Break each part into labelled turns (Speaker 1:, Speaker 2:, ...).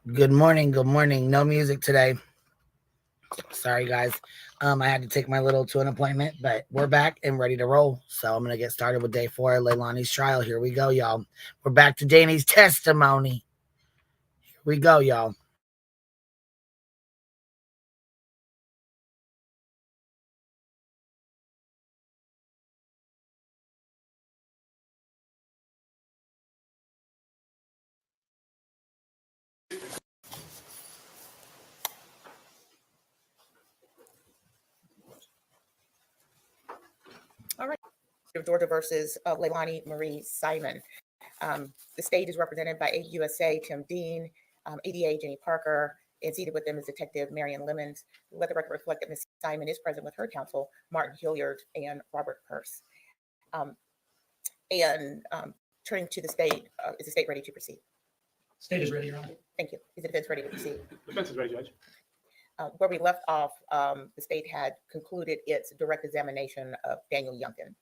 Speaker 1: Good morning. Good morning. No music today. Sorry, guys. I had to take my little to an appointment, but we're back and ready to roll. So I'm gonna get started with day 4 of Leilani's trial. Here we go, y'all. We're back to Danny's testimony. Here we go, y'all.
Speaker 2: All right. Georgia versus Leilani Marie Simon. The state is represented by AUSA Tim Dean, ADA Jenny Parker, and seated with them is Detective Marion Lemons. Let the record reflect that Ms. Simon is present with her counsel, Martin Hilliard and Robert Purse. Turning to the state, is the state ready to proceed?
Speaker 3: State is ready, Your Honor.
Speaker 2: Thank you. Is the defense ready to proceed?
Speaker 3: Defense is ready, Judge.
Speaker 2: Where we left off, the state had concluded its direct examination of Daniel Youngkin.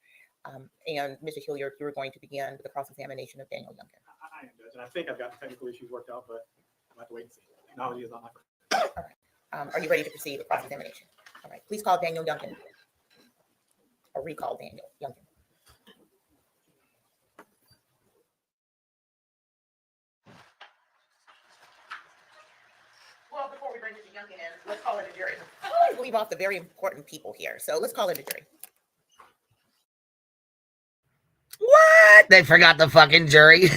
Speaker 2: And Mr. Hilliard, you were going to begin with the cross-examination of Daniel Youngkin.
Speaker 3: I am, Judge, and I think I've got the technical issues worked out, but I'll have to wait and see. Technology is not my friend.
Speaker 2: All right. Are you ready to proceed with cross-examination? All right. Please call Daniel Youngkin. Or recall Daniel Youngkin. Well, before we bring Mr. Youngkin in, let's call it a jury. I always leave off the very important people here, so let's call it a jury.
Speaker 1: What? They forgot the fucking jury.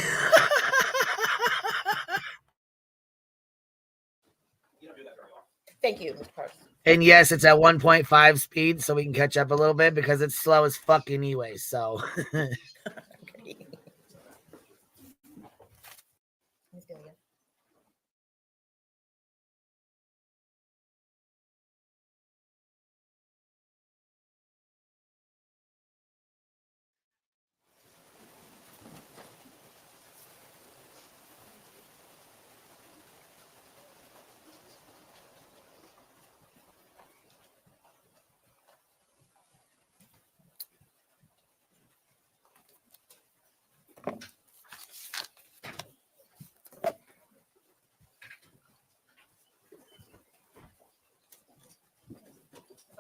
Speaker 2: Thank you, Mr. Purse.
Speaker 1: And yes, it's at 1.5 speed, so we can catch up a little bit because it's slow as fuck anyway. So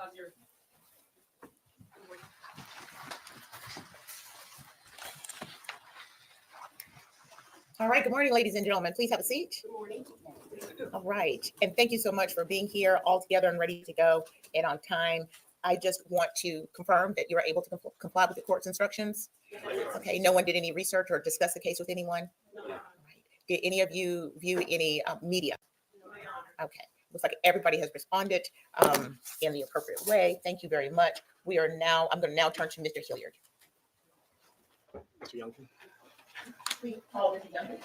Speaker 2: Okay. All right. Good morning, ladies and gentlemen. Please have a seat. Good morning. All right. And thank you so much for being here all together and ready to go and on time. I just want to confirm that you are able to comply with the court's instructions. Okay. No one did any research or discuss the case with anyone? No. Right. Did any of you view any media? Okay. Looks like everybody has responded in the appropriate way. Thank you very much. I'm going to now turn to Mr. Hilliard.
Speaker 3: Mr. Youngkin.
Speaker 2: Please call Mr. Youngkin.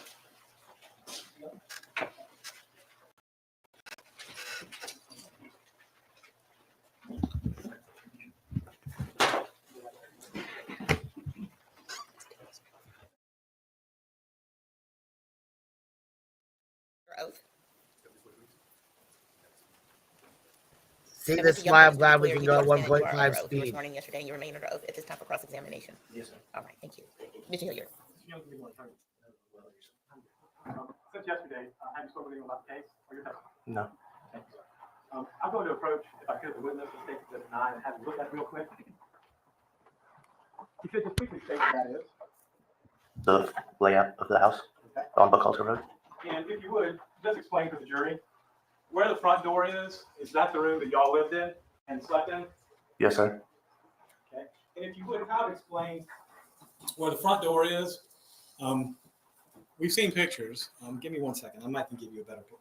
Speaker 2: Oath.
Speaker 1: see, that's why I'm glad we can go at 1.5
Speaker 2: You were
Speaker 1: speed.
Speaker 2: sworn in yesterday and you remain under oath at this time for cross-examination.
Speaker 3: Yes, sir.
Speaker 2: All right, thank you. Mr. Hilliard.
Speaker 3: Since yesterday, have you spoken with anyone about the case or your testimony?
Speaker 4: No.
Speaker 3: Thank you, sir. I'm going to approach, if I could, the witness to state exhibit 9 and have you look at it real quick. If you could just quickly state what that is.
Speaker 4: The layout of the house on Buckhalter Road.
Speaker 3: And if you would, just explain to the jury where the front door is that the room that y'all lived in and slept in?
Speaker 4: Yes, sir.
Speaker 3: Okay. And if you would, kind of explain where the front door is. We've seen pictures. Give me 1 second. I might can give you a better picture.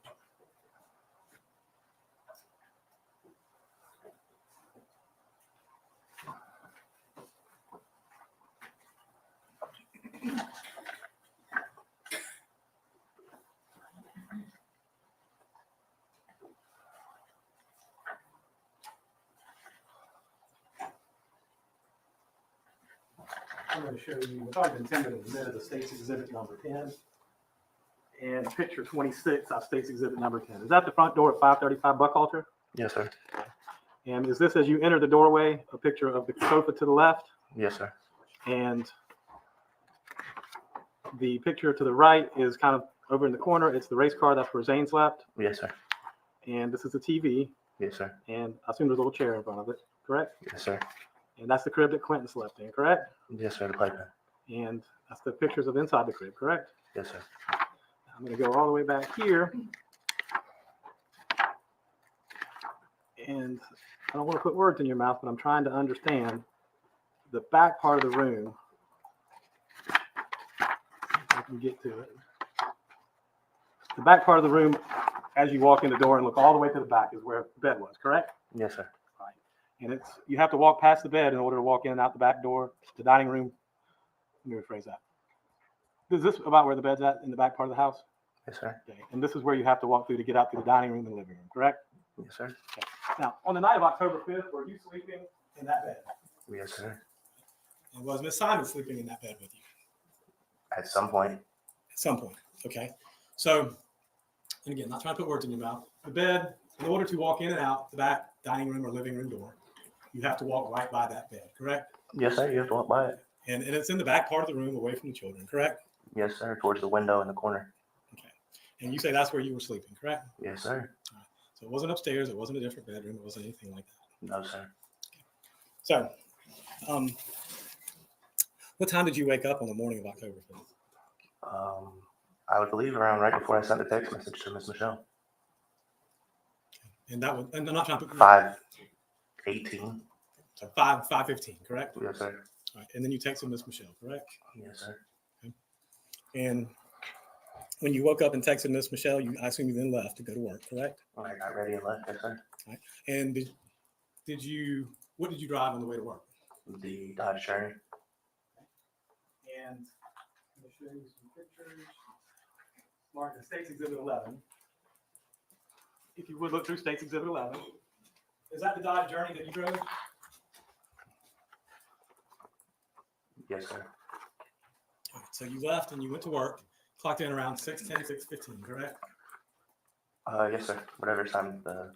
Speaker 3: I'm going to show you what's already been tendered in a minute, the state's exhibit number 10. And picture 26 of state's exhibit number 10. Is that the front door at 535 Buckhalter?
Speaker 4: Yes, sir.
Speaker 3: And is this, as you enter the doorway, a picture of the sofa to the left?
Speaker 4: Yes, sir.
Speaker 3: And the picture to the right is kind of Over in the corner, it's the race car. That's where Zane slept.
Speaker 4: Yes, sir.
Speaker 3: And this is the TV.
Speaker 4: Yes, sir.
Speaker 3: And I assume there's a little chair in front of it, correct?
Speaker 4: Yes, sir.
Speaker 3: And that's the crib that Quentin slept in, correct?
Speaker 4: Yes, sir. The playpen.
Speaker 3: And that's the pictures of inside the crib, correct?
Speaker 4: Yes, sir.
Speaker 3: I'm going to go all the way back here. And I don't want to put words in your mouth, but I'm trying to understand the back part of the room. If I can get to it. The back part of the room, as you walk in the door and look all the way to the back, is where the bed was, correct?
Speaker 4: Yes, sir.
Speaker 3: Right. And you have to walk past the bed in order to walk in and out the back door, the dining room. Let me rephrase that. Is this about where the bed's at in the back part of the house?
Speaker 4: Yes, sir.
Speaker 3: Okay. And this is where you have to walk through to get out to the dining room and living room, correct?
Speaker 4: Yes, sir.
Speaker 3: Okay. Now, on the night of October 5th, were you sleeping in that bed?
Speaker 4: Yes, sir.
Speaker 3: And was Miss Simon sleeping in that bed with you?
Speaker 4: At some point.
Speaker 3: At some point. Okay. So, and again, not trying to put words in your mouth. The bed, in order to walk in and out the back dining room or living room door, you have to walk right by that bed, correct?
Speaker 4: Yes, sir. You have to walk by it.
Speaker 3: And it's in the back part of the room away from the children, correct?
Speaker 4: Yes, sir. Towards the window in the corner.
Speaker 3: Okay. And you say that's where you were sleeping, correct?
Speaker 4: Yes, sir.
Speaker 3: So it wasn't upstairs. It wasn't a different bedroom. It wasn't anything like that.
Speaker 4: No, sir.
Speaker 3: So, what time did you wake up on the morning of October 5th?
Speaker 4: I would believe around right before I sent the text message to Miss Michelle.
Speaker 3: And that was, and I'm not trying to put
Speaker 4: 5:18.
Speaker 3: so 5:15, correct?
Speaker 4: Yes, sir.
Speaker 3: All right. And then you texted Miss Michelle, correct?
Speaker 4: Yes, sir.
Speaker 3: And when you woke up and texted Miss Michelle, I assume you then left to go to work, correct?
Speaker 4: I got ready and left. Yes, sir.
Speaker 3: And what did you drive on the way to work?
Speaker 4: The Dodge Journey.
Speaker 3: And I'm going to show you some pictures. Mark the States Exhibit 11. If you would look through States Exhibit 11. Is that the Dodge Journey that you drove?
Speaker 4: Yes, sir.
Speaker 3: All right, so you left and you went to work, clocked in around 6:10, 6:15, correct?
Speaker 4: Yes, sir. Whatever time the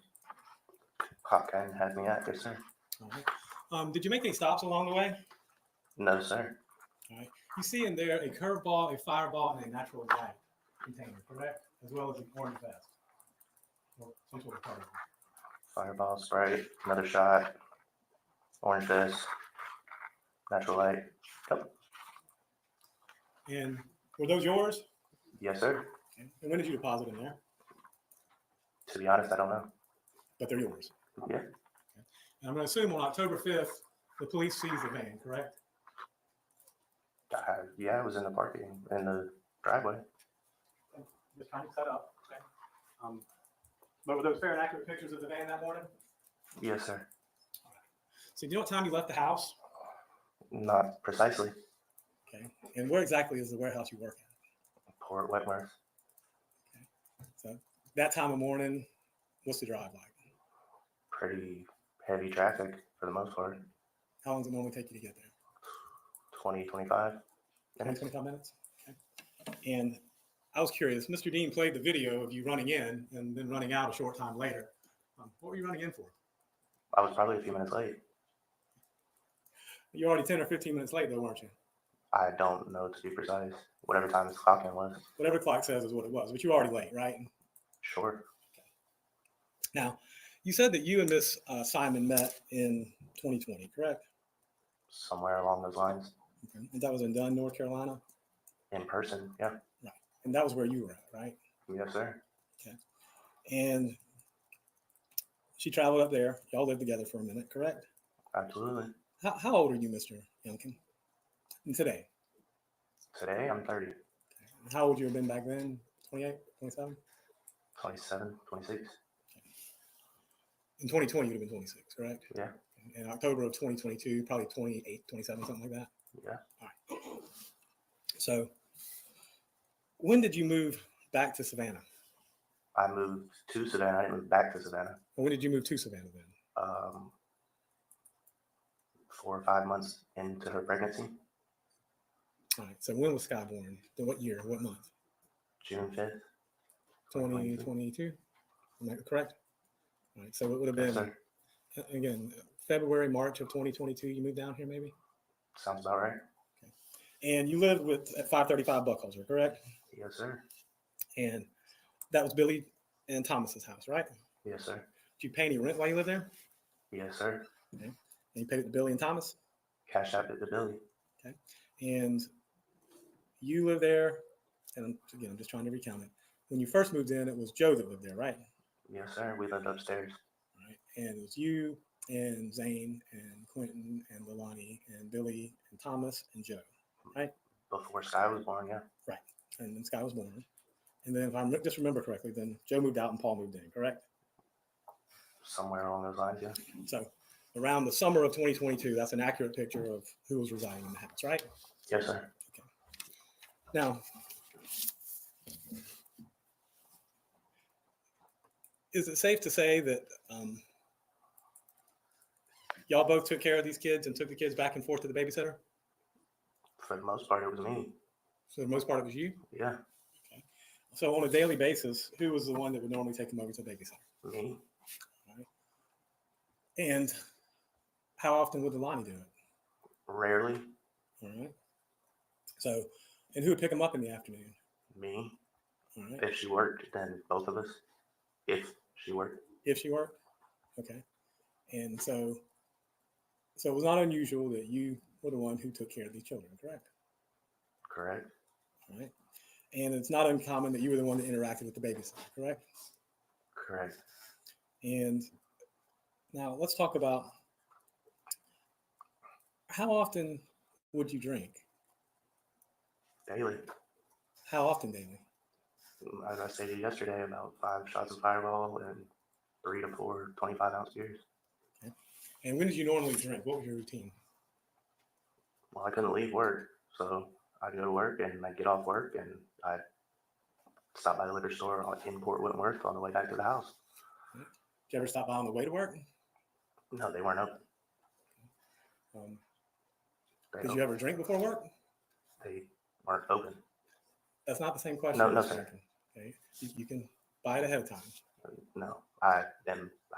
Speaker 4: clock can have me at. Yes, sir.
Speaker 3: All right. Did you make any stops along the way?
Speaker 4: No, sir.
Speaker 3: All right. You see in there a curveball, a fireball, and a natural light container, correct? As well as an orange vest. Or some sort of color.
Speaker 4: Fireball, Sprite, another shot, orange vest, natural light. Yep.
Speaker 3: And were those yours?
Speaker 4: Yes, sir.
Speaker 3: Okay. And when did you deposit them there?
Speaker 4: To be honest, I don't know.
Speaker 3: But they're yours.
Speaker 4: Yeah.
Speaker 3: And I'm going to assume on October 5th, the police seized the van, correct?
Speaker 4: Yeah, I was in the parking, in the driveway.
Speaker 3: Just trying to set up. Okay. But were those fair and accurate pictures of the van that morning?
Speaker 4: Yes, sir.
Speaker 3: So do you know what time you left the house?
Speaker 4: Not precisely.
Speaker 3: Okay. And where exactly is the warehouse you work at?
Speaker 4: Port Wentworth.
Speaker 3: Okay. So that time of morning, what's the drive like?
Speaker 4: Pretty heavy traffic for the most part.
Speaker 3: How long does it normally take you to get there?
Speaker 4: 20, 25 minutes.
Speaker 3: 25 minutes? Okay. And I was curious, Mr. Dean played the video of you running in and then running out a short time later. What were you running in for?
Speaker 4: I was probably a few minutes late.
Speaker 3: You're already 10 or 15 minutes late though, weren't you?
Speaker 4: I don't know to be precise. Whatever time this clock in was.
Speaker 3: Whatever the clock says is what it was, but you're already late, right?
Speaker 4: Sure.
Speaker 3: Now, you said that you and Miss Simon met in 2020, correct?
Speaker 4: Somewhere along those lines.
Speaker 3: Okay. And that was in Dunn, North Carolina?
Speaker 4: In person, yeah.
Speaker 3: Right. And that was where you were at, right?
Speaker 4: Yes, sir.
Speaker 3: Okay. And she traveled up there. Y'all lived together for a minute, correct?
Speaker 4: Absolutely.
Speaker 3: How old are you, Mr. Youngkin? And today?
Speaker 4: Today, I'm 30.
Speaker 3: Okay. And how old you have been back then? 28, 27?
Speaker 4: 27, 26.
Speaker 3: In 2020, you'd have been 26, correct?
Speaker 4: Yeah.
Speaker 3: In October of 2022, probably 28, 27, something like that.
Speaker 4: Yeah.
Speaker 3: All right. So when did you move back to Savannah?
Speaker 4: I moved to Savannah. I didn't move back to Savannah.
Speaker 3: Or when did you move to Savannah then?
Speaker 4: 4 or 5 months into her pregnancy.
Speaker 3: All right. So when was Sky born? Then what year? What month?
Speaker 4: June 5th.
Speaker 3: 2022. Am I correct? All right. So it would have
Speaker 4: Yes,
Speaker 3: been,
Speaker 4: sir.
Speaker 3: again, February, March of 2022. You moved down here maybe?
Speaker 4: Sounds about right.
Speaker 3: And you lived at 535 Buckholzer, correct?
Speaker 4: Yes, sir.
Speaker 3: And that was Billy and Thomas's house, right?
Speaker 4: Yes, sir.
Speaker 3: Did you pay any rent while you lived there?
Speaker 4: Yes, sir.
Speaker 3: Okay. And you paid it to Billy and Thomas?
Speaker 4: Cash out at the Billy.
Speaker 3: Okay. And you lived there, and again, I'm just trying to recount it. When you first moved in, it was Joe that lived there, right?
Speaker 4: Yes, sir. We lived upstairs.
Speaker 3: Right. And it was you and Zane and Quentin and Leilani and Billy and Thomas and Joe, right?
Speaker 4: Before Sky was born, yeah.
Speaker 3: Right. And then Sky was born. And then if I just remember correctly, then Joe moved out and Paul moved in, correct?
Speaker 4: Somewhere along those lines, yeah.
Speaker 3: So around the summer of 2022, that's an accurate picture of who was residing in the house, right?
Speaker 4: Yes, sir.
Speaker 3: Okay. Now, is it safe to say that y'all both took care of these kids and took the kids back and forth to the babysitter?
Speaker 4: For the most part, it was me.
Speaker 3: So the most part it was you?
Speaker 4: Yeah,
Speaker 3: Okay. So on a daily basis, who was the one that would normally take them over to the babysitter?
Speaker 4: me.
Speaker 3: All right. And how often would Leilani do it?
Speaker 4: Rarely,
Speaker 3: All right. So, and who would pick them up in the afternoon?
Speaker 4: me.
Speaker 3: All right.
Speaker 4: If she worked, then both of us. If she worked.
Speaker 3: If she worked? Okay. And so it was not unusual that you were the one who took care of these children, correct?
Speaker 4: Correct.
Speaker 3: All right. And it's not uncommon that you were the one that interacted with the babysitter, correct?
Speaker 4: Correct.
Speaker 3: And now let's talk about how often would you drink?
Speaker 4: Daily.
Speaker 3: How often daily?
Speaker 4: As I stated yesterday, about 5 shots of Fireball and 3 to 4 25-ounce beers.
Speaker 3: Okay. And when did you normally drink? What was your routine?
Speaker 4: Well, I couldn't leave work, so I'd go to work and I'd get off work and I'd stop by the liquor store in Port Wentworth on the way back to the house.
Speaker 3: Did you ever stop by on the way to work?
Speaker 4: No, they weren't open.
Speaker 3: Did you ever drink before work?
Speaker 4: They weren't open.
Speaker 3: That's not the same question.
Speaker 4: No,
Speaker 3: as
Speaker 4: sir.
Speaker 3: drinking, okay, you can buy it ahead of time.
Speaker 4: No, I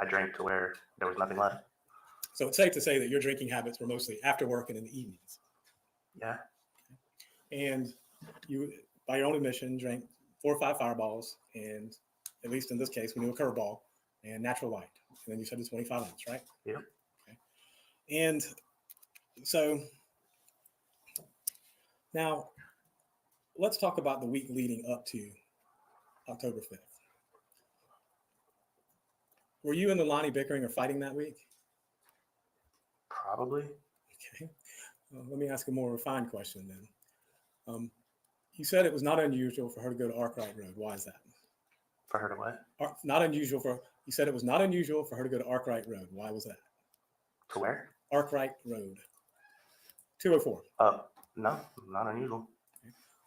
Speaker 4: drank to where there was nothing left.
Speaker 3: So it's safe to say that your drinking habits were mostly after work and in the evenings.
Speaker 4: Yeah,
Speaker 3: And you, by your own admission, drank 4 or 5 Fireballs, and at least in this case, we knew a curveball and natural light. And then you said the 25 ounce, right?
Speaker 4: Yep.
Speaker 3: Okay. And so now let's talk about the week leading up to October 5th. Were you and Leilani bickering or fighting that week?
Speaker 4: probably.
Speaker 3: Okay. Let me ask a more refined question then. You said it was not unusual for her to go to Arkwright Road. Why is that?
Speaker 4: For her to what?
Speaker 3: Not unusual for, you said it was not unusual for her to go to Arkwright Road. Why was that?
Speaker 4: To where?
Speaker 3: Arkwright Road. 204.
Speaker 4: No, not unusual.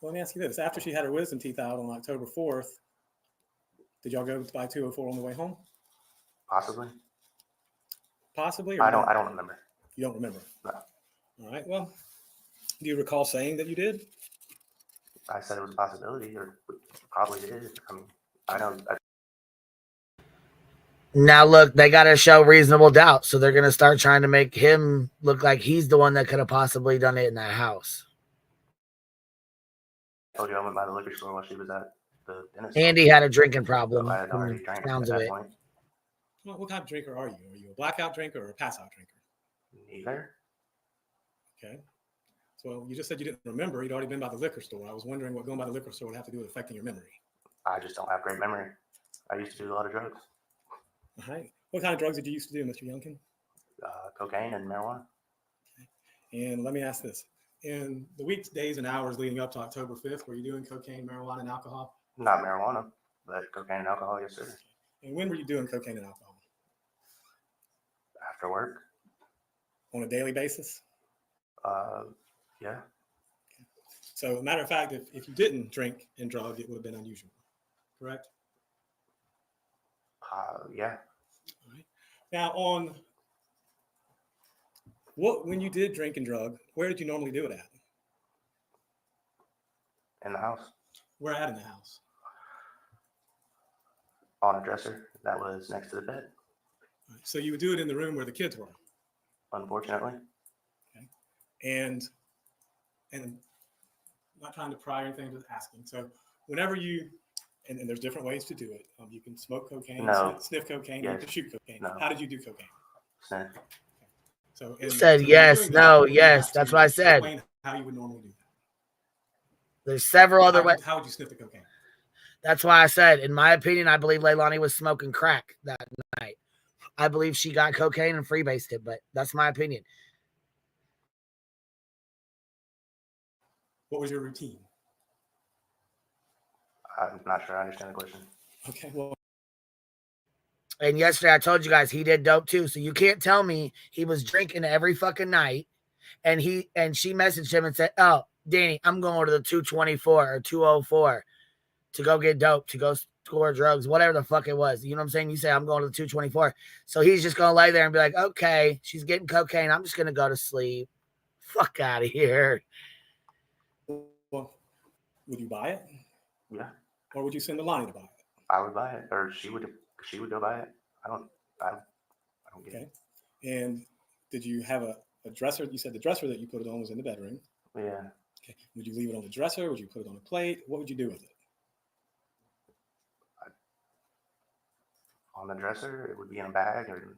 Speaker 3: Well, let me ask you this. After she had her wisdom teeth out on October 4th, did y'all go by 204 on the way home?
Speaker 4: Possibly.
Speaker 3: Possibly?
Speaker 4: I don't remember.
Speaker 3: You don't remember?
Speaker 4: No.
Speaker 3: All right. Well, do you recall saying that you did?
Speaker 4: I said it was a possibility, or probably did. I mean, I don't.
Speaker 1: Now look, they got to show reasonable doubt, so they're going to start trying to make him look like he's the one that could have possibly done it in that house.
Speaker 4: I told you I went by the liquor store while she was at the dentist.
Speaker 1: Andy had a drinking problem.
Speaker 4: So I had already
Speaker 1: From
Speaker 4: drank
Speaker 1: sounds
Speaker 4: at
Speaker 1: of
Speaker 4: that
Speaker 1: it.
Speaker 4: point.
Speaker 3: Well, what type of drinker are you? Are you a blackout drinker or a pass out drinker?
Speaker 4: Neither.
Speaker 3: Okay. So you just said you didn't remember. You'd already been by the liquor store. I was wondering what going by the liquor store would have to do with affecting your memory.
Speaker 4: I just don't have great memory. I used to do a lot of drugs.
Speaker 3: All right. What kind of drugs did you used to do, Mr. Youngkin?
Speaker 4: Cocaine and marijuana.
Speaker 3: And let me ask this. In the weeks, days, and hours leading up to October 5th, were you doing cocaine, marijuana, and alcohol?
Speaker 4: Not marijuana, but cocaine and alcohol, yes, sir.
Speaker 3: And when were you doing cocaine and alcohol?
Speaker 4: After work.
Speaker 3: On a daily basis?
Speaker 4: Yeah.
Speaker 3: So, matter of fact, if you didn't drink and drug, it would have been unusual, correct?
Speaker 4: Yeah.
Speaker 3: All right. Now, when you did drink and drug, where did you normally do it at?
Speaker 4: In the house.
Speaker 3: Where at in the house?
Speaker 4: On a dresser that was next to the bed.
Speaker 3: All right. So you would do it in the room where the kids were.
Speaker 4: Unfortunately.
Speaker 3: Okay. And I'm not trying to pry or anything, just asking. So whenever you And there's different ways to do it. You can smoke cocaine,
Speaker 4: No.
Speaker 3: sniff cocaine,
Speaker 4: Yes.
Speaker 3: you can shoot cocaine.
Speaker 4: No.
Speaker 3: How did you do cocaine?
Speaker 4: Sniff.
Speaker 3: So,
Speaker 1: You
Speaker 3: so
Speaker 1: said
Speaker 3: when you're
Speaker 1: yes,
Speaker 3: doing
Speaker 1: no,
Speaker 3: that, you
Speaker 1: yes.
Speaker 3: have
Speaker 1: That's
Speaker 3: to
Speaker 1: what I said.
Speaker 3: explain how you would normally do that.
Speaker 1: There's several other ways.
Speaker 3: How would you sniff the cocaine?
Speaker 1: That's why I said, in my opinion, I believe Leilani was smoking crack that night. I believe she got cocaine and freebased it, but that's my opinion.
Speaker 3: What was your routine?
Speaker 4: I'm not sure I understand the question.
Speaker 3: Okay, well,
Speaker 1: And yesterday I told you guys he did dope too. So you can't tell me he was drinking every fucking night. And she messaged him and said, "Oh, Danny, I'm going to the 224 or 204 to go get dope, to go score drugs, whatever the fuck it was." You know what I'm saying? You say, "I'm going to the 224." So he's just going to lay there and be like, "Okay, she's getting cocaine. I'm just going to go to sleep." Fuck out of here.
Speaker 3: would you buy it?
Speaker 4: Yeah,
Speaker 3: Or would you send Leilani to buy it?
Speaker 4: I would buy it, or she would go buy it. I don't get
Speaker 3: Okay.
Speaker 4: it.
Speaker 3: And did you have a dresser? You said the dresser that you put it on was in the bedroom.
Speaker 4: Yeah,
Speaker 3: Okay. Would you leave it on the dresser? Would you put it on a plate? What would you do with it?
Speaker 4: on the dresser, it would be in a bag, or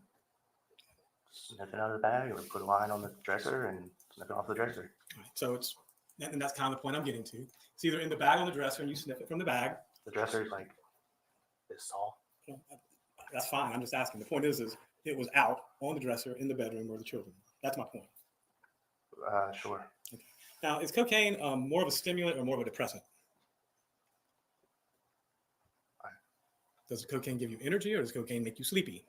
Speaker 4: sniff it out of the bag, or put a line on the dresser and sniff it off the dresser.
Speaker 3: All right. So and that's kind of the point I'm getting to. It's either in the bag on the dresser and you sniff it from the bag.
Speaker 4: The dresser is like this tall.
Speaker 3: That's fine. I'm just asking. The point is it was out on the dresser in the bedroom where the children were. That's my point.
Speaker 4: Sure.
Speaker 3: Okay. Now, is cocaine more of a stimulant or more of a depressant? Does cocaine give you energy or does cocaine make you sleepy?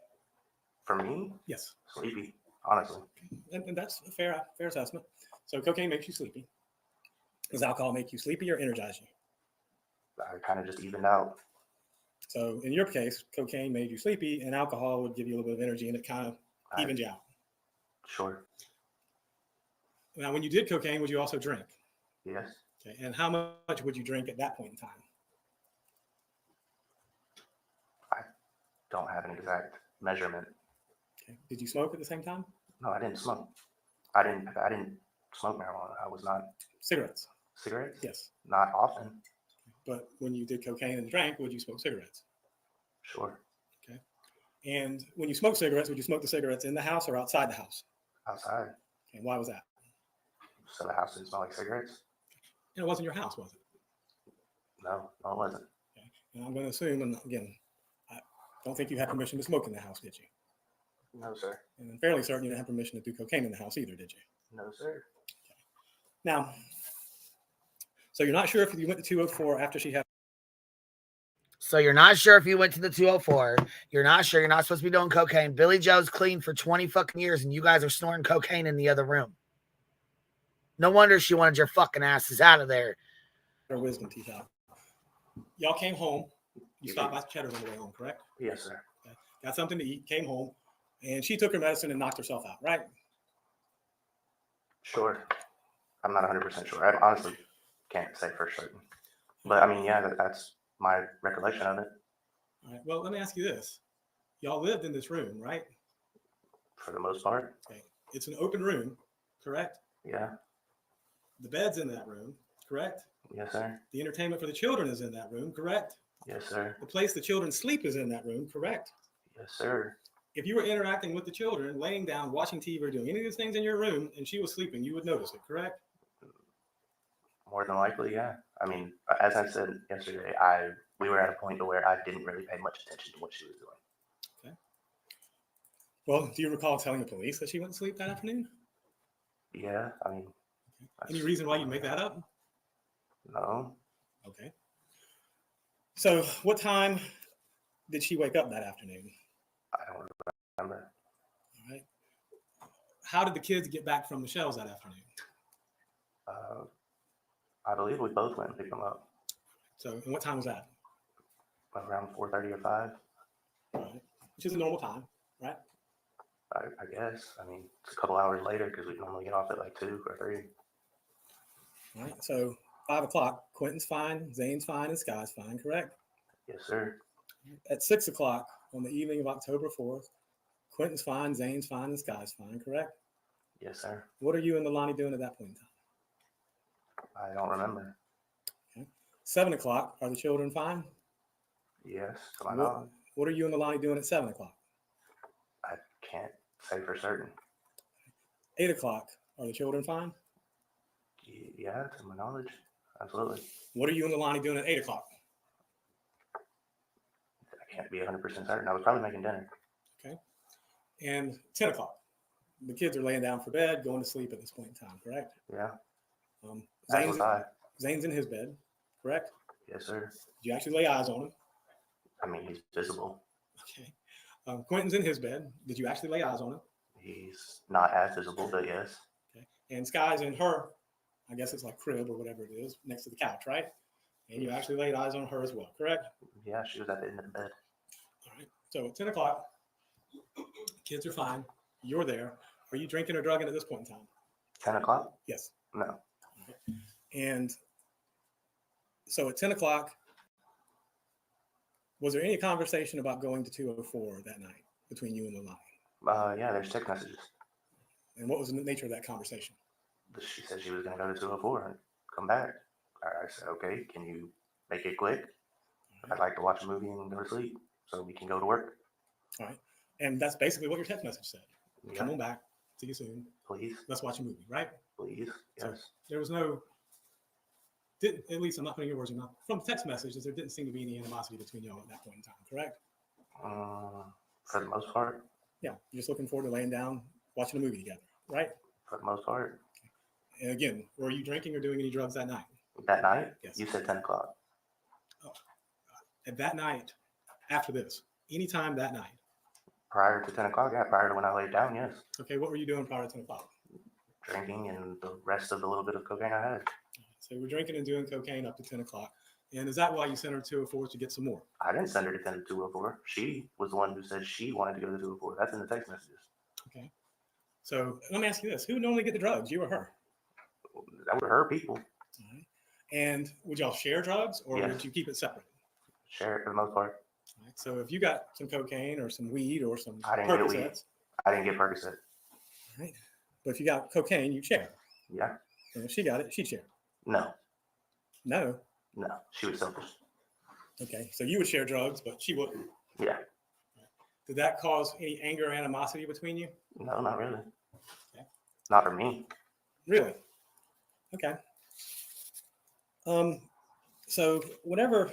Speaker 4: For me,
Speaker 3: Yes.
Speaker 4: sleepy, honestly.
Speaker 3: And that's a fair assessment. So cocaine makes you sleepy. Does alcohol make you sleepy or energize you?
Speaker 4: I kind of just evened out.
Speaker 3: So in your case, cocaine made you sleepy and alcohol would give you a little bit of energy and it kind of evened you out.
Speaker 4: Sure.
Speaker 3: Now, when you did cocaine, would you also drink?
Speaker 4: Yes.
Speaker 3: Okay. And how much would you drink at that point in time?
Speaker 4: I don't have an exact measurement.
Speaker 3: Okay. Did you smoke at the same time?
Speaker 4: No, I didn't smoke. I didn't smoke marijuana. I was not.
Speaker 3: Cigarettes?
Speaker 4: Cigarettes?
Speaker 3: Yes.
Speaker 4: Not often.
Speaker 3: But when you did cocaine and drank, would you smoke cigarettes?
Speaker 4: Sure.
Speaker 3: Okay. And when you smoke cigarettes, would you smoke the cigarettes in the house or outside the house?
Speaker 4: Outside.
Speaker 3: And why was that?
Speaker 4: So the house didn't smell like cigarettes?
Speaker 3: And it wasn't your house, was it?
Speaker 4: No, it wasn't.
Speaker 3: Okay. And I'm going to assume, and again, I don't think you had permission to smoke in the house, did you?
Speaker 4: No, sir.
Speaker 3: And I'm fairly certain you didn't have permission to do cocaine in the house either, did you?
Speaker 4: No, sir.
Speaker 3: Okay. Now, so you're not sure if you went to 204 after she had.
Speaker 1: So you're not sure if you went to the 204. You're not sure. You're not supposed to be doing cocaine. Billy Joe's clean for 20 fucking years and you guys are snorting cocaine in the other room. No wonder she wanted your fucking asses out of there.
Speaker 3: Her wisdom teeth out. Y'all came home. You stopped by Cheddar's on the way home, correct?
Speaker 4: Yes, sir.
Speaker 3: Okay. Got something to eat, came home, and she took her medicine and knocked herself out, right?
Speaker 4: Sure. I'm not 100% sure. I honestly can't say for certain. But I mean, yeah, that's my recollection of it.
Speaker 3: All right. Well, let me ask you this. Y'all lived in this room, right?
Speaker 4: For the most part.
Speaker 3: Okay. It's an open room, correct?
Speaker 4: Yeah.
Speaker 3: The bed's in that room, correct?
Speaker 4: Yes, sir.
Speaker 3: The entertainment for the children is in that room, correct?
Speaker 4: Yes, sir.
Speaker 3: The place the children sleep is in that room, correct?
Speaker 4: Yes, sir.
Speaker 3: If you were interacting with the children, laying down, watching TV, or doing any of these things in your room, and she was sleeping, you would notice it, correct?
Speaker 4: More than likely, yeah. I mean, as I said yesterday, we were at a point to where I didn't really pay much attention to what she was doing.
Speaker 3: Okay. Well, do you recall telling the police that she went to sleep that afternoon?
Speaker 4: Yeah, I mean.
Speaker 3: Any reason why you make that up?
Speaker 4: No.
Speaker 3: Okay. So what time did she wake up that afternoon?
Speaker 4: I don't remember.
Speaker 3: All right. How did the kids get back from the shells that afternoon?
Speaker 4: I believe we both went and picked them up.
Speaker 3: So, and what time was that?
Speaker 4: Around 4:30 or 5.
Speaker 3: All right. Which is a normal time, right?
Speaker 4: I guess. I mean, it's a couple hours later because we normally get off at like 2 or 3.
Speaker 3: All right. So 5 o'clock, Quentin's fine, Zane's fine, and Sky's fine, correct?
Speaker 4: Yes, sir.
Speaker 3: At 6 o'clock on the evening of October 4th, Quentin's fine, Zane's fine, and Sky's fine, correct?
Speaker 4: Yes, sir.
Speaker 3: What are you and Leilani doing at that point in time?
Speaker 4: I don't remember.
Speaker 3: Okay. 7 o'clock, are the children fine?
Speaker 4: Yes, to my
Speaker 5: What,
Speaker 4: knowledge.
Speaker 5: what are you and Leilani doing at 7 o'clock?
Speaker 4: I can't say for certain.
Speaker 5: 8 o'clock, are the children fine?
Speaker 4: Yeah, to my knowledge, absolutely.
Speaker 5: What are you and Leilani doing at 8 o'clock?
Speaker 4: I can't be 100% certain. I was probably making dinner.
Speaker 5: Okay. And 10 o'clock, the kids are laying down for bed, going to sleep at this point in time, correct?
Speaker 4: Yeah,
Speaker 5: Um,
Speaker 4: as was I.
Speaker 5: Zane's in his bed, correct?
Speaker 4: Yes, sir.
Speaker 5: Did you actually lay eyes on him?
Speaker 4: I mean, he's visible.
Speaker 5: Okay. Quentin's in his bed. Did you actually lay eyes on him?
Speaker 4: He's not as visible, but yes.
Speaker 5: Okay. And Sky's in her, I guess it's like crib or whatever it is, next to the couch, right? And you actually laid eyes on her as well, correct?
Speaker 4: Yeah, she was at the end of the bed.
Speaker 5: All right. So at 10 o'clock, kids are fine. You're there. Are you drinking or drugging at this point in time?
Speaker 4: 10 o'clock?
Speaker 5: Yes.
Speaker 4: No.
Speaker 5: And so at 10 o'clock, was there any conversation about going to 204 that night between you and Leilani?
Speaker 4: Yeah, there's text messages.
Speaker 5: And what was the nature of that conversation?
Speaker 4: She said she was going to go to 204 and come back. I said, okay, can you make it quick? I'd like to watch a movie and go to sleep so we can go to work.
Speaker 5: All right. And that's basically what your text message said.
Speaker 4: Yeah,
Speaker 5: Come on back. See you soon.
Speaker 4: please,
Speaker 5: Let's watch a movie, right?
Speaker 4: please,
Speaker 5: So
Speaker 4: yes.
Speaker 5: there was at least I'm not putting your words in your mouth. From text messages, there didn't seem to be any animosity between y'all at that point in time, correct?
Speaker 4: For the most part,
Speaker 5: Yeah. You're just looking forward to laying down, watching a movie together, right?
Speaker 4: for the most part.
Speaker 5: And again, were you drinking or doing any drugs that night?
Speaker 4: That night,
Speaker 5: Yes.
Speaker 4: you said 10 o'clock.
Speaker 5: At that night, after this, anytime that night.
Speaker 4: Prior to 10 o'clock, yeah, prior to when I laid down, yes.
Speaker 5: Okay, what were you doing prior to 10 o'clock?
Speaker 4: Drinking and the rest of the little bit of cocaine I had.
Speaker 5: So you were drinking and doing cocaine up to 10 o'clock. And is that why you sent her to 204 to get some more?
Speaker 4: I didn't send her to 10 to 204. She was the one who said she wanted to go to 204. That's in the text messages.
Speaker 5: Okay. So let me ask you this. Who normally get the drugs, you or her?
Speaker 4: That were her people.
Speaker 5: All right. And would y'all share drugs or
Speaker 4: Yes.
Speaker 5: would you keep it separate?
Speaker 4: Share it for the most part.
Speaker 5: All right. So if you got some cocaine or some weed or some
Speaker 4: I didn't get weed.
Speaker 5: Percocets,
Speaker 4: I didn't get Percocet.
Speaker 5: all right. But if you got cocaine, you share.
Speaker 4: Yeah.
Speaker 5: And if she got it, she'd share.
Speaker 4: No.
Speaker 5: No.
Speaker 4: No. She was selfish.
Speaker 5: Okay. So you would share drugs, but she wouldn't.
Speaker 4: Yeah.
Speaker 5: Did that cause any anger or animosity between you?
Speaker 4: No, not really.
Speaker 5: Okay.
Speaker 4: Not for me.
Speaker 5: Really? Okay. So whenever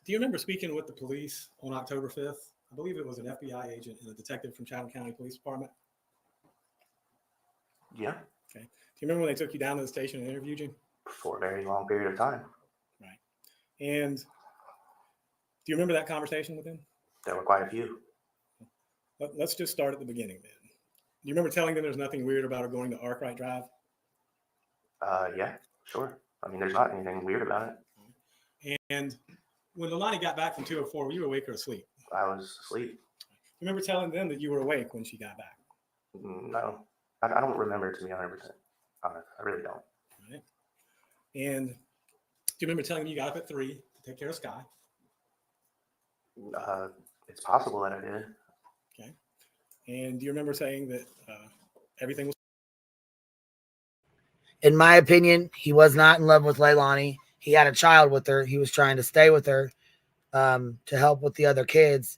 Speaker 5: do you remember speaking with the police on October 5th? I believe it was an FBI agent and a detective from Chatham County Police Department.
Speaker 4: Yeah.
Speaker 5: Okay. Do you remember when they took you down to the station and interviewed you?
Speaker 4: For a very long period of time.
Speaker 5: Right. And do you remember that conversation with them?
Speaker 4: There were quite a few.
Speaker 5: Let's just start at the beginning then. Do you remember telling them there's nothing weird about her going to Arkwright Drive?
Speaker 4: Yeah, sure. I mean, there's not anything weird about it.
Speaker 5: And when Leilani got back from 204, were you awake or asleep?
Speaker 4: I was asleep.
Speaker 5: You remember telling them that you were awake when she got back?
Speaker 4: No. I don't remember it to be 100% honest. I really don't.
Speaker 5: Right. And do you remember telling them you got up at 3 to take care of Sky?
Speaker 4: It's possible that I did.
Speaker 5: Okay. And do you remember saying that everything was?
Speaker 1: In my opinion, he was not in love with Leilani. He had a child with her. He was trying to stay with her to help with the other kids.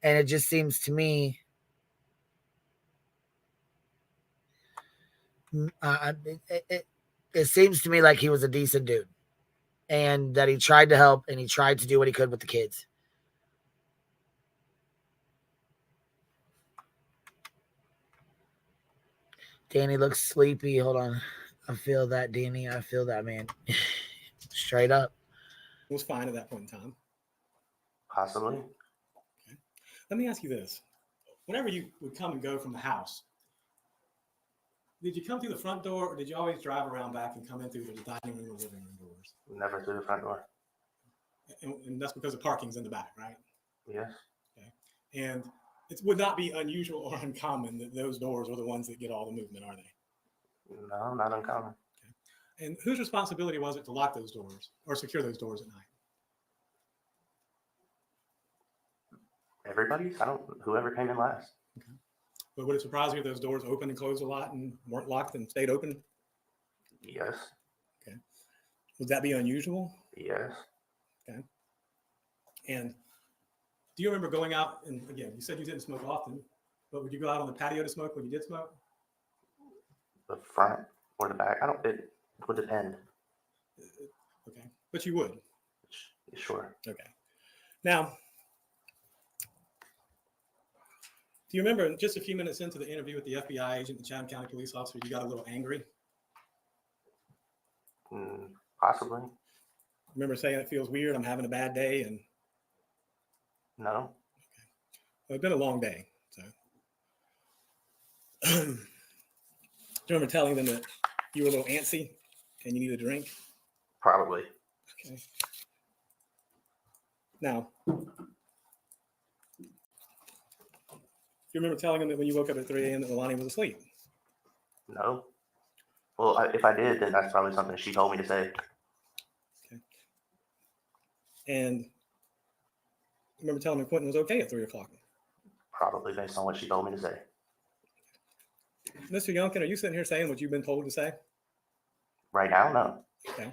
Speaker 1: And it just seems to me it seems to me like he was a decent dude and that he tried to help and he tried to do what he could with the kids. Danny looks sleepy. Hold on. I feel that, Danny. I feel that, man. Straight up.
Speaker 5: Was fine at that point in time.
Speaker 4: Possibly.
Speaker 5: Okay. Let me ask you this. Whenever you would come and go from the house, did you come through the front door or did you always drive around back and come in through the dining room or living room doors?
Speaker 4: Never through the front door.
Speaker 5: And that's because the parking's in the back, right?
Speaker 4: Yes.
Speaker 5: Okay. And it would not be unusual or uncommon that those doors are the ones that get all the movement, are they?
Speaker 4: No, not uncommon.
Speaker 5: Okay. And whose responsibility was it to lock those doors or secure those doors at night?
Speaker 4: Everybody's. Whoever came in last.
Speaker 5: Okay. But would it surprise you if those doors opened and closed a lot and weren't locked and stayed open?
Speaker 4: Yes.
Speaker 5: Would that be unusual?
Speaker 4: Yes.
Speaker 5: And do you remember going out, and again, you said you didn't smoke often, but would you go out on the patio to smoke when you did smoke?
Speaker 4: The front or the back? It would depend.
Speaker 5: Okay, but you would.
Speaker 4: Sure.
Speaker 5: Okay. Now, do you remember just a few minutes into the interview with the FBI agent, the Chatham County police officer, you got a little angry?
Speaker 4: Possibly.
Speaker 5: Remember saying it feels weird, I'm having a bad day, and
Speaker 4: No.
Speaker 5: well, it's been a long day. So, do you remember telling them that you were a little antsy and you need a drink?
Speaker 4: Probably.
Speaker 5: Okay. Now, do you remember telling them that when you woke up at 3 a.m. that Leilani was asleep?
Speaker 4: No. Well, if I did, then that's probably something she told me to say.
Speaker 5: And remember telling me Quentin was okay at 3 o'clock?
Speaker 4: Probably based on what she told me to say.
Speaker 5: Mr. Youngkin, are you sitting here saying what you've been told to say?
Speaker 4: Right now, no.
Speaker 5: Okay.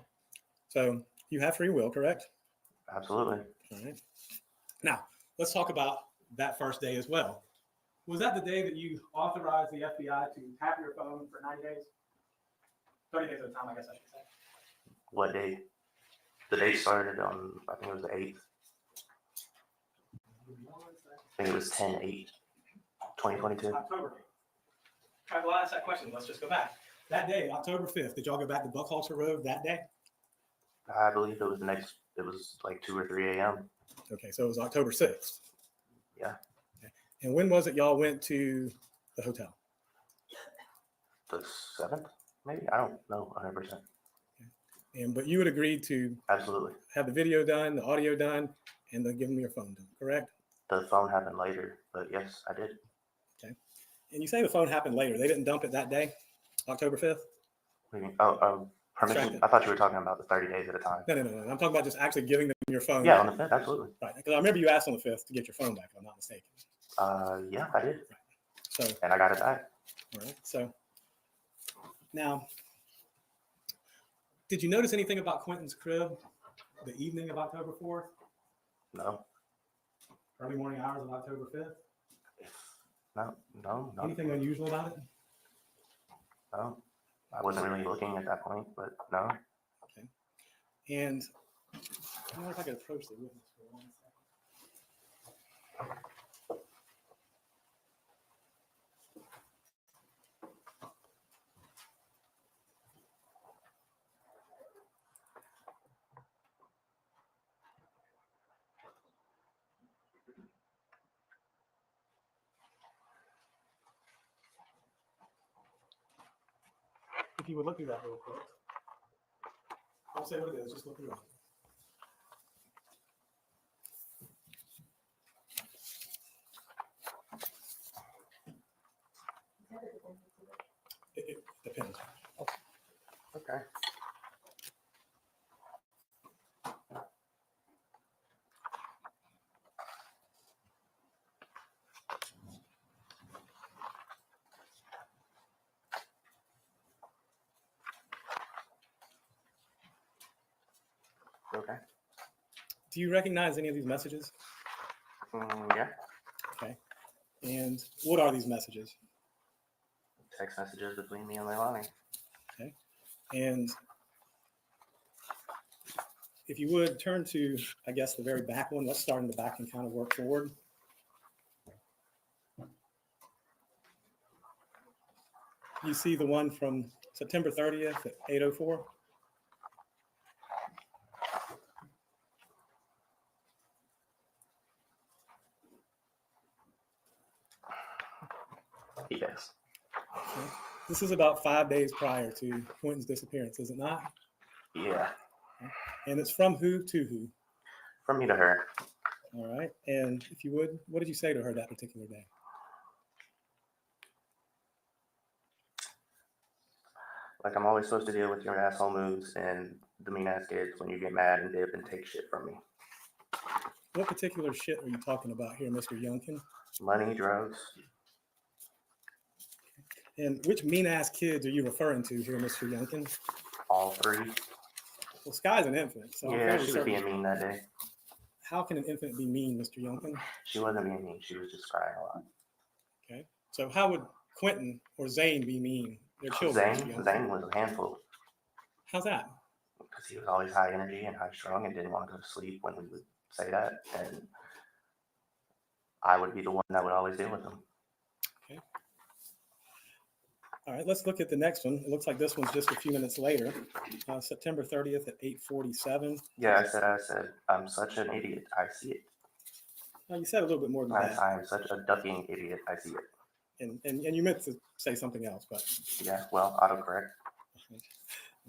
Speaker 5: So you have free will, correct?
Speaker 4: Absolutely.
Speaker 5: All right. Now, let's talk about that first day as well. Was that the day that you authorized the FBI to tap your phone for 90 days? 30 days at a time, I guess I should say.
Speaker 4: What day? The day started on, I think it was the 8th. I think it was 10/8, 2022.
Speaker 5: October 8th. All right, well, I'll ask that question. Let's just go back. That day, October 5th, did y'all go back to Buckhalter Road that day?
Speaker 4: I believe it was like 2 or 3 a.m.
Speaker 5: Okay, so it was October 6th.
Speaker 4: Yeah.
Speaker 5: Okay. And when was it y'all went to the hotel?
Speaker 4: The 7th, maybe? I don't know 100%.
Speaker 5: But you would agree to
Speaker 4: Absolutely.
Speaker 5: have the video done, the audio done, and then give them your phone done, correct?
Speaker 4: The phone happened later, but yes, I did.
Speaker 5: Okay. And you say the phone happened later. They didn't dump it that day, October 5th?
Speaker 4: Permission?
Speaker 5: Distracted.
Speaker 4: I thought you were talking about the 30 days at a time.
Speaker 5: No. I'm talking about just actually giving them your phone.
Speaker 4: Yeah, on the 5th, absolutely.
Speaker 5: Right. Because I remember you asked on the 5th to get your phone back, if I'm not mistaken.
Speaker 4: Yeah, I did.
Speaker 5: So,
Speaker 4: And I got it back.
Speaker 5: all right. So now, did you notice anything about Quentin's crib the evening of October 4th?
Speaker 4: No.
Speaker 5: Early morning hours of October 5th?
Speaker 4: No.
Speaker 5: Anything unusual about it?
Speaker 4: No. I wasn't really looking at that point, but no.
Speaker 5: Okay. And I wonder if I could approach the witness for 1 second. If you would look through that real quick. I'll say what it is, just look through it. It depends.
Speaker 4: Okay. Okay.
Speaker 5: Do you recognize any of these messages?
Speaker 4: Yeah.
Speaker 5: Okay. And what are these messages?
Speaker 4: Text messages between me and Leilani.
Speaker 5: Okay. And if you would turn to, I guess, the very back one. Let's start in the back and kind of work forward. You see the one from September 30th at 8:04?
Speaker 4: Yes.
Speaker 5: Okay. This is about 5 days prior to Quentin's disappearance, is it not?
Speaker 4: Yeah.
Speaker 5: And it's from who to who?
Speaker 4: From me to her.
Speaker 5: All right. And if you would, what did you say to her that particular day?
Speaker 4: Like, I'm always supposed to deal with your asshole moves and the mean ass kids when you get mad and dip and take shit from me.
Speaker 5: What particular shit are you talking about here, Mr. Youngkin?
Speaker 4: Money, drugs.
Speaker 5: And which mean-ass kids are you referring to here, Mr. Youngkin?
Speaker 4: All three.
Speaker 5: Well, Sky's an infant, so I'm
Speaker 4: Yeah,
Speaker 5: fairly
Speaker 4: she was
Speaker 5: certain.
Speaker 4: being mean that day.
Speaker 5: How can an infant be mean, Mr. Youngkin?
Speaker 4: She wasn't being mean. She was just crying a lot.
Speaker 5: Okay. So how would Quentin or Zane be mean? They're children. Mr. Youngkin.
Speaker 4: Zane was a handful
Speaker 5: How's that?
Speaker 4: because he was always high energy and high strung and didn't want to go to sleep when we would say that. And I would be the one that would always deal with him.
Speaker 5: Okay. All right, let's look at the next one. It looks like this one's just a few minutes later, September 30th at 8:47.
Speaker 4: Yeah, I said, I'm such an idiot. I see it.
Speaker 5: You said a little bit more than that,
Speaker 4: I am such a ducking idiot. I see it.
Speaker 5: and you meant to say something else, but
Speaker 4: Yeah, well, autocorrect.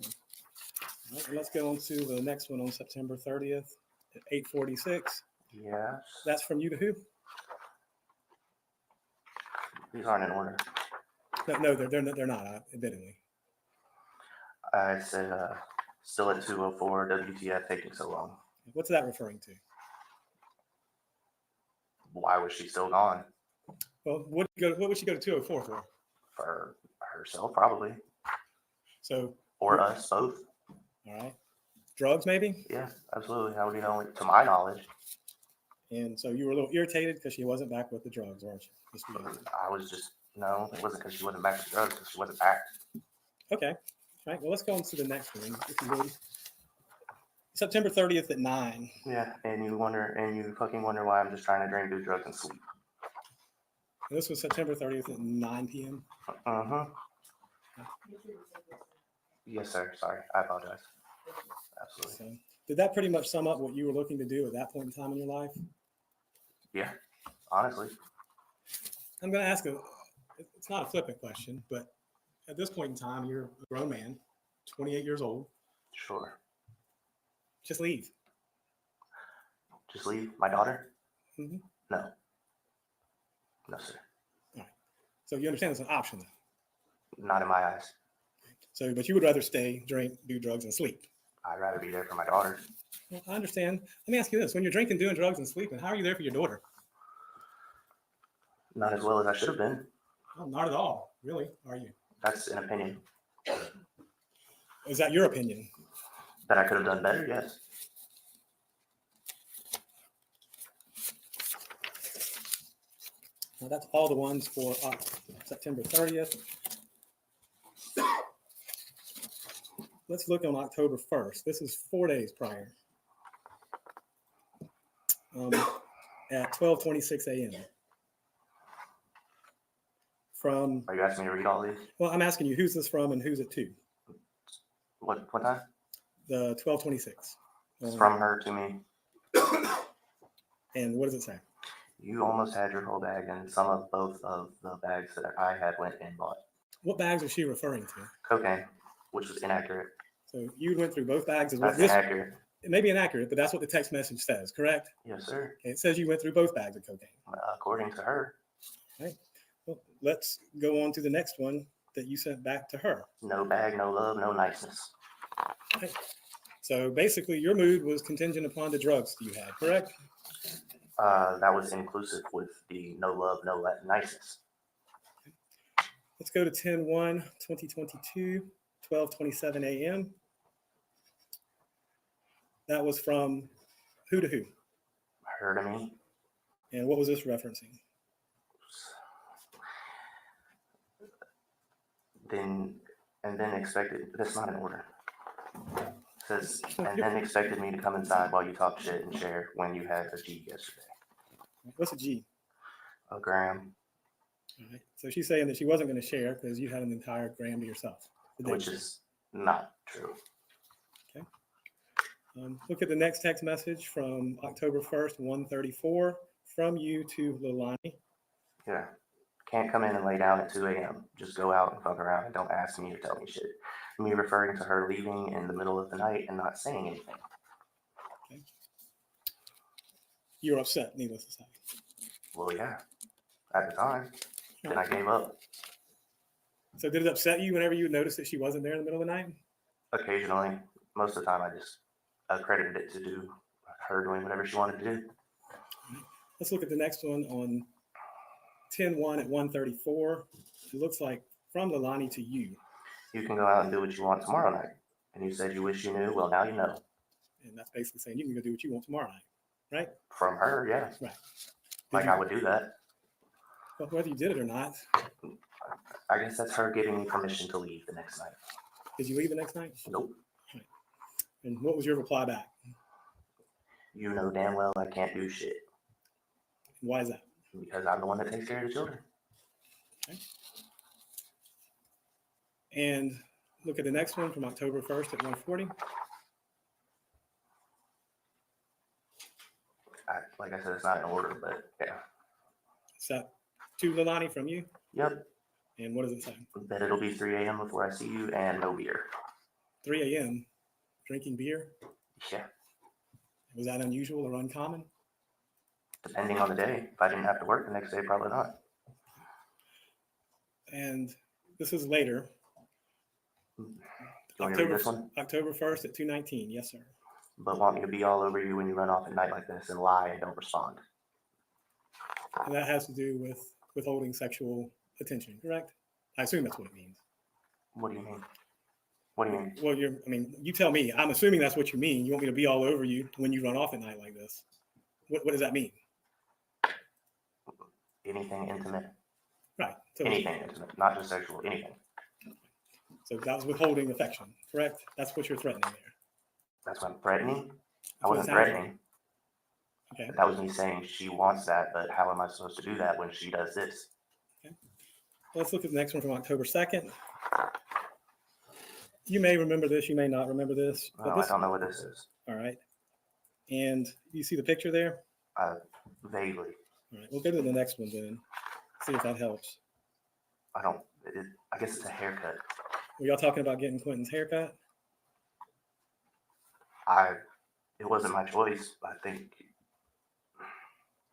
Speaker 5: all right, let's go on to the next one on September 30th at 8:46.
Speaker 4: Yes.
Speaker 5: That's from you to who?
Speaker 4: These aren't in order.
Speaker 5: No, they're not, admittedly.
Speaker 4: I said, still at 2:04. WTF taking so long?
Speaker 5: What's that referring to?
Speaker 4: Why was she still gone?
Speaker 5: Well, what would she go to 204 for?
Speaker 4: For herself, probably,
Speaker 5: So,
Speaker 4: or us both.
Speaker 5: all right, drugs maybe.
Speaker 4: Yeah, absolutely. That would be the only, to my knowledge.
Speaker 5: And so you were a little irritated because she wasn't back with the drugs, weren't you, Mr. Youngkin?
Speaker 4: I was just no. It wasn't because she wasn't back with drugs. Because she wasn't back.
Speaker 5: Okay. All right. Well, let's go on to the next one, if you would. September 30th at 9.
Speaker 4: Yeah, and you fucking wonder why I'm just trying to drink, do drugs, and sleep.
Speaker 5: And this was September 30th at 9 p.m.
Speaker 4: Yes, sir. Sorry, I apologize. Absolutely.
Speaker 5: So, did that pretty much sum up what you were looking to do at that point in time in your life?
Speaker 4: Yeah, honestly.
Speaker 5: I'm going to ask it's not a flippant question, but at this point in time, you're a grown man, 28 years old.
Speaker 4: Sure.
Speaker 5: Just leave.
Speaker 4: Just leave my daughter?
Speaker 5: Mm-hmm.
Speaker 4: No. No, sir.
Speaker 5: All right. So you understand it's an option, though.
Speaker 4: Not in my eyes.
Speaker 5: So, but you would rather stay, drink, do drugs, and sleep.
Speaker 4: I'd rather be there for my daughter.
Speaker 5: Well, I understand. Let me ask you this: when you're drinking, doing drugs, and sleeping, how are you there for your daughter?
Speaker 4: Not as well as I should have been.
Speaker 5: Oh, not at all. Really? Are you?
Speaker 4: That's an opinion.
Speaker 5: Is that your opinion?
Speaker 4: That I could have done better, yes.
Speaker 5: Well, that's all the ones for September 30th. Let's look on October 1st. This is 4 days prior. At 12:26 a.m. From,
Speaker 4: Are you asking me to read all these?
Speaker 5: well, I'm asking you, who's this from and who's it to?
Speaker 4: What time?
Speaker 5: The 12:26.
Speaker 4: It's from her to me.
Speaker 5: And what does it say?
Speaker 4: You almost had your whole bag, and some of both of the bags that I had went and bought.
Speaker 5: What bags is she referring to?
Speaker 4: Cocaine, which was inaccurate.
Speaker 5: So you went through both bags as well.
Speaker 4: That's inaccurate.
Speaker 5: It may be inaccurate, but that's what the text message says, correct?
Speaker 4: Yes, sir.
Speaker 5: It says you went through both bags of cocaine.
Speaker 4: According to her.
Speaker 5: Well, let's go on to the next one that you sent back to her.
Speaker 4: No bag, no love, no niceness.
Speaker 5: Okay. So basically, your mood was contingent upon the drugs you had, correct?
Speaker 4: That was inclusive with the no love, no niceness.
Speaker 5: Let's go to 10/1/2022, 12:27 a.m. That was from who to who?
Speaker 4: Her to me.
Speaker 5: And what was this referencing?
Speaker 4: Then expected, that's not in order. It says, and then expected me to come inside while you talk shit and share when you had a G yesterday.
Speaker 5: What's a G?
Speaker 4: A gram,
Speaker 5: All right. So she's saying that she wasn't going to share because you had an entire gram to yourself.
Speaker 4: which is not true.
Speaker 5: Look at the next text message from October 1st, 1:34, from you to Leilani.
Speaker 4: Yeah. Can't come in and lay down at 2 a.m. Just go out and fuck around and don't ask me or tell me shit. Me referring to her leaving in the middle of the night and not saying anything.
Speaker 5: Okay. You're upset, needless to say.
Speaker 4: Well, yeah. At the time. Then I gave up.
Speaker 5: So did it upset you whenever you noticed that she wasn't there in the middle of the night?
Speaker 4: Occasionally. Most of the time I just credited it to do her doing whatever she wanted to do.
Speaker 5: Let's look at the next one on 10/1 at 1:34. It looks like from Leilani to you.
Speaker 4: You can go out and do what you want tomorrow night. And you said you wish you knew. Well, now you know.
Speaker 5: And that's basically saying you can go do what you want tomorrow night, right?
Speaker 4: From her, yeah.
Speaker 5: Right.
Speaker 4: Like I would do that.
Speaker 5: Well, whether you did it or not,
Speaker 4: I guess that's her giving me permission to leave the next night.
Speaker 5: did you leave the next night?
Speaker 4: Nope.
Speaker 5: And what was your reply back?
Speaker 4: You know damn well I can't do shit.
Speaker 5: Why is that?
Speaker 4: Because I'm the one that takes care of the children.
Speaker 5: And look at the next one from October 1st at 1:40.
Speaker 4: Like I said, it's not in order, but yeah.
Speaker 5: Is that to Leilani from you?
Speaker 4: Yep.
Speaker 5: And what does it say?
Speaker 4: That it'll be 3 a.m. before I see you and no beer.
Speaker 5: 3 a.m. drinking beer?
Speaker 4: Yeah.
Speaker 5: Was that unusual or uncommon?
Speaker 4: Depending on the day. If I didn't have to work the next day, probably not.
Speaker 5: And this is later.
Speaker 4: Do you want me to read this one?
Speaker 5: October 1st at 2:19. Yes, sir.
Speaker 4: But want me to be all over you when you run off at night like this and lie and don't respond.
Speaker 5: And that has to do with withholding sexual attention, correct? I assume that's what it means.
Speaker 4: What do you mean? What do you mean?
Speaker 5: Well, you tell me. I'm assuming that's what you mean. You want me to be all over you when you run off at night like this. What does that mean?
Speaker 4: Anything intimate.
Speaker 5: Right. So,
Speaker 4: Anything intimate, not just sexual, anything.
Speaker 5: so that was withholding affection, correct? That's what you're threatening there.
Speaker 4: That's what I'm threatening. I
Speaker 5: what it
Speaker 4: wasn't
Speaker 5: sounds like.
Speaker 4: threatening.
Speaker 5: Okay.
Speaker 4: That was me saying she wants that, but how am I supposed to do that when she does this?
Speaker 5: Let's look at the next one from October 2nd. You may remember this, you may not remember this.
Speaker 4: No, I don't know what this is.
Speaker 5: All right. And you see the picture there?
Speaker 4: Vaguely.
Speaker 5: All right, we'll go to the next one then. See if that helps.
Speaker 4: I don't, I guess it's a haircut.
Speaker 5: Were y'all talking about getting Quentin's haircut?
Speaker 4: It wasn't my choice. I think,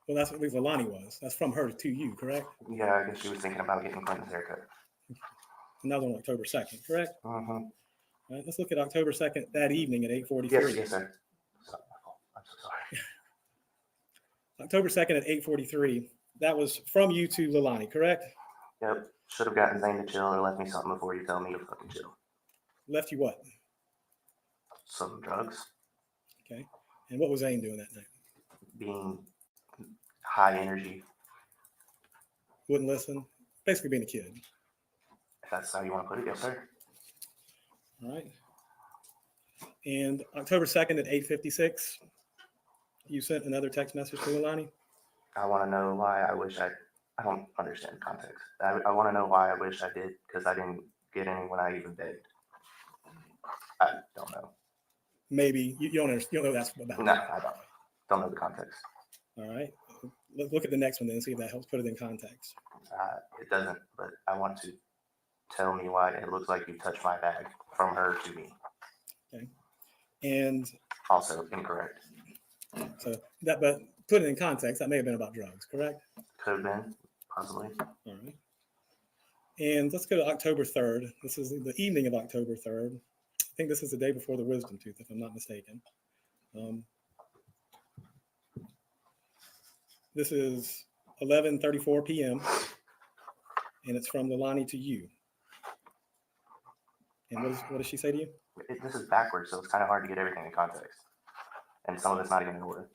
Speaker 5: Well, that's what at least Leilani was. That's from her to you, correct?
Speaker 4: yeah, I guess she was thinking about getting Clinton's haircut.
Speaker 5: And that was on October 2nd, correct?
Speaker 4: Mm-hmm.
Speaker 5: All right, let's look at October 2nd, that evening at 8:43.
Speaker 4: Yes, sir. Sorry, my fault. I'm so sorry.
Speaker 5: October 2nd at 8:43. That was from you to Leilani, correct?
Speaker 4: Yep. Should have gotten Zane to chill or left me something before you tell me to fucking chill.
Speaker 5: Left you what?
Speaker 4: Some drugs.
Speaker 5: Okay. And what was Zane doing that night?
Speaker 4: Being high energy.
Speaker 5: Wouldn't listen. Basically being a kid.
Speaker 4: If that's how you want to put it, yes, sir.
Speaker 5: All right. And October 2nd at 8:56, you sent another text message to Leilani.
Speaker 4: I want to know why I wish I don't understand context. I want to know why I wish I did because I didn't get any when I even begged. I don't know.
Speaker 5: Maybe you don't understand. You don't know that's about.
Speaker 4: No, I don't. Don't know the context.
Speaker 5: All right. Let's look at the next one then and see if that helps put it in context.
Speaker 4: It doesn't, but I want to tell me why it looks like you touched my bag from her to me.
Speaker 5: Okay. And
Speaker 4: Also incorrect.
Speaker 5: so that, but put it in context, that may have been about drugs, correct?
Speaker 4: Could have been, possibly.
Speaker 5: All right. And let's go to October 3rd. This is the evening of October 3rd. I think this is the day before the wisdom tooth, if I'm not mistaken. This is 11:34 p.m. and it's from Leilani to you. And what does she say to you?
Speaker 4: This is backwards, so it's kind of hard to get everything in context. And some of it's not even in order.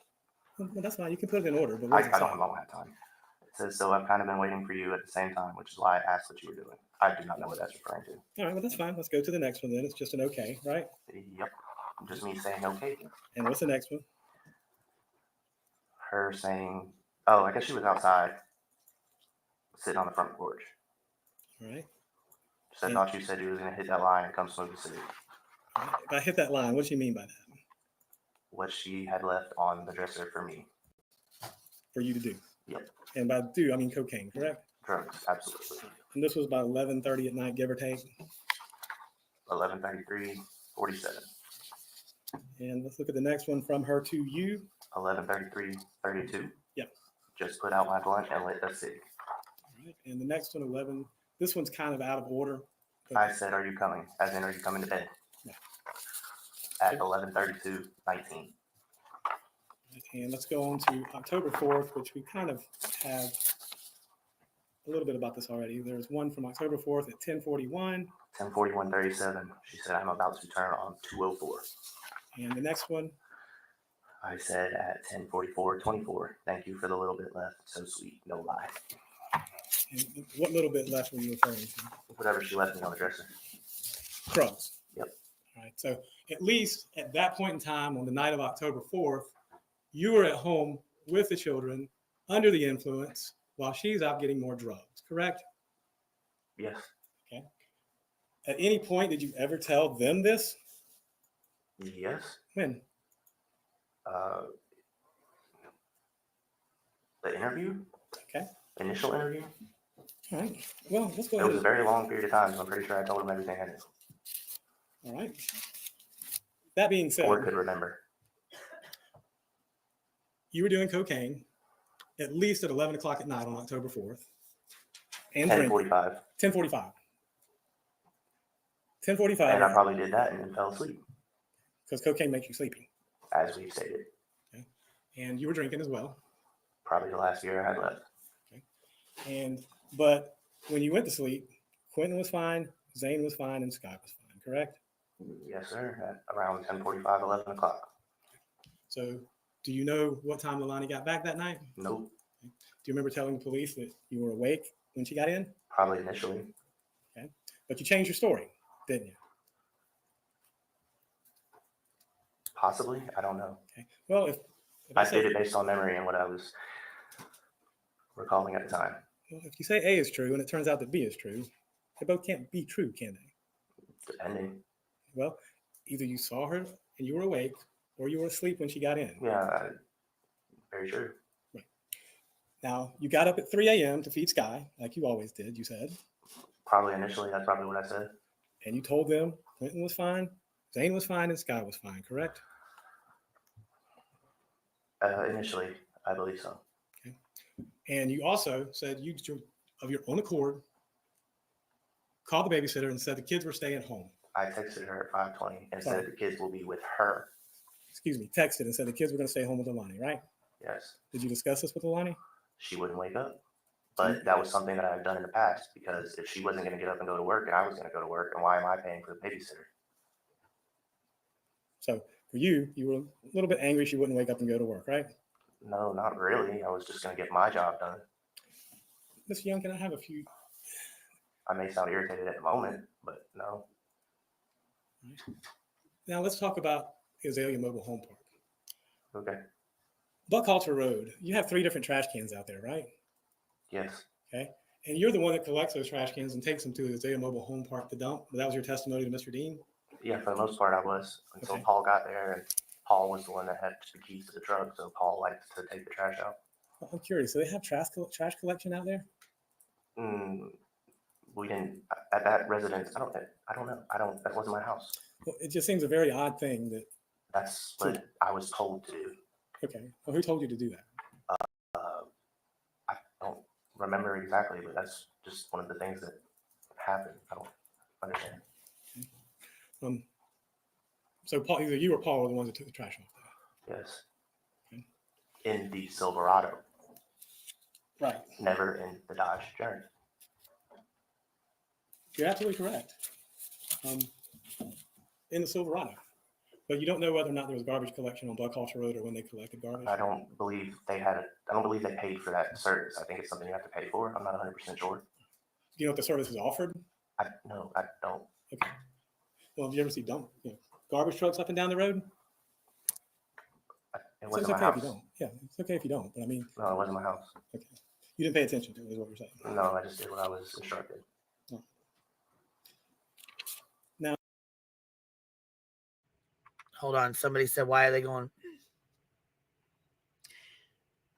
Speaker 5: Well, that's fine. You can put it in order, but
Speaker 4: I
Speaker 5: what does it say?
Speaker 4: don't have time. It says, so I've kind of been waiting for you at the same time, which is why I asked what you were doing. I do not know what that's referring to.
Speaker 5: All right, well, that's fine. Let's go to the next one then. It's just an okay, right?
Speaker 4: Yep. Just me saying okay.
Speaker 5: And what's the next one?
Speaker 4: Her saying, oh, I guess she was outside, sitting on the front porch.
Speaker 5: All right.
Speaker 4: Just I thought you said you was going to hit that line and come smoke the city.
Speaker 5: All right. If I hit that line, what do you mean by that?
Speaker 4: What she had left on the dresser for me.
Speaker 5: For you to do?
Speaker 4: Yep.
Speaker 5: And by do, I mean cocaine, correct?
Speaker 4: Drugs, absolutely.
Speaker 5: And this was about 11:30 at night, give or take.
Speaker 4: 11:33, 47.
Speaker 5: And let's look at the next one from her to you.
Speaker 4: 11:33, 32.
Speaker 5: Yep.
Speaker 4: Just put out my blunt and lit the city.
Speaker 5: All right. And the next one, 11. This one's kind of out of order. but-
Speaker 4: I said, are you coming? As in, are you coming to bed?
Speaker 5: Yeah.
Speaker 4: At 11:32, 19.
Speaker 5: And let's go on to October 4th, which we kind of have a little bit about this already. There's one from October 4th at 10:41.
Speaker 4: 10:41:37. She said, I'm about to turn on 204.
Speaker 5: And the next one,
Speaker 4: I said at 10:44:24. Thank you for the little bit left. So sweet. No lie.
Speaker 5: and what little bit left were you referring to?
Speaker 4: Whatever she left me on the dresser.
Speaker 5: Drugs.
Speaker 4: Yep.
Speaker 5: All right. So at least at that point in time, on the night of October 4th, you were at home with the children under the influence while she's out getting more drugs, correct?
Speaker 4: Yes.
Speaker 5: Okay. At any point, did you ever tell them this?
Speaker 4: Yes.
Speaker 5: When?
Speaker 4: The interview?
Speaker 5: Okay.
Speaker 4: Initial interview?
Speaker 5: All right. Well, let's go
Speaker 4: It was a
Speaker 5: ahead.
Speaker 4: very long period of time, so I'm pretty sure I told him everything I knew.
Speaker 5: All right. That being said,
Speaker 4: Or could remember.
Speaker 5: you were doing cocaine at least at 11 o'clock at night on October 4th. And drinking.
Speaker 4: 10:45.
Speaker 5: 10:45.
Speaker 4: And I
Speaker 5: 10:45,
Speaker 4: probably did that and then fell asleep,
Speaker 5: because cocaine makes you sleepy.
Speaker 4: as we stated.
Speaker 5: Okay. And you were drinking as well.
Speaker 4: Probably the last year I had left.
Speaker 5: But when you went to sleep, Quentin was fine, Zane was fine, and Scott was fine, correct?
Speaker 4: Yes, sir. At around 10:45, 11 o'clock.
Speaker 5: So do you know what time Leilani got back that night?
Speaker 4: Nope.
Speaker 5: Do you remember telling the police that you were awake when she got in?
Speaker 4: Probably initially.
Speaker 5: But you changed your story, didn't you?
Speaker 4: Possibly. I don't know.
Speaker 5: Okay. Well, if
Speaker 4: I
Speaker 5: say,
Speaker 4: did it based on memory and what I was recalling at the time.
Speaker 5: well, if you say A is true and it turns out that B is true, they both can't be true, can they?
Speaker 4: Depending.
Speaker 5: Well, either you saw her and you were awake, or you were asleep when she got in.
Speaker 4: Yeah, very true.
Speaker 5: Now, you got up at 3 a.m. to feed Sky, like you always did, you said,
Speaker 4: Probably initially, that's probably what I said.
Speaker 5: and you told them Quentin was fine, Zane was fine, and Sky was fine, correct?
Speaker 4: Initially, I believe so.
Speaker 5: And you also said you, of your own accord, called the babysitter and said the kids were staying home.
Speaker 4: I texted her at 5:20 and
Speaker 5: Sorry.
Speaker 4: said the kids will be with her.
Speaker 5: Excuse me, texted and said the kids were going to stay home with Leilani, right?
Speaker 4: Yes.
Speaker 5: Did you discuss this with Leilani?
Speaker 4: She wouldn't wake up. But that was something that I've done in the past, because if she wasn't going to get up and go to work and I was going to go to work, and why am I paying for the babysitter?
Speaker 5: So for you, you were a little bit angry she wouldn't wake up and go to work, right?
Speaker 4: No, not really. I was just going to get my job done.
Speaker 5: Mr. Young, can I have a few?
Speaker 4: I may sound irritated at the moment, but no.
Speaker 5: Now let's talk about Azalea Mobile Home Park.
Speaker 4: Okay.
Speaker 5: Buckhalter Road, you have 3 different trash cans out there, right?
Speaker 4: Yes.
Speaker 5: Okay. And you're the one that collects those trash cans and takes them to the Azalea Mobile Home Park to dump. That was your testimony to Mr. Dean?
Speaker 4: Yeah, for the most part, I was, until
Speaker 5: Okay.
Speaker 4: Paul got there, and Paul was the one that had the keys to the truck, so Paul liked to take the trash out.
Speaker 5: Well, I'm curious. So they have trash collection out there?
Speaker 4: We didn't at that residence. I don't know. That wasn't my house.
Speaker 5: Well, it just seems a very odd thing that.
Speaker 4: That's what I was told to do.
Speaker 5: Okay. Well, who told you to do that?
Speaker 4: I don't remember exactly, but that's just one of the things that happened. I don't understand.
Speaker 5: So Paul, either you or Paul were the ones that took the trash off there.
Speaker 4: Yes.
Speaker 5: Okay.
Speaker 4: In the Silverado,
Speaker 5: Right.
Speaker 4: never in the Dodge Journey.
Speaker 5: You're absolutely correct. In the Silverado. But you don't know whether or not there was garbage collection on Buckhalter Road or when they collected garbage?
Speaker 4: I don't believe they paid for that service. I think it's something you have to pay for. I'm not 100% sure.
Speaker 5: Do you know if the service is offered?
Speaker 4: No, I don't.
Speaker 5: Okay. Well, have you ever see garbage trucks up and down the road?
Speaker 4: It
Speaker 5: So
Speaker 4: wasn't
Speaker 5: it's
Speaker 4: my
Speaker 5: okay if
Speaker 4: house.
Speaker 5: you don't. Yeah, it's okay if you don't. But I mean,
Speaker 4: No, it wasn't my house.
Speaker 5: okay. You didn't pay attention to it, is what you're saying.
Speaker 4: No, I just did what I was instructed.
Speaker 1: Hold on. Somebody said, why are they going?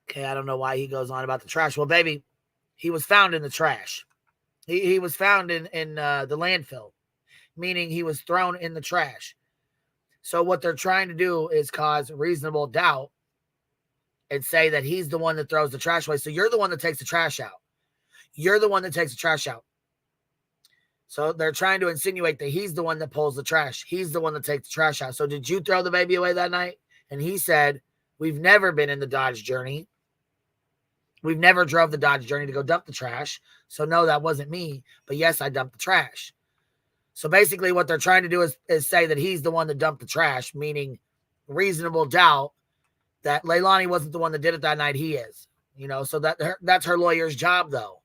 Speaker 1: Okay, I don't know why he goes on about the trash. Well, baby, he was found in the trash. He was found in the landfill, meaning he was thrown in the trash. So what they're trying to do is cause reasonable doubt and say that he's the one that throws the trash away. So you're the one that takes the trash out. You're the one that takes the trash out. So they're trying to insinuate that he's the one that pulls the trash. He's the one that takes the trash out. So did you throw the baby away that night? And he said, we've never been in the Dodge Journey. We've never drove the Dodge Journey to go dump the trash. So no, that wasn't me. But yes, I dumped the trash. So basically what they're trying to do is say that he's the one that dumped the trash, meaning reasonable doubt that Leilani wasn't the one that did it that night. He is, so that's her lawyer's job though.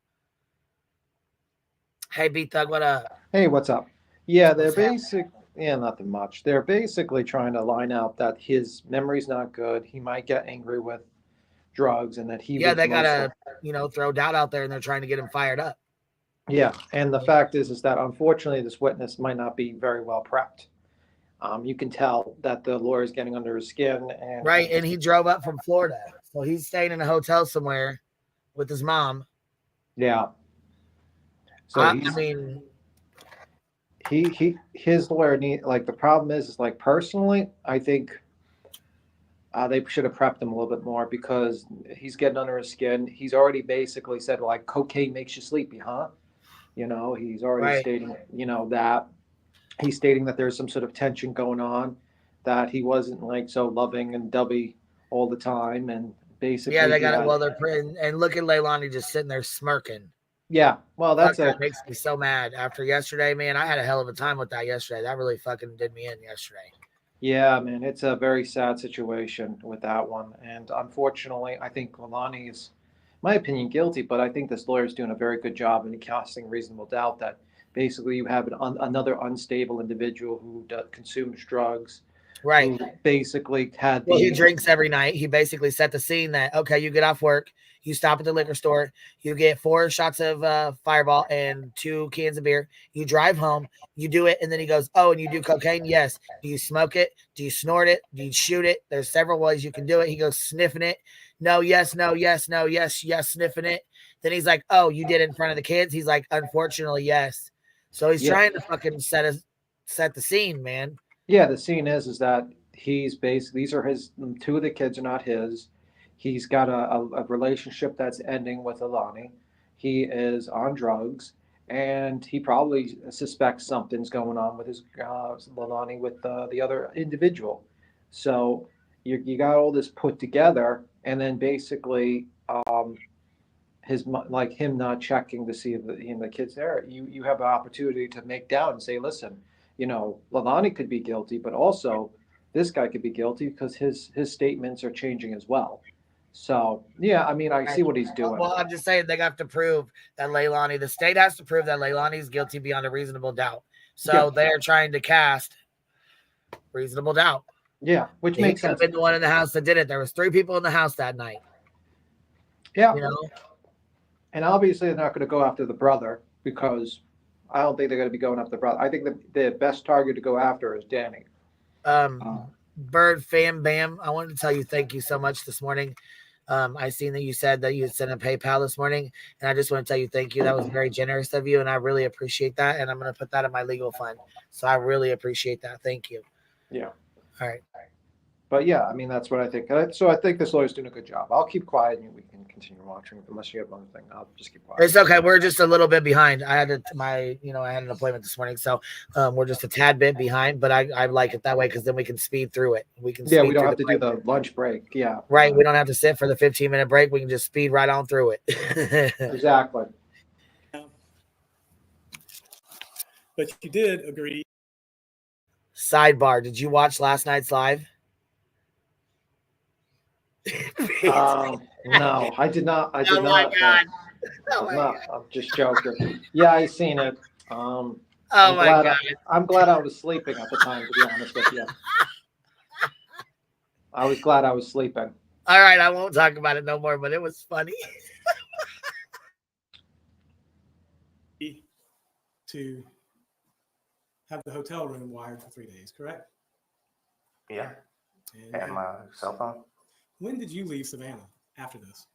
Speaker 1: Hey, B-Thug, what up?
Speaker 6: Hey, what's up? Yeah, they're
Speaker 1: What's
Speaker 6: nothing much. They're basically trying to line out that his memory's not good. He might get angry with drugs and that he
Speaker 1: Yeah,
Speaker 6: was
Speaker 1: they
Speaker 6: most
Speaker 1: gotta, throw doubt out there and they're trying to get him fired up.
Speaker 6: Yeah, and the fact is that unfortunately this witness might not be very well prepped. You can tell that the lawyer's getting under his skin, and
Speaker 1: Right, and he drove up from Florida. So he's staying in a hotel somewhere with his mom.
Speaker 6: yeah. So
Speaker 1: I
Speaker 6: he's
Speaker 1: mean,
Speaker 6: his lawyer the problem is like personally, I think they should have prepped him a little bit more because he's getting under his skin. He's already basically said like cocaine makes you sleepy, huh? He's already
Speaker 1: Right.
Speaker 6: stating, that he's stating that there's some sort of tension going on, that he wasn't like so loving and dubby all the time. And basically,
Speaker 1: yeah, they got it. Well, they're and look at Leilani just sitting there smirking.
Speaker 6: yeah. Well,
Speaker 1: That makes me so mad. After yesterday, man, I had a hell of a time with that yesterday. That really fucking did me in yesterday.
Speaker 6: yeah, man, it's a very sad situation with that one. And unfortunately, I think Leilani is, in my opinion, guilty, but I think this lawyer is doing a very good job in casting reasonable doubt that basically you have another unstable individual who consumes drugs,
Speaker 1: Right.
Speaker 6: who basically had
Speaker 1: Well, he drinks every night. He basically set the scene that, okay, you get off work, you stop at the liquor store, you get 4 shots of Fireball and 2 cans of beer, you drive home, you do it, and then he goes, oh, and you do cocaine? Yes. Do you smoke it? Do you snort it? Do you shoot it? There's several ways you can do it. He goes sniffing it. No, yes, no, yes, no, yes, yes, sniffing it. Then he's like, oh, you did it in front of the kids? He's like, unfortunately, yes. So he's trying to fucking set the scene, man.
Speaker 6: Yeah, the scene is that he's basically, these are his, 2 of the kids are not his. He's got a relationship that's ending with Leilani. He is on drugs, and he probably suspects something's going on with his Leilani with the other individual. So you got all this put together, and then basically him not checking to see if the kid's there. You have an opportunity to make doubt and say, listen, Leilani could be guilty, but also this guy could be guilty because his statements are changing as well. So yeah, I mean, I see what he's doing.
Speaker 1: Well, I'm just saying they have to prove that Leilani, the state has to prove that Leilani is guilty beyond a reasonable doubt. So they're trying to cast reasonable doubt.
Speaker 6: Yeah, which makes sense.
Speaker 1: He could have been the one in the house that did it. There was 3 people in the house that night.
Speaker 6: Yeah. And obviously they're not going to go after the brother because I don't think they're going to be going after the brother. I think the best target to go after is Danny.
Speaker 1: Bird Fam Bam, I wanted to tell you thank you so much this morning. I seen that you said that you had sent a PayPal this morning, and I just want to tell you thank you. That was very generous of you, and I really appreciate that. And I'm going to put that in my legal fund. So I really appreciate that. Thank you.
Speaker 6: Yeah.
Speaker 1: All right.
Speaker 6: But yeah, I mean, that's what I think. So I think this lawyer's doing a good job. I'll keep quiet and we can continue watching. Unless you have one thing, I'll just keep quiet.
Speaker 1: It's okay. We're just a little bit behind. I had I had an appointment this morning, so we're just a tad bit behind. But I like it that way because then we can speed through it. We don't
Speaker 6: have to do the lunch break. Yeah.
Speaker 1: Right. We don't have to sit for the 15-minute break. We can just speed right on through it.
Speaker 6: Exactly.
Speaker 5: But you did agree.
Speaker 1: Sidebar. Did you watch last night's live?
Speaker 6: No, I did not. I did
Speaker 1: Oh my
Speaker 6: not.
Speaker 1: God. Oh my
Speaker 6: No,
Speaker 1: God.
Speaker 6: I'm just joking. Yeah, I seen it.
Speaker 1: Oh my God.
Speaker 6: I'm glad I was sleeping at the time, to be honest with you. I was glad I was sleeping.
Speaker 1: All right, I won't talk about it no more, but it was funny.
Speaker 5: To have the hotel room wired for 3 days, correct?
Speaker 4: Yeah,
Speaker 5: And
Speaker 4: and my cell phone.
Speaker 5: when did you leave Savannah after this?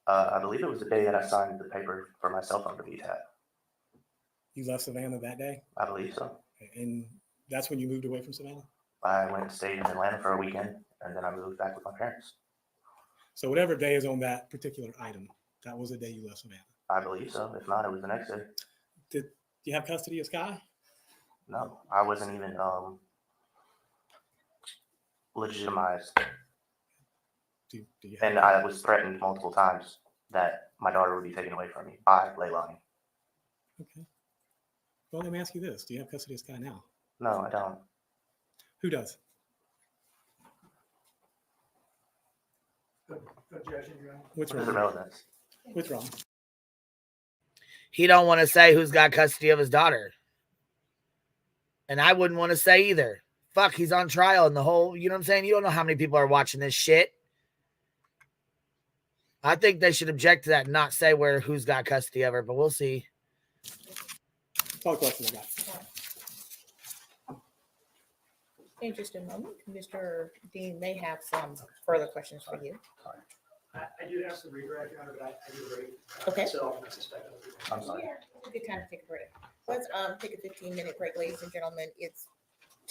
Speaker 4: I believe it was the day that I signed the paper for my cell phone to be tapped.
Speaker 5: You left Savannah that day,
Speaker 4: I believe so.
Speaker 5: and that's when you moved away from Savannah?
Speaker 4: I went and stayed in Atlanta for a weekend, and then I moved back with my parents.
Speaker 5: So whatever day is on that particular item, that was the day you left Savannah.
Speaker 4: I believe so. If not, it was the next day.
Speaker 5: Did you have custody of Sky?
Speaker 4: No, I wasn't even legitimized.
Speaker 5: Do you have?
Speaker 4: And I was threatened multiple times that my daughter would be taken away from me by Leilani.
Speaker 5: Okay. Well, let me ask you this. Do you have custody of this guy now?
Speaker 4: No, I don't.
Speaker 5: Who does?
Speaker 3: Objection, Your Honor.
Speaker 5: What's
Speaker 4: What is the
Speaker 5: wrong?
Speaker 4: relevance?
Speaker 5: What's wrong?
Speaker 1: He don't want to say who's got custody of his daughter. And I wouldn't want to say either. Fuck, he's on trial and the whole, you know what I'm saying? You don't know how many people are watching this shit. I think they should object to that and not say who's got custody of her, but we'll see.
Speaker 5: That's all the questions I got.
Speaker 2: In just a moment, Mr. Dean may have some further questions for you.
Speaker 3: I do have some redirect, Your Honor, but I do agree.
Speaker 2: Okay.
Speaker 3: So I suspect
Speaker 4: I'm sorry.
Speaker 2: It's a good time to take a break. Let's take a 15-minute break, ladies and gentlemen. It's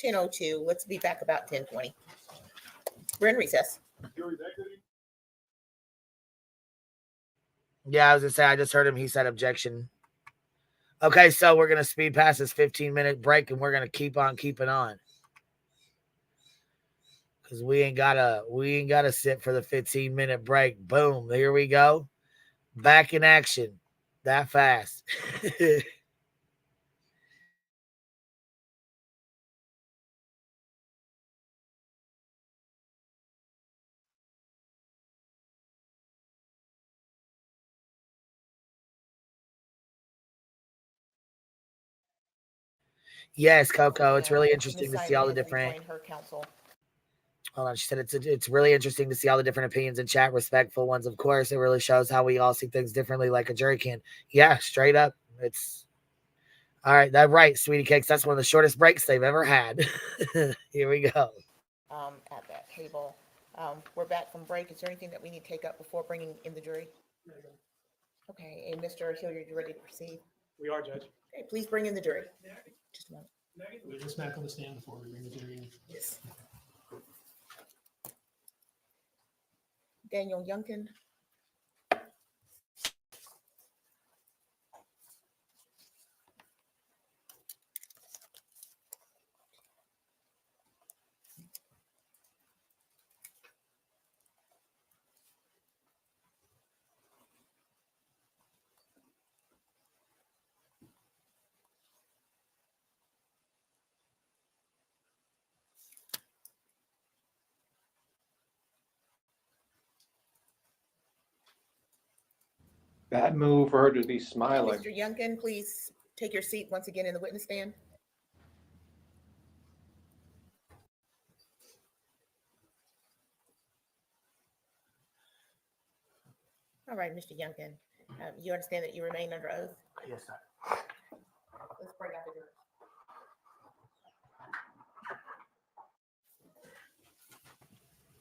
Speaker 2: 10:02. Let's be back about 10:20. We're in recess.
Speaker 1: Yeah, I was going to say, I just heard him. He said objection. Okay, so we're going to speed past this 15-minute break and we're going to keep on keeping on. Because we ain't gotta sit for the 15-minute break. Boom, here we go. Back in action. That fast. Yes, Coco. It's really interesting to see all the different.
Speaker 2: Her counsel.
Speaker 1: Hold on, she said it's really interesting to see all the different opinions in chat, respectful ones, of course. It really shows how we all see things differently, like a jury can. Yeah, straight up. It's all right. That's right, sweetie cakes. That's one of the shortest breaks they've ever had. Here we go.
Speaker 2: At that table. We're back from break. Is there anything that we need to take up before bringing in the jury? Okay, and Mr. Hilliard, you ready to proceed?
Speaker 5: We are, Judge.
Speaker 2: Okay, please bring in the jury. Just a moment.
Speaker 5: We're just back on the stand before we bring the jury in.
Speaker 2: Yes. Daniel Youngkin.
Speaker 6: Bad move for her to be smiling.
Speaker 2: Mr. Youngkin, please take your seat once again in the witness stand. All right, Mr. Youngkin, you understand that you remain under oath?
Speaker 4: Yes, sir.
Speaker 2: Let's bring out the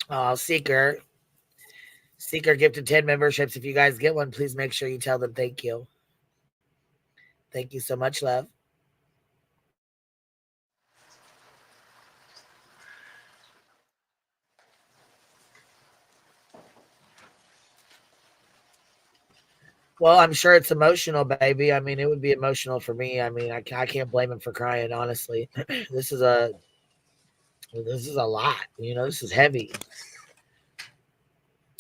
Speaker 2: jury.
Speaker 1: Seeker. Seeker gifted 10 memberships. If you guys get one, please make sure you tell them thank you. Thank you so much, love. Well, I'm sure it's emotional, baby. I mean, it would be emotional for me. I mean, I can't blame him for crying, honestly. This is a lot. You know, this is heavy.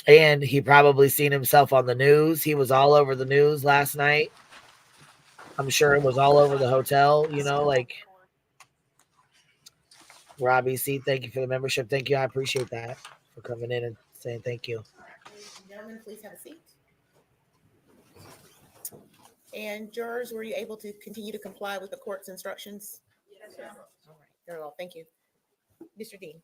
Speaker 1: And he probably seen himself on the news. He was all over the news last night. I'm sure it was all over the hotel, you know, like Robbie C, thank you for the membership. Thank you. I appreciate that for coming in and saying thank you.
Speaker 2: Ladies and gentlemen, please have a seat. And jurors, were you able to continue to comply with the court's instructions? Yes, ma'am. All right, very well, thank you. Mr. Dean.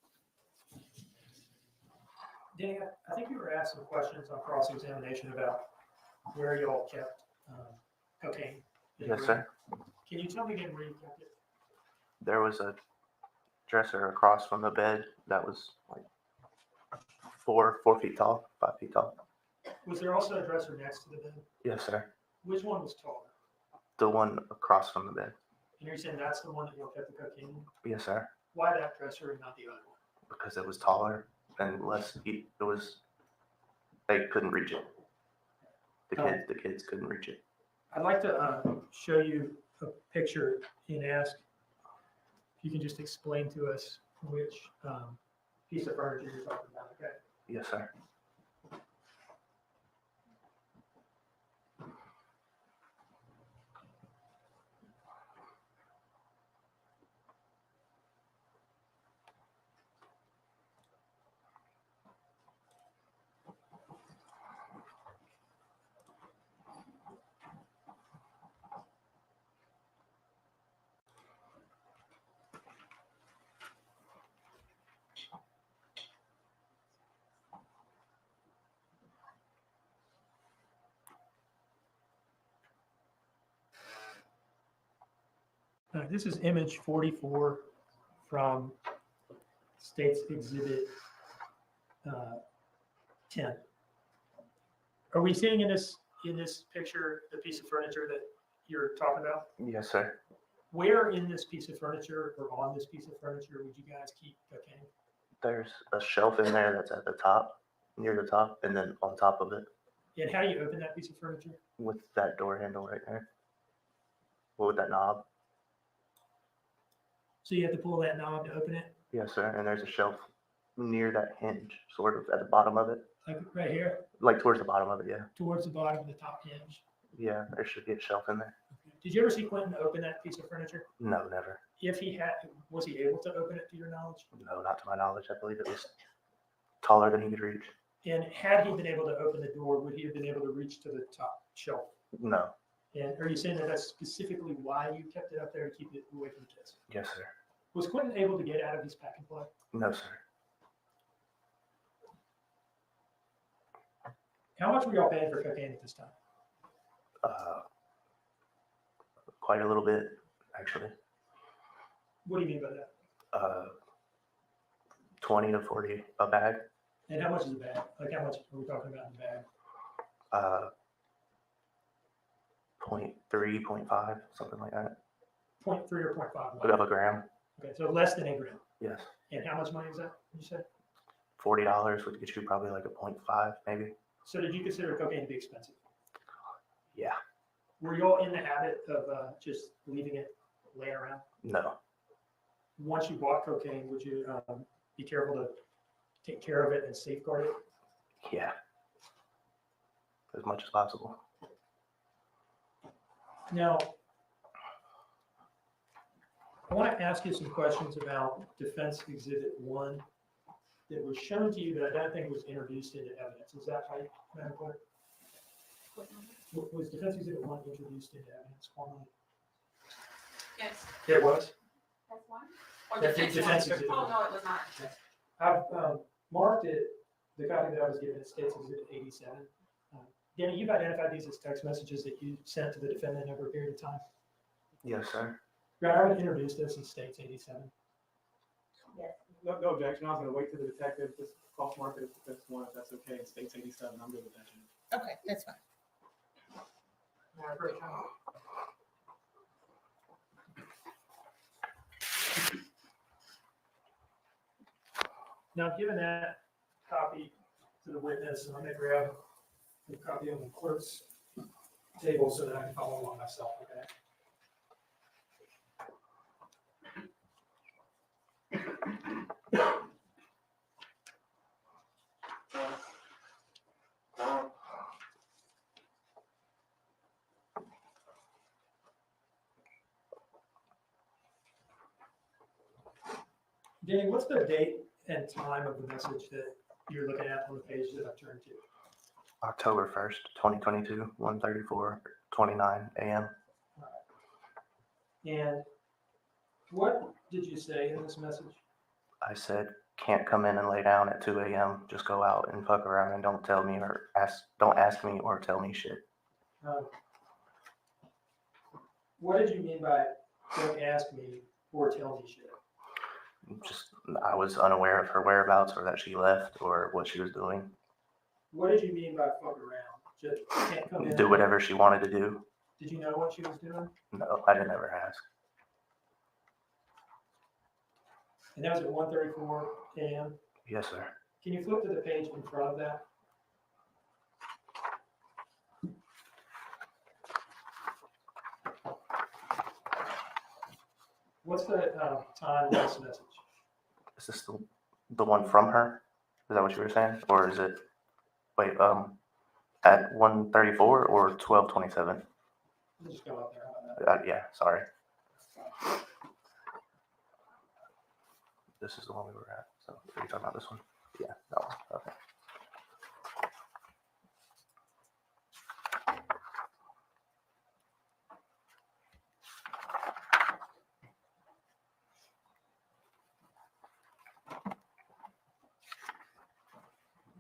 Speaker 3: Danny, I think you were asked some questions on cross-examination about where you all kept cocaine.
Speaker 4: Yes, sir.
Speaker 3: Can you tell me again where you kept it?
Speaker 4: There was a dresser across from the bed that was like 4 feet tall, 5 feet tall.
Speaker 3: Was there also a dresser next to the bed?
Speaker 4: Yes, sir.
Speaker 3: Which one was taller?
Speaker 4: The one across from the bed.
Speaker 3: And you're saying that's the one that you all kept the cocaine in?
Speaker 4: Yes, sir.
Speaker 3: Why that dresser and not the other one?
Speaker 4: Because it was taller and less. It was. They couldn't reach it. The kids couldn't reach it.
Speaker 3: I'd like to show you a picture and ask if you can just explain to us which piece of furniture you're talking about, okay?
Speaker 4: Yes, sir.
Speaker 7: This is image 44 from State's Exhibit 10. Are we seeing in this picture the piece of furniture that you're talking about?
Speaker 4: Yes, sir.
Speaker 7: Where in this piece of furniture or on this piece of furniture would you guys keep cocaine?
Speaker 4: There's a shelf in there that's at the top, near the top, and then on top of it
Speaker 7: And how do you open that piece of furniture?
Speaker 4: with that door handle right there. Well, with that knob.
Speaker 7: So you have to pull that knob to open it,
Speaker 4: Yes, sir. And there's a shelf near that hinge, sort of at the bottom of it,
Speaker 7: like right here,
Speaker 4: like towards the bottom of it. Yeah.
Speaker 7: towards the bottom of the top hinge.
Speaker 4: Yeah, there should be a shelf in there.
Speaker 7: Did you ever see Quentin open that piece of furniture?
Speaker 4: No, never.
Speaker 7: If he had, was he able to open it to your knowledge?
Speaker 4: No, not to my knowledge. I believe it was taller than he could reach.
Speaker 7: And had he been able to open the door, would he have been able to reach to the top shelf?
Speaker 4: No.
Speaker 7: And are you saying that that's specifically why you kept it up there to keep it away from the kids?
Speaker 4: Yes, sir.
Speaker 7: Was Quentin able to get out of his pack and play?
Speaker 4: No, sir.
Speaker 7: How much were y'all paying for cocaine at this time?
Speaker 4: Quite a little bit, actually.
Speaker 7: What do you mean by that?
Speaker 4: 20 to 40 a bag.
Speaker 7: And how much is a bag? Like how much are we talking about in a bag?
Speaker 4: 0.3, 0.5, something like that.
Speaker 7: 0.3 or 0.5?
Speaker 4: Put up a gram.
Speaker 7: Okay, so less than a gram.
Speaker 4: Yes.
Speaker 7: And how much money is that, you said?
Speaker 4: $40 would get you probably like a 0.5, maybe.
Speaker 7: So did you consider cocaine to be expensive?
Speaker 4: Yeah.
Speaker 7: Were y'all in the habit of just leaving it laying around?
Speaker 4: No.
Speaker 7: Once you bought cocaine, would you be careful to take care of it and safeguard it?
Speaker 4: Yeah. As much as possible.
Speaker 7: Now, I want to ask you some questions about Defense Exhibit 1 that was shown to you, but I don't think was introduced into evidence. Is that right, Madam Clerk? Was Defense Exhibit 1 introduced into evidence formally?
Speaker 8: Yes,
Speaker 7: It was.
Speaker 8: that's one. Or
Speaker 7: That's
Speaker 8: defense
Speaker 7: defense
Speaker 8: one.
Speaker 7: exhibit.
Speaker 8: Oh, no, it was not.
Speaker 7: I've marked it, the copy that I was given at State's Exhibit 87. Danny, you've identified these as text messages that you sent to the defendant over a period of time.
Speaker 4: Yes, sir.
Speaker 7: Right, I would introduce this in State's 87.
Speaker 3: No objection. I was gonna wait till the detective just cross mark it if that's one, if that's okay. It states 87. I'm good with that, Jim.
Speaker 2: Okay, that's fine.
Speaker 7: Now, given that copy to the witness, I'm going to grab a copy on the clerk's table so that I can follow along myself, okay? Danny, what's the date and time of the message that you're looking at on the page that I turned to?
Speaker 4: October 1st, 2022, 1:34:29 a.m.
Speaker 7: And what did you say in this message?
Speaker 4: I said, can't come in and lay down at 2 a.m. Just go out and fuck around and don't tell me or don't ask me or tell me shit.
Speaker 7: What did you mean by don't ask me or tell me shit?
Speaker 4: Just, I was unaware of her whereabouts or that she left or what she was doing.
Speaker 7: What did you mean by fuck around? Just can't come in.
Speaker 4: Do whatever she wanted to do.
Speaker 7: Did you know what she was doing?
Speaker 4: No, I didn't ever ask.
Speaker 7: And that was at 1:34 a.m.
Speaker 4: Yes, sir.
Speaker 7: Can you flip to the page in front of that? What's the time of this message?
Speaker 4: Is this the one from her? Is that what you were saying? Or is it, wait, at 1:34 or 12:27?
Speaker 7: Let's just go up there. How about that?
Speaker 4: Yeah, sorry. This is the one we were at. So, are you talking about this one? Yeah, that one. Okay.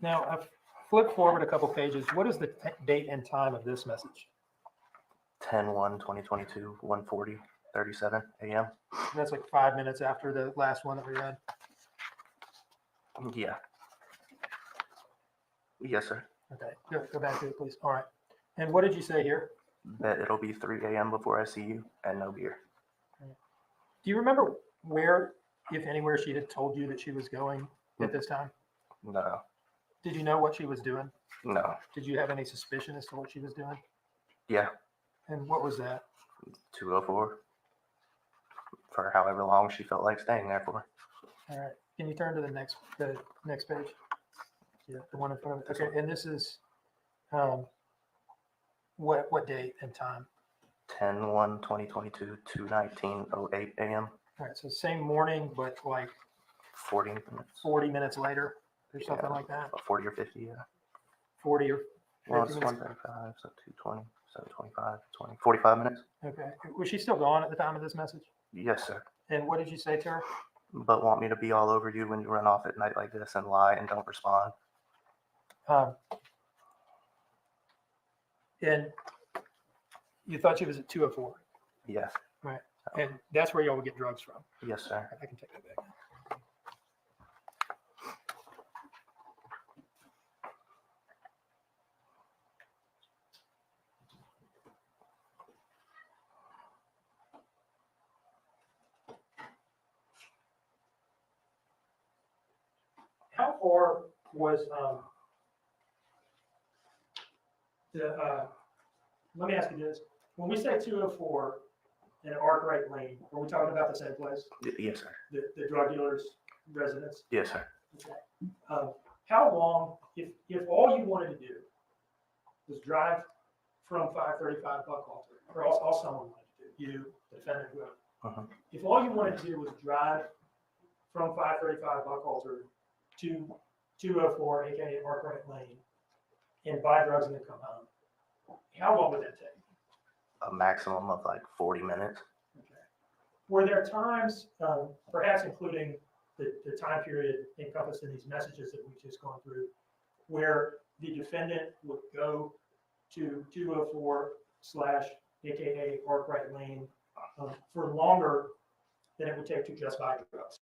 Speaker 7: Now, I've flipped forward a couple pages. What is the date and time of this message?
Speaker 4: 10/1/2022, 1:40. 8:37 a.m.
Speaker 7: That's like 5 minutes after the last one that we read.
Speaker 4: Yeah. Yes, sir.
Speaker 7: Okay, go back to it, please. All right. And what did you say here?
Speaker 4: That it'll be 3 a.m. before I see you, and no beer.
Speaker 7: Do you remember where, if anywhere, she had told you that she was going at this time?
Speaker 4: No.
Speaker 7: Did you know what she was doing?
Speaker 4: No.
Speaker 7: Did you have any suspicion as to what she was doing?
Speaker 4: Yeah.
Speaker 7: And what was that?
Speaker 4: 204. For however long she felt like staying there for.
Speaker 7: All right. Can you turn to the next page? Yeah, the one in front of it. Okay, and this is what date and time?
Speaker 4: 10/1/2022, 2:19:08 a.m.
Speaker 7: All right, so same morning, but like
Speaker 4: 40 minutes.
Speaker 7: 40 minutes later or something
Speaker 4: Yeah.
Speaker 7: like that.
Speaker 4: 40 or 50, yeah.
Speaker 7: 40 or 50
Speaker 4: Well, it's
Speaker 7: minutes.
Speaker 4: 1:35, so 2:20, so 25, 20, 45 minutes.
Speaker 7: Okay. Was she still gone at the time of this message?
Speaker 4: Yes, sir.
Speaker 7: And what did you say to her?
Speaker 4: But want me to be all over you when you run off at night like this and lie and don't respond?
Speaker 7: And you thought she was at 204,
Speaker 4: Yes.
Speaker 7: right? And that's where y'all would get drugs from.
Speaker 4: Yes, sir.
Speaker 7: I can take that back now. How far was let me ask you this. When we say 204 in Arkwright Lane, are we talking about the same place?
Speaker 4: Yes, sir.
Speaker 7: The drug dealer's residence?
Speaker 4: Yes, sir.
Speaker 7: Okay. How long, if all you wanted to do was drive from 535 Buckalter, or all someone wanted to do, you, the defendant, whoever.
Speaker 4: Uh-huh.
Speaker 7: If all you wanted to do was drive from 535 Buckalter to 204, aka Arkwright Lane, and buy drugs and then come home, how long would that take?
Speaker 4: A maximum of like 40 minutes.
Speaker 7: Okay. Were there times, perhaps including the time period encompassed in these messages that we've just gone through, where the defendant would go to 204 / aka Arkwright Lane for longer than it would take to just buy drugs?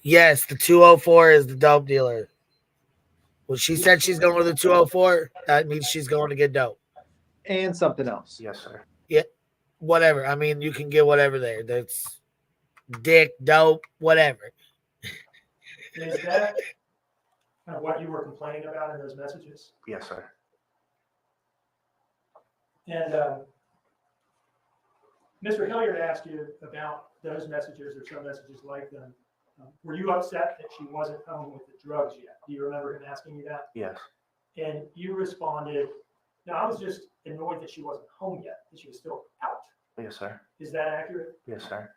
Speaker 1: Yes, the 204 is the dope dealer. Well, she said she's going to the 204. That means she's going to get dope.
Speaker 6: And something else.
Speaker 4: Yes, sir.
Speaker 1: Yeah, whatever. I mean, you can get whatever there. That's dick, dope, whatever.
Speaker 7: Is that kind of what you were complaining about in those messages?
Speaker 4: Yes, sir.
Speaker 7: And Mr. Hilliard asked you about those messages or some messages like them. Were you upset that she wasn't home with the drugs yet? Do you remember him asking you that?
Speaker 4: Yes.
Speaker 7: And you responded, no, I was just annoyed that she wasn't home yet, that she was still out.
Speaker 4: Yes, sir.
Speaker 7: Is that accurate?
Speaker 4: Yes, sir.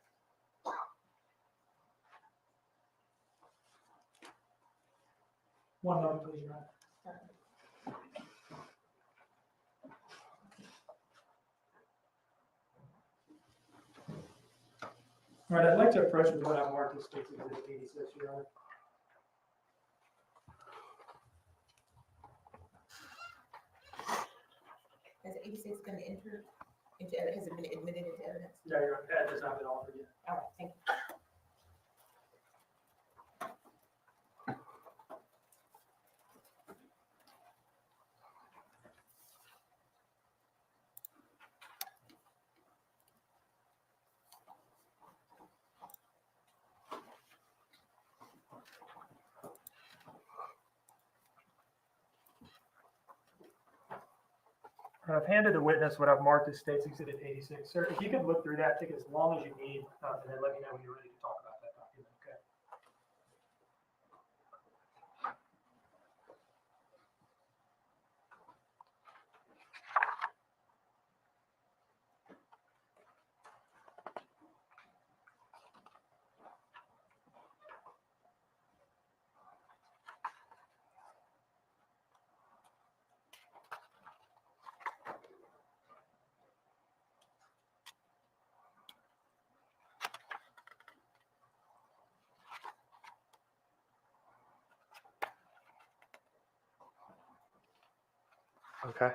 Speaker 7: One moment, please, Your Honor. All right, I'd like to approach with what I marked as State's Exhibit 86, Your Honor.
Speaker 2: Has 86 been entered into, has it been admitted into evidence?
Speaker 7: Yeah, Your Honor, that has not been offered yet.
Speaker 2: All right, thank you.
Speaker 7: I've handed the witness what I've marked as State's Exhibit 86. Sir, if you could look through that, take as long as you need, and then let me know when you're ready to talk about that document, okay?
Speaker 4: Okay.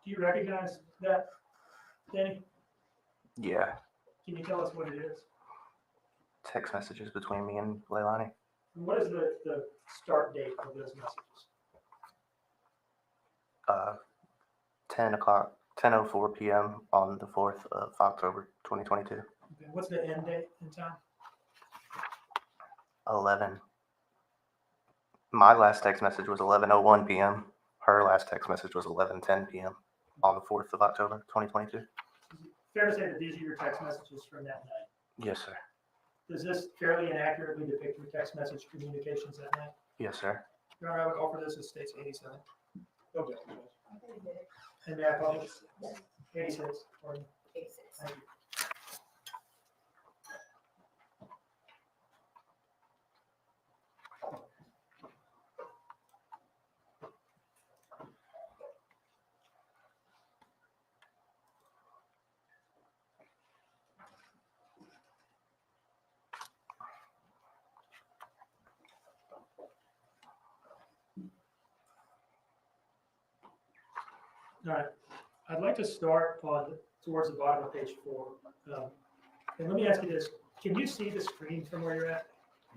Speaker 7: Do you recognize that, Danny?
Speaker 4: Yeah,
Speaker 7: Can you tell us what it is?
Speaker 4: text messages between me and Leilani.
Speaker 7: And what is the start date of those messages?
Speaker 4: 10 o'clock, 10:04 p.m. on the 4th of October, 2022.
Speaker 7: Okay, what's the end date and time?
Speaker 4: 11. My last text message was 11:01 p.m. Her last text message was 11:10 p.m. on the 4th of October, 2022.
Speaker 7: Is it fair to say that these are your text messages from that night?
Speaker 4: Yes, sir.
Speaker 7: Does this fairly inaccurately depict your text message communications that night?
Speaker 4: Yes, sir.
Speaker 7: Your Honor, I would offer this as states 87. Okay. And may I publish? 86. Pardon.
Speaker 2: 86.
Speaker 7: Thank you. All right, I'd like to start towards the bottom of page 4. And let me ask you this, can you see the screen from where you're at?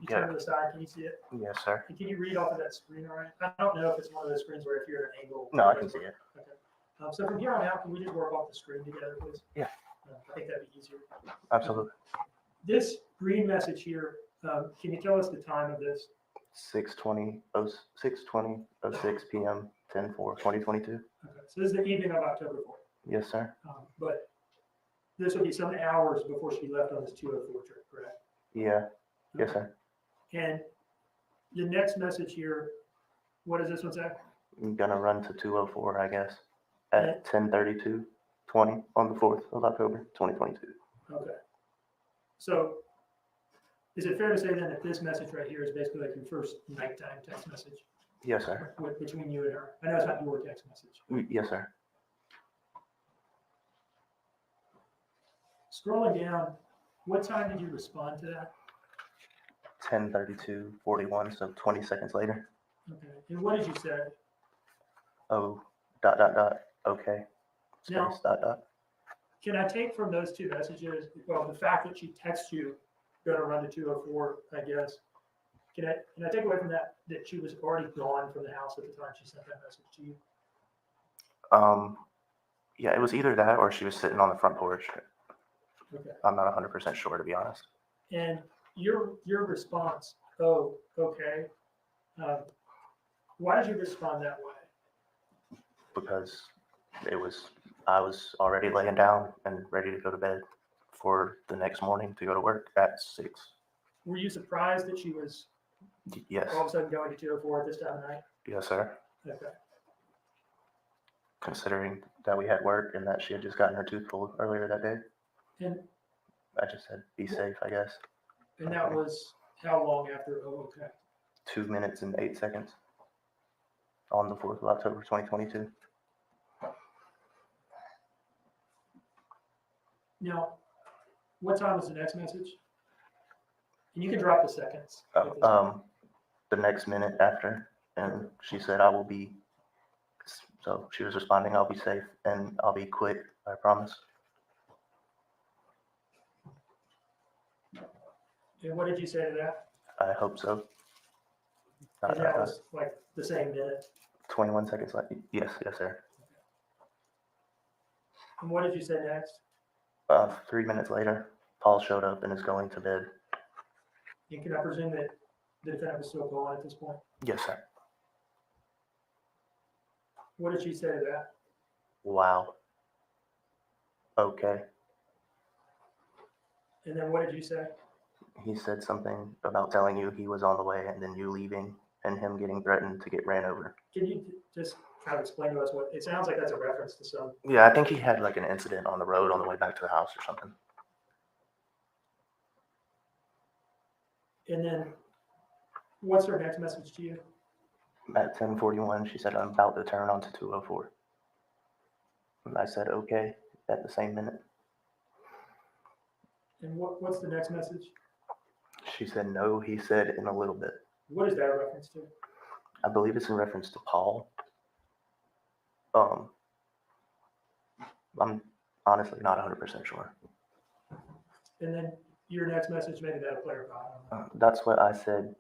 Speaker 7: You turn to the side, can you see it?
Speaker 4: Yes, sir.
Speaker 7: And can you read off of that screen all right? I don't know if it's one of those screens where if you're at an angle.
Speaker 4: No, I can see it.
Speaker 7: Okay. So from here on out, can we just work off the screen together, please?
Speaker 4: Yeah.
Speaker 7: I think that'd be easier.
Speaker 4: Absolutely.
Speaker 7: This green message here, can you tell us the time of this?
Speaker 4: 6:20:06 p.m. 10/4/2022.
Speaker 7: Okay, so this is the evening of October 4th.
Speaker 4: Yes, sir.
Speaker 7: But this would be some hours before she left on this 204 trip, correct?
Speaker 4: Yeah. Yes, sir.
Speaker 7: And the next message here, what does this one say?
Speaker 4: I'm gonna run to 204, I guess, at 10:32:20 on the 4th of October, 2022.
Speaker 7: Okay. So is it fair to say then that this message right here is basically like your first nighttime text message
Speaker 4: Yes, sir.
Speaker 7: between you and her? I know it's not your text message.
Speaker 4: Yes, sir.
Speaker 7: Scrolling down, what time did you respond to that?
Speaker 4: 10:32:41, so 20 seconds later.
Speaker 7: Okay. And what did you say?
Speaker 4: Oh, ... okay.
Speaker 7: Now-
Speaker 4: Space ...
Speaker 7: Can I take from those two messages, well, the fact that she texts you, gonna run to 204, I guess. Can I take away from that she was already gone from the house at the time she sent that message to you?
Speaker 4: Yeah, it was either that or she was sitting on the front porch.
Speaker 7: Okay.
Speaker 4: I'm not 100% sure, to be honest.
Speaker 7: And your response, oh, okay. Why did you respond that way?
Speaker 4: Because I was already laying down and ready to go to bed for the next morning to go to work at 6.
Speaker 7: Were you surprised that she was
Speaker 4: Yes.
Speaker 7: all of a sudden going to 204 at this time of night?
Speaker 4: Yes, sir.
Speaker 7: Okay.
Speaker 4: Considering that we had work and that she had just gotten her tooth pulled earlier that day,
Speaker 7: And
Speaker 4: I just said, be safe, I guess.
Speaker 7: that was how long after, oh, okay.
Speaker 4: 2 minutes and 8 seconds on the 4th of October, 2022.
Speaker 7: Now, what time was the next message? And you can drop the seconds.
Speaker 4: The next minute after, and she said, I will be, so she was responding, I'll be safe and I'll be quick, I promise.
Speaker 7: And what did you say to that?
Speaker 4: I hope so.
Speaker 7: And that was like the same minute.
Speaker 4: 21 seconds left. Yes, sir.
Speaker 7: And what did you say next?
Speaker 4: 3 minutes later, Paul showed up and is going to bed.
Speaker 7: And can I presume that the defendant was still gone at this point?
Speaker 4: Yes, sir.
Speaker 7: What did she say to that?
Speaker 4: Wow. Okay.
Speaker 7: And then what did you say?
Speaker 4: He said something about telling you he was on the way and then you leaving and him getting threatened to get ran over.
Speaker 7: Can you just kind of explain to us what, it sounds like that's a reference to some.
Speaker 4: Yeah, I think he had like an incident on the road on the way back to the house or something.
Speaker 7: And then what's her next message to you?
Speaker 4: At 10:41, she said, I'm about to turn onto 204. And I said, okay, at the same minute.
Speaker 7: And what's the next message?
Speaker 4: She said, no, he said in a little bit.
Speaker 7: What is that a reference to?
Speaker 4: I believe it's in reference to Paul. I'm honestly not 100% sure.
Speaker 7: And then your next message, maybe that'll clarify. I don't know.
Speaker 4: That's what I said.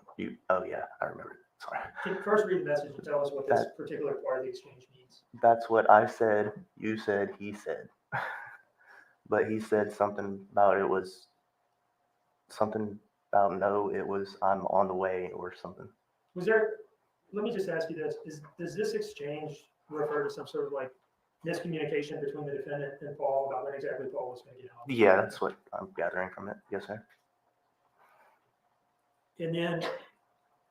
Speaker 4: Oh yeah, I remember it. Sorry.
Speaker 7: Can you first read the message and tell us what this particular part of the exchange means?
Speaker 4: That's what I said, you said, he said. But he said something about it was something about no, it was I'm on the way or something.
Speaker 7: Was there, let me just ask you this, does this exchange refer to some sort of like miscommunication between the defendant and Paul about when exactly Paul was going to get home?
Speaker 4: Yeah, that's what I'm gathering from it. Yes, sir.
Speaker 7: And then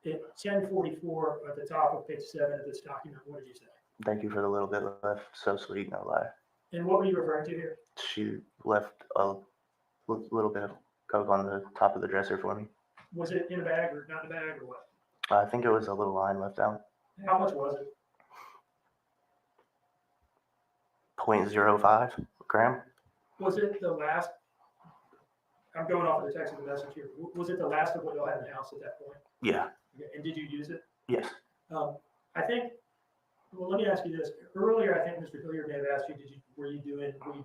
Speaker 7: at 10:44 at the top of page 7 of this document, what did you say?
Speaker 4: Thank you for the little bit left. So sweet, no lie.
Speaker 7: And what were you referring to here?
Speaker 4: She left a little bit of Coke on the top of the dresser for me.
Speaker 7: Was it in a bag or not in a bag or what?
Speaker 4: I think it was a little line left out.
Speaker 7: How much was it?
Speaker 4: 0.05 gram.
Speaker 7: Was it the last, I'm going off of the text of the message here. Was it the last of what y'all had in the house at that point?
Speaker 4: Yeah.
Speaker 7: And did you use it?
Speaker 4: Yes.
Speaker 7: I think, well, let me ask you this. Earlier, I think Mr. Hilliard may have asked you, were you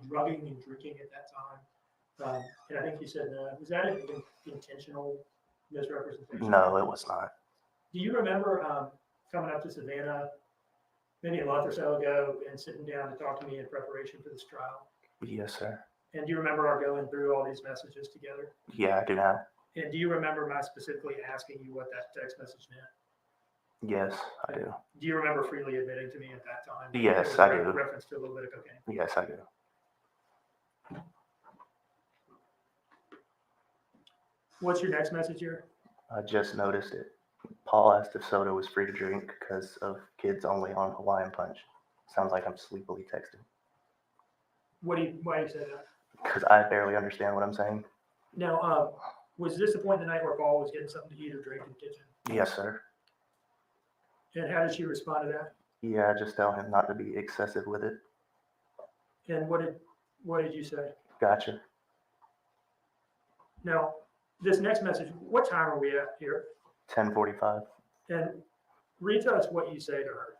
Speaker 7: drugging and drinking at that time? And I think you said no. Was that an intentional misrepresentation?
Speaker 4: No, it was not.
Speaker 7: Do you remember coming up to Savannah maybe a month or so ago and sitting down to talk to me in preparation for this trial?
Speaker 4: Yes, sir.
Speaker 7: And do you remember our going through all these messages together?
Speaker 4: Yeah, I do now.
Speaker 7: And do you remember my specifically asking you what that text message meant?
Speaker 4: Yes, I do.
Speaker 7: Do you remember freely admitting to me at that time?
Speaker 4: Yes,
Speaker 7: There was
Speaker 4: I do.
Speaker 7: reference to a little bit of cocaine.
Speaker 4: Yes, I do.
Speaker 7: What's your next message here?
Speaker 4: I just noticed it. Paul asked if soda was free to drink because of kids only on Hawaiian Punch. Sounds like I'm sleepily texting.
Speaker 7: Why do you say that?
Speaker 4: Because I barely understand what I'm saying.
Speaker 7: Now, was this the point in the night where Paul was getting something to eat or drink in the kitchen?
Speaker 4: Yes, sir.
Speaker 7: And how did she respond to that?
Speaker 4: Yeah, just tell him not to be excessive with it.
Speaker 7: And what did you say?
Speaker 4: Gotcha.
Speaker 7: Now, this next message, what time are we at here?
Speaker 4: 10:45.
Speaker 7: And read to us what you say to her.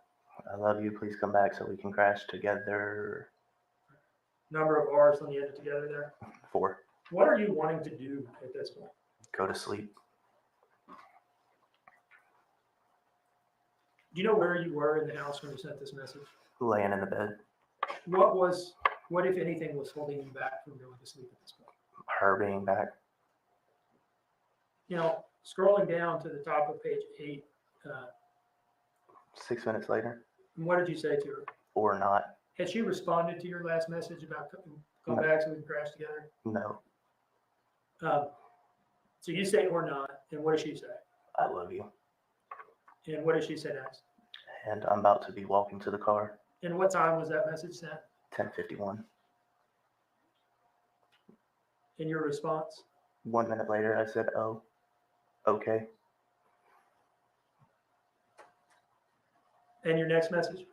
Speaker 4: I love you. Please come back so we can crash together.
Speaker 7: Number of R's on the end of together there.
Speaker 4: 4.
Speaker 7: What are you wanting to do at this point?
Speaker 4: Go to sleep.
Speaker 7: Do you know where you were in the house when you sent this message?
Speaker 4: Laying in the bed.
Speaker 7: What if anything was holding you back from going to sleep at this point?
Speaker 4: Her being back.
Speaker 7: You know, scrolling down to the top of page 8,
Speaker 4: 6 minutes later.
Speaker 7: what did you say to her?
Speaker 4: Or not.
Speaker 7: Had she responded to your last message about come
Speaker 4: No.
Speaker 7: back so we can crash together?
Speaker 4: No.
Speaker 7: So you say or not, and what does she say?
Speaker 4: I love you.
Speaker 7: And what does she say next?
Speaker 4: And I'm about to be walking to the car.
Speaker 7: And what time was that message sent?
Speaker 4: 10:51.
Speaker 7: In your response?
Speaker 4: 1 minute later, I said, oh, okay.
Speaker 7: And your next message?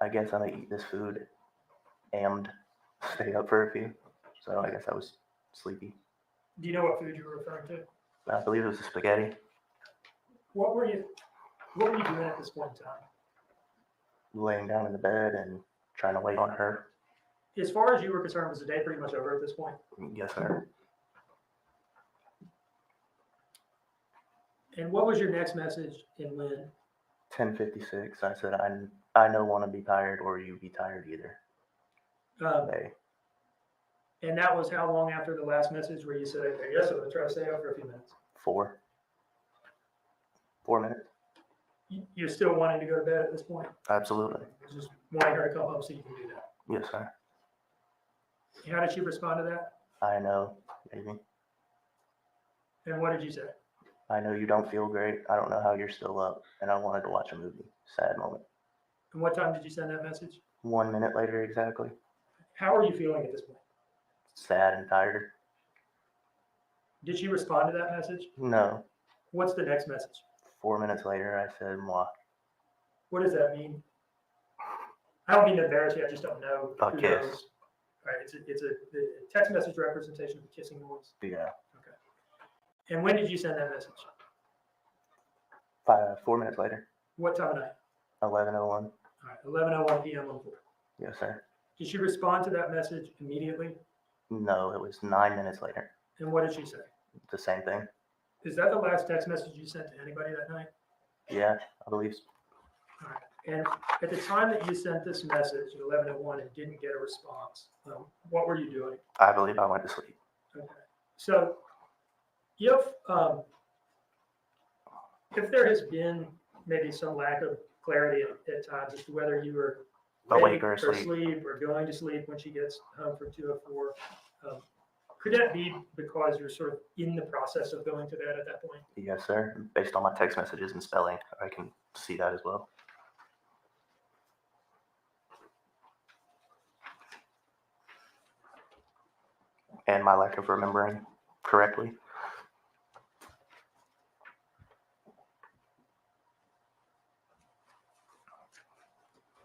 Speaker 4: I guess I'm gonna eat this food and stay up for a few. So I guess I was sleepy.
Speaker 7: Do you know what food you were referring to?
Speaker 4: I believe it was the spaghetti.
Speaker 7: What were you doing at this point in time?
Speaker 4: Laying down in the bed and trying to wait on her.
Speaker 7: As far as you were concerned, was the day pretty much over at this point?
Speaker 4: Yes, sir.
Speaker 7: And what was your next message and when?
Speaker 4: 10:56. I said, I don't want to be tired or you be tired either. Hey,
Speaker 7: And that was how long after the last message where you said, okay, yes, I'm going to try to stay up for a few minutes?
Speaker 4: 4 minutes.
Speaker 7: You're still wanting to go to bed at this point?
Speaker 4: Absolutely.
Speaker 7: Just wanting her to come home so you can do that.
Speaker 4: Yes, sir.
Speaker 7: How did she respond to that?
Speaker 4: I know, maybe.
Speaker 7: And what did you say?
Speaker 4: I know you don't feel great. I don't know how you're still up. And I wanted to watch a movie. Sad moment.
Speaker 7: And what time did you send that message?
Speaker 4: 1 minute later, exactly.
Speaker 7: How are you feeling at this point?
Speaker 4: Sad and tired.
Speaker 7: Did she respond to that message?
Speaker 4: No.
Speaker 7: What's the next message?
Speaker 4: 4 minutes later, I said, moi.
Speaker 7: What does that mean? I don't mean to embarrass you. I just don't know.
Speaker 4: A
Speaker 7: Who
Speaker 4: kiss.
Speaker 7: knows? All right. It's a text message representation of a kissing noise.
Speaker 4: Yeah.
Speaker 7: And when did you send that message?
Speaker 4: 4 minutes later.
Speaker 7: What time of night?
Speaker 4: 11:01.
Speaker 7: All right, 11:01 p.m. on 4.
Speaker 4: Yes, sir.
Speaker 7: Did she respond to that message immediately?
Speaker 4: No, it was 9 minutes later.
Speaker 7: And what did she say?
Speaker 4: The same thing.
Speaker 7: Is that the last text message you sent to anybody that night?
Speaker 4: Yeah, I believe.
Speaker 7: All right. And at the time that you sent this message at 11:01 and didn't get a response, what were you doing?
Speaker 4: I believe I went to sleep.
Speaker 7: Okay. So if there has been maybe some lack of clarity at times as to whether you were
Speaker 4: Awake or
Speaker 7: or
Speaker 4: asleep.
Speaker 7: asleep or going to sleep when she gets home from 2:04, could that be because you're sort of in the process of going to bed at that point?
Speaker 4: Yes, sir. Based on my text messages and spelling, I can see that as well. And my lack of remembering correctly.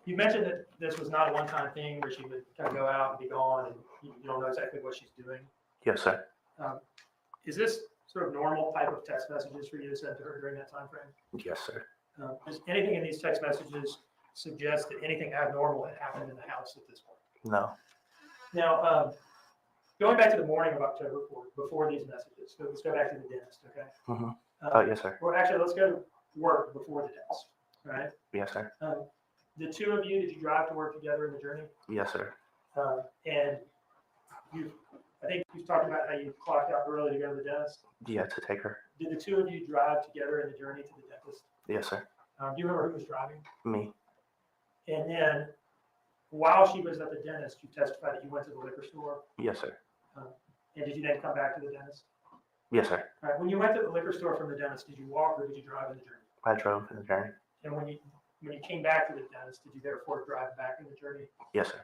Speaker 7: You mentioned that this was not a one-time thing where she would kind of go out and be gone and you don't know exactly what she's doing.
Speaker 4: Yes, sir.
Speaker 7: Is this sort of normal type of text messages for you to send to her during that time frame?
Speaker 4: Yes, sir.
Speaker 7: Does anything in these text messages suggest that anything abnormal had happened in the house at this point?
Speaker 4: No.
Speaker 7: Now, going back to the morning of October 4th, before these messages, so let's go back to the dentist, okay?
Speaker 4: Mm-hmm.
Speaker 7: Uh,
Speaker 4: Yes, sir.
Speaker 7: Well, actually, let's go to work before the dentist, all right?
Speaker 4: Yes, sir.
Speaker 7: The two of you, did you drive to work together in the journey?
Speaker 4: Yes, sir.
Speaker 7: And I think you've talked about how you clocked out early to go to the dentist.
Speaker 4: Yeah, to take her.
Speaker 7: Did the two of you drive together in the journey to the dentist?
Speaker 4: Yes, sir.
Speaker 7: Do you remember who was driving?
Speaker 4: Me.
Speaker 7: And then while she was at the dentist, you testified that you went to the liquor store.
Speaker 4: Yes, sir.
Speaker 7: And did you then come back to the dentist?
Speaker 4: Yes, sir.
Speaker 7: All right. When you went to the liquor store from the dentist, did you walk or did you drive in the journey?
Speaker 4: I drove in the journey.
Speaker 7: And when you came back to the dentist, did you therefore drive back in the journey?
Speaker 4: Yes, sir.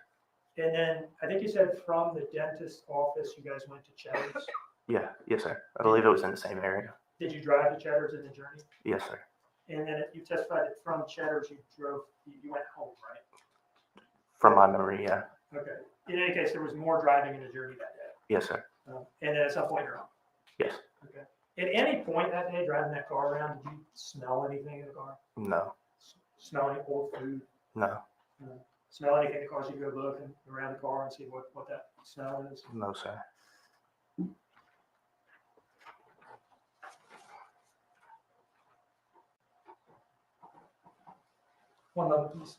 Speaker 7: And then I think you said from the dentist's office, you guys went to Cheddar's.
Speaker 4: Yeah. Yes, sir. I believe it was in the same area.
Speaker 7: Did you drive to Cheddar's in the journey?
Speaker 4: Yes, sir.
Speaker 7: And then you testified that from Cheddar's, you went home, right?
Speaker 4: From my memory, yeah.
Speaker 7: Okay. In any case, there was more driving in the journey that day.
Speaker 4: Yes, sir.
Speaker 7: And then at some point you're home.
Speaker 4: Yes.
Speaker 7: Okay. At any point that day, driving that car around, did you smell anything in the car?
Speaker 4: No.
Speaker 7: Smell any old food?
Speaker 4: No.
Speaker 7: Smell anything that caused you to go look around the car and see what that smell is?
Speaker 4: No, sir.
Speaker 7: One moment, please.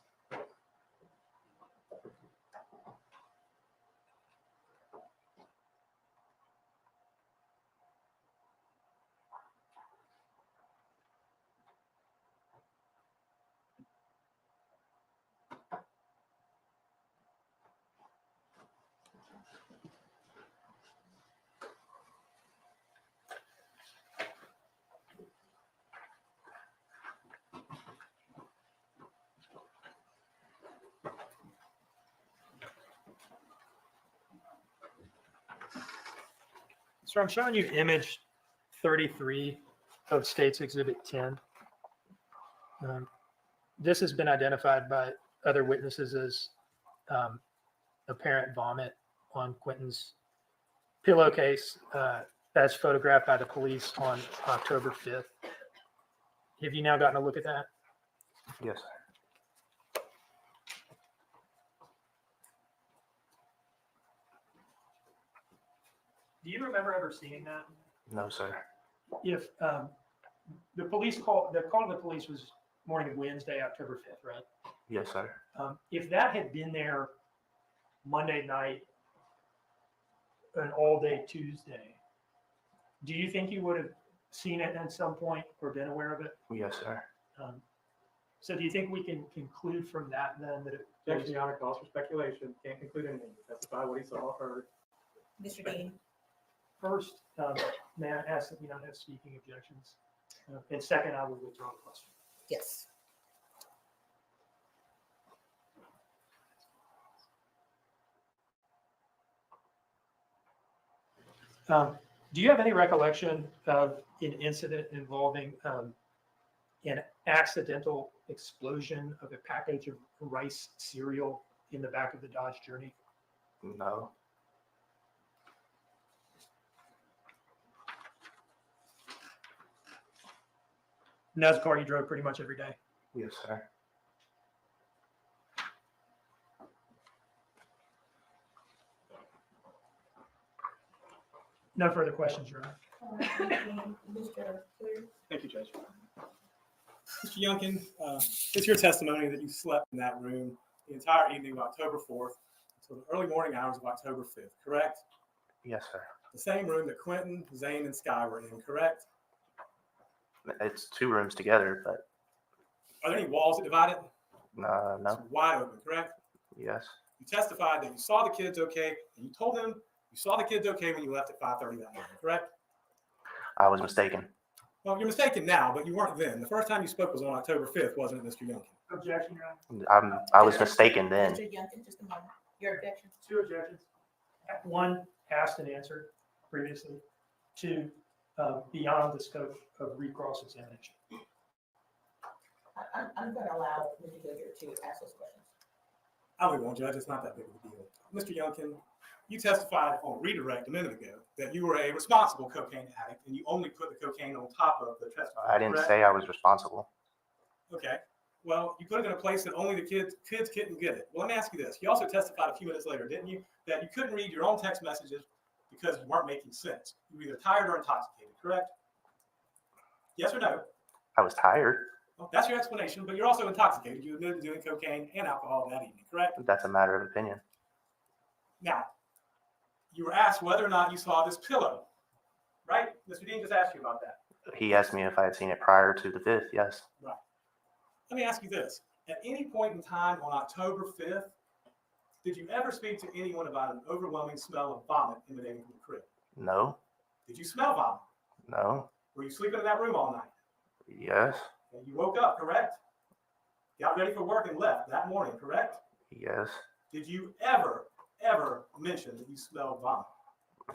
Speaker 7: So I'm showing you image 33 of State's Exhibit 10. This has been identified by other witnesses as apparent vomit on Quentin's pillowcase as photographed by the police on October 5th. Have you now gotten a look at that?
Speaker 4: Yes, sir.
Speaker 7: Do you remember ever seeing that?
Speaker 4: No, sir.
Speaker 7: If the call to the police was morning of Wednesday, October 5th, right?
Speaker 4: Yes, sir.
Speaker 7: If that had been there Monday night, an all day Tuesday, do you think you would have seen it at some point or been aware of it?
Speaker 4: Yes, sir.
Speaker 7: So do you think we can conclude from that then that it
Speaker 3: Objection, Your Honor, calls for speculation. Can't conclude anything. Testify what he saw or heard.
Speaker 2: Mr. Dean,
Speaker 7: first, may I ask that we not have speaking objections? And second, I will withdraw the question.
Speaker 2: yes.
Speaker 7: Do you have any recollection of an incident involving an accidental explosion of a package of rice cereal in the back of the Dodge Journey?
Speaker 4: No.
Speaker 7: And that's a car you drove pretty much every day.
Speaker 4: Yes, sir.
Speaker 7: No further questions, Your Honor.
Speaker 2: Mr. Cleary?
Speaker 5: Thank you, Judge. Mr. Youngkin, it's your testimony that you slept in that room the entire evening of October 4th until the early morning hours of October 5th, correct?
Speaker 4: Yes, sir.
Speaker 5: The same room that Quentin, Zane, and Sky were in, correct?
Speaker 4: It's 2 rooms together, but
Speaker 5: Are there any walls that divide it?
Speaker 4: no.
Speaker 5: It's wide open, correct?
Speaker 4: Yes.
Speaker 5: You testified that you saw the kids okay, and you told them you saw the kids okay when you left at 5:30 that morning, correct?
Speaker 4: I was mistaken.
Speaker 5: Well, you're mistaken now, but you weren't then. The first time you spoke was on October 5th, wasn't it, Mr. Youngkin?
Speaker 7: Objection, Your Honor.
Speaker 4: I was mistaken then.
Speaker 2: Mr. Youngkin, just a moment. Your objection?
Speaker 7: 2 objections. 1, asked and answered previously. 2, beyond the scope of recross examination.
Speaker 2: I'm going to allow Mr. Goodyear to ask those questions.
Speaker 5: I really won't, Judge. It's not that big of a deal. Mr. Youngkin, you testified on redirect a minute ago that you were a responsible cocaine addict and you only put the cocaine on top of the testimony.
Speaker 4: I didn't
Speaker 5: correct?
Speaker 4: say I was responsible.
Speaker 5: Okay. Well, you put it in a place that only the kids couldn't get it. Well, let me ask you this. You also testified a few minutes later, didn't you, that you couldn't read your own text messages because you weren't making sense. You were either tired or intoxicated, correct? Yes or no?
Speaker 4: I was tired.
Speaker 5: Well, that's your explanation, but you're also intoxicated. You admitted to doing cocaine and alcohol that evening, correct?
Speaker 4: That's a matter of opinion.
Speaker 5: Now, you were asked whether or not you saw this pillow, right? Mr. Dean just asked you about that.
Speaker 4: He asked me if I had seen it prior to the 5th. Yes.
Speaker 5: Right. Let me ask you this. At any point in time on October 5th, did you ever speak to anyone about an overwhelming smell of vomit emanating from the crib?
Speaker 4: No.
Speaker 5: Did you smell vomit?
Speaker 4: No.
Speaker 5: Were you sleeping in that room all night?
Speaker 4: Yes.
Speaker 5: And you woke up, correct? Got ready for work and left that morning, correct?
Speaker 4: Yes.
Speaker 5: Did you ever mention that you smelled vomit?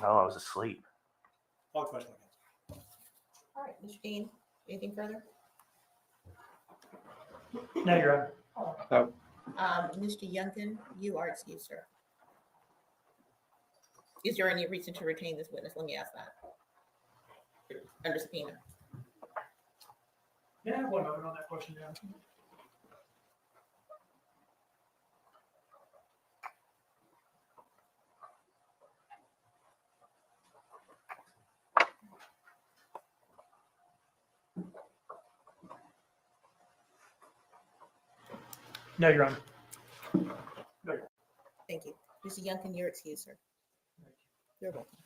Speaker 4: No, I was asleep.
Speaker 5: All the questions I guess.
Speaker 2: All right, Mr. Dean, anything further?
Speaker 7: No, Your Honor.
Speaker 2: Mr. Youngkin, you are excused, sir. Is there any reason to retain this witness? Let me ask that. Under subpoena.
Speaker 7: May I have 1 moment on that question, Your Honor? No, Your Honor.
Speaker 2: Thank you. Mr. Youngkin, you're excused, sir. You're welcome.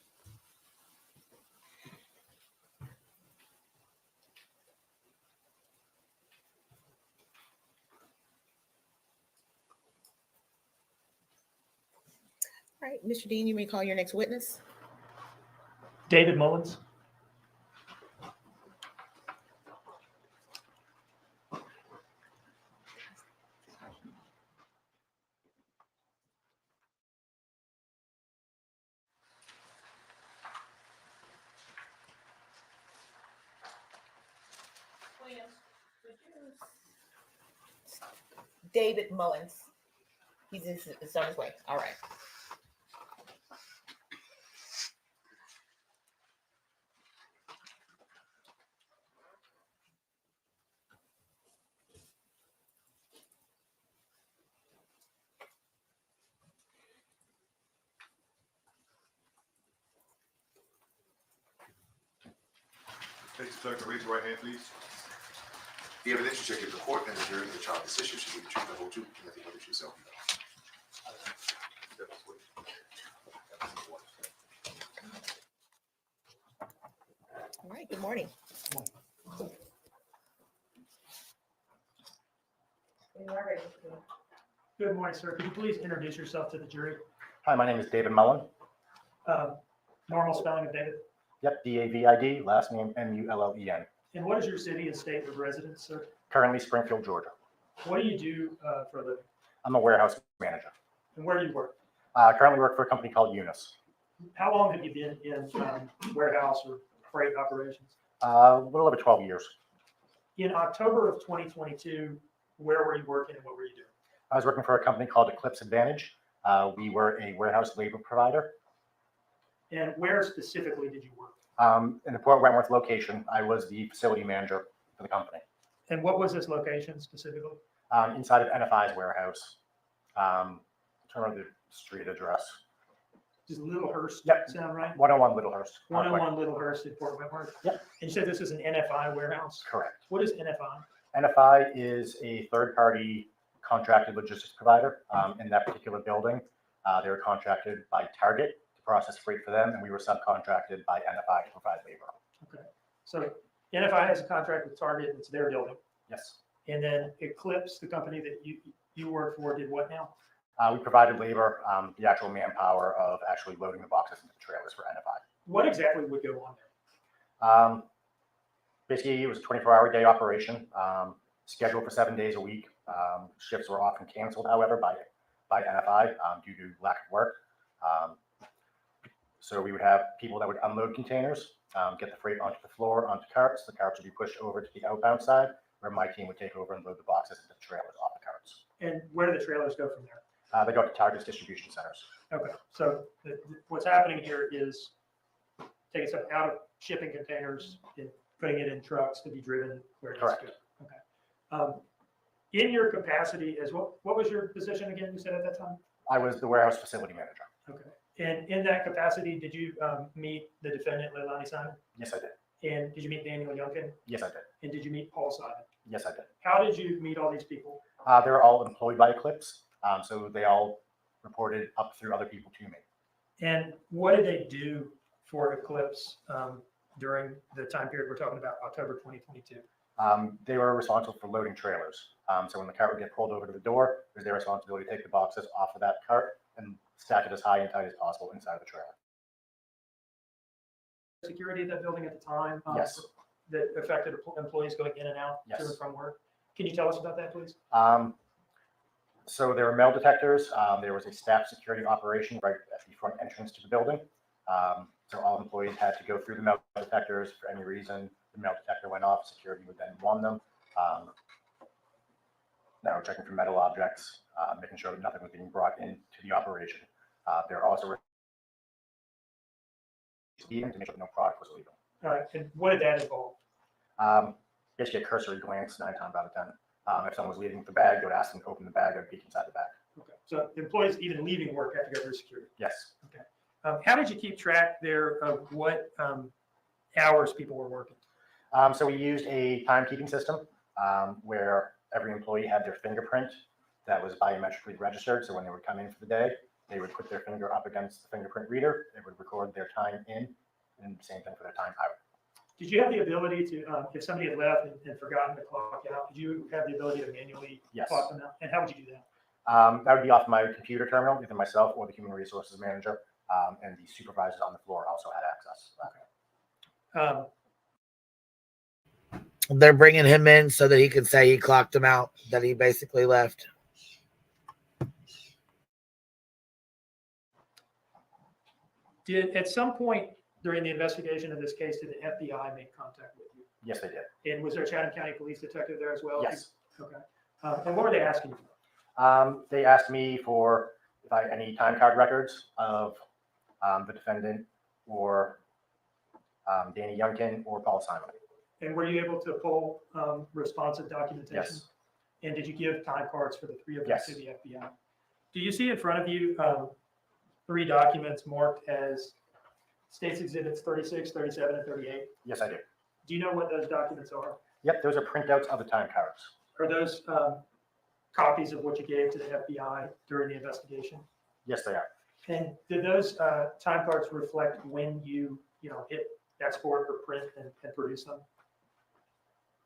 Speaker 2: All right, Mr. Dean, you may call your next witness.
Speaker 7: David Mullins.
Speaker 2: David Mullins. He's on his way. All right.
Speaker 9: Thank you, sir. Can you raise your right hand, please? The evidence you check if the court and the jury of the trial decision should be the truth, the whole truth, and nothing but the truth, so help you
Speaker 2: All right. Good morning.
Speaker 7: Good morning, sir. Could you please introduce yourself to the jury?
Speaker 10: Hi, my name is David Mullen.
Speaker 7: Normal spelling of David.
Speaker 10: Yep, D-A-V-I-D, last name M-U-L-L-E-N.
Speaker 7: And what is your city and state of residence, sir?
Speaker 10: Currently Springfield, Georgia.
Speaker 7: What do you do for a living?
Speaker 10: I'm a warehouse manager.
Speaker 7: And where do you work?
Speaker 10: Currently work for a company called Eunice.
Speaker 7: How long have you been in warehouse or freight operations?
Speaker 10: A little over 12 years.
Speaker 7: In October of 2022, where were you working and what were you doing?
Speaker 10: I was working for a company called Eclipse Advantage. We were a warehouse labor provider.
Speaker 7: And where specifically did you work?
Speaker 10: In the Port Wentworth location, I was the facility manager for the company.
Speaker 7: And what was this location specifically?
Speaker 10: Inside of NFI's warehouse. Turn on the street address.
Speaker 7: Does Littlehurst
Speaker 10: Yep.
Speaker 7: sound right?
Speaker 10: 101 Littlehurst.
Speaker 7: 101 Littlehurst in Port Wentworth?
Speaker 10: Yep.
Speaker 7: And you said this is an NFI warehouse?
Speaker 10: Correct.
Speaker 7: What is NFI?
Speaker 10: NFI is a third-party contracted logistics provider in that particular building. They were contracted by Target to process freight for them, and we were subcontracted by NFI to provide labor.
Speaker 7: Okay. So NFI has a contract with Target, and it's their building.
Speaker 10: Yes.
Speaker 7: And then Eclipse, the company that you work for, did what now?
Speaker 10: We provided labor, the actual manpower of actually loading the boxes into the trailers for NFI.
Speaker 7: What exactly would go on there?
Speaker 10: Basically, it was a 24-hour day operation, scheduled for 7 days a week. Shifts were often canceled, however, by NFI due to lack of work. So we would have people that would unload containers, get the freight onto the floor, onto carts. The carts would be pushed over to the outbound side, where my team would take over and load the boxes into the trailers off the carts.
Speaker 7: And where do the trailers go from there?
Speaker 10: They go to Target's distribution centers.
Speaker 7: Okay, so what's happening here is taking stuff out of shipping containers and putting it in trucks to be driven where it needs to
Speaker 10: Correct.
Speaker 7: go. Okay. In your capacity as what was your position again, you said at that time?
Speaker 10: I was the warehouse facility manager.
Speaker 7: Okay. And in that capacity, did you meet the defendant, Leilani Simon?
Speaker 10: Yes, I did.
Speaker 7: And did you meet Daniel Youngkin?
Speaker 10: Yes, I did.
Speaker 7: And did you meet Paul Simon?
Speaker 10: Yes, I did.
Speaker 7: How did you meet all these people?
Speaker 10: They're all employed by Eclipse, so they all reported up through other people to me.
Speaker 7: And what did they do for Eclipse during the time period we're talking about, October 2022?
Speaker 10: They were responsible for loading trailers. So when the cart would get pulled over to the door, it was their responsibility to take the boxes off of that cart and stack it as high and tight as possible inside the trailer.
Speaker 7: Security at that building at the time?
Speaker 10: Yes.
Speaker 7: That affected employees going in and out
Speaker 10: Yes.
Speaker 7: to and from work? Can you tell us about that, please?
Speaker 10: So there were metal detectors. There was a staff security operation right at the front entrance to the building. So all employees had to go through the metal detectors. For any reason, the metal detector went off, security would then warn them. Now checking for metal objects, making sure that nothing was being brought into the operation. There also to make sure no product was legal.
Speaker 7: All right, and what did that involve?
Speaker 10: Basically a cursory glance 9 times out of 10. If someone was leaving with the bag, they would ask them to open the bag or peek inside the bag.
Speaker 7: Okay, so employees even leaving work have to go through security.
Speaker 10: Yes.
Speaker 7: Okay. How did you keep track there of what hours people were working?
Speaker 10: So we used a timekeeping system where every employee had their fingerprint that was biometrically registered. So when they would come in for the day, they would put their finger up against the fingerprint reader. It would record their time in, and same thing for their time out.
Speaker 7: Did you have the ability to, if somebody had left and forgotten to clock out, did you have the ability to manually
Speaker 10: Yes.
Speaker 7: clock them out? And how would you do that?
Speaker 10: That would be off my computer terminal, either myself or the human resources manager, and the supervisors on the floor also had access.
Speaker 1: They're bringing him in so that he can say he clocked him out, that he basically left.
Speaker 7: Did at some point during the investigation of this case, did the FBI make contact with you?
Speaker 10: Yes, they did.
Speaker 7: And was there a Chatham County Police detective there as well?
Speaker 10: Yes.
Speaker 7: Okay. And what were they asking you for?
Speaker 10: They asked me for if I had any time card records of the defendant or Danny Youngkin or Paul Simon.
Speaker 7: And were you able to pull responsive documentation?
Speaker 10: Yes.
Speaker 7: And did you give time cards for the three of them
Speaker 10: Yes.
Speaker 7: to the FBI? Do you see in front of you 3 documents marked as States Exhibits 36, 37, and 38?
Speaker 10: Yes, I do.
Speaker 7: Do you know what those documents are?
Speaker 10: Yep, those are printouts of the time cards.
Speaker 7: Are those copies of what you gave to the FBI during the investigation?
Speaker 10: Yes, they are.
Speaker 7: And did those time cards reflect when you hit export or print and produce them?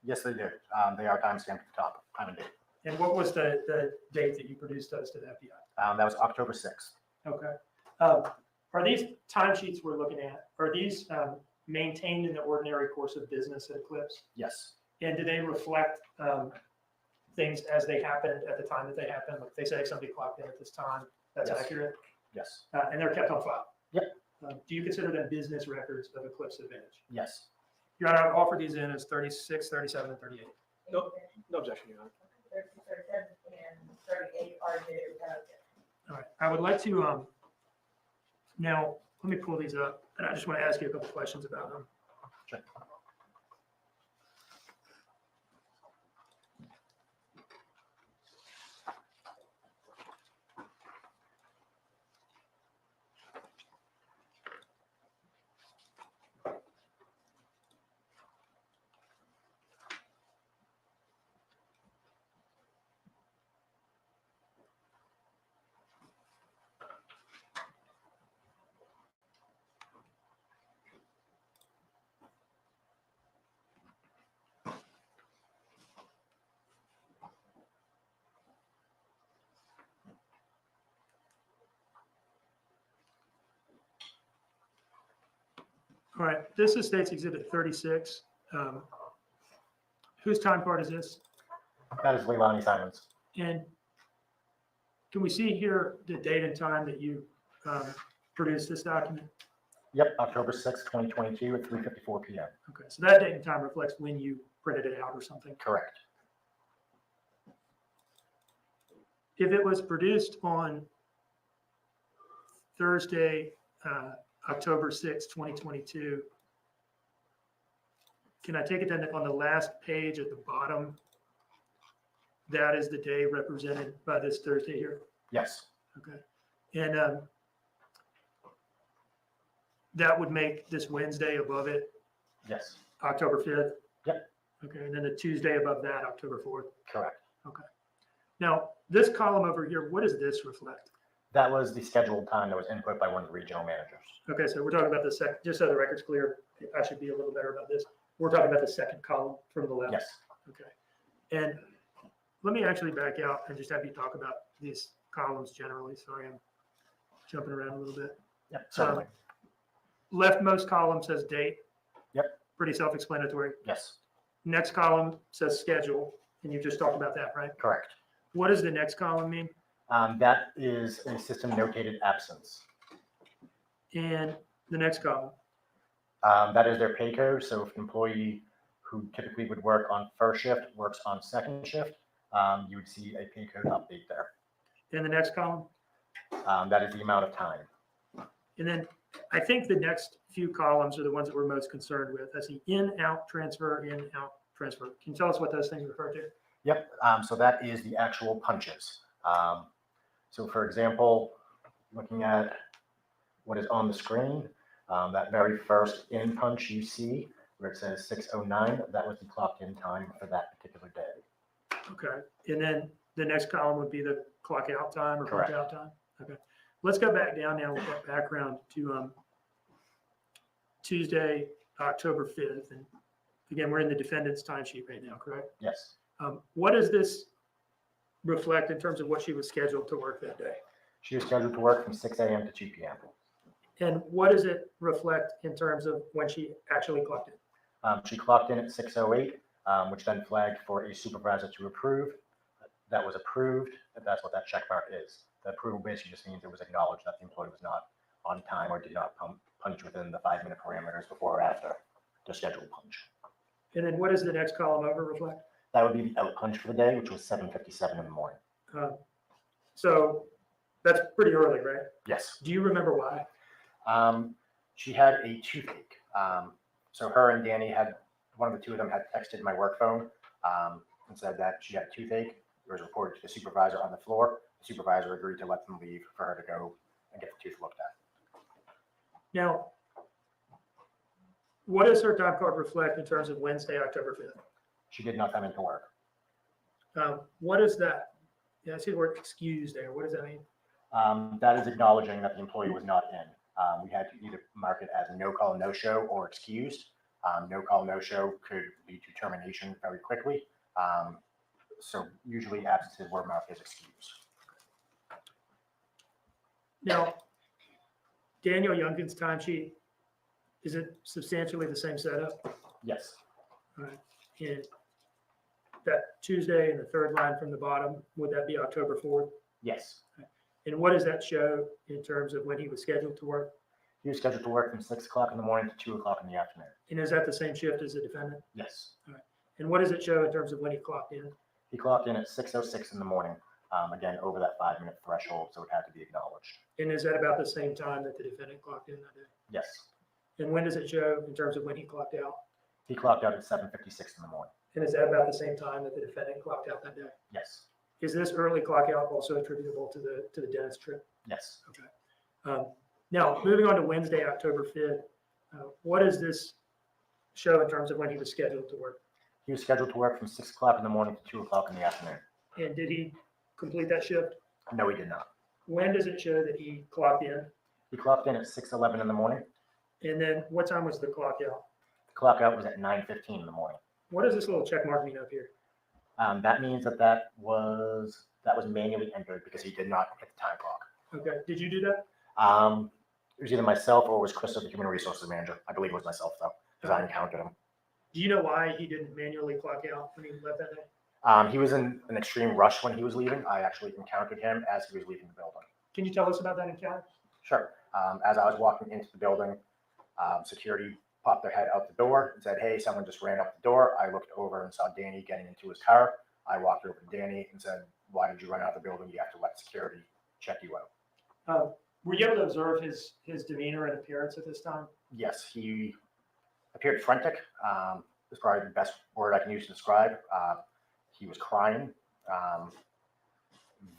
Speaker 10: Yes, they do. They are timestamped at the top, time and date.
Speaker 7: And what was the date that you produced those to the FBI?
Speaker 10: That was October 6th.
Speaker 7: Okay. Are these timesheets we're looking at, are these maintained in the ordinary course of business at Eclipse?
Speaker 10: Yes.
Speaker 7: And do they reflect things as they happened at the time that they happened? Like they say somebody clocked in at this time, that's
Speaker 10: Yes.
Speaker 7: accurate?
Speaker 10: Yes.
Speaker 7: And they're kept on file?
Speaker 10: Yep.
Speaker 7: Do you consider them business records of Eclipse Advantage?
Speaker 10: Yes.
Speaker 7: Your Honor, I would offer these in as 36, 37, and 38.
Speaker 5: No objection, Your Honor.
Speaker 8: 37 and 38 are the,
Speaker 7: All right, I would like to, now, let me pull these up, and I just want to ask you a couple questions about them.
Speaker 10: Sure.
Speaker 7: All right, this is State's Exhibit 36. Whose time card is this?
Speaker 10: That is Leilani Simons.
Speaker 7: And can we see here the date and time that you produced this document?
Speaker 10: Yep, October 6th, 2022 at 3:54 PM.
Speaker 7: Okay, so that date and time reflects when you printed it out or something.
Speaker 10: Correct.
Speaker 7: If it was produced on Thursday, October 6th, 2022, can I take it then that on the last page at the bottom, that is the day represented by this Thursday here?
Speaker 10: Yes,
Speaker 7: Okay. And that would make this Wednesday above it
Speaker 10: yes,
Speaker 7: October 5th?
Speaker 10: Yep.
Speaker 7: Okay, and then the Tuesday above that, October 4th.
Speaker 10: correct.
Speaker 7: Now, this column over here, what does this reflect?
Speaker 10: That was the scheduled time that was input by one of the regional managers.
Speaker 7: Okay, so we're talking about the second, just so the record's clear, I should be a little better about this. We're talking about the second column from the left.
Speaker 10: Yes,
Speaker 7: Okay. And let me actually back out and just have you talk about these columns generally. Sorry, I'm jumping around a little bit.
Speaker 10: yep, certainly.
Speaker 7: Leftmost column says date.
Speaker 10: Yep.
Speaker 7: Pretty self-explanatory.
Speaker 10: Yes,
Speaker 7: Next column says schedule, and you just talked about that, right?
Speaker 10: correct.
Speaker 7: What does the next column mean?
Speaker 10: That is a system notated absence.
Speaker 7: And the next column?
Speaker 10: That is their pay code. So if an employee who typically would work on first shift works on second shift, you would see a pay code update there.
Speaker 7: And the next column?
Speaker 10: That is the amount of time.
Speaker 7: And then I think the next few columns are the ones that we're most concerned with. I see in, out, transfer, in, out, transfer. Can you tell us what those things refer to?
Speaker 10: Yep. So that is the actual punches. So for example, looking at what is on the screen, that very first in punch you see where it says 6:09, that was the clocked in time for that particular day.
Speaker 7: Okay. And then the next column would be the clock out time or punch
Speaker 10: Correct.
Speaker 7: out time. Okay. Let's go back down now with that background to Tuesday, October 5th. And again, we're in the defendant's timesheet right now, correct?
Speaker 10: Yes.
Speaker 7: What does this reflect in terms of what she was scheduled to work that day?
Speaker 10: She was scheduled to work from 6 a.m. to 2 p.m.
Speaker 7: And what does it reflect in terms of when she actually clocked in?
Speaker 10: She clocked in at 6:08, which then flagged for a supervisor to approve. That was approved. That's what that check mark is. The approval basically just means it was acknowledged that the employee was not on time or did not punch within the 5-minute parameters before or after the scheduled punch.
Speaker 7: And then what does the next column over reflect?
Speaker 10: That would be the out punch for the day, which was 7:57 in the morning.
Speaker 7: So that's pretty early, right?
Speaker 10: Yes.
Speaker 7: Do you remember why?
Speaker 10: She had a toothache. So her and Danny one of the two of them had texted my work phone and said that she had a toothache. It was reported to the supervisor on the floor. The supervisor agreed to let them leave for her to go and get the tooth looked at.
Speaker 7: Now, what does her time card reflect in terms of Wednesday, October 5th?
Speaker 10: She did not come into work.
Speaker 7: What is that? Yeah, I see the word excuse there. What does that mean?
Speaker 10: That is acknowledging that the employee was not in. We had to either mark it as no call, no show or excused. No call, no show could lead to termination very quickly. So usually absences were marked as excused.
Speaker 7: Now, Daniel Youngkin's timesheet, is it substantially the same setup?
Speaker 10: Yes.
Speaker 7: All right. And that Tuesday and the third line from the bottom, would that be October 4th?
Speaker 10: Yes.
Speaker 7: And what does that show in terms of when he was scheduled to work?
Speaker 10: He was scheduled to work from 6 o'clock in the morning to 2 o'clock in the afternoon.
Speaker 7: And is that the same shift as the defendant?
Speaker 10: Yes.
Speaker 7: And what does it show in terms of when he clocked in?
Speaker 10: He clocked in at 6:06 in the morning, again, over that 5-minute threshold, so it had to be acknowledged.
Speaker 7: And is that about the same time that the defendant clocked in that day?
Speaker 10: Yes.
Speaker 7: And when does it show in terms of when he clocked out?
Speaker 10: He clocked out at 7:56 in the morning.
Speaker 7: And is that about the same time that the defendant clocked out that day?
Speaker 10: Yes.
Speaker 7: Is this early clock out also attributable to the dentist trip?
Speaker 10: Yes.
Speaker 7: Now, moving on to Wednesday, October 5th, what does this show in terms of when he was scheduled to work?
Speaker 10: He was scheduled to work from 6 o'clock in the morning to 2 o'clock in the afternoon.
Speaker 7: And did he complete that shift?
Speaker 10: No, he did not.
Speaker 7: When does it show that he clocked in?
Speaker 10: He clocked in at 6:11 in the morning.
Speaker 7: And then what time was the clock out?
Speaker 10: The clock out was at 9:15 in the morning.
Speaker 7: What does this little check mark mean up here?
Speaker 10: That means that was manually entered because he did not hit the time clock.
Speaker 7: Okay, did you do that?
Speaker 10: It was either myself or it was Chris, the human resources manager. I believe it was myself though, because I encountered him.
Speaker 7: Do you know why he didn't manually clock out when he left that day?
Speaker 10: He was in an extreme rush when he was leaving. I actually encountered him as he was leaving the building.
Speaker 7: Can you tell us about that encounter?
Speaker 10: Sure. As I was walking into the building, security popped their head out the door and said, "Hey, someone just ran up the door." I looked over and saw Danny getting into his car. I walked over to Danny and said, "Why did you run out of the building? You have to let security check you out."
Speaker 7: Were you able to observe his demeanor and appearance at this time?
Speaker 10: Yes, he appeared frantic. Is probably the best word I can use to describe. He was crying,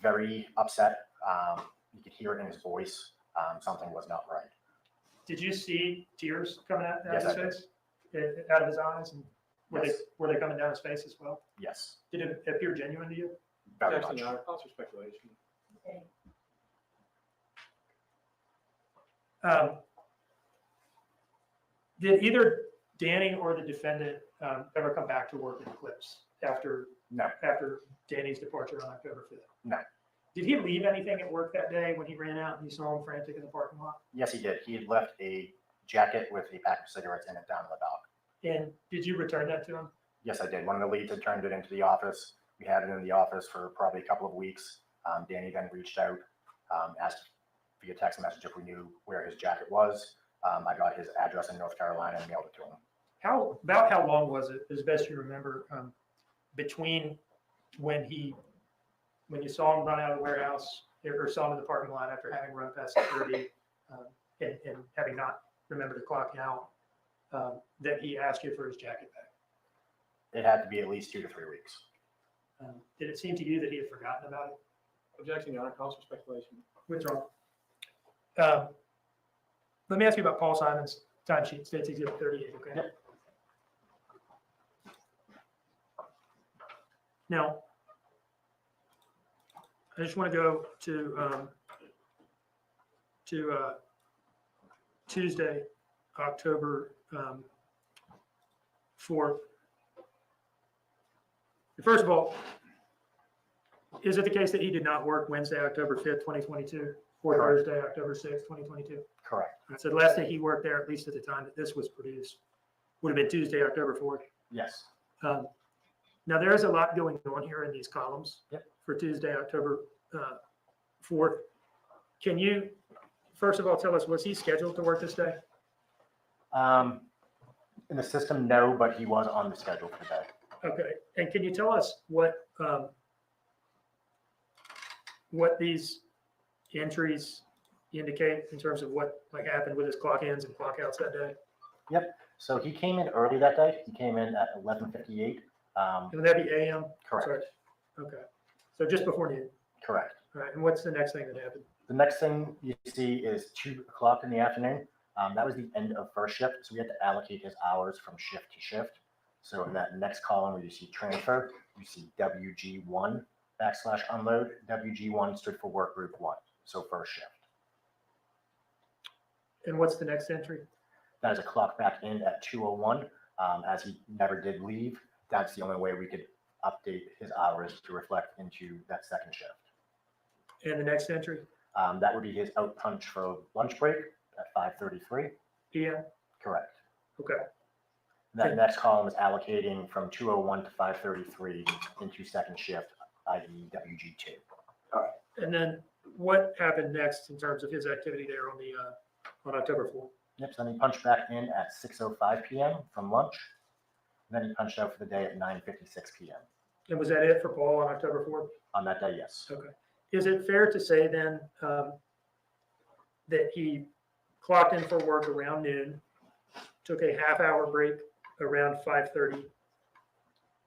Speaker 10: very upset. You could hear it in his voice. Something was not right.
Speaker 7: Did you see tears coming out of
Speaker 10: Yes,
Speaker 7: his
Speaker 10: I did.
Speaker 7: face, out of his eyes, and
Speaker 10: Yes.
Speaker 7: were they coming down his face as well?
Speaker 10: Yes,
Speaker 7: Did it appear genuine to you?
Speaker 10: very
Speaker 5: Objection,
Speaker 10: much.
Speaker 5: Your Honor. Calls for speculation.
Speaker 8: Okay.
Speaker 7: Did either Danny or the defendant ever come back to work in Eclipse after
Speaker 10: No.
Speaker 7: Danny's departure on October 5th?
Speaker 10: No.
Speaker 7: Did he leave anything at work that day when he ran out and you saw him frantic in the parking lot?
Speaker 10: Yes, he did. He had left a jacket with a pack of cigarettes in it down in the dock.
Speaker 7: And did you return that to him?
Speaker 10: Yes, I did. One of the leads had turned it into the office. We had it in the office for probably a couple of weeks. Danny then reached out, asked via text message if we knew where his jacket was. I got his address in North Carolina and mailed it to him.
Speaker 7: About how long was it, as best you remember, between when you saw him run out of the warehouse or saw him in the parking lot after having run past security and having not remembered to clock out, that he asked you for his jacket back?
Speaker 10: It had to be at least 2 to 3 weeks.
Speaker 7: Did it seem to you that he had forgotten about it?
Speaker 5: Objection, Your Honor. Calls for speculation.
Speaker 7: Withdraw. Let me ask you about Paul Simon's timesheet, States Exhibit 38, okay?
Speaker 10: Yep.
Speaker 7: Now, I just want to go to Tuesday, October 4th. First of all, is it the case that he did not work Wednesday, October 5th, 2022, or
Speaker 10: Correct.
Speaker 7: Thursday, October 6th, 2022?
Speaker 10: Correct.
Speaker 7: So the last day he worked there, at least at the time that this was produced, would have been Tuesday, October 4th.
Speaker 10: Yes.
Speaker 7: Now, there is a lot going on here in these columns.
Speaker 10: Yep.
Speaker 7: For Tuesday, October 4th. Can you, first of all, tell us, was he scheduled to work this day?
Speaker 10: In the system, no, but he was on the schedule for the day.
Speaker 7: Okay, and can you tell us what these entries indicate in terms of what happened with his clock ins and clock outs that day?
Speaker 10: Yep. So he came in early that day. He came in at 11:58.
Speaker 7: Would that be AM?
Speaker 10: Correct.
Speaker 7: Sorry. Okay, so just before noon.
Speaker 10: Correct.
Speaker 7: All right, and what's the next thing that happened?
Speaker 10: The next thing you see is 2 o'clock in the afternoon. That was the end of first shift, so we had to allocate his hours from shift to shift. So in that next column where you see transfer, you see WG1 / unload. WG1 stood for work group 1, so first shift.
Speaker 7: And what's the next entry?
Speaker 10: That is a clock back in at 2:01. As he never did leave, that's the only way we could update his hours to reflect into that second shift.
Speaker 7: And the next entry?
Speaker 10: That would be his out punch for lunch break at 5:33.
Speaker 7: PM?
Speaker 10: Correct.
Speaker 7: Okay.
Speaker 10: That next column is allocating from 2:01 to 5:33 into second shift, i.e. WG2.
Speaker 7: And then what happened next in terms of his activity there on the on October 4th?
Speaker 10: Yep, so then he punched back in at 6:05 p.m. from lunch. Then he punched out for the day at 9:56 p.m.
Speaker 7: And was that it for Paul on October 4th?
Speaker 10: On that day, yes.
Speaker 7: Okay. Is it fair to say then that he clocked in for work around noon, took a half-hour break around 5:30,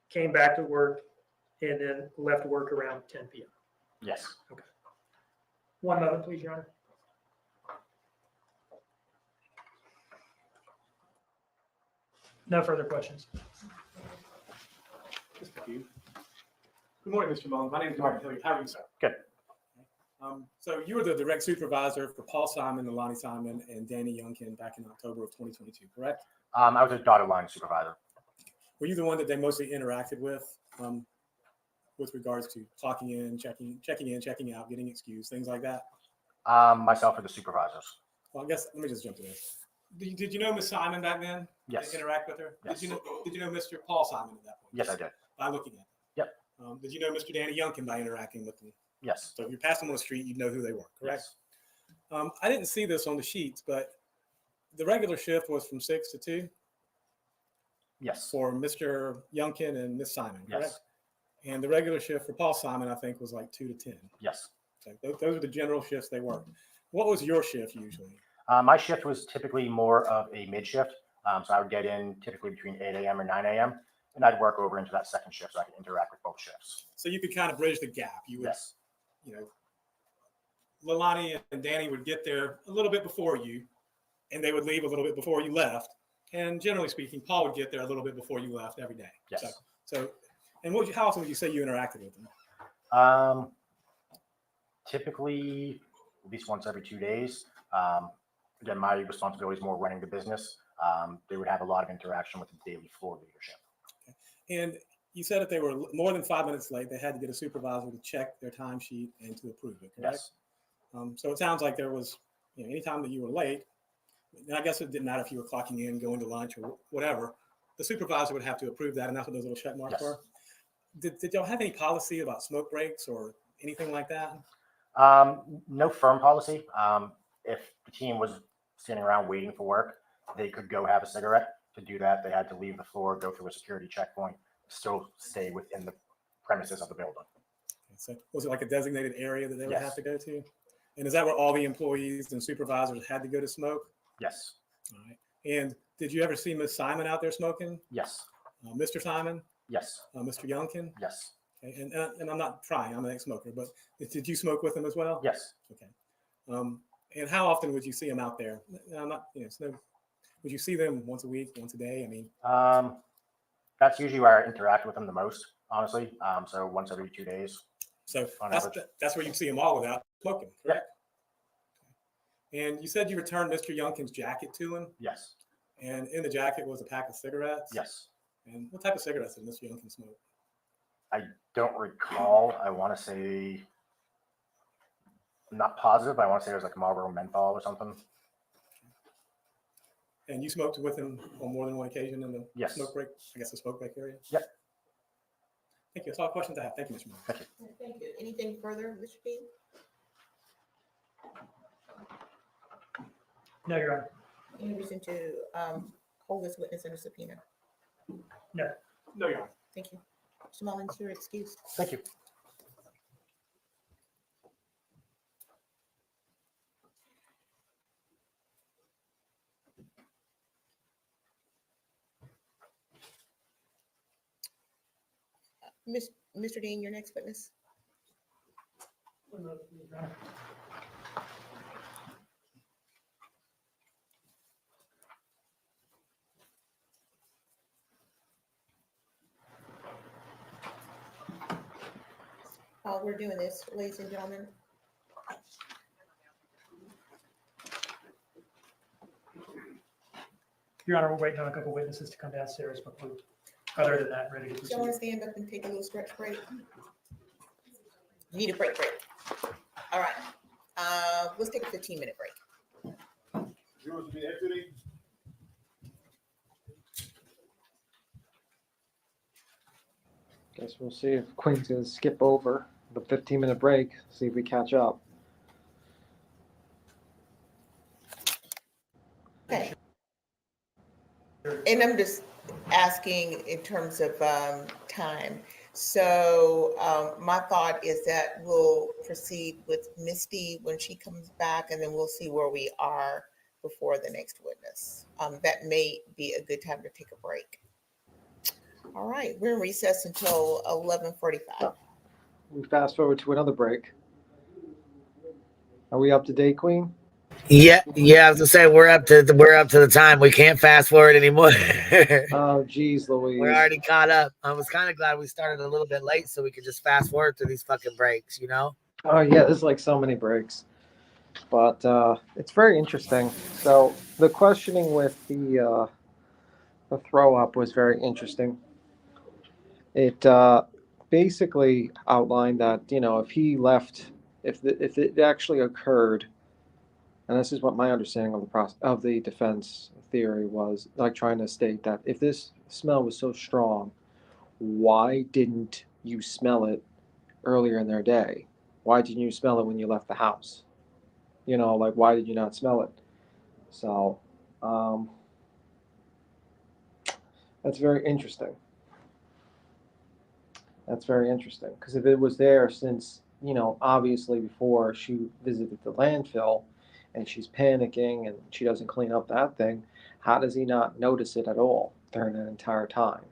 Speaker 7: came back to work, and then left work around 10 p.m.?
Speaker 10: Yes.
Speaker 7: One moment, please, Your Honor. No further questions.
Speaker 5: Just a few. Good morning, Mr. Mullen. My name is Mark Hilliard. How are you, sir?
Speaker 10: Good.
Speaker 5: So you were the direct supervisor for Paul Simon, Leilani Simon, and Danny Youngkin back in October of 2022, correct?
Speaker 10: I was a dotted line supervisor.
Speaker 5: Were you the one that they mostly interacted with regards to clocking in, checking out, getting excused, things like that?
Speaker 10: Myself or the supervisors.
Speaker 5: Well, I guess let me just jump to this. Did you know Miss Simon back then?
Speaker 10: Yes.
Speaker 5: Interact with her?
Speaker 10: Yes.
Speaker 5: Did you know Mr. Paul Simon at that point?
Speaker 10: Yes, I did.
Speaker 5: By looking at them?
Speaker 10: Yep.
Speaker 5: Did you know Mr. Danny Youngkin by interacting with them?
Speaker 10: Yes.
Speaker 5: So if you're passing them on the street, you'd know who they were, correct?
Speaker 10: Yes.
Speaker 5: I didn't see this on the sheets, but the regular shift was from 6 to 2
Speaker 10: Yes.
Speaker 5: for Mr. Youngkin and Miss Simon, correct?
Speaker 10: Yes.
Speaker 5: And the regular shift for Paul Simon, I think, was like 2 to 10.
Speaker 10: Yes.
Speaker 5: So those are the general shifts they worked. What was your shift usually?
Speaker 10: My shift was typically more of a mid shift. So I would get in typically between 8 a.m. and 9 a.m. and I'd work over into that second shift so I could interact with both shifts.
Speaker 5: So you could kind of bridge the gap. You would,
Speaker 10: Yes.
Speaker 5: you know, Leilani and Danny would get there a little bit before you, and they would leave a little bit before you left. And generally speaking, Paul would get there a little bit before you left every day.
Speaker 10: Yes.
Speaker 5: So and how often would you say you interacted with them?
Speaker 10: Typically at least once every 2 days. Again, my responsibility is more running the business. They would have a lot of interaction with the daily floor leadership.
Speaker 5: Okay. And you said if they were more than 5 minutes late, they had to get a supervisor to check their timesheet and to approve it, correct?
Speaker 10: Yes.
Speaker 5: So it sounds like there was, anytime that you were late, and I guess it didn't matter if you were clocking in, going to lunch or whatever, the supervisor would have to approve that, and that's what those little check marks
Speaker 10: Yes.
Speaker 5: were. Did y'all have any policy about smoke breaks or anything like that?
Speaker 10: No firm policy. If the team was standing around waiting for work, they could go have a cigarette. To do that, they had to leave the floor, go through a security checkpoint, still stay within the premises of the building.
Speaker 5: So was it like a designated area that they would
Speaker 10: Yes.
Speaker 5: have to go to? And is that where all the employees and supervisors had to go to smoke?
Speaker 10: Yes.
Speaker 5: All right. And did you ever see Miss Simon out there smoking?
Speaker 10: Yes.
Speaker 5: Mr. Simon?
Speaker 10: Yes.
Speaker 5: Mr. Youngkin?
Speaker 10: Yes.
Speaker 5: Okay. And I'm not trying, I'm an ex-smoker, but did you smoke with him as well?
Speaker 10: Yes.
Speaker 5: Okay. And how often would you see them out there? I'm not, would you see them once a week, once a day? I mean,
Speaker 10: That's usually where I interact with them the most, honestly. So once every 2 days.
Speaker 5: so
Speaker 10: On
Speaker 5: that's,
Speaker 10: average.
Speaker 5: that's where you see them all without smoking, correct? And you said you returned Mr. Youngkin's jacket to him,
Speaker 10: Yes.
Speaker 5: and in the jacket was a pack of cigarettes?
Speaker 10: Yes.
Speaker 5: And what type of cigarettes did Mr. Youngkin smoke?
Speaker 10: I don't recall. I want to say, I'm not positive, but I want to say it was like Marlboro menthol or something.
Speaker 5: And you smoked with him on more than one occasion in the
Speaker 10: Yes.
Speaker 5: smoke break, I guess the smoke break area?
Speaker 10: Yep.
Speaker 5: Thank you. That's all the questions I have. Thank you, Mr. Mullen.
Speaker 10: Thank you.
Speaker 2: Thank you. Anything further, Mr. Dean?
Speaker 7: No, Your Honor.
Speaker 2: Any reason to hold this witness under subpoena?
Speaker 7: No.
Speaker 5: No, Your Honor.
Speaker 2: Thank you. Mr. Mullins, you're excused.
Speaker 10: Thank you.
Speaker 2: Mr. Dean, your next witness. While we're doing this, ladies and gentlemen,
Speaker 7: Your Honor, we're waiting on a couple witnesses to come downstairs, but other than that, ready to
Speaker 2: do y'all want to
Speaker 7: proceed.
Speaker 2: stand up and take a little stretch break? You need a break. All right. Let's take a 15-minute break.
Speaker 9: Viewers will be exiting.
Speaker 6: Guess we'll see if Queen's gonna skip over the 15-minute break, see if we catch up.
Speaker 2: Okay. And I'm just asking in terms of time. So my thought is that we'll proceed with Misty when she comes back, and then we'll see where we are before the next witness. That may be a good time to take a break. All right, we're in recess until 11:45.
Speaker 6: We fast forward to another break. Are we up to date, Queen?
Speaker 1: Yeah, I was gonna say we're up to the time. We can't fast forward anymore.
Speaker 6: Oh, geez, Louise.
Speaker 1: We're already caught up. I was kind of glad we started a little bit late so we could just fast forward through these fucking breaks,
Speaker 6: Oh, yeah, there's like so many breaks. But it's very interesting. So the questioning with the throw up was very interesting. It basically outlined that, if he left, if it actually occurred and this is what my understanding of the process of the defense theory was, like trying to state that if this smell was so strong, why didn't you smell it earlier in their day? Why didn't you smell it when you left the house? You know, like why did you not smell it? So that's very interesting. That's very interesting because if it was there since, you know, obviously before she visited the landfill and she's panicking and she doesn't clean up that thing, how does he not notice it at all during that entire time,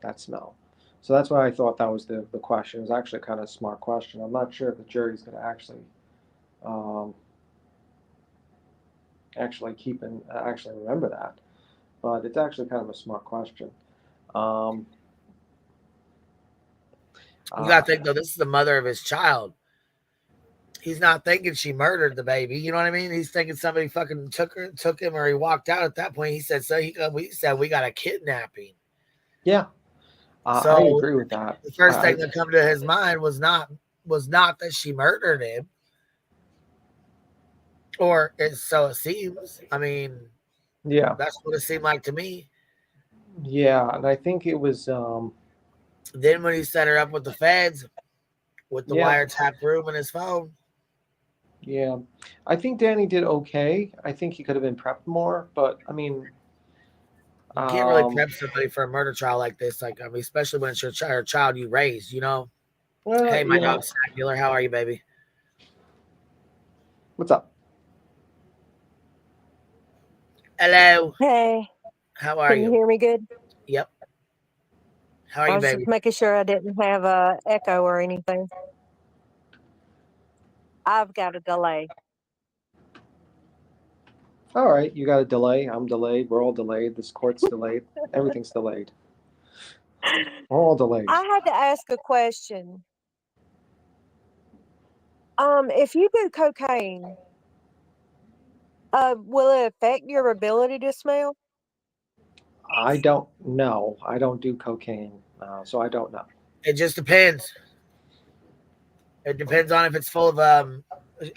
Speaker 6: that smell? So that's why I thought that was the question. It was actually kind of a smart question. I'm not sure if the jury's going to actually remember that, but it's actually kind of a smart question.
Speaker 1: You gotta think though, this is the mother of his child. He's not thinking she murdered the baby. You know what I mean? He's thinking somebody fucking took him, or he walked out at that point. He said, we said we got a kidnapping.
Speaker 6: Yeah,
Speaker 1: So
Speaker 6: I agree with that.
Speaker 1: The first thing that come to his mind was not that she murdered him, or so it seems. I mean,
Speaker 6: yeah,
Speaker 1: that's what it seemed like to me.
Speaker 6: Yeah, and I think it was.
Speaker 1: Then when he set her up with the feds, with the wiretap room and his phone.
Speaker 6: Yeah, I think Danny did okay. I think he could have been prepped more, but I mean,
Speaker 1: you can't really prep somebody for a murder trial like this. Like, I mean, especially when it's your child you raised, you know.
Speaker 6: Well,
Speaker 1: hey, my dog's Snacular. How are you, baby?
Speaker 6: What's up?
Speaker 1: Hello.
Speaker 11: Hey.
Speaker 1: How are
Speaker 11: Can
Speaker 1: you?
Speaker 11: you hear me good?
Speaker 1: Yep. How are
Speaker 11: I
Speaker 1: you,
Speaker 11: was
Speaker 1: baby?
Speaker 11: just making sure I didn't have a echo or anything. I've got a delay.
Speaker 6: All right, you got a delay. I'm delayed. We're all delayed. This court's delayed. Everything's delayed. We're all delayed.
Speaker 11: I had to ask a question. If you do cocaine, will it affect your ability to smell?
Speaker 6: I don't know. I don't do cocaine, so I don't know.
Speaker 1: It just depends. It depends on if it's full of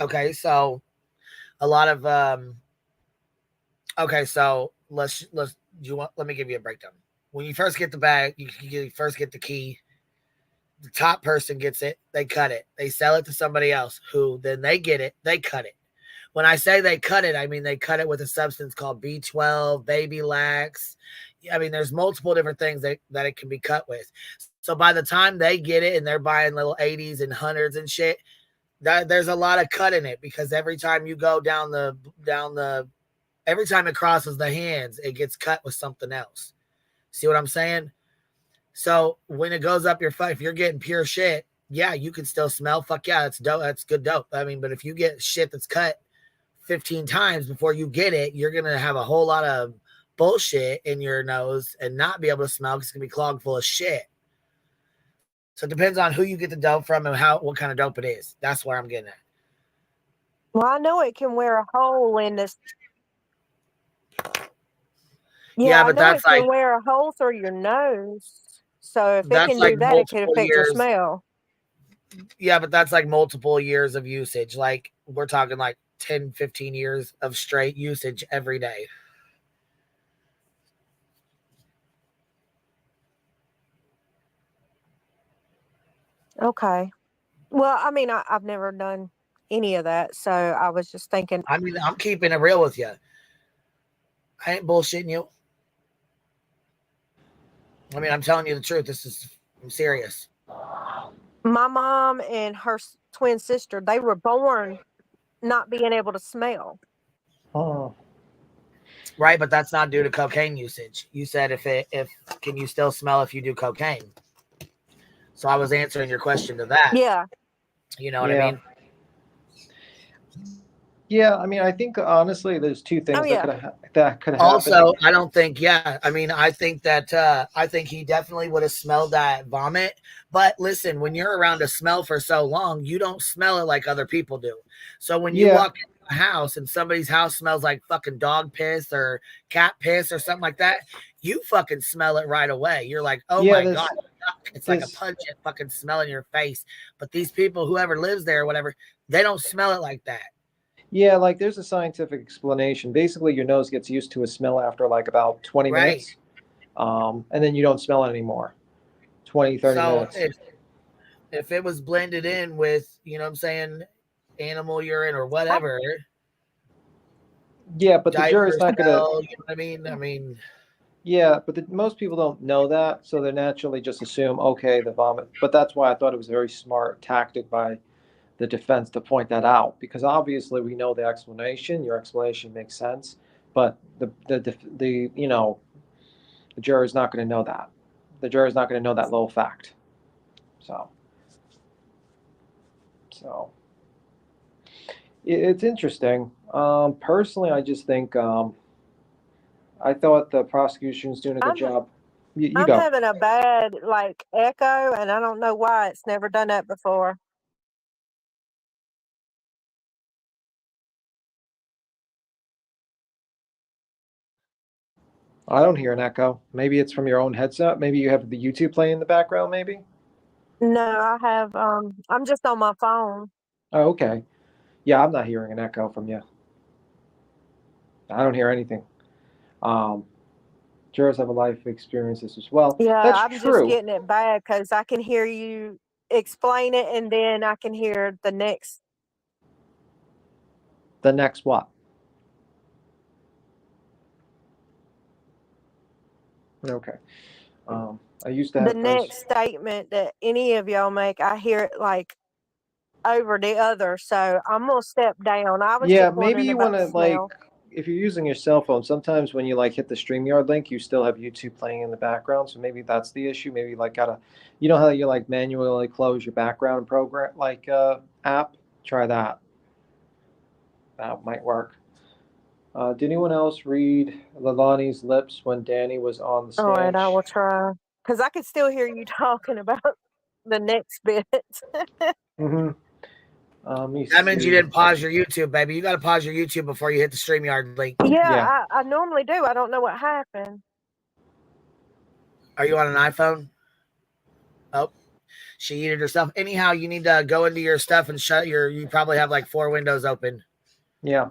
Speaker 1: okay, so a lot of okay, so let me give you a breakdown. When you first get the bag, you first get the key. The top person gets it, they cut it, they sell it to somebody else who then they get it, they cut it. When I say they cut it, I mean they cut it with a substance called B12, baby lax. I mean, there's multiple different things that it can be cut with. So by the time they get it and they're buying little 80s and 100s and shit, there's a lot of cut in it because every time you go down the every time it crosses the hands, it gets cut with something else. See what I'm saying? So when it goes up your foot, if you're getting pure shit, yeah, you can still smell. Fuck yeah, that's dope. That's good dope. I mean, but if you get shit that's cut 15 times before you get it, you're going to have a whole lot of bullshit in your nose and not be able to smell because it's going to be clogged full of shit. So it depends on who you get the dope from and what kind of dope it is. That's where I'm getting at.
Speaker 11: Well, I know it can wear a hole in this.
Speaker 1: Yeah, but
Speaker 11: I know
Speaker 1: that's
Speaker 11: it can
Speaker 1: like
Speaker 11: wear a hole through your nose. So if it
Speaker 1: that's
Speaker 11: can
Speaker 1: like
Speaker 11: do that, it could
Speaker 1: multiple
Speaker 11: affect your
Speaker 1: years.
Speaker 11: smell.
Speaker 1: Yeah, but that's like multiple years of usage. Like we're talking like 10, 15 years of straight usage every day.
Speaker 11: Okay. Well, I mean, I've never done any of that, so I was just thinking.
Speaker 1: I mean, I'm keeping it real with you. I ain't bullshitting you. I mean, I'm telling you the truth. I'm serious.
Speaker 11: My mom and her twin sister, they were born not being able to smell.
Speaker 6: Oh.
Speaker 1: Right, but that's not due to cocaine usage. You said if can you still smell if you do cocaine? So I was answering your question to that.
Speaker 11: Yeah.
Speaker 1: You know what I mean?
Speaker 6: Yeah, I mean, I think honestly, there's two things that could happen.
Speaker 1: Also, I don't think. Yeah, I mean, I think that I think he definitely would have smelled that vomit. But listen, when you're around a smell for so long, you don't smell it like other people do. So when you walk into a house and somebody's house smells like fucking dog piss or cat piss or something like that, you fucking smell it right away. You're like, oh my God, it's like a pungent fucking smell in your face. But these people, whoever lives there or whatever, they don't smell it like that.
Speaker 6: Yeah, like there's a scientific explanation. Basically, your nose gets used to a smell after like about 20
Speaker 1: Right.
Speaker 6: minutes. And then you don't smell it anymore. 20, 30
Speaker 1: So
Speaker 6: minutes.
Speaker 1: if it was blended in with, you know what I'm saying, animal urine or whatever,
Speaker 6: Yeah, but the
Speaker 1: diaper
Speaker 6: jury's not going to.
Speaker 1: smell, you know what I mean? I mean,
Speaker 6: Yeah, but most people don't know that, so they naturally just assume, okay, the vomit. But that's why I thought it was a very smart tactic by the defense to point that out, because obviously we know the explanation. Your explanation makes sense, but the you know the jury's not going to know that. The jury's not going to know that little fact. So so it's interesting. Personally, I just think I thought the prosecution's doing a good
Speaker 11: I'm
Speaker 6: job. You
Speaker 11: I'm
Speaker 6: go.
Speaker 11: having a bad like echo, and I don't know why it's never done that before.
Speaker 6: I don't hear an echo. Maybe it's from your own headset. Maybe you have the YouTube playing in the background. Maybe.
Speaker 11: No, I have I'm just on my phone.
Speaker 6: Oh, okay. Yeah, I'm not hearing an echo from you. I don't hear anything. Um, Jurors have a life experiences as well.
Speaker 11: Yeah,
Speaker 6: That's
Speaker 11: I'm just
Speaker 6: true.
Speaker 11: getting it bad because I can hear you explain it, and then I can hear the next.
Speaker 6: The next what? Okay. I used to
Speaker 11: The
Speaker 6: have those.
Speaker 11: next statement that any of y'all make, I hear it like over the other. So I'm gonna step down. I was
Speaker 6: Yeah,
Speaker 11: just
Speaker 6: maybe
Speaker 11: wondering
Speaker 6: you want
Speaker 11: about the
Speaker 6: to like,
Speaker 11: smell.
Speaker 6: if you're using your cell phone, sometimes when you like hit the StreamYard link, you still have YouTube playing in the background. So maybe that's the issue. Maybe like gotta, you know how you like manually close your background program like app? Try that. That might work. Did anyone else read Leilani's lips when Danny was on the
Speaker 11: All right, I
Speaker 6: stage?
Speaker 11: will try because I could still hear you talking about the next bit.
Speaker 6: Mm-hmm. Let me
Speaker 1: that means you
Speaker 6: see.
Speaker 1: didn't pause your YouTube, baby. You got to pause your YouTube before you hit the StreamYard link.
Speaker 6: Yeah.
Speaker 11: Yeah, I normally do. I don't know what happened.
Speaker 1: Are you on an iPhone? Oh, she eated herself. Anyhow, you need to go into your stuff and shut your. You probably have like 4 windows open.
Speaker 6: Yeah.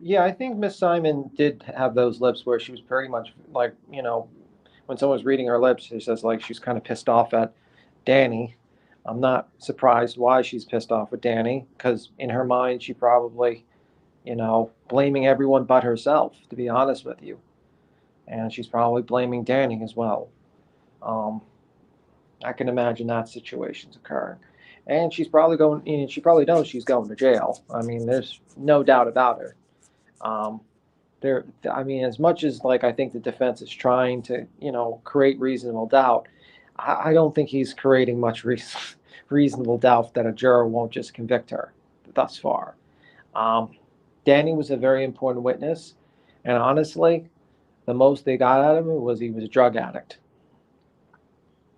Speaker 6: Yeah, I think Miss Simon did have those lips where she was pretty much like, when someone's reading her lips, she says like she's kind of pissed off at Danny. I'm not surprised why she's pissed off with Danny, because in her mind, she probably, blaming everyone but herself, to be honest with you. And she's probably blaming Danny as well. Um, I can imagine that situation's occurring. And she's probably going, she probably knows she's going to jail. I mean, there's no doubt about it. Um, I mean, as much as like I think the defense is trying to, create reasonable doubt, I don't think he's creating much reasonable doubt that a juror won't just convict her thus far. Um, Danny was a very important witness, and honestly, the most they got out of him was he was a drug addict,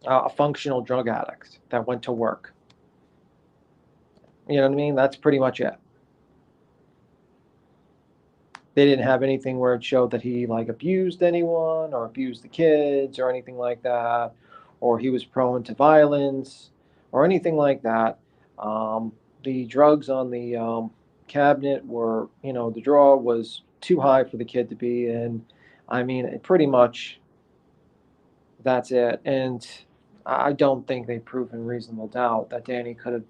Speaker 6: a functional drug addict that went to work. You know what I mean? That's pretty much it. They didn't have anything where it showed that he like abused anyone or abused the kids or anything like that, or he was prone to violence or anything like that. The drugs on the cabinet were, the drawer was too high for the kid to be in. I mean, pretty much that's it. And I don't think they've proven reasonable doubt that Danny could have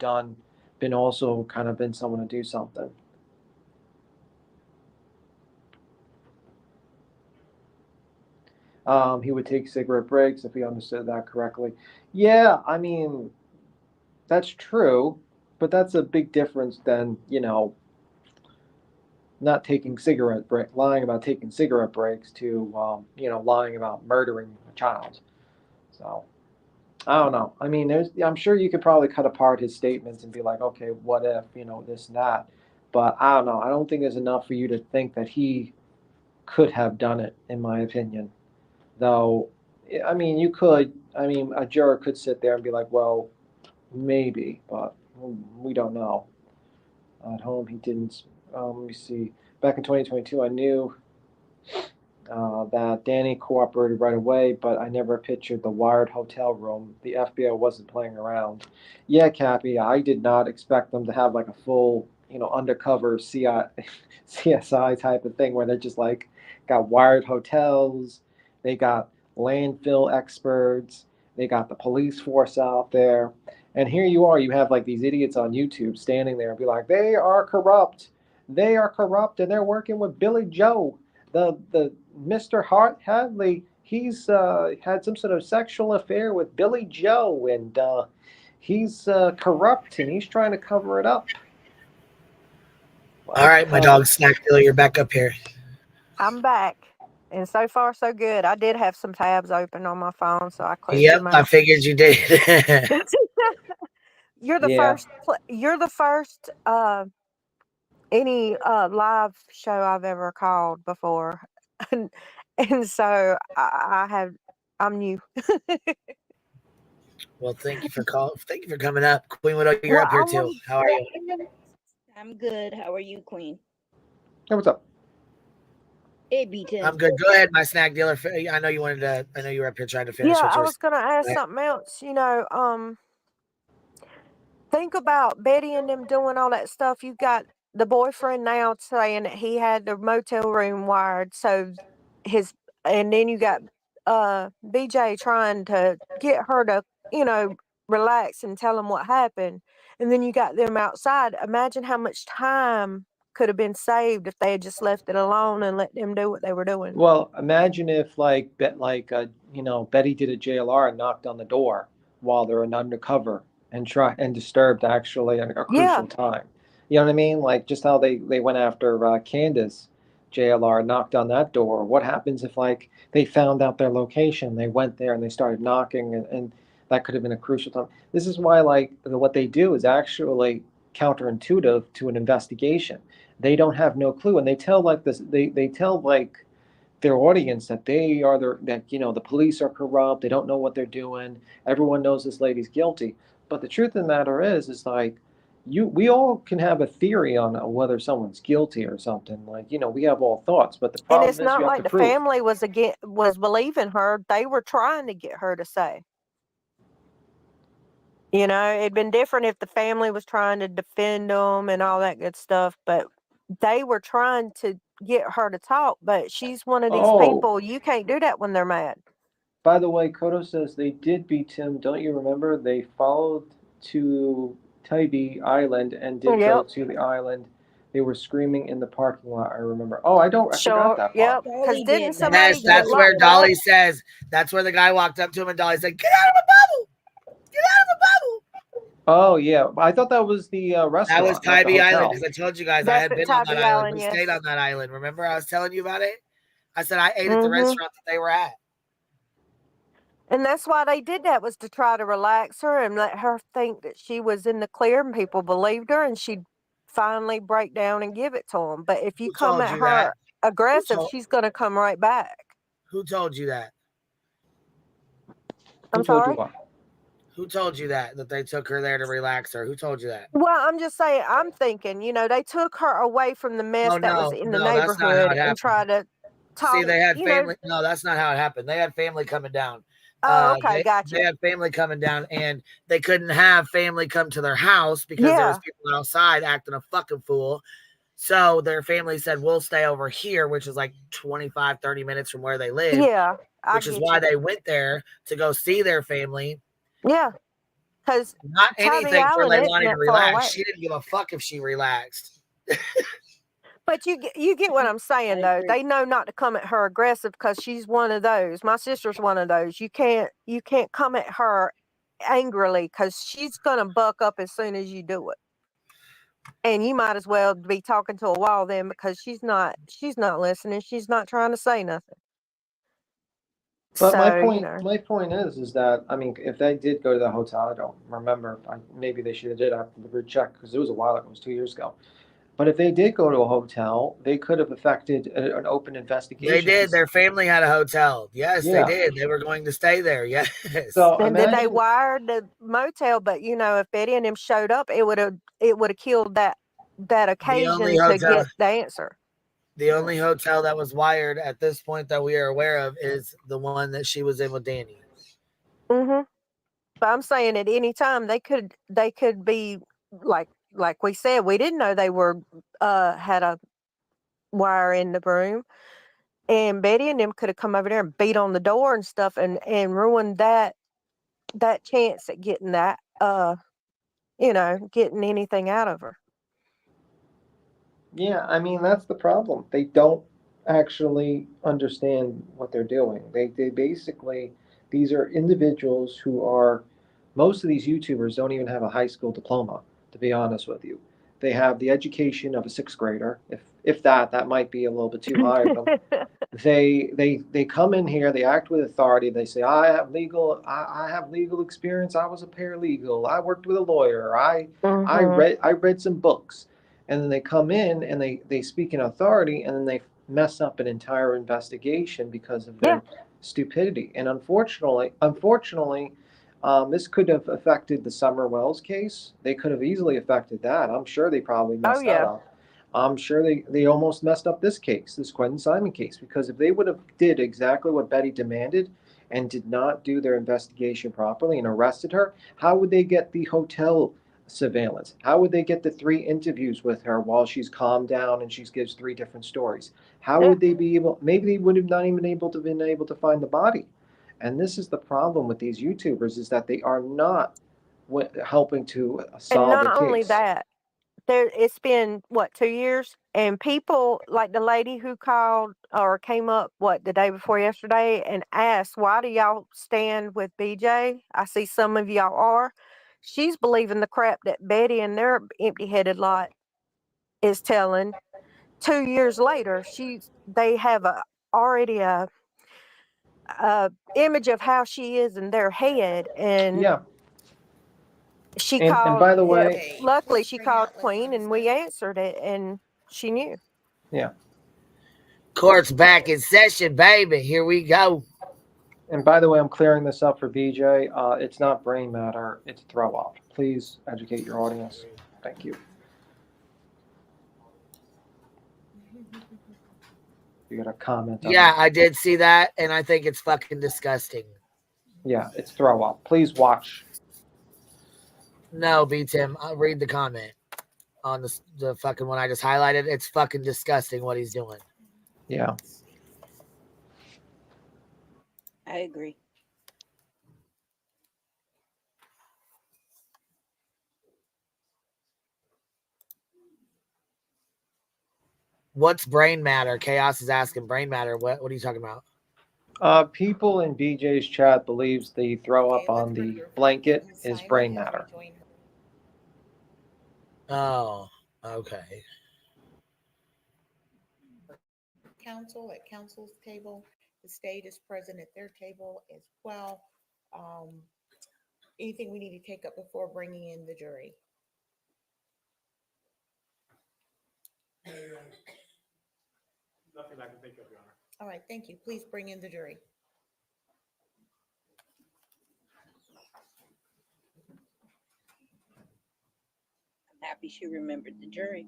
Speaker 6: been also kind of been someone to do something. He would take cigarette breaks if he understood that correctly. Yeah, I mean, that's true, but that's a big difference than, not taking cigarette break, lying about taking cigarette breaks to, lying about murdering a child. So I don't know. I mean, I'm sure you could probably cut apart his statements and be like, okay, what if, this and that. But I don't know. I don't think there's enough for you to think that he could have done it, in my opinion. Though, I mean, a juror could sit there and be like, well, maybe, but we don't know. At home, he didn't. Let me see. Back in 2022, I knew that Danny cooperated right away, but I never pictured the wired hotel room. The FBI wasn't playing around. Yeah, Cappy, I did not expect them to have like a full, undercover CSI type of thing where they're just like got wired hotels, they got landfill experts, they got the police force out there. And here you are, you have like these idiots on YouTube standing there and be like, they are corrupt. They are corrupt and they're working with Billy Joe. The Mr. Hart Hadley, he's had some sort of sexual affair with Billy Joe and he's corrupt and he's trying to cover it up.
Speaker 1: All right, my dog Snack Dealer, you're back up here.
Speaker 11: I'm back. And so far, so good. I did have some tabs open on my phone, so I closed
Speaker 1: Yep,
Speaker 11: them
Speaker 1: I
Speaker 11: out.
Speaker 1: figured you did.
Speaker 11: You're the
Speaker 6: Yeah.
Speaker 11: first. You're the first any live show I've ever called before, and so I'm new.
Speaker 1: Well, thank you for calling. Thank you for coming up, Queen Widow. You're
Speaker 11: Well,
Speaker 1: up here
Speaker 11: I
Speaker 1: too.
Speaker 11: wanted
Speaker 1: How are you?
Speaker 12: I'm good. How are you, Queen?
Speaker 6: Hey, what's up?
Speaker 12: Hey, B10.
Speaker 1: I'm good. Go ahead, my Snack Dealer. I know you wanted to. I know you were up here trying to finish
Speaker 11: Yeah,
Speaker 1: what you
Speaker 11: I
Speaker 1: were
Speaker 11: was gonna ask
Speaker 1: saying.
Speaker 11: something else. Think about Betty and them doing all that stuff. You got the boyfriend now saying that he had the motel room wired, so and then you got BJ trying to get her to, relax and tell him what happened. And then you got them outside. Imagine how much time could have been saved if they had just left it alone and let them do what they were doing.
Speaker 6: Well, imagine if Betty did a JLR and knocked on the door while they're in undercover and disturbed actually a
Speaker 11: Yeah.
Speaker 6: crucial time. You know what I mean? Like just how they went after Candace JLR, knocked on that door. What happens if they found out their location, they went there and they started knocking and that could have been a crucial time. This is why what they do is actually counterintuitive to an investigation. They don't have no clue and they tell they tell their audience that the police are corrupt, they don't know what they're doing, everyone knows this lady's guilty. But the truth of the matter is we all can have a theory on whether someone's guilty or something. We have all thoughts, but the
Speaker 11: And
Speaker 6: problem
Speaker 11: it's
Speaker 6: is
Speaker 11: not
Speaker 6: you have
Speaker 11: like
Speaker 6: to
Speaker 11: the
Speaker 6: prove.
Speaker 11: family was believing her. They were trying to get her to say. It'd been different if the family was trying to defend them and all that good stuff, but they were trying to get her to talk. But she's one of these
Speaker 6: Oh,
Speaker 11: people, you can't do that when they're mad.
Speaker 6: by the way, Kodo says they did beat him. Don't you remember? They followed to Tybee Island and did go
Speaker 11: Yep.
Speaker 6: to the island. They were screaming in the parking lot. I remember. Oh, I forgot
Speaker 11: Sure.
Speaker 6: that part.
Speaker 11: Yep.
Speaker 12: Dolly
Speaker 11: Because
Speaker 12: did
Speaker 11: didn't
Speaker 12: that.
Speaker 11: somebody
Speaker 1: Yes,
Speaker 11: get
Speaker 1: that's where
Speaker 11: locked up?
Speaker 1: Dolly says. That's where the guy walked up to him and Dolly said, "Get out of the bubble! Get out of the bubble!"
Speaker 6: Oh yeah, I thought that was the restaurant.
Speaker 1: That was
Speaker 6: not the
Speaker 1: Tybee Island
Speaker 6: hotel.
Speaker 1: because I told you guys I
Speaker 11: That's
Speaker 1: had
Speaker 11: at
Speaker 1: been on that
Speaker 11: Tybee
Speaker 1: island.
Speaker 11: Island,
Speaker 1: We
Speaker 11: yes.
Speaker 1: stayed on that island. Remember I was telling you about it? I said I ate at the restaurant that they were at.
Speaker 11: And that's why they did that, was to try to relax her and let her think that she was in the clear and people believed her and she'd finally break down and give it to them. But if you
Speaker 1: Who
Speaker 11: come
Speaker 1: told
Speaker 11: at
Speaker 1: you that?
Speaker 11: her aggressive,
Speaker 1: told-
Speaker 11: she's going to come right back.
Speaker 1: Who told you that?
Speaker 11: I'm
Speaker 6: Who told you
Speaker 11: sorry?
Speaker 6: what?
Speaker 1: Who told you that they took her there to relax her? Who told you that?
Speaker 11: Well, I'm just saying, I'm thinking, they took her away from the mess
Speaker 1: Oh
Speaker 11: that was in the
Speaker 1: no, that's not how
Speaker 11: neighborhood
Speaker 1: it
Speaker 11: and
Speaker 1: happened.
Speaker 11: tried to talk.
Speaker 1: See, they had family. No, that's not how it happened. They had family coming down.
Speaker 11: Oh, okay, gotcha.
Speaker 1: They had family coming down, and they couldn't have family come to their house because there was people outside acting a fucking fool. So their family said, we'll stay over here, which is like 25, 30 minutes from where they live.
Speaker 11: Yeah,
Speaker 1: which is why they went there to go see their family.
Speaker 11: Yeah, because
Speaker 1: not anything for Leilani to relax. She
Speaker 11: She
Speaker 1: didn't give a fuck if she relaxed.
Speaker 11: But you get what I'm saying, though. They know not to come at her aggressive because she's one of those. My sister's one of those. You can't come at her angrily because she's gonna buck up as soon as you do it. And you might as well be talking to a wall then, because she's not listening. She's not trying to say nothing.
Speaker 6: But
Speaker 11: So,
Speaker 6: my point is that if they did go to the hotel, I don't remember. Maybe they should have did after the recheck because it was a while ago. It was 2 years ago. But if they did go to a hotel, they could have effected an open investigation.
Speaker 1: They did. Their family had a hotel. Yes, they did. They were going to stay there. Yes.
Speaker 6: So
Speaker 11: and then they wired the motel. But if Betty and him showed up, it would have killed that occasion to get the answer.
Speaker 1: The only hotel that was wired at this point that we are aware of is the one that she was in with Danny.
Speaker 11: Mm-hmm. But I'm saying at any time they could be like like we said, we didn't know they were had a wire in the room. And Betty and them could have come over there and beat on the door and stuff and ruined that chance at getting that getting anything out of her.
Speaker 6: Yeah, I mean, that's the problem. They don't actually understand what they're doing. They basically, these are individuals who are, most of these YouTubers don't even have a high school diploma, to be honest with you. They have the education of a sixth grader, if that might be a little bit too high of them. They come in here, they act with authority, they say, I have legal experience, I was a paralegal, I worked with a lawyer, I read some books. And then they come in and they speak in authority, and then they mess up an entire investigation because of their stupidity. And unfortunately, this could have affected the Summer Wells case. They could have easily affected that. I'm sure they probably messed that up. I'm sure they almost messed up this case, this Quentin Simon case, because if they would have did exactly what Betty demanded and did not do their investigation properly and arrested her, how would they get the hotel surveillance? How would they get the 3 interviews with her while she's calmed down and she gives 3 different stories? How would they be able? Maybe they would have not even been able to find the body. And this is the problem with these YouTubers, is that they are not helping to solve
Speaker 11: And
Speaker 6: the
Speaker 11: not
Speaker 6: case.
Speaker 11: only that, it's been what, 2 years, and people like the lady who called or came up the day before yesterday and asked, why do y'all stand with BJ? I see some of y'all are. She's believing the crap that Betty and their empty-headed lot is telling. 2 years later, they have already a image of how she is in their head, and she
Speaker 6: And
Speaker 11: called.
Speaker 6: by the way,
Speaker 11: Luckily, she called Queen, and we answered it, and she knew.
Speaker 6: Yeah.
Speaker 1: Court's back in session, baby. Here we go.
Speaker 6: And by the way, I'm clearing this up for BJ. It's not brain matter, it's throw up. Please educate your audience. Thank you. You got a comment on
Speaker 1: Yeah,
Speaker 6: that?
Speaker 1: I did see that, and I think it's fucking disgusting.
Speaker 6: Yeah, it's throw up. Please watch.
Speaker 1: No, B Tim, I'll read the comment on the fucking one I just highlighted. It's fucking disgusting what he's doing.
Speaker 6: Yeah.
Speaker 12: I agree.
Speaker 1: What's brain matter? Chaos is asking brain matter. What are you talking about?
Speaker 6: People in BJ's chat believes the throw up on the blanket is brain matter.
Speaker 1: Oh, okay.
Speaker 2: Council at council's table, the state is present at their table as well. Anything we need to take up before bringing in the jury?
Speaker 5: Nothing I can think of, Your Honor.
Speaker 2: All right, thank you. Please bring in the jury.
Speaker 12: I'm happy she remembered the jury.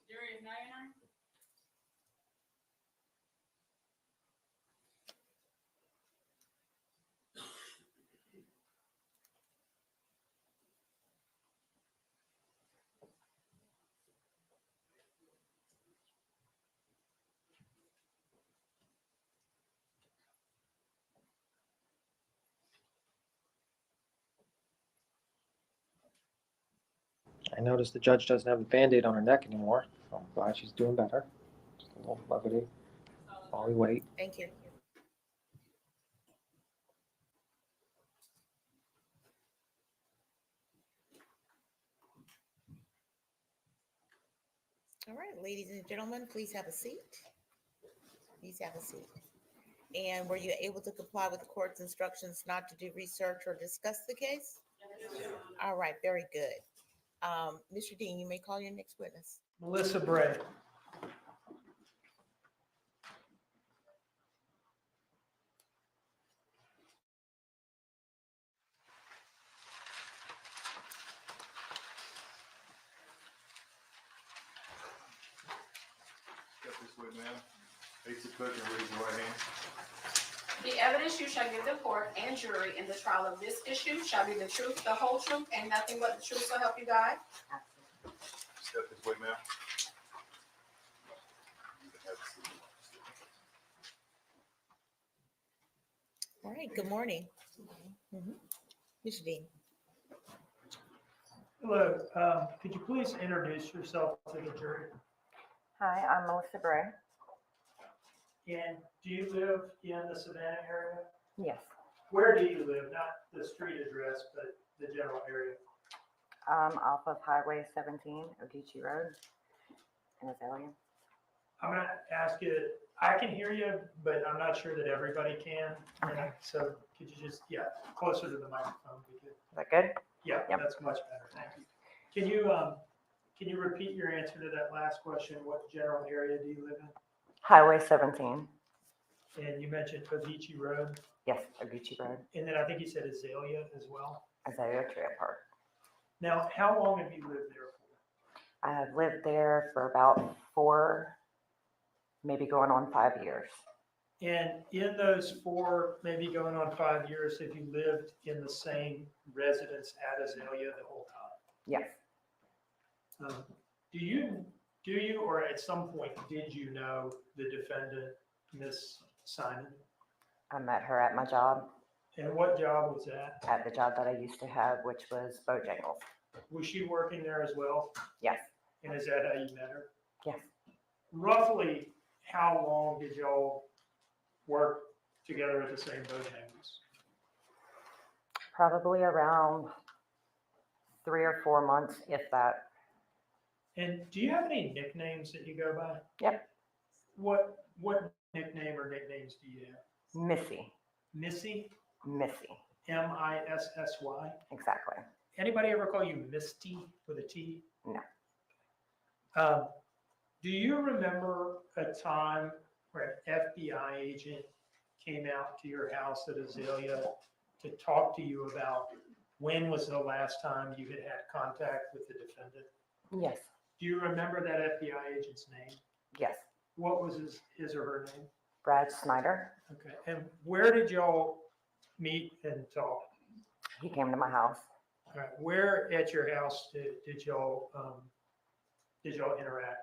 Speaker 8: Jury is 99.
Speaker 6: I noticed the judge doesn't have a Band-Aid on her neck anymore. I'm glad she's doing better. Just a little levity while we wait.
Speaker 2: Thank you. All right, ladies and gentlemen, please have a seat. Please have a seat. And were you able to comply with the court's instructions not to do research or discuss the case? All right, very good. Mr. Dean, you may call your next witness.
Speaker 7: Melissa Bray.
Speaker 9: Step this way, ma'am. Face the clerk and raise your right hand.
Speaker 13: The evidence you shall give the court and jury in the trial of this issue shall be the truth, the whole truth, and nothing but the truth, so help you God.
Speaker 9: Step this way, ma'am. You can have a seat.
Speaker 2: All right, good morning. Ms. Dean.
Speaker 7: Hello, could you please introduce yourself to the jury?
Speaker 14: Hi, I'm Melissa Bray.
Speaker 7: And do you live in the Savannah area?
Speaker 14: Yes,
Speaker 7: Where do you live? Not the street address, but the general area.
Speaker 14: off of Highway 17, Ogeechee Road in Azalea.
Speaker 7: I'm gonna ask you, I can hear you, but I'm not sure that everybody can.
Speaker 14: Okay.
Speaker 7: So could you just, closer to the microphone would be good.
Speaker 14: Is that good?
Speaker 7: Yeah,
Speaker 14: Yep.
Speaker 7: that's much better. Thank you. Can you repeat your answer to that last question? What general area do you live in?
Speaker 14: Highway 17.
Speaker 7: And you mentioned Ogeechee Road,
Speaker 14: Yes, Ogeechee Road,
Speaker 7: and then I think you said Azalea as well.
Speaker 14: Azalea Trail Park.
Speaker 7: Now, how long have you lived there for?
Speaker 14: I have lived there for about 4, maybe going on 5 years.
Speaker 7: And in those 4, maybe going on 5 years, have you lived in the same residence at Azalea the whole time?
Speaker 14: Yes,
Speaker 7: Do you, or at some point, did you know the defendant, Miss Simon?
Speaker 14: I met her at my job,
Speaker 7: And what job was that?
Speaker 14: at the job that I used to have, which was Bojangles.
Speaker 7: Was she working there as well?
Speaker 14: Yes,
Speaker 7: And is that how you met her?
Speaker 14: yes.
Speaker 7: Roughly, how long did y'all work together at the same Bojangles?
Speaker 14: Probably around 3 or 4 months, if that.
Speaker 7: And do you have any nicknames that you go by?
Speaker 14: Yep,
Speaker 7: What nickname or nicknames do you have?
Speaker 14: Missy,
Speaker 7: Missy?
Speaker 14: Missy,
Speaker 7: Missy.
Speaker 14: exactly.
Speaker 7: Anybody ever call you Misty with a T?
Speaker 14: No.
Speaker 7: Do you remember a time where an FBI agent came out to your house at Azalea to talk to you about when was the last time you had had contact with the defendant?
Speaker 14: Yes,
Speaker 7: Do you remember that FBI agent's name?
Speaker 14: yes.
Speaker 7: What was his or her name?
Speaker 14: Brad Snyder,
Speaker 7: Okay, and where did y'all meet and talk?
Speaker 14: he came to my house.
Speaker 7: All right, where at your house did y'all interact?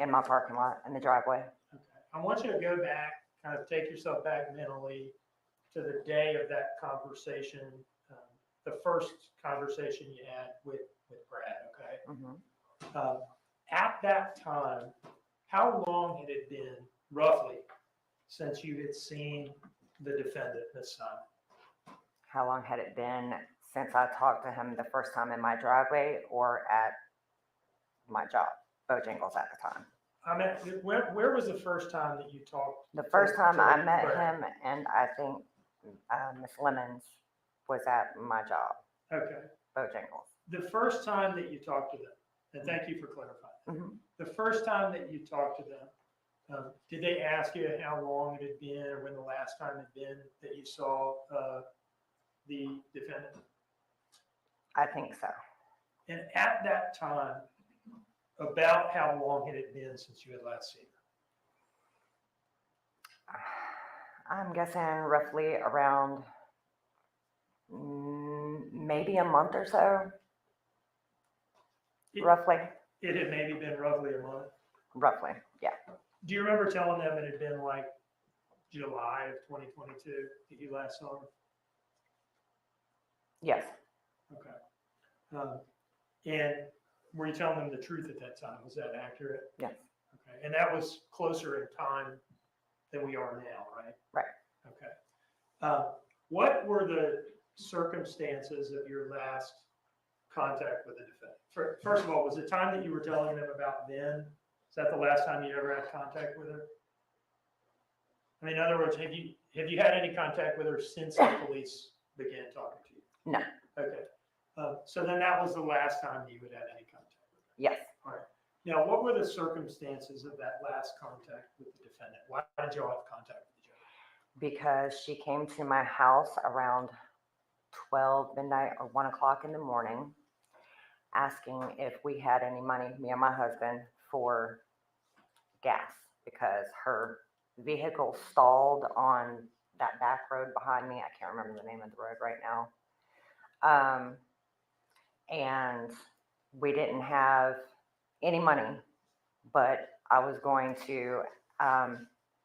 Speaker 14: In my parking lot, in the driveway.
Speaker 7: Okay, I want you to go back, kind of take yourself back mentally to the day of that conversation, the first conversation you had with Brad, okay?
Speaker 14: Mhm.
Speaker 7: At that time, how long had it been, roughly, since you had seen the defendant, Miss Simon?
Speaker 14: How long had it been since I talked to him the first time in my driveway or at my job, Bojangles at the time?
Speaker 7: I mean, where was the first time that you talked?
Speaker 14: The first time I met
Speaker 7: Brad?
Speaker 14: him, and I think Miss Lemons was at my job,
Speaker 7: Okay,
Speaker 14: Bojangles.
Speaker 7: the first time that you talked to them, and thank you for clarifying.
Speaker 14: Mhm.
Speaker 7: The first time that you talked to them, did they ask you how long it had been or when the last time had been that you saw the defendant?
Speaker 14: I think so.
Speaker 7: And at that time, about how long had it been since you had last seen her?
Speaker 14: I'm guessing roughly around maybe a month or so. Roughly,
Speaker 7: It had maybe been roughly a month.
Speaker 14: roughly, yeah.
Speaker 7: Do you remember telling them it had been like July of 2022 that you last saw her?
Speaker 14: Yes,
Speaker 7: Okay. And were you telling them the truth at that time? Was that accurate?
Speaker 14: yes,
Speaker 7: Okay. And that was closer in time than we are now, right?
Speaker 14: right.
Speaker 7: Okay. What were the circumstances of your last contact with the defendant? First of all, was the time that you were telling them about then, is that the last time you ever had contact with her? I mean, in other words, have you had any contact with her since the police began talking to you?
Speaker 14: No,
Speaker 7: Okay. So then that was the last time you had had any contact with her?
Speaker 14: yes.
Speaker 7: All right. Now, what were the circumstances of that last contact with the defendant? Why did y'all have contact with each other?
Speaker 14: Because she came to my house around 12 midnight or 1 o'clock in the morning, asking if we had any money, me and my husband, for gas, because her vehicle stalled on that back road behind me. I can't remember the name of the road right now. And we didn't have any money, but I was going to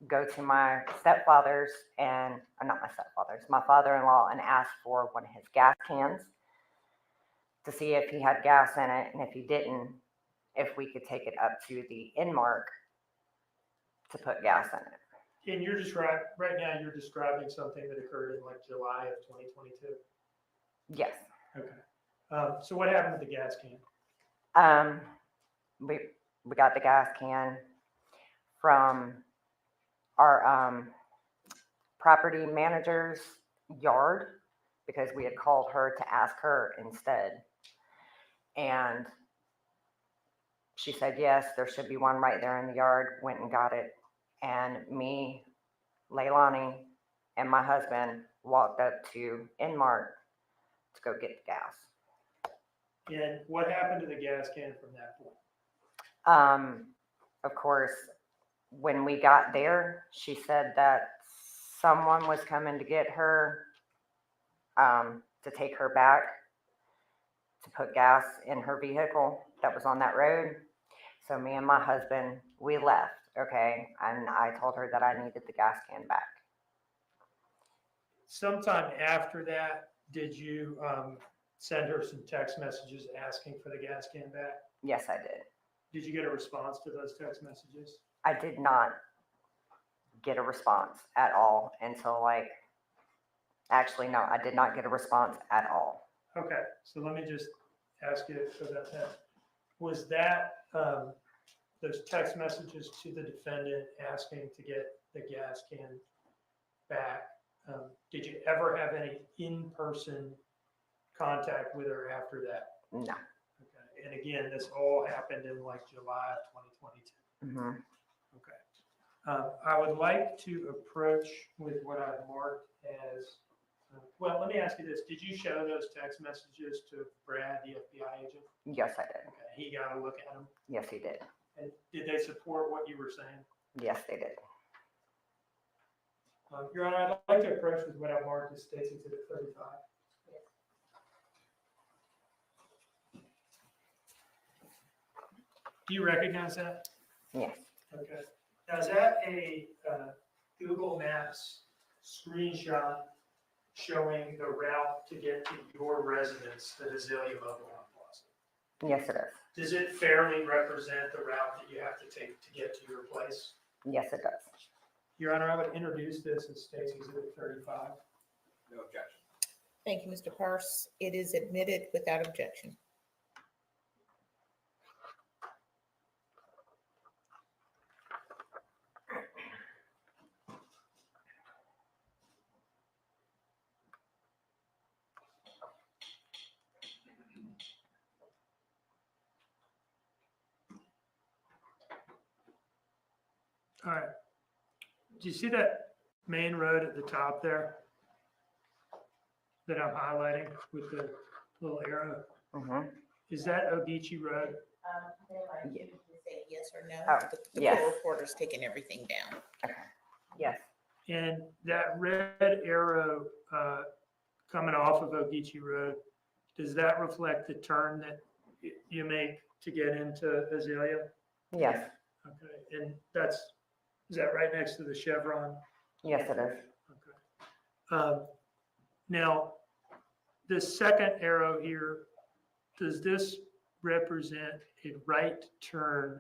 Speaker 14: go to my stepfather's and not my stepfather's, my father-in-law, and ask for one of his gas cans to see if he had gas in it, and if he didn't, if we could take it up to the Inmark to put gas in it.
Speaker 7: And right now you're describing something that occurred in like July of 2022.
Speaker 14: Yes.
Speaker 7: Okay. So what happened with the gas can?
Speaker 14: We got the gas can from our property manager's yard because we had called her to ask her instead. And she said, yes, there should be one right there in the yard, went and got it. And me, Leilani, and my husband walked up to Inmark to go get the gas.
Speaker 7: And what happened to the gas can from that point?
Speaker 14: Of course, when we got there, she said that someone was coming to get her, to take her back to put gas in her vehicle that was on that road. So me and my husband, we left, okay? And I told her that I needed the gas can back.
Speaker 7: Sometime after that, did you send her some text messages asking for the gas can back?
Speaker 14: Yes, I did.
Speaker 7: Did you get a response to those text messages?
Speaker 14: I did not get a response at all until actually, no, I did not get a response at all.
Speaker 7: Okay, so let me just ask you about that. Was that, those text messages to the defendant asking to get the gas can back, did you ever have any in-person contact with her after that?
Speaker 14: No.
Speaker 7: Okay, and again, this all happened in like July of 2022.
Speaker 14: Mm-hmm.
Speaker 7: Okay. I would like to approach with what I've marked as, well, let me ask you this. Did you show those text messages to Brad, the FBI agent?
Speaker 14: Yes, I did.
Speaker 7: Okay, he got a look at them.
Speaker 14: Yes, he did.
Speaker 7: And did they support what you were saying?
Speaker 14: Yes, they did.
Speaker 7: Your Honor, I'd like to approach with what I've marked as State's Exhibit 35. Do you recognize that?
Speaker 14: Yes.
Speaker 7: Okay. Now, is that a Google Maps screenshot showing the route to get to your residence, the Azalea Mobile Home Plaza?
Speaker 14: Yes, it is.
Speaker 7: Does it fairly represent the route that you have to take to get to your place?
Speaker 14: Yes, it does.
Speaker 7: Your Honor, I would introduce this as State's Exhibit 35.
Speaker 9: No objection.
Speaker 2: Thank you, Mr. Parse. It is admitted without objection.
Speaker 7: All right. Do you see that main road at the top there that I'm highlighting with the little arrow?
Speaker 14: Mm-hmm.
Speaker 7: Is that Ogeechee Road?
Speaker 2: You can say yes or no.
Speaker 14: Oh,
Speaker 2: The
Speaker 14: yes.
Speaker 2: court reporter's taking everything down.
Speaker 14: Okay. Yes.
Speaker 7: And that red arrow coming off of Ogeechee Road, does that reflect the turn that you make to get into Azalea?
Speaker 14: Yes.
Speaker 7: Okay, and is that right next to the Chevron?
Speaker 14: Yes, it is.
Speaker 7: Okay. Now, the second arrow here, does this represent a right turn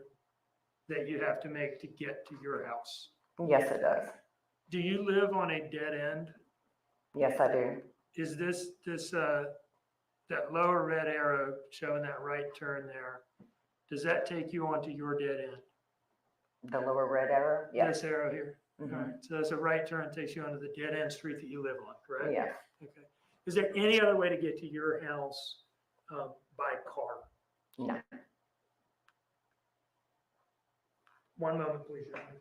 Speaker 7: that you have to make to get to your house?
Speaker 14: Yes, it does.
Speaker 7: Do you live on a dead end?
Speaker 14: Yes, I do.
Speaker 7: Is that lower red arrow showing that right turn there, does that take you onto your dead end?
Speaker 14: The lower red arrow? Yes.
Speaker 7: This arrow here?
Speaker 14: Mhm.
Speaker 7: All right, so that's a right turn, takes you onto the dead end street that you live on, correct?
Speaker 14: Yes.
Speaker 7: Okay. Is there any other way to get to your house by car?
Speaker 14: No.
Speaker 7: One moment, please, Your Honor.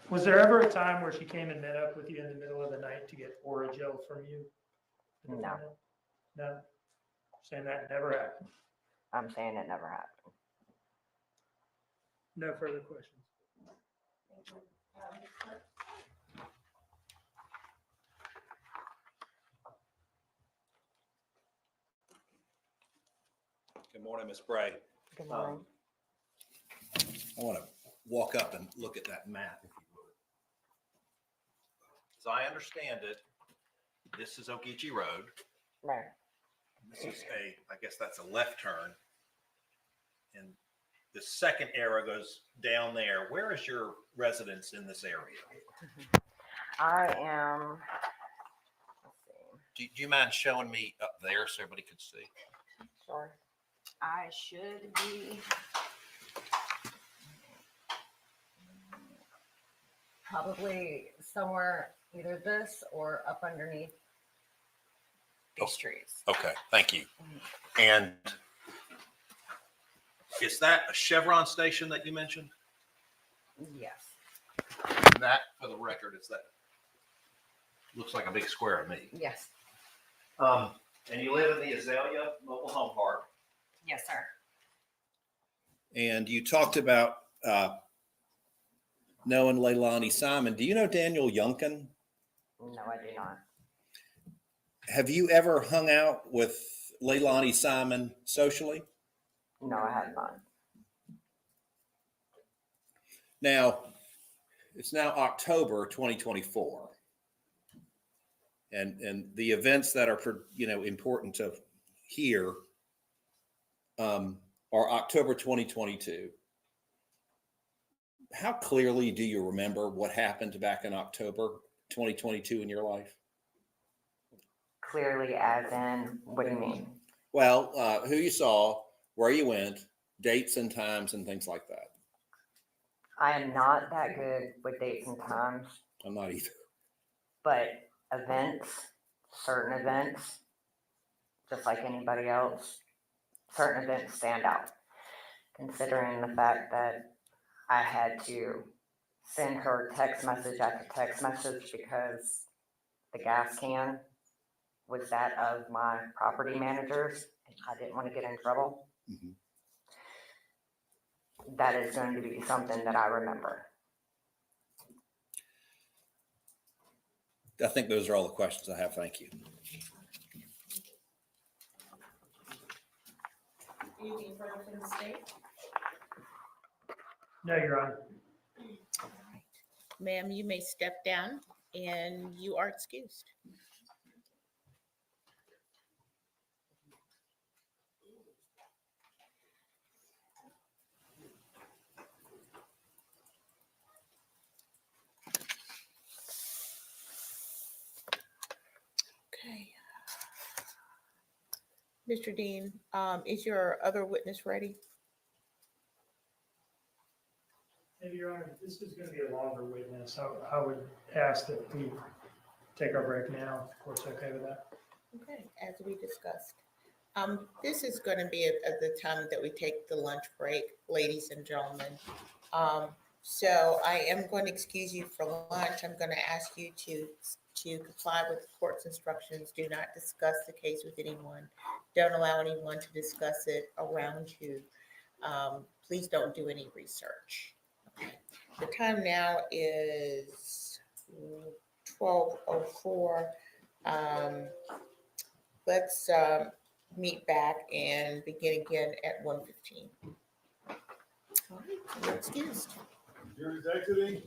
Speaker 7: Was there ever a time where she came and met up with you in the middle of the night to get Orajel from you?
Speaker 14: No.
Speaker 7: No? Saying that never happened?
Speaker 14: I'm saying it never happened.
Speaker 7: No further questions.
Speaker 15: Good morning, Ms. Bray.
Speaker 14: Good morning.
Speaker 15: I want to walk up and look at that map, if you would. As I understand it, this is Ogeechee Road.
Speaker 14: Right.
Speaker 15: This is I guess that's a left turn. And the second arrow goes down there. Where is your residence in this area?
Speaker 14: I am, let's see.
Speaker 15: Do you mind showing me up there so everybody could see?
Speaker 14: Sure. I should be probably somewhere either this or up underneath these trees.
Speaker 15: Okay, thank you. And is that a Chevron station that you mentioned?
Speaker 14: Yes.
Speaker 15: And that, for the record, is that looks like a big square to me.
Speaker 14: Yes.
Speaker 15: And you live in the Azalea Mobile Home Park.
Speaker 14: Yes, sir.
Speaker 15: And you talked about knowing Leilani Simon. Do you know Daniel Youngkin?
Speaker 14: No, I do not.
Speaker 15: Have you ever hung out with Leilani Simon socially?
Speaker 14: No, I have not.
Speaker 15: Now, it's now October 2024. And the events that are, important to hear are October 2022. How clearly do you remember what happened back in October 2022 in your life?
Speaker 14: Clearly, as in, what do you mean?
Speaker 15: Well, who you saw, where you went, dates and times and things like that.
Speaker 14: I am not that good with dates and times,
Speaker 15: I'm not either.
Speaker 14: but events, certain events, just like anybody else, certain events stand out. Considering the fact that I had to send her text message after text message because the gas can was that of my property managers, and I didn't want to get in trouble.
Speaker 15: Mhm.
Speaker 14: That is going to be something that I remember.
Speaker 15: I think those are all the questions I have. Thank you.
Speaker 2: Anything further from the state?
Speaker 7: No, Your Honor.
Speaker 2: Ma'am, you may step down and you are excused. Okay. Mr. Dean, is your other witness ready?
Speaker 7: Maybe, Your Honor, this is going to be a longer witness. I would ask that we take our break now. If the court's okay with that.
Speaker 2: Okay, as we discussed. This is going to be at the time that we take the lunch break, ladies and gentlemen. So I am going to excuse you for lunch. I'm going to ask you to comply with the court's instructions. Do not discuss the case with anyone. Don't allow anyone to discuss it around you. Please don't do any research. Okay. The time now is 12:04. Let's meet back and begin again at 1:15. All right, you're excused.
Speaker 9: Jury's exiting.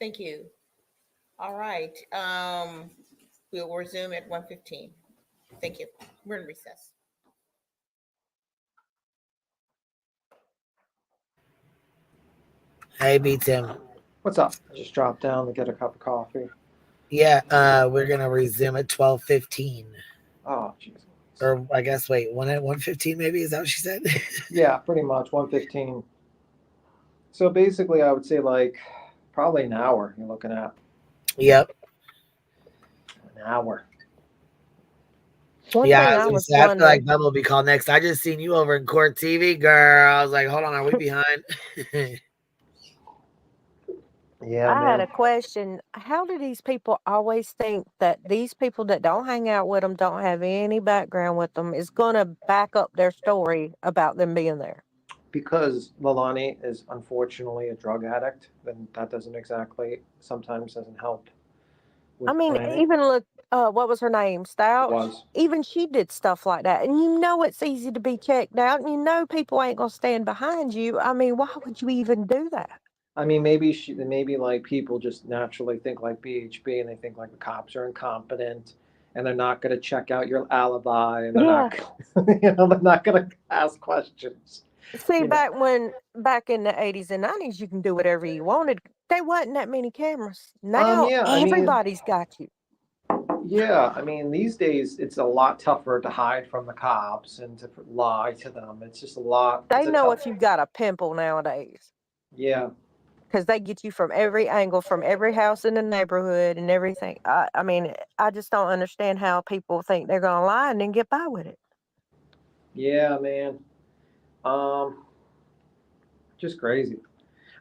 Speaker 2: Thank you. All right. We'll resume at 1:15. Thank you. We're in recess.
Speaker 1: Hey, B Tim.
Speaker 6: What's up? I just dropped down to get a cup of coffee.
Speaker 1: Yeah, we're gonna resume at 12:15.
Speaker 6: Oh, jeez.
Speaker 1: Or I guess wait, 1:15 maybe, is that what she said?
Speaker 6: Yeah, pretty much 1:15. So basically, I would say like probably an hour. You're looking at
Speaker 1: Yep.
Speaker 6: an hour.
Speaker 11: One
Speaker 1: Yeah,
Speaker 11: thing
Speaker 1: I was
Speaker 11: I
Speaker 1: gonna
Speaker 11: was
Speaker 1: say, I feel like
Speaker 11: wondering,
Speaker 1: Bubba will be called next. I just seen you over in Court TV, girl. I was like, hold on, are we behind?
Speaker 6: Yeah,
Speaker 11: I had
Speaker 6: man.
Speaker 11: a question. How do these people always think that these people that don't hang out with them, don't have any background with them, is going to back up their story about them being there?
Speaker 6: Because Leilani is unfortunately a drug addict, then that sometimes doesn't help
Speaker 11: I
Speaker 6: with
Speaker 11: mean,
Speaker 6: planning.
Speaker 11: even look, what was her name? Stout?
Speaker 6: Was.
Speaker 11: Even she did stuff like that. And you know it's easy to be checked out, and you know people ain't going to stand behind you. I mean, why would you even do that?
Speaker 6: I mean, maybe like people just naturally think like BHB, and they think like the cops are incompetent, and they're not going to check out your alibi, and they're
Speaker 11: Yeah.
Speaker 6: not, they're not going to ask questions.
Speaker 11: See,
Speaker 6: You know.
Speaker 11: back in the 80s and 90s, you can do whatever you wanted. There wasn't that many cameras. Now
Speaker 6: Yeah, I mean,
Speaker 11: everybody's got you.
Speaker 6: yeah, I mean, these days it's a lot tougher to hide from the cops and to lie to them. It's just a lot.
Speaker 11: They
Speaker 6: It's a
Speaker 11: know
Speaker 6: tough.
Speaker 11: if you've got a pimple nowadays
Speaker 6: Yeah,
Speaker 11: because they get you from every angle, from every house in the neighborhood and everything. I mean, I just don't understand how people think they're going to lie and then get by with it.
Speaker 6: yeah, man. Just crazy.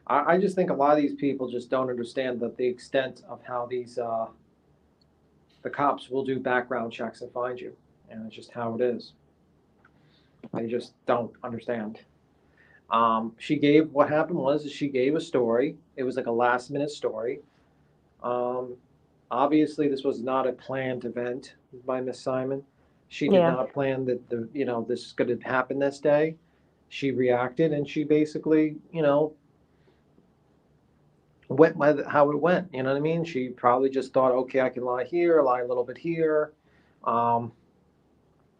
Speaker 6: I just think a lot of these people just don't understand the extent of how the cops will do background checks and find you, and it's just how it is. They just don't understand. What happened was she gave a story. It was like a last minute story. Um, Obviously, this was not a planned event by Miss Simon. She did
Speaker 11: Yeah.
Speaker 6: not plan that this is going to happen this day. She reacted, and she basically went by how it went. You know what I mean? She probably just thought, okay, I can lie here, lie a little bit here, um,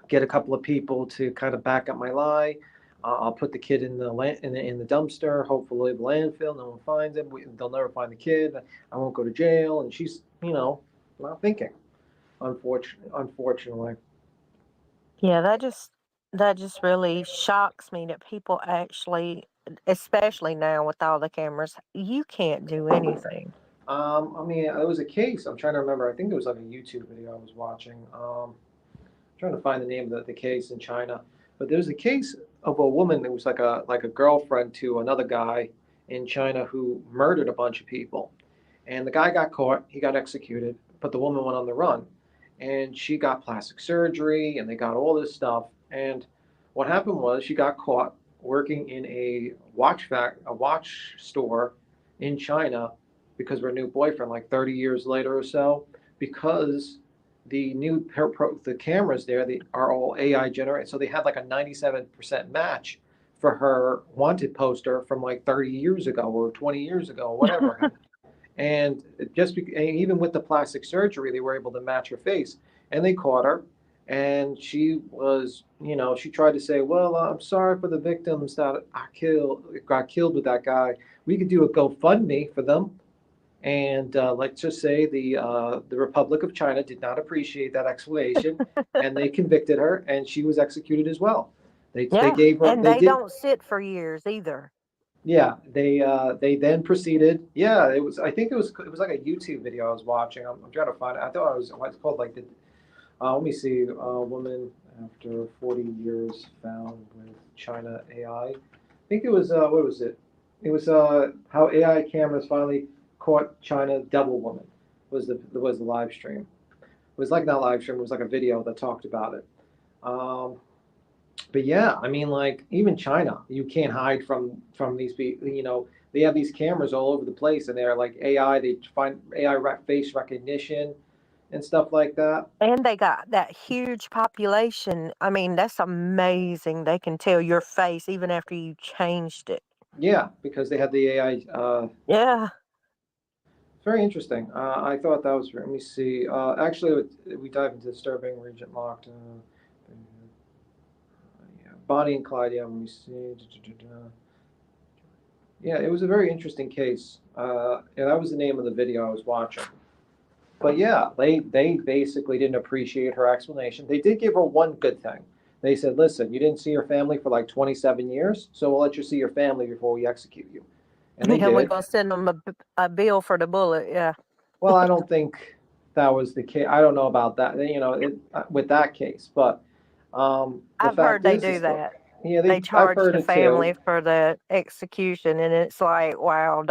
Speaker 6: get a couple of people to kind of back up my lie. I'll put the kid in the dumpster. Hopefully, the landfill. No one finds him. They'll never find the kid. I won't go to jail. And she's not thinking. Unfortunately.
Speaker 11: Yeah, that just really shocks me that people actually, especially now with all the cameras, you can't do anything.
Speaker 6: I mean, it was a case. I'm trying to remember. I think it was like a YouTube video I was watching. Trying to find the name of the case in China, but there was a case of a woman that was like a girlfriend to another guy in China who murdered a bunch of people, and the guy got caught. He got executed, but the woman went on the run, and she got plastic surgery, and they got all this stuff. And what happened was she got caught working in a watch store in China because of her new boyfriend, like 30 years later or so, because the cameras there they are all AI generated, so they had like a 97% match for her wanted poster from like 30 years ago or 20 years ago, or whatever. And even with the plastic surgery, they were able to match her face, and they caught her. And she was, she tried to say, "Well, I'm sorry for the victims that got killed with that guy. We could do a GoFundMe for them." And let's just say the Republic of China did not appreciate that explanation, and they convicted her, and she was executed as well. They
Speaker 11: Yeah,
Speaker 6: gave her
Speaker 11: and
Speaker 6: they
Speaker 11: they
Speaker 6: did
Speaker 11: don't sit for years either.
Speaker 6: yeah they then proceeded. Yeah, I think it was like a YouTube video I was watching. I'm trying to find it. I thought it was what's called like the let me see, woman after 40 years found with China AI. I think it was what was it? It was how AI cameras finally caught China devil woman was the live stream. It was like not live stream. It was like a video that talked about it. But yeah, I mean, like even China, you can't hide from these people. They have these cameras all over the place, and they're like AI. They find AI face recognition and stuff like that.
Speaker 11: And they got that huge population. I mean, that's amazing. They can tell your face even after you changed it.
Speaker 6: Yeah, because they had the AI
Speaker 11: Yeah.
Speaker 6: Very interesting. I thought that was. Let me see. Actually, we dive into disturbing Regent locked. Yeah, Bonnie and Clyde. Yeah, let me see. Yeah, it was a very interesting case. And that was the name of the video I was watching. But yeah, they basically didn't appreciate her explanation. They did give her one good thing. They said, "Listen, you didn't see your family for like 27 years, so we'll let you see your family before we execute you." And they
Speaker 11: And we're
Speaker 6: did.
Speaker 11: gonna send them a bill for the bullet. Yeah.
Speaker 6: Well, I don't think that was the case. I don't know about that. With that case, but the
Speaker 11: I've heard
Speaker 6: fact
Speaker 11: they
Speaker 6: is,
Speaker 11: do that.
Speaker 6: yeah,
Speaker 11: They
Speaker 6: I've
Speaker 11: charge
Speaker 6: heard
Speaker 11: the
Speaker 6: it too.
Speaker 11: family for the execution, and it's like, wow,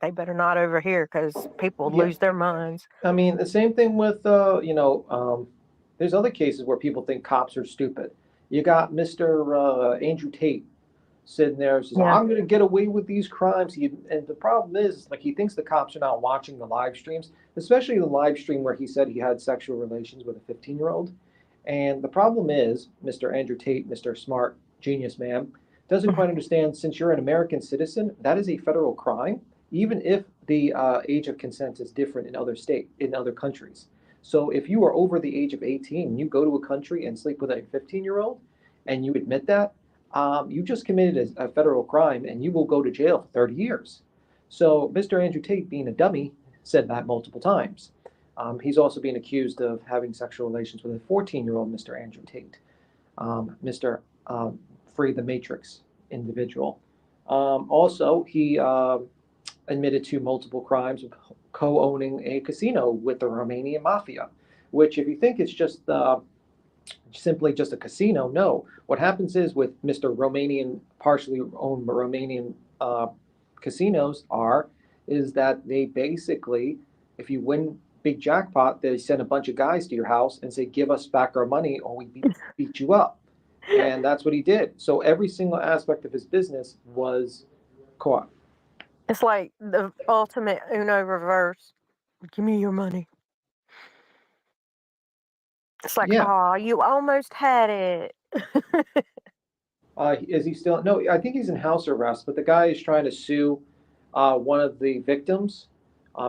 Speaker 11: they better not over here because people
Speaker 6: Yeah,
Speaker 11: lose their minds.
Speaker 6: I mean, the same thing with, there's other cases where people think cops are stupid. You got Mr. Andrew Tate sitting there and says,
Speaker 11: Yeah.
Speaker 6: I'm going to get away with these crimes. And the problem is, like, he thinks the cops are not watching the live streams, especially the live stream where he said he had sexual relations with a 15-year-old. And the problem is, Mr. Andrew Tate, Mr. Smart Genius Man, doesn't quite understand since you're an American citizen, that is a federal crime, even if the age of consent is different in other countries. So if you are over the age of 18 and you go to a country and sleep with a 15-year-old and you admit that, you just committed a federal crime and you will go to jail for 30 years. So Mr. Andrew Tate, being a dummy, said that multiple times. He's also being accused of having sexual relations with a 14-year-old Mr. Andrew Tate, Mr. Free the Matrix individual. Also, he admitted to multiple crimes of co-owning a casino with the Romanian mafia, which if you think it's just simply just a casino, no. What happens is with Mr. Romanian, partially owned Romanian casinos is that they basically, if you win big jackpot, they send a bunch of guys to your house and say, give us back our money or we beat you up. And that's what he did. So every single aspect of his business was caught.
Speaker 11: It's like the ultimate Uno reverse. Give me your money. It's like,
Speaker 6: Yeah.
Speaker 11: oh, you almost had it.
Speaker 6: Is he still? No, I think he's in house arrest, but the guy is trying to sue one of the victims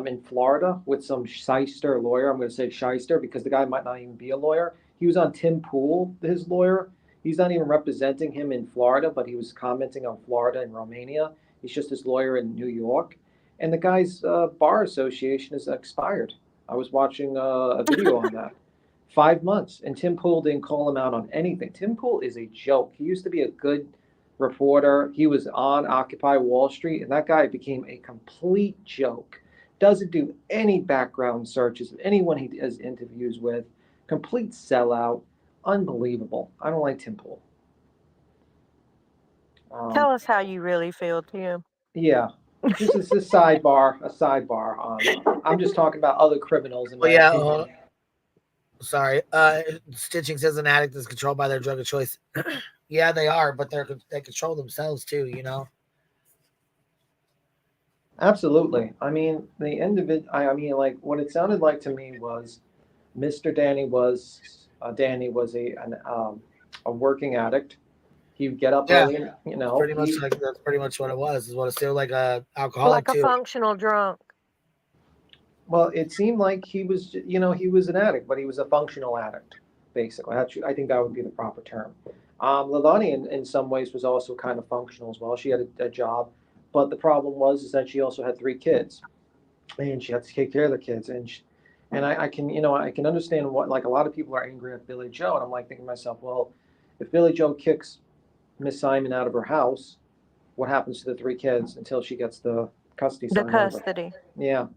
Speaker 6: in Florida with some shyster lawyer. I'm going to say shyster because the guy might not even be a lawyer. He was on Tim Pool, his lawyer. He's not even representing him in Florida, but he was commenting on Florida and Romania. He's just his lawyer in New York. And the guy's bar association is expired. I was watching a video on that. 5 months, and Tim Pool didn't call him out on anything. Tim Pool is a joke. He used to be a good reporter. He was on Occupy Wall Street, and that guy became a complete joke. Doesn't do any background searches of anyone he does interviews with. Complete sellout. Unbelievable. I don't like Tim Pool.
Speaker 11: Tell us how you really feel, Tim.
Speaker 6: Yeah. This is a sidebar. I'm just talking about other criminals in my opinion.
Speaker 1: Sorry. Stitching says an addict is controlled by their drug of choice. Yeah, they are, but they control themselves too, you know?
Speaker 6: Absolutely. I mean, the end of it, like what it sounded like to me was Mr. Danny was a working addict. He would get up early,
Speaker 1: That's pretty much what it was. Is what it's still like a alcoholic
Speaker 11: like a
Speaker 1: too.
Speaker 11: functional drunk.
Speaker 6: Well, it seemed like he was, he was an addict, but he was a functional addict, basically. I think that would be the proper term. Leilani, in some ways, was also kind of functional as well. She had a job, but the problem is that she also had 3 kids, and she had to take care of the kids. And I can understand what, like, a lot of people are angry at Billy Joe, and I'm like thinking to myself, well, if Billy Joe kicks Miss Simon out of her house, what happens to the 3 kids until she gets the custody?
Speaker 11: The custody.
Speaker 6: Yeah.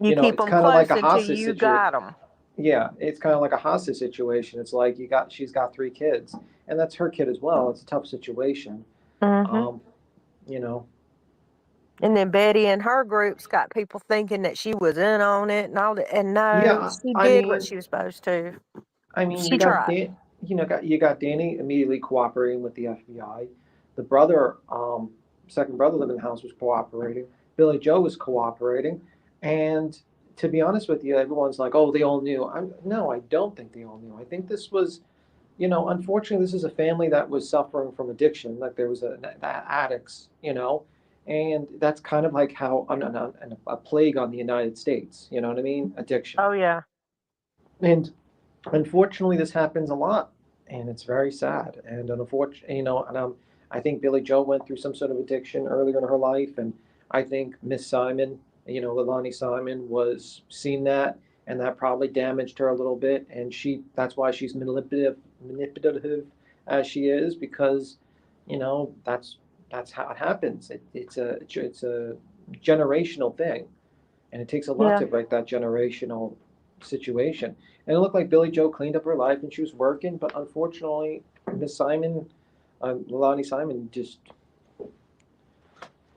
Speaker 11: You keep
Speaker 6: it's
Speaker 11: them
Speaker 6: kind of
Speaker 11: close
Speaker 6: like a
Speaker 11: until
Speaker 6: hostage
Speaker 11: you
Speaker 6: situation.
Speaker 11: got them.
Speaker 6: Yeah, it's kind of like a hostage situation. It's like she's got 3 kids, and that's her kid as well. It's a tough situation.
Speaker 11: Mm-hmm. And then Betty and her groups got people thinking that she was in on it and all that. And no,
Speaker 6: Yeah,
Speaker 11: she did what she was supposed to.
Speaker 6: You
Speaker 11: She tried.
Speaker 6: You got Danny immediately cooperating with the FBI. The brother, second brother living in the house was cooperating. Billy Joe was cooperating, and to be honest with you, everyone's like, "Oh, they all knew." No, I don't think they all knew. I think this was, unfortunately, this is a family that was suffering from addiction. Like there was addicts, And that's kind of like how a plague on the United States. You know what I mean? Addiction.
Speaker 11: Oh yeah.
Speaker 6: And unfortunately, this happens a lot, and it's very sad. And unfortunately, I think Billy Joe went through some sort of addiction earlier in her life, and I think Miss Simon, Leilani Simon, was seen that, and that probably damaged her a little bit, and that's why she's manipulative as she is, because, that's how it happens. It's a generational thing, and it takes a lot
Speaker 11: Yeah.
Speaker 6: to break that generational situation. And it looked like Billy Joe cleaned up her life and she was working, but unfortunately, Miss Simon, Leilani Simon, just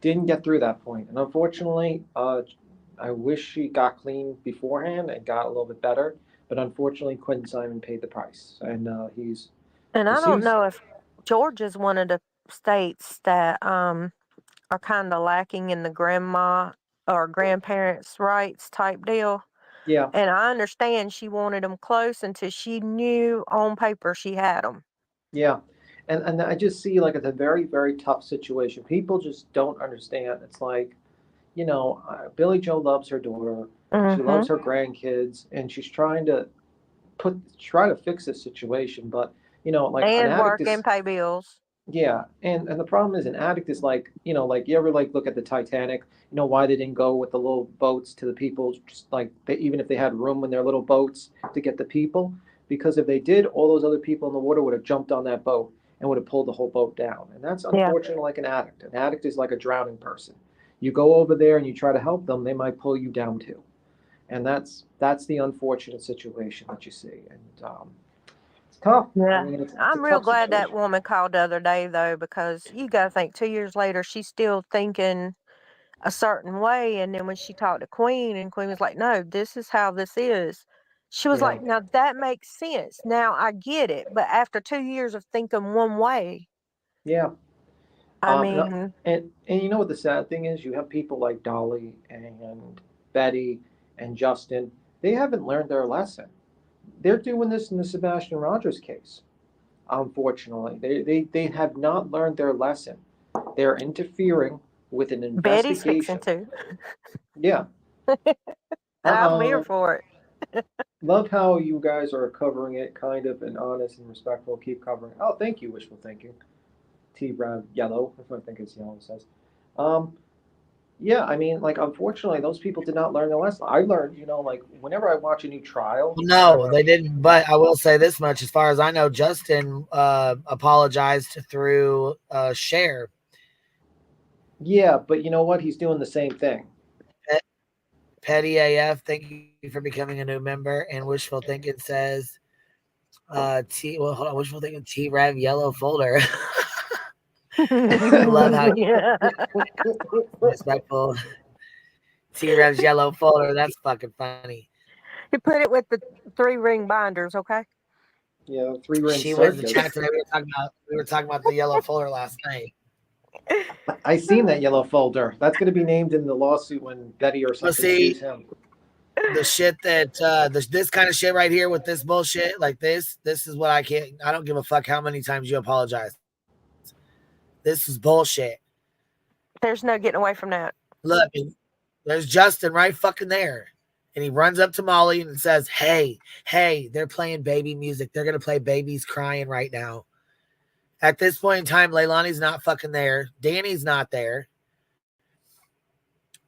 Speaker 6: didn't get through that point. And unfortunately, I wish she got clean beforehand and got a little bit better. But unfortunately, Quentin Simon paid the price, and he's
Speaker 11: And I don't
Speaker 6: deceased.
Speaker 11: know if Georgia's one of the states that are kind of lacking in the grandma or grandparents' rights type deal.
Speaker 6: Yeah,
Speaker 11: And I understand she wanted them close until she knew on paper she had them.
Speaker 6: yeah. And I just see like it's a very, very tough situation. People just don't understand. It's like, Billy Joe loves her daughter. She
Speaker 11: Mm-hmm.
Speaker 6: loves her grandkids, and she's trying to fix this situation. But like an
Speaker 11: And
Speaker 6: addict
Speaker 11: work
Speaker 6: is,
Speaker 11: and pay bills.
Speaker 6: yeah. And the problem is an addict is like, like you ever like look at the Titanic, why they didn't go with the little boats to the people, just like even if they had room in their little boats to get the people, because if they did, all those other people in the water would have jumped on that boat and would have pulled the whole boat down. And that's
Speaker 11: Yeah.
Speaker 6: unfortunate. Like an addict. An addict is like a drowning person. You go over there and you try to help them, they might pull you down too. And that's the unfortunate situation that you see. And it's tough. I
Speaker 11: Yeah.
Speaker 6: mean, it's a
Speaker 11: I'm real
Speaker 6: tough
Speaker 11: glad that
Speaker 6: situation.
Speaker 11: woman called the other day, though, because you got to think 2 years later, she's still thinking a certain way. And then when she talked to Queen, and Queen was like, no, this is how this is. She was
Speaker 6: Yeah.
Speaker 11: like, now that makes sense. Now I get it. But after 2 years of thinking one way,
Speaker 6: Yeah.
Speaker 11: I
Speaker 6: Um, and,
Speaker 11: mean,
Speaker 6: and you know what the sad thing is? You have people like Dolly and Betty and Justin. They haven't learned their lesson. They're doing this in the Sebastian Rogers case. Unfortunately, they have not learned their lesson. They're interfering with an
Speaker 11: Betty's fixing
Speaker 6: investigation.
Speaker 11: to.
Speaker 6: Yeah.
Speaker 11: And I'm
Speaker 6: Uh-uh.
Speaker 11: here for it.
Speaker 6: Love how you guys are covering it kind of and honest and respectful. Keep covering it. Oh, thank you, wishful thinking. T brown yellow. I think it's yellow. It says. Um, yeah, I mean, like, unfortunately, those people did not learn their lesson. I learned, like, whenever I watch a new trial.
Speaker 1: No, they didn't. But I will say this much: as far as I know, Justin apologized through Share.
Speaker 6: Yeah, but you know what? He's doing the same thing.
Speaker 1: Petty AF, thank you for becoming a new member. And wishful thinking says, hold on, wishful thinking T Rev yellow folder. I love how respectful T Rev's yellow folder. That's fucking funny.
Speaker 11: You put it with the 3-ring binders, okay?
Speaker 6: Yeah, 3-ring
Speaker 1: She was the
Speaker 6: circus.
Speaker 1: chat today. We were talking about the yellow folder last night.
Speaker 6: I seen that yellow folder. That's going to be named in the lawsuit when Betty or something sues him.
Speaker 1: The shit that this kind of shit right here with this bullshit, like this is what I don't give a fuck how many times you apologize. This is bullshit.
Speaker 11: There's no getting away from that.
Speaker 1: Look, there's Justin right fucking there. And he runs up to Molly and says, hey, they're playing baby music. They're going to play babies crying right now. At this point in time, Leilani's not fucking there. Danny's not there.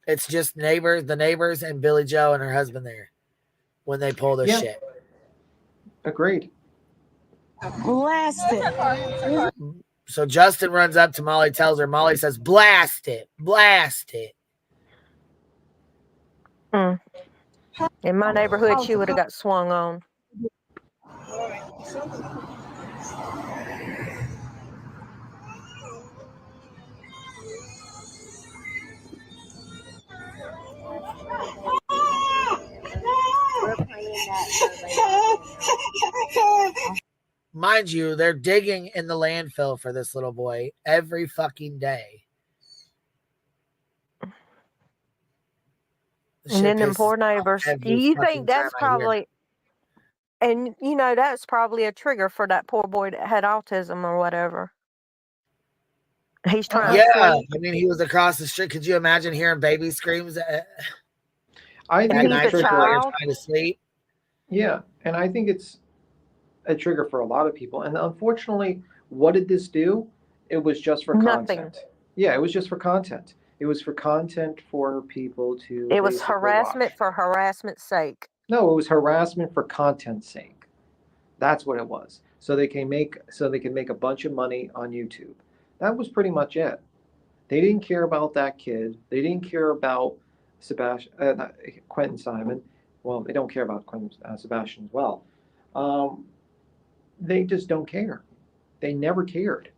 Speaker 1: It's just the neighbors and Billy Joe and her husband there when they pull their shit.
Speaker 6: Agreed.
Speaker 11: Blast it.
Speaker 1: So Justin runs up to Molly, tells her, Molly says, blast it.
Speaker 11: In my neighborhood, she would have got swung on.
Speaker 1: Mind you, they're digging in the landfill for this little boy every fucking day.
Speaker 11: And then them poor neighbors. You think that's probably, and that's probably a trigger for that poor boy that had autism or whatever. He's trying
Speaker 1: Yeah,
Speaker 11: to sleep.
Speaker 1: I mean, he was across the street. Could you imagine hearing baby screams at
Speaker 6: I think
Speaker 11: And
Speaker 6: it's a
Speaker 11: he's a
Speaker 6: trigger.
Speaker 1: while you're
Speaker 11: child.
Speaker 1: trying to sleep?
Speaker 6: Yeah, and I think it's a trigger for a lot of people. And unfortunately, what did this do? It was just for
Speaker 11: Nothing.
Speaker 6: content. Yeah, it was just for content. It was for content for people to
Speaker 11: It was
Speaker 6: basically
Speaker 11: harassment
Speaker 6: watch.
Speaker 11: for harassment's sake.
Speaker 6: No, it was harassment for content's sake. That's what it was. So they can make a bunch of money on YouTube. That was pretty much it. They didn't care about that kid. They didn't care about Quentin Simon. Well, they don't care about Quentin Sebastian as well. They just don't care. They never cared.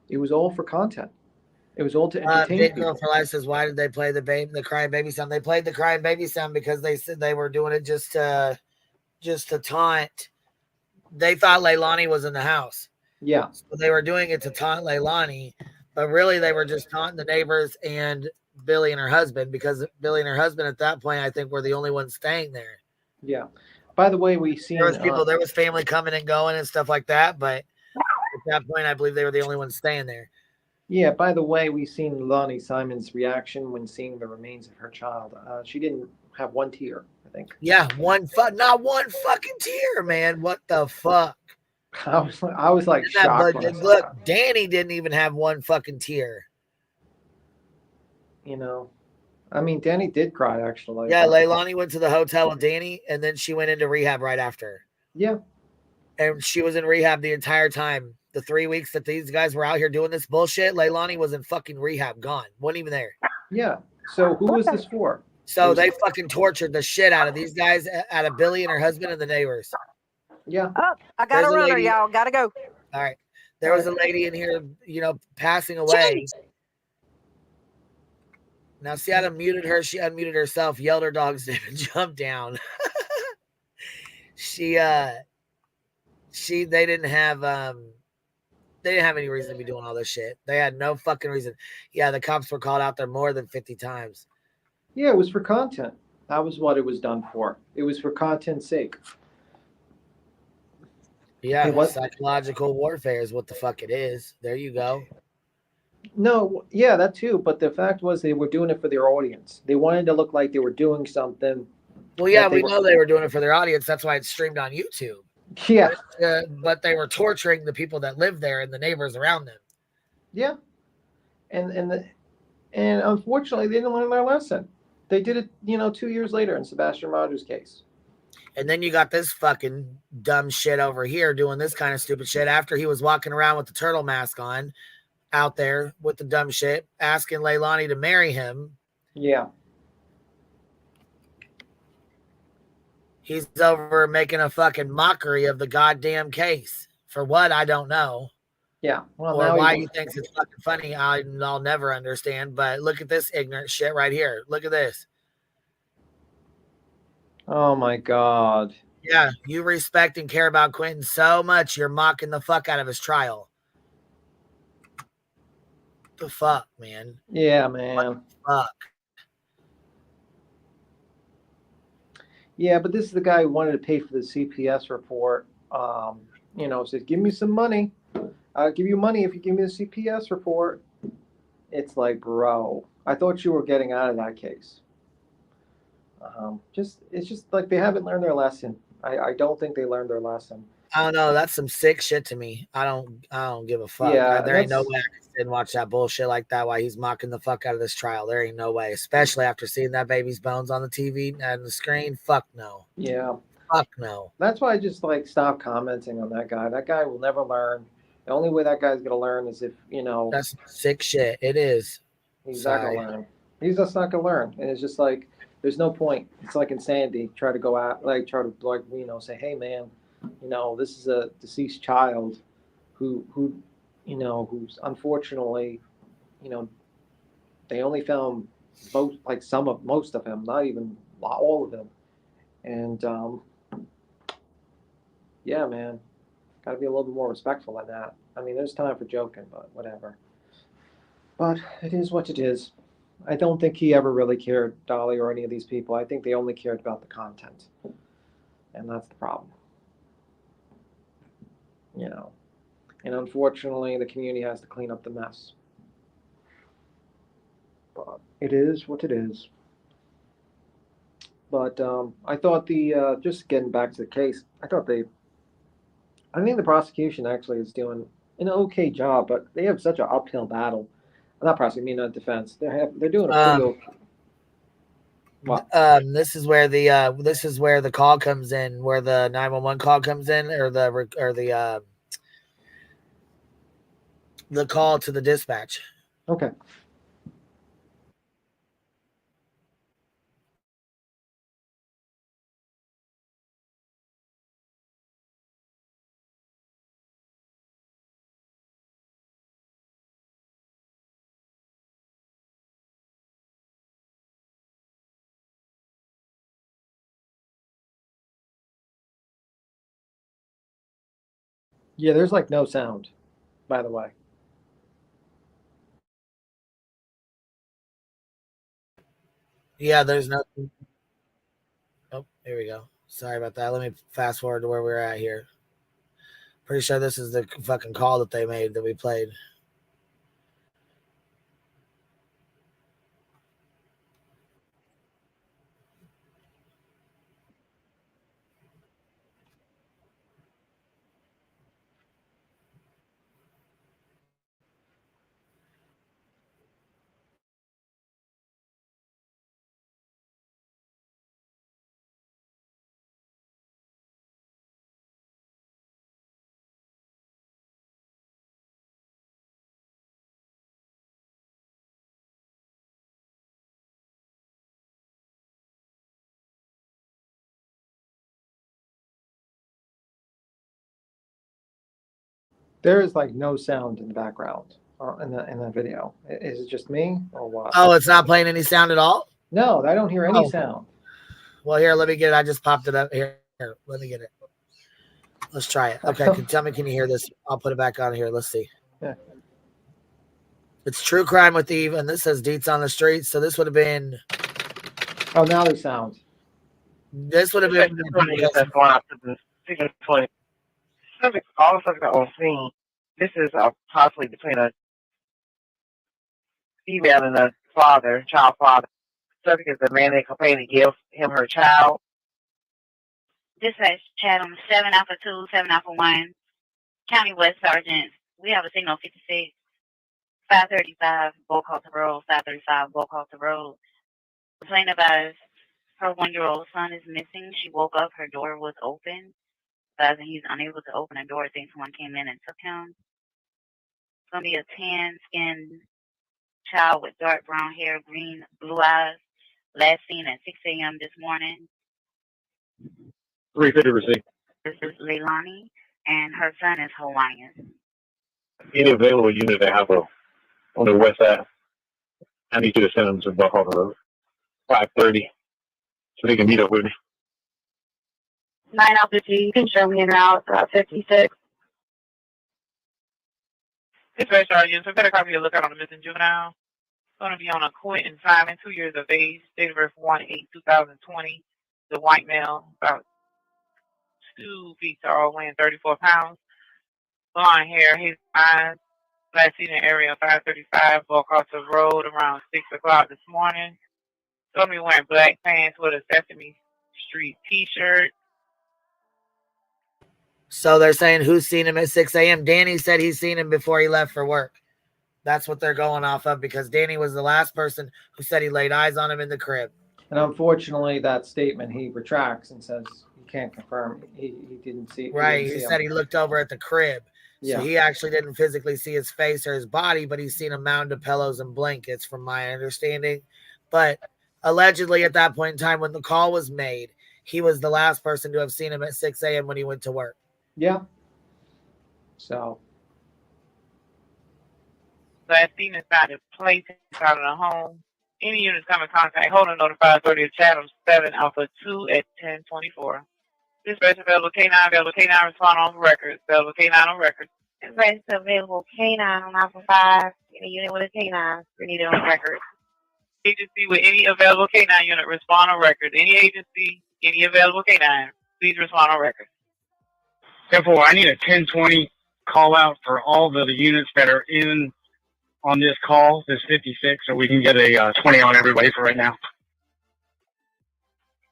Speaker 6: It was all for content. It was all to entertain
Speaker 1: Big Girl
Speaker 6: people.
Speaker 1: for Life says, why did they play the crying baby sound? They played the crying baby sound because they said they were doing it just to taunt. They thought Leilani was in the house.
Speaker 6: Yeah.
Speaker 1: So they were doing it to taunt Leilani, but really they were just taunting the neighbors and Billy and her husband, because Billy and her husband at that point, I think, were the only ones staying there.
Speaker 6: Yeah. By the way, we've seen
Speaker 1: There was family coming and going and stuff like that, but at that point, I believe they were the only ones staying there.
Speaker 6: Yeah, by the way, we've seen Lonnie Simon's reaction when seeing the remains of her child. She didn't have one tear, I think.
Speaker 1: Yeah, not one fucking tear, man. What the fuck?
Speaker 6: I was like shocked when I saw
Speaker 1: look,
Speaker 6: that.
Speaker 1: Danny didn't even have one fucking tear.
Speaker 6: You know, I mean, Danny did cry actually.
Speaker 1: Yeah,
Speaker 6: but-
Speaker 1: Leilani went to the hotel with Danny, and then she went into rehab right after.
Speaker 6: Yeah.
Speaker 1: And she was in rehab the entire time. The 3 weeks that these guys were out here doing this bullshit, Leilani was in fucking rehab, gone. Wasn't even there.
Speaker 6: Yeah. So who was this for?
Speaker 1: So they fucking tortured the shit out of these guys, out of Billy and her husband and the neighbors.
Speaker 6: Yeah.
Speaker 11: Oh, I got
Speaker 1: There's
Speaker 11: a
Speaker 1: a
Speaker 11: runner,
Speaker 1: lady-
Speaker 11: y'all. Gotta go.
Speaker 1: All right. There was a lady in here, passing away.
Speaker 11: Jeez.
Speaker 1: Now, see, I unmuted her. She unmuted herself, yelled her dog's name, and jumped down. They didn't have any reason to be doing all this shit. They had no fucking reason. Yeah, the cops were called out there more than 50 times.
Speaker 6: Yeah, it was for content. That was what it was done for. It was for content's sake.
Speaker 1: Yeah,
Speaker 6: What?
Speaker 1: psychological warfare is what the fuck it is. There you go.
Speaker 6: No, yeah, that too. But the fact was they were doing it for their audience. They wanted to look like they were doing something.
Speaker 1: Well, yeah, we know they were doing it for their audience. That's why it's streamed on YouTube.
Speaker 6: Yeah.
Speaker 1: But they were torturing the people that lived there and the neighbors around them.
Speaker 6: Yeah. And unfortunately, they didn't learn their lesson. They did it, 2 years later in Sebastian Rogers' case.
Speaker 1: And then you got this fucking dumb shit over here doing this kind of stupid shit after he was walking around with the turtle mask on out there with the dumb shit, asking Leilani to marry him.
Speaker 6: Yeah.
Speaker 1: He's over making a fucking mockery of the goddamn case. For what? I don't know.
Speaker 6: Yeah. Well,
Speaker 1: or
Speaker 6: now
Speaker 1: why he thinks it's fucking funny, I'll never understand. But look at this ignorant shit right here. Look at this.
Speaker 6: Oh my God.
Speaker 1: Yeah, you respect and care about Quentin so much, you're mocking the fuck out of his trial. The fuck, man?
Speaker 6: Yeah, man.
Speaker 1: What the fuck?
Speaker 6: Yeah, but this is the guy who wanted to pay for the CPS report. Said, give me some money. I'll give you money if you give me the CPS report. It's like, bro, I thought you were getting out of that case. It's just like they haven't learned their lesson. I don't think they learned their lesson.
Speaker 1: I don't know. That's some sick shit to me. I don't give a fuck.
Speaker 6: Yeah,
Speaker 1: There ain't no way I can sit and watch that bullshit like that while he's mocking the fuck out of this trial. There ain't no way, especially after seeing that baby's bones on the TV and the screen. Fuck no.
Speaker 6: Yeah.
Speaker 1: Fuck no.
Speaker 6: That's why I just stop commenting on that guy. That guy will never learn. The only way that guy's gonna learn is if
Speaker 1: That's sick shit. It is.
Speaker 6: He's not gonna learn. He's just not gonna learn, and it's just like there's no point. It's like insanity. Try to go out, say, hey man, this is a deceased child, who's unfortunately, they only found most of him, not even all of him, and yeah, man, got to be a little bit more respectful than that. I mean, there's time for joking, but whatever. But it is what it is. I don't think he ever really cared, Dolly, or any of these people. I think they only cared about the content. And that's the problem. And unfortunately, the community has to clean up the mess. But it is what it is. But I thought just getting back to the case, I think the prosecution actually is doing an okay job, but they have such an uphill battle. Not prosecution, I mean not defense. They're doing a pretty okay. What?
Speaker 1: This is where the call comes in, where the 911 call comes in, or the call to the dispatch.
Speaker 6: Okay. Yeah, there's like no sound, by the way.
Speaker 1: Yeah, there's no. Oh, here we go. Sorry about that. Let me fast forward to where we're at here. Pretty sure this is the fucking call that they made that we played.
Speaker 6: There is like no sound in the background in the video. Is it just me or what?
Speaker 1: Oh, it's not playing any sound at all?
Speaker 6: No, I don't hear any sound.
Speaker 1: Well, here, let me get it. I just popped it up here. Let me get it. Let's try it. Okay, tell me, can you hear this? I'll put it back on here. Let's see.
Speaker 6: Yeah.
Speaker 1: It's True Crime with Eve, and this says Deets on the Street. So this would have been.
Speaker 6: Oh, now they sound.
Speaker 1: This would have been.
Speaker 16: All the subjects on scene. This is possibly between a female and a child father. Subject is the man that complained to give him her child.
Speaker 17: Dispatch Chatham 7 Alpha 2, 7 Alpha 1, County West Sergeant. We have a signal 56, 535 Bocaulta Road, 535 Bocaulta Road. Complaint about her 1-year-old son is missing. She woke up, her door was open. Advising he's unable to open the door. I think someone came in and took him. It's going to be a tan-skinned child with dark brown hair, green, blue eyes. Last seen at 6 a.m. this morning.
Speaker 18: 350 receipt.
Speaker 17: This is Leilani, and her son is Hawaiian.
Speaker 18: Any available unit they have on the west side, I need you to send them to Buckholder Road, 530, so they can meet up with me.
Speaker 17: 9 Alpha G, you can show me in route 56.
Speaker 16: Dispatch Sergeant, so I've got a copy of Lookout on the Missing Juvenile. Going to be on a Quentin Simon, 2 years of age, date of birth 1/8/2020. The white male, about 2 feet tall, weighing 34 pounds. Blonde hair, his eyes. Last seen in area 535 Bocaulta Road around 6 o'clock this morning. Going to be wearing black pants with a Sesame Street t-shirt.
Speaker 1: So they're saying who's seen him at 6 a.m. Danny said he's seen him before he left for work. That's what they're going off of, because Danny was the last person who said he laid eyes on him in the crib.
Speaker 6: And unfortunately, that statement he retracts and says he can't confirm he didn't see.
Speaker 1: Right. He said he looked over at the crib.
Speaker 6: Yeah.
Speaker 1: So he actually didn't physically see his face or his body, but he's seen a mound of pillows and blankets, from my understanding. But allegedly, at that point in time, when the call was made, he was the last person to have seen him at 6 a.m. when he went to work.
Speaker 6: Yeah. So.
Speaker 16: Last seen inside the place, inside of the home. Any units come in contact, hold on, notified 30 Chatham 7 Alpha 2 at 1024. Dispatch available K9, respond on records. Available K9 on records.
Speaker 17: Dispatch available K9 on Alpha 5. Any unit with a K9, we need it on record.
Speaker 16: Agency with any available K9 unit, respond on record. Any agency, any available K9, please respond on record.
Speaker 18: 10-4, I need a 1020 call out for all the units that are in on this call, this 56, so we can get a 20 on everybody for right now.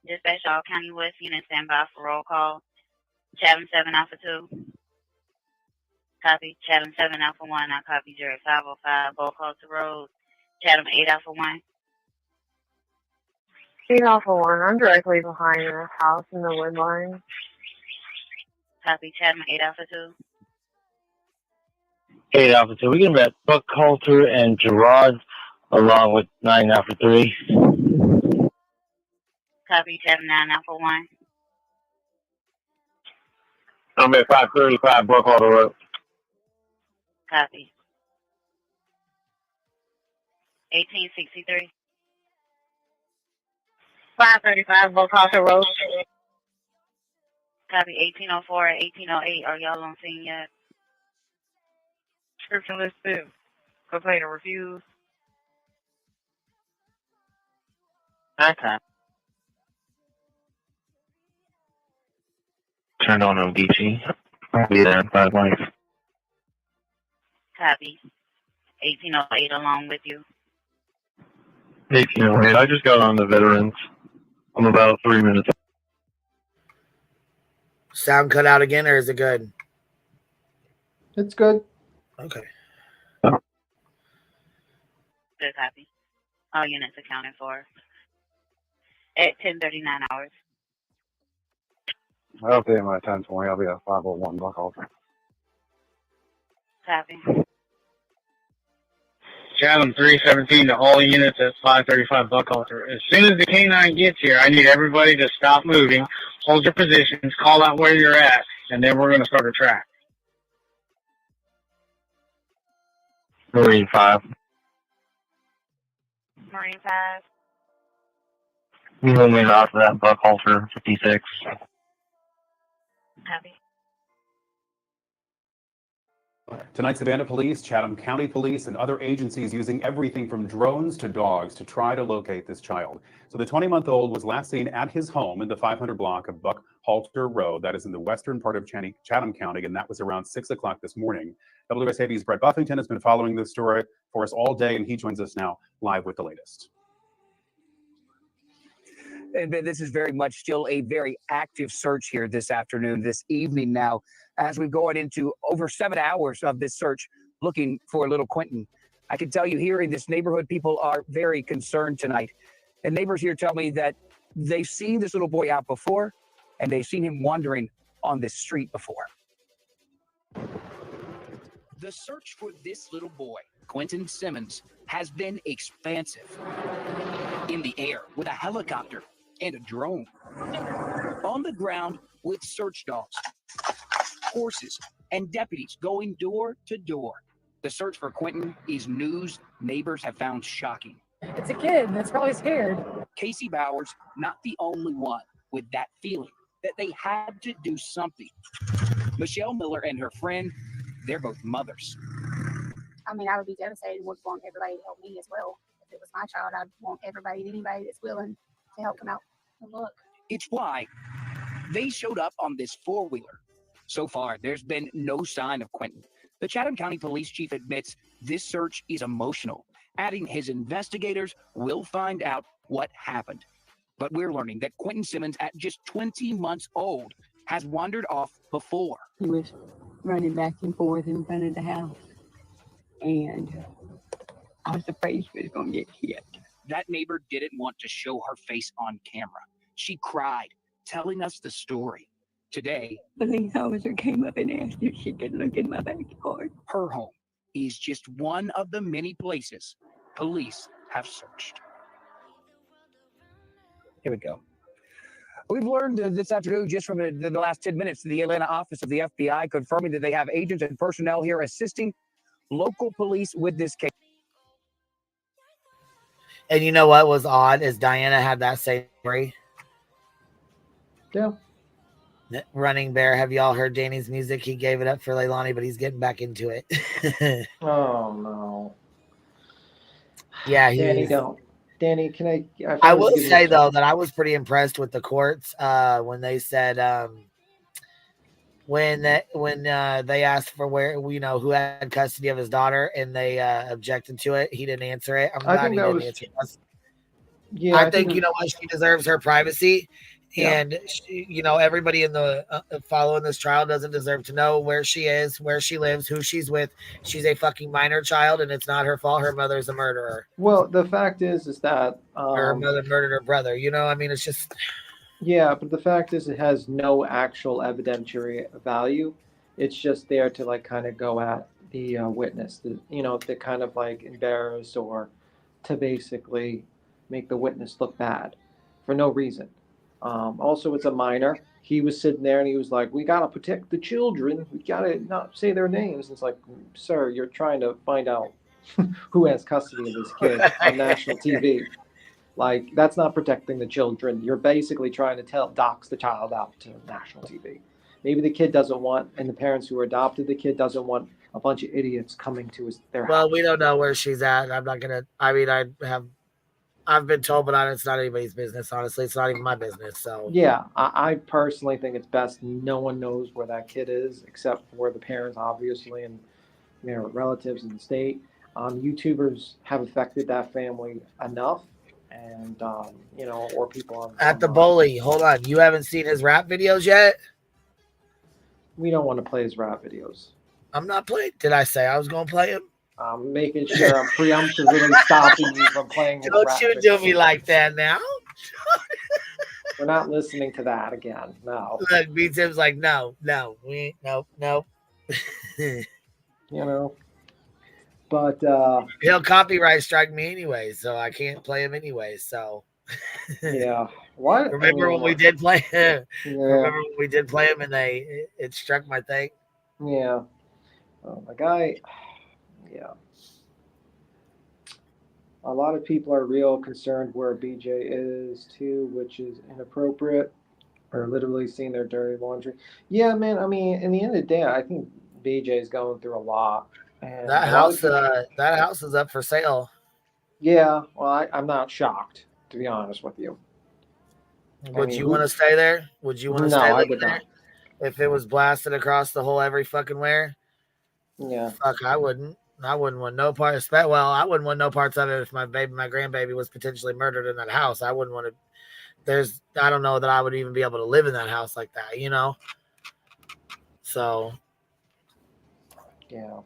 Speaker 17: Dispatch all County West units stand by for roll call. Chatham 7 Alpha 2. Copy. Chatham 7 Alpha 1. I copy 0505. Both calls to road. Chatham 8 Alpha 1.
Speaker 11: 8 Alpha 1. I'm directly behind the house in the wood line.
Speaker 17: Copy. Chatham 8 Alpha 2.
Speaker 18: 8 Alpha 2. We can bet Buck Halter and Gerard along with 9 Alpha 3.
Speaker 17: Copy. Chatham 9 Alpha 1.
Speaker 18: I'm at 535 Buck Halter Road.
Speaker 17: Copy. 1863.
Speaker 16: 535 Bocasa Road.
Speaker 17: Copy. 1804 and 1808. Are y'all on scene yet?
Speaker 16: Description listed. Complaint refused.
Speaker 18: Okay. Turned on ODT. I'll be there in 5 minutes.
Speaker 17: Copy. 1808 along with you.
Speaker 18: 1808. I just got on the veterans. I'm about 3 minutes.
Speaker 1: Sound cut out again, or is it good?
Speaker 6: It's good.
Speaker 1: Okay.
Speaker 17: Good copy. All units accounted for. At 10:39 hours.
Speaker 18: I'll be at my 10:20. I'll be at 501 Buck Halter.
Speaker 17: Copy.
Speaker 18: Chatham 317 to all units at 535 Buck Halter. As soon as the K9 gets here, I need everybody to stop moving, hold your positions, call out where you're at, and then we're going to start a track. Marine 5.
Speaker 17: Marine 5.
Speaker 18: Moving off of that Buck Halter 56.
Speaker 17: Copy.
Speaker 19: Tonight's Savannah Police, Chatham County Police, and other agencies using everything from drones to dogs to try to locate this child. So the 20-month-old was last seen at his home in the 500 block of Buck Halter Road. That is in the western part of Chatham County, and that was around 6 o'clock this morning. WSAV's Brett Buffington has been following this story for us all day, and he joins us now live with the latest.
Speaker 20: And this is very much still a very active search here this afternoon, this evening now, as we're going into over 7 hours of this search looking for little Quentin. I can tell you here in this neighborhood, people are very concerned tonight. And neighbors here tell me that they've seen this little boy out before, and they've seen him wandering on this street before. The search for this little boy, Quentin Simmons, has been expansive. In the air with a helicopter and a drone. On the ground with search dogs, horses, and deputies going door to door. The search for Quentin is news neighbors have found shocking.
Speaker 21: It's a kid that's probably scared.
Speaker 20: Casey Bowers, not the only one with that feeling that they had to do something. Michelle Miller and her friend, they're both mothers.
Speaker 22: I mean, I would be devastated and would want everybody to help me as well. If it was my child, I'd want everybody, anybody that's willing to help come out and look.
Speaker 20: It's why they showed up on this four-wheeler. So far, there's been no sign of Quentin. The Chatham County Police Chief admits this search is emotional, adding his investigators will find out what happened. But we're learning that Quentin Simmons, at just 20 months old, has wandered off before.
Speaker 23: He was running back and forth in front of the house, and I was afraid he was going to get hit.
Speaker 20: That neighbor didn't want to show her face on camera. She cried, telling us the story. Today,
Speaker 23: the police officer came up and asked if she could look in my backyard.
Speaker 20: Her home is just one of the many places police have searched. Here we go. We've learned this afternoon, just from the last 10 minutes, the Atlanta office of the FBI confirming that they have agents and personnel here assisting local police with this case.
Speaker 1: And you know what was odd is Diana had that same story.
Speaker 6: Yeah.
Speaker 1: Running Bear. Have y'all heard Danny's music? He gave it up for Leilani, but he's getting back into it.
Speaker 6: Oh no.
Speaker 1: Yeah,
Speaker 6: Danny, don't. Danny, can I?
Speaker 1: I will say though that I was pretty impressed with the courts when they said when they asked for where who had custody of his daughter, and they objected to it. He didn't answer it. I'm
Speaker 6: I
Speaker 1: glad
Speaker 6: think
Speaker 1: he
Speaker 6: that
Speaker 1: didn't
Speaker 6: was,
Speaker 1: answer us.
Speaker 6: yeah,
Speaker 1: I
Speaker 6: I think
Speaker 1: think
Speaker 6: it was,
Speaker 1: what, she deserves her privacy,
Speaker 6: yeah.
Speaker 1: and everybody in the following this trial doesn't deserve to know where she is, where she lives, who she's with. She's a fucking minor child, and it's not her fault. Her mother's a murderer.
Speaker 6: Well, the fact is that
Speaker 1: Her mother murdered her brother. I mean, it's just
Speaker 6: yeah, but the fact is it has no actual evidentiary value. It's just there to like kind of go at the witness, to kind of like embarrass or to basically make the witness look bad for no reason. Also, it's a minor. He was sitting there and he was like, "We gotta protect the children. We gotta not say their names." It's like, sir, you're trying to find out who has custody of this kid on national TV. Like, that's not protecting the children. You're basically trying to dox the child out to national TV. Maybe the kid doesn't want, and the parents who adopted the kid doesn't want a bunch of idiots coming to their
Speaker 1: well,
Speaker 6: house.
Speaker 1: we don't know where she's at. I'm not gonna. I mean, I've been told, but it's not anybody's business. Honestly, it's not even my business. So
Speaker 6: Yeah, I personally think it's best no one knows where that kid is except for the parents, obviously, and their relatives in the state. YouTubers have affected that family enough, and or people on
Speaker 1: at the bully, hold on, you haven't seen his rap videos yet?
Speaker 6: We don't want to play his rap videos.
Speaker 1: I'm not playing. Did I say I was gonna play him?
Speaker 6: I'm making sure I'm preemptively stopping you from playing his
Speaker 1: Don't
Speaker 6: rap
Speaker 1: you do
Speaker 6: videos.
Speaker 1: me like that now.
Speaker 6: We're not listening to that again. No.
Speaker 1: Look, B Tim's like, no, we ain't, no.
Speaker 6: But
Speaker 1: he'll copyright strike me anyway, so I can't play him anyway. So
Speaker 6: yeah, what?
Speaker 1: Remember when we did play him?
Speaker 6: Yeah.
Speaker 1: Remember when we did play him and it struck my thing?
Speaker 6: Yeah. Oh, my guy. Yeah. A lot of people are real concerned where BJ is too, which is inappropriate. Or literally seeing their dirty laundry. Yeah, man. I mean, in the end of the day, I think BJ is going through a lot. And
Speaker 1: That house is up for sale.
Speaker 6: Yeah, well, I'm not shocked, to be honest with you.
Speaker 1: Would you want to stay there? Would you want to
Speaker 6: No,
Speaker 1: stay
Speaker 6: I
Speaker 1: living
Speaker 6: would
Speaker 1: there?
Speaker 6: not.
Speaker 1: If it was blasted across the whole every fucking where?
Speaker 6: Yeah.
Speaker 1: Fuck, I wouldn't. I wouldn't want no parts. Well, I wouldn't want no parts of it if my grandbaby was potentially murdered in that house. I wouldn't want to. I don't know that I would even be able to live in that house like that, So.
Speaker 6: Yeah.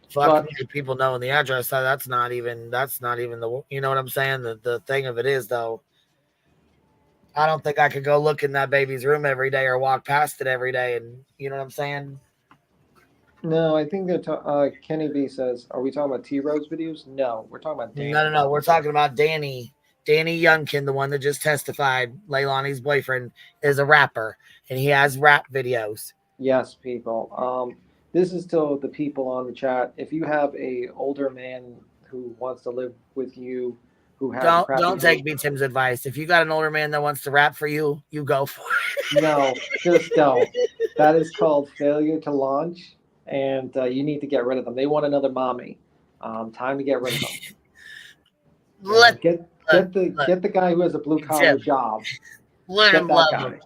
Speaker 1: Fuck me, people knowing the address. That's not even the, you know what I'm saying? The thing of it is, though, I don't think I could go look in that baby's room every day or walk past it every day. And you know what I'm saying?
Speaker 6: No, I think that Kenny B says, are we talking about T-Rose videos? No, we're talking about Danny.
Speaker 1: No. We're talking about Danny Youngkin, the one that just testified. Leilani's boyfriend is a rapper, and he has rap videos.
Speaker 6: Yes, people. This is to the people on the chat. If you have a older man who wants to live with you, who has
Speaker 1: don't take B Tim's advice. If you got an older man that wants to rap for you, you go for it.
Speaker 6: No, just don't. That is called failure to launch, and you need to get rid of them. They want another mommy. Time to get rid of them. Get the guy who has a blue collar job.
Speaker 1: Let him love him.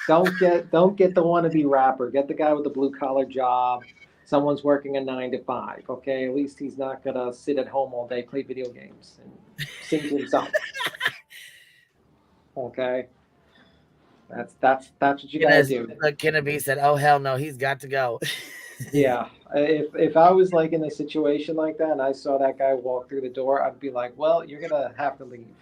Speaker 6: Don't get the wannabe rapper. Get the guy with the blue collar job. Someone's working a 9 to 5. Okay, at least he's not gonna sit at home all day, play video games, and sing to himself. Okay, that's what you gotta do.
Speaker 1: Like Kennedy said, "Oh hell no, he's got to go."
Speaker 6: Yeah, if I was like in a situation like that and I saw that guy walk through the door, I'd be like, well, you're gonna have to leave.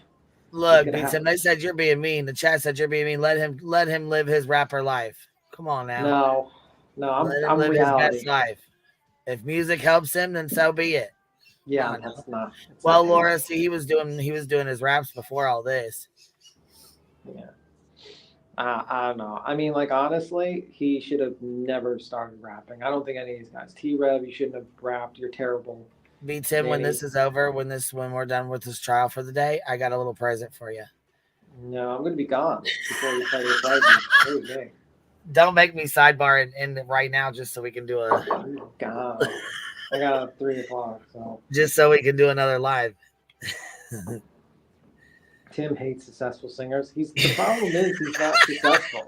Speaker 1: Look, B-Tim, they said you're being mean. The chat said you're being mean. Let him live his rapper life. Come on now.
Speaker 6: No,
Speaker 1: I'm live
Speaker 6: reality.
Speaker 1: his best life. If music helps him, then so be it.
Speaker 6: Yeah, that's not.
Speaker 1: Well, Laura, see, he was doing his raps before all this.
Speaker 6: Yeah. I don't know. I mean, like, honestly, he should have never started rapping. I don't think any of these guys. T-Rev, you shouldn't have rapped. You're terrible.
Speaker 1: B-Tim, when this is over, when we're done with this trial for the day, I got a little present for you.
Speaker 6: No, I'm going to be gone before you play your present.
Speaker 1: Don't make me sidebar and right now just so we can do a...
Speaker 6: God. I got 3 o'clock, so...
Speaker 1: Just so we can do another live.
Speaker 6: Tim hates successful singers. The problem is he's not successful.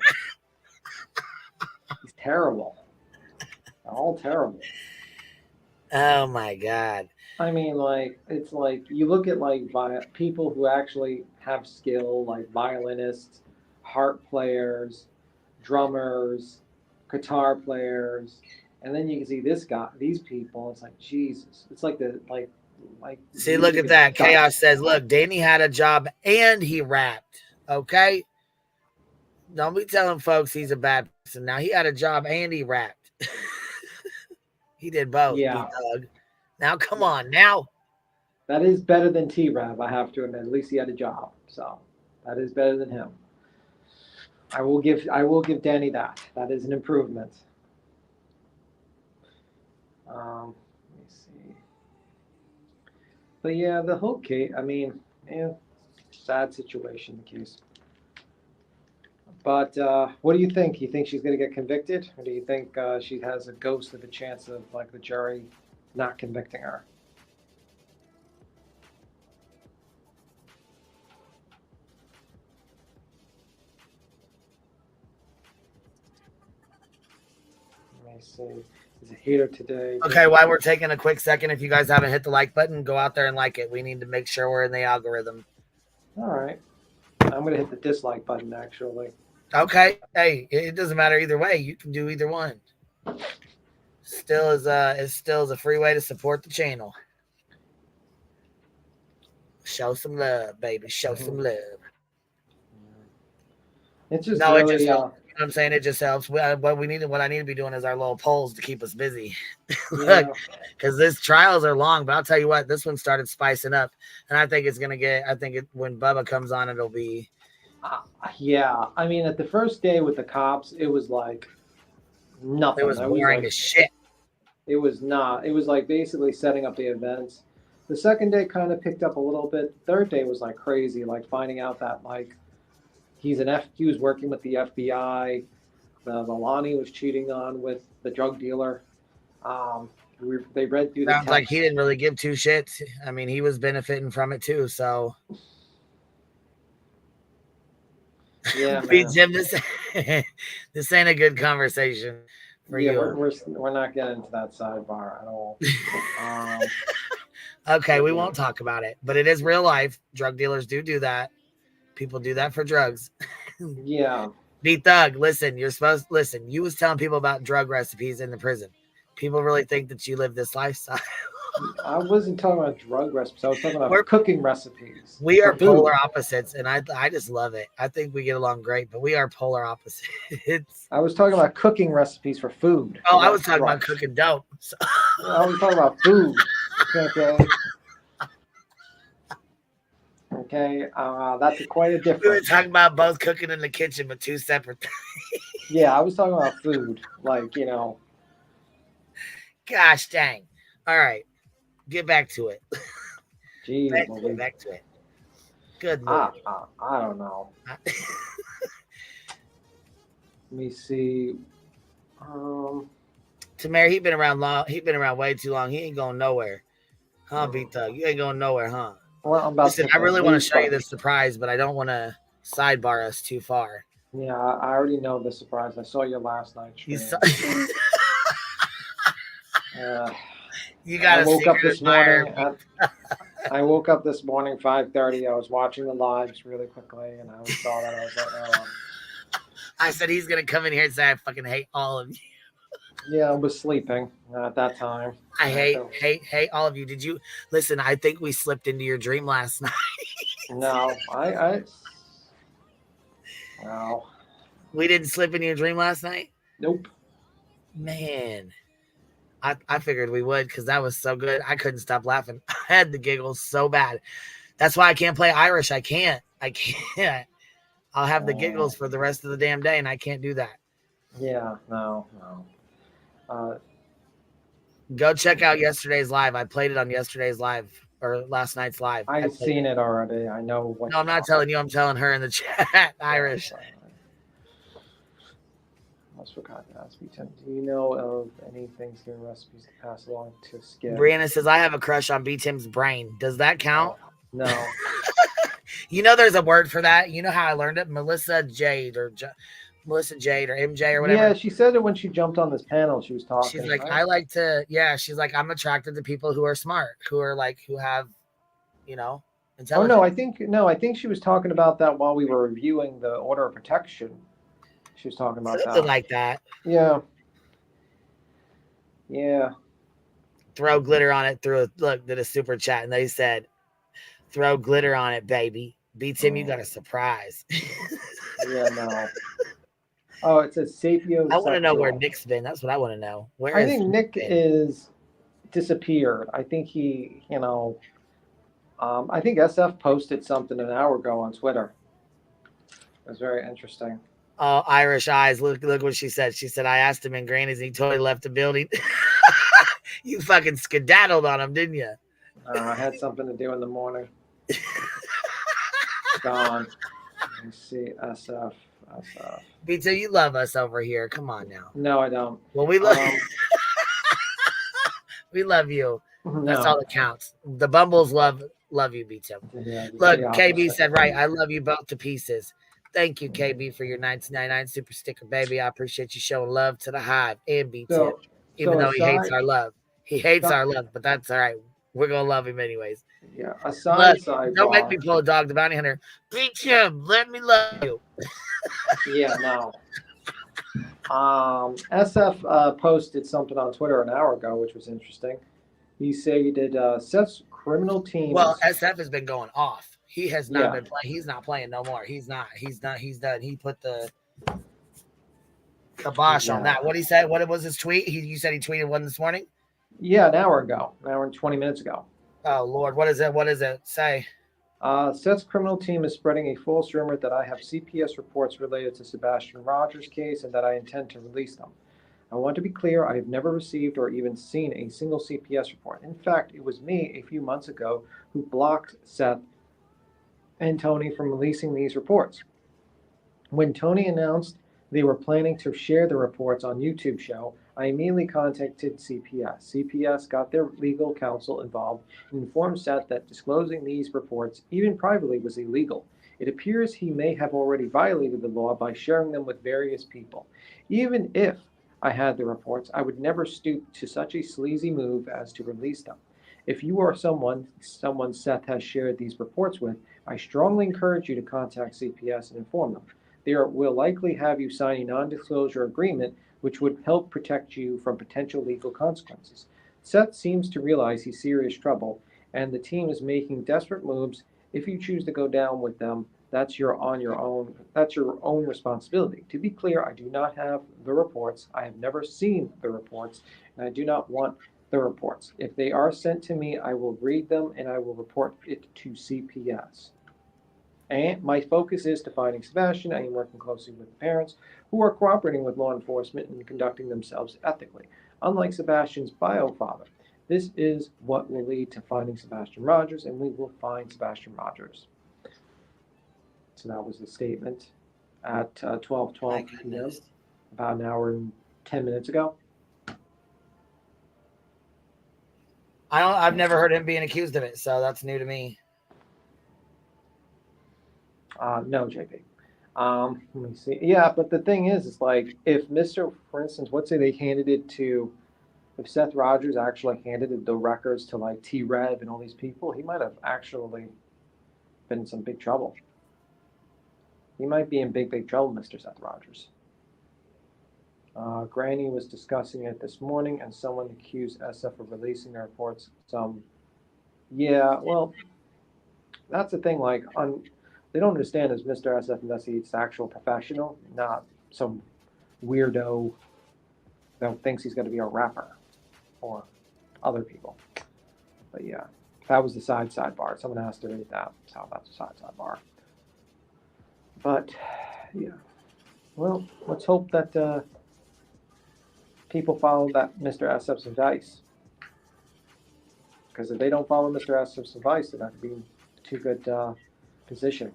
Speaker 6: terrible. They're all terrible.
Speaker 1: Oh my God.
Speaker 6: I mean, like, it's like you look at like people who actually have skill, like violinists, harp players, drummers, guitar players, and then you can see these people. It's like Jesus. It's like
Speaker 1: See, look at that. Chaos says, look, Danny had a job and he rapped. Okay. Don't be telling folks he's a bad person. Now he had a job and he rapped. He did both.
Speaker 6: Yeah.
Speaker 1: Doug. Now come on. Now
Speaker 6: That is better than T-Rab, I have to admit. At least he had a job, so that is better than him. I will give Danny that. That is an improvement. Let me see. But yeah, the whole case. I mean, sad situation, the case. But what do you think? You think she's going to get convicted, or do you think she has a ghost of a chance of like the jury not convicting her? Let me see. Is it here today?
Speaker 1: okay, while we're taking a quick second, if you guys haven't hit the like button, go out there and like it. We need to make sure we're in the algorithm.
Speaker 6: All right. I'm going to hit the dislike button, actually.
Speaker 1: Okay. Hey, it doesn't matter either way. You can do either one. Still is a free way to support the channel. Show some love, baby. Show some love.
Speaker 6: It's just
Speaker 1: No,
Speaker 6: really,
Speaker 1: it just helps. You know what I'm saying? It just helps. What I need to be doing is our little polls to keep us busy. Look, because these trials are long, but I'll tell you what, this one started spicing up, and I think it's gonna get. When Bubba comes on, it'll be.
Speaker 6: Yeah, I mean, at the first day with the cops, it was like nothing.
Speaker 1: It was boring as shit.
Speaker 6: It was not. It was like basically setting up the events. The second day kind of picked up a little bit. Third day was like crazy, like finding out that like he was working with the FBI. Leilani was cheating on with the drug dealer. They read through the
Speaker 1: Sounds like
Speaker 6: text.
Speaker 1: he didn't really give two shits. I mean, he was benefiting from it too. So
Speaker 6: Yeah,
Speaker 1: Pete
Speaker 6: man.
Speaker 1: Jim, this ain't a good conversation for
Speaker 6: Yeah,
Speaker 1: you.
Speaker 6: we're not getting into that sidebar at all.
Speaker 1: Okay, we won't talk about it, but it is real life. Drug dealers do that. People do that for drugs.
Speaker 6: Yeah.
Speaker 1: B Thug, listen, you was telling people about drug recipes in the prison. People really think that you live this lifestyle.
Speaker 6: I wasn't talking about drug recipes. I was talking about cooking recipes.
Speaker 1: We are
Speaker 6: for food.
Speaker 1: polar opposites, and I just love it. I think we get along great, but we are polar opposites.
Speaker 6: I was talking about cooking recipes for food.
Speaker 1: Oh, I
Speaker 6: not
Speaker 1: was talking about
Speaker 6: drugs.
Speaker 1: cooking dope. So.
Speaker 6: I was talking about food. Okay. Okay. That's quite a difference.
Speaker 1: We were talking about both cooking in the kitchen, but two separate things.
Speaker 6: Yeah, I was talking about food. Like, you know.
Speaker 1: Gosh dang. All right. Get back to it.
Speaker 6: Jeez,
Speaker 1: back to it. Good Lord.
Speaker 6: I don't know. Let me see.
Speaker 1: Tamara, he been around long. He been around way too long. He ain't going nowhere. Huh, B-Thug? You ain't going nowhere, huh?
Speaker 6: Well, I'm about
Speaker 1: Listen,
Speaker 6: to
Speaker 1: I really want to show you
Speaker 6: leave,
Speaker 1: this surprise, but I don't want to sidebar us too far.
Speaker 6: Yeah, I already know the surprise. I saw you last night.
Speaker 1: You
Speaker 6: stream.
Speaker 1: You got
Speaker 6: I
Speaker 1: a
Speaker 6: woke up
Speaker 1: secret
Speaker 6: this morning.
Speaker 1: admirer.
Speaker 6: I woke up this morning 5:30. I was watching the lives really quickly, and I saw that. I was like, oh.
Speaker 1: I said he's gonna come in here and say I fucking hate all of you.
Speaker 6: Yeah, I was sleeping at that time.
Speaker 1: I hate all of you. Did you listen? I think we slipped into your dream last night.
Speaker 6: No, no.
Speaker 1: We didn't slip into your dream last night?
Speaker 6: Nope.
Speaker 1: Man. I figured we would because that was so good. I couldn't stop laughing. I had the giggles so bad. That's why I can't play Irish. I can't. I'll have the giggles for the rest of the damn day, and I can't do that.
Speaker 6: Yeah, no.
Speaker 1: Go check out yesterday's live. I played it on yesterday's live or last night's live.
Speaker 6: I've seen it already. I know what.
Speaker 1: No, I'm not telling you. I'm telling her in the chat. Irish.
Speaker 6: Almost forgot to ask you, Tim. Do you know of any Thanksgiving recipes to pass along to Skip?
Speaker 1: Brianna says, I have a crush on B. Tim's brain. Does that count?
Speaker 6: No.
Speaker 1: You know there's a word for that. You know how I learned it? Melissa Jade or Melissa Jade or MJ or whatever.
Speaker 6: Yeah, she said it when she jumped on this panel. She was talking.
Speaker 1: She's like,
Speaker 6: right?
Speaker 1: I like to, yeah. She's like, I'm attracted to people who are smart, who are like, who have, you know,
Speaker 6: Oh
Speaker 1: intelligence.
Speaker 6: no, I think she was talking about that while we were reviewing the order of protection. She was talking about
Speaker 1: Something
Speaker 6: that.
Speaker 1: like that.
Speaker 6: Yeah. Yeah.
Speaker 1: Throw glitter on it. Look, did a super chat, and they said, throw glitter on it, baby. B Tim, you got a surprise.
Speaker 6: Yeah, no. Oh, it says sapiosexual.
Speaker 1: I want to know where Nick's been. That's what I want to know. Where
Speaker 6: I
Speaker 1: is
Speaker 6: think Nick
Speaker 1: been?
Speaker 6: is disappeared. I think he, I think SF posted something an hour ago on Twitter. It was very interesting.
Speaker 1: Oh, Irish eyes. Look what she said. She said, I asked him in Granny's and he totally left the building. You fucking skedaddled on him, didn't you?
Speaker 6: I had something to do in the morning. Gone. Let me see. SF.
Speaker 1: B2, you love us over here. Come on now.
Speaker 6: No, I don't.
Speaker 1: Well, we love we love you. That's
Speaker 6: No.
Speaker 1: all that counts. The Bumbles love you, B2.
Speaker 6: Yeah,
Speaker 1: Look,
Speaker 6: the
Speaker 1: KB
Speaker 6: opposite.
Speaker 1: said, right, I love you both to pieces. Thank you, KB, for your 1999 super sticker, baby. I appreciate you showing love to the Hive and B2, even though he hates our love. He hates our love, but that's all right. We're going to love him anyways.
Speaker 6: Yeah,
Speaker 1: Look, don't make me pull a dog the bounty hunter. Beat him. Let me love you.
Speaker 6: Yeah, no. SF posted something on Twitter an hour ago, which was interesting. He said Seth's criminal team.
Speaker 1: Well, SF has been going off. He has not
Speaker 6: Yeah.
Speaker 1: been playing. He's not playing no more. He's done. He's done. He put the kibosh on that. What he said? What was his tweet? You said he tweeted one this morning?
Speaker 6: Yeah, an hour ago. An hour and 20 minutes ago.
Speaker 1: Oh, Lord. What is it? What does it say?
Speaker 6: Seth's criminal team is spreading a false rumor that I have CPS reports related to Sebastian Rogers' case and that I intend to release them. I want to be clear, I have never received or even seen a single CPS report. In fact, it was me a few months ago who blocked Seth and Tony from releasing these reports. When Tony announced they were planning to share the reports on YouTube show, I immediately contacted CPS. CPS got their legal counsel involved and informed Seth that disclosing these reports, even privately, was illegal. It appears he may have already violated the law by sharing them with various people. Even if I had the reports, I would never stoop to such a sleazy move as to release them. If you are someone Seth has shared these reports with, I strongly encourage you to contact CPS and inform them. They will likely have you sign a non-disclosure agreement, which would help protect you from potential legal consequences. Seth seems to realize he's serious trouble, and the team is making desperate moves. If you choose to go down with them, that's your own responsibility. To be clear, I do not have the reports. I have never seen the reports, and I do not want the reports. If they are sent to me, I will read them and I will report it to CPS. And my focus is to finding Sebastian. I am working closely with the parents who are cooperating with law enforcement and conducting themselves ethically. Unlike Sebastian's bio father, this is what will lead to finding Sebastian Rogers, and we will find Sebastian Rogers. So that was the statement at 12:12 p.m., about an hour and 10 minutes ago.
Speaker 1: I've never heard him being accused of it, so that's new to me.
Speaker 6: No, JP. Let me see. Yeah, but the thing is like if for instance, let's say they handed it to, if Seth Rogers actually handed the records to like T-Rev and all these people, he might have actually been in some big trouble. He might be in big trouble, Mr. Seth Rogers. Granny was discussing it this morning, and someone accused SF of releasing the reports. Yeah, well, that's the thing. Like, they don't understand is Mr. SF investigates actual professional, not some weirdo that thinks he's going to be a rapper or other people. But yeah, that was the sidebar. Someone has to read that. So that's a sidebar. But yeah, well, let's hope that people follow that Mr. SF's advice. Because if they don't follow Mr. SF's advice, they're not going to be in too good position.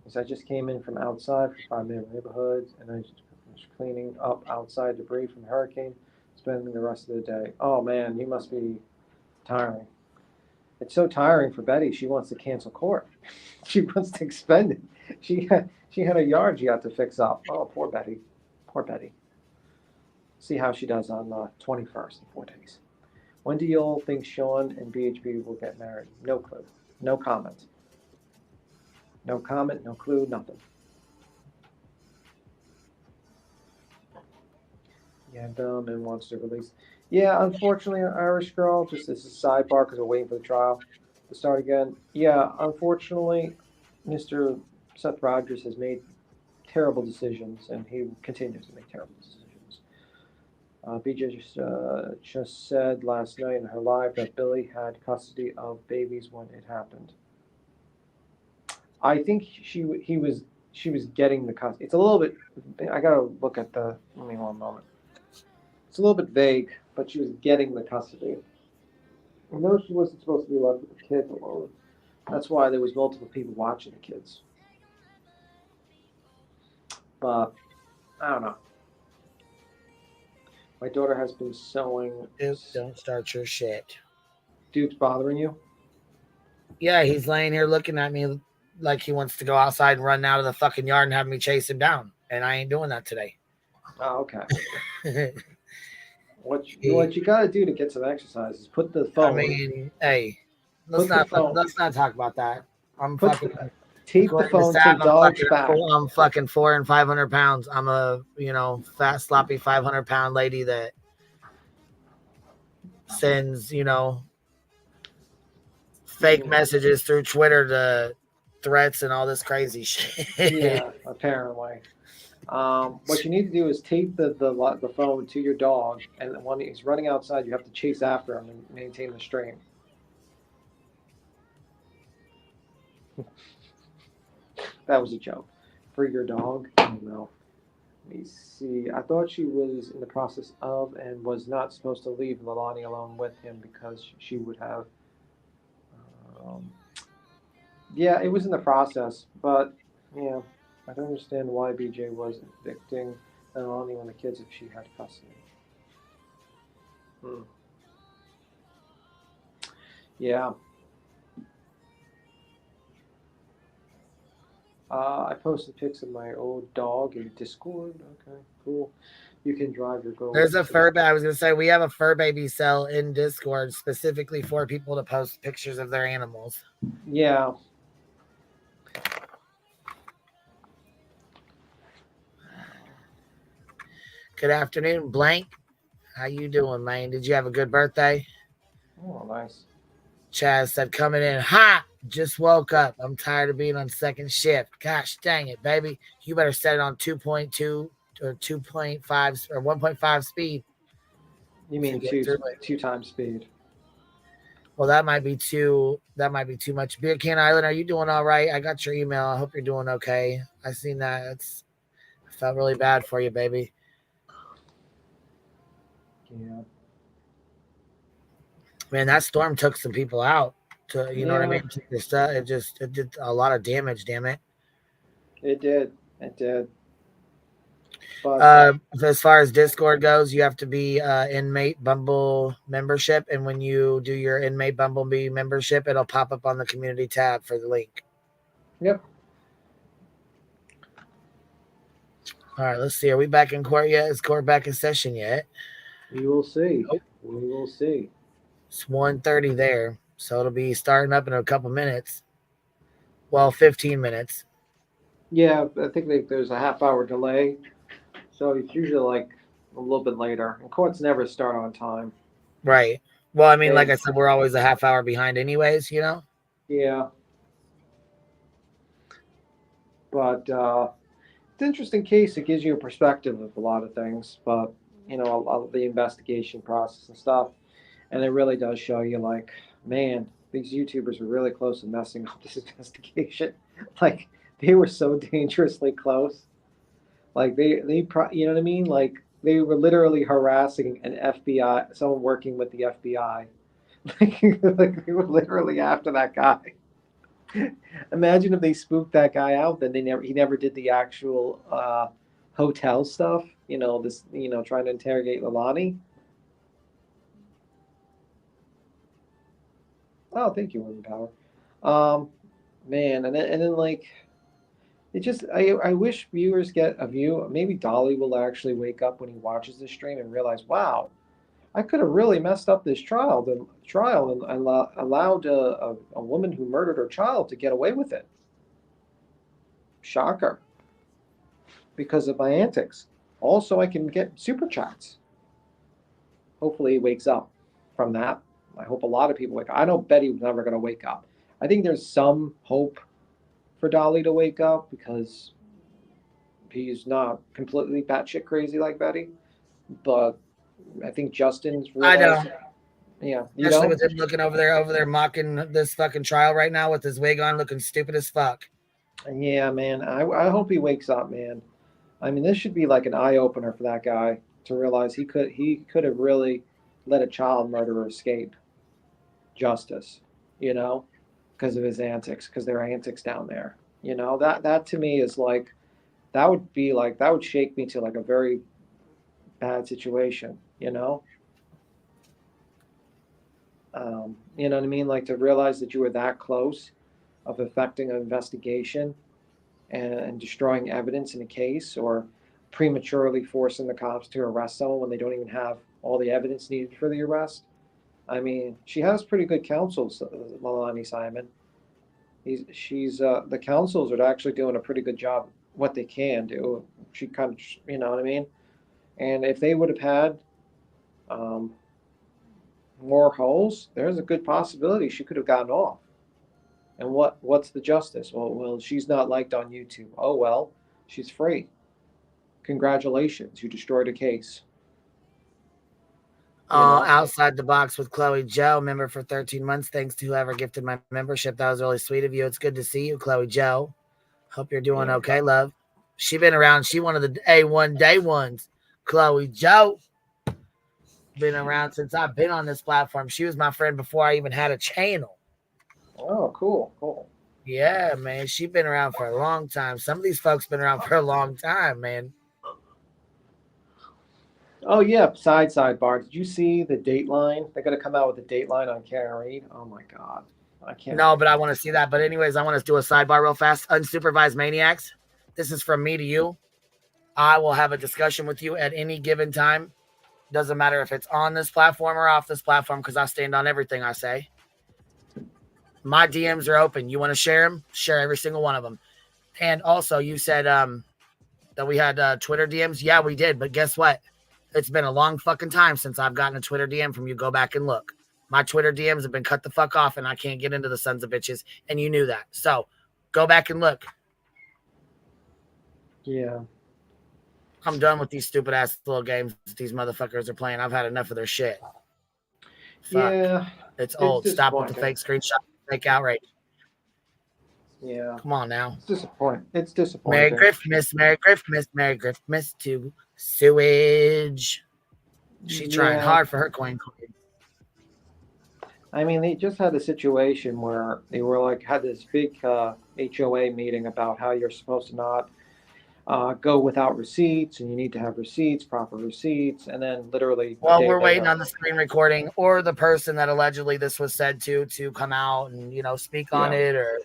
Speaker 6: So I just came in from outside for 5-minute neighborhoods, and I was cleaning up outside debris from the hurricane, spending the rest of the day. Oh man, you must be tiring. It's so tiring for Betty. She wants to cancel court. She wants to expend it. she had a yard she had to fix up. Oh, poor Betty. Poor Betty. See how she does on the 21st in 4 days. When do you all think Sean and BHB will get married? No clue. No comment. No comment, no clue, nothing. Yeah, dumb and wants to release. Yeah, unfortunately, Irish Girl, just as a sidebar because we're waiting for the trial to start again. Yeah, unfortunately, Mr. Seth Rogers has made terrible decisions, and he continues to make terrible decisions. BJ just said last night in her live that Billy had custody of babies when it happened. I think she was getting the custody. It's a little bit. I gotta look at the. Let me 1 moment. It's a little bit vague, but she was getting the custody. I know she wasn't supposed to be left with the kids alone. That's why there was multiple people watching the kids. But I don't know. My daughter has been sewing.
Speaker 1: Duke, don't start your shit.
Speaker 6: Duke's bothering you?
Speaker 1: Yeah, he's laying here looking at me like he wants to go outside and run out of the fucking yard and have me chase him down. And I ain't doing that today.
Speaker 6: Oh, okay. What you gotta do to get some exercise is put the phone.
Speaker 1: I mean, hey, let's not talk about that. I'm fucking.
Speaker 6: Tape the phone to dog's back.
Speaker 1: I'm fucking 400 and 500 pounds. I'm a fat sloppy 500-pound lady that sends fake messages through Twitter to threats and all this crazy shit.
Speaker 6: Yeah, apparently. What you need to do is tape the phone to your dog, and when he's running outside, you have to chase after him and maintain the stream. That was a joke. For your dog? I don't know. Let me see. I thought she was in the process of and was not supposed to leave Leilani alone with him because she would have. Yeah, it was in the process, but yeah, I don't understand why BJ was evicting Leilani when the kids if she had custody. Yeah. I posted pics of my old dog in Discord. Okay, cool. You can drive your goals.
Speaker 1: There's a fur. I was gonna say we have a fur baby cell in Discord specifically for people to post pictures of their animals.
Speaker 6: Yeah.
Speaker 1: Good afternoon, Blank. How you doing, man? Did you have a good birthday?
Speaker 6: Oh, nice.
Speaker 1: Chaz said, coming in hot. Just woke up. I'm tired of being on second shift. Gosh dang it, baby. You better set it on 2.2 or 2.5 or 1.5 speed.
Speaker 6: You mean two times speed?
Speaker 1: Well, that might be too much. Beer Can Island, are you doing all right? I got your email. I hope you're doing okay. I seen that. I felt really bad for you, baby.
Speaker 6: Yeah.
Speaker 1: Man, that storm took some people out. You know what I mean? It did a lot of damage. Damn it.
Speaker 6: It did. But
Speaker 1: as far as Discord goes, you have to be inmate Bumble membership, and when you do your inmate Bumblebee membership, it'll pop up on the community tab for the link.
Speaker 6: Yep.
Speaker 1: All right, let's see. Are we back in court yet? Is court back in session yet?
Speaker 6: We will see.
Speaker 1: Nope.
Speaker 6: We will see.
Speaker 1: It's 1:30 there, so it'll be starting up in a couple minutes. Well, 15 minutes.
Speaker 6: Yeah, I think there's a half-hour delay, so it's usually like a little bit later. And courts never start on time.
Speaker 1: Right. Well, I mean, like I said, we're always a half hour behind anyways,
Speaker 6: Yeah. But it's an interesting case. It gives you a perspective of a lot of things, but a lot of the investigation process and stuff. And it really does show you, like, man, these YouTubers were really close to messing up this investigation. Like, they were so dangerously close. Like, you know what I mean? Like, they were literally harassing an FBI, someone working with the FBI. Like, they were literally after that guy. Imagine if they spooked that guy out, then he never did the actual hotel stuff. Trying to interrogate Leilani. Oh, thank you, Women Power. Man, and then like, It just, I wish viewers get a view. Maybe Dolly will actually wake up when he watches the stream and realize, wow, I could have really messed up this trial and allowed a woman who murdered her child to get away with it. Shocker. Because of my antics. Also, I can get super chats. Hopefully he wakes up from that. I hope a lot of people wake up. I know Betty was never going to wake up. I think there's some hope for Dolly to wake up because he's not completely batshit crazy like Betty. But I think Justin's
Speaker 1: I
Speaker 6: realized.
Speaker 1: don't.
Speaker 6: Yeah, you
Speaker 1: Especially
Speaker 6: know?
Speaker 1: with him looking over there mocking this fucking trial right now with his wig on, looking stupid as fuck.
Speaker 6: Yeah, man. I hope he wakes up, man. I mean, this should be like an eye opener for that guy to realize he could have really let a child murderer escape justice, you know, because of his antics, because there are antics down there. You know, that to me is like that would shake me to like a very bad situation, you know. You know what I mean? Like to realize that you were that close of affecting an investigation and destroying evidence in a case or prematurely forcing the cops to arrest someone when they don't even have all the evidence needed for the arrest. I mean, she has pretty good counsels, Leilani Simon. She's the counsels are actually doing a pretty good job what they can do. She kind of, you know what I mean? And if they would have had um, more holes, there's a good possibility she could have gotten off. And what's the justice? Well, she's not liked on YouTube. Oh well, she's free. Congratulations, you destroyed a case. You know?
Speaker 1: Outside the box with Chloe Joe, member for 13 months. Thanks to whoever gifted my membership. That was really sweet of you. It's good to see you, Chloe Joe. Hope you're doing okay, love. She been around. She one of the A1 day ones. Chloe Joe. Been around since I've been on this platform. She was my friend before I even had a channel.
Speaker 6: Oh, cool.
Speaker 1: Yeah, man. She been around for a long time. Some of these folks been around for a long time, man.
Speaker 6: Oh yeah, sidebar. Did you see the Dateline? They're gonna come out with a Dateline on Karen Reed. Oh my god, I can't.
Speaker 1: No, but I want to see that. But anyways, I want to do a sidebar real fast. Unsupervised maniacs. This is from me to you. I will have a discussion with you at any given time. Doesn't matter if it's on this platform or off this platform because I stand on everything I say. My DMs are open. You want to share them? Share every single one of them. And also, you said that we had Twitter DMs. Yeah, we did. But guess what? It's been a long fucking time since I've gotten a Twitter DM from you. Go back and look. My Twitter DMs have been cut the fuck off, and I can't get into the sons of bitches. And you knew that. So go back and look.
Speaker 6: Yeah.
Speaker 1: I'm done with these stupid ass little games that these motherfuckers are playing. I've had enough of their shit. Fuck.
Speaker 6: Yeah.
Speaker 1: It's old. Stop with the fake screenshot, fake outrage.
Speaker 6: Yeah.
Speaker 1: Come on now.
Speaker 6: It's disappointing.
Speaker 1: Merry Christmas, Merry Christmas, Merry Christmas to Sewage. She trying hard for her coin.
Speaker 6: I mean, they just had a situation where they were like had this big HOA meeting about how you're supposed to not go without receipts, and you need to have receipts, proper receipts, and then literally.
Speaker 1: Well, we're waiting on the screen recording or the person that allegedly this was said to come out and speak on it, or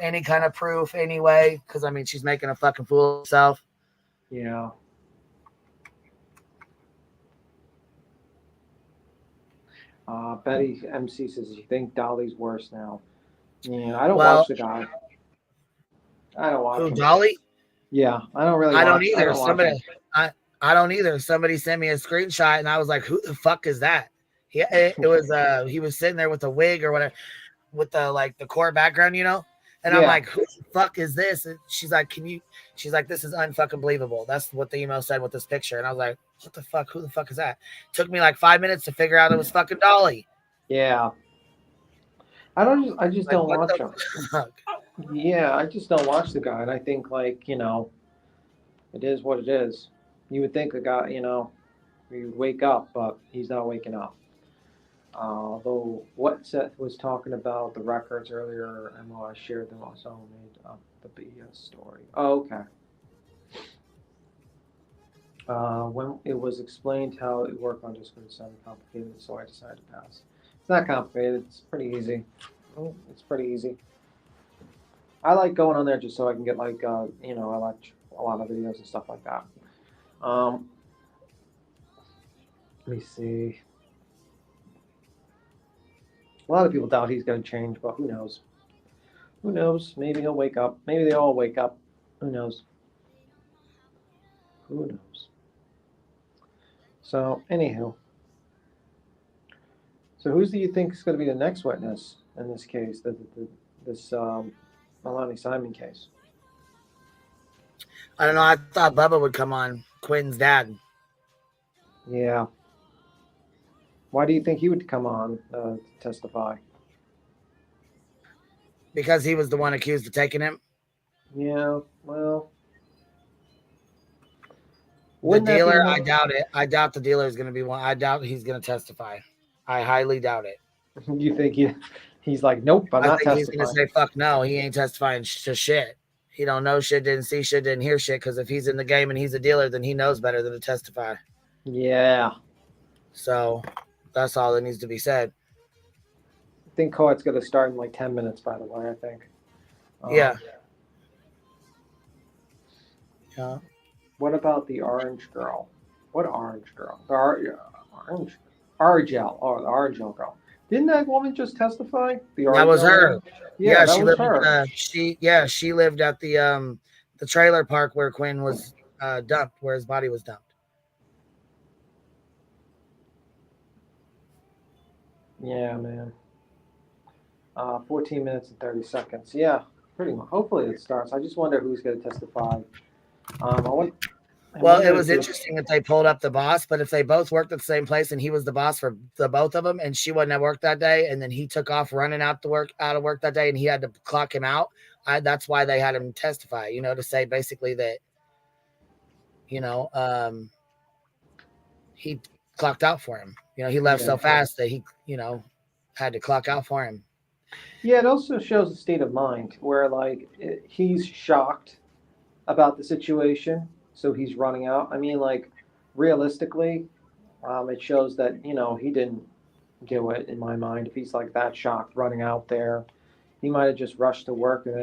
Speaker 1: any kind of proof anyway. Because I mean, she's making a fucking fool of herself.
Speaker 6: Yeah. Betty MC says, "You think Dolly's worse now?" Yeah, I don't watch the guy. I don't watch him.
Speaker 1: Dolly?
Speaker 6: Yeah, I don't really.
Speaker 1: I don't either.
Speaker 6: I
Speaker 1: don't either. Somebody sent me a screenshot, and I was like, "Who the fuck is that?" It was he was sitting there with a wig or whatever, with the core background, And I'm like, "Who the fuck is this?" And she's like, She's like, "This is unfucking believable." That's what the email said with this picture, and I was like, "What the fuck? Who the fuck is that?" Took me like 5 minutes to figure out it was fucking Dolly.
Speaker 6: Yeah. I just don't watch him. Yeah, I just don't watch the guy, and I think it is what it is. You would think the guy, he would wake up, but he's not waking up. Though what Seth was talking about the records earlier, I shared them also made up the BS story. Oh, okay. When it was explained how it worked on Discord, it sounded complicated, so I decided to pass. It's not complicated. It's pretty easy. It's pretty easy. I like going on there just so I can get like you know, I watch a lot of videos and stuff like that. Let me see. A lot of people doubt he's going to change, but who knows? Who knows? Maybe he'll wake up. Maybe they all wake up. Who knows? Who knows? So, anywho. So, who do you think is going to be the next witness in this case, this Leilani Simon case?
Speaker 1: I don't know. I thought Bubba would come on, Quinn's dad.
Speaker 6: Yeah. Why do you think he would come on to testify?
Speaker 1: Because he was the one accused of taking him.
Speaker 6: Yeah, well.
Speaker 1: The dealer, I doubt it. I doubt the dealer is going to be one. I doubt he's going to testify. I highly doubt it.
Speaker 6: You think he's like, nope, I'm not
Speaker 1: think he's
Speaker 6: testifying.
Speaker 1: going to say, fuck no, he ain't testifying to shit. He don't know shit, didn't see shit, didn't hear shit, because if he's in the game and he's a dealer, then he knows better than to testify.
Speaker 6: Yeah.
Speaker 1: So that's all that needs to be said.
Speaker 6: I think court's going to start in like 10 minutes, by the way, I think.
Speaker 1: Yeah. Yeah.
Speaker 6: What about the orange girl? What orange girl? The orange Argel. Oh, the Argel girl. Didn't that woman just testify?
Speaker 1: That was her.
Speaker 6: Yeah, that
Speaker 1: she
Speaker 6: was
Speaker 1: lived.
Speaker 6: her.
Speaker 1: She lived at the trailer park where Quinn was dumped, where his body was dumped.
Speaker 6: Yeah, man. 14 minutes and 30 seconds. Yeah, pretty much. Hopefully it starts. I just wonder who's going to testify.
Speaker 1: Well, it was interesting that they pulled up the boss, but if they both worked at the same place and he was the boss for the both of them and she wasn't at work that day and then he took off running out of work that day and he had to clock him out, that's why they had him testify, to say basically that, he clocked out for him. He left so fast that he, had to clock out for him.
Speaker 6: Yeah, it also shows a state of mind where like he's shocked about the situation, so he's running out. I mean, like realistically, it shows that he didn't do it. In my mind, if he's like that shocked running out there, he might have just rushed to work and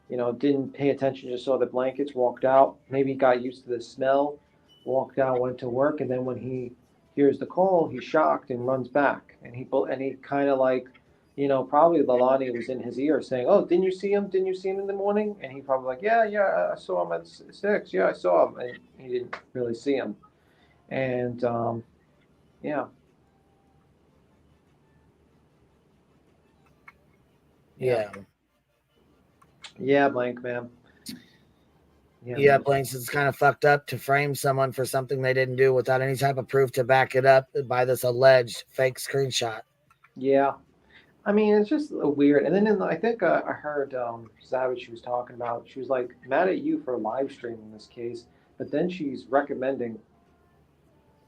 Speaker 6: then didn't pay attention, just saw the blankets, walked out. Maybe got used to the smell, walked out, went to work, and then when he hears the call, he's shocked and runs back. And he kind of like, probably Leilani was in his ear saying, "Oh, didn't you see him? Didn't you see him in the morning?" And he probably like, "Yeah, I saw him at 6. Yeah, I saw him," and he didn't really see him. And yeah. Yeah, Blank, man.
Speaker 1: Yeah, Blanks, it's kind of fucked up to frame someone for something they didn't do without any type of proof to back it up by this alleged fake screenshot.
Speaker 6: Yeah. I mean, it's just weird. And then I think I heard Savage, she was talking about, she was like mad at you for live streaming this case, but then she's recommending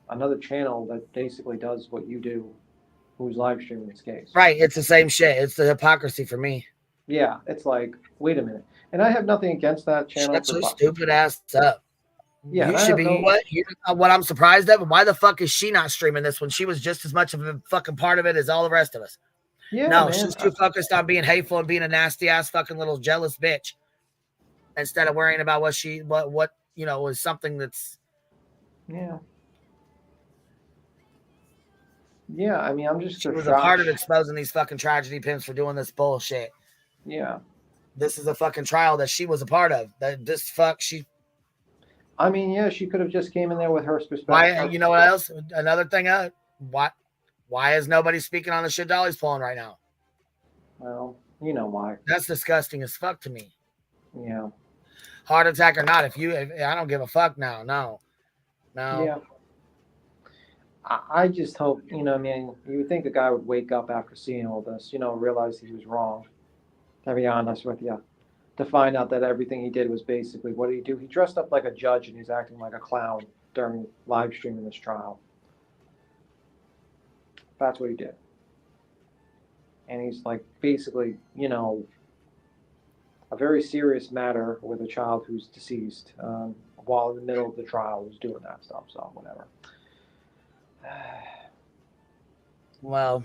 Speaker 6: another channel that basically does what you do, who's live streaming this case.
Speaker 1: Right. It's the same shit. It's the hypocrisy for me.
Speaker 6: Yeah. It's like, wait a minute. And I have nothing against that channel.
Speaker 1: Shut your stupid ass up.
Speaker 6: Yeah,
Speaker 1: you should be what I'm surprised at. Why the fuck is she not streaming this when she was just as much of a fucking part of it as all the rest of us?
Speaker 6: Yeah,
Speaker 1: no,
Speaker 6: man.
Speaker 1: She's too focused on being hateful and being a nasty ass fucking little jealous bitch instead of worrying about what was something that's.
Speaker 6: Yeah. Yeah, I mean, I'm just.
Speaker 1: She was a part of exposing these fucking tragedy pimps for doing this bullshit.
Speaker 6: Yeah.
Speaker 1: This is a fucking trial that she was a part of.
Speaker 6: I mean, yeah, she could have just came in there with her perspective.
Speaker 1: Why? You know what else? Another thing. Why is nobody speaking on the shit Dolly's pulling right now?
Speaker 6: Well, you know why.
Speaker 1: That's disgusting as fuck to me.
Speaker 6: Yeah.
Speaker 1: Heart attack or not, I don't give a fuck now. No.
Speaker 6: Yeah. I just hope, I mean, you would think the guy would wake up after seeing all this, realize he was wrong. To be honest with you. To find out that everything he did was basically, what did he do? He dressed up like a judge and he's acting like a clown during live streaming this trial. That's what he did. And he's like basically, a very serious matter with a child who's deceased while in the middle of the trial was doing that stuff. So whatever.
Speaker 1: Well,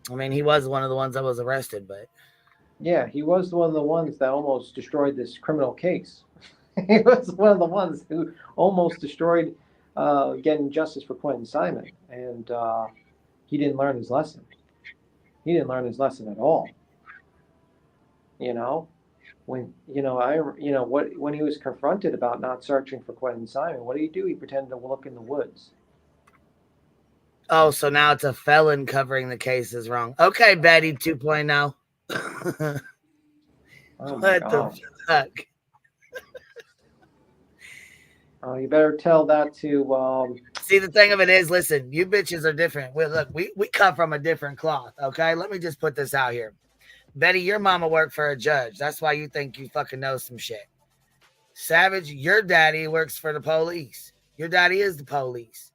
Speaker 1: I mean, he was one of the ones that was arrested, but
Speaker 6: Yeah, he was one of the ones that almost destroyed this criminal case. He was one of the ones who almost destroyed getting justice for Quentin Simon, and he didn't learn his lesson. He didn't learn his lesson at all. You know, when when he was confronted about not searching for Quentin Simon, what did he do? He pretended to look in the woods.
Speaker 1: Oh, so now it's a felon covering the case is wrong. Okay, Betty 2.0.
Speaker 6: Oh my
Speaker 1: What the
Speaker 6: God.
Speaker 1: fuck?
Speaker 6: You better tell that to.
Speaker 1: See, the thing of it is, listen, you bitches are different. We come from a different cloth, okay? Let me just put this out here. Betty, your mama worked for a judge. That's why you think you fucking know some shit. Savage, your daddy works for the police. Your daddy is the police.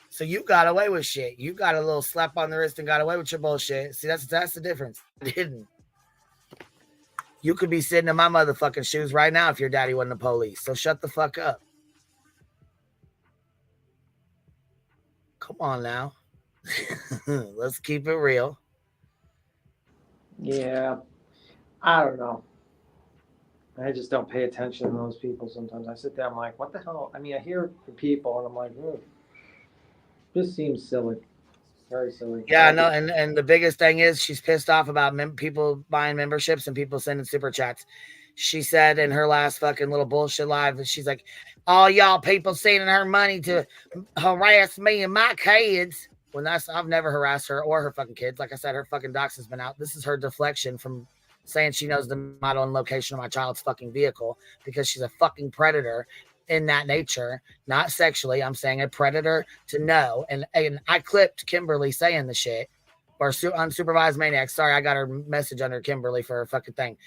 Speaker 1: So you got away with shit. You got a little slap on the wrist and got away with your bullshit. See, that's the difference. I didn't. You could be sitting in my motherfucking shoes right now if your daddy wasn't the police. So shut the fuck up. Come on now. Let's keep it real.
Speaker 6: Yeah, I don't know. I just don't pay attention to those people sometimes. I sit there, I'm like, what the hell? I mean, I hear from people, and I'm like, just seems silly. Very silly.
Speaker 1: Yeah, no, and the biggest thing is she's pissed off about people buying memberships and people sending super chats. She said in her last fucking little bullshit live that she's like, all y'all people sending her money to harass me and my kids. When I've never harassed her or her fucking kids. Like I said, her fucking docs has been out. This is her deflection from saying she knows the model and location of my child's fucking vehicle because she's a fucking predator in that nature, not sexually. I'm saying a predator to know. And I clipped Kimberly saying the shit or unsupervised maniac. Sorry, I got her message under Kimberly for her fucking thing.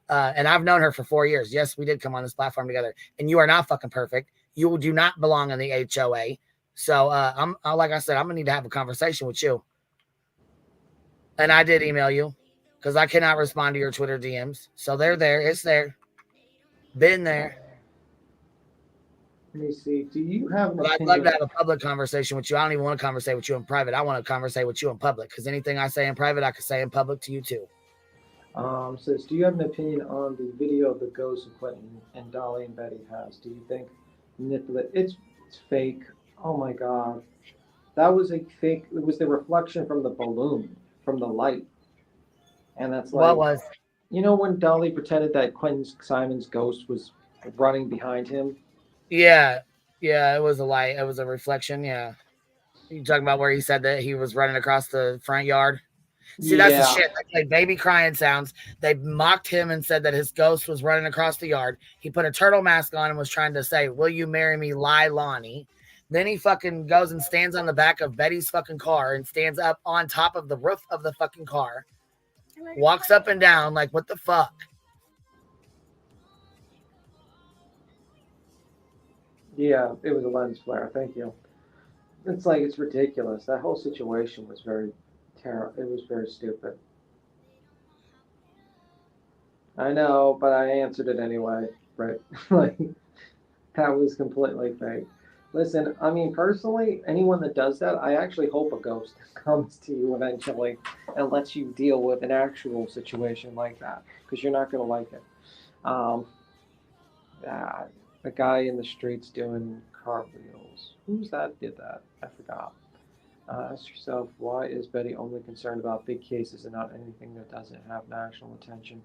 Speaker 1: And I've known her for 4 years. Yes, we did come on this platform together. And you are not fucking perfect. You do not belong in the HOA. So I'm like I said, I'm gonna need to have a conversation with you. And I did email you because I cannot respond to your Twitter DMs. So they're there. It's there. Been there.
Speaker 6: Let me see. Do you have an
Speaker 1: Well, I'd love to have a public conversation with you. I don't even want to conversate with you in private. I want to conversate with you in public because anything I say in private, I can say in public to you too.
Speaker 6: Says, do you have an opinion on the video of the ghost of Quentin and Dolly and Betty has? Do you think it's fake? Oh my God. That was a fake. It was the reflection from the balloon, from the light. And that's like,
Speaker 1: What was?
Speaker 6: You know when Dolly pretended that Quentin Simon's ghost was running behind him?
Speaker 1: Yeah. Yeah, it was a light. It was a reflection. Yeah. You talking about where he said that he was running across the front yard? See, that's the shit. They played baby crying sounds. They mocked him and said that his ghost was running across the yard. He put a turtle mask on and was trying to say, will you marry me, Leilani? Then he fucking goes and stands on the back of Betty's fucking car and stands up on top of the roof of the fucking car. Walks up and down like, what the fuck?
Speaker 6: Yeah, it was a lens flare. Thank you. It's like, it's ridiculous. That whole situation was very terrible. It was very stupid. I know, but I answered it anyway. Right? Like, that was completely fake. Listen, I mean, personally, anyone that does that, I actually hope a ghost comes to you eventually and lets you deal with an actual situation like that, because you're not going to like it. The guy in the streets doing cartwheels. Who's that did that? I forgot. Ask yourself, why is Betty only concerned about big cases and not anything that doesn't have national attention?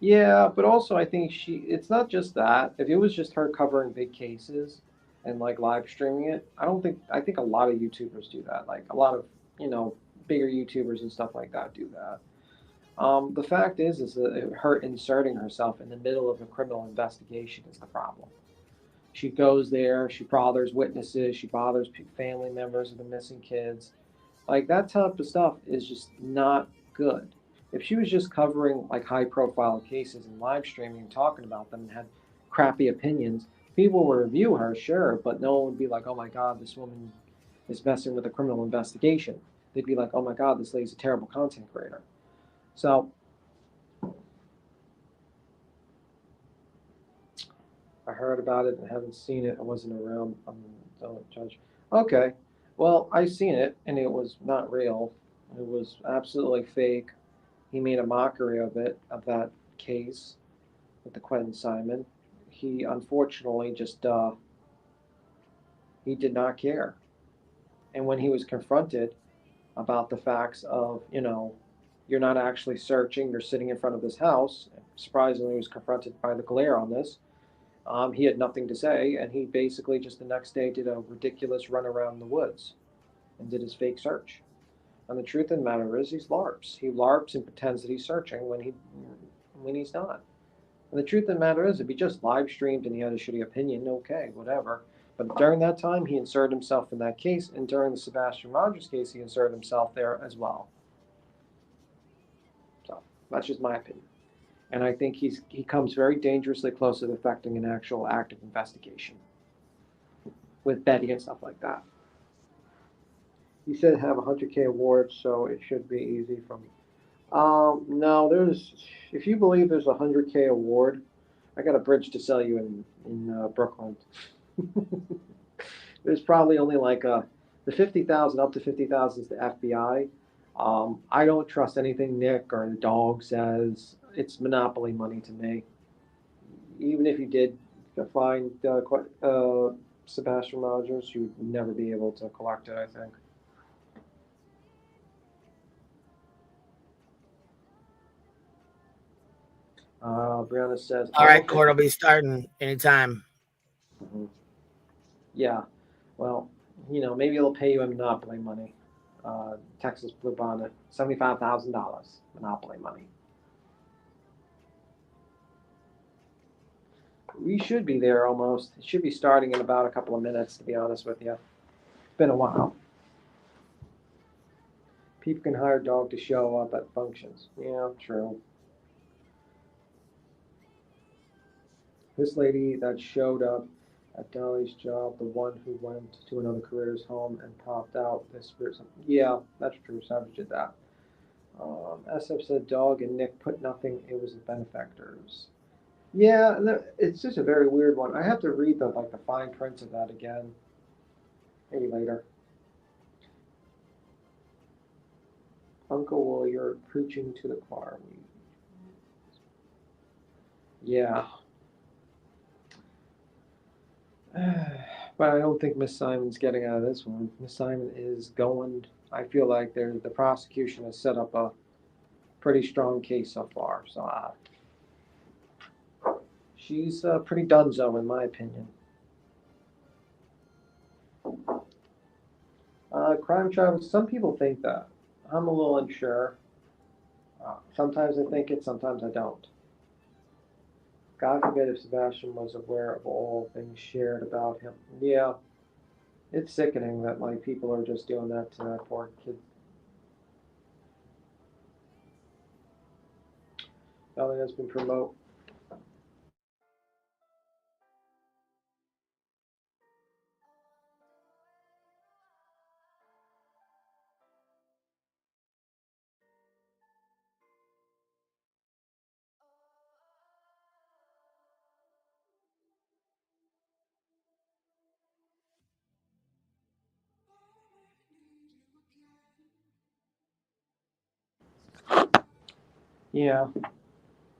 Speaker 6: Yeah, but also I think it's not just that. If it was just her covering big cases and like live streaming it, I think a lot of YouTubers do that. Like a lot of, bigger YouTubers and stuff like that do that. The fact is that her inserting herself in the middle of a criminal investigation is the problem. She goes there, she bothers witnesses, she bothers family members of the missing kids. Like that type of stuff is just not good. If she was just covering like high profile cases and live streaming and talking about them and had crappy opinions, people would review her, sure, but no one would be like, oh my God, this woman is messing with a criminal investigation. They'd be like, oh my God, this lady's a terrible content creator. So I heard about it and haven't seen it. I wasn't around. Don't judge. Okay. Well, I seen it and it was not real. It was absolutely fake. He made a mockery of it, of that case with the Quentin Simon. He unfortunately just he did not care. And when he was confronted about the facts of, you're not actually searching, you're sitting in front of this house, surprisingly, he was confronted by the glare on this. He had nothing to say, and he basically just the next day did a ridiculous run around the woods and did his fake search. And the truth of the matter is, he's LARPs. He LARPs and pretends that he's searching when he's not. And the truth of the matter is, if he just live streamed and he had a shitty opinion, okay, whatever. But during that time, he inserted himself in that case, and during the Sebastian Rogers case, he inserted himself there as well. So that's just my opinion. And I think he comes very dangerously close to affecting an actual active investigation with Betty and stuff like that. He said have a 100K award, so it should be easy from. No, if you believe there's a 100K award, I got a bridge to sell you in Brooklyn. There's probably only like the 50,000 up to 50,000 is the FBI. I don't trust anything Nick or the dog says. It's monopoly money to me. Even if you did find Sebastian Rogers, you'd never be able to collect it, I think. Brianna says,
Speaker 1: all right, court will be starting anytime.
Speaker 6: Yeah, well, maybe it'll pay you in monopoly money. Texas Blue Bonnet, $75,000 monopoly money. We should be there almost. It should be starting in about a couple of minutes, to be honest with you. It's been a while. People can hire a dog to show up at functions. Yeah, true. This lady that showed up at Dolly's job, the one who went to another career's home and popped out this person. Yeah, that's true. Savage did that. SF said dog and Nick put nothing. It was the benefactors. Yeah, it's just a very weird one. I have to read the fine print of that again. Maybe later. Uncle, well, you're preaching to the choir. Yeah. But I don't think Miss Simon's getting out of this one. Miss Simon is going. I feel like the prosecution has set up a pretty strong case so far. So she's pretty donezo in my opinion. Crime Travis, some people think that. I'm a little unsure. Sometimes I think it, sometimes I don't. God forbid if Sebastian was aware of all things shared about him. Yeah, it's sickening that people are just doing that to that poor kid. Nothing has been promoted. Yeah. Let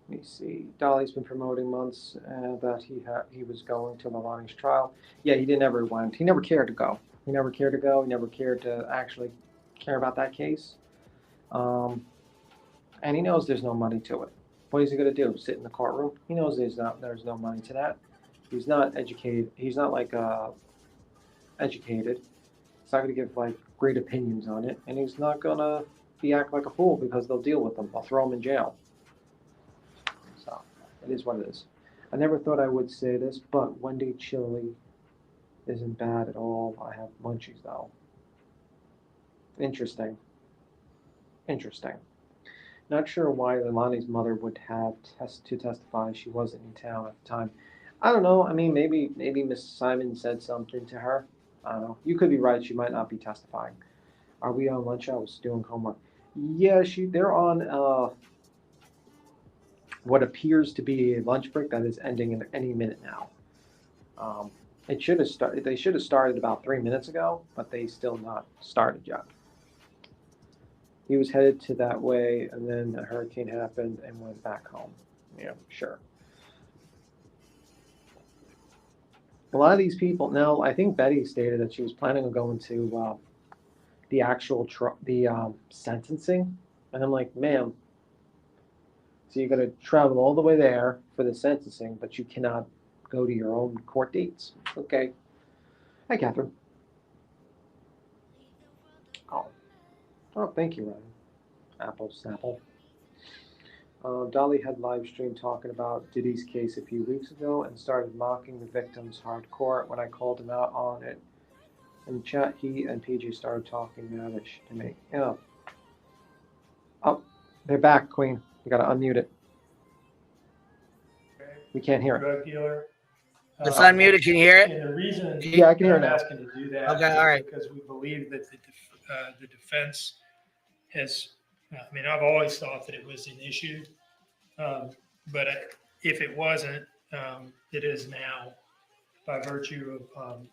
Speaker 6: me see. Dolly's been promoting months that he was going to Leilani's trial. Yeah, he never went. He never cared to go. He never cared to go. He never cared to actually care about that case. And he knows there's no money to it. What is he going to do? Sit in the courtroom? He knows there's no money to that. He's not educated. He's not educated. He's not going to give great opinions on it, and he's not going to act like a fool because they'll deal with him. They'll throw him in jail. So it is what it is. I never thought I would say this, but Wendy chili isn't bad at all. I have munchies though. Interesting. Not sure why Leilani's mother would have to testify. She wasn't in town at the time. I don't know. I mean, maybe Miss Simon said something to her. I don't know. You could be right. She might not be testifying. Are we on lunch? I was doing homework. Yeah, they're on what appears to be a lunch break that is ending in any minute now. It should have started. They should have started about 3 minutes ago, but they still not started yet. He was headed to that way, and then the hurricane happened and went back home. Yeah, sure. A lot of these people. Now, I think Betty stated that she was planning on going to the actual sentencing, and I'm like, ma'am. So you're going to travel all the way there for the sentencing, but you cannot go to your own court dates. Okay. Hi, Catherine. Oh, thank you, Ryan. Apple Snapple. Dolly had live stream talking about Diddy's case a few weeks ago and started mocking the victims hardcore. When I called him out on it in the chat, he and PJ started talking maddish to me. Yeah. Oh, they're back, Queen. You gotta unmute it. We can't hear it.
Speaker 7: Drug dealer.
Speaker 1: It's unmuted. Can you hear it?
Speaker 7: And the reason
Speaker 6: Yeah, I can hear it
Speaker 7: I'm
Speaker 6: now.
Speaker 7: asking to do that
Speaker 1: Okay,
Speaker 7: is
Speaker 1: all right.
Speaker 7: because we believe that the defense has, I mean, I've always thought that it was an issue, but if it wasn't, it is now by virtue of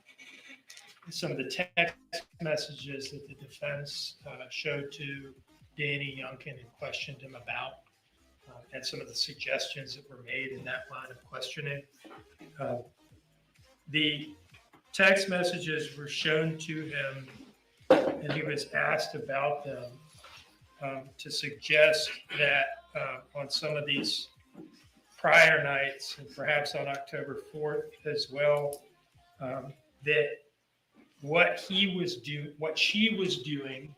Speaker 7: some of the text messages that the defense showed to Danny Youngkin and questioned him about, and some of the suggestions that were made in that line of questioning. The text messages were shown to him, and he was asked about them to suggest that on some of these prior nights, and perhaps on October 4th as well, that what she was doing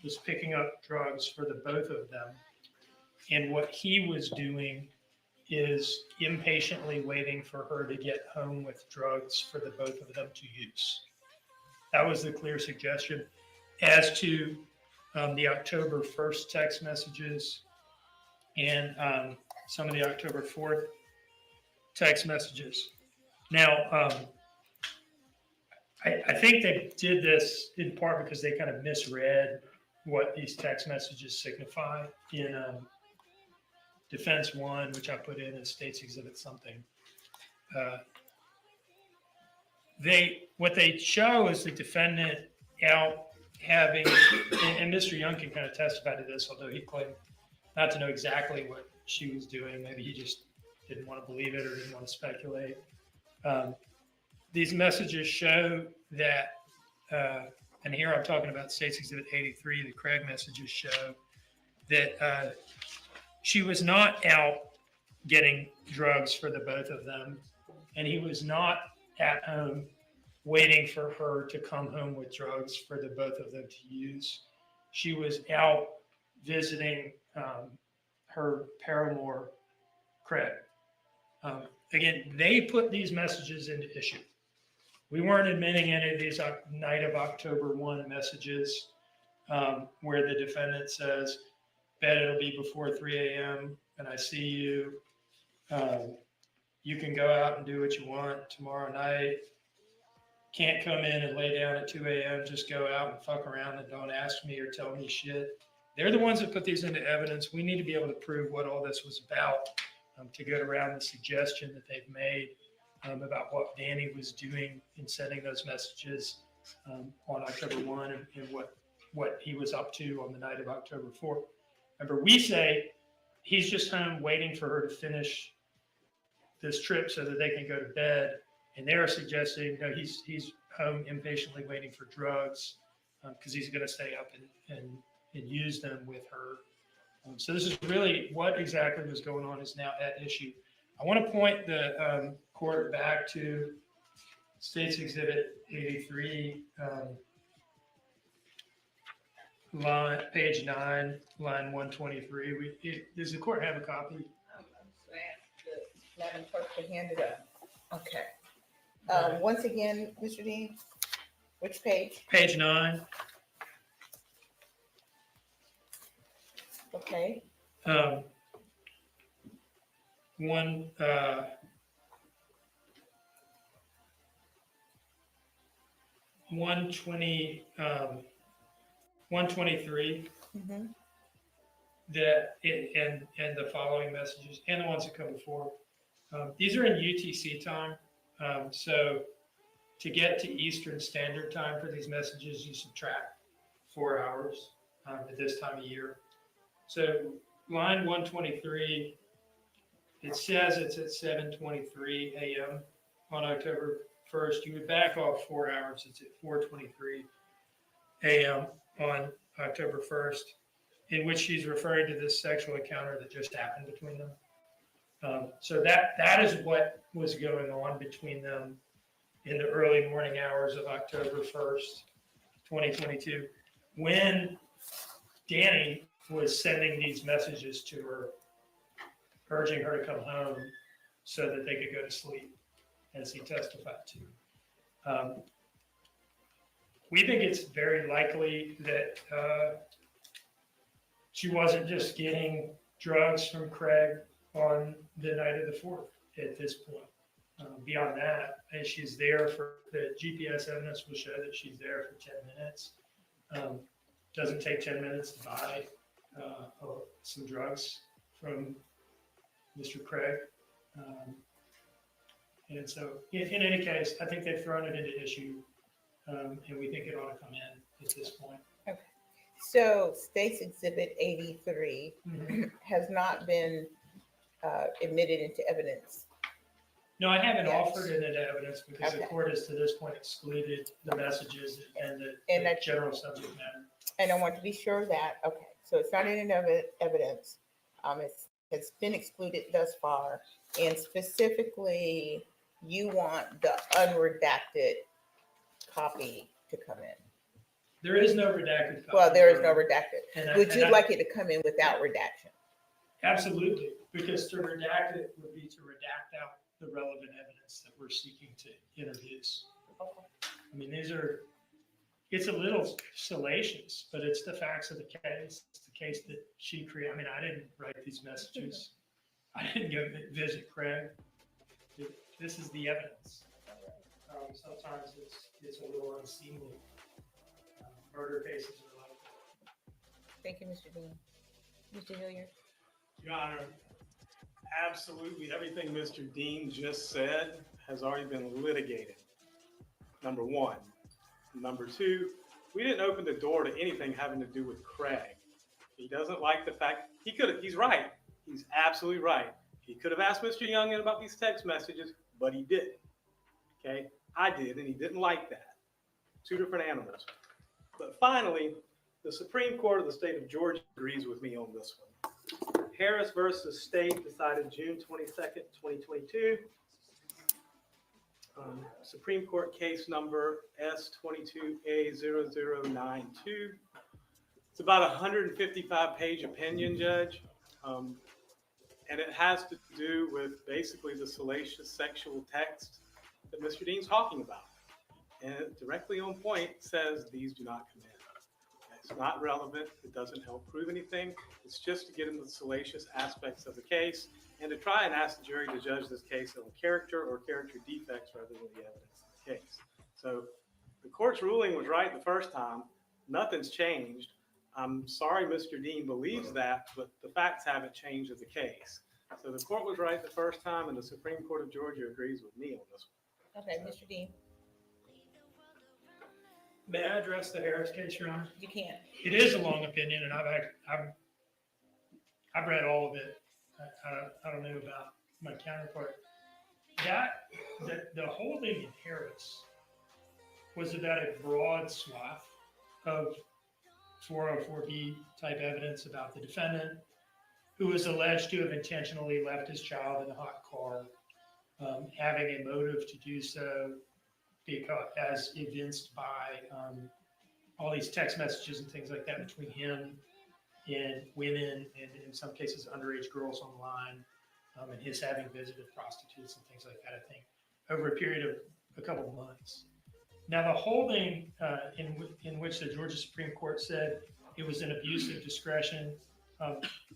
Speaker 7: was picking up drugs for the both of them, and what he was doing is impatiently waiting for her to get home with drugs for the both of them to use. That was the clear suggestion. As to the October 1st text messages and some of the October 4th text messages. Now, I think they did this in part because they kind of misread what these text messages signify in Defense 1, which I put in as States Exhibit something. What they show is the defendant out having, and Mr. Youngkin kind of testified to this, although he claimed not to know exactly what she was doing. Maybe he just didn't want to believe it or didn't want to speculate. These messages show that, and here I'm talking about States Exhibit 83, the Craig messages show that she was not out getting drugs for the both of them, and he was not at home waiting for her to come home with drugs for the both of them to use. She was out visiting her paramour, Craig. Again, they put these messages into issue. We weren't admitting any of these night of October 1 messages where the defendant says, bet it'll be before 3 a.m. and I see you. You can go out and do what you want tomorrow night. Can't come in and lay down at 2 a.m. Just go out and fuck around and don't ask me or tell me shit. They're the ones that put these into evidence. We need to be able to prove what all this was about to get around the suggestion that they've made about what Danny was doing in sending those messages on October 1 and what he was up to on the night of October 4th. Remember, we say he's just home waiting for her to finish this trip so that they can go to bed. And they're suggesting, no, he's home impatiently waiting for drugs because he's going to stay up and use them with her. So this is really what exactly was going on is now at issue. I want to point the court back to States Exhibit 83, page 9, line 123. Does the court have a copy?
Speaker 2: Madam Clerk to hand it up. Okay. Once again, Mr. Dean, which page?
Speaker 7: Page 9.
Speaker 2: Okay.
Speaker 7: 123.
Speaker 2: Mm-hmm.
Speaker 7: And the following messages and the ones that come before. These are in UTC time. So to get to Eastern Standard Time for these messages, you subtract 4 hours. at this time of year. So line 123, it says it's at 7:23 a.m. on October 1st. You would back off 4 hours. It's at 4:23 a.m. on October 1st, in which she's referring to this sexual encounter that just happened between them. So that is what was going on between them in the early morning hours of October 1st, 2022, when Danny was sending these messages to her, urging her to come home so that they could go to sleep, as he testified to. We think it's very likely that she wasn't just getting drugs from Craig on the night of the 4th at this point. Beyond that, as she's there for the GPS evidence will show that she's there for 10 minutes. Doesn't take 10 minutes to buy some drugs from Mr. Craig. And so in any case, I think they've thrown it into issue, and we think it ought to come in at this point.
Speaker 2: Okay. So State's Exhibit 83 has not been admitted into evidence.
Speaker 7: No, I haven't
Speaker 2: Yes.
Speaker 7: offered it into evidence because the
Speaker 2: Okay.
Speaker 7: court has to this point excluded the messages and the
Speaker 2: that-
Speaker 7: general subject matter.
Speaker 2: And I want to be sure of that, okay, so it's not in evidence. It's been excluded thus far. And specifically, you want the unredacted copy to come in.
Speaker 7: There is no redacted copy.
Speaker 2: Well, there is no redacted.
Speaker 7: And
Speaker 2: Would you like it to come in without redaction?
Speaker 7: Absolutely, because to redact it would be to redact out the relevant evidence that we're seeking to introduce. I mean, it's a little salacious, but it's the facts of the case. It's the case that she created. I mean, I didn't write these messages. I didn't go visit Craig. This is the evidence. Sometimes it's a little unseemly. Murder cases are like that.
Speaker 2: Thank you, Mr. Dean. Mr. Hilliard?
Speaker 5: Your Honor, absolutely everything Mr. Dean just said has already been litigated. Number one. Number two, we didn't open the door to anything having to do with Craig. He doesn't like the fact, he's right. He's absolutely right. He could have asked Mr. Young about these text messages, but he didn't. Okay, I did, and he didn't like that. Two different animals. But finally, the Supreme Court of the state of Georgia agrees with me on this one. Harris versus State decided June 22nd, 2022. Supreme Court case number S22A0092. It's about a 155-page opinion, Judge. And it has to do with basically the salacious sexual text that Mr. Dean's talking about. And it directly on point says these do not come in. It's not relevant. It doesn't help prove anything. It's just to get into the salacious aspects of the case and to try and ask the jury to judge this case on character or character defects rather than the evidence of the case. So the court's ruling was right the first time. Nothing's changed. I'm sorry Mr. Dean believes that, but the facts haven't changed of the case. So the court was right the first time, and the Supreme Court of Georgia agrees with me on this one.
Speaker 2: Okay, Mr. Dean?
Speaker 7: May I address the Harris case, Your Honor?
Speaker 2: You can.
Speaker 7: It is a long opinion, and I've read all of it. I don't know about my counterpart. The holding in Harris was about a broad swath of 404B type evidence about the defendant, who was alleged to have intentionally left his child in a hot car, having a motive to do so, because as evinced by all these text messages and things like that between him and women, and in some cases underage girls online, and his having visited prostitutes and things like that, I think, over a period of a couple of months. Now, the holding in which the Georgia Supreme Court said it was an abuse of discretion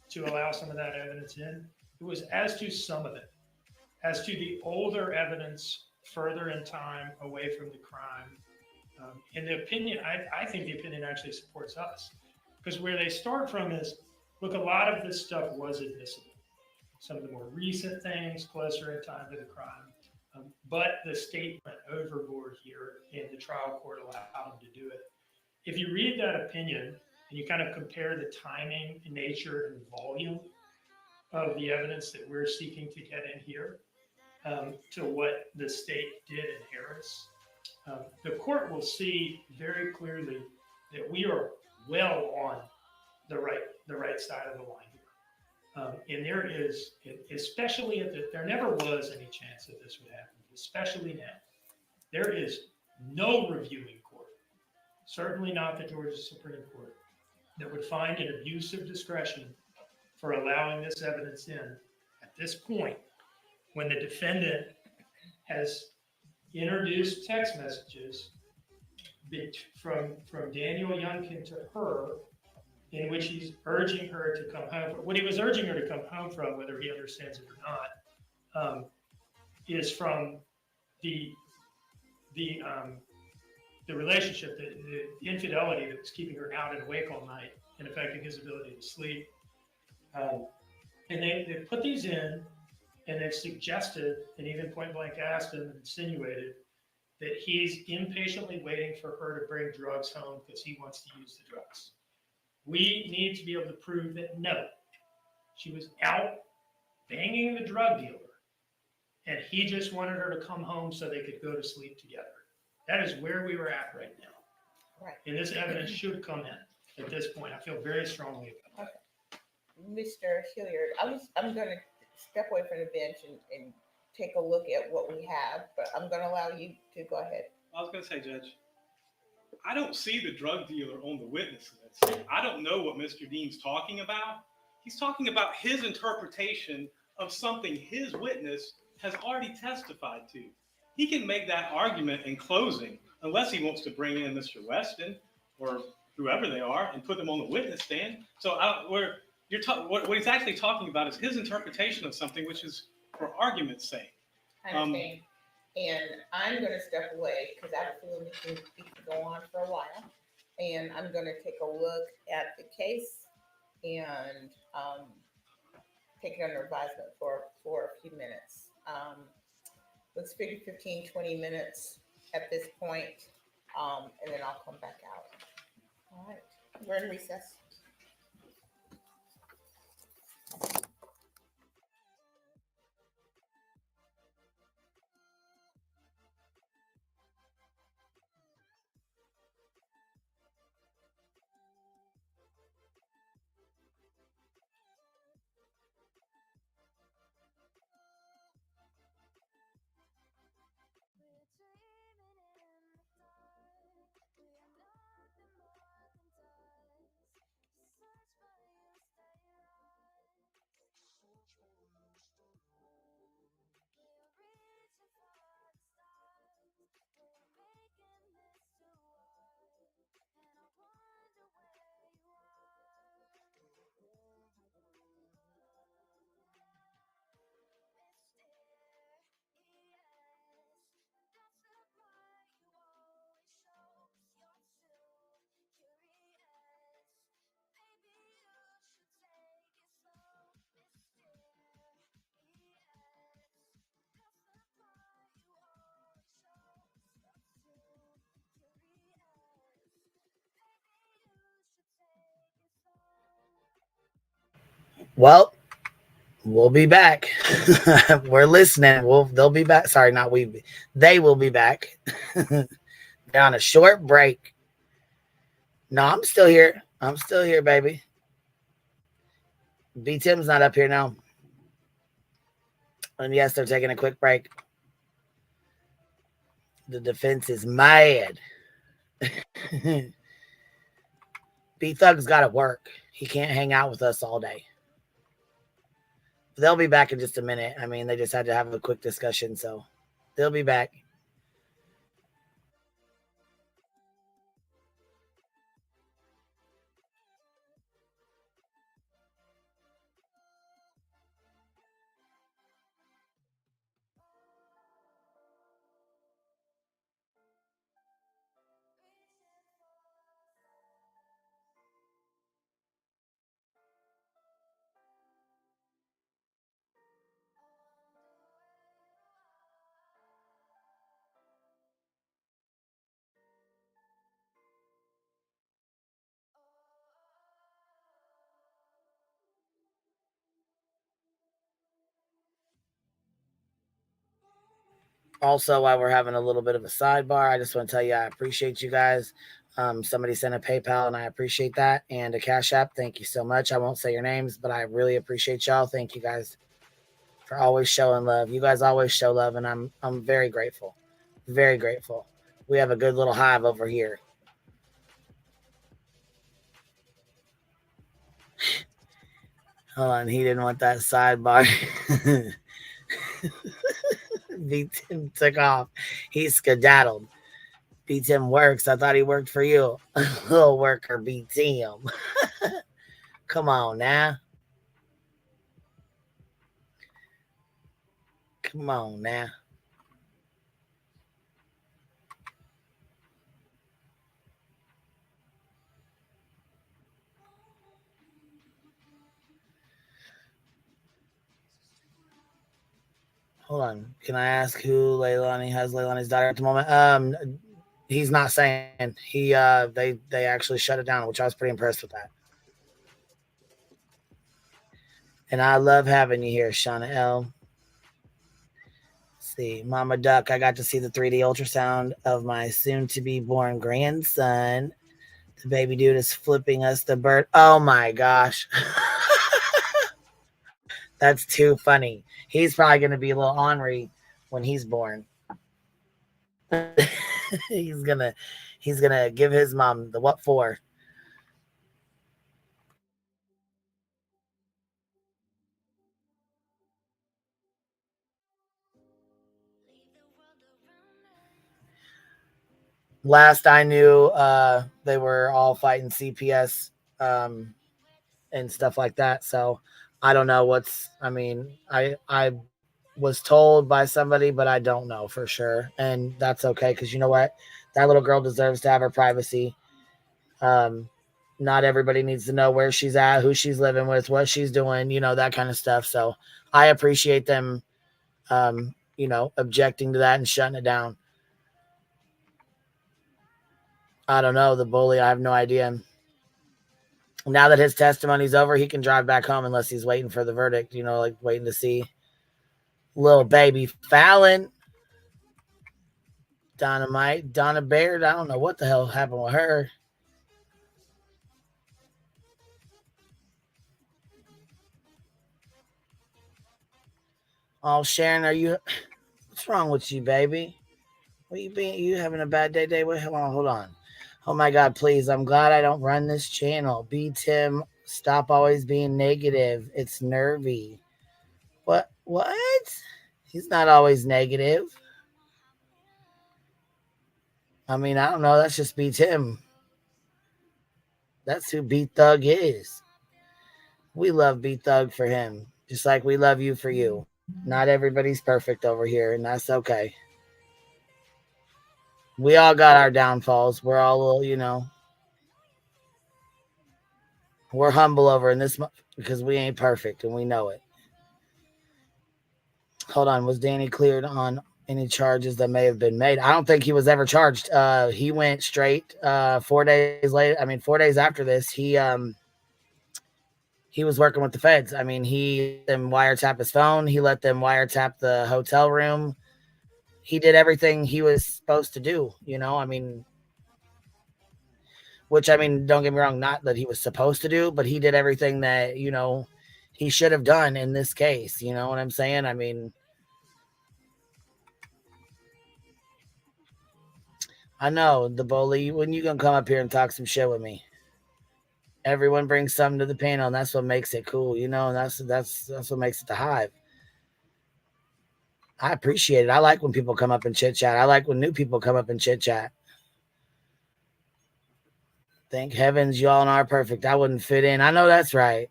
Speaker 7: to allow some of that evidence in, it was as to some of it. As to the older evidence further in time away from the crime, in the opinion, I think the opinion actually supports us. Because where they start from is, look, a lot of this stuff was admissible. Some of the more recent things closer in time to the crime. But the state went overboard here, and the trial court allowed them to do it. If you read that opinion, and you kind of compare the timing, nature, and volume of the evidence that we're seeking to get in here to what the state did in Harris, the court will see very clearly that we are well on the right side of the line here. And there is, especially there never was any chance that this would happen, especially now. There is no reviewing court, certainly not the Georgia Supreme Court, that would find an abuse of discretion for allowing this evidence in at this point when the defendant has introduced text messages from Daniel Youngkin to her, in which he's urging her to come home. What he was urging her to come home from, whether he understands it or not, is from the relationship, the infidelity that was keeping her out and awake all night and affecting his ability to sleep. And they put these in, and they've suggested, and even point blank asked him and insinuated that he's impatiently waiting for her to bring drugs home because he wants to use the drugs. We need to be able to prove that no, she was out banging the drug dealer, and he just wanted her to come home so they could go to sleep together. That is where we were at right now.
Speaker 2: Right.
Speaker 7: And this evidence should come in at this point. I feel very strongly about it.
Speaker 2: Mr. Hilliard, I'm going to step away from the bench and take a look at what we have, but I'm going to allow you to go ahead.
Speaker 5: I was going to say, Judge, I don't see the drug dealer on the witness list. I don't know what Mr. Dean's talking about. He's talking about his interpretation of something his witness has already testified to. He can make that argument in closing, unless he wants to bring in Mr. Weston or whoever they are and put them on the witness stand. So what he's actually talking about is his interpretation of something, which is for argument's sake.
Speaker 2: I understand. And I'm going to step away because I have a feeling we can go on for a while. And I'm going to take a look at the case and take it under advisement for a few minutes. Let's figure 15, 20 minutes at this point, and then I'll come back out. All right, we're in recess.
Speaker 1: Well, we'll be back. We're listening. They'll be back. Sorry, not we. They will be back. They're on a short break. No, I'm still here. I'm still here, baby. B. Tim's not up here now. And yes, they're taking a quick break. The defense is mad. B. Thug's got to work. He can't hang out with us all day. They'll be back in just a minute. I mean, they just had to have a quick discussion, so they'll be back. Also, while we're having a little bit of a sidebar, I just want to tell you I appreciate you guys. Somebody sent a PayPal, and I appreciate that, and a Cash App. Thank you so much. I won't say your names, but I really appreciate y'all. Thank you guys for always showing love. You guys always show love, and I'm very grateful. Very grateful. We have a good little hive over here. Hold on, he didn't want that sidebar. B-Tim took off. He skedaddled. B-Tim works. I thought he worked for you. Little worker B-Tim. Come on now. Come on now. Hold on. Can I ask who Leilani has Leilani's daughter at the moment? He's not saying. They actually shut it down, which I was pretty impressed with that. And I love having you here, Shauna L. Let's see, Mama Duck, I got to see the 3D ultrasound of my soon-to-be-born grandson. The baby dude is flipping us the bird. Oh my gosh. That's too funny. He's probably going to be a little ornery when he's born. he's gonna give his mom the what for. Last I knew, they were all fighting CPS and stuff like that. So I don't know I was told by somebody, but I don't know for sure. And that's okay, because you know what? That little girl deserves to have her privacy. Not everybody needs to know where she's at, who she's living with, what she's doing, that kind of stuff. So I appreciate them, objecting to that and shutting it down. I don't know. The bully, I have no idea. Now that his testimony's over, he can drive back home unless he's waiting for the verdict, like waiting to see little baby Fallon. Donna Baird. I don't know what the hell happened with her. Oh, Sharon, what's wrong with you, baby? What you having a bad day? Wait, hold on. Oh my God, please. I'm glad I don't run this channel. B Tim, stop always being negative. It's nervy. What? He's not always negative. I mean, I don't know. That's just B Tim. That's who B Thug is. We love B Thug for him, just like we love you for you. Not everybody's perfect over here, and that's okay. We all got our downfalls. We're all a little, we're humble over in this because we ain't perfect and we know it. Hold on. Was Danny cleared on any charges that may have been made? I don't think he was ever charged. He went straight 4 days later. 4 days after this, he was working with the feds. He let them wiretap his phone. He let them wiretap the hotel room. He did everything he was supposed to do, which, don't get me wrong, not that he was supposed to do, but he did everything that, he should have done in this case. You know what I'm saying? I know, the bully, when you gonna come up here and talk some shit with me? Everyone brings something to the panel, and that's what makes it cool, and that's what makes it the hive. I appreciate it. I like when people come up and chit chat. I like when new people come up and chit chat. Thank heavens y'all aren't perfect. I wouldn't fit in. I know that's right.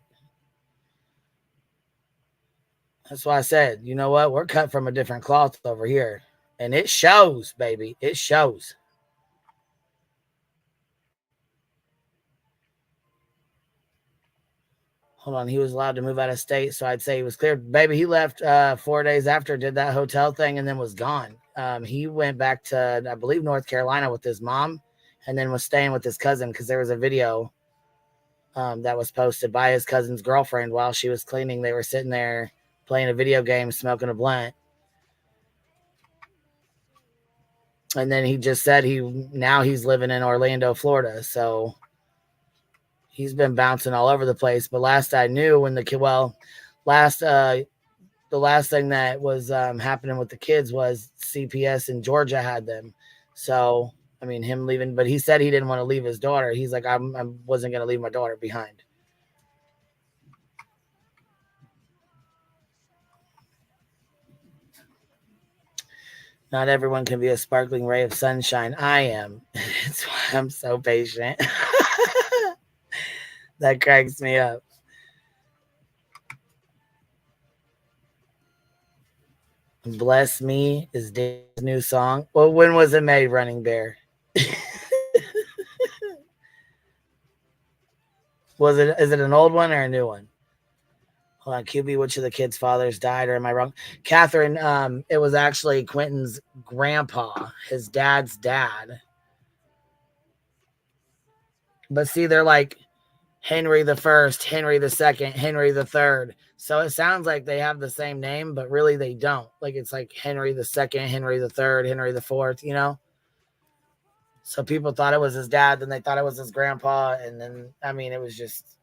Speaker 1: That's why I said, you know what? We're cut from a different cloth over here. And it shows, baby. It shows. Hold on. He was allowed to move out of state, so I'd say he was cleared. Baby, he left 4 days after, did that hotel thing, and then was gone. He went back to, I believe, North Carolina with his mom, and then was staying with his cousin because there was a video that was posted by his cousin's girlfriend while she was cleaning. They were sitting there playing a video game, smoking a blunt. And then he just said he's living in Orlando, Florida. So he's been bouncing all over the place. But last I knew, when last the last thing that was happening with the kids was CPS in Georgia had them. So I mean, him leaving, but he said he didn't want to leave his daughter. He's like, I wasn't going to leave my daughter behind. Not everyone can be a sparkling ray of sunshine. I am. That's why I'm so patient. That cracks me up. Bless Me is Dave's new song. Well, when was it made, Running Bear? Is it an old one or a new one? Hold on, QB, which of the kids' fathers died, or am I wrong? Catherine, it was actually Quentin's grandpa, his dad's dad. But see, they're like Henry the First, Henry the Second, Henry the Third. So it sounds like they have the same name, but really they don't. Like it's like Henry the Second, Henry the Third, Henry the Fourth, you know? So people thought it was his dad, then they thought it was his grandpa, and then I mean it was just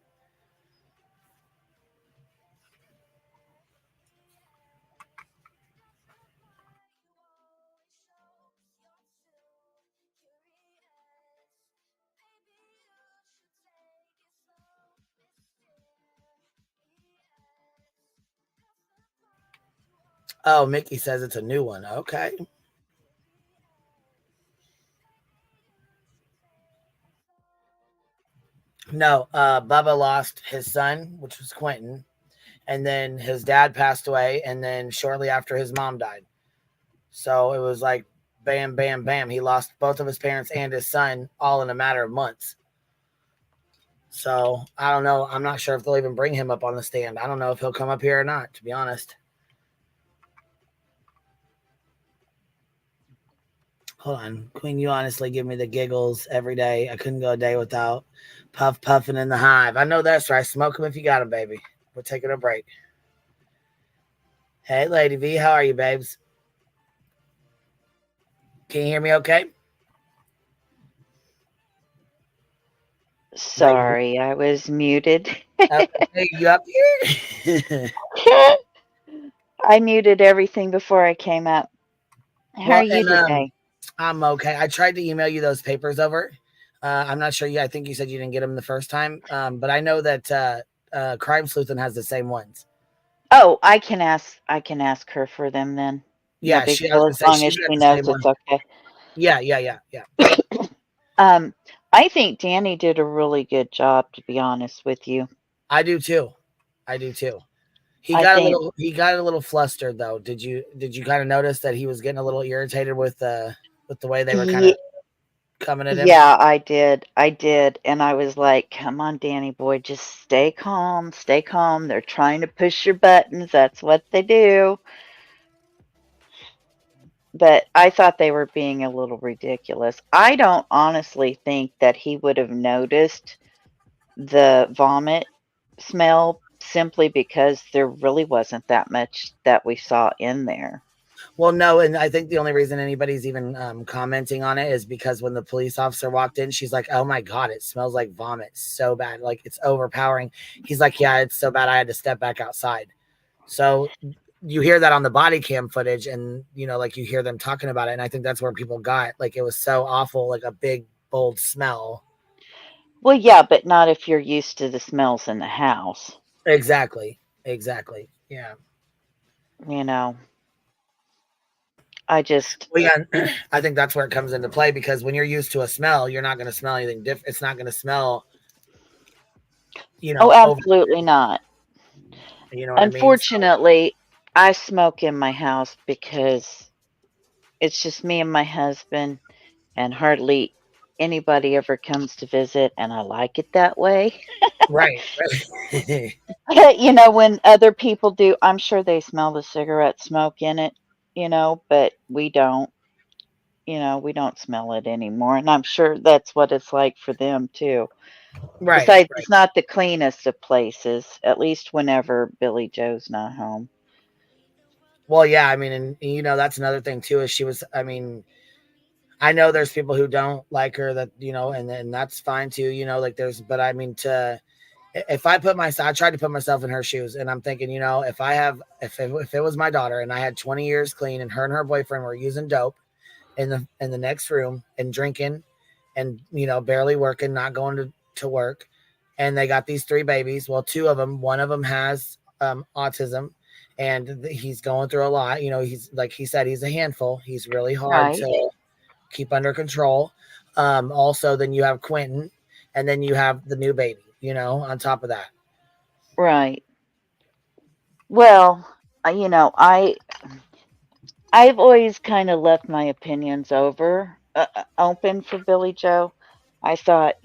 Speaker 1: Oh, Mickey says it's a new one. Okay. No, Bubba lost his son, which was Quentin, and then his dad passed away, and then shortly after his mom died. So it was like bam, bam, bam. He lost both of his parents and his son all in a matter of months. So I don't know. I'm not sure if they'll even bring him up on the stand. I don't know if he'll come up here or not, to be honest. Hold on. Queen, you honestly give me the giggles every day. I couldn't go a day without puffing in the hive. I know that's right. Smoke them if you got them, baby. We're taking a break. Hey, Lady V, how are you, babes? Can you hear me okay?
Speaker 3: Sorry, I was muted.
Speaker 1: Hey, you up here?
Speaker 3: I muted everything before I came up. How are
Speaker 1: Well,
Speaker 3: you
Speaker 1: and
Speaker 3: today?
Speaker 1: I'm okay. I tried to email you those papers over. I'm not sure. I think you said you didn't get them the first time. But I know that Crime Sleuthin has the same ones.
Speaker 3: Oh, I can ask her for them then. No
Speaker 1: Yeah,
Speaker 3: big
Speaker 1: I was
Speaker 3: deal
Speaker 1: gonna
Speaker 3: as
Speaker 1: say
Speaker 3: long as
Speaker 1: she's got
Speaker 3: she
Speaker 1: the
Speaker 3: knows
Speaker 1: same one.
Speaker 3: it's okay.
Speaker 1: Yeah.
Speaker 3: I think Danny did a really good job, to be honest with you.
Speaker 1: I do too. He
Speaker 3: I
Speaker 1: got
Speaker 3: think
Speaker 1: a little flustered though. Did you kind of notice that he was getting a little irritated with the way they were kind of
Speaker 3: Ye
Speaker 1: coming at him?
Speaker 3: yeah, I did, and I was like, "Come on, Danny boy, just stay calm, stay calm. They're trying to push your buttons. That's what they do." But I thought they were being a little ridiculous. I don't honestly think that he would have noticed the vomit smell simply because there really wasn't that much that we saw in there.
Speaker 1: Well, no, and I think the only reason anybody's even commenting on it is because when the police officer walked in, she's like, "Oh my god, it smells like vomit so bad, like it's overpowering." He's like, "Yeah, it's so bad, I had to step back outside." So you hear that on the body cam footage, and like you hear them talking about it, and I think that's where people got like it was so awful, like a big bold smell.
Speaker 3: Well, yeah, but not if you're used to the smells in the house.
Speaker 1: Exactly. Yeah.
Speaker 3: You know, I just
Speaker 1: Well, yeah, I think that's where it comes into play because when you're used to a smell, you're not going to smell anything different. It's not going to smell,
Speaker 3: Oh,
Speaker 1: over.
Speaker 3: absolutely not.
Speaker 1: You know what I mean? So,
Speaker 3: Unfortunately, I smoke in my house because it's just me and my husband, and hardly anybody ever comes to visit, and I like it that way.
Speaker 1: right.
Speaker 3: When other people do, I'm sure they smell the cigarette smoke in it, but we don't. We don't smell it anymore, and I'm sure that's what it's like for them too.
Speaker 1: Right.
Speaker 3: Besides, it's not the cleanest of places, at least whenever Billy Joe's not home.
Speaker 1: Well, yeah, I mean, and that's another thing too, is I mean, I know there's people who don't like her that, and that's fine too, like but I mean, if I I tried to put myself in her shoes, and I'm thinking, if it was my daughter and I had 20 years clean and her boyfriend were using dope in the next room and drinking and, barely working, not going to work. And they got these 3 babies. Well, 2 of them, one of them has autism and he's going through a lot. He's like he said, he's a handful. He's really hard
Speaker 3: Right.
Speaker 1: to keep under control. Also, then you have Quentin, and then you have the new baby, on top of that.
Speaker 3: Right. Well, I've always kind of left my opinions open for Billy Joe. I thought,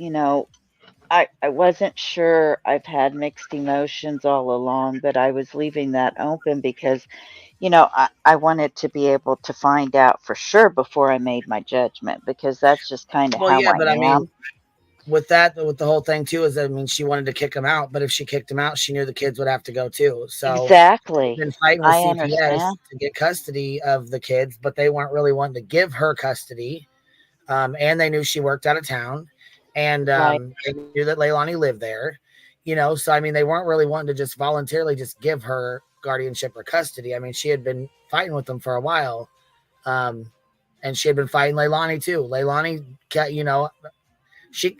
Speaker 3: I wasn't sure. I've had mixed emotions all along, but I was leaving that open because, I wanted to be able to find out for sure before I made my judgment because that's just kind of
Speaker 1: Well,
Speaker 3: how
Speaker 1: yeah,
Speaker 3: I
Speaker 1: but I mean,
Speaker 3: am.
Speaker 1: with the whole thing too, is I mean, she wanted to kick him out, but if she kicked him out, she knew the kids would have to go too. So she's
Speaker 3: Exactly.
Speaker 1: been fighting with
Speaker 3: I
Speaker 1: CPS
Speaker 3: understand.
Speaker 1: to get custody of the kids, but they weren't really wanting to give her custody. And they knew she worked out of town, and
Speaker 3: Right.
Speaker 1: they knew that Leilani lived there. So I mean, they weren't really wanting to just voluntarily just give her guardianship or custody. I mean, she had been fighting with them for a while, and she had been fighting Leilani too. Leilani,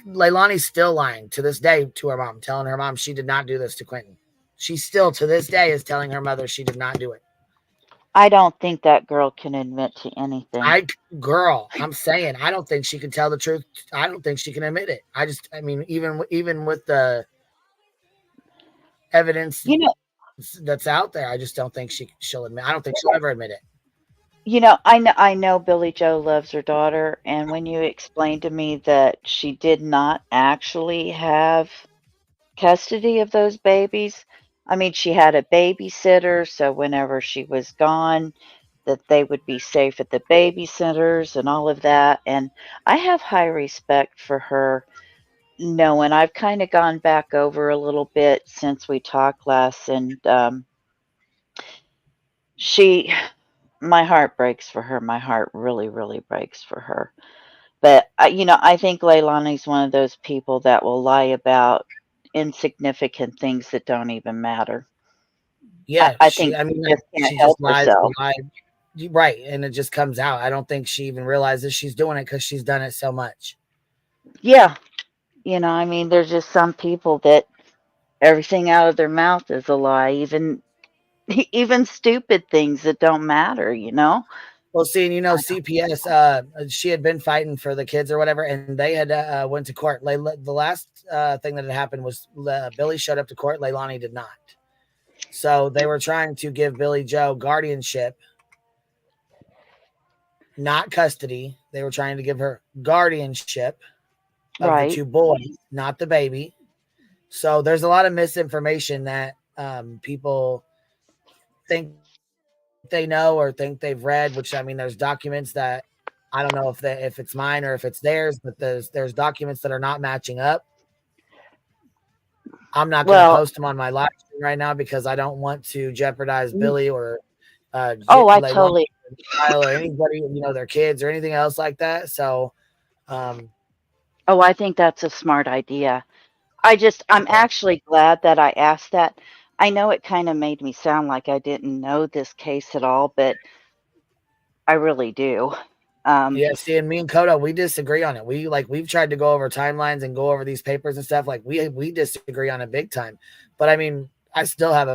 Speaker 1: Leilani's still lying to this day to her mom, telling her mom she did not do this to Quentin. She still to this day is telling her mother she did not do it.
Speaker 3: I don't think that girl can admit to anything.
Speaker 1: I'm saying I don't think she can tell the truth. I don't think she can admit it. I mean, even with the evidence
Speaker 3: You know,
Speaker 1: that's out there, I just don't think she'll admit. I don't think she'll ever admit it.
Speaker 3: I know Billy Joe loves her daughter, and when you explained to me that she did not actually have custody of those babies, I mean, she had a babysitter, so whenever she was gone, that they would be safe at the babysitters and all of that. And I have high respect for her knowing I've kind of gone back over a little bit since we talked last, and she my heart breaks for her. My heart really, really breaks for her. But I think Leilani's one of those people that will lie about insignificant things that don't even matter.
Speaker 1: Yeah,
Speaker 3: I think
Speaker 1: I mean,
Speaker 3: she just can't
Speaker 1: she
Speaker 3: help
Speaker 1: just lies and
Speaker 3: herself.
Speaker 1: lies. Right, and it just comes out. I don't think she even realizes she's doing it because she's done it so much.
Speaker 3: Yeah, I mean, there's just some people that everything out of their mouth is a lie, even even stupid things that don't matter.
Speaker 1: Well, see, and CPS, she had been fighting for the kids or whatever, and they had went to court. The last thing that had happened was Billy showed up to court. Leilani did not. So they were trying to give Billy Joe guardianship, not custody. They were trying to give her guardianship of the
Speaker 3: Right.
Speaker 1: 2 boys, not the baby. So there's a lot of misinformation that people think they know or think they've read, which I mean, there's documents that I don't know if it's mine or if it's theirs, but there's documents that are not matching up. I'm not going to
Speaker 3: Well,
Speaker 1: post them on my live stream right now because I don't want to jeopardize
Speaker 3: mm,
Speaker 1: Billy or
Speaker 3: oh, I
Speaker 1: Leilani
Speaker 3: totally
Speaker 1: or anybody, their kids or anything else like that. So,
Speaker 3: Oh, I think that's a smart idea. I'm
Speaker 1: so
Speaker 3: actually glad that I asked that. I know it kind of made me sound like I didn't know this case at all, but I really do. Um,
Speaker 1: yeah, see, and me and Kodo, we disagree on it. We've tried to go over timelines and go over these papers and stuff. Like we disagree on it big time. But I mean, I still have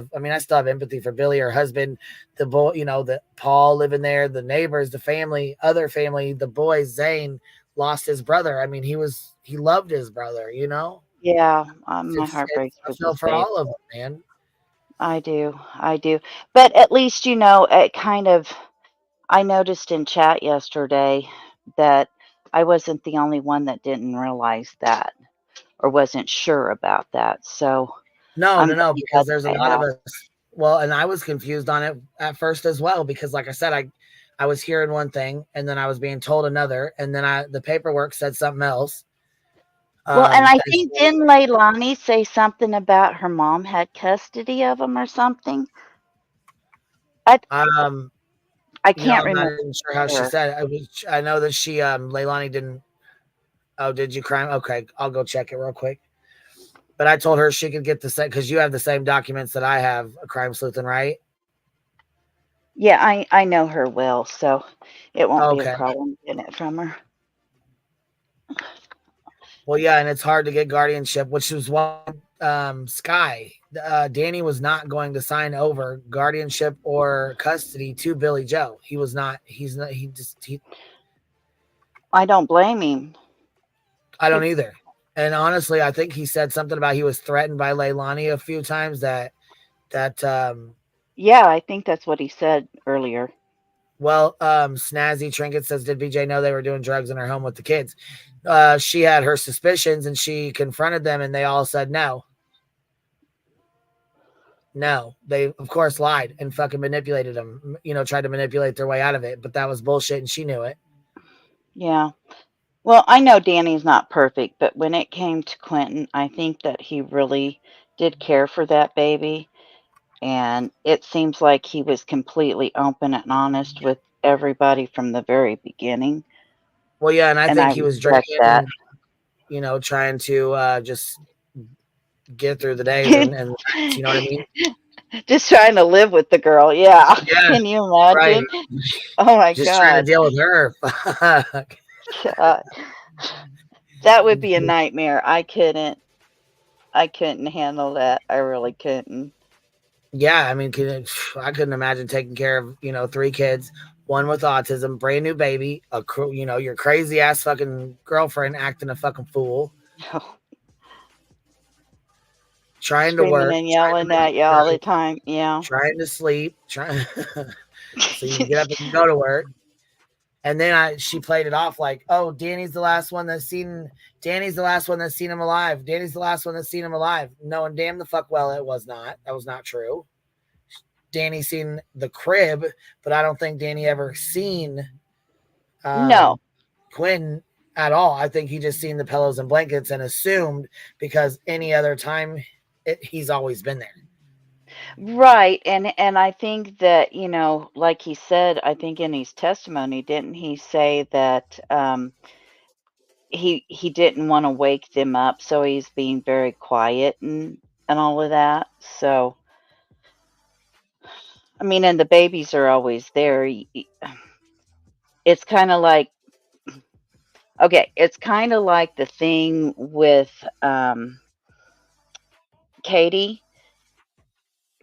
Speaker 1: empathy for Billy, her husband, the boy, the Paul living there, the neighbors, the family, other family, the boys. Zane lost his brother. I mean, he loved his brother.
Speaker 3: yeah, my heart
Speaker 1: It's
Speaker 3: breaks
Speaker 1: I
Speaker 3: for
Speaker 1: feel
Speaker 3: these
Speaker 1: for
Speaker 3: babies.
Speaker 1: all of them, man.
Speaker 3: I do. But at least, it kind of, I noticed in chat yesterday that I wasn't the only one that didn't realize that or wasn't sure about that. So
Speaker 1: No,
Speaker 3: I'm
Speaker 1: no, no,
Speaker 3: glad
Speaker 1: because there's a
Speaker 3: that I
Speaker 1: lot of
Speaker 3: asked.
Speaker 1: us. Well, and I was confused on it at first as well because, like I said, I was hearing one thing and then I was being told another, and then the paperwork said something else.
Speaker 3: Well, and I
Speaker 1: And
Speaker 3: think didn't Leilani say something about her mom had custody of him or something? I
Speaker 1: um,
Speaker 3: I
Speaker 1: You know,
Speaker 3: can't
Speaker 1: I'm not
Speaker 3: remember.
Speaker 1: even sure how she said it. I know that she, Leilani didn't. Oh, did you crime? Okay, I'll go check it real quick. But I told her she could get the same because you have the same documents that I have, a crime sleuthing, right?
Speaker 3: Yeah, I know her well, so it won't be a
Speaker 1: Okay.
Speaker 3: problem getting it from her.
Speaker 1: Well, yeah, and it's hard to get guardianship, which is why Sky, Danny was not going to sign over guardianship or custody to Billy Joe. He was not. He's not. He.
Speaker 3: I don't blame him.
Speaker 1: I don't either. And honestly, I think he said something about he was threatened by Leilani a few times.
Speaker 3: Yeah, I think that's what he said earlier.
Speaker 1: Well, Snazzy Trinket says, did BJ know they were doing drugs in her home with the kids? She had her suspicions and she confronted them and they all said no. No, they of course lied and fucking manipulated them, tried to manipulate their way out of it, but that was bullshit and she knew it.
Speaker 3: Yeah. Well, I know Danny's not perfect, but when it came to Quentin, I think that he really did care for that baby. And it seems like he was completely open and honest with everybody from the very beginning.
Speaker 1: Well, yeah, and I think
Speaker 3: I
Speaker 1: he was
Speaker 3: respect
Speaker 1: drinking,
Speaker 3: that.
Speaker 1: trying to just get through the days and you know what I mean?
Speaker 3: Just trying to live with the girl. Yeah.
Speaker 1: Yeah.
Speaker 3: Can you imagine?
Speaker 1: Right.
Speaker 3: Oh my
Speaker 1: Just trying to
Speaker 3: God.
Speaker 1: deal with her. Fuck.
Speaker 3: God. That would be a nightmare. I couldn't handle that. I really couldn't.
Speaker 1: Yeah, I mean, I couldn't imagine taking care of 3 kids, one with autism, brand new baby, your crazy ass fucking girlfriend acting a fucking fool, trying to
Speaker 3: Screaming
Speaker 1: work,
Speaker 3: and yelling at you all the time. Yeah.
Speaker 1: trying to sleep, trying so you can get up and go to work. And then she played it off like, oh, Danny's the last one that's seen him alive. Danny's the last one that's seen him alive. Knowing damn the fuck well it was not. That was not true. Danny seen the crib, but I don't think Danny ever seen
Speaker 3: No.
Speaker 1: Quinn at all. I think he just seen the pillows and blankets and assumed because any other time he's always been there.
Speaker 3: Right. And I think that, like he said, I think in his testimony, didn't he say that he didn't want to wake them up, so he's being very quiet and all of that. So I mean, and the babies are always there. It's kind of like, okay, it's kind of like the thing with Katie.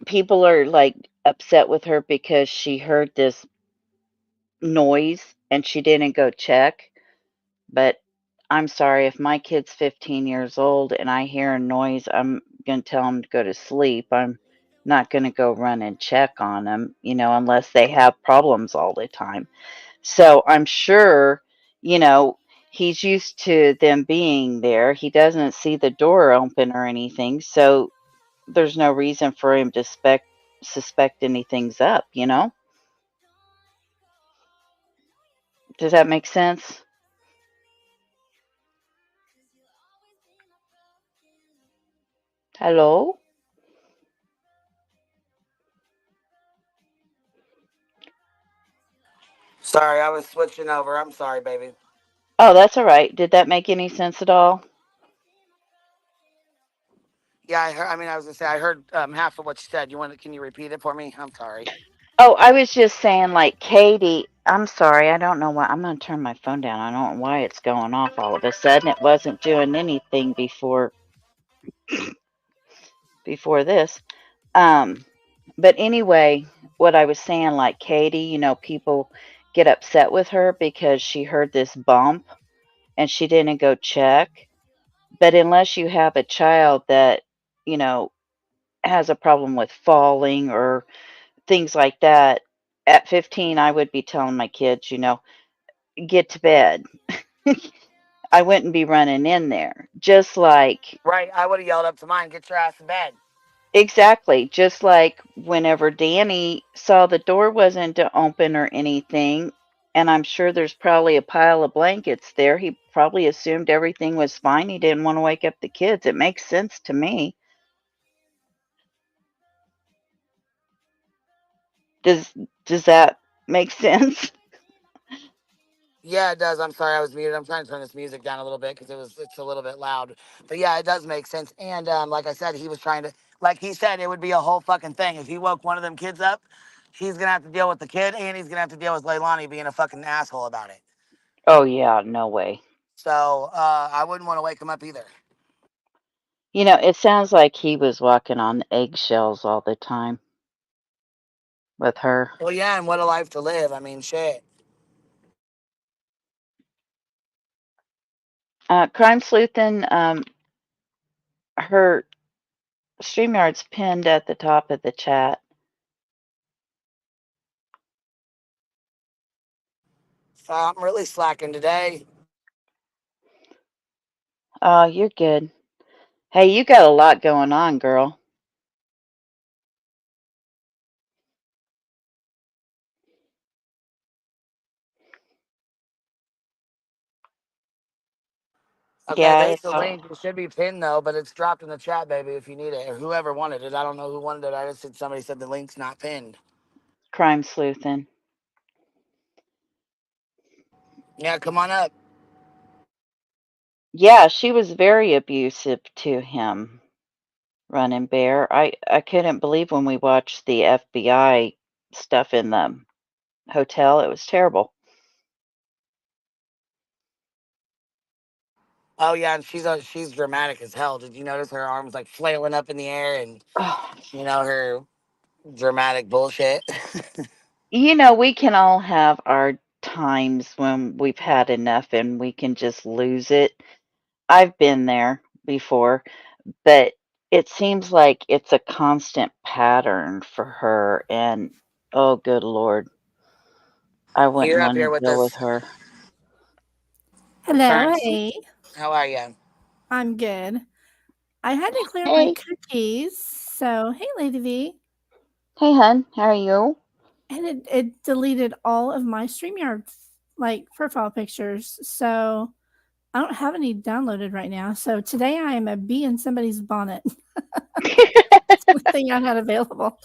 Speaker 3: People are like upset with her because she heard this noise and she didn't go check. But I'm sorry, if my kid's 15 years old and I hear a noise, I'm going to tell him to go to sleep. I'm not going to go run and check on them, unless they have problems all the time. So I'm sure, he's used to them being there. He doesn't see the door open or anything. So there's no reason for him to suspect anything's up, Does that make sense? Hello?
Speaker 1: Sorry, I was switching over. I'm sorry, baby.
Speaker 3: Oh, that's all right. Did that make any sense at all?
Speaker 1: Yeah, I heard. I mean, I was gonna say I heard half of what you said. Can you repeat it for me? I'm sorry.
Speaker 3: Oh, I was just saying, like, Katie, I'm sorry. I don't know why. I'm going to turn my phone down. I don't know why it's going off all of a sudden. It wasn't doing anything before this. But anyway, what I was saying, like Katie, people get upset with her because she heard this bump and she didn't go check. But unless you have a child that, has a problem with falling or things like that, at 15, I would be telling my kids, get to bed. I wouldn't be running in there. Just like,
Speaker 1: Right, I would have yelled up to mine, get your ass in bed.
Speaker 3: exactly. Just like whenever Danny saw the door wasn't to open or anything, and I'm sure there's probably a pile of blankets there, he probably assumed everything was fine. He didn't want to wake up the kids. It makes sense to me. Does that make sense?
Speaker 1: Yeah, it does. I'm sorry, I was muted. I'm trying to turn this music down a little bit because it's a little bit loud. But yeah, it does make sense. And like I said, he was trying to, like he said, it would be a whole fucking thing if he woke one of them kids up. He's gonna have to deal with the kid, and he's gonna have to deal with Leilani being a fucking asshole about it.
Speaker 3: Oh yeah, no way.
Speaker 1: So I wouldn't want to wake him up either.
Speaker 3: It sounds like he was walking on eggshells all the time with her.
Speaker 1: Well, yeah, and what a life to live. I mean, shit.
Speaker 3: Crime Sleuthin', her StreamYard's pinned at the top of the chat.
Speaker 1: So I'm really slacking today.
Speaker 3: Oh, you're good. Hey, you got a lot going on, girl.
Speaker 1: Okay,
Speaker 3: Yeah,
Speaker 1: there's the link. It should be pinned though, but it's dropped in the chat, baby, if you need it. Or whoever wanted it. I don't know who wanted it. I just said somebody said the link's not pinned.
Speaker 3: Crime Sleuthin'.
Speaker 1: Yeah, come on up.
Speaker 3: Yeah, she was very abusive to him, Running Bear. I couldn't believe when we watched the FBI stuff in the hotel. It was terrible.
Speaker 1: Oh yeah, and she's dramatic as hell. Did you notice her arms like flailing up in the air and her dramatic bullshit?
Speaker 3: We can all have our times when we've had enough and we can just lose it. I've been there before, but it seems like it's a constant pattern for her, and oh, good Lord, I wouldn't
Speaker 1: You're up
Speaker 3: want
Speaker 1: here
Speaker 3: to
Speaker 1: with
Speaker 3: deal with
Speaker 1: this.
Speaker 3: her.
Speaker 4: Hello,
Speaker 1: Current.
Speaker 4: hey.
Speaker 1: How are you?
Speaker 4: I'm good. I had to clear my
Speaker 3: Hey.
Speaker 4: cookies. So, hey, Lady V.
Speaker 3: Hey, hun, how are you?
Speaker 4: And it deleted all of my StreamYard profile pictures. So, I don't have any downloaded right now. So, today I am a bee in somebody's bonnet. That's the thing I had available.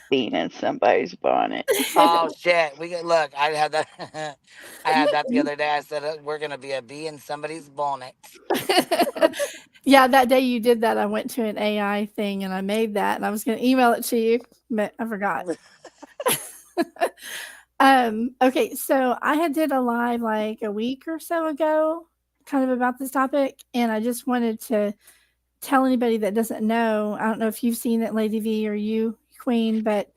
Speaker 3: Being in somebody's bonnet.
Speaker 1: Oh shit! Look. I had that. I had that the other day. I said we're gonna be a bee in somebody's bonnet.
Speaker 4: Yeah, that day you did that, I went to an AI thing and I made that, and I was going to email it to you, but I forgot. Okay, so I had did a live like a week or so ago, kind of about this topic, and I just wanted to tell anybody that doesn't know. I don't know if you've seen it, Lady V, or you, Queen, but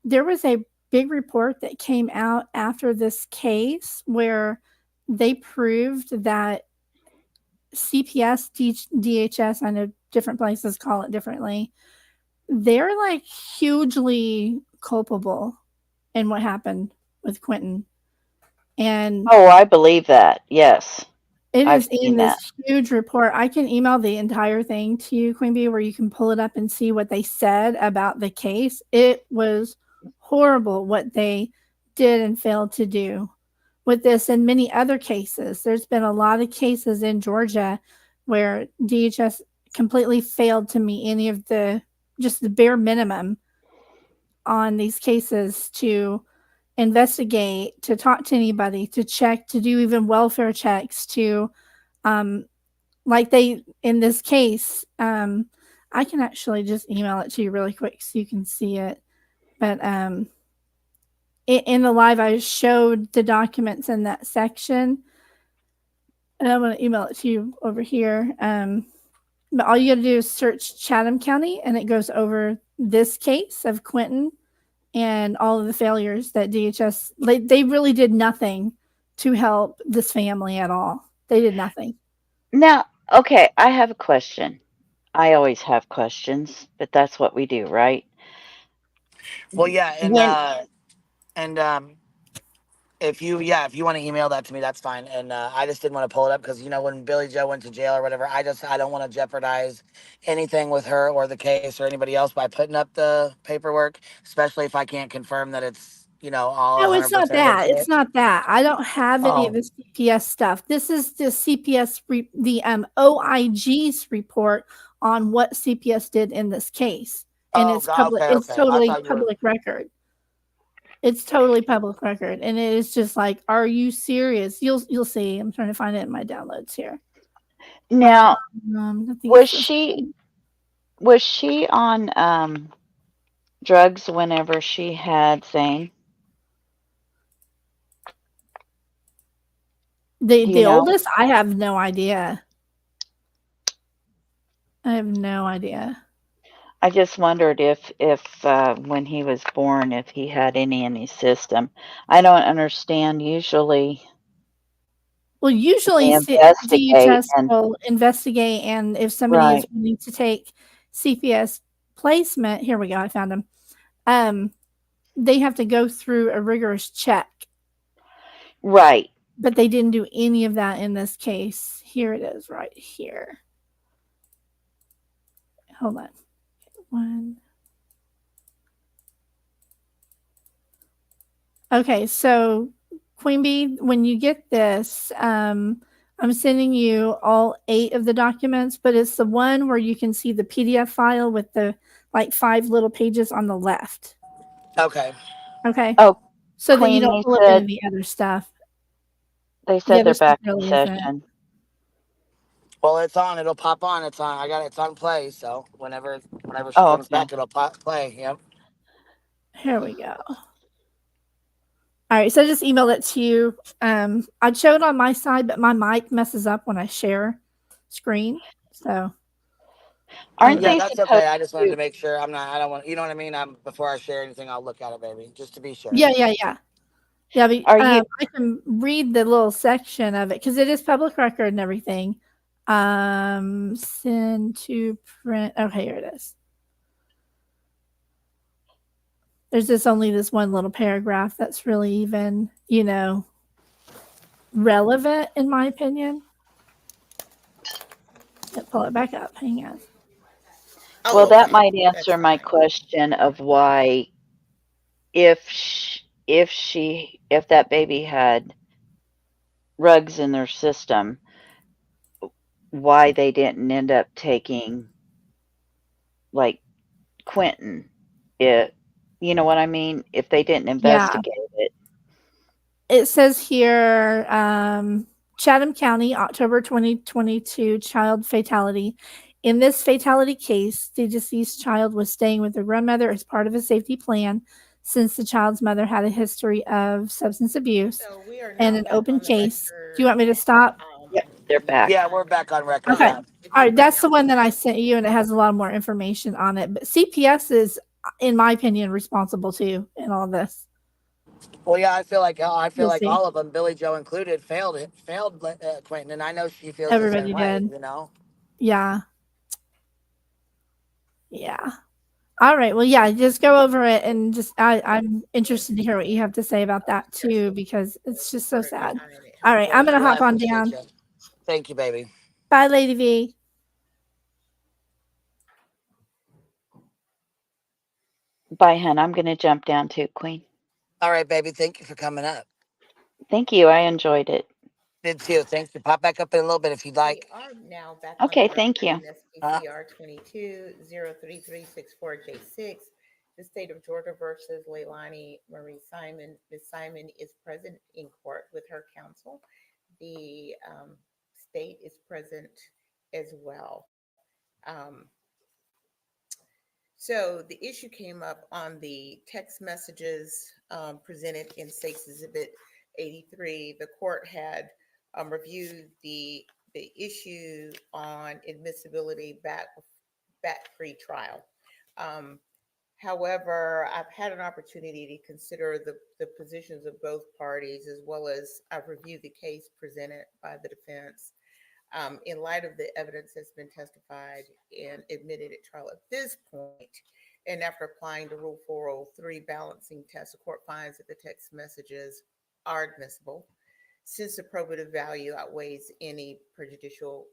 Speaker 4: there was a big report that came out after this case where they proved that CPS, DHS, I know different places call it differently, they're like hugely culpable in what happened with Quentin. And
Speaker 3: Oh, I believe that. Yes.
Speaker 4: it
Speaker 3: I've
Speaker 4: is in
Speaker 3: seen that.
Speaker 4: this huge report. I can email the entire thing to you, Queen Bee, where you can pull it up and see what they said about the case. It was horrible what they did and failed to do with this and many other cases. There's been a lot of cases in Georgia where DHS completely failed to meet any of the bare minimum on these cases to investigate, to talk to anybody, to check, to do even welfare checks, to like they in this case, I can actually just email it to you really quick so you can see it. But in the live, I showed the documents in that section, and I'm going to email it to you over here. But all you got to do is search Chatham County, and it goes over this case of Quentin and all of the failures that DHS, they really did nothing to help this family at all. They did nothing.
Speaker 3: Now, okay, I have a question. I always have questions, but that's what we do, right?
Speaker 1: Well, yeah, and if you want to email that to me, that's fine. And I just didn't want to pull it up because when Billy Joe went to jail or whatever, I don't want to jeopardize anything with her or the case or anybody else by putting up the paperwork, especially if I can't confirm that it's all
Speaker 4: No, it's
Speaker 1: 100%
Speaker 4: not that.
Speaker 1: legit.
Speaker 4: It's not that. I don't have any of
Speaker 1: Oh.
Speaker 4: the CPS stuff. This is the CPS, the OIG's report on what CPS did in this case, and
Speaker 1: Oh,
Speaker 4: it's
Speaker 1: God,
Speaker 4: public.
Speaker 1: okay.
Speaker 4: It's
Speaker 1: I
Speaker 4: totally
Speaker 1: thought you were.
Speaker 4: public record. It's totally public record, and it is just like, are you serious? You'll see. I'm trying to find it in my downloads here.
Speaker 3: Now,
Speaker 4: I think
Speaker 3: was
Speaker 4: it's this
Speaker 3: she
Speaker 4: one.
Speaker 3: on drugs whenever she had Zane? Do you
Speaker 4: The
Speaker 3: know?
Speaker 4: oldest? I have no idea. I have no idea.
Speaker 3: I just wondered if when he was born, if he had any in his system. I don't understand. Usually
Speaker 4: Well, usually
Speaker 3: they investigate
Speaker 4: DHS
Speaker 3: and
Speaker 4: will investigate, and if somebody is
Speaker 3: right,
Speaker 4: willing to take CPS placement, here we go. I found them. They have to go through a rigorous check.
Speaker 3: right.
Speaker 4: But they didn't do any of that in this case. Here it is right here. Hold on. One. Okay, so Queen Bee, when you get this, I'm sending you all 8 of the documents, but it's the one where you can see the PDF file with the like 5 little pages on the left.
Speaker 1: Okay.
Speaker 4: Okay.
Speaker 3: Oh,
Speaker 4: So that you
Speaker 3: Queen,
Speaker 4: don't pull up any of the other stuff.
Speaker 3: they
Speaker 4: The
Speaker 3: said
Speaker 4: other
Speaker 3: they're
Speaker 4: stuff
Speaker 3: back in
Speaker 4: really isn't.
Speaker 3: session.
Speaker 1: Well, it's on. It'll pop on. It's on. It's on play. So whenever she
Speaker 3: Oh,
Speaker 1: comes
Speaker 3: okay.
Speaker 1: back, it'll play. Yep.
Speaker 4: Here we go. All right, so I just emailed it to you. I'd show it on my side, but my mic messes up when I share screen. So
Speaker 3: Aren't
Speaker 1: Yeah,
Speaker 3: they
Speaker 1: that's
Speaker 3: supposed
Speaker 1: okay. I just wanted
Speaker 3: to?
Speaker 1: to make sure I'm not. I don't want. You know what I mean? Before I share anything, I'll look at it, baby, just to be sure.
Speaker 4: yeah. But,
Speaker 3: Are you?
Speaker 4: I can read the little section of it because it is public record and everything. Send to print. Okay, here it is. There's only this one little paragraph that's really even, relevant in my opinion. Pull it back up. Hang on.
Speaker 3: Well,
Speaker 2: Oh,
Speaker 3: that
Speaker 2: okay.
Speaker 3: might
Speaker 2: That's
Speaker 3: answer my
Speaker 2: fine.
Speaker 3: question of why, if that baby had rugs in their system, why they didn't end up taking like Quentin. You know what I mean? If they didn't
Speaker 4: Yeah.
Speaker 3: investigate it.
Speaker 4: It says here, Chatham County, October 2022, child fatality. In this fatality case, the deceased child was staying with their grandmother as part of a safety plan since the child's mother had a history of substance abuse
Speaker 2: So we are
Speaker 4: and
Speaker 2: now
Speaker 4: an
Speaker 2: back
Speaker 4: open
Speaker 2: on the
Speaker 4: case. Do
Speaker 2: record.
Speaker 4: you want me to stop?
Speaker 3: Yep, they're back.
Speaker 1: Yeah, we're back on record.
Speaker 4: Okay.
Speaker 1: Yeah.
Speaker 4: All right. That's the one that I sent you, and it has a lot more information on it. But CPS is, in my opinion, responsible too in all this.
Speaker 1: Well, yeah, I feel like
Speaker 4: You'll see.
Speaker 1: all of them, Billy Joe included, failed Quentin, and I know she feels
Speaker 4: Everybody
Speaker 1: the same way.
Speaker 4: did.
Speaker 1: You know.
Speaker 4: Yeah. Yeah. All right. Well, yeah, just go over it and just I'm interested to hear what you have to say about that too, because it's just so sad. All right, I'm gonna
Speaker 1: Yeah, I
Speaker 4: hop on
Speaker 1: appreciate
Speaker 4: down.
Speaker 1: you. Thank you, baby.
Speaker 4: Bye, Lady V.
Speaker 3: Bye, hun. I'm going to jump down too, Queen.
Speaker 1: All right, baby. Thank you for coming up.
Speaker 3: Thank you. I enjoyed it.
Speaker 1: Did too. Thanks. Pop back up in a little bit if you'd like.
Speaker 2: We are now back
Speaker 3: Okay,
Speaker 2: on the
Speaker 3: thank
Speaker 2: record
Speaker 3: you.
Speaker 2: in SPCR 22-03364J6. The state of Georgia versus Leilani Marie Simon. Ms. Simon is present in court with her counsel. The state is present as well. So the issue came up on the text messages presented in State's Exhibit 83. The court had reviewed the issue on admissibility back pre-trial. However, I've had an opportunity to consider the positions of both parties, as well as I've reviewed the case presented by the defense. In light of the evidence that's been testified and admitted at trial at this point, and after applying the Rule 403 balancing test, the court finds that the text messages are admissible since the probative value outweighs any prejudicial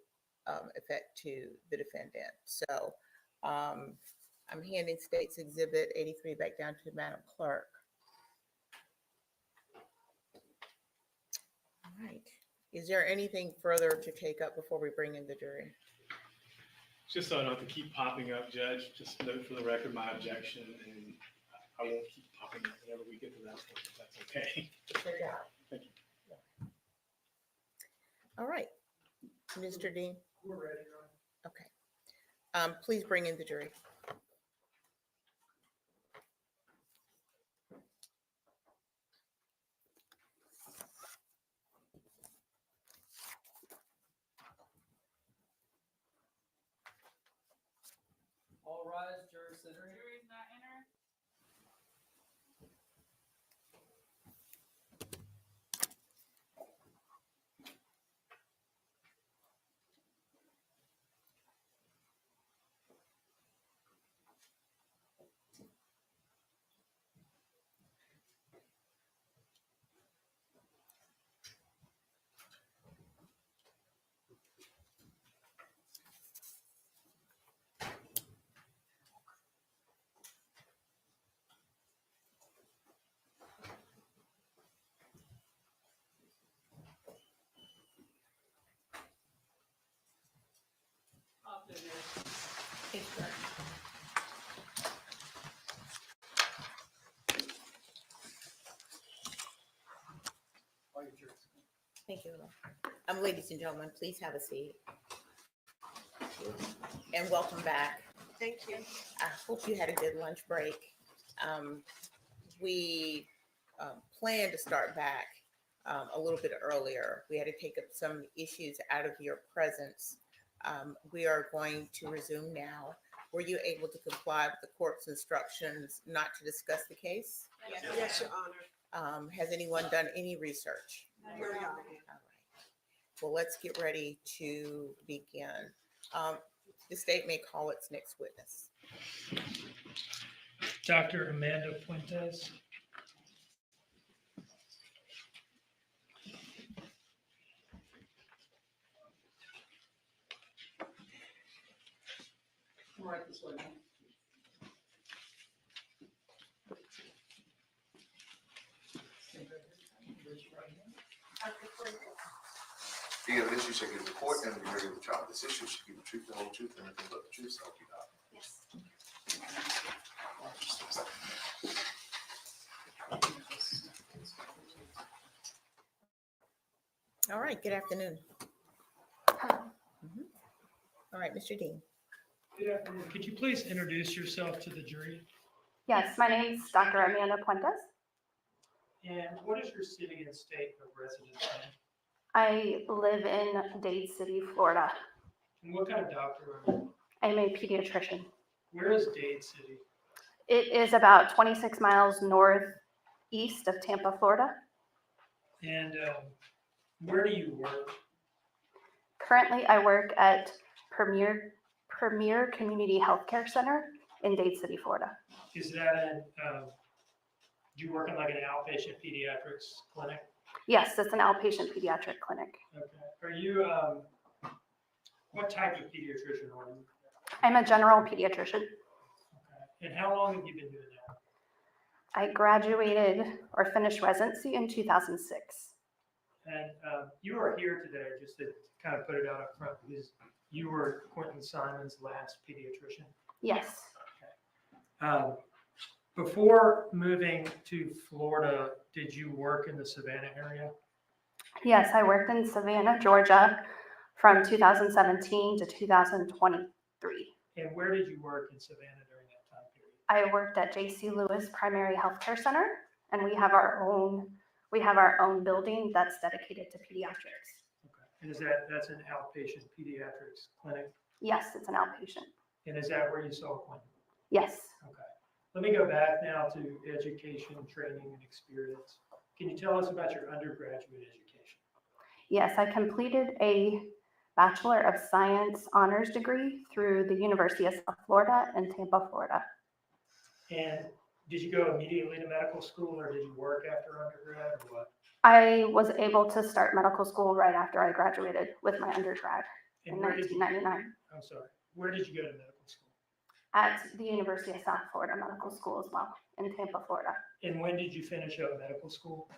Speaker 2: effect to the defendant. So I'm handing State's Exhibit 83 back down to Madam Clerk. All right. Is there anything further to take up before we bring in the jury?
Speaker 5: Just so I don't have to keep popping up, Judge, just note for the record my objection, and I won't keep popping up whenever we get the that for you, if that's okay.
Speaker 2: Great job.
Speaker 5: Thank you.
Speaker 2: All right, Mr. Dean.
Speaker 7: We're ready, Ron.
Speaker 2: Okay. Please bring in the jury.
Speaker 8: All rise, jury center. Jury is not entered.
Speaker 2: Thank you. Ladies and gentlemen, please have a seat. And welcome back.
Speaker 11: Thank you.
Speaker 2: I hope you had a good lunch break. We planned to start back a little bit earlier. We had to take up some issues out of your presence. We are going to resume now. Were you able to comply with the court's instructions not to discuss the case?
Speaker 11: Yes, Your Honor.
Speaker 2: Has anyone done any research?
Speaker 11: No, Your Honor.
Speaker 2: All right. Well, let's get ready to begin. The state may call its next witness.
Speaker 7: Dr. Amanda Fuentes.
Speaker 8: Come right this way.
Speaker 9: The evidence you shall give the court and the hearing of the trial of this issue shall be the truth, the whole truth, and nothing but the truth, so help you God.
Speaker 2: All right, good afternoon. All right, Mr. Dean.
Speaker 7: Good afternoon. Could you please introduce yourself to the jury?
Speaker 10: Yes, my name is Dr. Amanda Puentes.
Speaker 7: And what is your city and state of residence in?
Speaker 10: I live in Dade City, Florida.
Speaker 7: And what kind of doctor are you?
Speaker 10: I'm a pediatrician.
Speaker 7: Where is Dade City?
Speaker 10: It is about 26 miles northeast of Tampa, Florida.
Speaker 7: And where do you work?
Speaker 10: Currently, I work at Premier Community Healthcare Center in Dade City, Florida.
Speaker 7: Is that do you work in like an outpatient pediatrics clinic?
Speaker 10: Yes, it's an outpatient pediatric clinic.
Speaker 7: Okay. Are you, what type of pediatrician are you?
Speaker 10: I'm a general pediatrician.
Speaker 7: And how long have you been doing that?
Speaker 10: I graduated or finished residency in 2006.
Speaker 7: And you are here today, just to kind of put it out up front, because you were Quentin Simon's last pediatrician.
Speaker 10: Yes.
Speaker 7: Before moving to Florida, did you work in the Savannah area?
Speaker 10: Yes, I worked in Savannah, Georgia from 2017 to 2023.
Speaker 7: And where did you work in Savannah during that time period?
Speaker 10: I worked at J.C. Lewis Primary Healthcare Center, and we have our own building that's dedicated to pediatrics.
Speaker 7: Okay. And that's an outpatient pediatrics clinic?
Speaker 10: Yes, it's an outpatient.
Speaker 7: And is that where you saw Quentin?
Speaker 10: Yes.
Speaker 7: Okay. Let me go back now to education, training, and experience. Can you tell us about your undergraduate education?
Speaker 10: Yes, I completed a Bachelor of Science honors degree through the University of South Florida in Tampa, Florida.
Speaker 7: And did you go immediately to medical school, or did you work after undergrad, or what?
Speaker 10: I was able to start medical school right after I graduated with my undergrad in 1999.
Speaker 7: I'm sorry. Where did you go to medical school?
Speaker 10: At the University of South Florida Medical School as well in Tampa, Florida.
Speaker 7: And when did you finish up medical school?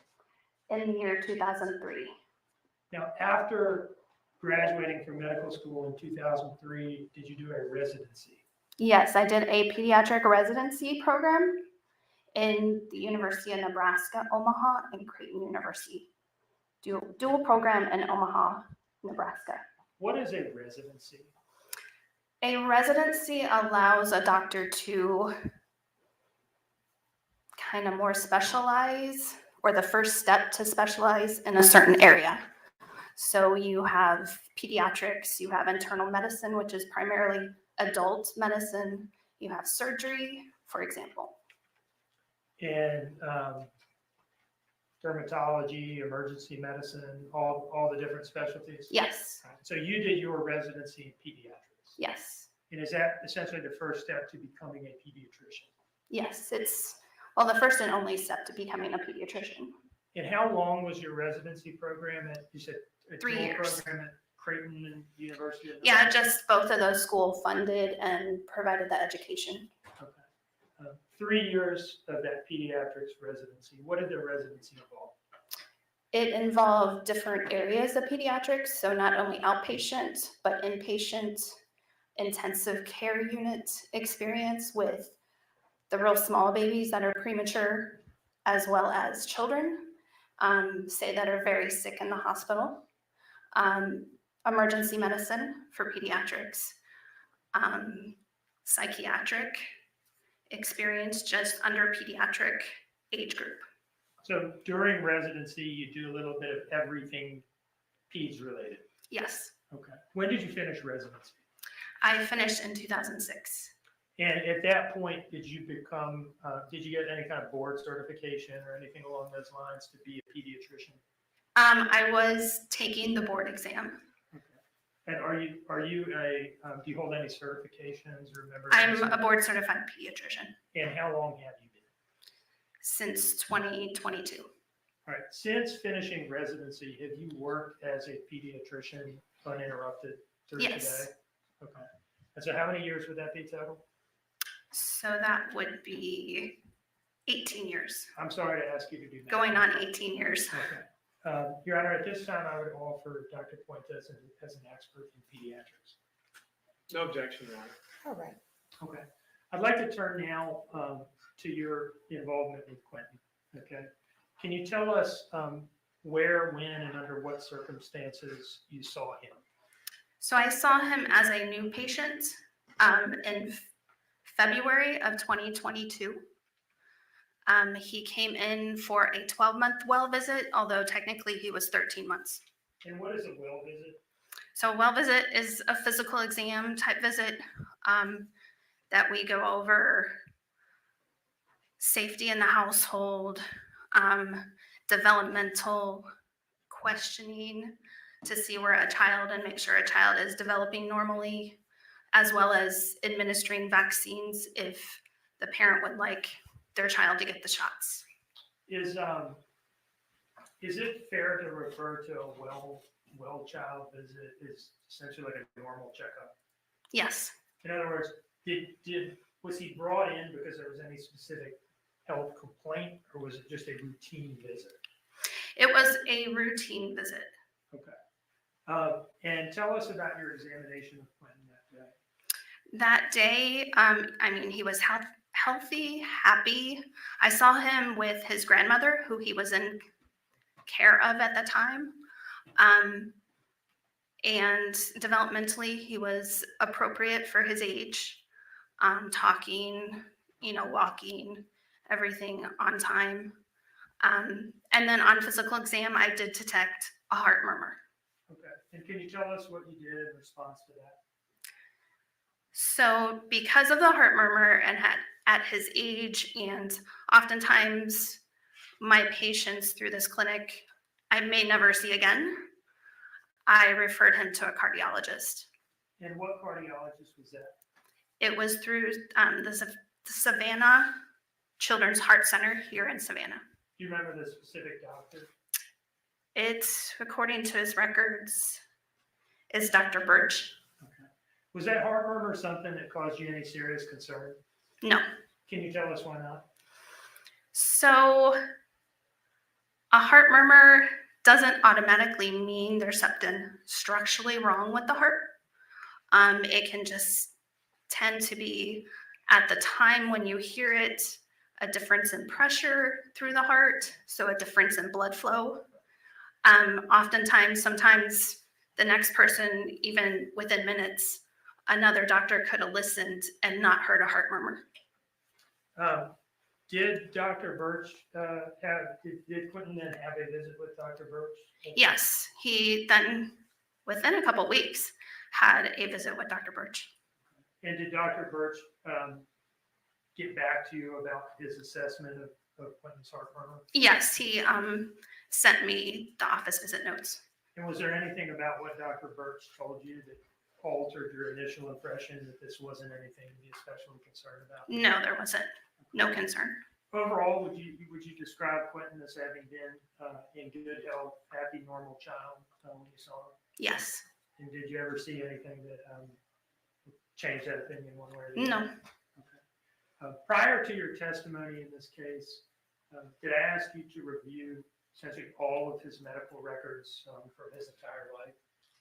Speaker 10: In the year 2003.
Speaker 7: Now, after graduating from medical school in 2003, did you do a residency?
Speaker 10: Yes, I did a pediatric residency program in the University of Nebraska, Omaha, and Creighton University. Dual program in Omaha, Nebraska.
Speaker 7: What is a residency?
Speaker 10: A residency allows a doctor to kind of more specialize, or the first step to specialize in a certain area. So you have pediatrics, you have internal medicine, which is primarily adult medicine, you have surgery, for example.
Speaker 7: And dermatology, emergency medicine, all the different specialties?
Speaker 10: Yes.
Speaker 7: So you did your residency in pediatrics?
Speaker 10: Yes.
Speaker 7: And is that essentially the first step to becoming a pediatrician?
Speaker 10: Yes, it's, well, the first and only step to becoming a pediatrician.
Speaker 7: And how long was your residency program at, you said, a
Speaker 10: 3
Speaker 7: dual
Speaker 10: years.
Speaker 7: program at Creighton and University of
Speaker 10: Yeah,
Speaker 7: Nebraska?
Speaker 10: just both of those school funded and provided the education.
Speaker 7: 3 years of that pediatrics residency. What did the residency involve?
Speaker 10: It involved different areas of pediatrics, so not only outpatient, but inpatient, intensive care unit experience with the real small babies that are premature, as well as children, say that are very sick in the hospital, emergency medicine for pediatrics, psychiatric experience just under pediatric age group.
Speaker 7: So during residency, you do a little bit of everything peds related.
Speaker 10: Yes,
Speaker 7: Okay. When did you finish residency?
Speaker 10: I finished in 2006.
Speaker 7: And at that point, did you become, did you get any kind of board certification or anything along those lines to be a pediatrician?
Speaker 10: I was taking the board exam.
Speaker 7: And are you a, do you hold any certifications or members?
Speaker 10: I'm a board certified pediatrician
Speaker 7: And how long have you been?
Speaker 10: since 2022.
Speaker 7: All right, since finishing residency, have you worked as a pediatrician uninterrupted through
Speaker 10: Yes.
Speaker 7: today? Okay. And so how many years would that be total?
Speaker 10: So that would be 18 years.
Speaker 7: I'm sorry to ask you to do that.
Speaker 10: Going on 18 years.
Speaker 7: Okay. Your Honor, at this time, I would offer Dr. Puentes as an expert in pediatrics.
Speaker 5: No objection, Your Honor.
Speaker 2: All right.
Speaker 7: Okay. I'd like to turn now to your involvement with Quentin. Okay. Can you tell us where, when, and under what circumstances you saw him?
Speaker 10: So I saw him as a new patient in February of 2022. He came in for a 12-month well visit, although technically he was 13 months.
Speaker 7: And what is a well visit?
Speaker 10: So a well visit is a physical exam type visit that we go over safety in the household, developmental questioning to see where a child and make sure a child is developing normally, as well as administering vaccines if the parent would like their child to get the shots.
Speaker 7: Is it fair to refer to a well child visit as essentially like a normal checkup?
Speaker 10: Yes.
Speaker 7: In other words, was he brought in because there was any specific health complaint, or was it just a routine visit?
Speaker 10: It was a routine visit.
Speaker 7: Okay. And tell us about your examination of Quentin that day.
Speaker 10: That day, I mean, he was healthy, happy. I saw him with his grandmother, who he was in care of at the time. And developmentally, he was appropriate for his age, talking, walking, everything on time. And then on physical exam, I did detect a heart murmur.
Speaker 7: Okay. And can you tell us what you did in response to that?
Speaker 10: So because of the heart murmur and at his age, and oftentimes my patients through this clinic, I may never see again, I referred him to a cardiologist.
Speaker 7: And what cardiologist was that?
Speaker 10: It was through the Savannah Children's Heart Center here in Savannah.
Speaker 7: Do you remember the specific doctor?
Speaker 10: It's, according to his records, is Dr. Birch.
Speaker 7: Was that heart murmur something that caused you any serious concern?
Speaker 10: No.
Speaker 7: Can you tell us why not?
Speaker 10: So a heart murmur doesn't automatically mean there's something structurally wrong with the heart. It can just tend to be at the time when you hear it, a difference in pressure through the heart, so a difference in blood flow. Oftentimes, sometimes the next person, even within minutes, another doctor could have listened and not heard a heart murmur.
Speaker 7: Did Dr. Birch did Quentin then have a visit with Dr. Birch?
Speaker 10: Yes, he then, within a couple weeks, had a visit with Dr. Birch.
Speaker 7: And did Dr. Birch get back to you about his assessment of Quentin's heart murmur?
Speaker 10: Yes, he sent me the office visit notes.
Speaker 7: And was there anything about what Dr. Birch told you that altered your initial impression that this wasn't anything to be especially concerned about?
Speaker 10: No, there wasn't. No concern.
Speaker 7: Overall, would you describe Quentin as having been in good health, happy, normal child when you saw him?
Speaker 10: Yes.
Speaker 7: And did you ever see anything that changed that opinion one way or the other?
Speaker 10: No.
Speaker 7: Prior to your testimony in this case, did I ask you to review essentially all of his medical records from his entire life?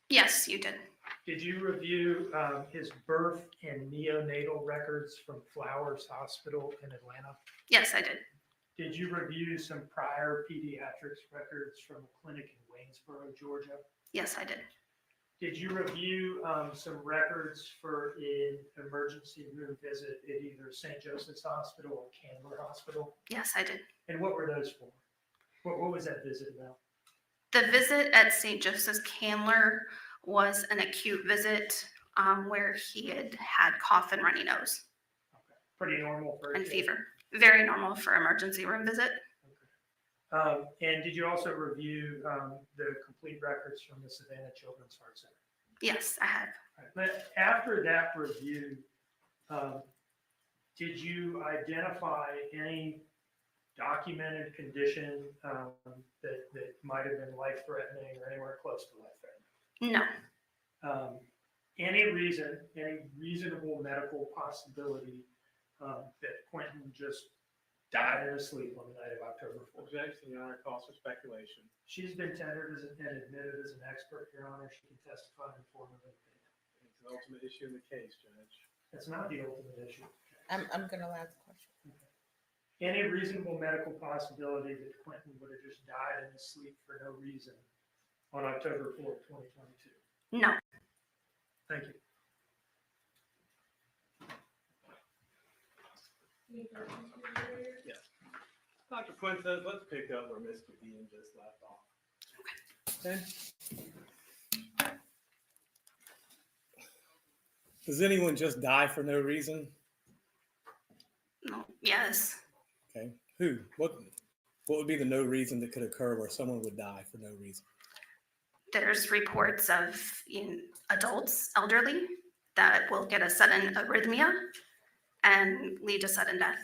Speaker 10: Yes, you did.
Speaker 7: Did you review his birth and neonatal records from Flowers Hospital in Atlanta?
Speaker 10: Yes, I did.
Speaker 7: Did you review some prior pediatrics records from a clinic in Waynesboro, Georgia?
Speaker 10: Yes, I did.
Speaker 7: Did you review some records for an emergency room visit at either St. Joseph's Hospital or Candler Hospital?
Speaker 10: Yes, I did.
Speaker 7: And what were those for? What was that visit about?
Speaker 10: The visit at St. Joseph's Candler was an acute visit where he had cough and runny nose.
Speaker 7: Pretty normal for
Speaker 10: and fever. Very normal for emergency room visit.
Speaker 7: And did you also review the complete records from the Savannah Children's Heart Center?
Speaker 10: Yes, I have.
Speaker 7: But after that review, did you identify any documented condition that might have been life-threatening or anywhere close to life-threatening?
Speaker 10: No.
Speaker 7: Any reasonable medical possibility that Quentin just died in his sleep on the night of October 4th?
Speaker 5: Objection, Your Honor, calls for speculation.
Speaker 7: She's been tendered and admitted as an expert, Your Honor. She can testify in the form of an opinion.
Speaker 5: It's the ultimate issue in the case, Judge.
Speaker 7: That's not the ultimate issue.
Speaker 2: I'm going to allow the question.
Speaker 7: Any reasonable medical possibility that Quentin would have just died in his sleep for no reason on October 4th, 2022?
Speaker 10: No.
Speaker 7: Thank you.
Speaker 5: Yes. Dr. Quinn says, let's pick up where Mr. Dean just left off. Okay. Does anyone just die for no reason?
Speaker 10: No. Yes.
Speaker 5: Okay. Who? What would be the no reason that could occur where someone would die for no reason?
Speaker 10: There's reports of adults, elderly, that will get a sudden arrhythmia and lead to sudden death.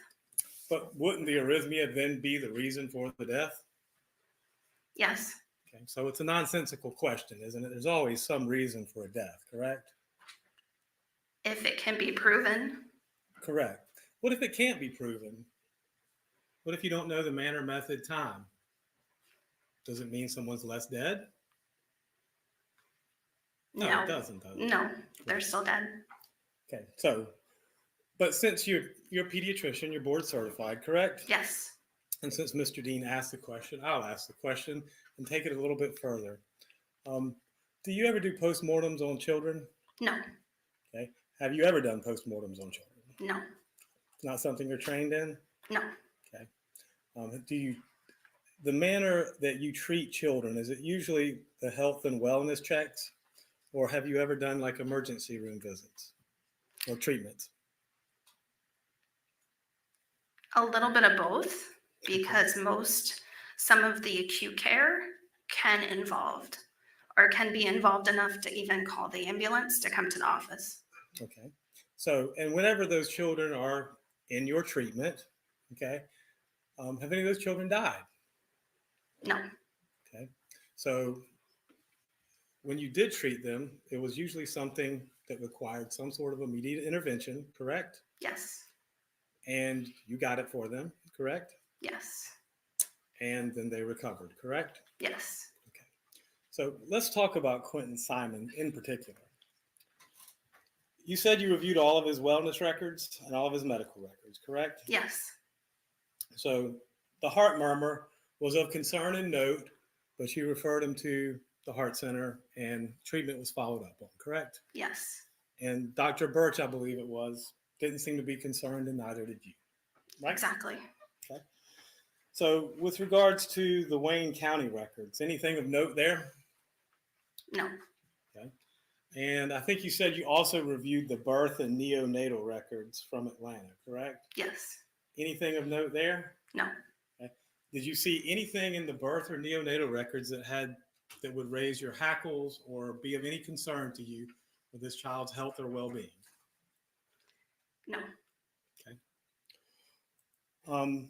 Speaker 5: But wouldn't the arrhythmia then be the reason for the death?
Speaker 10: Yes.
Speaker 5: Okay, so it's a nonsensical question, isn't it? There's always some reason for a death, correct?
Speaker 10: If it can be proven.
Speaker 5: Correct. What if it can't be proven? What if you don't know the manner, method, time? Does it mean someone's less dead? No, it doesn't, does it?
Speaker 10: No, they're still dead.
Speaker 5: Okay, so, but since you're a pediatrician, you're board certified, correct?
Speaker 10: Yes.
Speaker 5: And since Mr. Dean asked the question, I'll ask the question and take it a little bit further. Do you ever do postmortems on children?
Speaker 10: No.
Speaker 5: Okay. Have you ever done postmortems on children?
Speaker 10: No.
Speaker 5: It's not something you're trained in?
Speaker 10: No.
Speaker 5: Okay. The manner that you treat children, is it usually the health and wellness checks? Or have you ever done like emergency room visits or treatments?
Speaker 10: A little bit of both, because some of the acute care can be involved enough to even call the ambulance to come to the office.
Speaker 5: Okay. So, and whenever those children are in your treatment, okay, have any of those children died?
Speaker 10: No.
Speaker 5: Okay. So when you did treat them, it was usually something that required some sort of immediate intervention, correct?
Speaker 10: Yes.
Speaker 5: And you got it for them, correct?
Speaker 10: Yes.
Speaker 5: And then they recovered, correct?
Speaker 10: Yes.
Speaker 5: Okay. So let's talk about Quentin Simon in particular. You said you reviewed all of his wellness records and all of his medical records, correct?
Speaker 10: Yes.
Speaker 5: So the heart murmur was of concern and note, but you referred him to the heart center and treatment was followed up on, correct?
Speaker 10: Yes.
Speaker 5: And Dr. Birch, I believe it was, didn't seem to be concerned and neither did you, right?
Speaker 10: Exactly.
Speaker 5: Okay. So with regards to the Wayne County records, anything of note there?
Speaker 10: No.
Speaker 5: Okay. And I think you said you also reviewed the birth and neonatal records from Atlanta, correct?
Speaker 10: Yes.
Speaker 5: Anything of note there?
Speaker 10: No.
Speaker 5: Okay. Did you see anything in the birth or neonatal records that would raise your hackles or be of any concern to you with this child's health or well-being?
Speaker 10: No.
Speaker 5: Okay.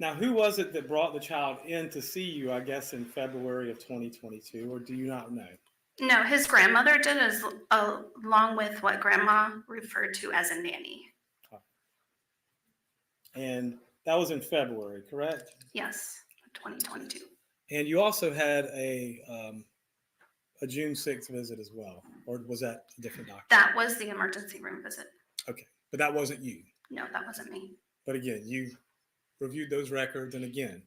Speaker 5: Now, who was it that brought the child in to see you, I guess, in February of 2022, or do you not know?
Speaker 10: No, his grandmother did, along with what grandma referred to as a nanny.
Speaker 5: And that was in February, correct?
Speaker 10: Yes, 2022.
Speaker 5: And you also had a June 6th visit as well, or was that a different doctor?
Speaker 10: That was the emergency room visit.
Speaker 5: Okay, but that wasn't you.
Speaker 10: No, that wasn't me.
Speaker 5: But again, you reviewed those records, and again,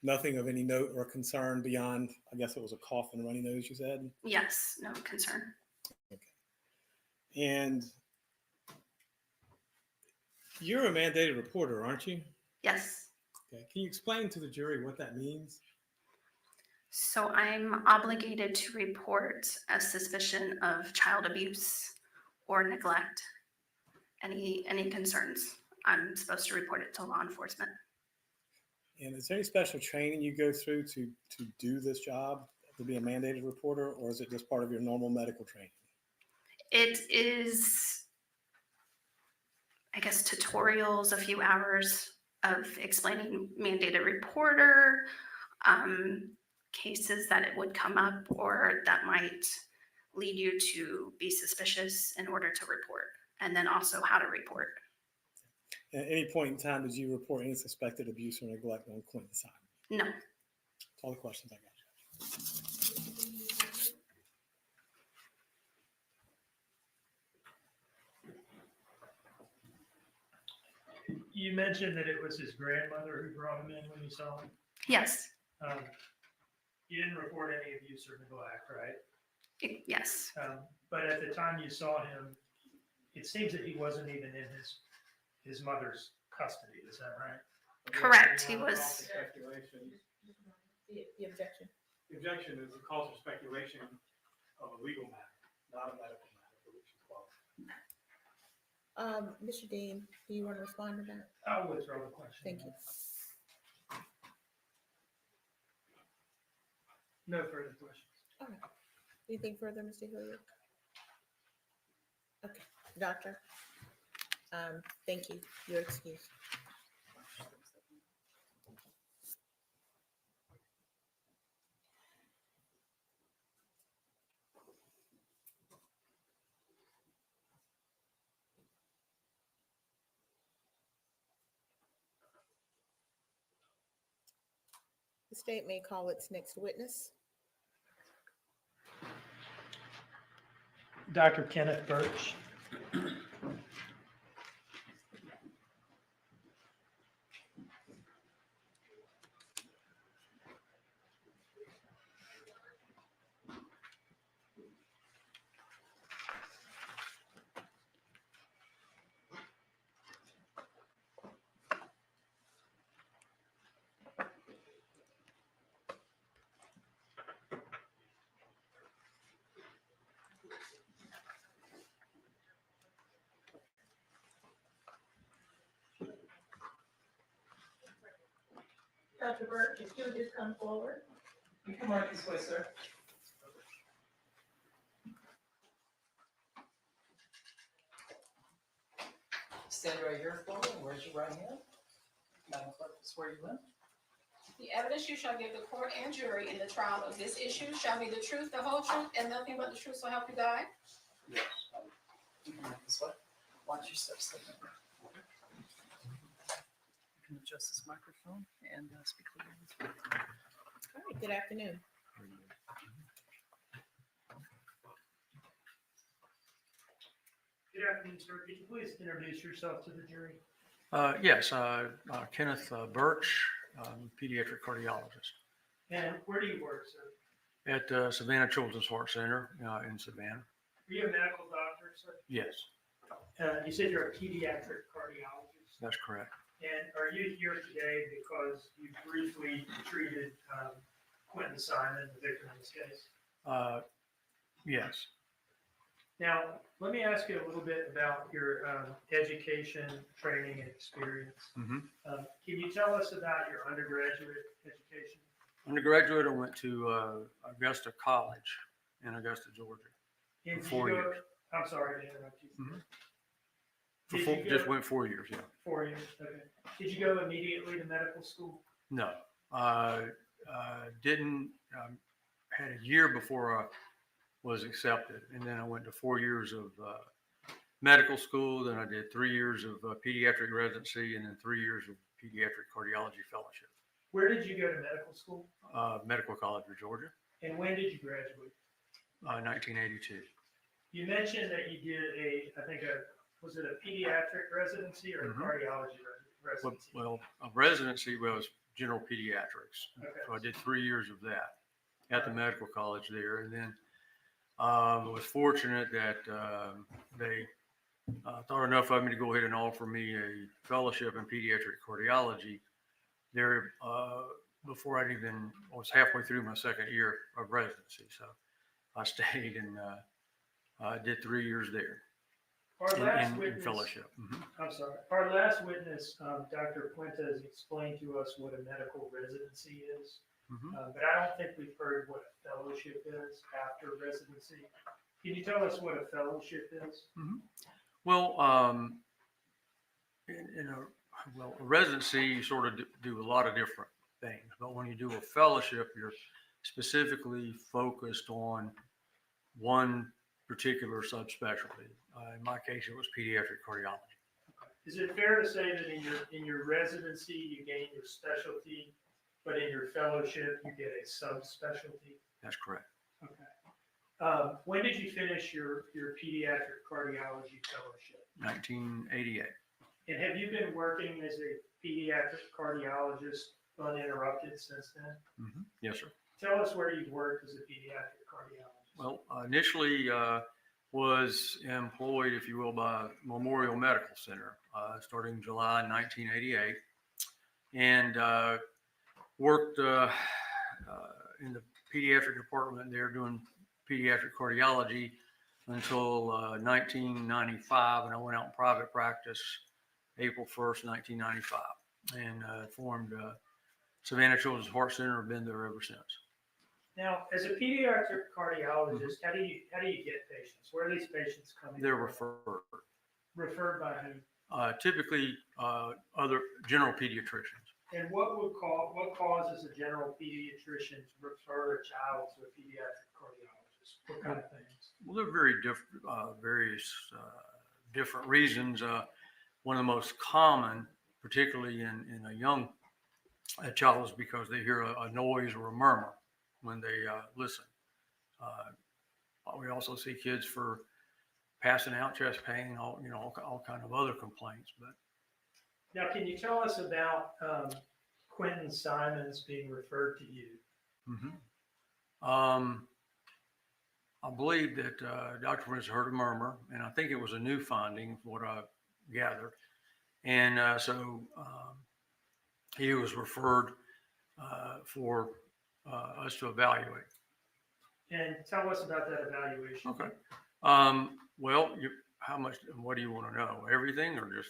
Speaker 5: nothing of any note or concern beyond, I guess it was a cough and runny nose, you said?
Speaker 10: Yes, no concern.
Speaker 5: Okay. And you're a mandated reporter, aren't you?
Speaker 10: Yes.
Speaker 5: Okay. Can you explain to the jury what that means?
Speaker 10: So I'm obligated to report a suspicion of child abuse or neglect. Any concerns, I'm supposed to report it to law enforcement.
Speaker 5: And is there any special training you go through to do this job, to be a mandated reporter, or is it just part of your normal medical training?
Speaker 10: It is, I guess, tutorials, a few hours of explaining mandated reporter, cases that it would come up or that might lead you to be suspicious in order to report, and then also how to report.
Speaker 5: At any point in time, did you report any suspected abuse or neglect on Quentin's side?
Speaker 10: No.
Speaker 5: That's all the questions I got.
Speaker 7: You mentioned that it was his grandmother who brought him in when you saw him.
Speaker 10: Yes.
Speaker 7: You didn't report any abuse or neglect, right?
Speaker 10: Yes.
Speaker 7: But at the time you saw him, it seems that he wasn't even in his mother's custody. Is that right?
Speaker 10: Correct. He was.
Speaker 5: Speculation.
Speaker 2: The objection.
Speaker 5: The objection is the cause of speculation of a legal matter, not a medical matter for which you qualify.
Speaker 2: Mr. Dean, do you want to respond to that?
Speaker 7: I'll withdraw the question.
Speaker 2: Thank you.
Speaker 7: No further questions.
Speaker 2: All right. Anything further, Mr. Hilliard? Okay, doctor. Thank you. Your excuse. The state may call its next witness.
Speaker 7: Dr. Kenneth Birch.
Speaker 12: Dr. Burke, if you would just come forward. You come right this way, sir. Stand right here for me. Where's your right hand? Madam Clerk, swear you in.
Speaker 22: The evidence you shall give the court and jury in the trial of this issue shall be the truth, the whole truth, and nothing but the truth, so help you God.
Speaker 12: Yes. You come right this way. Watch your steps. You can adjust this microphone and speak clearly.
Speaker 2: All right, good afternoon.
Speaker 7: Good afternoon, sir. Could you please introduce yourself to the jury?
Speaker 13: Yes, Kenneth Birch, pediatric cardiologist
Speaker 7: And where do you work, sir?
Speaker 13: at Savannah Children's Heart Center in Savannah.
Speaker 7: Are you a medical doctor, sir?
Speaker 13: Yes,
Speaker 7: You said you're a pediatric cardiologist.
Speaker 13: that's correct.
Speaker 7: And are you here today because you briefly treated Quentin Simon, the victim in this case?
Speaker 13: Yes.
Speaker 7: Now, let me ask you a little bit about your education, training, and experience.
Speaker 13: Mm-hmm.
Speaker 7: Can you tell us about your undergraduate education?
Speaker 13: Undergraduate, I went to Augusta College in Augusta, Georgia.
Speaker 7: And
Speaker 13: For 4 years.
Speaker 7: I'm sorry to interrupt you.
Speaker 13: Mm-hmm. Just went 4 years, yeah.
Speaker 7: 4 years, okay. Did you go immediately to medical school?
Speaker 13: No, didn't. Had a year before I was accepted, and then I went to 4 years of medical school. Then I did 3 years of pediatric residency, and then 3 years of pediatric cardiology fellowship.
Speaker 7: Where did you go to medical school?
Speaker 13: Medical College of Georgia,
Speaker 7: And when did you graduate?
Speaker 13: 1982.
Speaker 7: You mentioned that you did was it a pediatric residency or a
Speaker 13: Mhm.
Speaker 7: cardiology residency?
Speaker 13: Well, a residency was general pediatrics.
Speaker 7: Okay.
Speaker 13: So I did 3 years of that at the medical college there. And then I was fortunate that they thought enough of me to go ahead and offer me a fellowship in pediatric cardiology there before I was halfway through my second year of residency. So I stayed and did 3 years there.
Speaker 7: Our last
Speaker 13: in
Speaker 7: witness,
Speaker 13: fellowship. Mhm.
Speaker 7: I'm sorry. Our last witness, Dr. Puentes, explained to us what a medical residency is,
Speaker 13: Mhm.
Speaker 7: but I don't think we've heard what a fellowship is after residency. Can you tell us what a fellowship is?
Speaker 13: Mhm. Well, in a residency, you sort of do a lot of different things, but when you do a fellowship, you're specifically focused on one particular subspecialty. In my case, it was pediatric cardiology.
Speaker 7: Is it fair to say that in your residency you gain your specialty, but in your fellowship you get a subspecialty?
Speaker 13: That's correct.
Speaker 7: Okay. When did you finish your pediatric cardiology fellowship?
Speaker 13: 1988.
Speaker 7: And have you been working as a pediatric cardiologist uninterrupted since then?
Speaker 13: Mm-hmm. Yes, sir.
Speaker 7: Tell us where you've worked as a pediatric cardiologist.
Speaker 13: Well, initially was employed, if you will, by Memorial Medical Center starting July 1988, and worked in the pediatric department there doing pediatric cardiology until 1995, and I went out in private practice April 1st, 1995, and formed Savannah Children's Heart Center. I've been there ever since.
Speaker 7: Now, as a pediatric cardiologist, how do you get patients? Where are these patients coming
Speaker 13: They're
Speaker 7: from?
Speaker 13: referred.
Speaker 7: Referred by whom?
Speaker 13: Typically, other general pediatricians.
Speaker 7: And what causes a general pediatrician to refer a child to a pediatric cardiologist? What kind of things?
Speaker 13: Well, there are very various different reasons. One of the most common, particularly in a young child, is because they hear a noise or a murmur when they listen. We also see kids for passing out, chest pain, all kind of other complaints. But
Speaker 7: now, can you tell us about Quentin Simons being referred to you?
Speaker 13: Mm-hmm. I believe that Dr. Prince heard a murmur, and I think it was a new finding, from what I gathered. And so he was referred for us to evaluate.
Speaker 7: And tell us about that evaluation.
Speaker 13: Okay. Well, how much? What do you want to know? Everything, or just?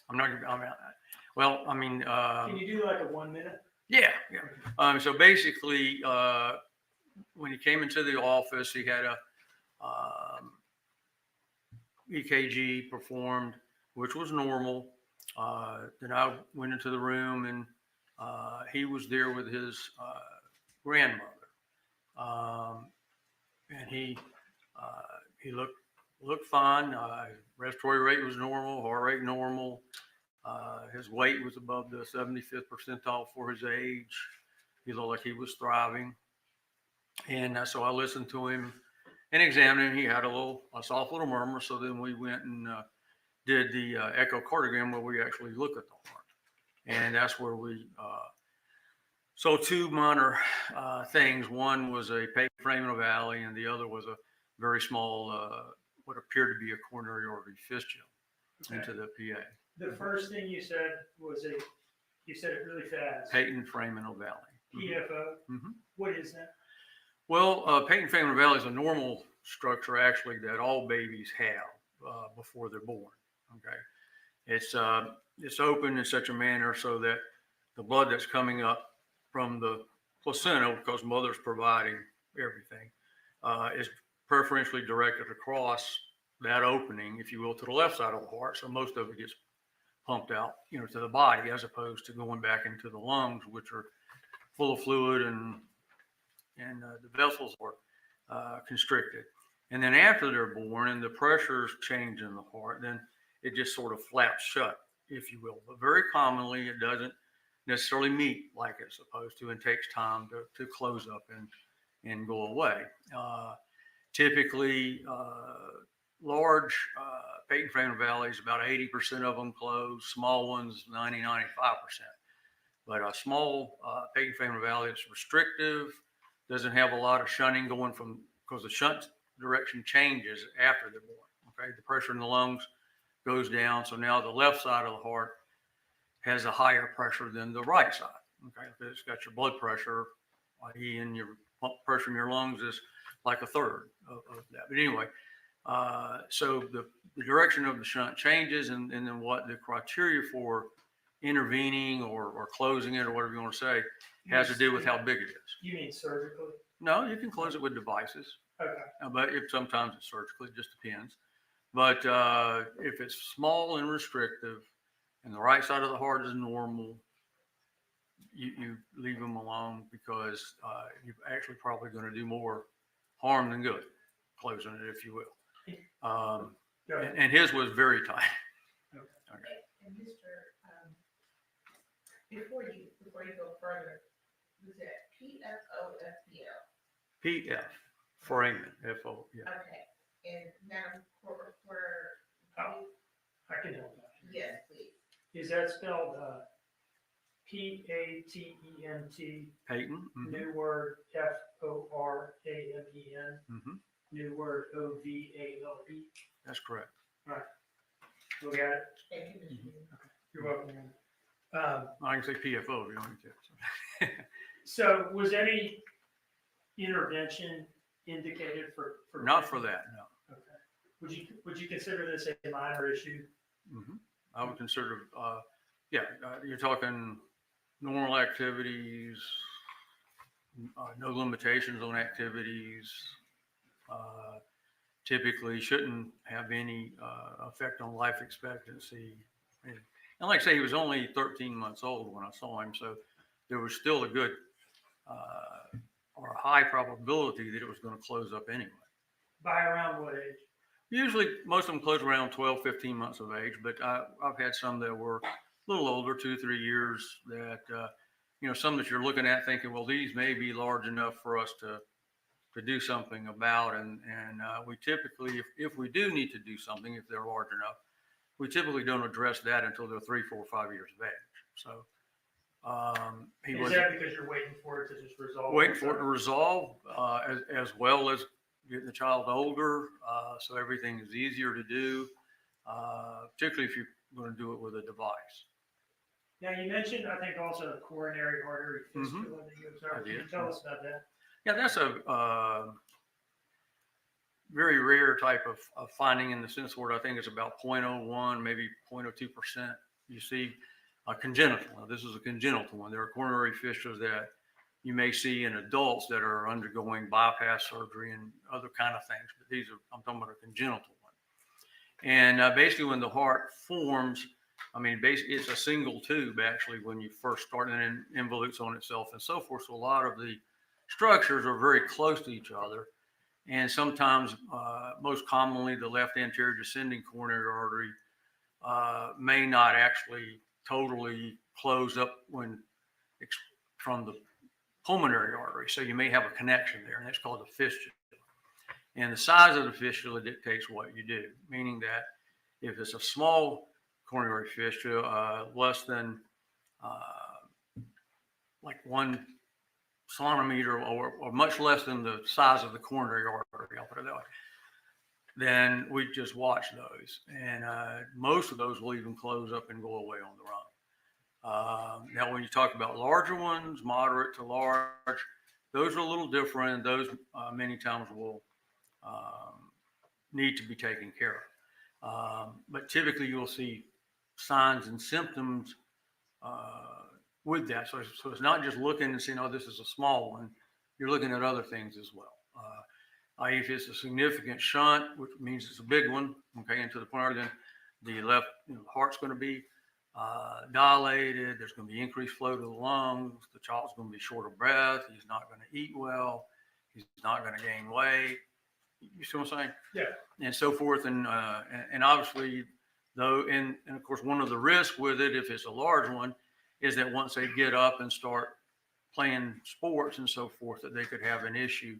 Speaker 13: I'm not. I mean.
Speaker 7: Can you do like a 1 minute?
Speaker 13: Yeah. So basically, when he came into the office, he had a EKG performed, which was normal. Then I went into the room, and he was there with his grandmother, and he looked fine. Respiratory rate was normal, heart rate normal. His weight was above the 75th percentile for his age. He looked like he was thriving, and so I listened to him and examined him. He had a soft little murmur. So then we went and did the echocardiogram where we actually look at the heart. And that's where we saw two minor things. One was a patent foramen and the other was a very small, what appeared to be a coronary artery fistula into the PA.
Speaker 7: The first thing you said was you said it really fast.
Speaker 13: Patent foramen ovale.
Speaker 7: PFO.
Speaker 13: Mm-hmm.
Speaker 7: What is that?
Speaker 13: Well, patent foramen ovale is a normal structure actually that all babies have before they're born. Okay, it's open in such a manner so that the blood that's coming up from the placenta, because mother's providing everything, is preferentially directed across that opening, if you will, to the left side of the heart. So most of it gets pumped out, to the body, as opposed to going back into the lungs, which are full of fluid and the vessels are constricted. And then after they're born and the pressures change in the heart, then it just sort of flaps shut, if you will. But very commonly, it doesn't necessarily meet like it's supposed to, and takes time to close up and go away. Typically, large patent foramen ovales, about 80% of them close, small ones 90-95%. But a small patent foramen ovale is restrictive, doesn't have a lot of shunting going from, because the shunt direction changes after they're born. Okay, the pressure in the lungs goes down, so now the left side of the heart has a higher pressure than the right side. Okay, it's got your blood pressure, i.e., in your pressure in your lungs is like a third of that. But anyway, so the direction of the shunt changes, and then what the criteria for intervening or closing it, or whatever you want to say, has to do with how big it is.
Speaker 7: You mean surgically?
Speaker 13: No, you can close it with devices.
Speaker 7: Okay.
Speaker 13: But sometimes it's surgically, it just depends. But if it's small and restrictive, and the right side of the heart is normal, you leave them alone, because you're actually probably going to do more harm than good, closing it, if you will. And his was very tight. Okay.
Speaker 2: And Mr. Before you go further, was that PFOFPL?
Speaker 13: PF, foramen, F-O, yeah.
Speaker 2: Okay, and Madam Court Reporter.
Speaker 7: I can help that.
Speaker 2: Yes, please.
Speaker 7: Is that spelled Patent?
Speaker 13: Patent. Mm-hmm.
Speaker 7: New word FORAMEN.
Speaker 13: Mm-hmm.
Speaker 7: New word OVALE.
Speaker 13: That's correct.
Speaker 7: All right. Look at it.
Speaker 2: Thank you, Mr.
Speaker 7: Okay. You're welcome.
Speaker 13: I can say PFO if you want me to.
Speaker 7: So was any intervention indicated for
Speaker 13: Not for that, no.
Speaker 7: Okay. Would you consider this a minor issue?
Speaker 13: Mm-hmm. I would consider, you're talking normal activities, no limitations on activities, typically shouldn't have any effect on life expectancy. And like I say, he was only 13 months old when I saw him, so there was still a good or a high probability that it was going to close up anyway.
Speaker 7: By around what age?
Speaker 13: Usually, most of them close around 12, 15 months of age, but I've had some that were a little older, 2-3 years, that, some that you're looking at thinking, well, these may be large enough for us to do something about. And we typically, if we do need to do something, if they're large enough, we typically don't address that until they're 3, 4, 5 years of age. So
Speaker 7: Is that because you're waiting for it to just resolve?
Speaker 13: Waiting for it to resolve, as well as getting the child older, so everything is easier to do, particularly if you're going to do it with a device.
Speaker 7: Now, you mentioned, I think, also a coronary artery fistula that you observed. Can you tell us about that?
Speaker 13: Yeah, that's a very rare type of finding, in the sense where I think it's about 0.01, maybe 0.02%. You see a congenital. Now, this is a congenital one. There are coronary fistulas that you may see in adults that are undergoing bypass surgery and other kind of things, but I'm talking about a congenital one. And basically, when the heart forms, basically it's a single tube actually when you first start, and then it involutes on itself and so forth. So a lot of the structures are very close to each other, and sometimes, most commonly, the left anterior descending coronary artery may not actually totally close up from the pulmonary artery. So you may have a connection there, and that's called a fistula. And the size of the fistula dictates what you do, meaning that If it's a small coronary fistula, less than like 1 centimeter or much less than the size of the coronary artery, I'll put it that way, then we just watch those. And most of those will even close up and go away on the run. Now, when you talk about larger ones, moderate to large, those are a little different. Those many times will need to be taken care of. But typically you'll see signs and symptoms with that. So it's not just looking and saying, oh, this is a small one. You're looking at other things as well. If it's a significant shunt, which means it's a big one, okay, into the point, then the left heart's going to be dilated. There's going to be increased flow to the lungs. The child's going to be short of breath. He's not going to eat well. He's not going to gain weight. You see what I'm saying?
Speaker 7: Yeah.
Speaker 13: And so forth. And obviously, though, and of course, one of the risks with it, if it's a large one, is that once they get up and start playing sports and so forth, that they could have an issue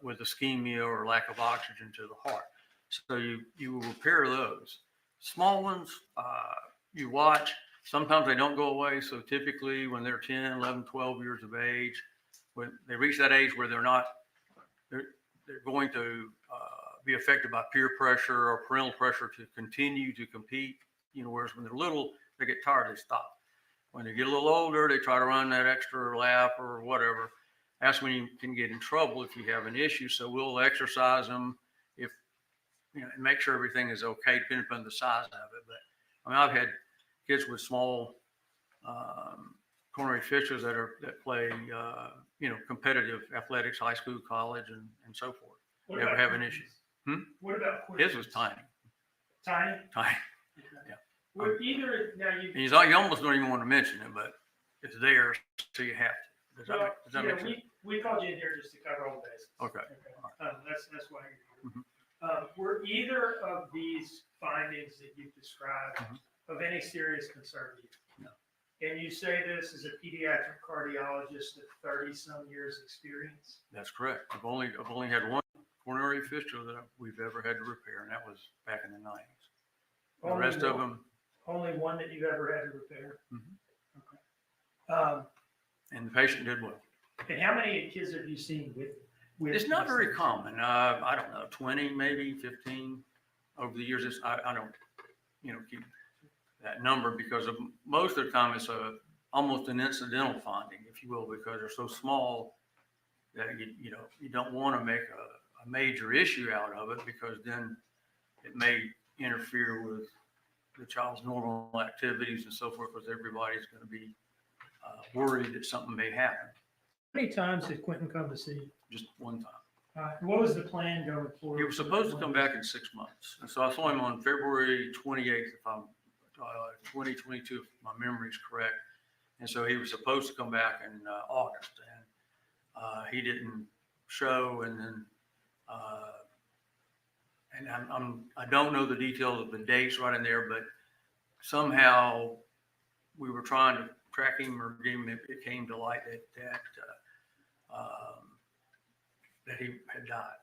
Speaker 13: with ischemia or lack of oxygen to the heart. So you will repair those. Small ones, you watch. Sometimes they don't go away. So typically when they're 10, 11, 12 years of age, when they reach that age where they're going to be affected by peer pressure or parental pressure to continue to compete. Whereas when they're little, they get tired, they stop. When they get a little older, they try to run that extra lap or whatever. That's when you can get in trouble if you have an issue. So we'll exercise them and make sure everything is okay, depending upon the size of it. But I mean, I've had kids with small coronary fistulas that play, competitive athletics, high school, college, and so forth.
Speaker 7: What
Speaker 13: Never
Speaker 7: about
Speaker 13: have an issue.
Speaker 7: What about
Speaker 13: His was tiny.
Speaker 7: Tiny?
Speaker 13: Tiny.
Speaker 7: Okay. Would either now you
Speaker 13: You almost don't even want to mention it, but it's there, so you have to. Does that make sense?
Speaker 7: we called you in here just to cover all the bases.
Speaker 13: Okay.
Speaker 7: That's why you're here. Were either of these findings that you've described of any serious concern to you?
Speaker 13: No.
Speaker 7: And you say this as a pediatric cardiologist with 30-some years experience?
Speaker 13: That's correct. I've only had one coronary fistula that we've ever had to repair, and that was back in the 90s. The rest of them.
Speaker 7: Only one that you've ever had to repair?
Speaker 13: And the patient did well.
Speaker 7: And how many kids have you seen with
Speaker 13: It's not very common. I don't know, 20, maybe 15 over the years. I don't, keep that number because most of the time it's almost an incidental finding, if you will, because they're so small that you don't want to make a major issue out of it, because then it may interfere with the child's normal activities and so forth, because everybody's going to be worried that something may happen.
Speaker 7: How many times did Quentin come to see you?
Speaker 13: Just one time.
Speaker 7: What was the plan going forward?
Speaker 13: He was supposed to come back in 6 months. And so I saw him on February 28th, 2022, if my memory is correct. And so he was supposed to come back in August, and he didn't show. And then, I don't know the details of the dates right in there, but somehow we were trying to track him or get him. It came to light that he had died.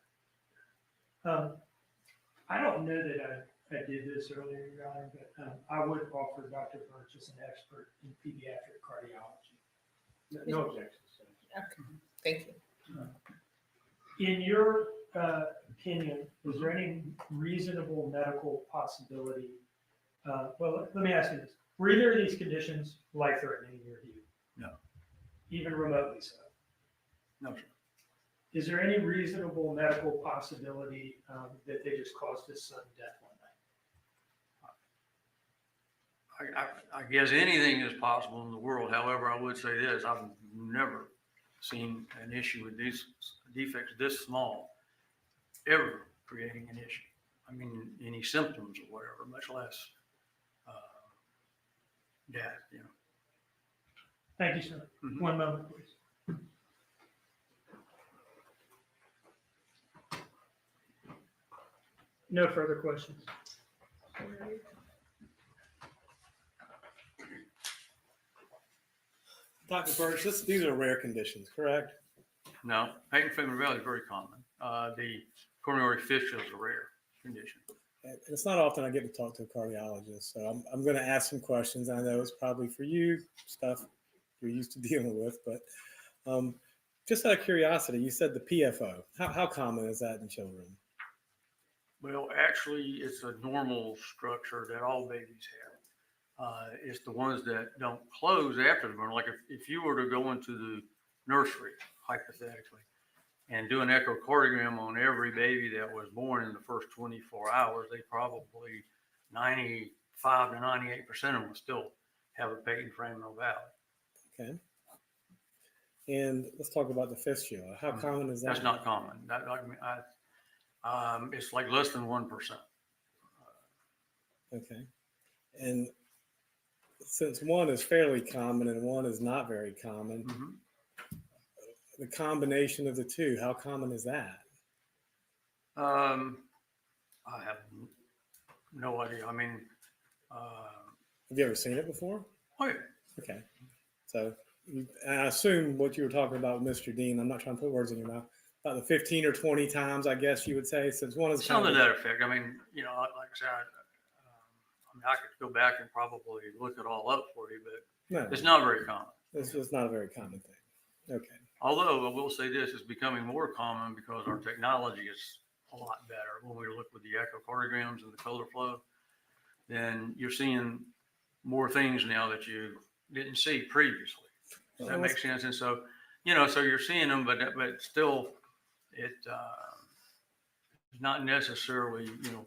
Speaker 7: I don't know that I did this earlier, Your Honor, but I would offer Dr. Birch as an expert in pediatric cardiology. No objections.
Speaker 2: Thank you.
Speaker 7: In your opinion, is there any reasonable medical possibility? Well, let me ask you this. Were either of these conditions life-threatening in your view?
Speaker 13: No.
Speaker 7: Even remotely so?
Speaker 13: No, sir.
Speaker 7: Is there any reasonable medical possibility that they just caused his sudden death one night?
Speaker 13: I guess anything is possible in the world. However, I would say this: I've never seen an issue with these defects this small ever creating an issue. I mean, any symptoms or whatever, much less death.
Speaker 7: Thank you, sir. One moment, please. No further questions.
Speaker 5: Dr. Birch, these are rare conditions, correct?
Speaker 13: No, patent family valley is very common. The coronary fistula is a rare condition.
Speaker 5: And it's not often I get to talk to a cardiologist, so I'm going to ask some questions. I know it's probably for you stuff you're used to dealing with, but just out of curiosity, you said the PFO. How common is that in children?
Speaker 13: Well, actually, it's a normal structure that all babies have. It's the ones that don't close after the burn. Like if you were to go into the nursery, hypothetically, and do an echocardiogram on every baby that was born in the first 24 hours, they probably 95 to 98% of them will still have a patent foraminal valley.
Speaker 5: Okay. And let's talk about the fistula. How common is that?
Speaker 13: That's not common. It's like less than 1%.
Speaker 5: Okay. And since one is fairly common and one is not very common, the combination of the two, how common is that?
Speaker 13: I have no idea. I mean,
Speaker 5: have you ever seen it before?
Speaker 13: Oh, yeah.
Speaker 5: Okay. So I assume what you were talking about with Mr. Dean, I'm not trying to put words in your mouth, about the 15 or 20 times, I guess you would say, since one is
Speaker 13: something to that effect. I mean, you know, like I said, I could go back and probably look it all up for you, but it's not very common.
Speaker 5: It's not a very common thing. Okay.
Speaker 13: Although I will say this, it's becoming more common because our technology is a lot better. When we look with the echocardiograms and the color flow, then you're seeing more things now that you didn't see previously. Does that make sense? And so, you know, so you're seeing them, but still, it's not necessarily, you know,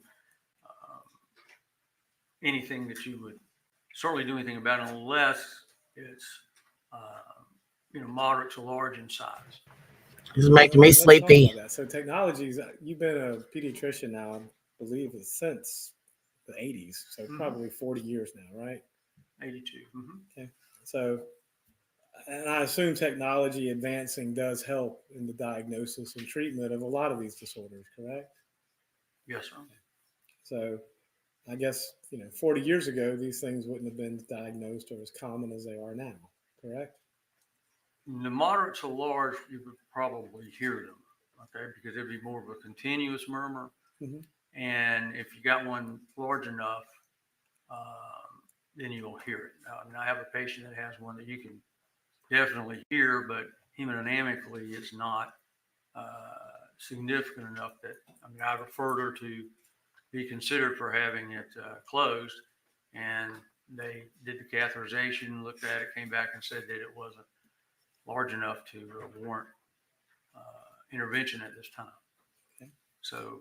Speaker 13: anything that you would certainly do anything about unless it's, you know, moderate to large in size.
Speaker 1: It's making me sleepy.
Speaker 5: So technologies, you've been a pediatrician now, I believe, since the 80s. So probably 40 years now, right?
Speaker 13: 82.
Speaker 5: Okay. So, and I assume technology advancing does help in the diagnosis and treatment of a lot of these disorders, correct?
Speaker 13: Yes, sir.
Speaker 5: So I guess, you know, 40 years ago, these things wouldn't have been diagnosed or as common as they are now, correct?
Speaker 13: The moderate to large, you would probably hear them, okay, because it'd be more of a continuous murmur. And if you got one large enough, then you'll hear it. I mean, I have a patient that has one that you can definitely hear, but hemodynamically, it's not significant enough that, I mean, I referred her to be considered for having it closed, and they did the catheterization, looked at it, came back and said that it wasn't large enough to warrant intervention at this time.
Speaker 5: Okay.
Speaker 13: So,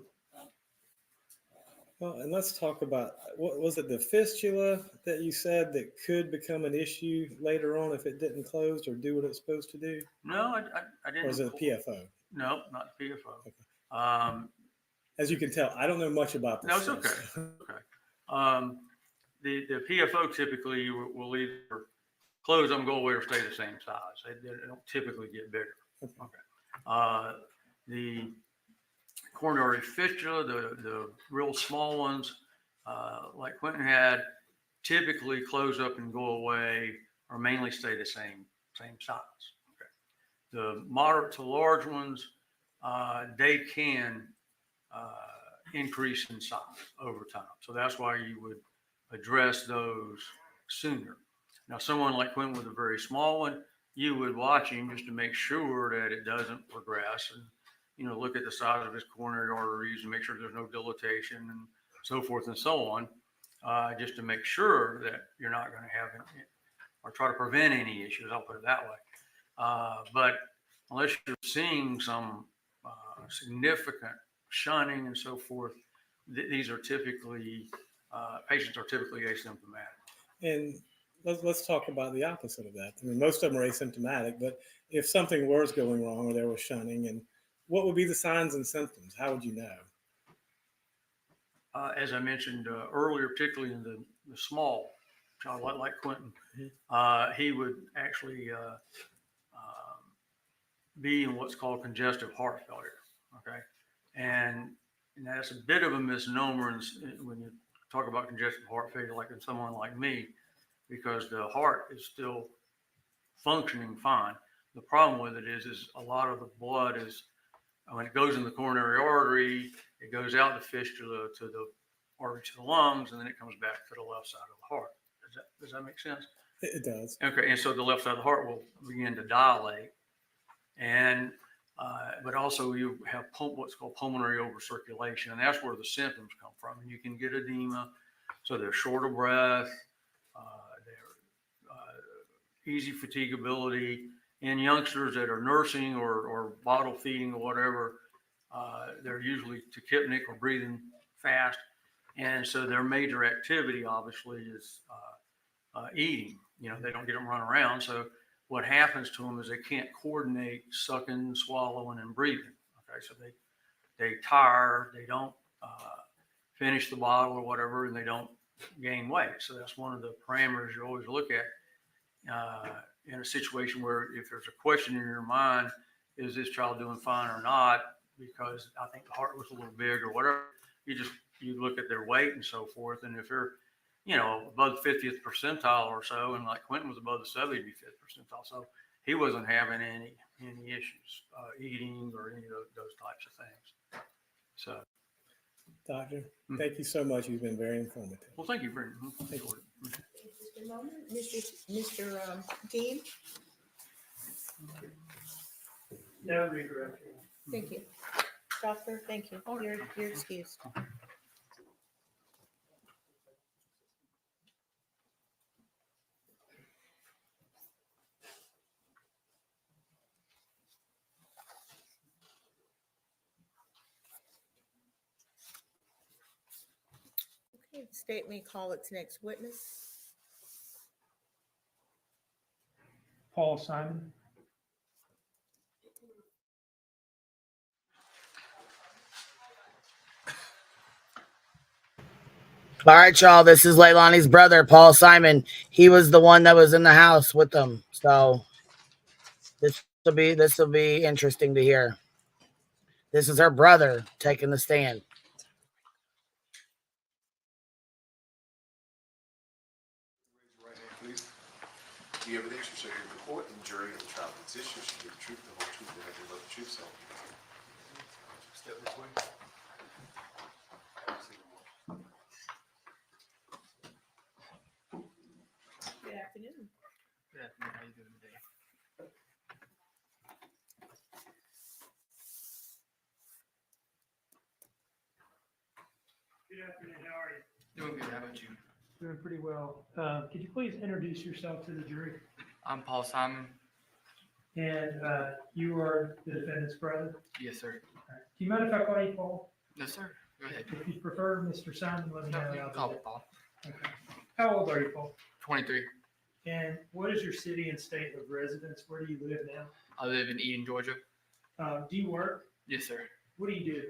Speaker 5: well, and let's talk about, what was it, the fistula that you said that could become an issue later on if it didn't close or do what it's supposed to do?
Speaker 13: No, I didn't.
Speaker 5: Or is it a PFO?
Speaker 13: No, not the PFO. Okay.
Speaker 5: As you can tell, I don't know much about this.
Speaker 13: No, it's okay. Okay. The PFO typically will either close them, go away, or stay the same size. They don't typically get bigger. Okay. The coronary fistula, the real small ones, like Quentin had, typically close up and go away, or mainly stay the same size. Okay. The moderate to large ones, they can increase in size over time. So that's why you would address those sooner. Now, someone like Quentin with a very small one, you would watch him just to make sure that it doesn't progress, and, you know, look at the size of his coronary arteries and make sure there's no dilatation and so forth and so on, just to make sure that you're not going to have it, or try to prevent any issues. I'll put it that way. But unless you're seeing some significant shunning and so forth, these are typically, patients are typically asymptomatic.
Speaker 5: And let's talk about the opposite of that. I mean, most of them are asymptomatic, but if something was going wrong or there was shunning, and what would be the signs and symptoms? How would you know?
Speaker 13: As I mentioned earlier, particularly in the small child like Quentin, he would actually be in what's called congestive heart failure. Okay, and that's a bit of a misnomer when you talk about congestive heart failure, like in someone like me, because the heart is still functioning fine. The problem with it is a lot of the blood is, when it goes in the coronary artery, it goes out the fistula to the artery to the lungs, and then it comes back to the left side of the heart. Does that make sense?
Speaker 5: It does.
Speaker 13: Okay, and so the left side of the heart will begin to dilate, and but also you have what's called pulmonary overcirculation, and that's where the symptoms come from. And you can get edema, so they're short of breath, they're easy fatigability. In youngsters that are nursing or bottle feeding or whatever, they're usually tachypnic or breathing fast, and so their major activity obviously is eating. You know, they don't get them run around. So what happens to them is they can't coordinate sucking, swallowing, and breathing. Okay, so they tire, they don't finish the bottle or whatever, and they don't gain weight. So that's one of the parameters you always look at in a situation where if there's a question in your mind, is this child doing fine or not? Because I think the heart was a little big or whatever. You look at their weight and so forth, and if they're above the 50th percentile or so, and like Quentin was above the 75th percentile, so he wasn't having any issues eating or any of those types of things. So,
Speaker 5: Doctor, thank you so much. You've been very informative.
Speaker 13: well, thank you very much.
Speaker 5: Thank you.
Speaker 2: Just a moment, Mr. Dean.
Speaker 7: No redirection.
Speaker 2: Thank you. Doctor, thank you. You're excused. Okay, the state may call its next witness.
Speaker 7: Paul Simon.
Speaker 1: All right, y'all. This is Leilani's brother, Paul Simon. He was the one that was in the house with them. So this will be interesting to hear. This is her brother taking the stand.
Speaker 9: The evidence you shall give the court and jury of the trial of this issue shall give the truth, the whole truth, and nothing but the truth. So, step this way.
Speaker 2: Good afternoon.
Speaker 8: Good afternoon. How you doing today?
Speaker 7: Good afternoon. How are you?
Speaker 8: Doing good. How about you?
Speaker 7: Doing pretty well. Could you please introduce yourself to the jury?
Speaker 8: I'm Paul Simon.
Speaker 7: And you are the defendant's brother?
Speaker 8: Yes, sir.
Speaker 7: All right. Do you mind if I call you Paul?
Speaker 8: No, sir. Go ahead.
Speaker 7: If you prefer Mr. Simon, let me know.
Speaker 8: No, you
Speaker 7: I'll
Speaker 8: can
Speaker 7: do
Speaker 8: call me
Speaker 7: that.
Speaker 8: Paul.
Speaker 7: Okay. How old are you, Paul?
Speaker 8: 23.
Speaker 7: And what is your city and state of residence? Where do you live now?
Speaker 8: I live in Eden, Georgia.
Speaker 7: Do you work?
Speaker 8: Yes, sir.
Speaker 7: What do you do?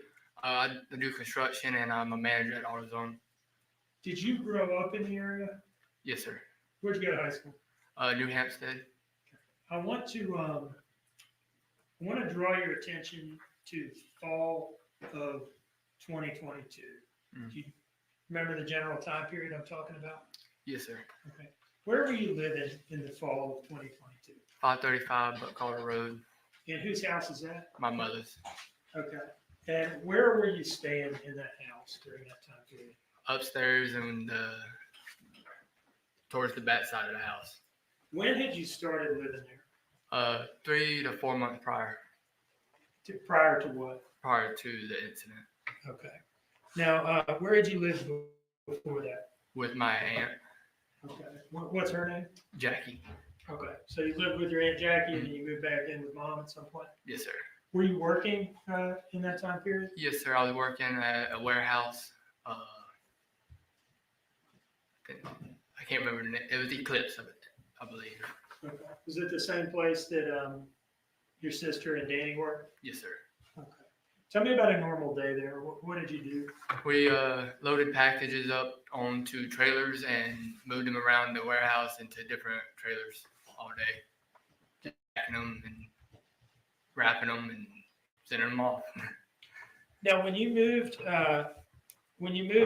Speaker 8: I do construction, and I'm a manager at AutoZone.
Speaker 7: Did you grow up in the area?
Speaker 8: Yes, sir.
Speaker 7: Where'd you go to high school?
Speaker 8: New Hampstead.
Speaker 7: I want to draw your attention to fall of 2022. Do you remember the general time period I'm talking about?
Speaker 8: Yes, sir.
Speaker 7: Okay. Where were you living in the fall of 2022?
Speaker 8: 535 Buckholder Road.
Speaker 7: And whose house is that?
Speaker 8: My mother's.
Speaker 7: Okay. And where were you staying in that house during that time period?
Speaker 8: Upstairs and towards the back side of the house.
Speaker 7: When had you started living there?
Speaker 8: 3 to 4 months prior.
Speaker 7: Prior to what?
Speaker 8: Prior to the incident.
Speaker 7: Okay. Now, where did you live before that?
Speaker 8: With my aunt.
Speaker 7: Okay. What's her name?
Speaker 8: Jackie.
Speaker 7: Okay. So you lived with your Aunt Jackie and then you moved back in with Mom at some point?
Speaker 8: Yes, sir.
Speaker 7: Were you working in that time period?
Speaker 8: Yes, sir. I was working at a warehouse. I can't remember the name. It was Eclipse, I believe.
Speaker 7: Okay. Was it the same place that your sister and Danny worked?
Speaker 8: Yes, sir.
Speaker 7: Okay. Tell me about a normal day there. What did you do?
Speaker 8: We loaded packages up onto trailers and moved them around the warehouse into different trailers all day. Just packing them and wrapping them and sending them off.
Speaker 7: Now, when you moved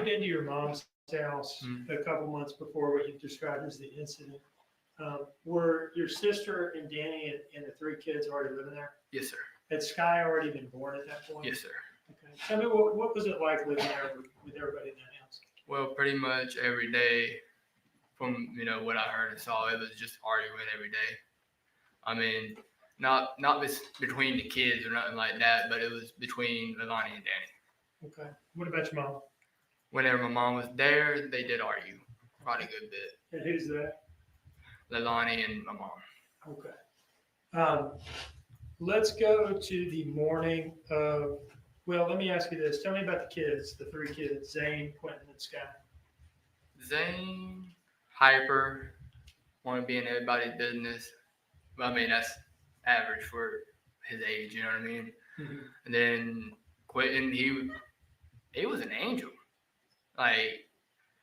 Speaker 7: into your mom's house a couple months before what you described as the incident, were your sister and Danny and the 3 kids already living there?
Speaker 8: Yes, sir.
Speaker 7: Had Sky already been born at that point?
Speaker 8: Yes, sir.
Speaker 7: Okay. Tell me, what was it like living there with everybody in that house?
Speaker 8: Well, pretty much every day from, what I heard and saw, it was just arguing every day. I mean, not between the kids or nothing like that, but it was between Leilani and Danny.
Speaker 7: Okay. What about your mom?
Speaker 8: Whenever my mom was there, they did argue quite a good bit.
Speaker 7: And who's that?
Speaker 8: Leilani and my mom.
Speaker 7: Okay. Let's go to the morning of, well, let me ask you this. Tell me about the kids, the three kids, Zane, Quentin, and Sky.
Speaker 8: Zane, hyper, want to be in everybody's business. Well, I mean, that's average for his age, you know what I mean?
Speaker 7: Mm-hmm.
Speaker 8: And then Quentin, he was an angel. Like,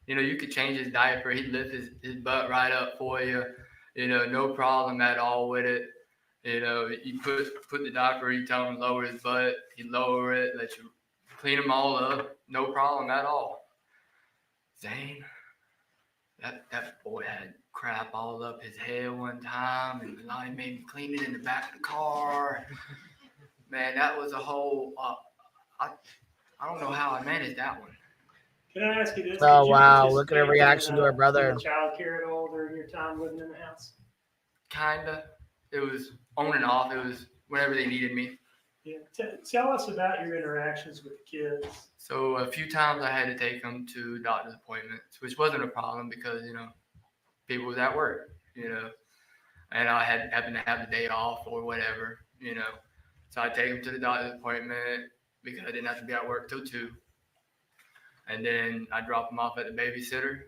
Speaker 8: you could change his diaper. He'd lift his butt right up for you. No problem at all with it. You put the diaper, you tell him to lower his butt. He'd lower it, let you clean them all up. No problem at all. Zane, that boy had crap all up his head one time, and Leilani made me clean it in the back of the car. Man, that was a whole, I don't know how I managed that one.
Speaker 7: Can I ask you this?
Speaker 1: Oh,
Speaker 7: Did you
Speaker 1: wow. Look at her
Speaker 7: participate
Speaker 1: reaction
Speaker 7: in,
Speaker 1: to her brother.
Speaker 7: in child care at all during your time living in the house?
Speaker 8: Kinda. It was on and off. It was whenever they needed me.
Speaker 7: Yeah. Tell us about your interactions with the kids.
Speaker 8: So a few times I had to take them to doctor's appointments, which wasn't a problem because, people was at work, and I happened to have the day off or whatever, So I'd take them to the doctor's appointment because I didn't have to be at work till 2. And then I'd drop them off at the babysitter.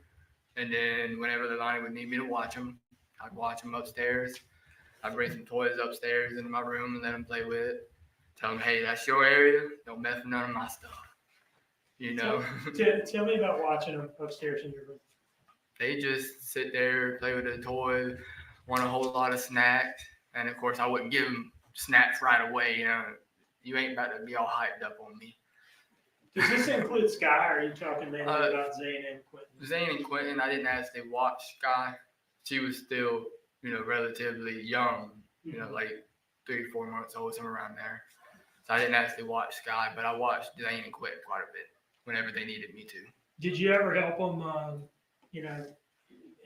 Speaker 8: And then whenever Leilani would need me to watch them, I'd watch them upstairs. I'd bring some toys upstairs into my room and let them play with it. Tell them, hey, that's your area. Don't mess with none of my stuff.
Speaker 7: Tell me about watching them upstairs in your room.
Speaker 8: They just sit there, play with the toys, want a whole lot of snacks. And of course, I wouldn't give them snacks right away. You ain't about to be all hyped up on me.
Speaker 7: Does this include Sky, or are you talking mainly about Zane and Quentin?
Speaker 8: Zane and Quentin, I didn't actually watch Sky. She was still, relatively young, like 3 or 4 months old, somewhere around there. So I didn't actually watch Sky, but I watched Zane and Quentin quite a bit whenever they needed me to.
Speaker 7: Did you ever help them,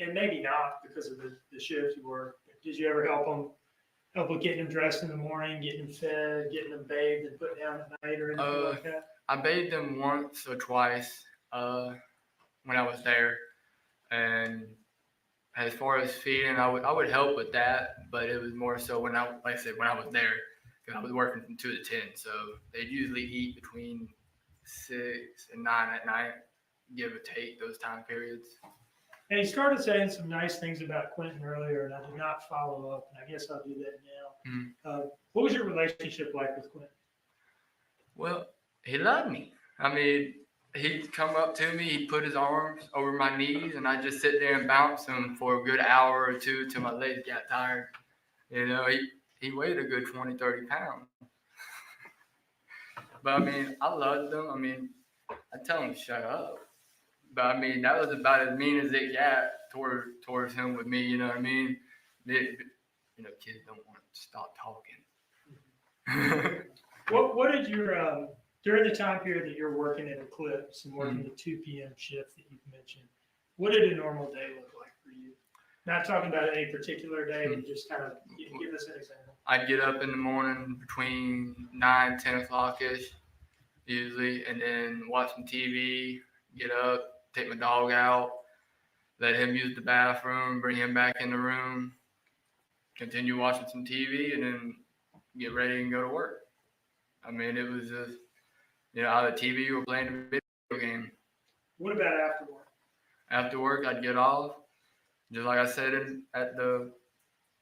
Speaker 7: and maybe not because of the shift you work, but did you ever help with getting them dressed in the morning, getting them fed, getting them bathed and put down at night or anything like that?
Speaker 8: I bathed them once or twice when I was there. And as far as feeding, I would help with that, but it was more so when I was there, because I was working from 2 to 10. So they'd usually eat between 6 and 9 at night, give or take those time periods.
Speaker 7: And he started saying some nice things about Quentin earlier, and I did not follow up, and I guess I'll do that now.
Speaker 8: Mm-hmm.
Speaker 7: What was your relationship like with Quentin?
Speaker 8: Well, he loved me. I mean, he'd come up to me, he'd put his arms over my knees, and I'd just sit there and bounce him for a good hour or two till my legs got tired. He weighed a good 20, 30 pounds. But, I mean, I loved him. I mean, I'd tell him to shut up. But, I mean, that was about as mean as it got towards him with me, you know what I mean? Kids don't want to stop talking.
Speaker 7: What did your during the time period that you're working at Eclipse and working the 2 p.m. shift that you've mentioned, what did a normal day look like for you? Not talking about any particular day, but just kind of give us an example.
Speaker 8: I'd get up in the morning between 9, 10 o'clock-ish, usually, and then watch some TV, get up, take my dog out, let him use the bathroom, bring him back in the room, continue watching some TV, and then get ready and go to work. I mean, it was just, either TV or playing a video game.
Speaker 7: What about after work?
Speaker 8: After work, I'd get off. Just like I said at the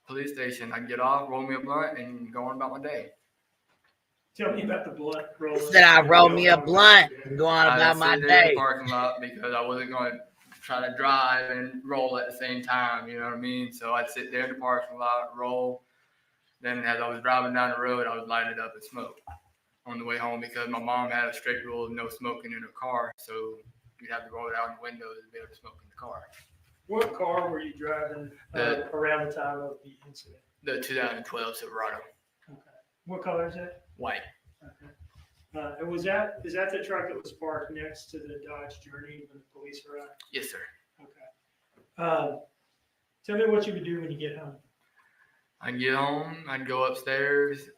Speaker 8: police station, I'd get off, roll me a blunt, and go on about my day.
Speaker 7: Tell me about the blunt rolling.
Speaker 1: Said I roll me a blunt and go on about my
Speaker 8: I'd sit there in
Speaker 1: day.
Speaker 8: the parking lot because I wasn't going to try to drive and roll at the same time, you know what I mean? So I'd sit there in the parking lot, roll. Then as I was driving down the road, I would light it up and smoke on the way home because my mom had a strict rule of no smoking in her car. So you'd have to roll it out in the windows to be able to smoke in the car.
Speaker 7: What car were you driving around the time of the incident?
Speaker 8: The 2012 Silverado.
Speaker 7: Okay. What color is it?
Speaker 8: White.
Speaker 7: Okay. And is that the truck that was parked next to the Dodge Journey when the police arrived?
Speaker 8: Yes, sir.
Speaker 7: Okay. Tell me what you would do when you get home.
Speaker 8: I'd get home, I'd go upstairs,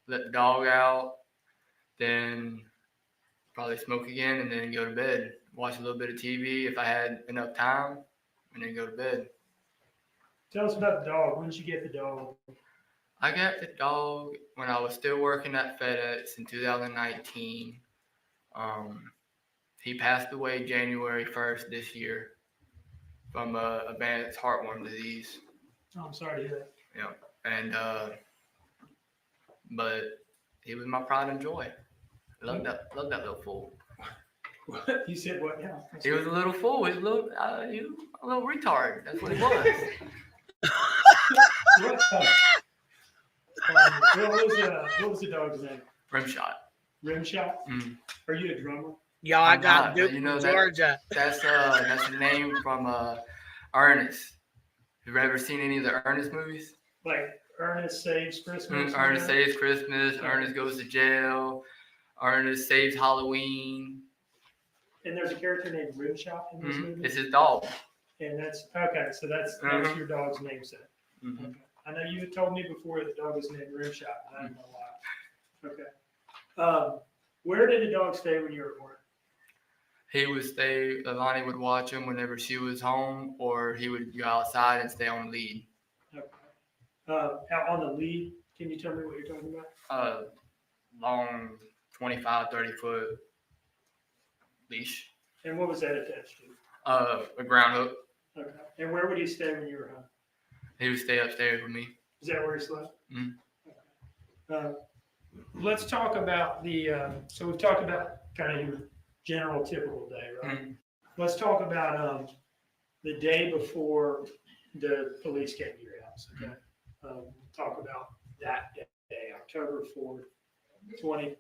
Speaker 8: let the dog out, then probably smoke again, and then go to bed. Watch a little bit of TV if I had enough time, and then go to bed.
Speaker 7: Tell us about the dog. When did you get the dog?
Speaker 8: I got the dog when I was still working at FedEx in 2019. He passed away January 1st this year from a bad heartworm disease.
Speaker 7: Oh, I'm sorry to hear that.
Speaker 8: Yeah, and but he was my pride and joy. Love that little fool.
Speaker 7: You said what now?
Speaker 8: He was a little fool. He was a little retard. That's what he was.
Speaker 7: What was the dog's name?
Speaker 8: Rimshot.
Speaker 7: Rimshot?
Speaker 8: Mm.
Speaker 7: Are you a drummer?
Speaker 1: Y'all, I
Speaker 8: I'm
Speaker 1: got
Speaker 8: not,
Speaker 1: Duke
Speaker 8: but
Speaker 1: from Georgia.
Speaker 8: That's a name from Ernest. Have you ever seen any of the Ernest movies?
Speaker 7: Like Ernest Saves Christmas?
Speaker 8: Ernest Saves Christmas. Ernest Goes to Jail. Ernest Saves Halloween.
Speaker 7: And there's a character named Rimshot in this movie?
Speaker 8: It's his dog.
Speaker 7: And that's, okay, so that's your dog's namesake.
Speaker 8: Mm-hmm.
Speaker 7: Okay. I know you had told me before the dog was named Rimshot, but I don't know why. Okay. Where did the dog stay when you were at work?
Speaker 8: He would stay, Leilani would watch him whenever she was home, or he would go outside and stay on the lead.
Speaker 7: Okay. Out on the lead, can you tell me what you're talking about?
Speaker 8: Long 25, 30-foot leash.
Speaker 7: And what was that attached to?
Speaker 8: A ground hook.
Speaker 7: Okay. And where would he stay when you were home?
Speaker 8: He would stay upstairs with me.
Speaker 7: Is that where he slept?
Speaker 8: Mm-hmm.
Speaker 7: Let's talk about so we've talked about kind of your general typical day, right?
Speaker 8: Mm-hmm.
Speaker 7: Let's talk about the day before the police came to your house, okay? Talk about that day, October 4th, 20.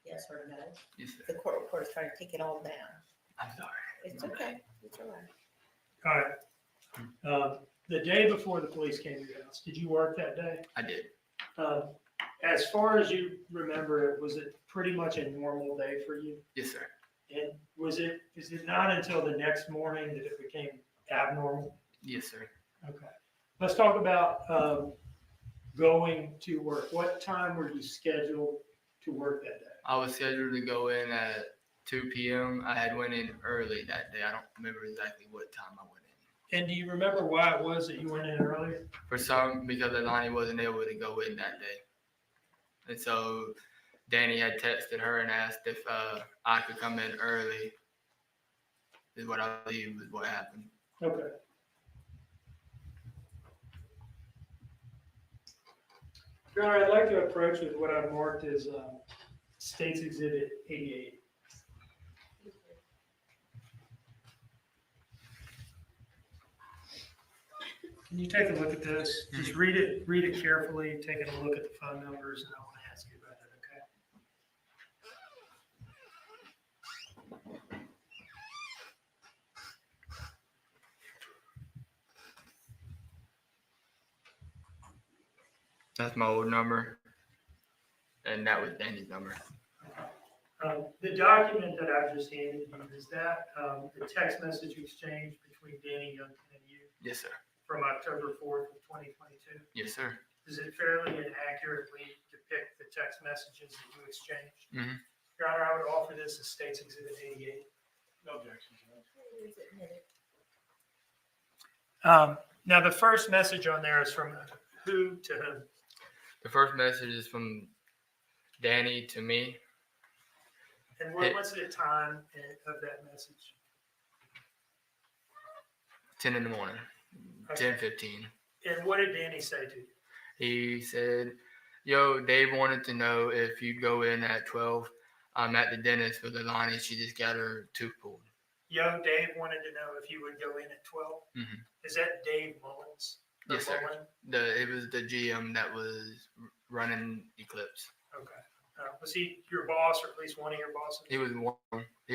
Speaker 2: Yes or no?
Speaker 8: Yes, sir.
Speaker 2: The court reporter is trying to take it all down.
Speaker 8: I'm sorry.
Speaker 2: It's okay. It's all right.
Speaker 7: All right. The day before the police came to your house, did you work that day?
Speaker 8: I did.
Speaker 7: As far as you remember it, was it pretty much a normal day for you?
Speaker 8: Yes, sir.
Speaker 7: And is it not until the next morning that it became abnormal?
Speaker 8: Yes, sir.
Speaker 7: Okay. Let's talk about going to work. What time were you scheduled to work that day?
Speaker 8: I was scheduled to go in at 2 p.m. I had went in early that day. I don't remember exactly what time I went in.
Speaker 7: And do you remember why it was that you went in earlier?
Speaker 8: Because Leilani wasn't able to go in that day. And so Danny had texted her and asked if I could come in early, is what I believe is what happened.
Speaker 7: Okay. Your Honor, I'd like to approach with what I've marked as State's Exhibit 88. Can you take a look at this? Just read it carefully, taking a look at the phone numbers, and I want to ask you about it, okay?
Speaker 8: That's my old number, and that was Danny's number.
Speaker 7: The document that I've just handed you, is that the text message exchange between Danny Young and you
Speaker 8: Yes, sir.
Speaker 7: from October 4th of 2022?
Speaker 8: Yes, sir.
Speaker 7: Does it fairly and accurately depict the text messages that you exchanged?
Speaker 8: Mm-hmm.
Speaker 7: Your Honor, I would offer this as State's Exhibit 88.
Speaker 5: No objection.
Speaker 7: Now, the first message on there is from who to whom?
Speaker 8: The first message is from Danny to me.
Speaker 7: And what's the time of that message?
Speaker 8: 10 in the morning,
Speaker 7: Okay.
Speaker 8: 10:15.
Speaker 7: And what did Danny say to you?
Speaker 8: He said, yo, Dave wanted to know if you'd go in at 12. I'm at the dentist with Leilani. She just got her tooth pulled.
Speaker 7: Yo, Dave wanted to know if you would go in at 12.
Speaker 8: Mm-hmm.
Speaker 7: Is that Dave Mullins? Or
Speaker 8: Yes, sir.
Speaker 7: Mullen?
Speaker 8: It was the GM that was running Eclipse.
Speaker 7: Okay. Was he your boss, or at least one of your bosses?
Speaker 8: He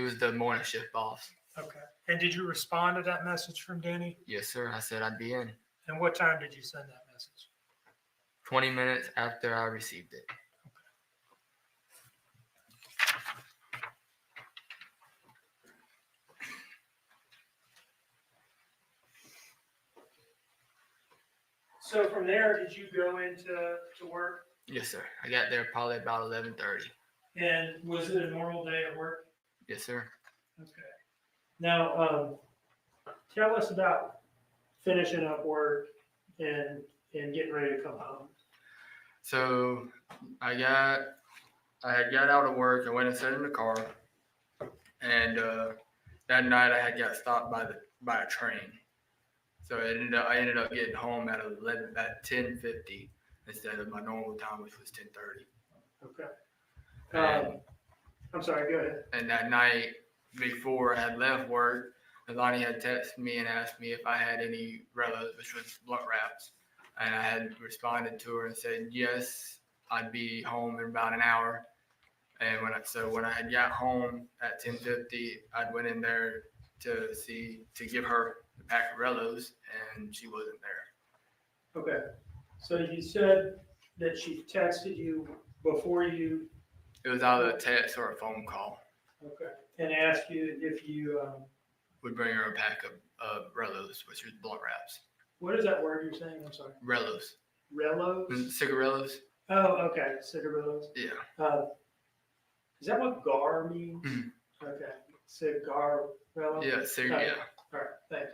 Speaker 8: was the morning shift boss.
Speaker 7: Okay. And did you respond to that message from Danny?
Speaker 8: Yes, sir. I said I'd be in.
Speaker 7: And what time did you send that message?
Speaker 8: 20 minutes after I received it.
Speaker 7: Okay. So from there, did you go into work?
Speaker 8: Yes, sir. I got there probably about 11:30.
Speaker 7: And was it a normal day at work?
Speaker 8: Yes, sir.
Speaker 7: Okay. Now, tell us about finishing up work and getting ready to come home.
Speaker 8: So I had got out of work. I went and sat in the car, and that night I had got stopped by a train. So I ended up getting home at 10:50 instead of my normal time, which was 10:30.
Speaker 7: Okay. I'm sorry. Go ahead.
Speaker 8: And that night before I had left work, Leilani had texted me and asked me if I had any relos, which was blunt wraps, and I had responded to her and said yes, I'd be home in about an hour. And when I had got home at 10:50, I went in there to give her the pack of relos, and she wasn't there.
Speaker 7: Okay. So you said that she texted you before you.
Speaker 8: It was either a text or a phone call.
Speaker 7: Okay. And asked you if you.
Speaker 8: Would bring her a pack of relos, which was blunt wraps.
Speaker 7: What is that word you're saying? I'm sorry.
Speaker 8: Relos.
Speaker 7: Relos?
Speaker 8: Cigarillos.
Speaker 7: Oh, okay. Cigarillos.
Speaker 8: Yeah.
Speaker 7: Is that what GAR means?
Speaker 8: Mm-hmm.
Speaker 7: Okay. Cigarello?
Speaker 8: Yeah,
Speaker 7: Okay.
Speaker 8: yeah.
Speaker 7: All right. Thank you.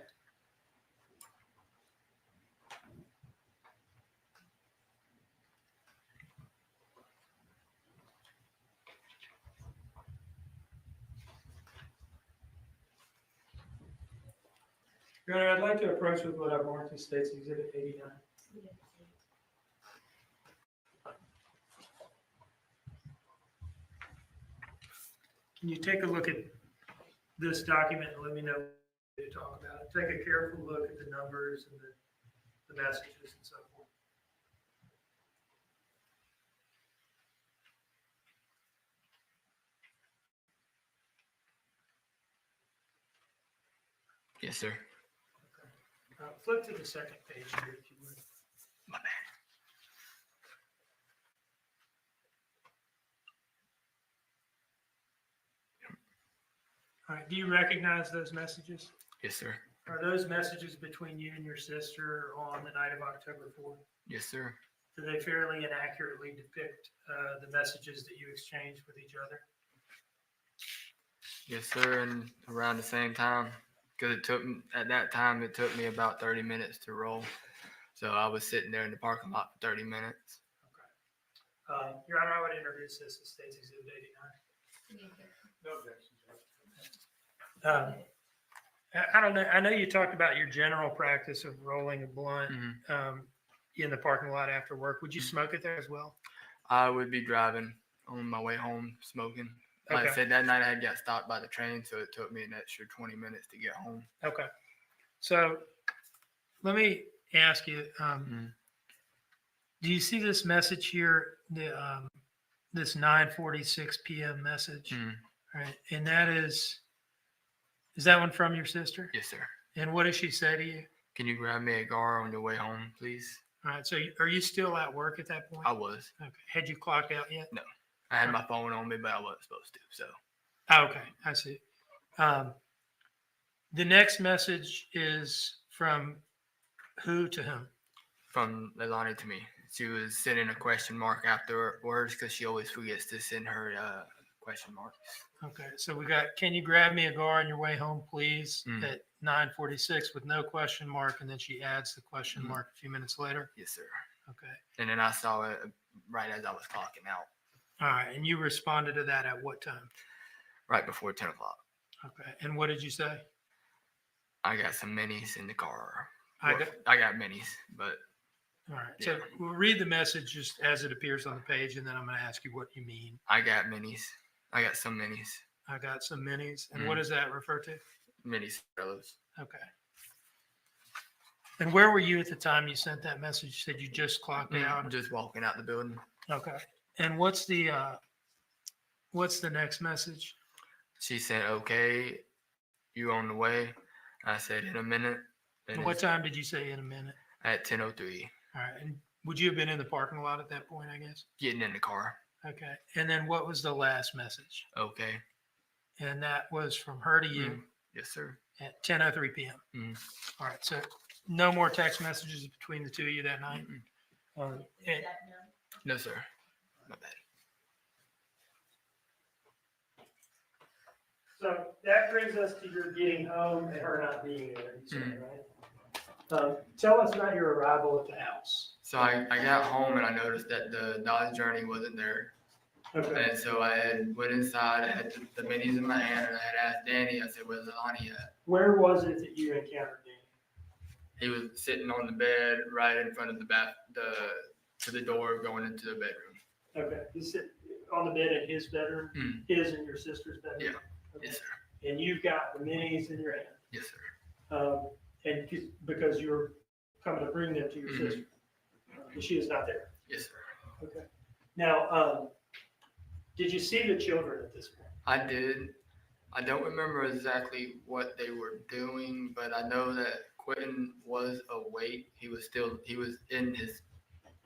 Speaker 7: Your Honor, I'd like to approach with what I've marked as State's Exhibit 89. Can you take a look at this document and let me know what to talk about it? Take a careful look at the numbers and the messages and so forth.
Speaker 8: Yes, sir.
Speaker 7: Flip to the second page here, if you would.
Speaker 8: My bad.
Speaker 7: All right. Do you recognize those messages?
Speaker 8: Yes, sir.
Speaker 7: Are those messages between you and your sister on the night of October 4th?
Speaker 8: Yes, sir.
Speaker 7: Do they fairly and accurately depict the messages that you exchanged with each other?
Speaker 8: Yes, sir. And around the same time, because at that time it took me about 30 minutes to roll. So I was sitting there in the parking lot for 30 minutes.
Speaker 7: Your Honor, I would introduce this as State's Exhibit 89.
Speaker 5: No objections.
Speaker 7: I don't know. I know you talked about your general practice of rolling a blunt in the parking lot after work. Would you smoke it there as well?
Speaker 8: I would be driving on my way home smoking. Like I said, that night I had got stopped by the train, so it took me an extra 20 minutes to get home.
Speaker 7: Okay. So let me ask you, do you see this message here, this 9:46 p.m. message? Right. And that is that one from your sister?
Speaker 8: Yes, sir.
Speaker 7: And what does she say to you?
Speaker 8: Can you grab me a GAR on your way home, please?
Speaker 7: All right. So are you still at work at that point?
Speaker 8: I was.
Speaker 7: Okay. Had you clocked out yet?
Speaker 8: No. I had my phone on me, but I wasn't supposed to, so.
Speaker 7: Okay. I see. The next message is from who to whom?
Speaker 8: From Leilani to me. She was sending a question mark afterwards because she always forgets to send her question marks.
Speaker 7: Okay, so we got, can you grab me a GAR on your way home, please, at 9:46 with no question mark, and then she adds the question mark a few minutes later?
Speaker 8: Yes, sir.
Speaker 7: Okay.
Speaker 8: And then I saw it right as I was clocking out.
Speaker 7: All right, and you responded to that at what time?
Speaker 8: Right before 10 o'clock.
Speaker 7: Okay, and what did you say?
Speaker 8: I got some minis in the car.
Speaker 7: I
Speaker 8: got minis, but.
Speaker 7: All right, so we'll read the message just as it appears on the page, and then I'm going to ask you what you mean.
Speaker 8: I got minis. I got some minis.
Speaker 7: I got some minis. And what does that refer to?
Speaker 8: Minis.
Speaker 7: Okay. And where were you at the time you sent that message? You said you just clocked out?
Speaker 8: Just walking out the building.
Speaker 7: Okay. And what's the next message?
Speaker 8: She said, okay, you on the way? I said, in a minute.
Speaker 7: And what time did you say in a minute?
Speaker 8: At 10:03.
Speaker 7: All right. And would you have been in the parking lot at that point, I guess?
Speaker 8: Getting in the car.
Speaker 7: Okay. And then what was the last message?
Speaker 8: Okay.
Speaker 7: And that was from her to you?
Speaker 8: Yes, sir.
Speaker 7: At 10:03 p.m. All right. So no more text messages between the two of you that night? And-
Speaker 8: No, sir. My bad.
Speaker 7: So that brings us to your getting home and her not being there, you said, right? Tell us about your arrival at the house.
Speaker 8: So I got home and I noticed that the Dodge Journey wasn't there.
Speaker 7: Okay.
Speaker 8: And so I had went inside, I had the minis in my hand, and I had asked Danny, I said, where's Leilani at?
Speaker 7: Where was it that you encountered Danny?
Speaker 8: He was sitting on the bed right in front of the door going into the bedroom.
Speaker 7: Okay, he's sitting on the bed in his bedroom, his and your sister's bedroom?
Speaker 8: Yeah.
Speaker 7: Okay.
Speaker 8: Yes, sir.
Speaker 7: And you've got the minis in your hand?
Speaker 8: Yes, sir.
Speaker 7: And because you're coming to bring them to your sister? And she is not there?
Speaker 8: Yes, sir.
Speaker 7: Okay. Now, did you see the children at this point?
Speaker 8: I did. I don't remember exactly what they were doing, but I know that Quentin was awake. He was in his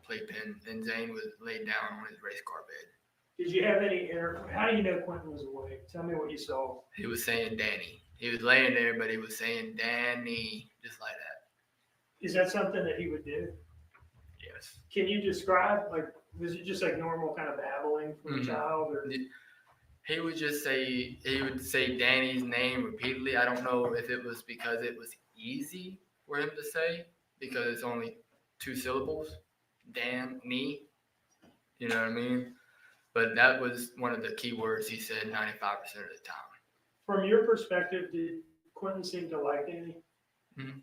Speaker 8: playpen, and Zane was laid down on his race car bed.
Speaker 7: Did you have any how do you know Quentin was awake? Tell me what you saw.
Speaker 8: He was saying Danny. He was laying there, but he was saying Danny, just like that.
Speaker 7: Is that something that he would do?
Speaker 8: Yes.
Speaker 7: Can you describe, like, was it just like normal kind of babbling from a child? Or?
Speaker 8: He would say Danny's name repeatedly. I don't know if it was because it was easy for him to say, because it's only 2 syllables. Danny. You know what I mean? But that was one of the key words he said 95% of the time.
Speaker 7: From your perspective, did Quentin seem to like Danny?
Speaker 8: Mm-hmm.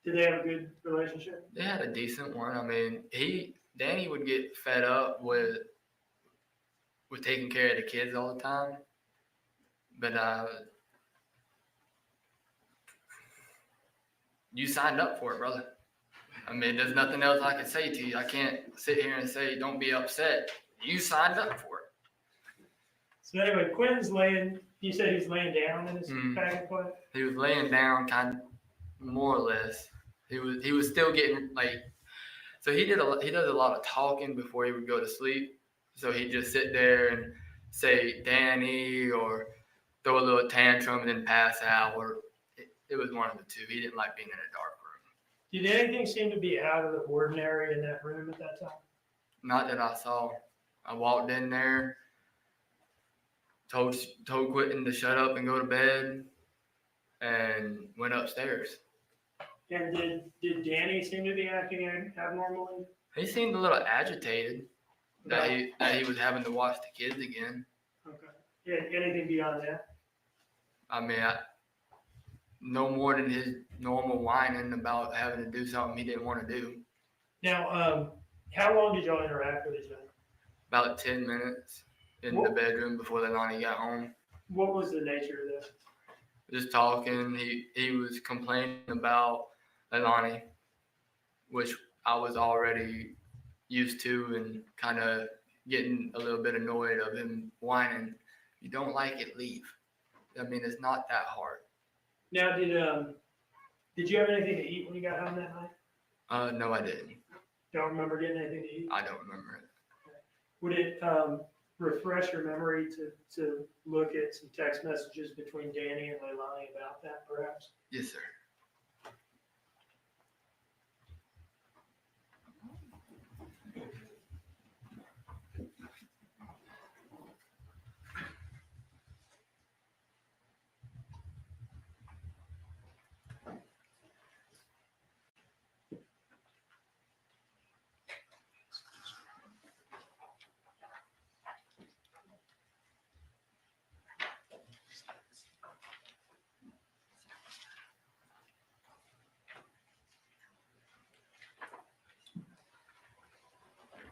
Speaker 7: Did they have a good relationship?
Speaker 8: They had a decent one. I mean, Danny would get fed up with taking care of the kids all the time. But you signed up for it, brother. I mean, there's nothing else I can say to you. I can't sit here and say, don't be upset. You signed up for it.
Speaker 7: So anyway, Quentin's you said he's laying down in his packing play?
Speaker 8: He was laying down kind of more or less. He was still getting so he does a lot of talking before he would go to sleep. So he'd just sit there and say Danny or throw a little tantrum and then pass out, or it was one of the two. He didn't like being in a dark room.
Speaker 7: Did anything seem to be out of the ordinary in that room at that time?
Speaker 8: Not that I saw. I walked in there, told Quentin to shut up and go to bed, and went upstairs.
Speaker 7: And did Danny seem to be acting abnormally?
Speaker 8: He seemed a little agitated that he was having to watch the kids again.
Speaker 7: Okay. Anything beyond that?
Speaker 8: I mean, no more than his normal whining about having to do something he didn't want to do.
Speaker 7: Now, how long did y'all interact with each other?
Speaker 8: About 10 minutes in the bedroom before Leilani got home.
Speaker 7: What was the nature of this?
Speaker 8: Just talking. He was complaining about Leilani, which I was already used to, and kind of getting a little bit annoyed of him whining. You don't like it, leave. I mean, it's not that hard.
Speaker 7: Now, did you have anything to eat when you got home that night?
Speaker 8: No, I didn't.
Speaker 7: Don't remember getting anything to eat?
Speaker 8: I don't remember it.
Speaker 7: Would it refresh your memory to look at some text messages between Danny and Leilani about that, perhaps?
Speaker 8: Yes, sir.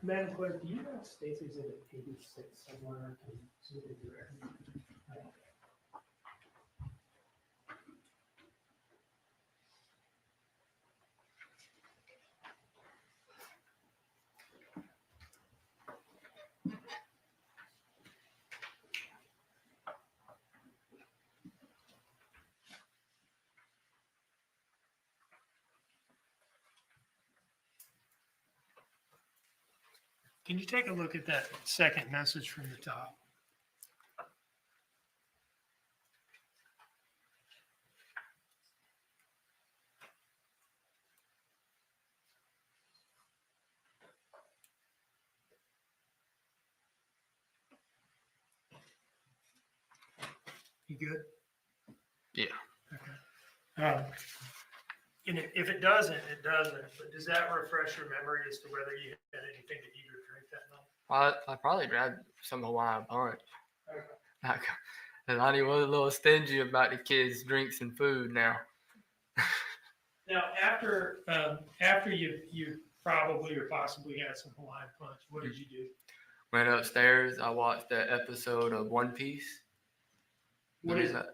Speaker 7: Madam Clerk, do you have Stacy's at 86 somewhere? Can you take a look at that second message from the top? You good?
Speaker 8: Yeah.
Speaker 7: Okay. And if it doesn't, it doesn't. But does that refresh your memory as to whether you had anything to eat or drink that night?
Speaker 8: I probably grabbed some Hawaiian punch.
Speaker 7: Okay.
Speaker 8: Leilani was a little stingy about the kids' drinks and food now.
Speaker 7: Now, after you probably or possibly had some Hawaiian punch, what did you do?
Speaker 8: Went upstairs. I watched the episode of One Piece.
Speaker 7: What is
Speaker 8: that?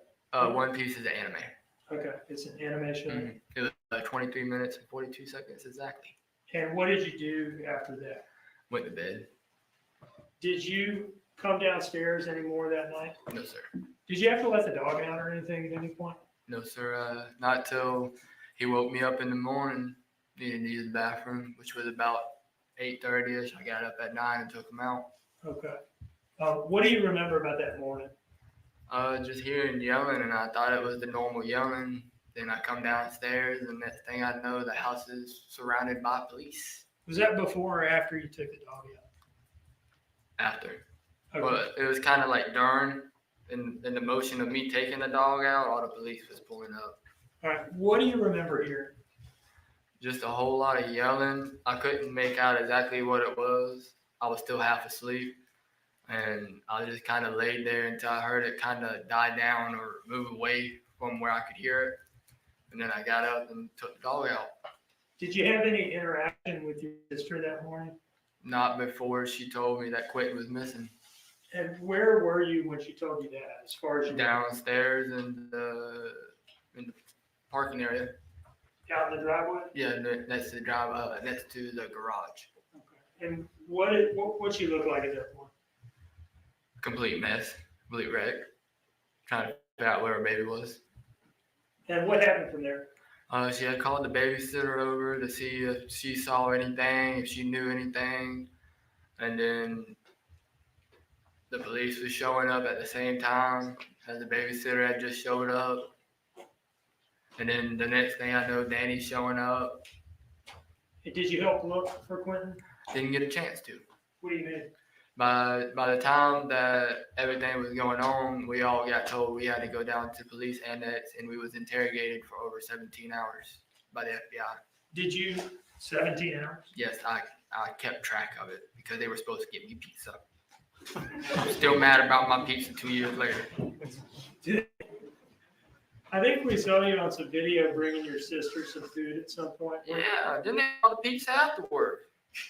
Speaker 8: One Piece is an anime.
Speaker 7: Okay, it's an animation.
Speaker 8: It was 23 minutes and 42 seconds exactly.
Speaker 7: And what did you do after that?
Speaker 8: Went to bed.
Speaker 7: Did you come downstairs anymore that night?
Speaker 8: No, sir.
Speaker 7: Did you have to let the dog out or anything at any point?
Speaker 8: No, sir. Not till he woke me up in the morning. Needed to use the bathroom, which was about 8:30ish. I got up at 9 and took him out.
Speaker 7: Okay. What do you remember about that morning?
Speaker 8: Just hearing yelling, and I thought it was the normal yelling. Then I come downstairs, and next thing I know, the house is surrounded by police.
Speaker 7: Was that before or after you took the dog out?
Speaker 8: After.
Speaker 7: Okay.
Speaker 8: But it was kind of like during, in the motion of me taking the dog out, all the police was pulling up.
Speaker 7: All right. What do you remember hearing?
Speaker 8: Just a whole lot of yelling. I couldn't make out exactly what it was. I was still half asleep. And I just kind of laid there until I heard it kind of die down or move away from where I could hear it. And then I got up and took the dog out.
Speaker 7: Did you have any interaction with your sister that morning?
Speaker 8: Not before she told me that Quentin was missing.
Speaker 7: And where were you when she told you that, as far as you know?
Speaker 8: Downstairs in the parking area.
Speaker 7: Out in the driveway?
Speaker 8: Yeah, next to the driveway, next to the garage.
Speaker 7: Okay. And what she look like at that point?
Speaker 8: Complete mess, complete wreck. Trying to figure out where her baby was.
Speaker 7: And what happened from there?
Speaker 8: She had called the babysitter over to see if she saw anything, if she knew anything. And then the police was showing up at the same time as the babysitter had just showed up. And then the next thing I know, Danny's showing up.
Speaker 7: Did you help look for Quentin?
Speaker 8: Didn't get a chance to.
Speaker 7: What do you mean?
Speaker 8: By the time that everything was going on, we all got told we had to go down to police annex, and we was interrogated for over 17 hours by the FBI.
Speaker 7: Did you 17 hours?
Speaker 8: Yes, I kept track of it because they were supposed to get me pizza. I'm still mad about my pizza 2 years later.
Speaker 7: I think we saw you on some video bringing your sister some food at some point.
Speaker 8: Yeah, didn't they call the pizza afterward?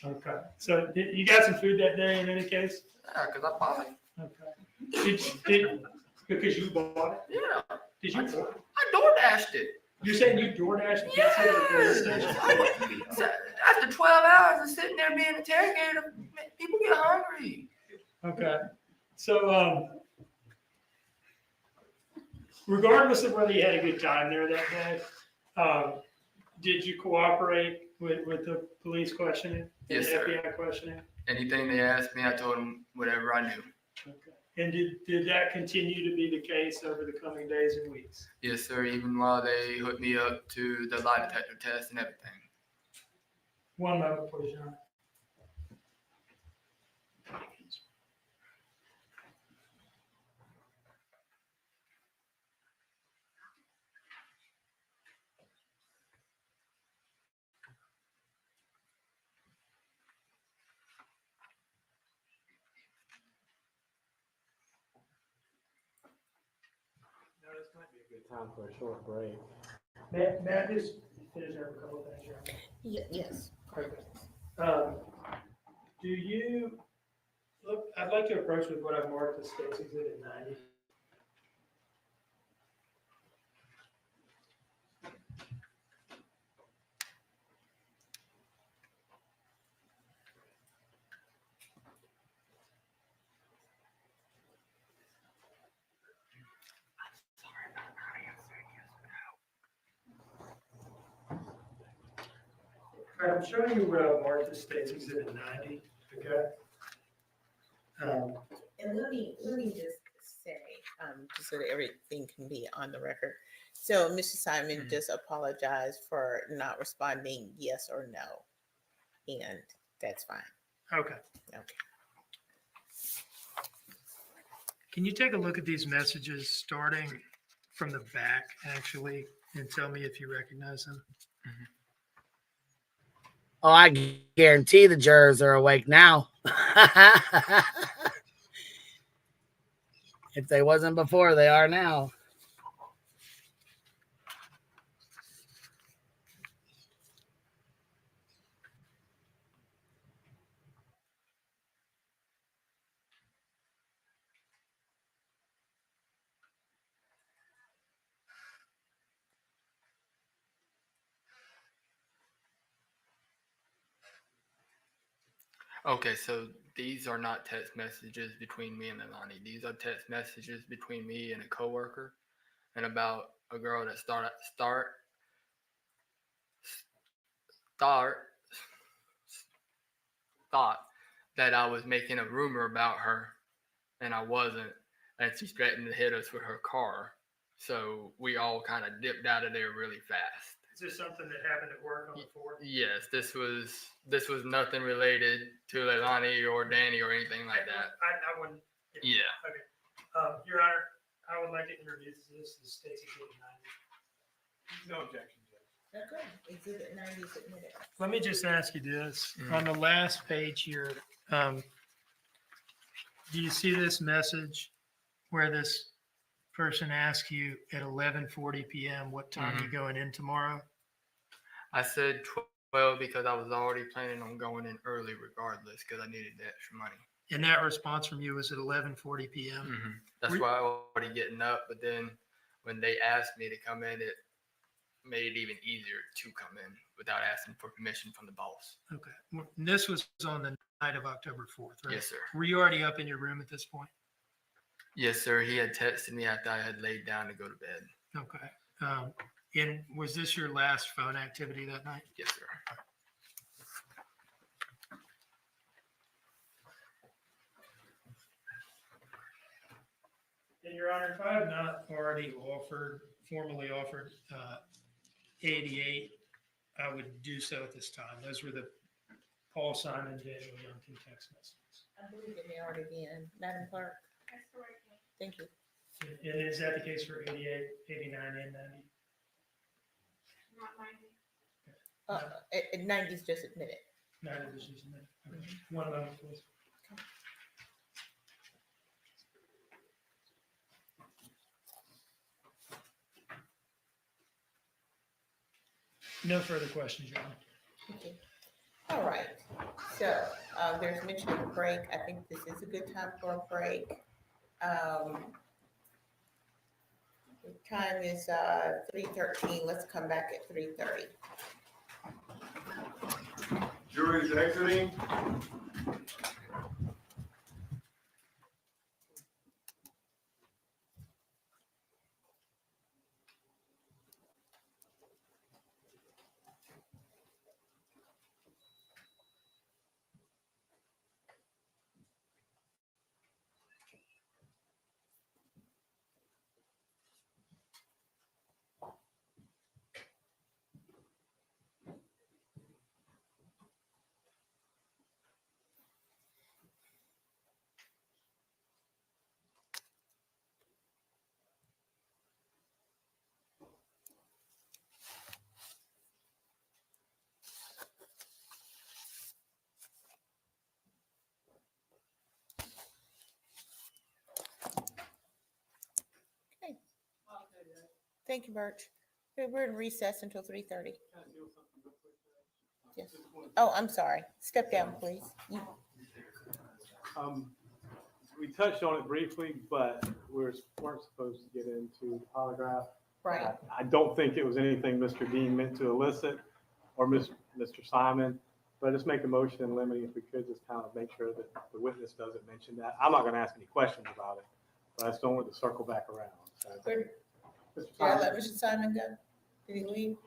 Speaker 7: Okay. So you got some food that day in any case?
Speaker 8: Yeah, because I bought it.
Speaker 7: Okay. Because you bought it?
Speaker 8: Yeah.
Speaker 7: Did you?
Speaker 8: I DoorDashed it.
Speaker 7: You're saying you DoorDashed pizza at the police station?
Speaker 8: So after 12 hours of sitting there being interrogated, people get hungry.
Speaker 7: Okay. So, regardless of whether you had a good time there that day, did you cooperate with the police questioning?
Speaker 8: Yes,
Speaker 7: the
Speaker 8: sir.
Speaker 7: FBI questioning?
Speaker 8: Anything they asked me, I told them whatever I knew.
Speaker 7: Okay. And did that continue to be the case over the coming days and weeks?
Speaker 8: Yes, sir. Even while they hooked me up to the lie detector test and everything.
Speaker 7: One moment, please, Your Honor.
Speaker 6: This might be a good time for a short break.
Speaker 7: Matt, just finish up a couple of things, Your Honor.
Speaker 2: Yes.
Speaker 7: Okay. Do you look? I'd like to approach with what I've marked as State's Exhibit 90. All right, I'm showing you what I've marked as State's Exhibit 90. Okay.
Speaker 2: And let me just say, just so that everything can be on the record. So Mr. Simon just apologized for not responding yes or no, and that's fine.
Speaker 7: Okay.
Speaker 2: Okay.
Speaker 14: Can you take a look at these messages starting from the back, actually, and tell me if you recognize them?
Speaker 1: Oh, I guarantee the jurors are awake now. If they wasn't before, they are now.
Speaker 8: Okay, so these are not text messages between me and Leilani. These are text messages between me and a coworker, and about a girl that thought that I was making a rumor about her, and I wasn't, and she threatened to hit us with her car. So we all kind of dipped out of there really fast.
Speaker 14: Is this something that happened at work on the 4th?
Speaker 8: Yes, this was nothing related to Leilani or Danny or anything like that.
Speaker 14: I wouldn't.
Speaker 8: Yeah.
Speaker 14: Okay. Your Honor, I would like to introduce this as State's Exhibit 90.
Speaker 5: No objection, Judge.
Speaker 2: Okay, exhibit 90 is admitted.
Speaker 14: Let me just ask you this.
Speaker 8: Mhm.
Speaker 14: On the last page here, do you see this message where this person asks you at 11:40 p.m. what time you going in tomorrow?
Speaker 8: I said 12 because I was already planning on going in early regardless because I needed the extra money.
Speaker 14: And that response from you was at 11:40 p.m.
Speaker 8: That's why I was already getting up. But then when they asked me to come in, it made it even easier to come in without asking for permission from the boss.
Speaker 14: Okay. And this was on the night of October 4th, right?
Speaker 8: Yes, sir.
Speaker 14: Were you already up in your room at this point?
Speaker 8: Yes, sir. He had texted me after I had laid down to go to bed.
Speaker 14: Okay. And was this your last phone activity that night?
Speaker 8: Yes, sir.
Speaker 14: And Your Honor, if I have not already formally offered 88, I would do so at this time. Those were the Paul Simon, Daniel Youngkin text messages.
Speaker 2: I believe it may already be in. Madam Clerk? Thank you.
Speaker 14: And is that the case for 88, 89, and 90?
Speaker 2: Not 90. 90 is just admitted.
Speaker 14: 90 is just admitted. Okay. One moment, please. No further questions, Your Honor.
Speaker 2: Okay. All right. So there's mention of a break. I think this is a good time for a break. The time is 3:13. Let's come back at 3:30.
Speaker 9: Jury's exiting.
Speaker 2: Okay. Thank you, Birch. We're in recess until 3:30. Yes. Oh, I'm sorry. Step down, please.
Speaker 5: We touched on it briefly, but weren't supposed to get into the polygraph.
Speaker 2: Right.
Speaker 5: I don't think it was anything Mr. Dean meant to elicit or Mr. Simon, but just make a motion in limine if we could just kind of make sure that the witness doesn't mention that. I'm not going to ask any questions about it, but I just don't want to circle back around. So,
Speaker 2: Did
Speaker 5: Mr.
Speaker 2: I
Speaker 5: Simon,
Speaker 2: let Mr. Simon go? Did he leave?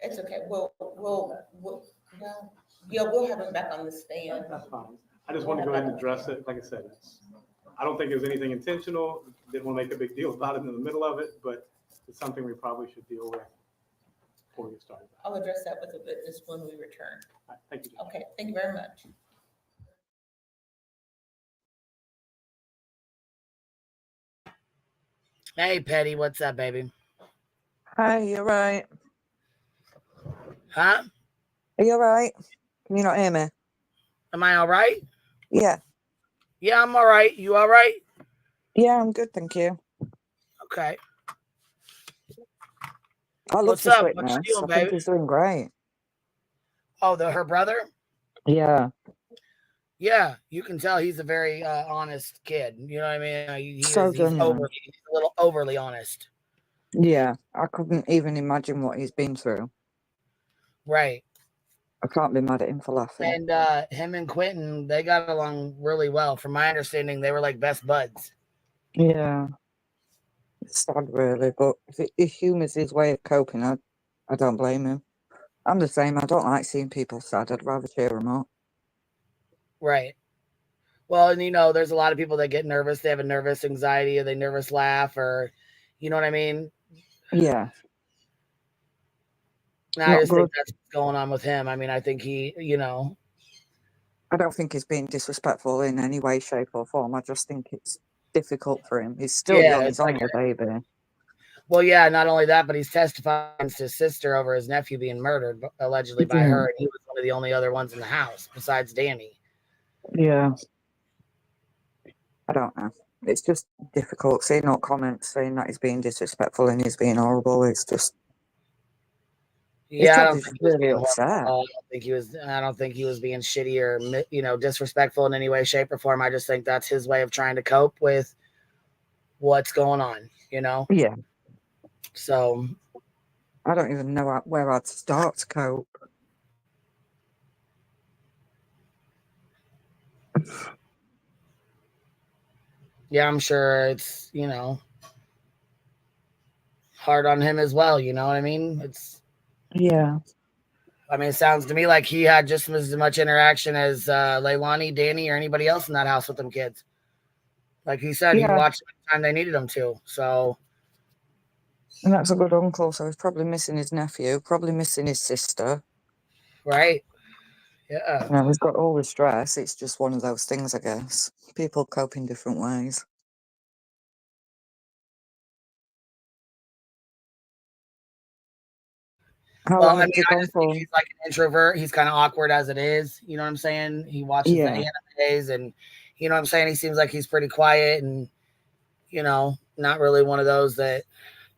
Speaker 2: It's okay. We'll have him back on the stand.
Speaker 5: that's fine. I just want to go ahead and address it. Like I said, I don't think it was anything intentional. Didn't want to make a big deal about it in the middle of it, but it's something we probably should deal with before we get started.
Speaker 2: I'll address that with the witness when we return.
Speaker 5: All right, thank you.
Speaker 2: Okay, thank you very much.
Speaker 1: Hey, Petty, what's up, baby?
Speaker 15: Hi, you're right.
Speaker 1: Huh?
Speaker 15: Are you alright? Can you not hear me?
Speaker 1: Am I all right?
Speaker 15: Yeah.
Speaker 1: Yeah, I'm all right. You all right?
Speaker 15: Yeah, I'm good, thank you.
Speaker 1: Okay.
Speaker 15: I love
Speaker 1: What's
Speaker 15: the
Speaker 1: up? What you
Speaker 15: sweetness.
Speaker 1: doing,
Speaker 15: I think
Speaker 1: baby?
Speaker 15: he's doing great.
Speaker 1: Oh, her brother?
Speaker 15: Yeah.
Speaker 1: Yeah, you can tell he's a very honest kid. You know what I mean?
Speaker 15: So
Speaker 1: He's
Speaker 15: genuine.
Speaker 1: he's a little overly honest.
Speaker 15: Yeah. I couldn't even imagine what he's been through.
Speaker 1: Right.
Speaker 15: I can't be mad at him for laughing.
Speaker 1: And him and Quentin, they got along really well. From my understanding, they were like best buds.
Speaker 15: Yeah. It's sad, really, but if it humours his way of coping, I don't blame him. I'm the same. I don't like seeing people sad. I'd rather cheer them up.
Speaker 1: Right. Well, and there's a lot of people that get nervous. They have a nervous anxiety, or they nervous laugh, or you know what I mean?
Speaker 15: Yeah.
Speaker 1: And I
Speaker 15: Not
Speaker 1: just think
Speaker 15: good.
Speaker 1: that's what's going on with him. I mean, I think he,
Speaker 15: I don't think he's being disrespectful in any way, shape, or form. I just think it's difficult for him. He's still
Speaker 1: yeah,
Speaker 15: young. He's
Speaker 1: it's like,
Speaker 15: only a baby.
Speaker 1: well, yeah, not only that, but he's testifying against his sister over his nephew being murdered, allegedly by
Speaker 15: Yeah.
Speaker 1: her, and he was one of the only other ones in the house besides Danny.
Speaker 15: Yeah. I don't know. It's just difficult. Seeing no comments saying that he's being disrespectful and he's being horrible. It's just. He's
Speaker 1: Yeah, I
Speaker 15: probably
Speaker 1: don't think
Speaker 15: just
Speaker 1: he was
Speaker 15: really
Speaker 1: being horrible at
Speaker 15: upset.
Speaker 1: all. I don't think he was being shitty or disrespectful in any way, shape, or form. I just think that's his way of trying to cope with what's going on.
Speaker 15: Yeah.
Speaker 1: So
Speaker 15: I don't even know where I'd start to cope.
Speaker 1: yeah, I'm sure it's hard on him as well. You know what I mean?
Speaker 15: Yeah.
Speaker 1: It sounds to me like he had just as much interaction as Leilani, Danny, or anybody else in that house with them kids. Like he said, he
Speaker 15: Yeah.
Speaker 1: watched the time they needed him to. So,
Speaker 15: And that's a good uncle, so he's probably missing his nephew, probably missing his sister.
Speaker 1: right. Yeah.
Speaker 15: He's got all the stress. It's just one of those things, I guess. People cope in different ways. How
Speaker 1: Well,
Speaker 15: long have they
Speaker 1: I
Speaker 15: gone
Speaker 1: just think
Speaker 15: for?
Speaker 1: he's like an introvert. He's kind of awkward as it is. You know what I'm saying? He watches the
Speaker 15: Yeah.
Speaker 1: animes and, you know what I'm saying? He seems like he's pretty quiet and, not really one of those that,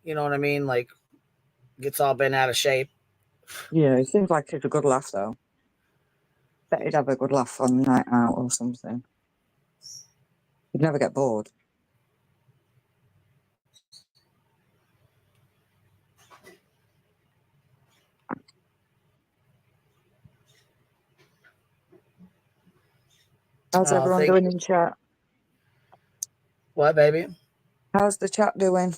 Speaker 1: you know what I mean? Like gets all bent out of shape.
Speaker 15: Yeah, it seems like he's a good laugh, though. Bet he'd have a good laugh on a night out or something. He'd never get bored. How's everyone
Speaker 1: Thank
Speaker 15: doing
Speaker 1: you.
Speaker 15: in chat?
Speaker 1: What, baby?
Speaker 15: How's the chat doing?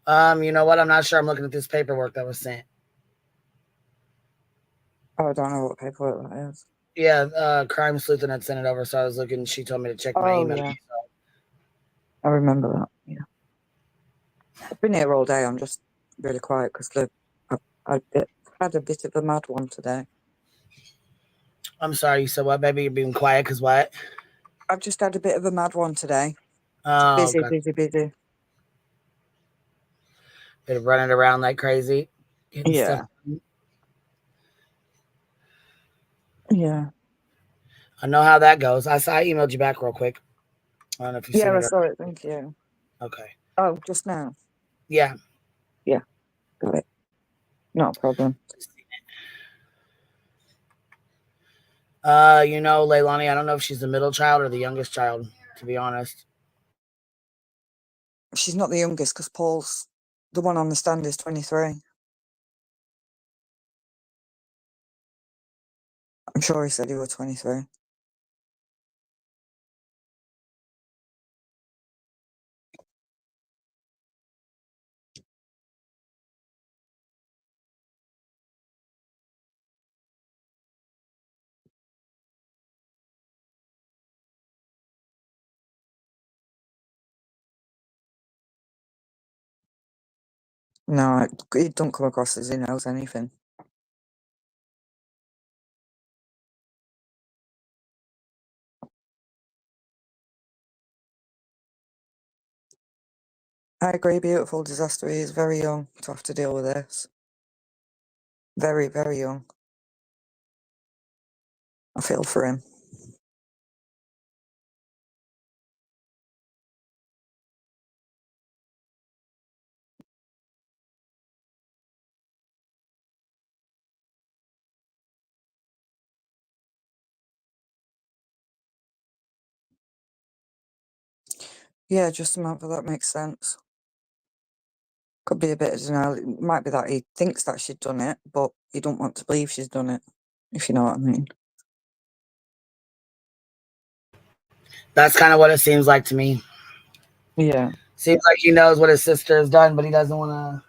Speaker 1: You know what? I'm not sure. I'm looking at this paperwork that was sent.
Speaker 15: Oh, I don't know what paperwork that is.
Speaker 1: Yeah, Crime Sleuth had sent it over, so I was looking. She told me to check my
Speaker 15: Oh,
Speaker 1: email.
Speaker 15: yeah. I remember that, yeah. I've been here all day. I'm just really quiet because I had a bit of a mad one today.
Speaker 1: I'm sorry, you said what, baby? You're being quiet because what?
Speaker 15: I've just had a bit of a mad one today.
Speaker 1: Oh,
Speaker 15: Busy,
Speaker 1: God.
Speaker 15: busy, busy.
Speaker 1: Been running around like crazy, getting stuff.
Speaker 15: Yeah. Yeah.
Speaker 1: I know how that goes. I emailed you back real quick. I don't know if you've
Speaker 15: Yeah,
Speaker 1: seen
Speaker 15: I
Speaker 1: it or
Speaker 15: saw it. Thank you.
Speaker 1: okay.
Speaker 15: Oh, just now.
Speaker 1: Yeah.
Speaker 15: Yeah. Got it. Not a problem.
Speaker 1: Leilani, I don't know if she's the middle child or the youngest child, to be honest.
Speaker 15: She's not the youngest because Paul's the one on the stand is 23. I'm sure he said he was 23. No, it don't come across as he knows anything. I agree, beautiful disaster. He is very young to have to deal with this. Very, very young. I feel for him. Yeah, just about that makes sense. Could be a bit of denial. It might be that he thinks that she'd done it, but he don't want to believe she's done it, if you know what I mean.
Speaker 1: That's kind of what it seems like to me.
Speaker 15: Yeah.
Speaker 1: Seems like he knows what his sister has done, but he doesn't want to,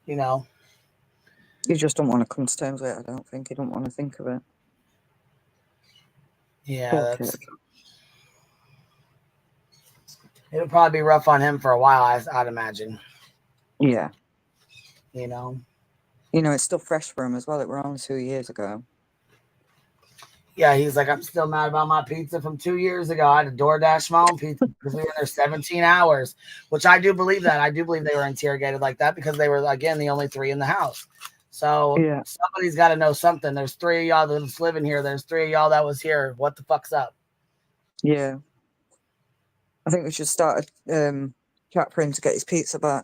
Speaker 1: you know.
Speaker 15: You just don't want to come to terms with it, I don't think. You don't want to think of it.
Speaker 1: Yeah,
Speaker 15: Poor
Speaker 1: that's.
Speaker 15: kid.
Speaker 1: It'll probably be rough on him for a while, I'd imagine.
Speaker 15: Yeah.
Speaker 1: You know.
Speaker 15: You know, it's still fresh for him as well. It were only 2 years ago.
Speaker 1: Yeah, he's like, I'm still mad about my pizza from 2 years ago. I had to DoorDash my own pizza because we were there 17 hours, which I do believe that. I do believe they were interrogated like that because they were, again, the only 3 in the house. So
Speaker 15: yeah.
Speaker 1: Somebody's got to know something. There's 3 of y'all that's living here. There's 3 of y'all that was here. What the fuck's up?
Speaker 15: Yeah. I think we should start a chat for him to get his pizza back.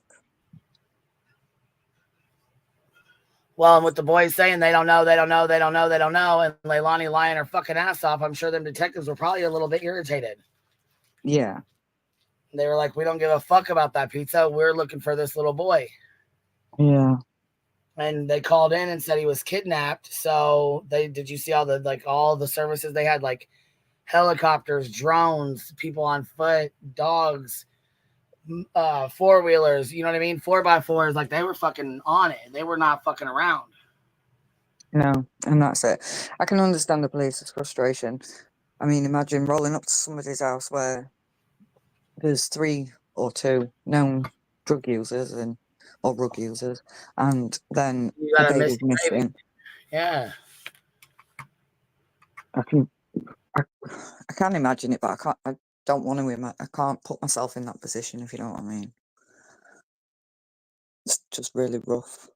Speaker 1: Well, and with the boys saying they don't know, and Leilani lying her fucking ass off, I'm sure them detectives were probably a little bit irritated.
Speaker 15: Yeah.
Speaker 1: They were like, we don't give a fuck about that pizza. We're looking for this little boy.
Speaker 15: Yeah.
Speaker 1: And they called in and said he was kidnapped. So did you see all the services they had, like helicopters, drones, people on foot, dogs, 4-wheelers, you know what I mean? 4x4s, like they were fucking on it. They were not fucking around.
Speaker 15: No, and that's it. I can understand the police's frustration. I mean, imagine rolling up to somebody's house where there's 3 or 2 known drug users or rug users, and then
Speaker 1: You
Speaker 15: the
Speaker 1: got a
Speaker 15: baby's
Speaker 1: missing baby.
Speaker 15: missing.
Speaker 1: Yeah.
Speaker 15: I can't imagine it, but I don't want to. I can't put myself in that position, if you know what I mean. It's just really rough.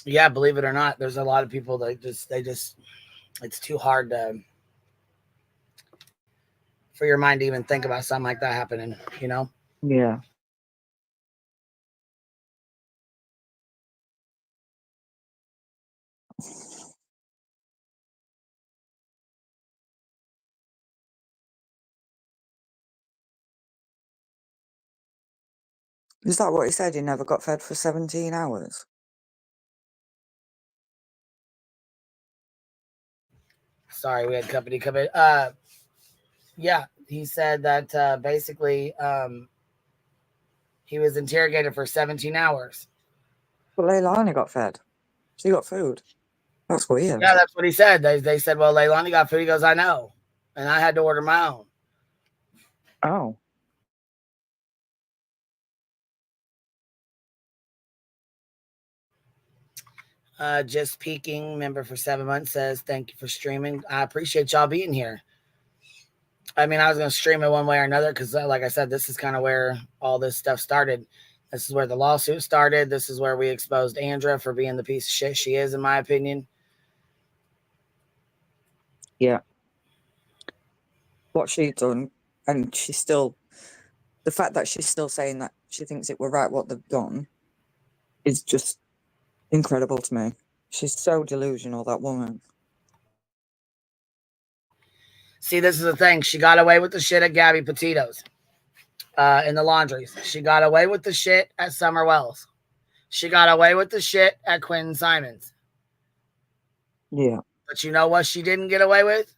Speaker 1: Yeah, believe it or not, there's a lot of people that it's too hard for your mind to even think about something like that happening, you know?
Speaker 15: Yeah. Is that what he said? He never got fed for 17 hours?
Speaker 1: Sorry, we had company come in. Yeah, he said that basically he was interrogated for 17 hours.
Speaker 15: But Leilani got fed. She got food. That's weird.
Speaker 1: Yeah, that's what he said. They said, well, Leilani got food. He goes, I know. And I had to order my own.
Speaker 15: Oh.
Speaker 1: Just peeking, member for 7 months, says, thank you for streaming. I appreciate y'all being here. I mean, I was going to stream it one way or another because, like I said, this is kind of where all this stuff started. This is where the lawsuit started. This is where we exposed Andra for being the piece of shit she is, in my opinion.
Speaker 15: Yeah. What she's done, and she's still, the fact that she's still saying that she thinks it were right what they've done is just incredible to me. She's so delusional, that woman.
Speaker 1: See, this is the thing. She got away with the shit at Gabby Petito's in the laundries. She got away with the shit at Summer Wells. She got away with the shit at Quinn Simons.
Speaker 15: Yeah.
Speaker 1: But you know what she didn't get away with?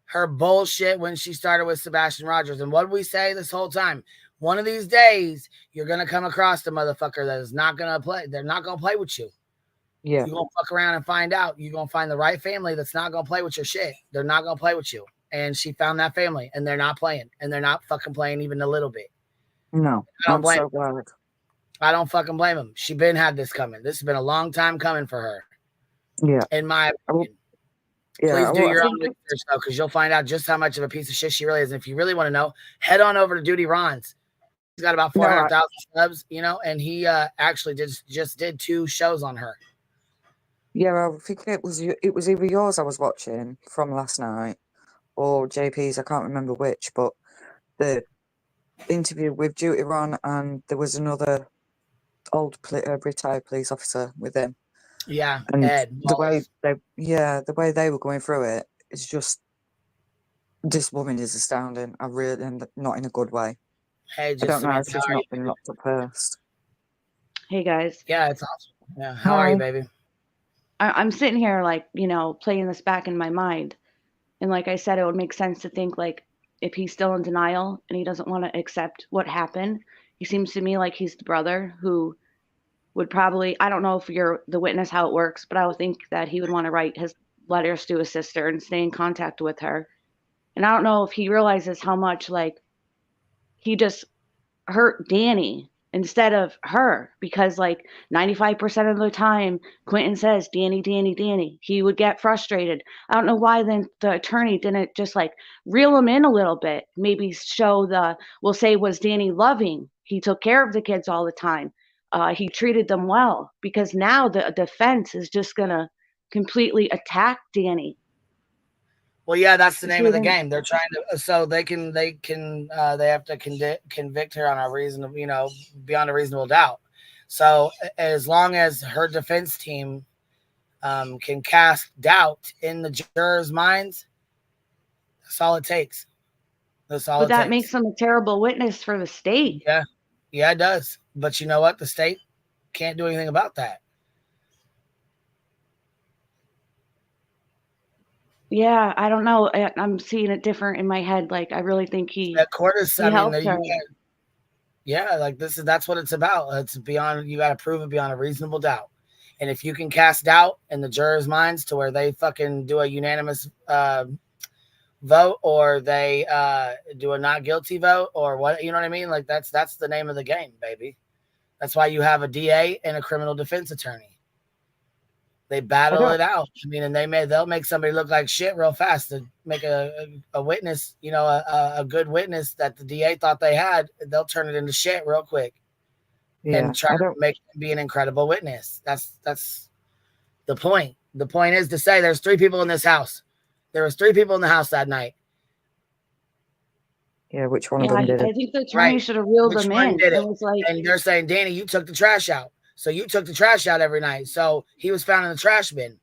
Speaker 1: Her bullshit when she started with Sebastian Rogers. And what did we say this whole time? One of these days, you're going to come across the motherfucker that is not going to play. They're not going to play with you.
Speaker 15: Yeah.
Speaker 1: You're going to fuck around and find out. You're going to find the right family that's not going to play with your shit. They're not going to play with you. And she found that family, and they're not playing. And they're not fucking playing even a little bit.
Speaker 15: No, I'm so glad.
Speaker 1: I don't fucking blame them. She been had this coming. This has been a long time coming for her.
Speaker 15: Yeah.
Speaker 1: In my opinion. Please do
Speaker 15: Well, I
Speaker 1: your own
Speaker 15: think
Speaker 1: research though, because you'll find out just how much of a piece of shit she really is. And if you really want to know, head on over to Duty Ron's. He's got about
Speaker 15: no,
Speaker 1: 400,000 subs, you know, and he actually just did 2 shows on her.
Speaker 15: yeah, I think it was either yours I was watching from last night or JP's. I can't remember which, but the interview with Duty Ron, and there was another old retired police officer with him.
Speaker 1: Yeah,
Speaker 15: And
Speaker 1: Ed.
Speaker 15: the way they were going through it, it's just, this woman is astounding. I really, and not in a good way.
Speaker 1: Hey,
Speaker 15: I
Speaker 1: just
Speaker 15: don't know if
Speaker 1: Samantha,
Speaker 15: she's
Speaker 1: how are
Speaker 15: not
Speaker 1: you?
Speaker 15: been locked up first.
Speaker 16: Hey guys,
Speaker 1: Yeah, it's awesome. Yeah, how are you, baby?
Speaker 16: I'm sitting here like, playing this back in my mind. And like I said, it would make sense to think like if he's still in denial and he doesn't want to accept what happened, he seems to me like he's the brother who would probably, I don't know if you're the witness how it works, but I would think that he would want to write his letters to his sister and stay in contact with her. And I don't know if he realizes how much like he just hurt Danny instead of her, because like 95% of the time Quentin says Danny, he would get frustrated. I don't know why then the attorney didn't just like reel him in a little bit, maybe show we'll say, was Danny loving? He took care of the kids all the time. He treated them well, because now the defense is just gonna completely attack Danny.
Speaker 1: Well, yeah, that's the name of the game. They're trying to, so they have to convict her on a reasonable, beyond a reasonable doubt. So as long as her defense team can cast doubt in the jurors' minds, that's all it takes. That's all
Speaker 16: But
Speaker 1: it
Speaker 16: that
Speaker 1: takes.
Speaker 16: makes him a terrible witness for the state.
Speaker 1: Yeah, it does. But you know what? The state can't do anything about that.
Speaker 16: Yeah, I don't know. I'm seeing it different in my head. Like, I really think
Speaker 1: That court is,
Speaker 16: he helped her.
Speaker 1: Like that's what it's about. It's beyond, you got to prove it beyond a reasonable doubt. And if you can cast doubt in the jurors' minds to where they fucking do a unanimous vote, or they do a not guilty vote, or what, you know what I mean? Like that's the name of the game, baby. That's why you have a DA and a criminal defense attorney. They battle it out. I mean, and they'll make somebody look like shit real fast to make a witness, a good witness that the DA thought they had. They'll turn it into shit real quick and try to make him be an incredible witness. That's the point. The point is to say there's 3 people in this house. There was 3 people in the house that night.
Speaker 15: Yeah, which one of them did it?
Speaker 16: I think the attorney should have reeled them in.
Speaker 1: It
Speaker 16: was like,
Speaker 1: and they're saying, Danny, you took the trash out. So you took the trash out every night. So he was found in the trash bin.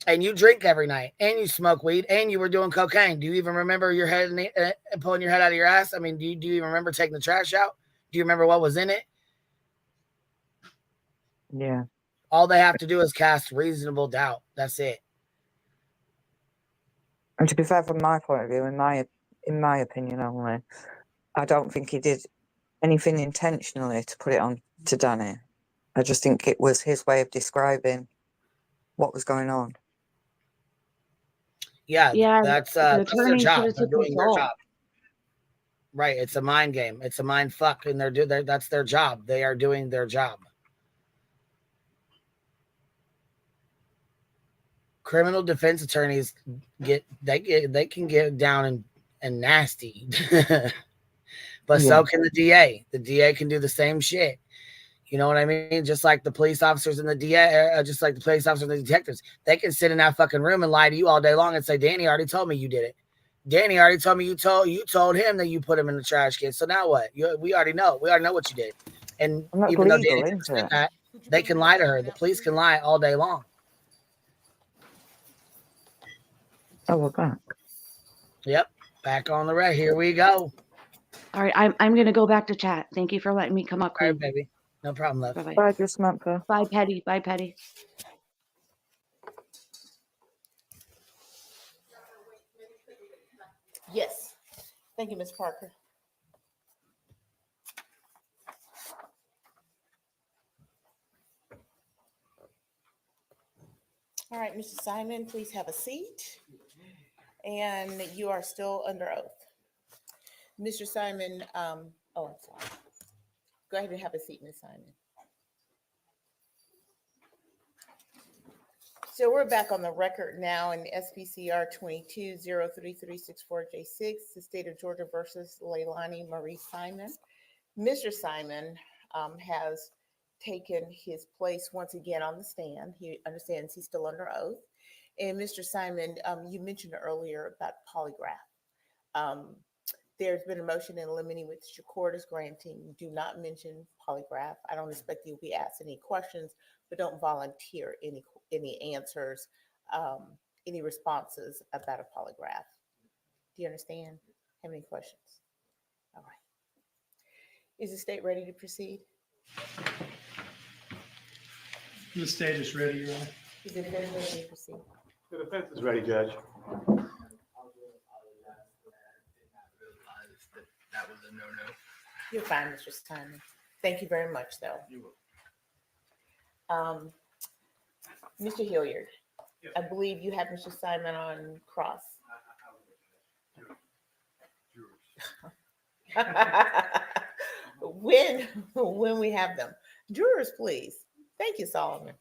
Speaker 1: And you drink every night, and you smoke weed, and you were doing cocaine. Do you even remember your head pulling your head out of your ass? I mean, do you even remember taking the trash out? Do you remember what was in it?
Speaker 15: Yeah.
Speaker 1: All they have to do is cast reasonable doubt. That's it.
Speaker 15: And to be fair, from my point of view, in my opinion only, I don't think he did anything intentionally to put it on to Danny. I just think it was his way of describing what was going on.
Speaker 1: Yeah, that's their job. They're
Speaker 16: took
Speaker 1: doing their
Speaker 16: control.
Speaker 1: job. Right. It's a mind game. It's a mind fuck, and that's their job. They are doing their job. Criminal defense attorneys they can get down and nasty. But so can the DA. The DA can do the same shit. You know what I mean? Just like the police officers and the DA, just like the police officers and the detectives, they can sit in that fucking room and lie to you all day long and say, Danny already told me you did it. Danny already told me you told him that you put him in the trash can. So now what? We already know. We already know what you did. And even though Danny didn't say that, they can lie to her. The police can lie all day long.
Speaker 15: Oh, we're back.
Speaker 1: Yep. Back on the red. Here we go.
Speaker 16: All right, I'm gonna go back to chat. Thank you for letting me come up, Queen.
Speaker 1: All right, baby. No problem, love.
Speaker 16: Bye-bye.
Speaker 15: Bye, just Samantha.
Speaker 16: Bye, Petty. Bye, Petty.
Speaker 2: Yes. Thank you, Ms. Parker. All right, Mr. Simon, please have a seat. And you are still under oath. Mr. Simon, I'm sorry. Go ahead and have a seat, Ms. Simon. So we're back on the record now in SPCR 22-03364J6, the state of Georgia versus Leilani Marie Simon. Mr. Simon has taken his place once again on the stand. He understands he's still under oath. And Mr. Simon, you mentioned earlier about polygraph. There's been a motion in limine which your court is granting. Do not mention polygraph. I don't expect you'll be asked any questions, but don't volunteer any answers, any responses about a polygraph. Do you understand? Have any questions? All right. Is the state ready to proceed?
Speaker 7: The stage is ready, Your Honor.
Speaker 2: Is the defense ready to proceed?
Speaker 5: The defense is ready, Judge.
Speaker 8: That was a no-no.
Speaker 2: You're fine, Mr. Simon. Thank you very much, though.
Speaker 5: You
Speaker 2: Mr. Hilliard, I believe you have Mr. Simon on cross. When we have them. Jurors, please. Thank you, Solomon.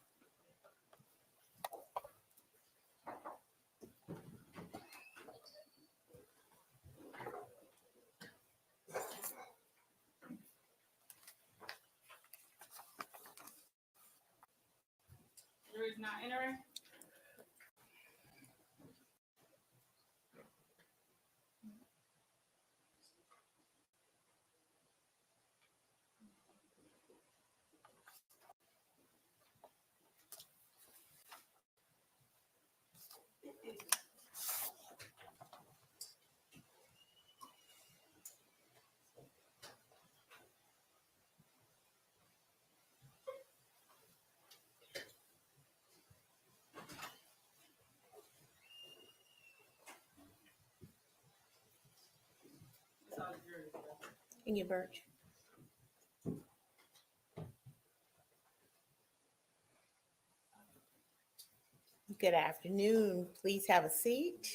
Speaker 17: Jurors not entering.
Speaker 2: Can you, Birch? Good afternoon. Please have a seat.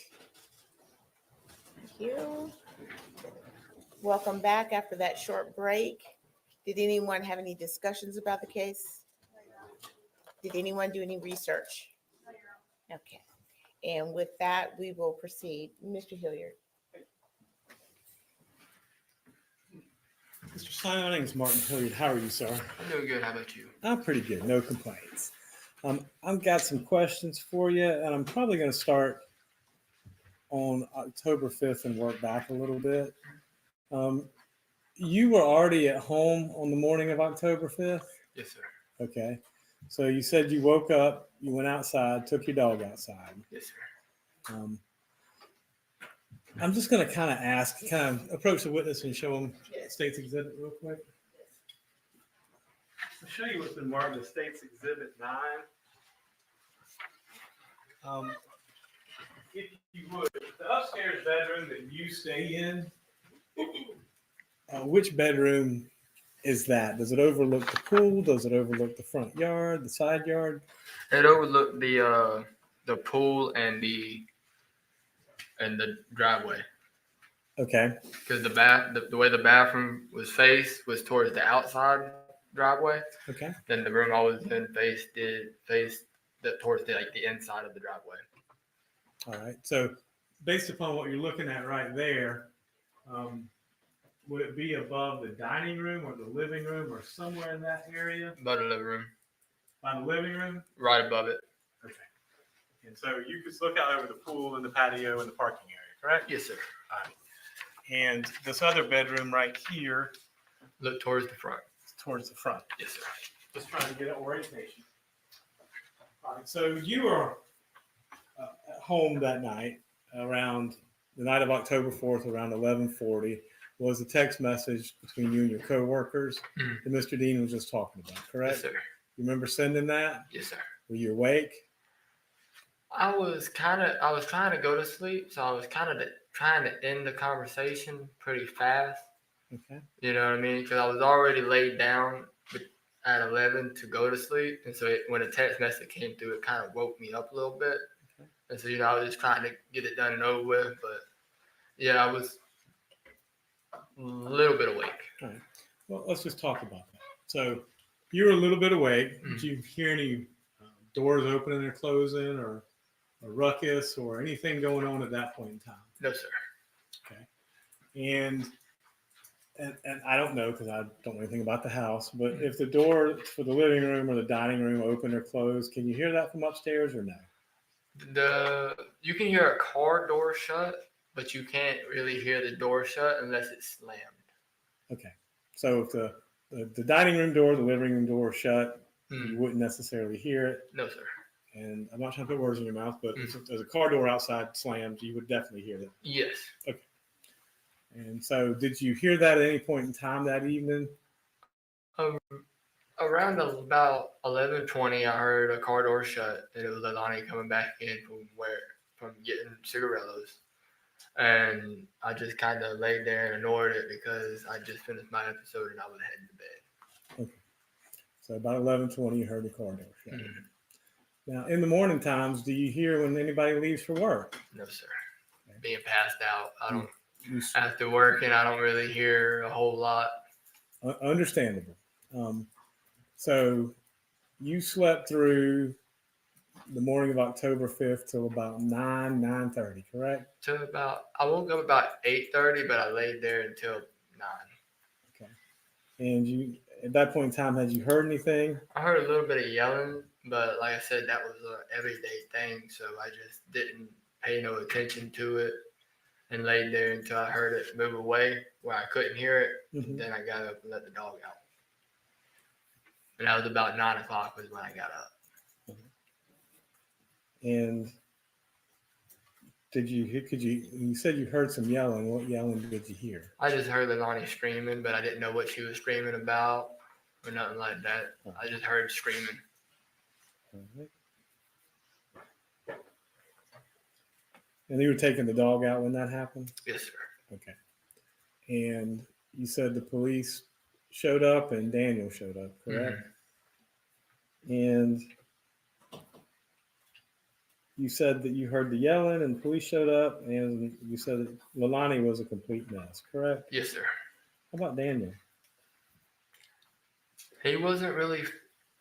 Speaker 2: Thank you. Welcome back after that short break. Did anyone have any discussions about the case? Did anyone do any research? Okay. And with that, we will proceed. Mr. Hilliard.
Speaker 18: Mr. Simon, my name is Martin Hilliard. How are you, sir?
Speaker 8: I'm doing good. How about you?
Speaker 18: I'm pretty good. No complaints. I've got some questions for you, and I'm probably going to start on October 5th and work back a little bit. You were already at home on the morning of October 5th?
Speaker 8: Yes, sir.
Speaker 18: Okay. So you said you woke up, you went outside, took your dog outside.
Speaker 8: Yes, sir.
Speaker 18: I'm just going to kind of approach the witness and show him State's Exhibit real quick. I'll show you what's been marked as State's Exhibit 9. If you would, the upstairs bedroom that you stay in, which bedroom is that? Does it overlook the pool? Does it overlook the front yard, the side yard?
Speaker 8: It overlooked the pool and the driveway.
Speaker 18: Okay.
Speaker 8: Because the way the bathroom was faced was towards the outside driveway.
Speaker 18: Okay.
Speaker 8: Then the room I was in faced towards the inside of the driveway.
Speaker 18: All right. So based upon what you're looking at right there, would it be above the dining room or the living room or somewhere in that area?
Speaker 8: By the living room.
Speaker 18: By the living room?
Speaker 8: Right above it.
Speaker 18: Okay. And so you could look out over the pool and the patio and the parking area, correct?
Speaker 8: Yes, sir.
Speaker 18: All right. And this other bedroom right here?
Speaker 8: Look towards the front.
Speaker 18: Towards the front.
Speaker 8: Yes, sir.
Speaker 18: Just trying to get an orientation. All right. So you were at home that night around the night of October 4th, around 11:40. Was a text message between you and your coworkers that Mr. Dean was just talking about, correct?
Speaker 8: Yes, sir.
Speaker 18: You remember sending that?
Speaker 8: Yes, sir.
Speaker 18: Were you awake?
Speaker 8: I was trying to go to sleep, so I was trying to end the conversation pretty fast.
Speaker 18: Okay.
Speaker 8: You know what I mean? Because I was already laid down at 11 to go to sleep, and so when a text message came through, it kind of woke me up a little bit. Okay. And so I was just trying to get it done and over with, but yeah, I was a little bit awake.
Speaker 18: All right. Well, let's just talk about that. So you were a little bit awake. Did you hear any doors opening or closing, or a ruckus, or anything going on at that point in time?
Speaker 8: No, sir.
Speaker 18: Okay. And I don't know because I don't know anything about the house, but if the door for the living room or the dining room open or closed, can you hear that from upstairs or no?
Speaker 8: You can hear a car door shut, but you can't really hear the door shut unless it's slammed.
Speaker 18: Okay. So if the dining room door, the living room door are shut, you wouldn't necessarily hear it.
Speaker 8: No, sir.
Speaker 18: And I'm not trying to put words in your mouth, but if there's a car door outside slammed, you would definitely hear that.
Speaker 8: Yes.
Speaker 18: Okay. And so did you hear that at any point in time that evening?
Speaker 8: Around about 11:20, I heard a car door shut, and it was Leilani coming back in from getting cigarillos. And I just kind of laid there and ignored it because I just finished my episode and I was heading to bed.
Speaker 18: Okay. So about 11:20, you heard the car door shut. Now, in the morning times, do you hear when anybody leaves for work?
Speaker 8: No, sir. Being passed out, I don't. After work, and I don't really hear a whole lot.
Speaker 18: Understandable. So you slept through the morning of October 5th till about 9:30, correct?
Speaker 8: I woke up about 8:30, but I laid there until 9.
Speaker 18: Okay. And you, at that point in time, had you heard anything?
Speaker 8: I heard a little bit of yelling, but like I said, that was an everyday thing, so I just didn't pay no attention to it and laid there until I heard it move away where I couldn't hear it. Then I got up and let the dog out. And that was about 9 o'clock was when I got up.
Speaker 18: And you said you heard some yelling. What yelling did you hear?
Speaker 8: I just heard Leilani screaming, but I didn't know what she was screaming about or nothing like that. I just heard screaming.
Speaker 18: And you were taking the dog out when that happened?
Speaker 8: Yes, sir.
Speaker 18: Okay. And you said the police showed up and Daniel showed up, correct? And you said that you heard the yelling and the police showed up, and you said that Leilani was a complete mess, correct?
Speaker 8: Yes, sir.
Speaker 18: How about Daniel?
Speaker 8: He wasn't really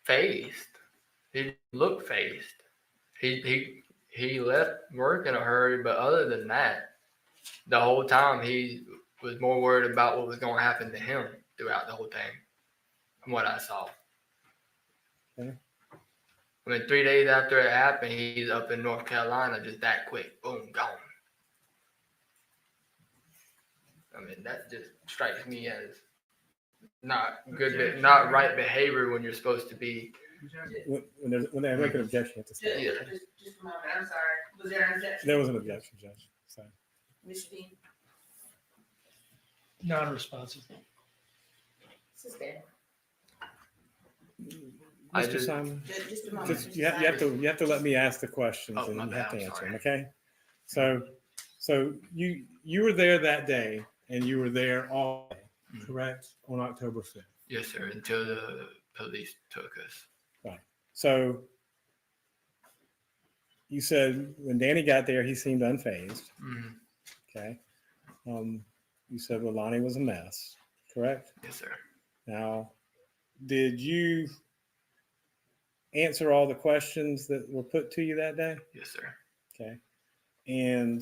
Speaker 8: phased. He looked phased. He left work in a hurry, but other than that, the whole time he was more worried about what was going to happen to him throughout the whole thing, from what I saw.
Speaker 18: Okay.
Speaker 8: I mean, 3 days after it happened, he's up in North Carolina just that quick. Boom, gone. I mean, that just strikes me as not good, not right behavior when you're supposed to be.
Speaker 18: When they make an objection, you have to say.
Speaker 8: Yeah.
Speaker 17: Just a moment, I'm sorry. Was there an objection?
Speaker 18: There was an objection, Judge. So.
Speaker 17: Mr. Dean?
Speaker 14: Non-responsive.
Speaker 17: Suspend.
Speaker 18: Mr. Simon,
Speaker 17: Just a moment.
Speaker 18: you have to let me ask the questions and you have to answer them, okay? So you were there that day and you were there all day, correct? On October 5th.
Speaker 8: Yes, sir. Until the police took us.
Speaker 18: Right. So you said when Danny got there, he seemed unfazed. Okay. You said Leilani was a mess, correct?
Speaker 8: Yes, sir.
Speaker 18: Now, did you answer all the questions that were put to you that day?
Speaker 8: Yes, sir.
Speaker 18: Okay. And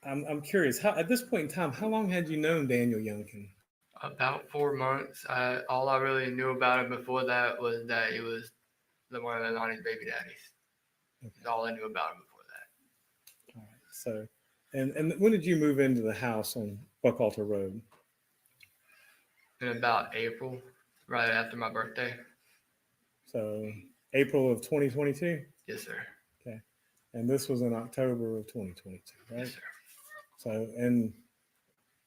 Speaker 18: I'm curious, how at this point in time, how long had you known Daniel Youngkin?
Speaker 8: About 4 months. All I really knew about him before that was that he was one of Leilani's baby daddies. That's all I knew about him before that.
Speaker 18: All right. So, and when did you move into the house on Buckalter Road?
Speaker 8: In about April, right after my birthday.
Speaker 18: So, April of 2022?
Speaker 8: Yes, sir.
Speaker 18: Okay. And this was in October of 2022, right?
Speaker 8: Yes, sir.
Speaker 18: So, and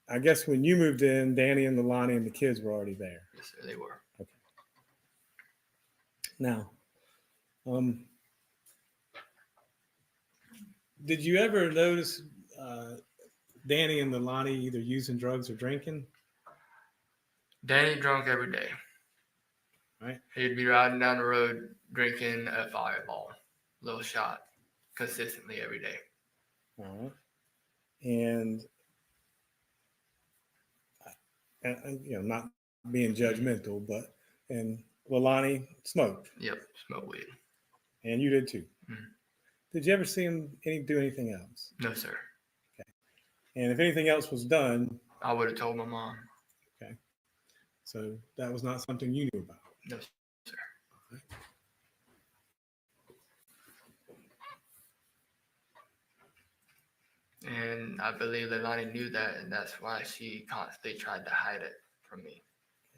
Speaker 18: I guess when you moved in, Danny and Leilani and the kids were already there.
Speaker 8: Yes, sir, they were.
Speaker 18: Okay. Now, did you ever notice Danny and Leilani either using drugs or drinking?
Speaker 8: Danny drunk every day.
Speaker 18: Right.
Speaker 8: He'd be riding down the road drinking a Fireball, little shot, consistently every day.
Speaker 18: All right. And you know, not being judgmental, but And Leilani smoked.
Speaker 8: Yep, smoke weed.
Speaker 18: And you did too.
Speaker 8: Mhm.
Speaker 18: Did you ever see him do anything else?
Speaker 8: No, sir.
Speaker 18: Okay. And if anything else was done,
Speaker 8: I would have told my mom.
Speaker 18: okay. So that was not something you knew about.
Speaker 8: No, sir. And I believe Leilani knew that, and that's why she constantly tried to hide it from me.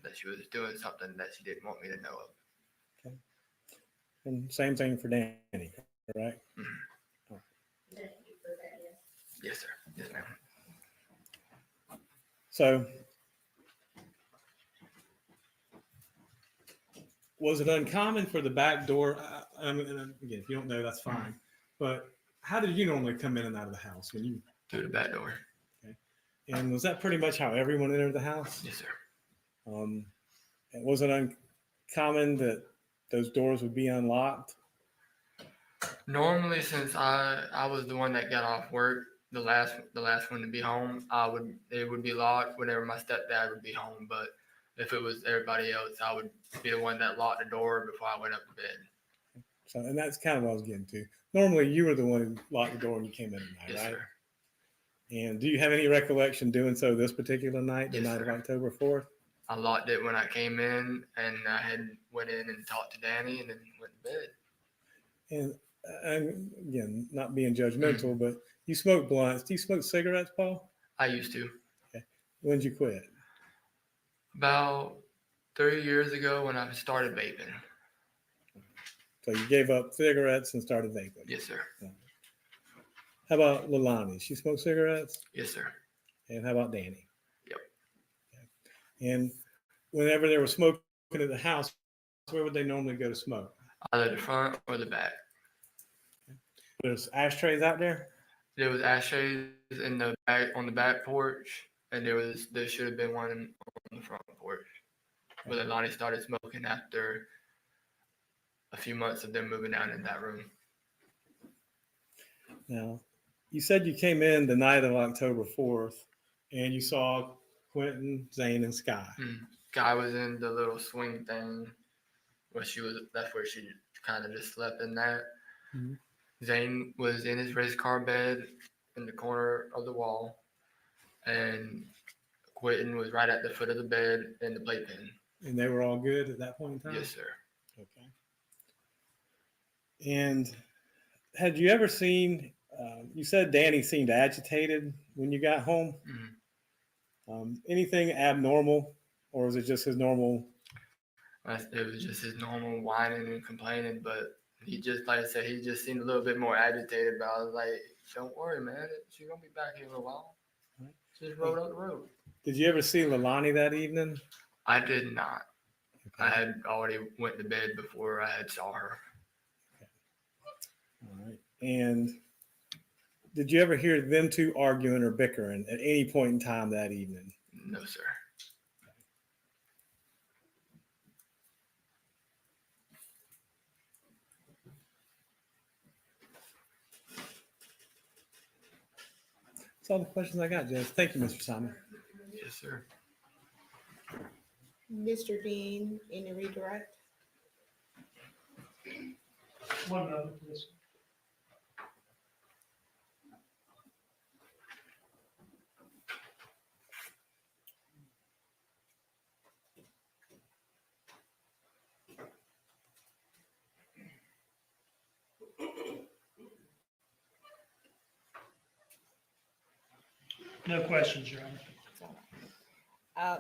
Speaker 8: That she was doing something that she didn't want me to know of.
Speaker 18: Okay. And same thing for Danny, correct?
Speaker 8: Mm-hmm.
Speaker 18: Oh.
Speaker 8: Yes, sir. Yes, ma'am.
Speaker 18: So was it uncommon for the back door? Again, if you don't know, that's fine. But how did you normally come in and out of the house when you?
Speaker 8: Through the back door.
Speaker 18: Okay. And was that pretty much how everyone entered the house?
Speaker 8: Yes, sir.
Speaker 18: And was it uncommon that those doors would be unlocked?
Speaker 8: Normally, since I was the one that got off work, the last one to be home, it would be locked whenever my stepdad would be home. But if it was everybody else, I would be the one that locked the door before I went up to bed.
Speaker 18: So, and that's kind of what I was getting to. Normally, you were the one who locked the door when you came in at night,
Speaker 8: Yes,
Speaker 18: right?
Speaker 8: sir.
Speaker 18: And do you have any recollection doing so this particular night, the
Speaker 8: Yes,
Speaker 18: night
Speaker 8: sir.
Speaker 18: of October 4th?
Speaker 8: I locked it when I came in, and I had went in and talked to Danny, and then went to bed.
Speaker 18: And again, not being judgmental, but you smoke blunts. Do you smoke cigarettes, Paul?
Speaker 8: I used to.
Speaker 18: Okay. When did you quit?
Speaker 8: About 3 years ago when I started vaping.
Speaker 18: So you gave up cigarettes and started vaping.
Speaker 8: Yes, sir.
Speaker 18: How about Leilani? She smoked cigarettes?
Speaker 8: Yes, sir.
Speaker 18: And how about Danny?
Speaker 8: Yep.
Speaker 18: Okay. And whenever they were smoking at the house, where would they normally go to smoke?
Speaker 8: Either the front or the back.
Speaker 18: There's ashtrays out there?
Speaker 8: There was ashtrays in the back on the back porch, and there should have been one on the front porch. But Leilani started smoking after a few months of them moving down in that room.
Speaker 18: Now, you said you came in the night of October 4th, and you saw Quentin, Zane, and Sky.
Speaker 8: Guy was in the little swing thing where that's where she kind of just slept in that.
Speaker 18: Mm-hmm.
Speaker 8: Zane was in his race car bed in the corner of the wall, and Quentin was right at the foot of the bed in the playpen.
Speaker 18: And they were all good at that point in time?
Speaker 8: Yes, sir.
Speaker 18: Okay. And had you ever seen, you said Danny seemed agitated when you got home.
Speaker 8: Mm-hmm.
Speaker 18: Anything abnormal, or was it just his normal?
Speaker 8: It was just his normal whining and complaining, but he just, like I said, he just seemed a little bit more agitated. But I was like, don't worry, man. She's going to be back here in a while. Just rode up the road.
Speaker 18: Did you ever see Leilani that evening?
Speaker 8: I did not. Okay. I had already went to bed before I had saw her.
Speaker 18: Okay. All right. And did you ever hear them two arguing or bickering at any point in time that evening?
Speaker 8: No, sir.
Speaker 18: That's all the questions I got, Jess. Thank you, Mr. Simon.
Speaker 8: Yes, sir.
Speaker 2: Mr. Dean, any redirect?
Speaker 7: One moment, please. No questions, Your Honor.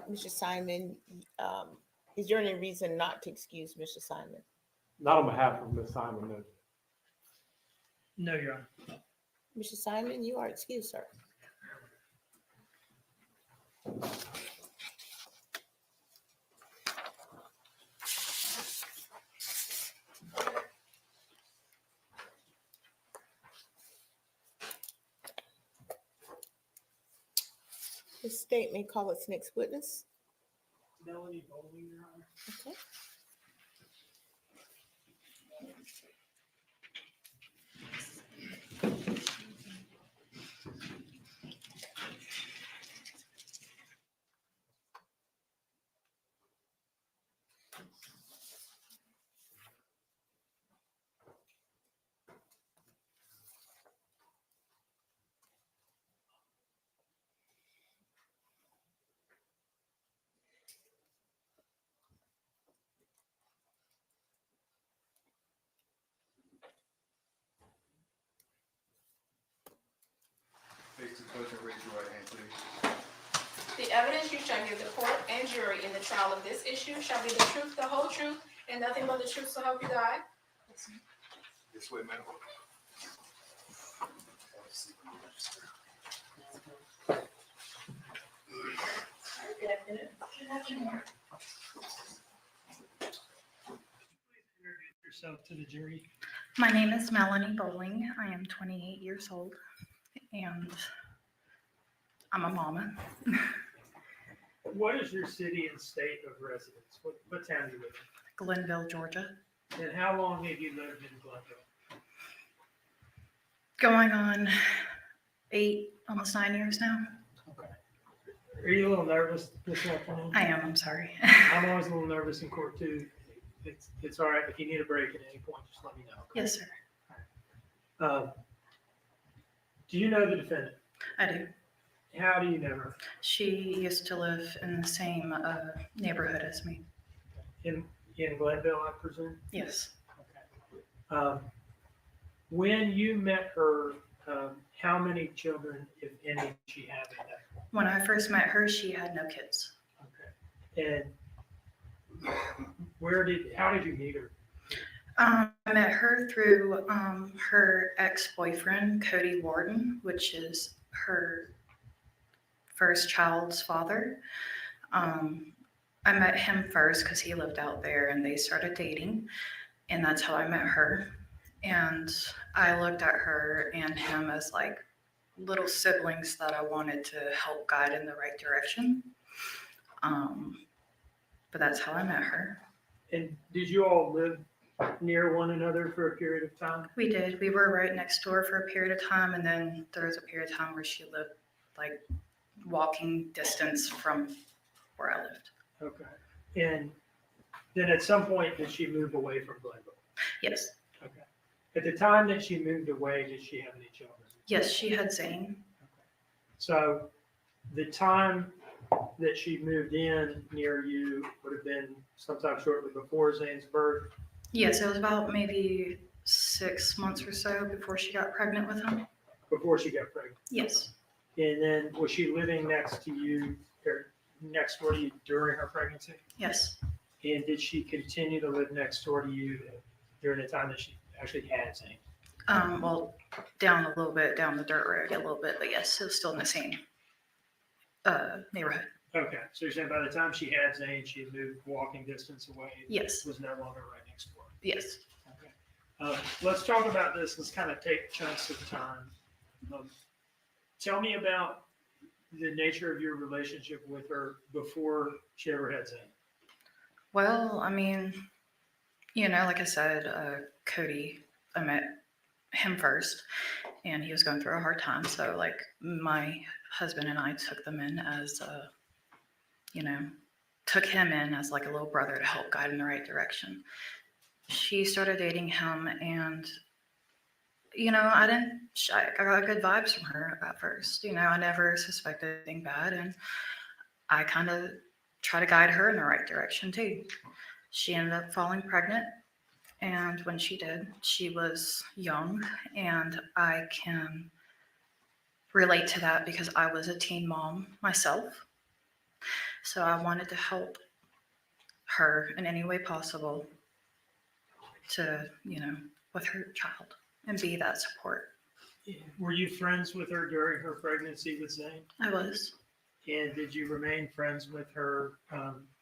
Speaker 2: Mr. Simon, is there any reason not to excuse Mr. Simon?
Speaker 18: Not on behalf of Ms. Simon, no.
Speaker 7: No, Your Honor.
Speaker 2: Mr. Simon, you are excused, sir. The state may call its next witness.
Speaker 7: Melanie Bowling, Your Honor.
Speaker 2: Okay.
Speaker 9: Clerk, raise your right hand, please.
Speaker 22: The evidence you shall give the court and jury in the trial of this issue shall be the truth, the whole truth, and nothing but the truth, so help you God.
Speaker 9: This way, ma'am.
Speaker 22: Good afternoon. Good afternoon.
Speaker 7: Introduce yourself to the jury.
Speaker 19: My name is Melanie Bowling. I am 28 years old and I'm a mama.
Speaker 7: What is your city and state of residence? What town do you live in?
Speaker 19: Glenville, Georgia.
Speaker 7: And how long have you lived in Glenville?
Speaker 19: Going on 8, almost 9 years now.
Speaker 7: Are you a little nervous this afternoon?
Speaker 19: I am, I'm sorry.
Speaker 7: I'm always a little nervous in court too. It's all right. If you need a break at any point, just let me know.
Speaker 19: Yes, sir.
Speaker 7: Do you know the defendant?
Speaker 19: I do.
Speaker 7: How do you know her?
Speaker 19: She used to live in the same neighborhood as me.
Speaker 7: In Glenville, I presume?
Speaker 19: Yes.
Speaker 7: When you met her, how many children, if any, did she have at that point?
Speaker 19: When I first met her, she had no kids.
Speaker 7: And how did you meet her?
Speaker 19: I met her through her ex-boyfriend, Cody Warden, which is her first child's father. I met him first because he lived out there and they started dating, and that's how I met her. And I looked at her and him as like little siblings that I wanted to help guide in the right direction. But that's how I met her.
Speaker 7: And did you all live near one another for a period of time?
Speaker 19: We did. We were right next door for a period of time, and then there was a period of time where she lived like walking distance from where I lived.
Speaker 7: Okay. And then at some point, did she move away from Glenville?
Speaker 19: Yes.
Speaker 7: Okay. At the time that she moved away, did she have any children?
Speaker 19: Yes, she had Zane.
Speaker 7: So the time that she moved in near you would have been sometime shortly before Zane's birth?
Speaker 19: Yes, it was about maybe 6 months or so before she got pregnant with him.
Speaker 7: Before she got pregnant?
Speaker 19: Yes.
Speaker 7: And then was she living next to you or next door to you during her pregnancy?
Speaker 19: Yes.
Speaker 7: And did she continue to live next door to you during the time that she actually had Zane?
Speaker 19: Well, down a little bit, down the dirt road a little bit, but yes, it was still in the same neighborhood.
Speaker 7: Okay, so you're saying by the time she had Zane, she had moved walking distance away?
Speaker 19: Yes.
Speaker 7: Was no longer right next door?
Speaker 19: Yes.
Speaker 7: Okay. Let's talk about this. Let's kind of take chunks of time. Tell me about the nature of your relationship with her before she ever had Zane.
Speaker 19: Well, I mean, like I said, Cody, I met him first and he was going through a hard time. So like my husband and I took them in as, took him in as like a little brother to help guide in the right direction. She started dating him and, I got good vibes from her at first. I never suspected anything bad, and I kind of try to guide her in the right direction too. She ended up falling pregnant, and when she did, she was young, and I can relate to that because I was a teen mom myself. So I wanted to help her in any way possible to, with her child and be that support.
Speaker 7: Were you friends with her during her pregnancy with Zane?
Speaker 19: I was.
Speaker 7: And did you remain friends with her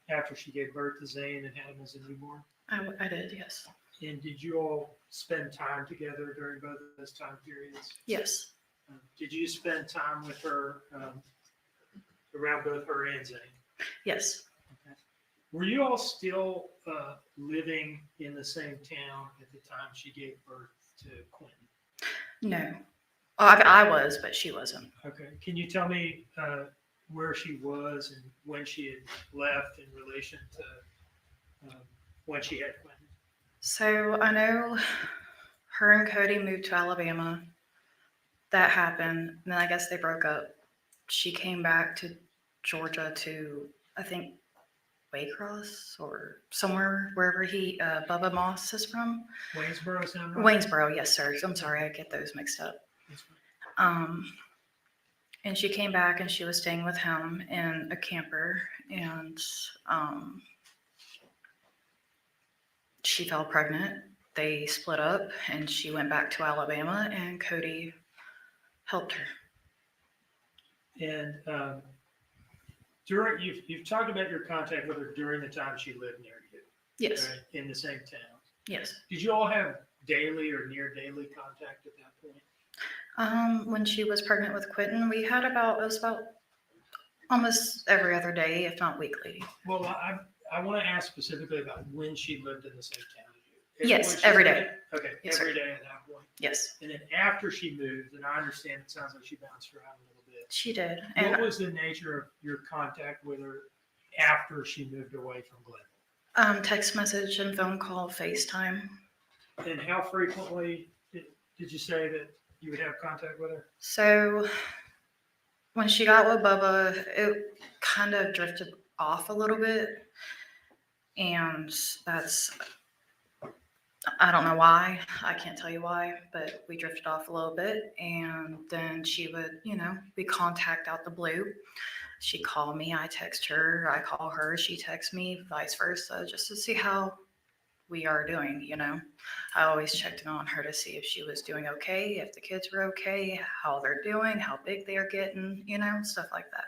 Speaker 7: after she gave birth to Zane and had him as a newborn?
Speaker 19: I did, yes.
Speaker 7: And did you all spend time together during both of those time periods?
Speaker 19: Yes.
Speaker 7: Did you spend time with her around both her and Zane?
Speaker 19: Yes.
Speaker 7: Okay. Were you all still living in the same town at the time she gave birth to Quentin?
Speaker 19: No. I was, but she wasn't.
Speaker 7: Okay. Can you tell me where she was and when she had left in relation to when she had Quentin?
Speaker 19: So I know her and Cody moved to Alabama. That happened. And then I guess they broke up. She came back to Georgia to, I think, Waycross or somewhere, wherever Bubba Moss is from.
Speaker 7: Waynesboro, sound right?
Speaker 19: Waynesboro, yes, sir. I'm sorry, I get those mixed up. And she came back and she was staying with him in a camper, and she fell pregnant. They split up and she went back to Alabama, and Cody helped her.
Speaker 7: And during you've talked about your contact with her during the time she lived near you.
Speaker 19: Yes.
Speaker 7: Right? In the same town.
Speaker 19: Yes.
Speaker 7: Did you all have daily or near daily contact at that point?
Speaker 19: When she was pregnant with Quentin, it was about almost every other day, if not weekly.
Speaker 7: Well, I want to ask specifically about when she lived in the same town as you.
Speaker 19: Yes, every day.
Speaker 7: Okay,
Speaker 19: Yes,
Speaker 7: every
Speaker 19: sir.
Speaker 7: day at that point.
Speaker 19: Yes.
Speaker 7: And then after she moved, and I understand it sounds like she bounced around a little bit.
Speaker 19: She did.
Speaker 7: What
Speaker 19: And
Speaker 7: was the nature of your contact with her after she moved away from Glen?
Speaker 19: text message and phone call, FaceTime.
Speaker 7: And how frequently did you say that you would have contact with her?
Speaker 19: So when she got with Bubba, it kind of drifted off a little bit. And I don't know why. I can't tell you why, but we drifted off a little bit. And then she would, we contact out the blue. She called me, I text her, I call her, she texts me, vice versa, just to see how we are doing, I always checked in on her to see if she was doing okay, if the kids were okay, how they're doing, how big they are getting, stuff like that.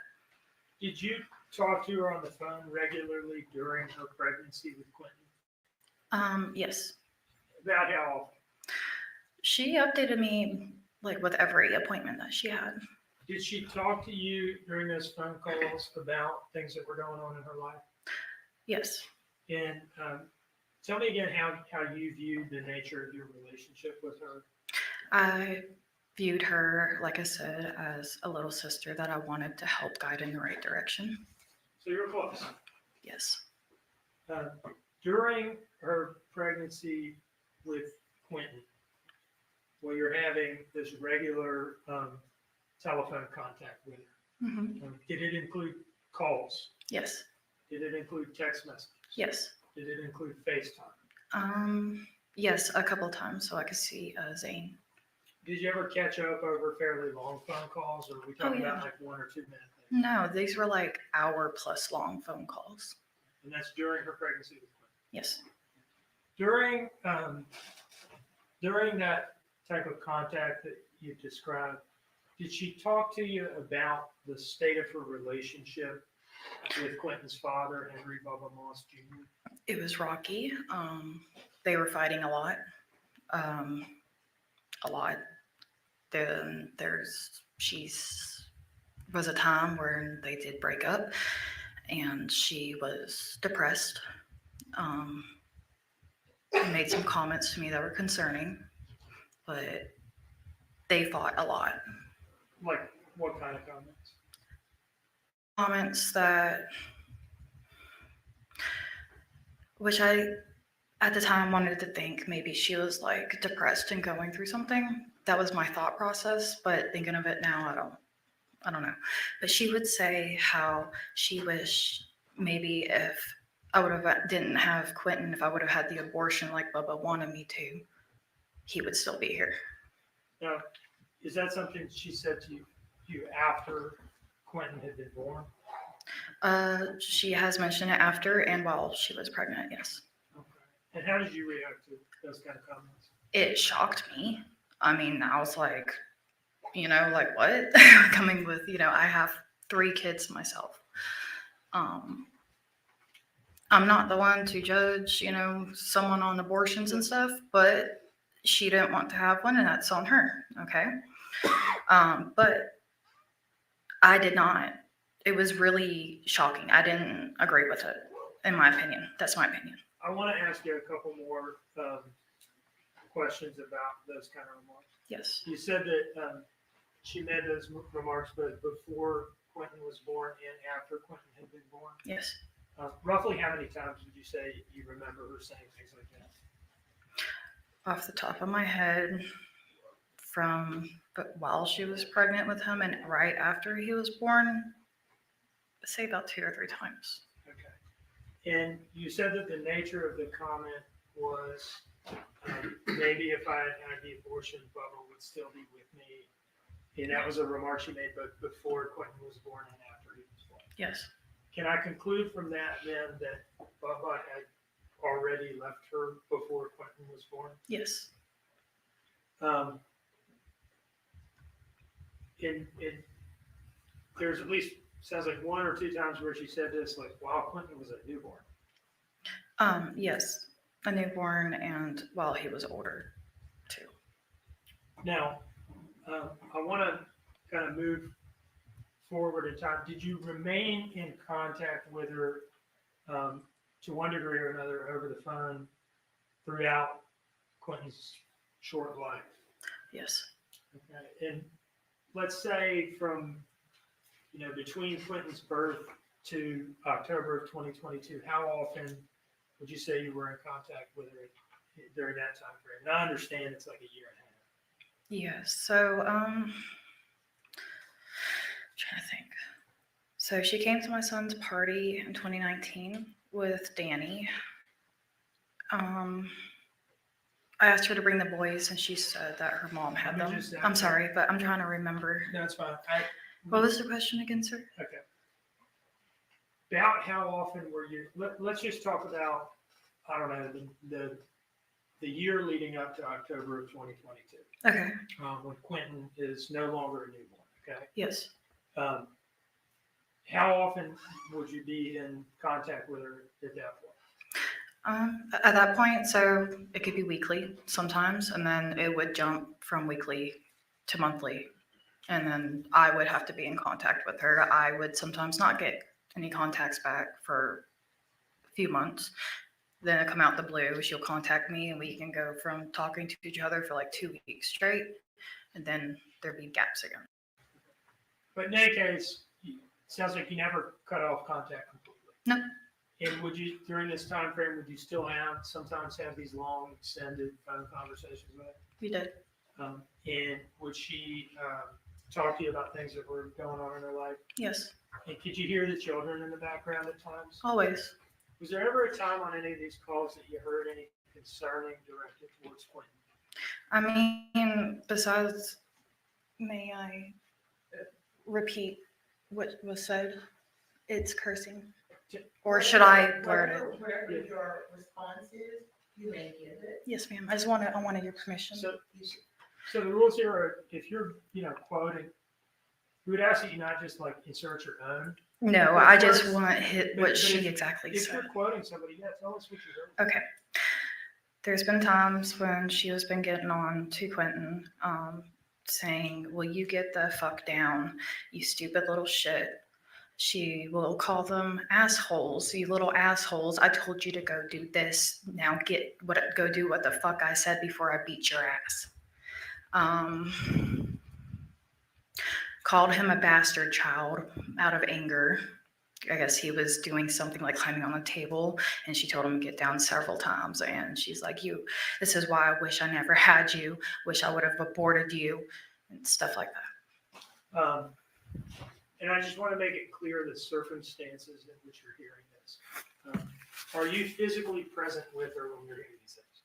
Speaker 7: Did you talk to her on the phone regularly during her pregnancy with Quentin?
Speaker 19: Yes.
Speaker 7: About how often?
Speaker 19: She updated me with every appointment that she had.
Speaker 7: Did she talk to you during those phone calls about things that were going on in her life?
Speaker 19: Yes.
Speaker 7: And tell me again how you viewed the nature of your relationship with her.
Speaker 19: I viewed her, like I said, as a little sister that I wanted to help guide in the right direction.
Speaker 7: So you're close?
Speaker 19: Yes.
Speaker 7: During her pregnancy with Quentin, well, you're having this regular telephone contact with her.
Speaker 19: Mm-hmm.
Speaker 7: Did it include calls?
Speaker 19: Yes.
Speaker 7: Did it include text messages?
Speaker 19: Yes.
Speaker 7: Did it include FaceTime?
Speaker 19: Yes, a couple times so I could see Zane.
Speaker 7: Did you ever catch up over fairly long phone calls, or are we talking about like 1 or 2 minutes?
Speaker 19: No, these were hour-plus long phone calls.
Speaker 7: And that's during her pregnancy with Quentin?
Speaker 19: Yes.
Speaker 7: During that type of contact that you described, did she talk to you about the state of her relationship with Quentin's father, Henry Bubba Moss Jr.?
Speaker 19: It was rocky. They were fighting a lot. Then was a time where they did break up, and she was depressed. Made some comments to me that were concerning, but they fought a lot.
Speaker 7: Like what kind of comments?
Speaker 19: Comments which I, at the time, wanted to think maybe she was depressed and going through something. That was my thought process, but thinking of it now, I don't know. But she would say how she wished maybe if I didn't have Quentin, if I would have had the abortion like Bubba wanted me to, he would still be here.
Speaker 7: Now, is that something she said to you after Quentin had been born?
Speaker 19: She has mentioned it after and while she was pregnant, yes.
Speaker 7: Okay. And how did you react to those kind of comments?
Speaker 19: It shocked me. I mean, I was like, what? Coming with, I have 3 kids myself. I'm not the one to judge, someone on abortions and stuff, but she didn't want to have one, and that's on her, okay? But I did not. It was really shocking. I didn't agree with it, in my opinion. That's my opinion.
Speaker 7: I want to ask you a couple more questions about those kind of remarks.
Speaker 19: Yes.
Speaker 7: You said that she made those remarks, but before Quentin was born and after Quentin had been born?
Speaker 19: Yes.
Speaker 7: Roughly how many times would you say you remember her saying things like that?
Speaker 19: Off the top of my head, but while she was pregnant with him and right after he was born, I'd say about 2 or 3 times.
Speaker 7: Okay. And you said that the nature of the comment was maybe if I had had the abortion, Bubba would still be with me. And that was a remark she made both before Quentin was born and after he was born.
Speaker 19: Yes.
Speaker 7: Can I conclude from that then that Bubba had already left her before Quentin was born?
Speaker 19: Yes.
Speaker 7: There's at least, sounds like 1 or 2 times where she said this, like, while Quentin was a newborn.
Speaker 19: Yes, a newborn and while he was older too.
Speaker 7: Now, I want to kind of move forward in time. Did you remain in contact with her to one degree or another over the phone throughout Quentin's short life?
Speaker 19: Yes.
Speaker 7: Okay. And let's say from, between Quentin's birth to October of 2022, how often would you say you were in contact with her during that time frame? And I understand it's like a year and a half.
Speaker 19: Yes. So, trying to think. So she came to my son's party in 2019 with Danny. I asked her to bring the boys, and she said that her mom had them. I'm sorry, but I'm trying to remember.
Speaker 7: No, it's fine.
Speaker 19: What was the question again, sir?
Speaker 7: Okay. About how often were you? Let's just talk about, I don't know, the year leading up to October of 2022.
Speaker 19: Okay.
Speaker 7: When Quentin is no longer a newborn. Okay.
Speaker 19: Yes.
Speaker 7: How often would you be in contact with her at that point?
Speaker 19: At that point, so it could be weekly sometimes, and then it would jump from weekly to monthly. And then I would have to be in contact with her. I would sometimes not get any contacts back for a few months. Then it come out the blue, she'll contact me and we can go from talking to each other for like 2 weeks straight. And then there'd be gaps again.
Speaker 7: But in any case, it sounds like you never cut off contact completely.
Speaker 19: No.
Speaker 7: And would you, during this time frame, would you still sometimes have these long, extended phone conversations with her?
Speaker 19: We did.
Speaker 7: And would she talk to you about things that were going on in her life?
Speaker 19: Yes.
Speaker 7: And could you hear the children in the background at times?
Speaker 19: Always.
Speaker 7: Was there ever a time on any of these calls that you heard any concerning directed towards Quentin?
Speaker 19: I mean, besides, may I repeat what was said? It's cursing. Or should I blurt it?
Speaker 2: Whatever your response is, you may give it.
Speaker 19: Yes, ma'am. I wanted your permission.
Speaker 7: So the rules here are, if you're, quoting, we would ask that you not just like insert your own.
Speaker 19: No, I just want to hit what she exactly
Speaker 7: If
Speaker 19: said.
Speaker 7: you're quoting somebody, yeah, tell us what you heard.
Speaker 19: Okay. There's been times when she has been getting on to Quentin, saying, "Will you get the fuck down, you stupid little shit?" She will call them assholes, you little assholes. I told you to go do this. Now go do what the fuck I said before I beat your ass. Called him a bastard child out of anger. I guess he was doing something like climbing on the table, and she told him to get down several times. And she's like, this is why I wish I never had you, wish I would have aborted you, and stuff like that.
Speaker 7: And I just want to make it clear the circumstances in which you're hearing this. Are you physically present with her when you're hearing these things?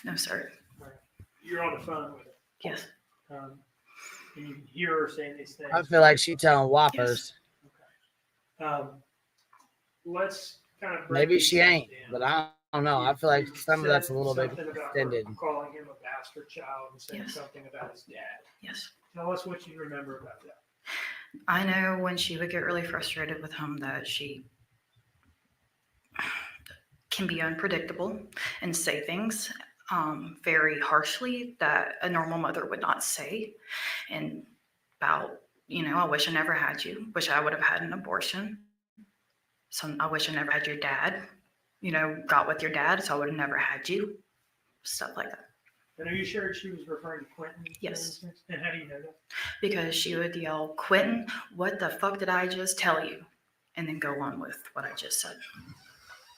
Speaker 19: No, sir.
Speaker 7: Right. You're on the phone with her.
Speaker 19: Yes.
Speaker 7: And you hear her saying these things.
Speaker 1: I feel like she telling whoppers.
Speaker 7: Let's kind of
Speaker 1: Maybe she ain't, but I don't know. I feel like some of that's a little bit
Speaker 7: Something about
Speaker 1: extended.
Speaker 7: her calling him a bastard child and saying
Speaker 19: Yes.
Speaker 7: something about his dad.
Speaker 19: Yes.
Speaker 7: Tell us what you remember about that.
Speaker 19: I know when she would get really frustrated with him that she can be unpredictable and say things very harshly that a normal mother would not say. And about, I wish I never had you. Wish I would have had an abortion. So I wish I never had your dad. Got with your dad, so I would have never had you. Stuff like that.
Speaker 7: And are you sure she was referring to Quentin?
Speaker 19: Yes.
Speaker 7: And how do you know that?
Speaker 19: Because she would yell, "Quentin, what the fuck did I just tell you?" And then go on with what I just said.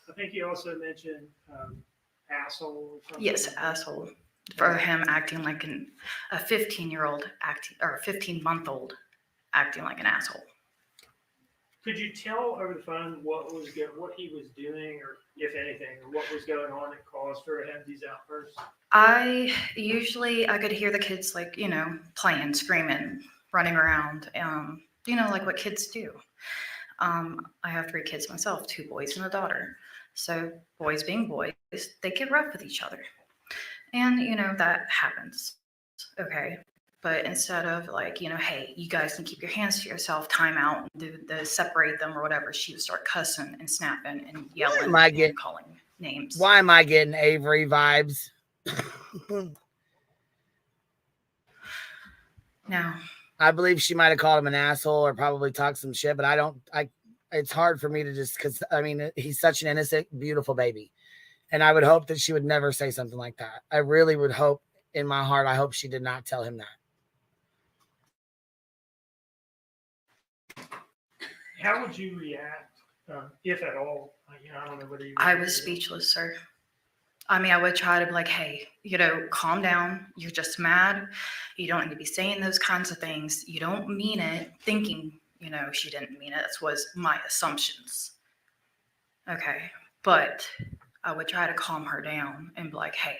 Speaker 7: I think you also mentioned asshole or something.
Speaker 19: Yes, asshole. For him acting like a 15-year-old acting, or a 15-month-old acting like an asshole.
Speaker 7: Could you tell over the phone what he was doing, or if anything, or what was going on that caused cause for him these outbursts?
Speaker 19: I could hear the kids like, playing, screaming, running around, like what kids do. I have 3 kids myself, 2 boys and a daughter. So boys being boys, they get rough with each other. And, that happens. Okay. But instead of like, hey, you guys can keep your hands to yourself, time out, separate them or whatever, she would start cussing and snapping and yelling and calling names.
Speaker 1: Why am I getting Avery vibes?
Speaker 19: No.
Speaker 1: I believe she might have called him an asshole or probably talked some shit, but it's hard for me to just, because I mean, he's such an innocent, beautiful baby. And I would hope that she would never say something like that. I really would hope in my heart, I hope she did not tell him that.
Speaker 7: How would you react, if at all? I don't know whether you.
Speaker 19: I was speechless, sir. I mean, I would try to be like, hey, calm down. You're just mad. You don't need to be saying those kinds of things. You don't mean it, thinking, she didn't mean it. That was my assumptions. Okay. But I would try to calm her down and be like, hey,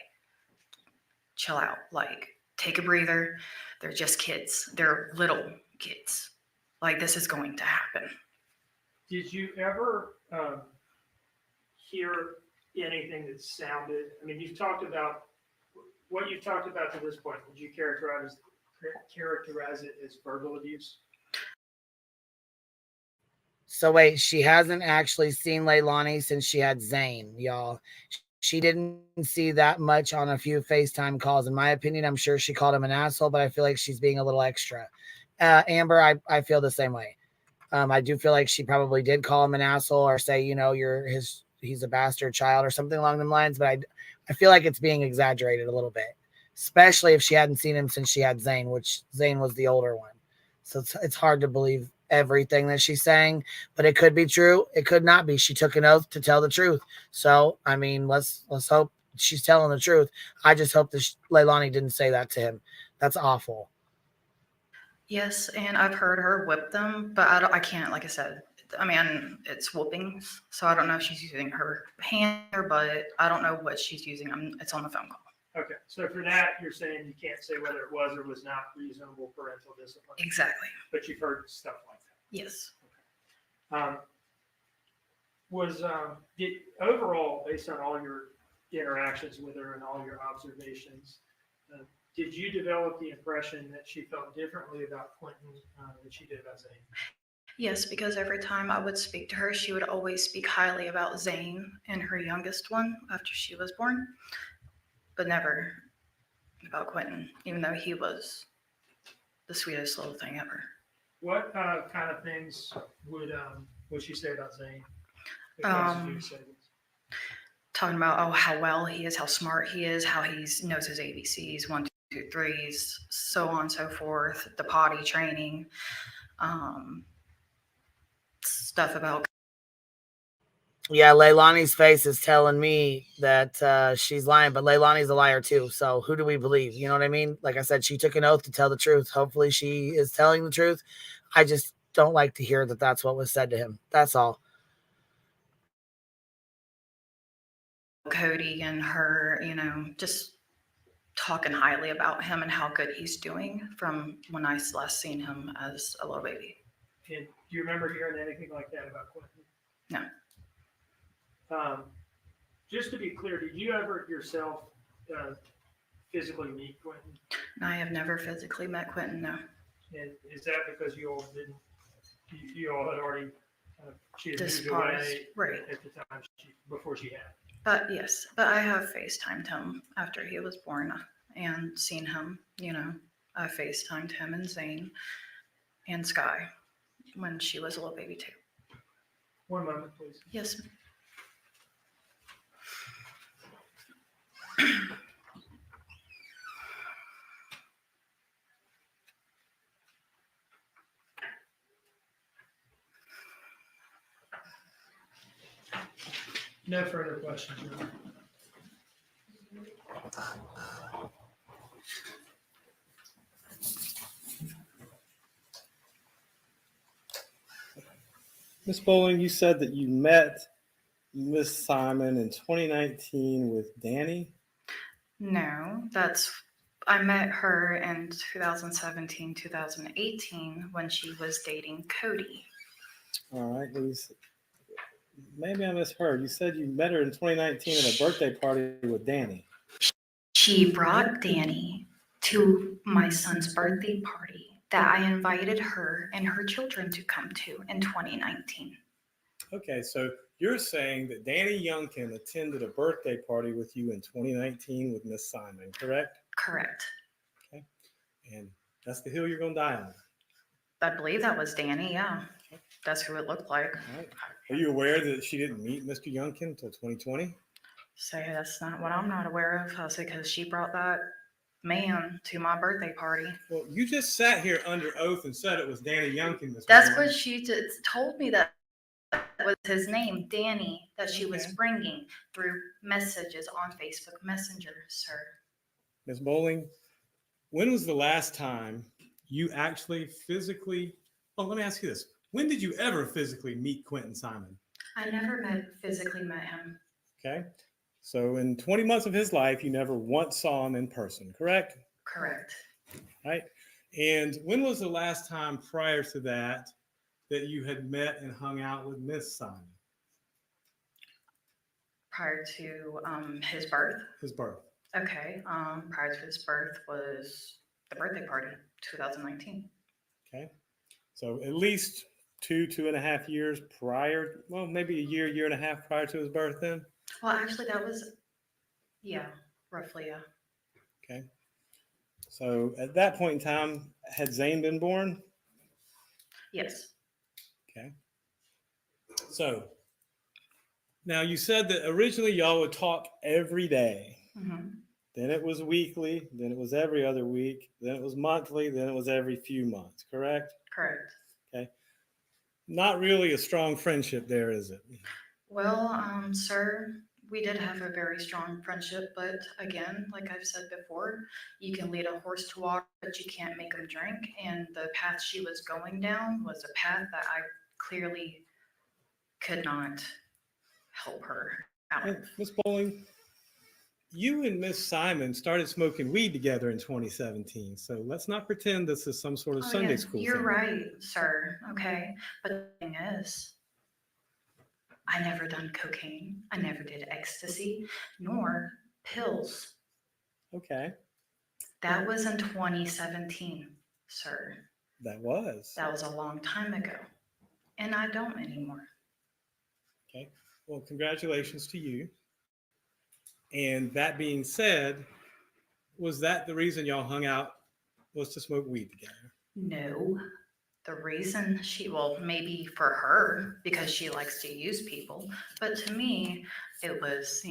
Speaker 19: chill out. Like, take a breather. They're just kids. They're little kids. Like, this is going to happen.
Speaker 7: Did you ever hear anything that sounded? I mean, you've talked about what you've talked about to this point. Would you characterize it as verbal abuse?
Speaker 1: So wait, she hasn't actually seen Leilani since she had Zane, y'all. She didn't see that much on a few FaceTime calls. In my opinion, I'm sure she called him an asshole, but I feel like she's being a little extra. Amber, I feel the same way. I do feel like she probably did call him an asshole or say, he's a bastard child or something along them lines. But I feel like it's being exaggerated a little bit, especially if she hadn't seen him since she had Zane, which Zane was the older one. So it's hard to believe everything that she's saying, but it could be true. It could not be. She took an oath to tell the truth. So, I mean, let's hope she's telling the truth. I just hope that Leilani didn't say that to him. That's awful.
Speaker 19: Yes, and I've heard her whip them, but I can't, like I said, I mean, it's whoopings, so I don't know if she's using her hand or butt. I don't know what she's using. It's on the phone call.
Speaker 7: Okay, so for that, you're saying you can't say whether it was or was not reasonable parental discipline.
Speaker 19: Exactly.
Speaker 7: But you've heard stuff like that.
Speaker 19: Yes.
Speaker 7: Okay. Did overall, based on all your interactions with her and all your observations, did you develop the impression that she felt differently about Quentin than she did about Zane?
Speaker 19: Yes, because every time I would speak to her, she would always speak highly about Zane and her youngest one after she was born, but never about Quentin, even though he was the sweetest little thing ever.
Speaker 7: What kind of things would she say about Zane?
Speaker 19: Talking about how well he is, how smart he is, how he knows his ABCs, 1, 2, 3s, so on and so forth. The potty training, stuff about.
Speaker 1: Yeah, Leilani's face is telling me that she's lying, but Leilani's a liar too. So who do we believe? You know what I mean? Like I said, she took an oath to tell the truth. Hopefully she is telling the truth. I just don't like to hear that that's what was said to him. That's all.
Speaker 19: Cody and her, just talking highly about him and how good he's doing from when I last seen him as a little baby.
Speaker 7: And do you remember hearing anything like that about Quentin?
Speaker 19: No.
Speaker 7: Just to be clear, did you ever yourself physically meet Quentin?
Speaker 19: I have never physically met Quentin, no.
Speaker 7: And is that because you all didn't? You all had already she had moved
Speaker 19: Disparsed,
Speaker 7: away
Speaker 19: right.
Speaker 7: at the time before she had.
Speaker 19: But yes, but I have FaceTimed him after he was born and seen him, I FaceTimed him and Zane and Sky when she was a little baby too.
Speaker 7: One moment, please.
Speaker 19: Yes.
Speaker 7: No further questions.
Speaker 18: Ms. Bowling, you said that you met Miss Simon in 2019 with Danny?
Speaker 19: No, I met her in 2017, 2018 when she was dating Cody.
Speaker 18: All right, maybe I misheard. You said you met her in 2019 at a birthday party with Danny.
Speaker 19: She brought Danny to my son's birthday party that I invited her and her children to come to in 2019.
Speaker 18: Okay, so you're saying that Danny Youngkin attended a birthday party with you in 2019 with Miss Simon, correct?
Speaker 19: Correct.
Speaker 18: Okay, and that's the hill you're going to die on.
Speaker 19: I believe that was Danny, yeah. That's who it looked like.
Speaker 18: All right. Are you aware that she didn't meet Mr. Youngkin until 2020?
Speaker 19: So that's not what I'm not aware of. I said, because she brought that man to my birthday party.
Speaker 18: Well, you just sat here under oath and said it was Danny Youngkin this
Speaker 19: That's
Speaker 18: morning.
Speaker 19: what she just told me, that was his name, Danny, that she was bringing through messages on Facebook Messenger, sir.
Speaker 18: Ms. Bowling, when was the last time you actually physically, let me ask you this. When did you ever physically meet Quentin Simon?
Speaker 19: I never physically met him.
Speaker 18: Okay. So in 20 months of his life, you never once saw him in person, correct?
Speaker 19: Correct.
Speaker 18: Right. And when was the last time prior to that you had met and hung out with Miss Simon?
Speaker 19: Prior to his birth?
Speaker 18: His birth.
Speaker 19: Okay. Prior to his birth was the birthday party, 2019.
Speaker 18: Okay. So at least 2.5 years prior, well, maybe a year and a half prior to his birth then?
Speaker 19: Well, actually, that was, yeah, roughly, yeah.
Speaker 18: Okay. So at that point in time, had Zane been born?
Speaker 19: Yes.
Speaker 18: Okay. So now you said that originally y'all would talk every day.
Speaker 19: Mm-hmm.
Speaker 18: Then it was weekly. Then it was every other week. Then it was monthly. Then it was every few months, correct?
Speaker 19: Correct.
Speaker 18: Okay. Not really a strong friendship there, is it?
Speaker 19: Well, sir, we did have a very strong friendship, but again, like I've said before, you can lead a horse to water, but you can't make him drink. And the path she was going down was a path that I clearly could not help her out.
Speaker 18: Ms. Bowling, you and Miss Simon started smoking weed together in 2017. So let's not pretend this is some sort of Sunday school
Speaker 19: You're
Speaker 18: thing.
Speaker 19: right, sir. Okay. But the thing is, I never done cocaine. I never did ecstasy, nor pills.
Speaker 18: Okay.
Speaker 19: That was in 2017, sir.
Speaker 18: That was
Speaker 19: a long time ago. And I don't anymore.
Speaker 18: Okay. Well, congratulations to you. And that being said, was that the reason y'all hung out, was to smoke weed together?
Speaker 19: No. The reason maybe for her, because she likes to use people. But to me, it was,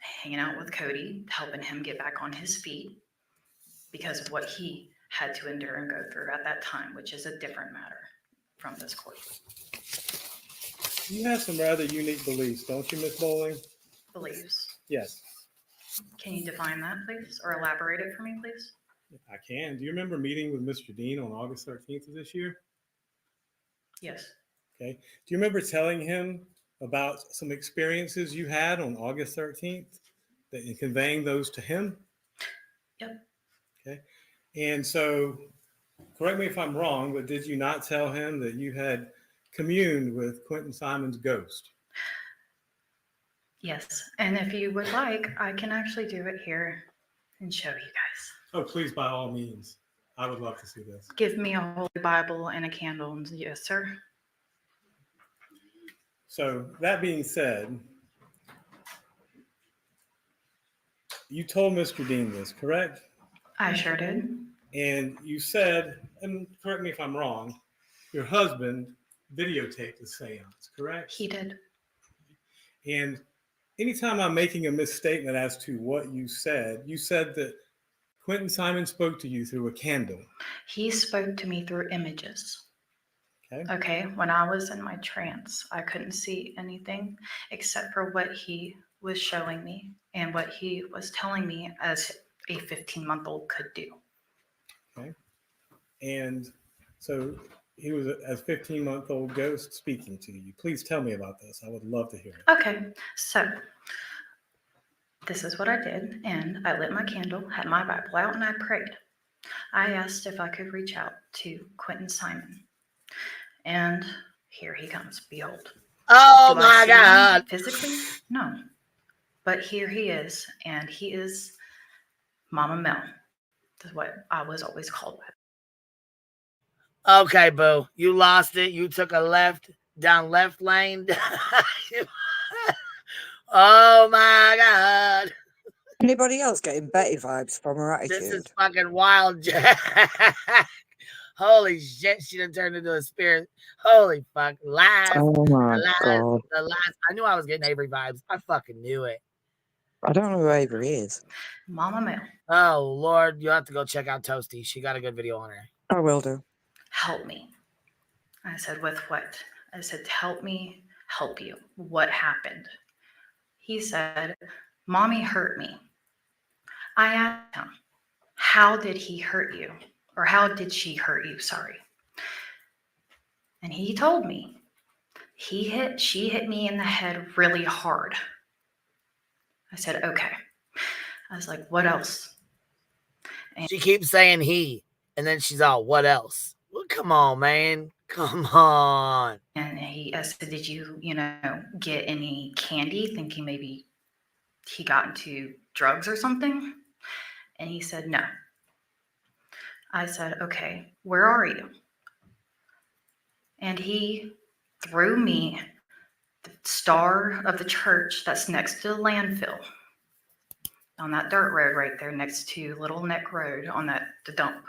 Speaker 19: hanging out with Cody, helping him get back on his feet because of what he had to endure and go through at that time, which is a different matter from this court.
Speaker 18: You have some rather unique beliefs, don't you, Miss Bowling?
Speaker 19: Beliefs.
Speaker 18: Yes.
Speaker 19: Can you define that, please? Or elaborate it for me, please?
Speaker 18: I can. Do you remember meeting with Mr. Dean on August 13th of this year?
Speaker 19: Yes.
Speaker 18: Okay. Do you remember telling him about some experiences you had on August 13th and conveying those to him?
Speaker 19: Yep.
Speaker 18: Okay. And so, correct me if I'm wrong, but did you not tell him that you had communed with Quentin Simon's ghost?
Speaker 19: Yes. And if you would like, I can actually do it here and show you guys.
Speaker 18: Oh, please, by all means. I would love to see this.
Speaker 19: Give me a Holy Bible and a candle. And yes, sir.
Speaker 18: So that being said, you told Mr. Dean this, correct?
Speaker 19: I sure did.
Speaker 18: And you said, and correct me if I'm wrong, your husband videotaped the seance, correct?
Speaker 19: He did.
Speaker 18: And anytime I'm making a misstatement as to what you said that Quentin Simon spoke to you through a candle.
Speaker 19: He spoke to me through images.
Speaker 18: Okay.
Speaker 19: Okay. When I was in my trance, I couldn't see anything except for what he was showing me and what he was telling me as a 15-month-old could do.
Speaker 18: Okay. And so he was a 15-month-old ghost speaking to you. Please tell me about this. I would love to hear it.
Speaker 19: Okay, so this is what I did, and I lit my candle, had my Bible out, and I prayed. I asked if I could reach out to Quentin Simon, and here he comes. Behold.
Speaker 1: Oh
Speaker 19: Do I
Speaker 1: my
Speaker 19: see him
Speaker 1: God.
Speaker 19: physically? No, but here he is, and he is Mama Mel. That's what I was always called by.
Speaker 1: Okay, boo. You lost it. You took a left down left lane. Oh my God.
Speaker 15: Anybody else getting Betty vibes from her attitude?
Speaker 1: This is fucking wild, Jack. Holy shit, she done turned into a spirit. Holy fuck. Lies.
Speaker 15: Oh my
Speaker 1: The
Speaker 15: God.
Speaker 1: lies. I knew I was getting Avery vibes. I fucking knew it.
Speaker 15: I don't know who Avery is.
Speaker 19: Mama Mel.
Speaker 1: Oh, Lord. You'll have to go check out Toasty. She got a good video on her.
Speaker 15: I will do.
Speaker 19: Help me. I said, with what? I said, help me help you. What happened? He said, Mommy hurt me. I asked him, how did he hurt you? Or how did she hurt you? Sorry. And he told me, she hit me in the head really hard. I said, okay. I was like, what else?
Speaker 1: And she keeps saying he, and then she's all, what else? Well, come on, man. Come on.
Speaker 19: And I said, did you, get any candy, thinking maybe he got into drugs or something? And he said, no. I said, okay, where are you? And he threw me the star of the church that's next to the landfill on that dirt road right there next to Little Neck Road on the dump.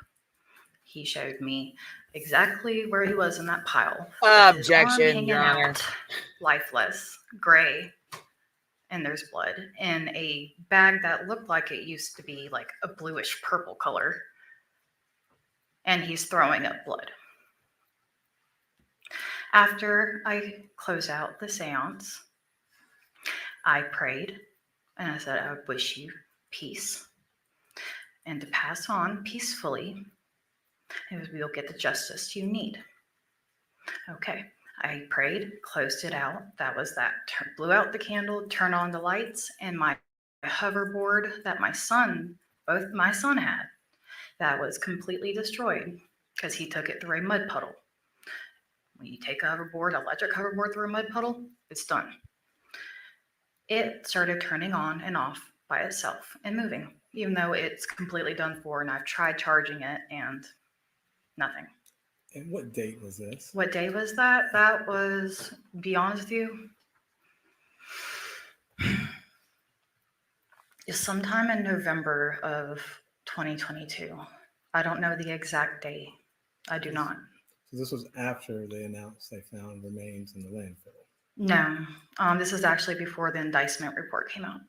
Speaker 19: He showed me exactly where he was in that pile.
Speaker 1: Objection, Your Honor.
Speaker 19: Lifeless, gray, and there's blood in a bag that looked like it used to be like a bluish purple color. And he's throwing up blood. After I closed out the seance, I prayed and I said, I wish you peace and to pass on peacefully, and we'll get the justice you need. Okay, I prayed, closed it out. That was that. Blew out the candle, turned on the lights, and my hoverboard that both my son had, that was completely destroyed because he took it through a mud puddle. When you take a hoverboard, electric hoverboard through a mud puddle, it's done. It started turning on and off by itself and moving, even though it's completely done for, and I've tried charging it and nothing.
Speaker 18: And what date was this?
Speaker 19: What day was that? That was, to be honest with you, sometime in November of 2022. I don't know the exact date. I do not.
Speaker 18: So this was after they announced they found remains in the landfill.
Speaker 19: No, this is actually before the indictment report came out.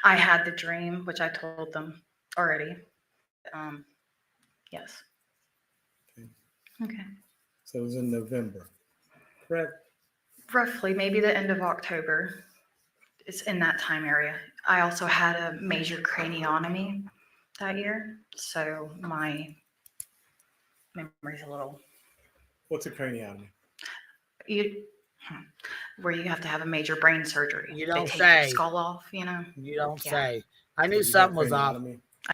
Speaker 19: I had the dream, which I told them already. Yes. Okay.
Speaker 18: So it was in November, correct?
Speaker 19: Roughly, maybe the end of October. It's in that time area. I also had a major craniotomy that year, so my memory's a little.
Speaker 18: What's a craniotomy?
Speaker 19: Where you have to have a major brain surgery.
Speaker 1: You don't
Speaker 19: they take
Speaker 1: say.
Speaker 19: Your skull off, You
Speaker 1: don't
Speaker 19: Yeah.
Speaker 1: say. I knew something was off.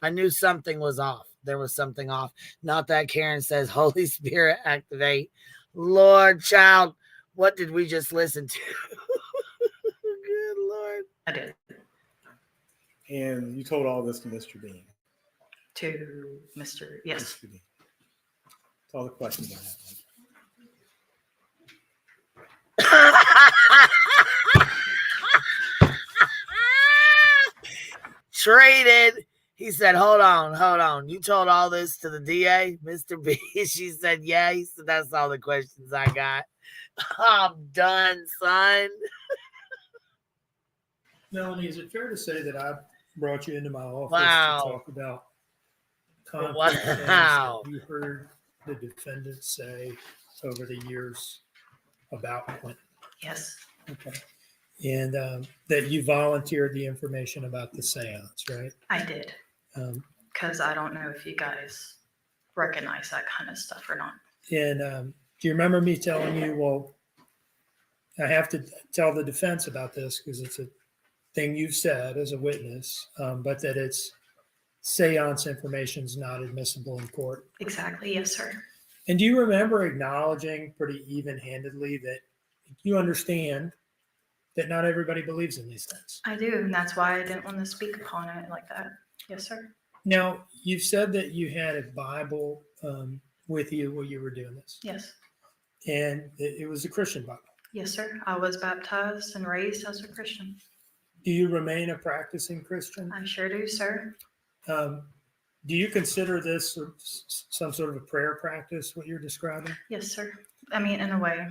Speaker 1: I knew something was off. There was something off. Not that Karen says, Holy Spirit, activate. Lord, child, what did we just listen to? Good Lord.
Speaker 19: I did.
Speaker 18: And you told all this to Mr. Bean?
Speaker 19: To Mr. Yes.
Speaker 18: Mr. Bean. That's all the questions I have.
Speaker 1: Traded. He said, hold on. You told all this to the DA, Mr. B? She said, yeah. He said, that's all the questions I got. I'm done, son.
Speaker 14: Melanie, is it fair to say that I brought you into my office
Speaker 1: Wow.
Speaker 14: to talk about concrete
Speaker 1: Wow.
Speaker 14: things that you heard the defendant say over the years about Quentin?
Speaker 19: Yes.
Speaker 14: Okay. And that you volunteered the information about the seance, right?
Speaker 19: I did. Because I don't know if you guys recognize that kind of stuff or not.
Speaker 14: And do you remember me telling you, well, I have to tell the defense about this because it's a thing you've said as a witness, but that it's seance information is not admissible in court.
Speaker 19: Exactly. Yes, sir.
Speaker 14: And do you remember acknowledging pretty even-handedly that you understand that not everybody believes in these things?
Speaker 19: I do. And that's why I didn't want to speak upon it like that. Yes, sir.
Speaker 14: Now, you've said that you had a Bible with you while you were doing this.
Speaker 19: Yes.
Speaker 14: And it was a Christian Bible.
Speaker 19: Yes, sir. I was baptized and raised as a Christian.
Speaker 14: Do you remain a practicing Christian?
Speaker 19: I sure do, sir.
Speaker 14: Do you consider this some sort of a prayer practice, what you're describing?
Speaker 19: Yes, sir. I mean, in a way.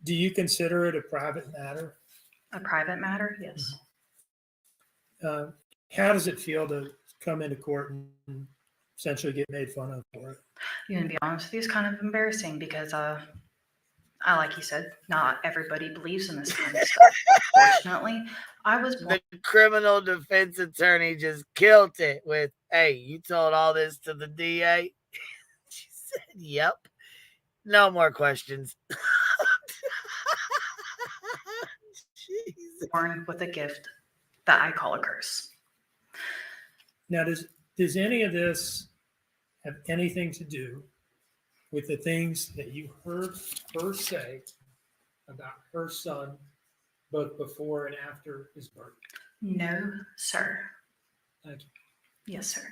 Speaker 14: Do you consider it a private matter?
Speaker 19: A private matter? Yes.
Speaker 14: How does it feel to come into court and essentially get made fun of for it?
Speaker 19: You know, to be honest with you, it's kind of embarrassing because, like you said, not everybody believes in this kind of stuff. Fortunately, I was born.
Speaker 1: The criminal defense attorney just killed it with, "Hey, you told all this to the DA?" She said, "Yep. No more questions."
Speaker 19: Born with a gift that I call a curse.
Speaker 14: Now, does any of this have anything to do with the things that you heard her say about her son, both before and after his birth?
Speaker 19: No, sir.
Speaker 14: Thank you.
Speaker 19: Yes, sir.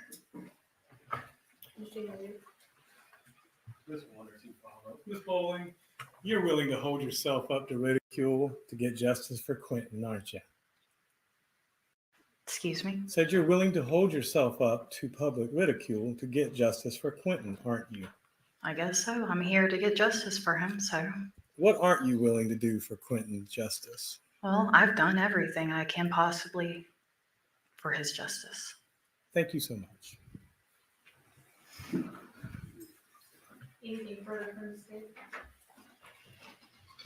Speaker 18: Ms. Bowling, you're willing to hold yourself up to ridicule to get justice for Quentin, aren't you?
Speaker 19: Excuse me?
Speaker 18: Said you're willing to hold yourself up to public ridicule to get justice for Quentin, aren't you?
Speaker 19: I guess so. I'm here to get justice for him, so.
Speaker 18: What aren't you willing to do for Quentin's justice?
Speaker 19: Well, I've done everything I can possibly for his justice.
Speaker 18: Thank you so much.
Speaker 17: Anything further from the state?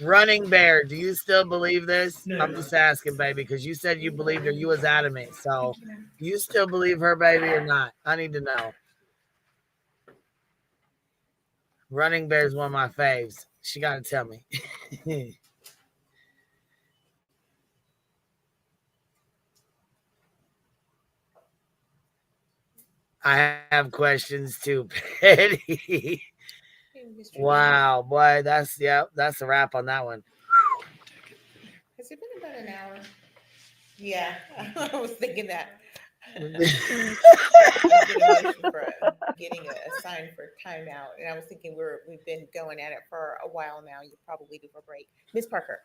Speaker 1: Running Bear, do you still believe this?
Speaker 14: No.
Speaker 1: I'm just asking, baby, because you said you believed her. You was adamant. So do you still believe her, baby, or not? I need to know. Running Bear is one of my faves. She got to tell me. I have questions too, Petty. Wow, boy, that's a wrap on that one.
Speaker 2: Has it been about an hour? Yeah, I was thinking that. Getting a sign for timeout, and I was thinking we've been going at it for a while now. You're probably due for a break. Ms. Parker.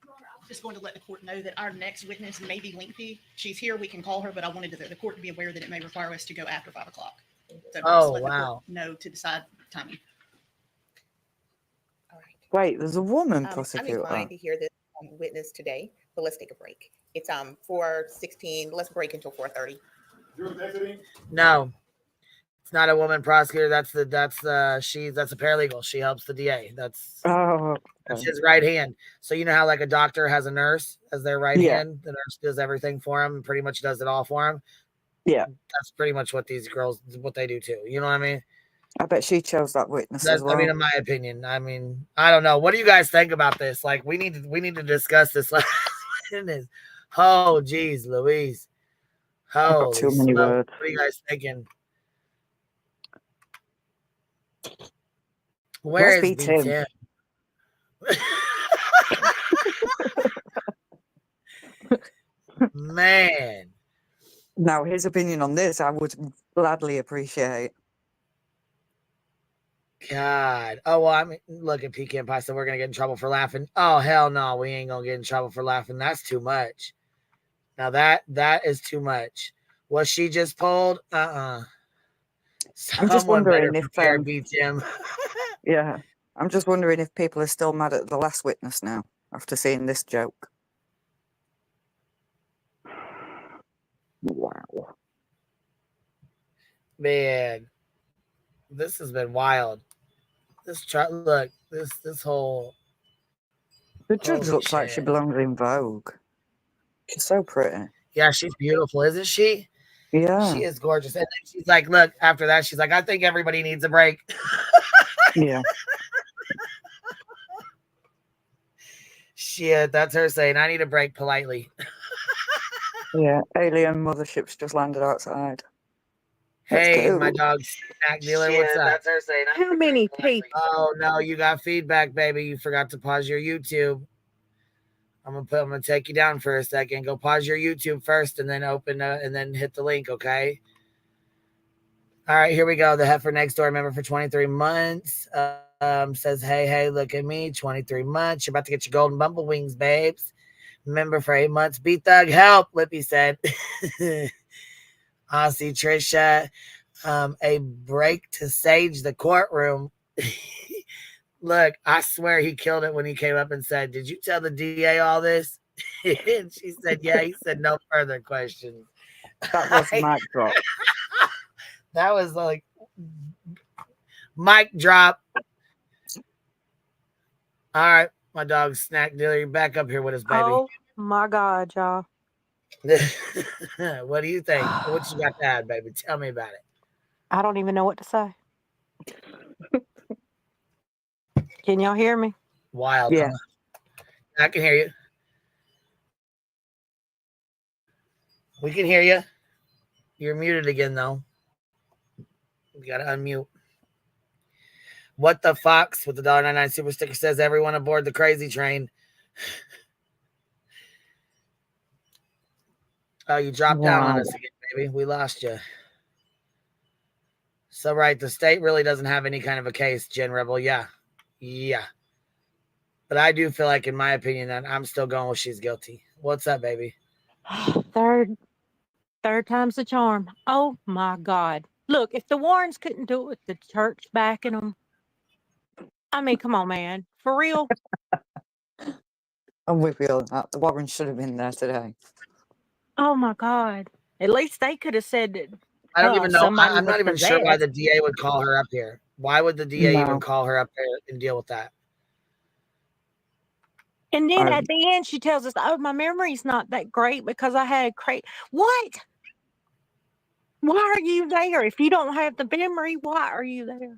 Speaker 20: I'm just going to let the court know that our next witness may be lengthy. She's here, we can call her, but I wanted the court to be aware that it may require us to go after 5 o'clock. So
Speaker 1: Oh,
Speaker 20: let the
Speaker 1: wow.
Speaker 20: court know to decide timing.
Speaker 15: Wait, there's a woman
Speaker 2: I'm
Speaker 15: prosecutor.
Speaker 2: inclined to hear this witness today, but let's take a break. It's 4:16. Let's break until 4:30.
Speaker 1: No, it's not a woman prosecutor. That's a paralegal. She helps the DA. That's his right hand. So you know how like a doctor has a nurse as their right hand. The nurse does everything for him. Pretty much does it all for him.
Speaker 15: Yeah,
Speaker 1: that's pretty much what these girls what they do too. You know what I mean?
Speaker 15: I bet she chose that witness as well.
Speaker 1: I mean, in my opinion. I mean, I don't know. What do you guys think about this? Like, we need to discuss this. Oh, geez, Louise.
Speaker 15: I've got too many words.
Speaker 1: What are you guys thinking? Where is B-Tim? Man.
Speaker 15: Now, his opinion on this, I would gladly appreciate.
Speaker 1: God. Oh, well, I mean, look at Pecan Pie said we're going to get in trouble for laughing. Oh, hell no. We ain't going to get in trouble for laughing. That's too much. Now, that is too much. Was she just pulled?
Speaker 15: I'm just wondering if
Speaker 1: B-Tim.
Speaker 15: Yeah. I'm just wondering if people are still mad at the last witness now after seeing this joke. Wow.
Speaker 1: Man, this has been wild. This whole.
Speaker 15: The judge looks like she belongs in Vogue. She's so pretty.
Speaker 1: Yeah, she's beautiful, isn't she?
Speaker 15: Yeah.
Speaker 1: She is gorgeous. And then she's like, look, after that, she's like, I think everybody needs a break.
Speaker 15: Yeah.
Speaker 1: Shit, that's her saying, I need a break politely.
Speaker 15: Yeah. Alien motherships just landed outside. Let's
Speaker 1: Hey,
Speaker 15: go.
Speaker 1: my dog snack dealer, what's up?
Speaker 11: That's her saying. How many people?
Speaker 1: Oh no, you got feedback, baby. You forgot to pause your YouTube. I'm gonna take you down for a second. Go pause your YouTube first, and then and then hit the link. Okay. All right, here we go. The heifer next door member for 23 months says, "Hey, look at me, 23 months. You're about to get your golden bumble wings, babes. Member for 8 months. B Thug, help." Lippy said. Aussie Trisha, a break to sage the courtroom. Look, I swear he killed it when he came up and said, "Did you tell the DA all this?" And she said, "Yeah." He said, "No further questions."
Speaker 15: That was mic drop.
Speaker 1: That was like mic drop. All right, my dog snack dealer, you back up here with us, baby.
Speaker 11: Oh my God, y'all.
Speaker 1: What do you think? What you got to add, baby? Tell me about it.
Speaker 11: I don't even know what to say. Can y'all hear me?
Speaker 1: Wild.
Speaker 15: Yeah.
Speaker 1: Huh? I can hear you. We can hear you. You're muted again, though. You got to unmute. What the Fox with the $1.99 super sticker says, everyone aboard the crazy train. Oh, you dropped down on us again, baby. We lost you. So, right, the state really doesn't have any kind of a case, Gen Rebel. Yeah. But I do feel like, in my opinion, that I'm still going with she's guilty. What's up, baby?
Speaker 11: Third time's the charm. Oh my God. Look, if the Warrens couldn't do it with the church backing them, I mean, come on, man. For real?
Speaker 15: I'm with you on that. The Warren should have been there today.
Speaker 11: Oh my God. At least they could have said that.
Speaker 1: I don't even know.
Speaker 11: Somebody
Speaker 1: I'm
Speaker 11: was
Speaker 1: not even sure why
Speaker 11: possessed.
Speaker 1: the DA would call her up here. Why would the DA even
Speaker 15: No.
Speaker 1: call her up there and deal with that?
Speaker 11: And then at the end, she tells us, "Oh, my memory's not that great because I had What? Why are you there? If you don't have the memory, why are you there?"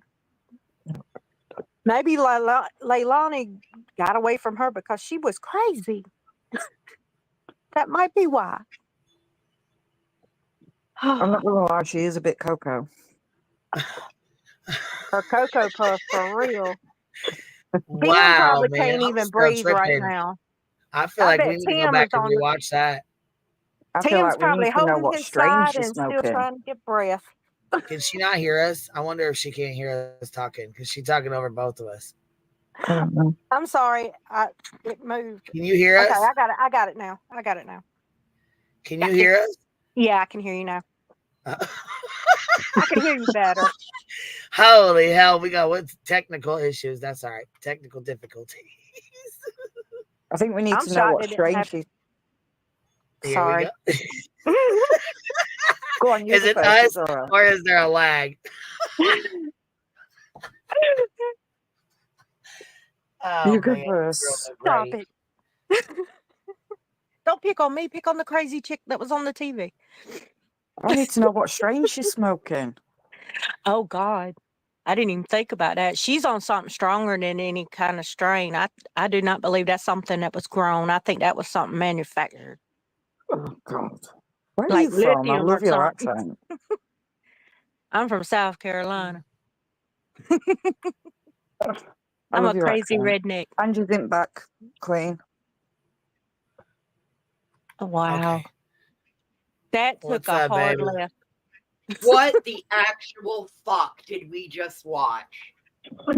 Speaker 11: Maybe Leilani got away from her because she was crazy. That might be why.
Speaker 15: I'm not gonna lie, she is a bit Coco.
Speaker 11: Her Cocoa Puff for real. Ben
Speaker 1: Wow,
Speaker 11: probably
Speaker 1: man.
Speaker 11: can't
Speaker 1: I'm
Speaker 11: even
Speaker 1: still
Speaker 11: breathe right
Speaker 1: tripping.
Speaker 11: now.
Speaker 1: I feel
Speaker 11: I
Speaker 1: like
Speaker 11: bet
Speaker 1: we need to go
Speaker 11: Tim
Speaker 1: back
Speaker 11: is
Speaker 1: and
Speaker 11: on.
Speaker 1: rewatch that.
Speaker 15: I feel
Speaker 11: Tim's
Speaker 15: like we
Speaker 11: probably
Speaker 15: need to know
Speaker 11: holding
Speaker 15: what
Speaker 11: his
Speaker 15: strain
Speaker 11: side
Speaker 15: she's
Speaker 11: and still
Speaker 15: smoking.
Speaker 11: trying to get breath.
Speaker 1: Can she not hear us? I wonder if she can't hear us talking because she's talking over both of us.
Speaker 11: I'm sorry. It moved.
Speaker 1: Can you hear us?
Speaker 11: Okay, I got it now.
Speaker 1: Can you hear us?
Speaker 11: Yeah, I can hear you now. I can hear you better.
Speaker 1: Holy hell, we got what's technical issues. That's all right. Technical difficulties.
Speaker 15: I think we need
Speaker 11: I'm
Speaker 15: to know
Speaker 11: shocked
Speaker 15: what
Speaker 11: it didn't
Speaker 15: strain
Speaker 11: have.
Speaker 15: she's.
Speaker 11: Sorry.
Speaker 15: Go on, you
Speaker 1: Is
Speaker 15: go
Speaker 1: it
Speaker 15: first.
Speaker 1: us
Speaker 15: It's all right.
Speaker 1: or is there a lag? Oh,
Speaker 15: You go
Speaker 1: man.
Speaker 15: first.
Speaker 11: Stop it. Don't pick on me. Pick on the crazy chick that was on the TV.
Speaker 15: I need to know what strain she's smoking.
Speaker 11: Oh, God. I didn't even think about that. She's on something stronger than any kind of strain. I do not believe that's something that was grown. I think that was something manufactured.
Speaker 15: Oh, God. Where are
Speaker 11: Like
Speaker 15: you from? I
Speaker 11: lithium or
Speaker 15: love your
Speaker 11: something.
Speaker 15: accent.
Speaker 11: I'm from South Carolina.
Speaker 15: I
Speaker 11: I'm a
Speaker 15: love your
Speaker 11: crazy
Speaker 15: accent.
Speaker 11: redneck.
Speaker 15: And you think back, Queen.
Speaker 11: Wow.
Speaker 1: Okay.
Speaker 11: That took
Speaker 1: What's
Speaker 11: a
Speaker 1: up,
Speaker 11: hard
Speaker 1: baby?
Speaker 11: left.
Speaker 4: What the actual fuck did we just watch?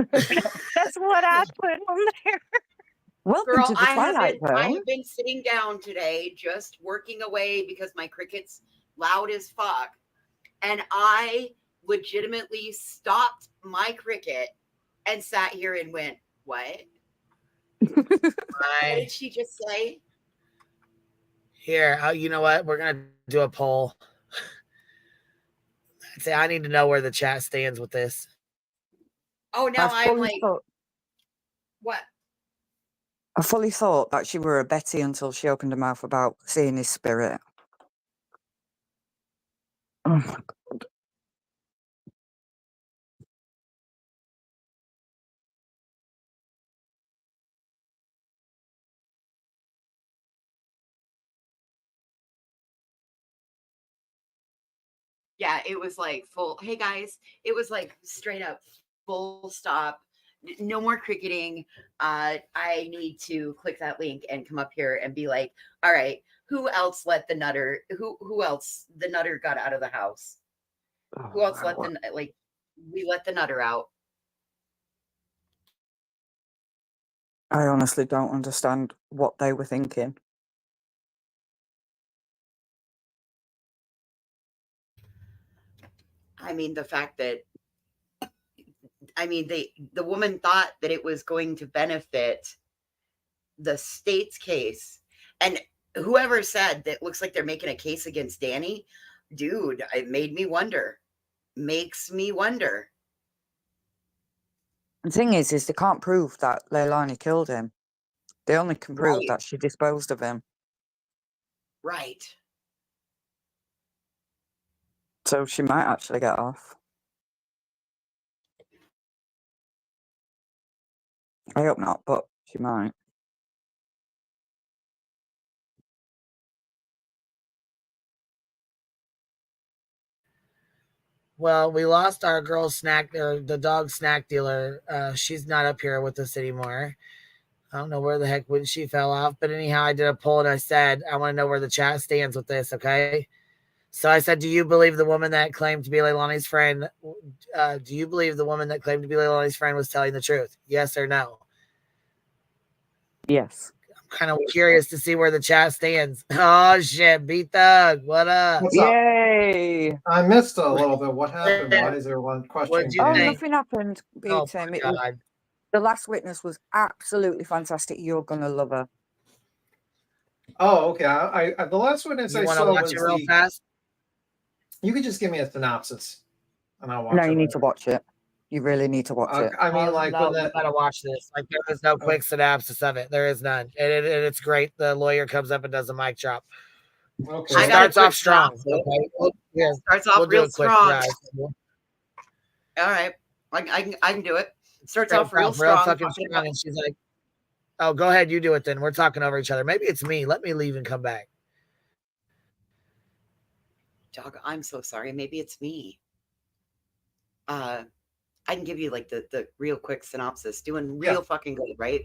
Speaker 11: That's what I put on there.
Speaker 15: Welcome
Speaker 4: Girl,
Speaker 15: to the Twilight
Speaker 4: I
Speaker 15: Zone.
Speaker 4: have been sitting down today just working away because my cricket's loud as fuck. And I legitimately stopped my cricket and sat here and went, what? What did she just say?
Speaker 1: Here, you know what? We're gonna do a poll. I'd say I need to know where the chat stands with this.
Speaker 4: Oh, now I'm like, what?
Speaker 15: I fully thought that she were a Betty until she opened her mouth about seeing his spirit. Oh my God.
Speaker 4: Yeah, it was like full. Hey guys, it was like straight up full stop. No more cricketing. I need to click that link and come up here and be like, all right, who else let the nutter? Who else the nutter got out of the house? Who else let the like? We let the nutter out.
Speaker 15: I honestly don't understand what they were thinking.
Speaker 4: I mean, the fact that the woman thought that it was going to benefit the state's case, and whoever said that looks like they're making a case against Danny, dude, it made me wonder. Makes me wonder.
Speaker 15: The thing is they can't prove that Leilani killed him. They only can prove
Speaker 4: Right.
Speaker 15: that she disposed of him.
Speaker 4: Right.
Speaker 15: So she might actually get off. I hope not, but she might.
Speaker 1: Well, we lost our girl snack, or the dog snack dealer. She's not up here with us anymore. I don't know where the heck when she fell off, but anyhow, I did a poll and I said, I want to know where the chat stands with this, okay? So I said, do you believe the woman that claimed to be Leilani's friend, do you believe the woman that claimed to be Leilani's friend was telling the truth? Yes or no?
Speaker 15: Yes.
Speaker 1: I'm kind of curious to see where the chat stands. Oh, shit. B-Thug, what up?
Speaker 6: What's up?
Speaker 15: Yay!
Speaker 6: I missed a little bit. What happened? Why is everyone questioning
Speaker 1: What'd you
Speaker 15: Oh,
Speaker 6: Danny?
Speaker 1: think?
Speaker 15: nothing happened,
Speaker 1: Oh,
Speaker 15: Tim.
Speaker 1: my
Speaker 15: It was
Speaker 1: God.
Speaker 15: the last witness was absolutely fantastic. You're gonna love her.
Speaker 6: Oh, okay. The last witness
Speaker 1: You
Speaker 6: I
Speaker 1: want to
Speaker 6: saw
Speaker 1: watch
Speaker 6: was
Speaker 1: it real
Speaker 6: the.
Speaker 1: fast?
Speaker 6: You could just give me a synopsis, and I'll watch
Speaker 15: No,
Speaker 6: it
Speaker 15: you need
Speaker 6: later.
Speaker 15: to watch it. You really need to watch it.
Speaker 6: I mean, like
Speaker 1: no,
Speaker 6: when
Speaker 1: you
Speaker 6: the.
Speaker 1: gotta watch this. Like, there is no quick synopsis of it. There is none, and it's great. The lawyer comes up and does a mic drop.
Speaker 6: Okay.
Speaker 1: She
Speaker 4: I got a
Speaker 1: starts off
Speaker 4: quick
Speaker 1: strong.
Speaker 4: synopsis.
Speaker 1: Okay, yeah,
Speaker 4: Starts off
Speaker 1: we'll do
Speaker 4: real
Speaker 1: a quick
Speaker 4: strong.
Speaker 1: ride.
Speaker 4: All right, I can do it. Starts
Speaker 1: Straight
Speaker 4: off real
Speaker 1: real
Speaker 4: strong.
Speaker 1: fucking
Speaker 4: talking
Speaker 1: strong,
Speaker 4: about-
Speaker 1: and she's like, "Oh, go ahead, you do it then. We're talking over each other. Maybe it's me. Let me leave and come back."
Speaker 4: Dog, I'm so sorry. Maybe it's me. I can give you like the real quick synopsis. Doing real fucking good, right?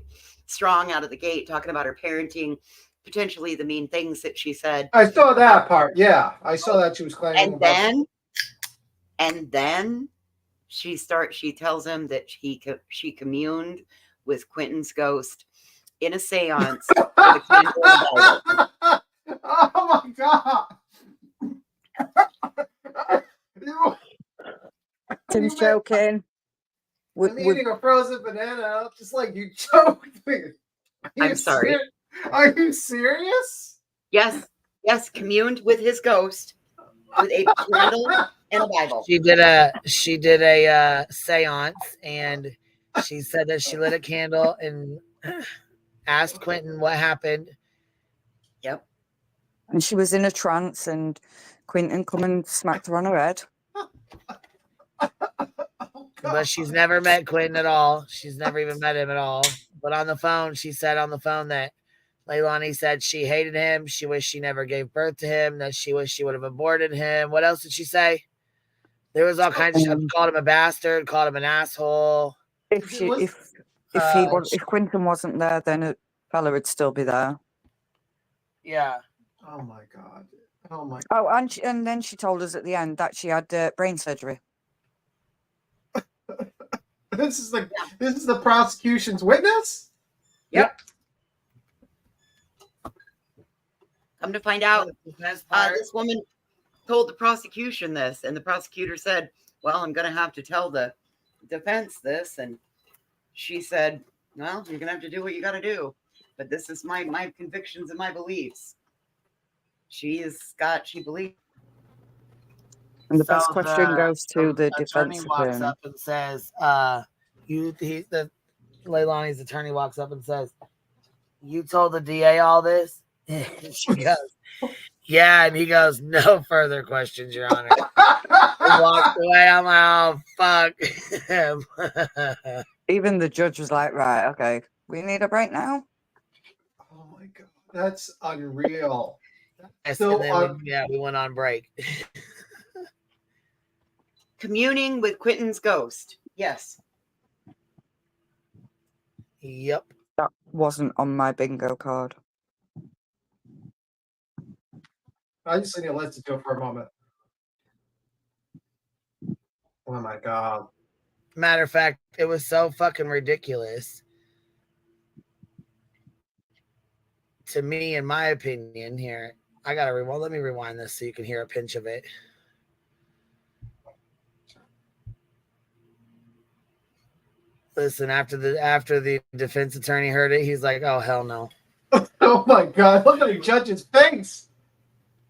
Speaker 4: Strong out of the gate, talking about her parenting, potentially the mean things that she said.
Speaker 6: I saw that part. Yeah, I saw that she was claiming about.
Speaker 4: And then she tells him that she communed with Quentin's ghost in a seance with a candle and a Bible.
Speaker 6: Oh my God!
Speaker 15: Tim's joking.
Speaker 6: I'm eating a frozen banana, just like you choked me.
Speaker 4: I'm sorry.
Speaker 6: Are you serious?
Speaker 4: Yes, communed with his ghost with a candle and a Bible.
Speaker 1: She did a seance, and she said that she lit a candle and asked Quentin what happened.
Speaker 4: Yep.
Speaker 15: And she was in a trance, and Quentin come and smacked her on her head.
Speaker 1: But she's never met Quentin at all. She's never even met him at all. But on the phone, she said on the phone that Leilani said she hated him. She wished she never gave birth to him. That she wished she would have aborted him. What else did she say? There was all kinds of shit. Called him a bastard. Called him an asshole.
Speaker 15: If Quentin wasn't there, then Bella would still be there.
Speaker 1: Yeah.
Speaker 6: Oh my God. Oh my.
Speaker 15: Oh, and then she told us at the end that she had brain surgery.
Speaker 6: This is the prosecution's witness?
Speaker 4: Yep. Come to find out, this woman told the prosecution this, and the prosecutor said, well, I'm going to have to tell the defense this. And she said, well, you're going to have to do what you got to do. But this is my convictions and my beliefs. She believes.
Speaker 15: And the best question goes to the
Speaker 1: attorney
Speaker 15: defense
Speaker 1: walks
Speaker 15: attorney.
Speaker 1: up and says, Leilani's attorney walks up and says, you told the DA all this? She goes, Yeah, and he goes, no further questions, Your Honor. He walked away. I'm like, oh, fuck.
Speaker 15: Even the judge was like, right, okay, we need a break now.
Speaker 6: Oh my God, that's unreal.
Speaker 1: Yes,
Speaker 6: So,
Speaker 1: and then we went on break.
Speaker 4: Communing with Quentin's ghost. Yes.
Speaker 1: Yep.
Speaker 15: That wasn't on my bingo card.
Speaker 6: I just need to let it go for a moment. Oh my God.
Speaker 1: Matter of fact, it was so fucking ridiculous. To me, in my opinion, here, I gotta rewind. Let me rewind this so you can hear a pinch of it. Listen, after the defense attorney heard it, he's like, "Oh hell no!"
Speaker 6: Oh my God! Look at the judge's face.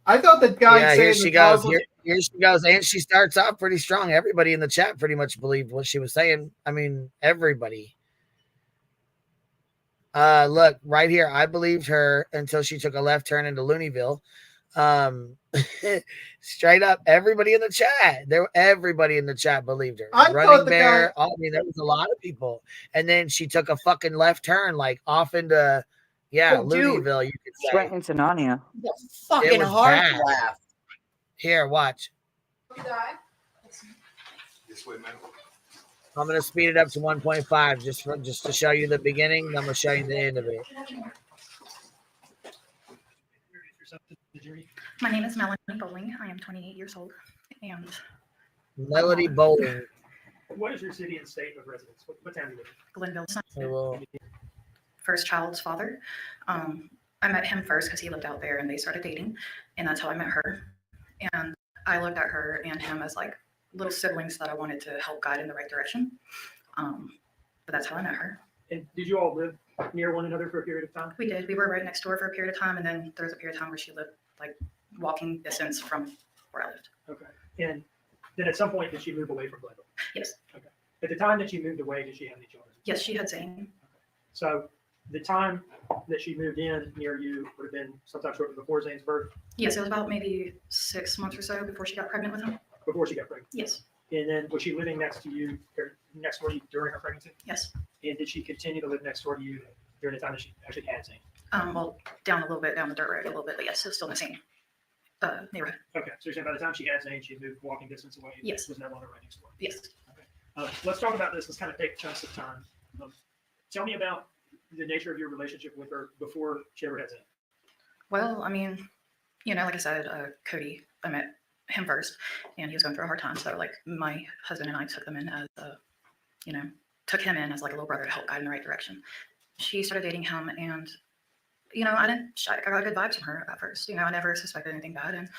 Speaker 6: I thought that guy.
Speaker 1: Yeah,
Speaker 6: saying
Speaker 1: here she
Speaker 6: the
Speaker 1: goes.
Speaker 6: dog was-
Speaker 1: Here she goes, and she starts off pretty strong. Everybody in the chat pretty much believed what she was saying. I mean, everybody. Look right here. I believed her until she took a left turn into Looneyville. Straight up, everybody in the chat. Everybody in the chat believed her.
Speaker 6: I
Speaker 1: Running
Speaker 6: thought the
Speaker 1: Bear.
Speaker 6: guy.
Speaker 1: I mean, there was a lot of people. And then she took a fucking left turn, like off into,
Speaker 4: Oh, dude.
Speaker 1: Looneyville. You could say.
Speaker 15: Went into Narnia.
Speaker 4: The fucking
Speaker 1: was
Speaker 4: heart
Speaker 1: bad.
Speaker 4: laugh.
Speaker 1: Here, watch.
Speaker 9: This way, man.
Speaker 1: I'm gonna speed it up to 1.5 just to show you the beginning. Then I'm gonna show you the end of it.
Speaker 19: My name is Melanie Bowling. I am 28 years old. And
Speaker 1: Melody Bowling.
Speaker 7: What is your city and state of residence? What town do you live in?
Speaker 19: Glenville. First child's father. I met him first because he lived out there and they started dating. And that's how I met her. And I looked at her and him as like little siblings that I wanted to help guide in the right direction. But that's how I met her.
Speaker 7: And did you all live near one another for a period of time?
Speaker 19: We did. We were right next door for a period of time. And then there was a period of time where she lived like walking distance from where I lived.
Speaker 7: Okay. And then at some point, did she move away from Glenville?
Speaker 19: Yes.
Speaker 7: Okay. At the time that she moved away, did she have any children?
Speaker 19: Yes, she had Zane.
Speaker 7: So the time that she moved in near you would have been sometime shortly before Zane's birth?
Speaker 19: Yes, it was about maybe 6 months or so before she got pregnant with him.
Speaker 7: Before she got pregnant?
Speaker 19: Yes.
Speaker 7: And then was she living next to you, or next door to you during her pregnancy?
Speaker 19: Yes.
Speaker 7: And did she continue to live next door to you during the time that she actually had Zane?
Speaker 19: Well, down a little bit, down the dirt road a little bit, but yes, it's still in the same neighborhood.
Speaker 7: Okay, so you're saying by the time she had Zane, she had moved walking distance away?
Speaker 19: Yes.
Speaker 7: Was no longer right next door?
Speaker 19: Yes.
Speaker 7: Okay. Let's talk about this. Let's kind of take chunks of time. Tell me about the nature of your relationship with her before she ever had Zane.
Speaker 19: Well, I mean, you know, like I said, Cody, I met him first and he was going through a hard time. So like my husband and I took them in as took him in as like a little brother to help guide in the right direction. She started dating him and, you know, I got good vibes from her at first. You know, I never suspected anything bad. And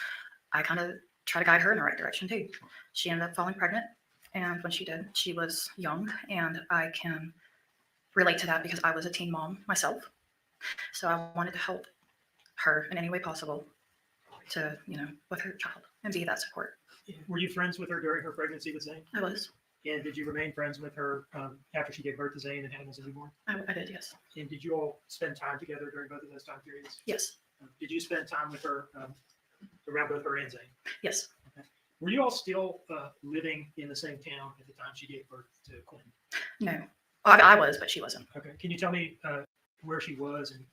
Speaker 19: I kind of try to guide her in the right direction too. She ended up falling pregnant. And when she did, she was young, and I can relate to that because I was a teen mom myself. So I wanted to help her in any way possible to, you know, with her child and be that support.
Speaker 7: Were you friends with her during her pregnancy with Zane?
Speaker 19: I was.
Speaker 7: And did you remain friends with her after she gave birth to Zane and had him as a newborn?
Speaker 19: I did, yes.
Speaker 7: And did you all spend time together during both of those time periods?
Speaker 19: Yes.
Speaker 7: Did you spend time with her around both her and Zane?
Speaker 19: Yes.
Speaker 7: Okay. Were you all still living in the same town at the time she gave birth to Quinn?
Speaker 19: No. Well, I was, but she wasn't.
Speaker 7: Okay. Can you tell me where she was and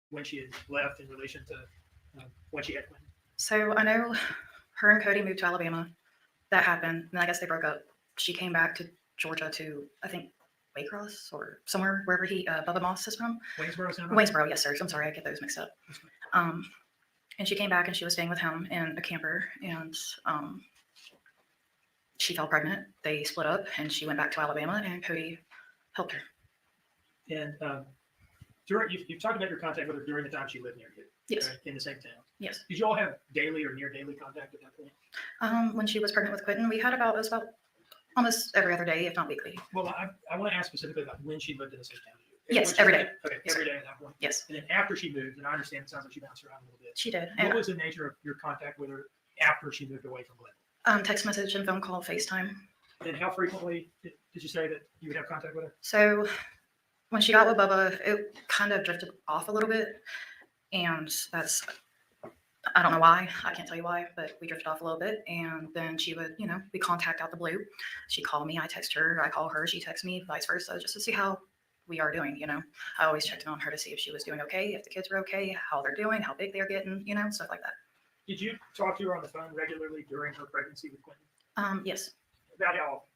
Speaker 7: when she had left in relation to when she had Quinn?
Speaker 19: So I know her and Cody moved to Alabama. That happened. And I guess they broke up. She came back to Georgia to, I think, Waycross or somewhere, wherever Bubba Moss is from.
Speaker 7: Waynesboro, sound right?
Speaker 19: Waynesboro, yes, sir. I'm sorry, I get those mixed up. And she came back and she was staying with him in a camper, and she fell pregnant. They split up and she went back to Alabama, and Cody helped her.
Speaker 7: And you've talked about your contact with her during the time she lived near you.
Speaker 19: Yes.
Speaker 7: Right, in the same town.
Speaker 19: Yes.
Speaker 7: Did you all have daily or near daily contact at that point?
Speaker 19: When she was pregnant with Quentin, it was about almost every other day, if not weekly.
Speaker 7: Well, I want to ask specifically about when she lived in the same town.
Speaker 19: Yes, every day.
Speaker 7: Okay,
Speaker 19: Yes,
Speaker 7: every
Speaker 19: sir.
Speaker 7: day at that point.
Speaker 19: Yes.
Speaker 7: And then after she moved, and I understand it sounds like she bounced around a little bit.
Speaker 19: She did.
Speaker 7: What
Speaker 19: And
Speaker 7: was the nature of your contact with her after she moved away from Glenville?
Speaker 19: text message and phone call, FaceTime.
Speaker 7: And how frequently did you say that you would have contact with her?
Speaker 19: So when she got with Bubba, it kind of drifted off a little bit. And that's I don't know why. I can't tell you why, but we drifted off a little bit. And then she would, we contact out the blue. She'd call me, I text her, I call her, she texts me, vice versa, just to see how we are doing, I always checked in on her to see if she was doing okay, if the kids were okay, how they're doing, how big they're getting, stuff like that.
Speaker 7: Did you talk to her on the phone regularly during her pregnancy with Quentin?
Speaker 19: Yes.
Speaker 7: About how often?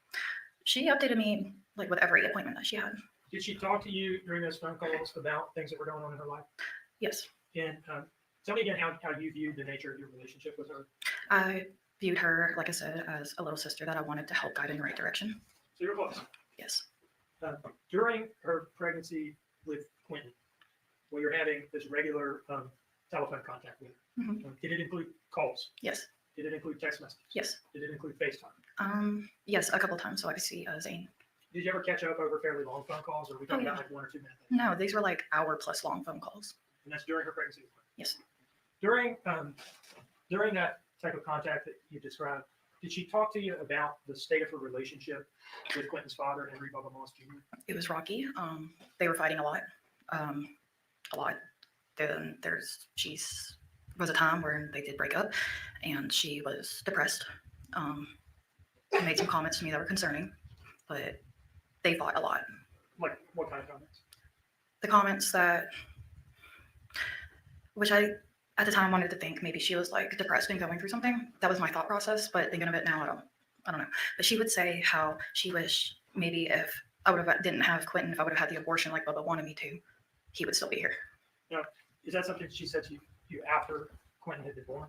Speaker 19: She updated me like with every appointment that she had.
Speaker 7: Did she talk to you during those phone calls about things that were going on in her life?
Speaker 19: Yes.
Speaker 7: And tell me again how you viewed the nature of your relationship with her.
Speaker 19: I viewed her, like I said, as a little sister that I wanted to help guide in the right direction.
Speaker 7: So you're close?
Speaker 19: Yes.
Speaker 7: During her pregnancy with Quentin, when you're having this regular telephone contact with her, did it include calls?
Speaker 19: Yes.
Speaker 7: Did it include text messages?
Speaker 19: Yes.
Speaker 7: Did it include FaceTime?
Speaker 19: Yes, a couple times so I could see Zane.
Speaker 7: Did you ever catch up over fairly long phone calls, or are we talking about like 1 or 2 minutes?
Speaker 19: No, these were like hour-plus long phone calls.
Speaker 7: And that's during her pregnancy with Quentin?
Speaker 19: Yes.
Speaker 7: During that type of contact that you described, did she talk to you about the state of her relationship with Quentin's father, Henry Bubba Moss Jr.?
Speaker 19: It was rocky. They were fighting a lot. Then was a time where they did break up, and she was depressed. Made some comments to me that were concerning, but they fought a lot.
Speaker 7: Like what kind of comments?
Speaker 19: The comments that, which I at the time wanted to think maybe she was like depressed and going through something. That was my thought process, but thinking of it now, I don't know. But she would say how she wished maybe if I didn't have Quentin, if I would have had the abortion like Bubba wanted me to, he would still be here.
Speaker 7: Now, is that something she said to you after Quentin had been born?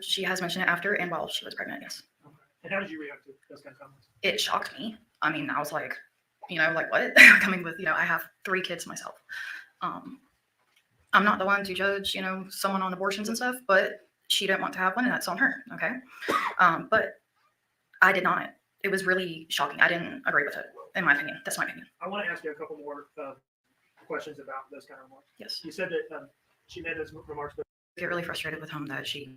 Speaker 19: She has mentioned it after and while she was pregnant, yes.
Speaker 7: Okay. And how did you react to those kind of comments?
Speaker 19: It shocked me. I mean, I was like, like what? Coming with, I have 3 kids myself. I'm not the one to judge, someone on abortions and stuff, but she didn't want to have one and that's on her. Okay. But I did not. It was really shocking. I didn't agree with it, in my opinion. That's my opinion.
Speaker 7: I want to ask you a couple more questions about those kind of remarks.
Speaker 19: Yes.
Speaker 7: You said that she made those remarks.
Speaker 19: I get really frustrated with him that she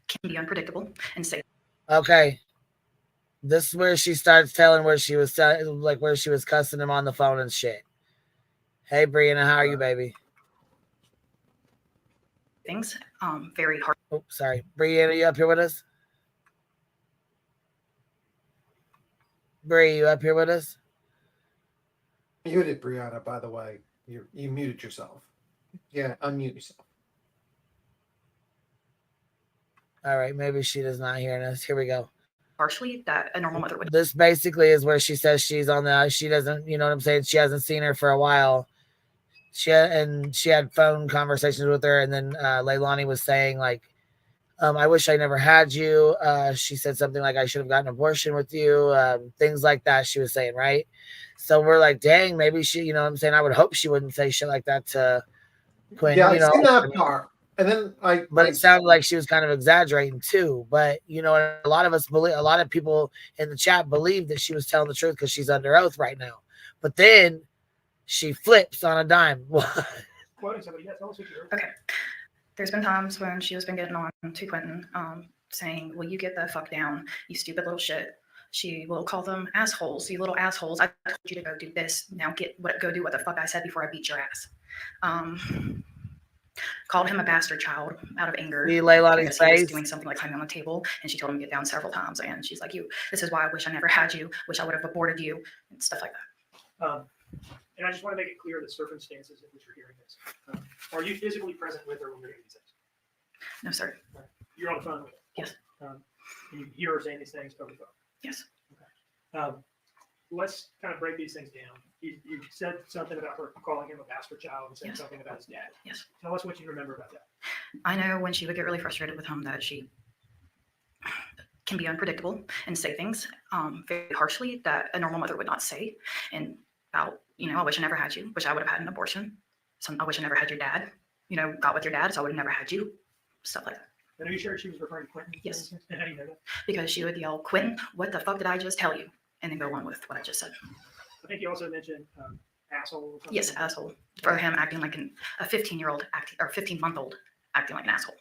Speaker 19: can be unpredictable and say.
Speaker 1: Okay. This is where she starts telling where she was where she was cussing him on the phone and shit. Hey, Brianna, how are you, baby?
Speaker 19: Things very hard.
Speaker 1: Oh, sorry. Brianna, you up here with us? Bray, you up here with us?
Speaker 6: Muted, Brianna, by the way. You muted yourself. Yeah, unmute yourself.
Speaker 1: All right, maybe she does not hear us. Here we go.
Speaker 19: Harshly that a normal mother would.
Speaker 1: This basically is where she says she's on she doesn't, you know what I'm saying? She hasn't seen her for a while. She had phone conversations with her, and then Leilani was saying like, I wish I never had you. She said something like I should have gotten an abortion with you. Things like that she was saying, right? So we're like, dang, maybe she, you know what I'm saying? I would hope she wouldn't say shit like that to Quinn.
Speaker 6: Yeah,
Speaker 1: you know,
Speaker 6: I seen that part. And then
Speaker 1: but it sounded like she was kind of exaggerating too. But a lot of us believe, a lot of people in the chat believe that she was telling the truth because she's under oath right now. But then she flips on a dime.
Speaker 7: Quoting somebody, yeah, tell us what you heard.
Speaker 19: Okay. There's been times when she has been getting on to Quentin, saying, "Will you get the fuck down, you stupid little shit?" She will call them assholes, you little assholes. I told you to go do this. Now go do what the fuck I said before I beat your ass. Called him a bastard child out of anger.
Speaker 1: Leilani's
Speaker 19: He was
Speaker 1: face.
Speaker 19: doing something like climbing on the table, and she told him to get down several times. And she's like, this is why I wish I never had you. Wish I would have aborted you, and stuff like that.
Speaker 7: And I just want to make it clear the circumstances in which you're hearing this. Are you physically present with her when you're hearing these things?
Speaker 19: No, sir.
Speaker 7: Right. You're on the phone with her?
Speaker 19: Yes.
Speaker 7: And you hear her saying these things over the phone?
Speaker 19: Yes.
Speaker 7: Okay. Let's kind of break these things down. You said something about her calling him a bastard child and saying something about his dad.
Speaker 19: Yes.
Speaker 7: Tell us what you remember about that.
Speaker 19: I know when she would get really frustrated with him that she can be unpredictable and say things very harshly that a normal mother would not say. And about, I wish I never had you. Wish I would have had an abortion. I wish I never had your dad. Got with your dad, so I would have never had you. Stuff like that.
Speaker 7: And are you sure she was referring to Quentin?
Speaker 19: Yes.
Speaker 7: And how do you know that?
Speaker 19: Because she would yell, "Quentin, what the fuck did I just tell you?" And then go on with what I just said.
Speaker 7: I think you also mentioned asshole.
Speaker 19: Yes, asshole. For him acting like a 15-year-old or 15-month-old acting like an asshole.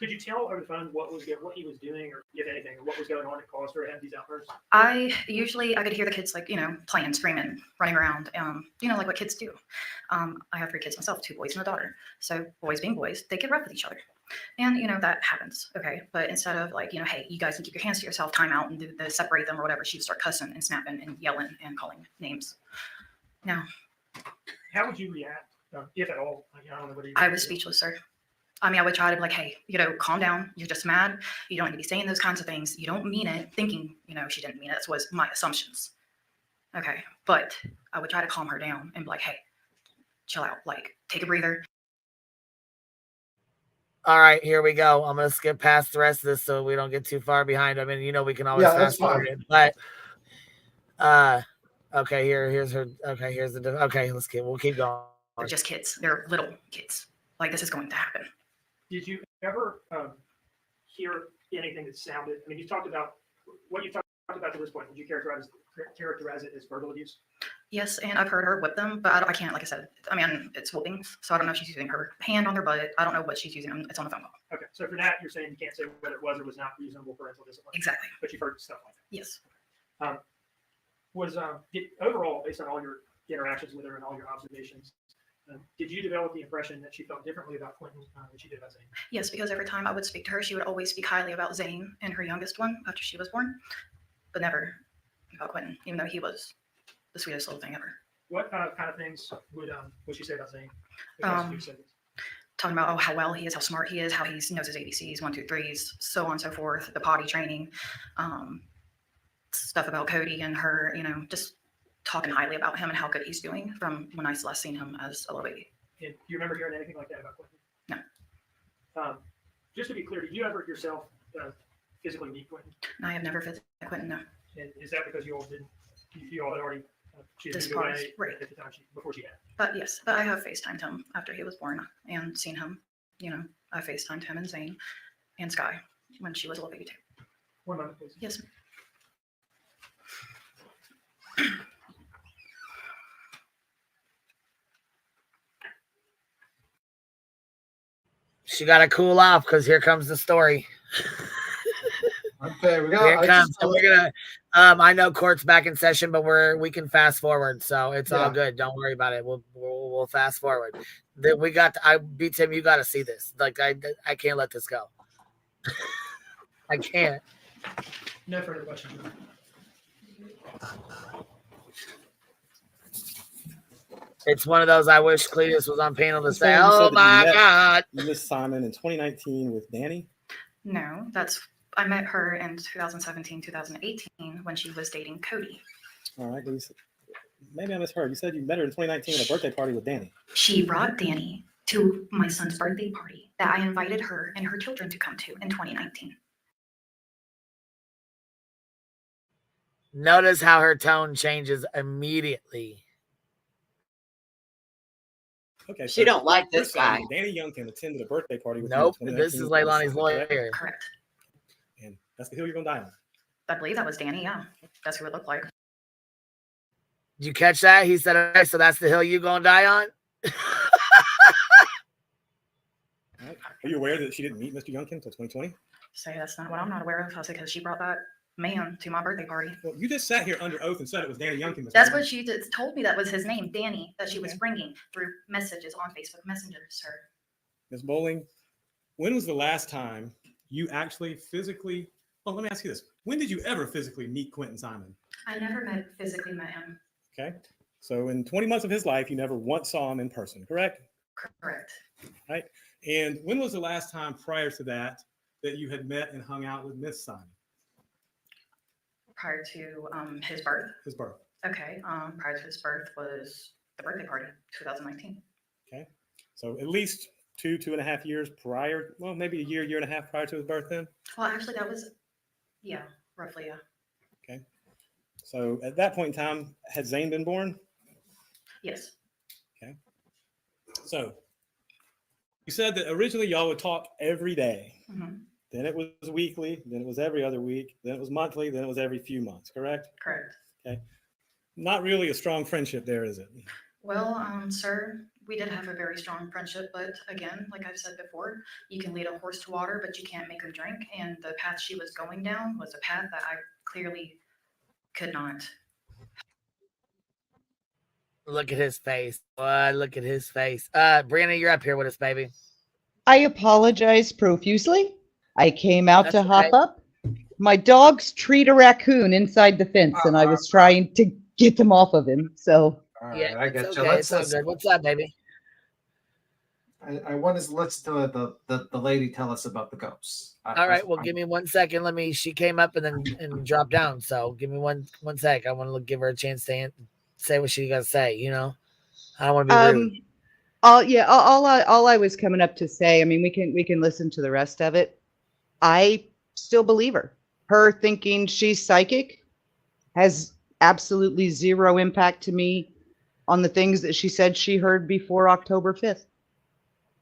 Speaker 7: Could you tell over the phone what he was doing, or if anything, or what was going on that caused her to have these outbursts?
Speaker 19: I could hear the kids like, playing, screaming, running around, like what kids do. I have 3 kids myself, 2 boys and a daughter. So boys being boys, they get rough with each other. And, that happens. Okay. But instead of like, hey, you guys can keep your hands to yourself, time out and separate them or whatever, she'd start cussing and snapping and yelling and calling names. Now,
Speaker 7: how would you react, if at all? Like, I don't know what
Speaker 19: I was speechless, sir. I mean, I would try to be like, hey, calm down. You're just mad. You don't need to be saying those kinds of things. You don't mean it, thinking, she didn't mean it. That was my assumptions. Okay. But I would try to calm her down and be like, hey, chill out. Like, take a breather.
Speaker 1: All right, here we go. I'm going to skip past the rest of this so we don't get too far behind. I mean, we can always fast forward it. But, okay, here's her. Okay, here's the. Okay, we'll keep going.
Speaker 19: They're just kids. They're little kids. Like, this is going to happen.
Speaker 7: Did you ever hear anything that sounded? I mean, you talked about what you talked about to this point. Would you characterize it as verbal abuse?
Speaker 19: Yes, and I've heard her whip them, but I can't. Like I said, I mean, it's whooping, so I don't know if she's using her hand on their butt. I don't know what she's using. It's on the phone call.
Speaker 7: Okay, so for that, you're saying you can't say whether it was or was not reasonable parental discipline.
Speaker 19: Exactly.
Speaker 7: But you've heard stuff like that.
Speaker 19: Yes.
Speaker 7: Overall, based on all your interactions with her and all your observations, did you develop the impression that she felt differently about Quentin than she did about Zane?
Speaker 19: Yes, because every time I would speak to her, she would always speak highly about Zane and her youngest one after she was born, but never about Quentin, even though he was the sweetest little thing ever.
Speaker 7: What kind of things would she say about Zane?
Speaker 19: Talking about how well he is, how smart he is, how he knows his ABCs, 1, 2, 3s, so on and so forth, the potty training, stuff about Cody and her, just talking highly about him and how good he's doing from when I last seen him as a little baby.
Speaker 7: And do you remember hearing anything like that about Quentin?
Speaker 19: No.
Speaker 7: Just to be clear, did you ever yourself physically meet Quentin?
Speaker 19: No, I have never visited Quentin, no.
Speaker 7: And is that because you all had already she had
Speaker 19: This
Speaker 7: moved away
Speaker 19: part, right.
Speaker 7: at the time before she had?
Speaker 19: But yes, but I have FaceTimed him after he was born and seen him. I FaceTimed him and Zane and Sky when she was a little baby too.
Speaker 7: 1 moment, please.
Speaker 19: Yes.
Speaker 1: She got to cool off because here comes the story.
Speaker 6: Okay,
Speaker 1: Here it comes. So we're gonna. I know court's back in session, but we can fast forward, so it's all good. Don't worry about it. We'll fast forward. We got. Tim, you got to see this. Like I can't let this go. I can't.
Speaker 7: No further questions.
Speaker 1: It's one of those. I wish Cletus was on panel to
Speaker 3: This
Speaker 1: say,
Speaker 3: one, you
Speaker 1: "Oh
Speaker 3: said that
Speaker 1: my God."
Speaker 3: You missed Simon in 2019 with Danny.
Speaker 19: No, I met her in 2017, 2018 when she was dating Cody.
Speaker 3: All right, maybe I misheard. You said you met her in 2019 at a birthday party with Danny.
Speaker 19: She brought Danny to my son's birthday party that I invited her and her children to come to in 2019.
Speaker 1: Notice how her tone changes immediately.
Speaker 3: Okay,
Speaker 4: She don't like this guy.
Speaker 3: Danny Youngkin attended a birthday party with
Speaker 1: Nope,
Speaker 3: you in
Speaker 1: this is
Speaker 3: 2019,
Speaker 1: Leilani's lawyer.
Speaker 19: Correct.
Speaker 3: And that's the hill you're gonna die on.
Speaker 19: I believe that was Danny. Yeah, that's who it looked like.
Speaker 1: Did you catch that? He said, "Okay, so that's the hill you gonna die on."
Speaker 3: Right. Are you aware that she didn't meet Mr. Youngkin until 2020?
Speaker 19: Say that's not what I'm not aware of. I said because she brought that man to my birthday party.
Speaker 3: Well, you just sat here under oath and said it was Danny Youngkin.
Speaker 19: That's what she told me. That was his name, Danny, that she was bringing through messages on Facebook Messenger, sir.
Speaker 3: Ms. Bowling, when was the last time you actually physically? Well, let me ask you this: when did you ever physically meet Quentin Simon?
Speaker 19: I never physically met him.
Speaker 3: Okay, so in 20 months of his life, you never once saw him in person, correct?
Speaker 19: Correct.
Speaker 3: Right. And when was the last time prior to that you had met and hung out with Miss Simon?
Speaker 19: Prior to his birth.
Speaker 3: His birth.
Speaker 19: Okay. Prior to his birth was the birthday party, 2019.
Speaker 3: Okay. So at least 2.5 years prior. Well, maybe a year and a half prior to his birth then.
Speaker 19: Well, actually, that was, roughly, yeah.
Speaker 3: Okay. So at that point in time, had Zane been born?
Speaker 19: Yes.
Speaker 3: Okay. So you said that originally y'all would talk every day.
Speaker 19: Mm-hmm.
Speaker 3: Then it was weekly. Then it was every other week. Then it was monthly. Then it was every few months. Correct?
Speaker 19: Correct.
Speaker 3: Okay. Not really a strong friendship there, is it?
Speaker 19: Well, sir, we did have a very strong friendship, but again, like I've said before, you can lead a horse to water, but you can't make him drink. And the path she was going down was a path that I clearly could not.
Speaker 1: Look at his face. Look at his face. Brianna, you're up here with us, baby.
Speaker 10: I apologize profusely. I came out
Speaker 1: That's
Speaker 10: to hop
Speaker 1: okay.
Speaker 10: up. My dogs treat a raccoon inside the fence, and I was trying to get them off of him. So
Speaker 1: Yeah,
Speaker 6: I
Speaker 1: it's
Speaker 6: get you.
Speaker 1: okay. It's all good. What's up, baby?
Speaker 6: I want to listen to the lady tell us about the ghosts.
Speaker 1: All right. Well, give me 1 second. She came up and dropped down. So give me one sec. I want to give her a chance to say what she got to say. You know, I don't want to be rude.
Speaker 10: all I was coming up to say. I mean, we can listen to the rest of it. I still believe her. Her thinking she's psychic has absolutely zero impact to me on the things that she said she heard before October 5th.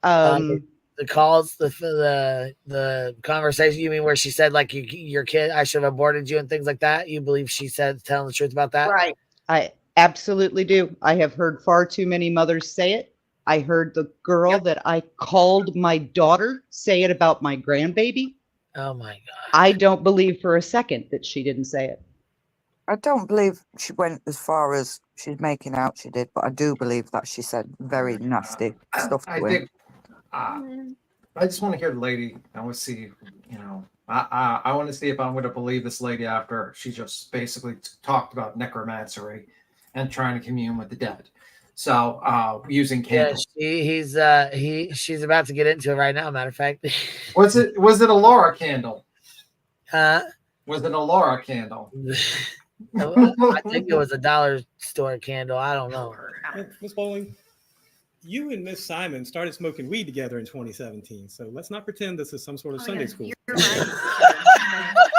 Speaker 1: The calls, the conversation. You mean where she said like your kid, I should have aborted you and things like that? You believe she said telling the truth about that?
Speaker 10: Right. I absolutely do. I have heard far too many mothers say it. I heard the girl that I called my daughter say it about my grandbaby.
Speaker 1: Oh my God.
Speaker 10: I don't believe for a second that she didn't say it.
Speaker 15: I don't believe she went as far as she's making out she did, but I do believe that she said very nasty stuff to
Speaker 6: I
Speaker 15: him.
Speaker 6: think I just want to hear the lady. I want to see, I want to see if I'm going to believe this lady after she just basically talked about necromancy and trying to commune with the dead. So using candles.
Speaker 1: Yeah, she's about to get into it right now. Matter of fact,
Speaker 6: Was it a Laura candle?
Speaker 1: Huh?
Speaker 6: Was it a Laura candle?
Speaker 1: I think it was a dollar store candle. I don't know.
Speaker 5: Miss Bowling, you and Miss Simon started smoking weed together in 2017. So let's not pretend this is some sort of Sunday school.
Speaker 19: You're right.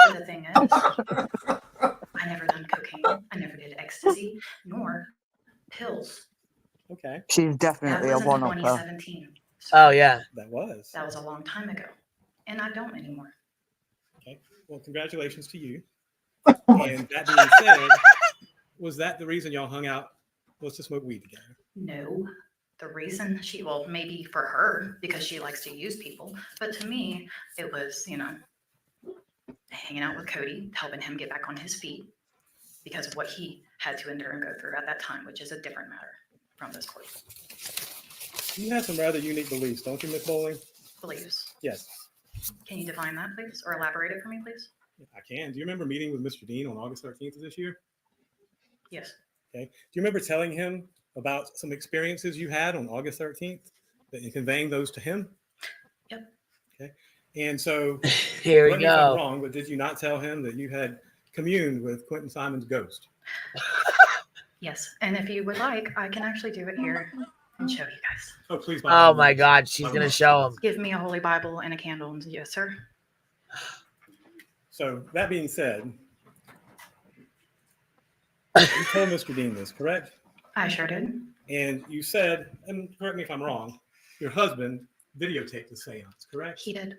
Speaker 19: But the thing is, I never done cocaine. I never did ecstasy, nor pills.
Speaker 5: Okay.
Speaker 15: She's definitely
Speaker 19: That
Speaker 15: a
Speaker 19: was in
Speaker 15: one-upper.
Speaker 19: 2017.
Speaker 1: Oh yeah.
Speaker 5: That was.
Speaker 19: That was a long time ago, and I don't anymore.
Speaker 5: Okay. Well, congratulations to you. And that being said, was that the reason y'all hung out? Was to smoke weed together?
Speaker 19: No, the reason well, maybe for her because she likes to use people, but to me, it was hanging out with Cody, helping him get back on his feet because of what he had to endure and go through at that time, which is a different matter from this court.
Speaker 5: You have some rather unique beliefs, don't you, Miss Bowling?
Speaker 19: Beliefs.
Speaker 5: Yes.
Speaker 19: Can you define that, please, or elaborate it for me, please?
Speaker 5: I can. Do you remember meeting with Mr. Dean on August 13th of this year?
Speaker 19: Yes.
Speaker 5: Okay. Do you remember telling him about some experiences you had on August 13th and conveying those to him?
Speaker 19: Yep.
Speaker 5: Okay. And so,
Speaker 1: Here we
Speaker 5: correct me if I'm
Speaker 1: go.
Speaker 5: wrong, but did you not tell him that you had communed with Quentin Simon's ghost?
Speaker 19: Yes. And if you would like, I can actually do it here and show you guys.
Speaker 5: Oh, please.
Speaker 1: Oh my God, she's gonna show him.
Speaker 19: Give me a holy Bible and a candle, and yes, sir.
Speaker 5: So that being said, you told Mr. Dean this, correct?
Speaker 19: I sure did.
Speaker 5: And you said, and correct me if I'm wrong, your husband videotaped the seance, correct?
Speaker 19: He did.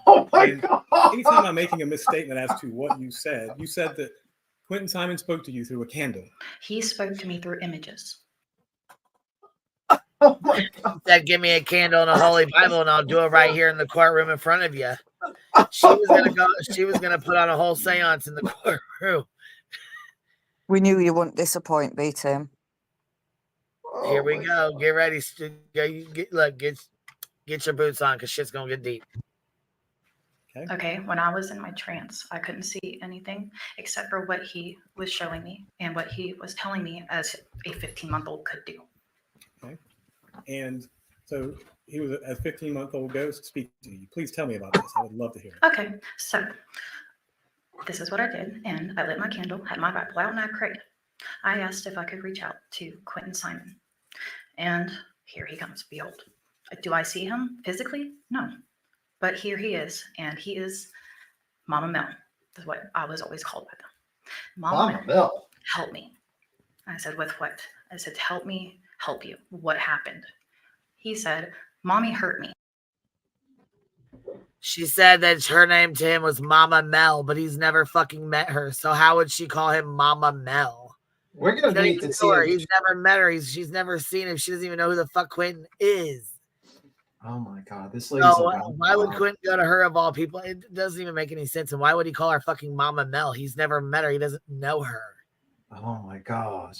Speaker 6: Oh my
Speaker 5: God. Anytime I'm making a misstatement as to what you said that Quentin Simon spoke to you through a candle.
Speaker 19: He spoke to me through images.
Speaker 1: He said, "Give me a candle and a holy Bible, and I'll do it right here in the courtroom in front of you." She was gonna put on a whole seance in the courtroom.
Speaker 15: We knew you wouldn't disappoint, B Tim.
Speaker 1: Here we go. Get ready. Get your boots on, because shit's gonna get deep.
Speaker 19: Okay, when I was in my trance, I couldn't see anything except for what he was showing me and what he was telling me as a 15-month-old could do.
Speaker 5: Okay. And so he was a 15-month-old ghost speaking to you. Please tell me about this. I would love to hear it.
Speaker 19: Okay, so this is what I did, and I lit my candle, had my Bible out, and I prayed. I asked if I could reach out to Quentin Simon, and here he comes. Behold, do I see him physically? No, but here he is, and he is Mama Mel. That's what I was always called by them. Mama
Speaker 6: Mel,
Speaker 19: help me. I said, with what? I said, help me help you. What happened? He said, Mommy hurt me.
Speaker 1: She said that her name to him was Mama Mel, but he's never fucking met her. So how would she call him Mama Mel?
Speaker 6: We're
Speaker 1: He
Speaker 6: gonna
Speaker 1: doesn't
Speaker 6: need
Speaker 1: even
Speaker 6: to see
Speaker 1: know her.
Speaker 6: it.
Speaker 1: He's never met her. She's never seen him. She doesn't even know who the fuck Quentin is.
Speaker 6: Oh my god, this lady's
Speaker 1: So
Speaker 6: a
Speaker 1: why would
Speaker 6: wild.
Speaker 1: Quentin go to her of all people? It doesn't even make any sense. And why would he call her fucking Mama Mel? He's never met her. He doesn't know her.
Speaker 6: Oh my god.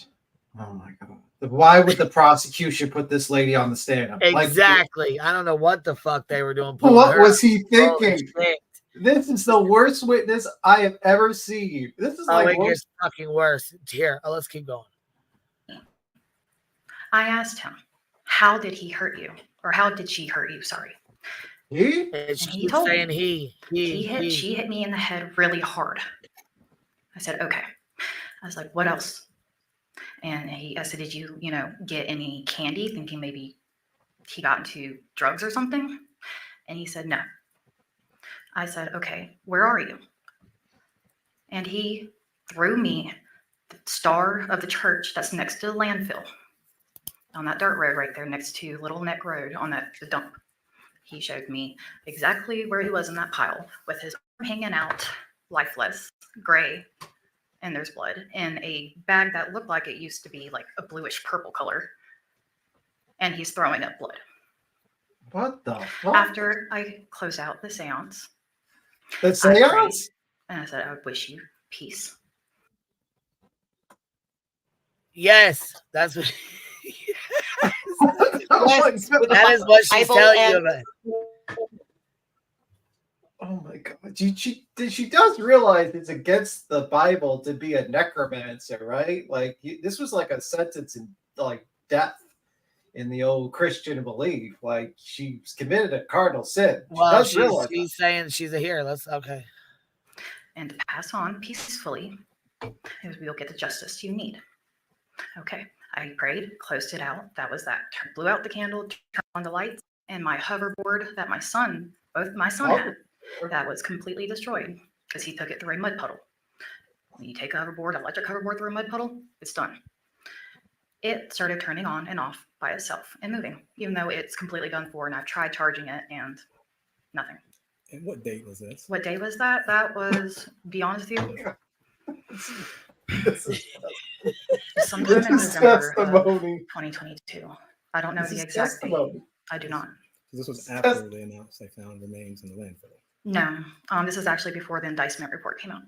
Speaker 6: Oh my god. Why would the prosecution put this lady on the stand?
Speaker 1: Exactly. I don't know what the fuck they were doing.
Speaker 6: What was he
Speaker 1: Holy
Speaker 6: thinking?
Speaker 1: shit.
Speaker 6: This is the worst witness I have ever seen. This is
Speaker 1: Oh,
Speaker 6: like
Speaker 1: it
Speaker 6: worse.
Speaker 1: gets fucking worse. Here, let's keep going.
Speaker 19: I asked him, how did he hurt you? Or how did she hurt you? Sorry.
Speaker 6: He?
Speaker 1: And she
Speaker 19: And he
Speaker 1: keeps
Speaker 19: told
Speaker 1: saying
Speaker 19: me.
Speaker 1: he.
Speaker 19: She hit me in the head really hard. I said, okay. I was like, what else? And I said, did you, get any candy thinking maybe he got into drugs or something? And he said, no. I said, okay, where are you? And he threw me the star of the church that's next to the landfill on that dirt road right there next to Little Neck Road on the dump. He showed me exactly where he was in that pile with his arm hanging out, lifeless, gray, and there's blood in a bag that looked like it used to be like a bluish purple color. And he's throwing up blood.
Speaker 6: What the fuck?
Speaker 19: After I closed out the seance,
Speaker 6: The
Speaker 19: I prayed,
Speaker 6: seance?
Speaker 19: and I said, I wish you peace.
Speaker 1: Yes, that's what.
Speaker 2: Yes, with the
Speaker 1: That is what she's
Speaker 2: Bible
Speaker 1: telling you
Speaker 2: and-
Speaker 1: about.
Speaker 6: Oh my god. She does realize it's against the Bible to be a necromancer, right? Like this was like a sentence in like death in the old Christian belief. Like she's committed a cardinal sin. She
Speaker 1: Well,
Speaker 6: does realize
Speaker 1: she's saying she's a here. Let's okay.
Speaker 19: And to pass on peacefully, is we'll get the justice you need. Okay, I prayed, closed it out. That was that. Blew out the candle, turned on the lights, and my hoverboard that both my son had, that was completely destroyed because he took it through a mud puddle. When you take a hoverboard, electric hoverboard through a mud puddle, it's done. It started turning on and off by itself and moving, even though it's completely done for, and I've tried charging it and nothing.
Speaker 3: And what date was this?
Speaker 19: What day was that? That was, be honest with you, sometime in November of 2022. I don't know the exact date. I do not.
Speaker 3: This was after they announced they found remains in the landfill.
Speaker 19: No, this is actually before the indictment report came out.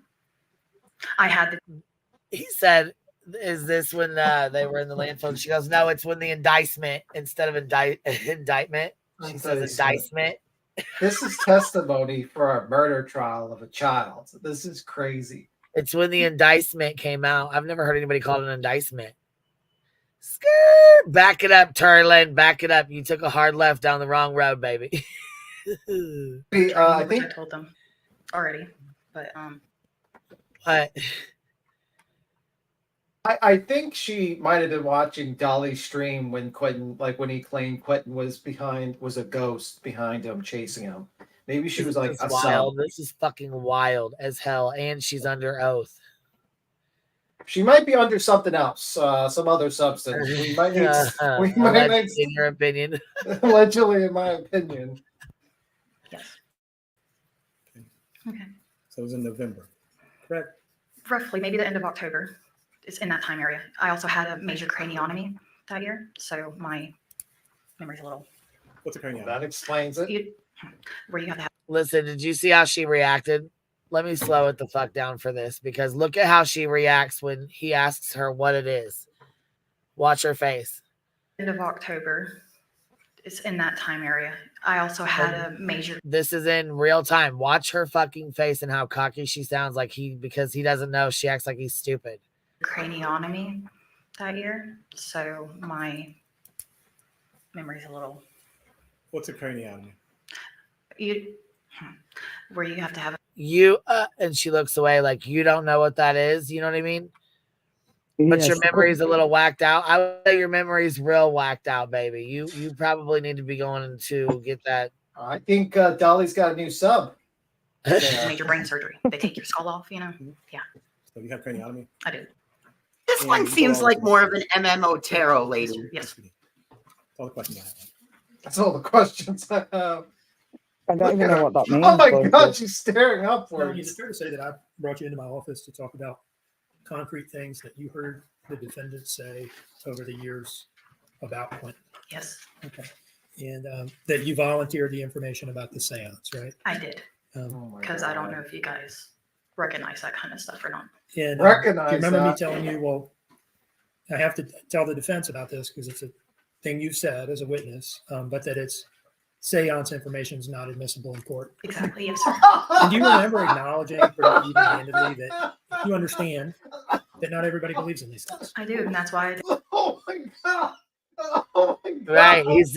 Speaker 19: I had the.
Speaker 1: He said, "Is this when they were in the landfill?" And she goes, "No, it's when the indictment instead of indictment." She says indictment.
Speaker 6: this is testimony for a murder trial of a child. This is crazy.
Speaker 1: It's when the indictment came out. I've never heard anybody call it an indictment. Skirt. Back it up, Turlin. Back it up. You took a hard left down the wrong road, baby.
Speaker 6: I think
Speaker 19: I told them already, but
Speaker 1: What?
Speaker 6: I think she might have been watching Dolly's stream when Quentin, like when he claimed Quentin was a ghost behind him, chasing him. Maybe she was like
Speaker 1: This
Speaker 6: a
Speaker 1: is
Speaker 6: sub.
Speaker 1: wild. This is fucking wild as hell, and she's under oath.
Speaker 6: She might be under something else, some other substance. We might need. We might need,
Speaker 1: in your opinion.
Speaker 6: allegedly, in my opinion.
Speaker 19: yes. Okay.
Speaker 3: So it was in November, correct?
Speaker 19: Roughly, maybe the end of October. It's in that time area. I also had a major craniotomy that year, so my memory's a little.
Speaker 3: What's a craniotomy?
Speaker 6: That explains it.
Speaker 19: Where you have to have.
Speaker 1: Listen, did you see how she reacted? Let me slow it the fuck down for this, because look at how she reacts when he asks her what it is. Watch her face.
Speaker 19: End of October. It's in that time area. I also had a major.
Speaker 1: This is in real time. Watch her fucking face and how cocky she sounds like because he doesn't know. She acts like he's stupid.
Speaker 19: Craniotomy that year, so my memory's a little.
Speaker 3: What's a craniotomy?
Speaker 19: Where you have to have.
Speaker 1: And she looks away like you don't know what that is. You know what I mean? But
Speaker 15: Yes.
Speaker 1: your memory's a little whacked out. I would say your memory's real whacked out, baby. You probably need to be going to get that.
Speaker 6: I think Dolly's got a new sub.
Speaker 19: Major brain surgery. They take your skull off, Yeah.
Speaker 3: So you have craniotomy?
Speaker 19: I do.
Speaker 4: This one seems like more of an MMO tarot lady.
Speaker 19: Yes.
Speaker 3: That's all the questions I have.
Speaker 6: That's all the questions I have.
Speaker 15: I don't even know what that means.
Speaker 6: Oh my
Speaker 15: but-
Speaker 6: god, she's staring
Speaker 7: Melanie,
Speaker 6: upwards.
Speaker 7: is it fair to say that I brought you into my office to talk about concrete things that you heard the defendants say over the years about Quentin?
Speaker 19: Yes,
Speaker 7: Okay. And that you volunteered the information about the seance, right?
Speaker 19: I did.
Speaker 7: Um,
Speaker 19: Because I don't know if you guys recognize that kind of stuff or not.
Speaker 7: and do
Speaker 6: Recognize
Speaker 7: you remember me
Speaker 6: that.
Speaker 7: telling you, well, I have to tell the defense about this because it's a thing you said as a witness, but that it's seance information is not admissible in court.
Speaker 19: Exactly, yes, sir.
Speaker 7: And do you remember acknowledging pretty even-handedly that you understand that not everybody believes in these things?
Speaker 19: I do, and that's why I did.
Speaker 6: Oh my God. Oh my God.
Speaker 1: Right. He's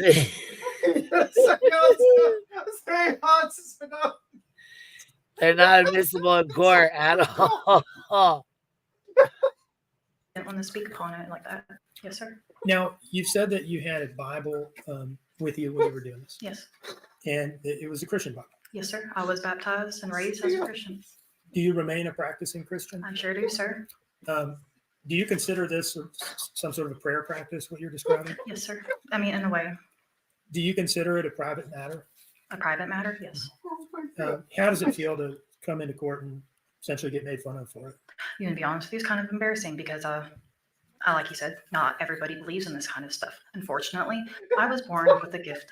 Speaker 1: they're not admissible in court at all.
Speaker 19: Didn't want to speak upon it like that. Yes, sir.
Speaker 7: Now, you've said that you had a Bible with you when you were doing this,
Speaker 19: Yes.
Speaker 7: and it was a Christian Bible.
Speaker 19: Yes, sir. I was baptized and raised as a Christian.
Speaker 7: Do you remain a practicing Christian?
Speaker 19: I sure do, sir.
Speaker 7: Do you consider this some sort of a prayer practice, what you're describing?
Speaker 19: Yes, sir. I mean, in a way,
Speaker 7: Do you consider it a private matter?
Speaker 19: a private matter. Yes.
Speaker 7: How does it feel to come into court and essentially get made fun of for it?
Speaker 19: You know, to be honest with you, it's kind of embarrassing because, like you said, not everybody believes in this kind of stuff. Unfortunately, I was born with a gift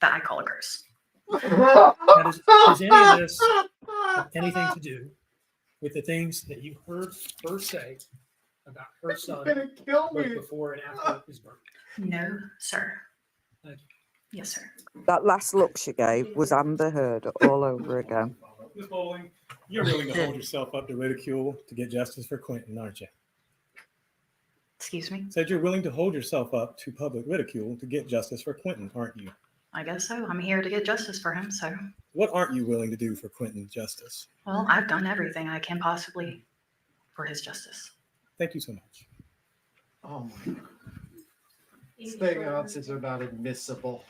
Speaker 19: that I call a curse.
Speaker 7: Now, does any of this have anything to do with the things that you heard her say about her son both before and after his birth?
Speaker 19: No, sir.
Speaker 7: Thank you.
Speaker 19: Yes, sir.
Speaker 15: That last look she gave was Amber Heard all over again.
Speaker 5: Ms. Bowling, you're willing to hold yourself up to ridicule to get justice for Quentin, aren't you?
Speaker 19: Excuse me?
Speaker 5: Said you're willing to hold yourself up to public ridicule to get justice for Quentin, aren't you?
Speaker 19: I guess so. I'm here to get justice for him. So,
Speaker 5: What aren't you willing to do for Quentin's justice?
Speaker 19: well, I've done everything I can possibly for his justice.
Speaker 5: Thank you so much.
Speaker 6: Oh my God. Seances are not admissible.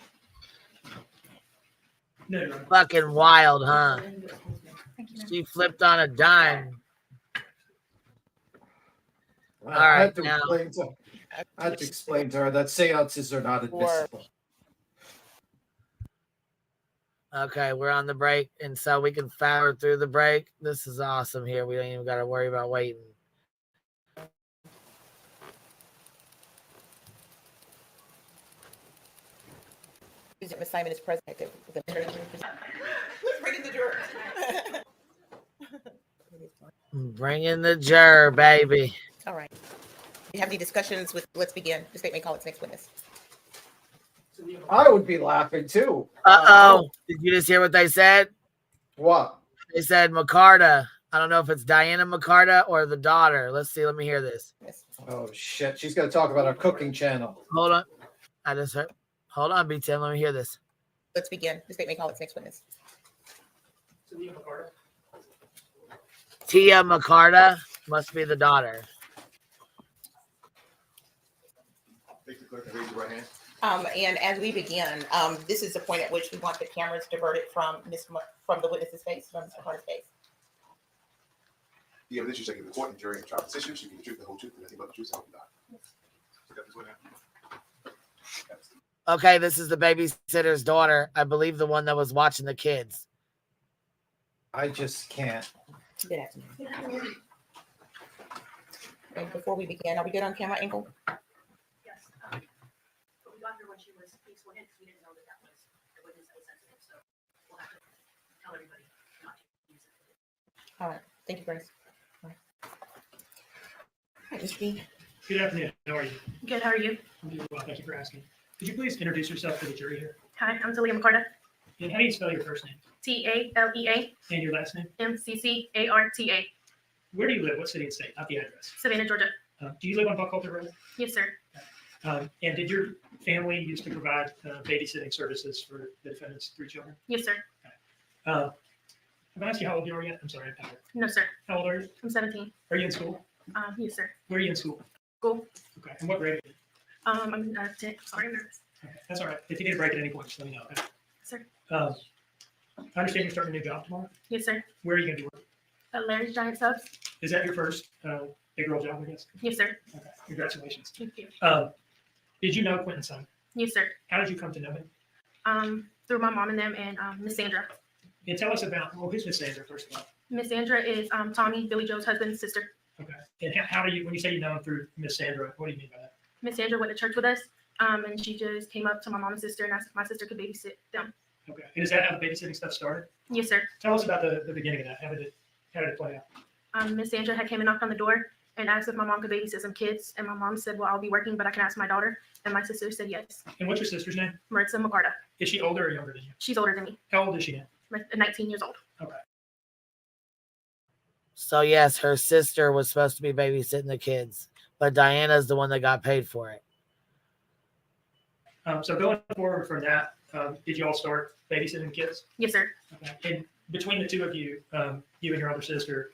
Speaker 7: No.
Speaker 1: Fucking wild, huh? She flipped on a dime.
Speaker 6: I
Speaker 1: All right,
Speaker 6: had to
Speaker 1: now.
Speaker 6: explain to her that seances are not admissible.
Speaker 1: Okay, we're on the break, and so we can power through the break. This is awesome here. We don't even got to worry about waiting.
Speaker 2: Ms. Simon is present. Let's bring in the juror.
Speaker 1: Bring in the juror, baby.
Speaker 2: All right. Do you have any discussions with, let's begin. The state may call its next witness.
Speaker 6: I would be laughing too.
Speaker 1: Uh-oh. Did you just hear what they said?
Speaker 6: What?
Speaker 1: They said McCarta. I don't know if it's Diana McCarta or the daughter. Let's see. Let me hear this.
Speaker 6: Oh shit! She's gonna talk about our cooking channel.
Speaker 1: Hold on. I just heard. Hold on, B10. Let me hear this.
Speaker 2: Let's begin. The state may call its next witness.
Speaker 1: Tia McCarta must be the daughter.
Speaker 9: Thank you, clerk. Raise your right hand.
Speaker 2: And as we begin, this is the point at which we want the cameras diverted from from the witness's face, from Mr. Carter's face.
Speaker 9: The evidence you shall give the court and jury and trial this issue shall be the truth, the whole truth, and nothing but the truth, so help you God.
Speaker 1: Okay, this is the babysitter's daughter. I believe the one that was watching the kids.
Speaker 6: I just can't.
Speaker 2: Good afternoon. And before we begin, are we good on camera angle?
Speaker 20: Yes. But we got here when she was being sworn in because we didn't know that was the witness that was sensitive. So we'll have to tell everybody not to use it.
Speaker 2: All right. Thank you, Grace. All right. All right, Mr. B.
Speaker 7: Good afternoon. How are you?
Speaker 20: Good. How are you?
Speaker 7: I'm doing well. Thank you for asking. Could you please introduce yourself to the jury here?
Speaker 20: Hi, I'm Talia McCarta.
Speaker 7: And how do you spell your first name?
Speaker 20: Talea
Speaker 7: And your last name?
Speaker 20: MCCARTA.
Speaker 7: Where do you live? What city and state? Not the address.
Speaker 20: Savannah, Georgia.
Speaker 7: Do you live on Buckhalter Road?
Speaker 20: Yes, sir.
Speaker 7: And did your family used to provide babysitting services for the defendant's 3 children?
Speaker 20: Yes, sir.
Speaker 7: Have I asked you how old you are yet? I'm sorry.
Speaker 20: No, sir.
Speaker 7: How old are you?
Speaker 20: I'm 17.
Speaker 7: Are you in school?
Speaker 20: Yes, sir.
Speaker 7: Where are you in school?
Speaker 20: School.
Speaker 7: Okay. And what grade are you?
Speaker 20: I'm 10. Sorry, I'm nervous.
Speaker 7: Okay. That's all right. If you need a break at any point, just let me know. Okay?
Speaker 20: Sir.
Speaker 7: I understand you're starting a new job tomorrow.
Speaker 20: Yes, sir.
Speaker 7: Where are you going to do work?
Speaker 20: At Larry's Giant Subs.
Speaker 7: Is that your first big girl job, I guess?
Speaker 20: Yes, sir.
Speaker 7: Okay. Congratulations.
Speaker 20: Thank you.
Speaker 7: Did you know Quentin's son?
Speaker 20: Yes, sir.
Speaker 7: How did you come to know him?
Speaker 20: Through my mom and them and Miss Sandra.
Speaker 7: And tell us about, well, who's Miss Sandra, first of all?
Speaker 20: Miss Sandra is Tommy, Billy Joe's husband's sister.
Speaker 7: Okay. And how do you, when you say you know him through Miss Sandra, what do you mean by that?
Speaker 17: Miss Sandra went to church with us, and she just came up to my mom and sister and asked if my sister could babysit them.
Speaker 7: Okay. And is that how the babysitting stuff started?
Speaker 17: Yes, sir.
Speaker 7: Tell us about the beginning of that. How did it play out?
Speaker 17: Miss Sandra had came and knocked on the door and asked if my mom could babysit some kids, and my mom said, "Well, I'll be working, but I can ask my daughter." And my sister said yes.
Speaker 7: And what's your sister's name?
Speaker 17: Maritza McCarta.
Speaker 7: Is she older or younger than you?
Speaker 17: She's older than me.
Speaker 7: How old is she now?
Speaker 17: 19 years old.
Speaker 7: Okay.
Speaker 1: So yes, her sister was supposed to be babysitting the kids, but Diana's the one that got paid for it.
Speaker 7: So going forward from that, did you all start babysitting kids?
Speaker 17: Yes, sir.
Speaker 7: Okay. And between the two of you, you and your older sister,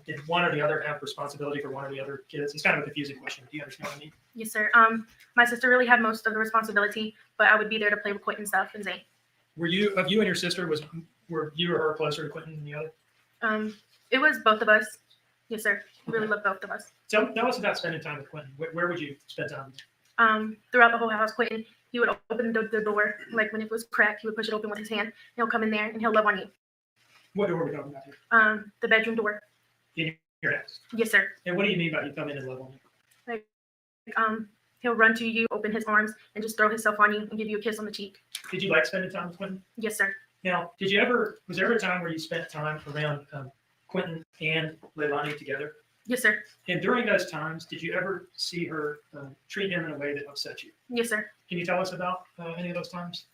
Speaker 7: did one or the other have responsibility for one or the other kids? It's kind of a confusing question. Do you understand what I mean?
Speaker 17: Yes, sir. My sister really had most of the responsibility, but I would be there to play with Quentin stuff and Zane.
Speaker 7: Were you and your sister, were you or her closer to Quentin than the other?
Speaker 17: It was both of us. Yes, sir. We really loved both of us.
Speaker 7: Tell us about spending time with Quentin. Where would you spend time?
Speaker 17: Throughout the whole house, Quentin, he would open the door, like when it was cracked, he would push it open with his hand. He'll come in there and he'll love on you.
Speaker 7: What door are we talking about here?
Speaker 17: The bedroom door.
Speaker 7: In your house?
Speaker 17: Yes, sir.
Speaker 7: And what do you mean by you come in and love on you?
Speaker 17: Like, he'll run to you, open his arms, and just throw himself on you and give you a kiss on the cheek.
Speaker 7: Did you like spending time with Quentin?
Speaker 17: Yes, sir.
Speaker 7: Now, was there ever a time where you spent time around Quentin and Leilani together?
Speaker 17: Yes, sir.
Speaker 7: And during those times, did you ever see her treat him in a way that upset you?
Speaker 17: Yes, sir.
Speaker 7: Can you tell us about any of those times?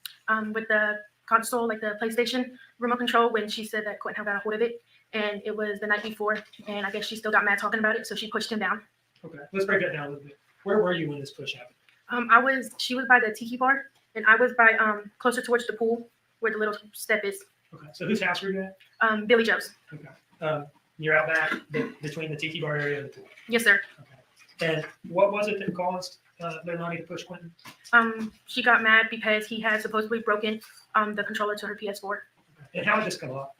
Speaker 17: With the console, like the PlayStation remote control, when she said that Quentin had got a hold of it, and it was the night before, and I guess she still got mad talking about it, so she pushed him down.
Speaker 7: Okay, let's break that down a little bit. Where were you when this push happened?
Speaker 17: She was by the tiki bar, and I was by closer towards the pool where the little step is.
Speaker 7: Okay, so whose house were you at?
Speaker 17: Billy Joe's.
Speaker 7: Okay, you're out back between the tiki bar area and the pool.
Speaker 17: Yes, sir.
Speaker 7: Okay, and what was it that caused Leilani to push Quentin?
Speaker 17: She got mad because he had supposedly broken the controller to her PS4.
Speaker 7: And how did this come up?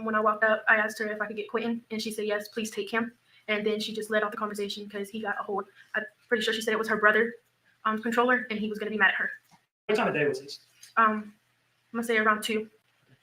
Speaker 17: When I walked up, I asked her if I could get Quentin, and she said, yes, please take him. And then she just led off the conversation because he got a hold. I'm pretty sure she said it was her brother controller, and he was going to be mad at her.
Speaker 7: What time of day was this?
Speaker 17: I'm going to say around 2.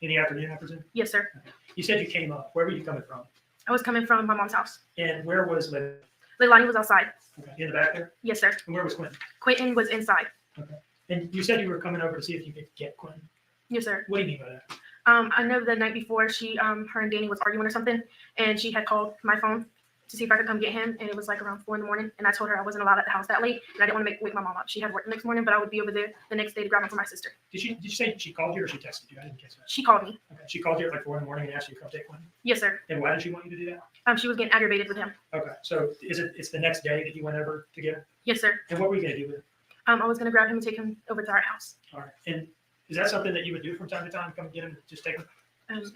Speaker 7: In the afternoon, I presume?
Speaker 17: Yes, sir.
Speaker 7: You said you came up. Where were you coming from?
Speaker 17: I was coming from my mom's house.
Speaker 7: And where was Leilani?
Speaker 17: Leilani was outside.
Speaker 7: Okay. In the back there?
Speaker 17: Yes, sir.
Speaker 7: And where was Quentin?
Speaker 17: Quentin was inside.
Speaker 7: Okay. And you said you were coming over to see if you could get Quentin.
Speaker 17: Yes, sir.
Speaker 7: What do you mean by that?
Speaker 17: I know the night before her and Danny was arguing or something, and she had called my phone to see if I could come get him, and it was like around 4 a.m, and I told her I wasn't allowed at the house that late, and I didn't want to wake my mom up. She had work the next morning, but I would be over there the next day to grab him for my sister.
Speaker 7: Did you say she called you or she texted you? I didn't catch that.
Speaker 17: She called me.
Speaker 7: Okay. She called you at like 4 a.m. and asked you to come take Quentin?
Speaker 17: Yes, sir.
Speaker 7: And why did she want you to do that?
Speaker 17: She was getting aggravated with him.
Speaker 7: Okay. So it's the next day that you went over to get him?
Speaker 17: Yes, sir.
Speaker 7: And what were you going to do with him?
Speaker 17: I was going to grab him and take him over to our house.
Speaker 7: All right. And is that something that you would do from time to time? Come get him, just take him?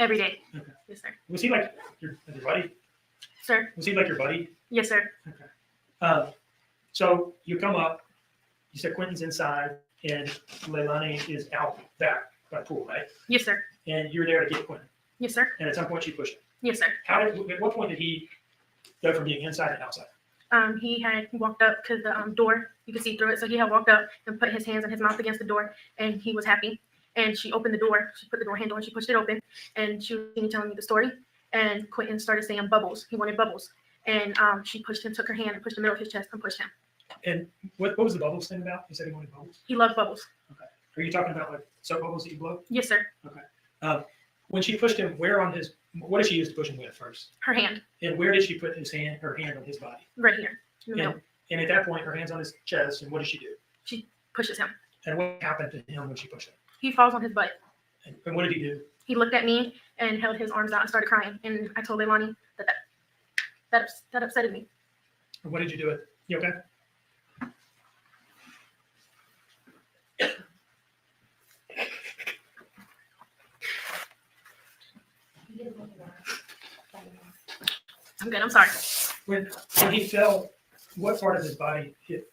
Speaker 17: Every day.
Speaker 7: Okay.
Speaker 17: Yes, sir.
Speaker 7: Was he like your buddy?
Speaker 17: Sir.
Speaker 7: Was he like your buddy?
Speaker 17: Yes, sir.
Speaker 7: Okay. So you come up, you said Quentin's inside, and Leilani is out back by the pool, right?
Speaker 17: Yes, sir.
Speaker 7: And you're there to get Quentin.
Speaker 17: Yes, sir.
Speaker 7: And at some point she pushed him.
Speaker 17: Yes, sir.
Speaker 7: At what point did he go from being inside to outside?
Speaker 17: He had walked up to the door. You could see through it. So he had walked up and put his hands and his mouth against the door, and he was happy. And she opened the door. She put the door handle and she pushed it open. And she was telling me the story. And Quentin started saying bubbles. He wanted bubbles. And she pushed him, took her hand and pushed the middle of his chest and pushed him.
Speaker 7: And what was the bubbles thing about? You said he wanted bubbles?
Speaker 17: He loved bubbles.
Speaker 7: Okay. Are you talking about like soap bubbles that you blow?
Speaker 17: Yes, sir.
Speaker 7: Okay. When she pushed him, what did she use to push him with first?
Speaker 17: Her hand.
Speaker 7: And where did she put her hand on his body?
Speaker 17: Right here. In the middle.
Speaker 7: And at that point, her hand's on his chest, and what does she do?
Speaker 17: She pushes him.
Speaker 7: And what happened to him when she pushed him?
Speaker 17: He falls on his butt.
Speaker 7: And what did he do?
Speaker 17: He looked at me and held his arms out and started crying. And I told Leilani that upsetted me.
Speaker 7: And what did you do with it? You okay?
Speaker 17: I'm good. I'm sorry.
Speaker 7: When he fell, what part of his body hit?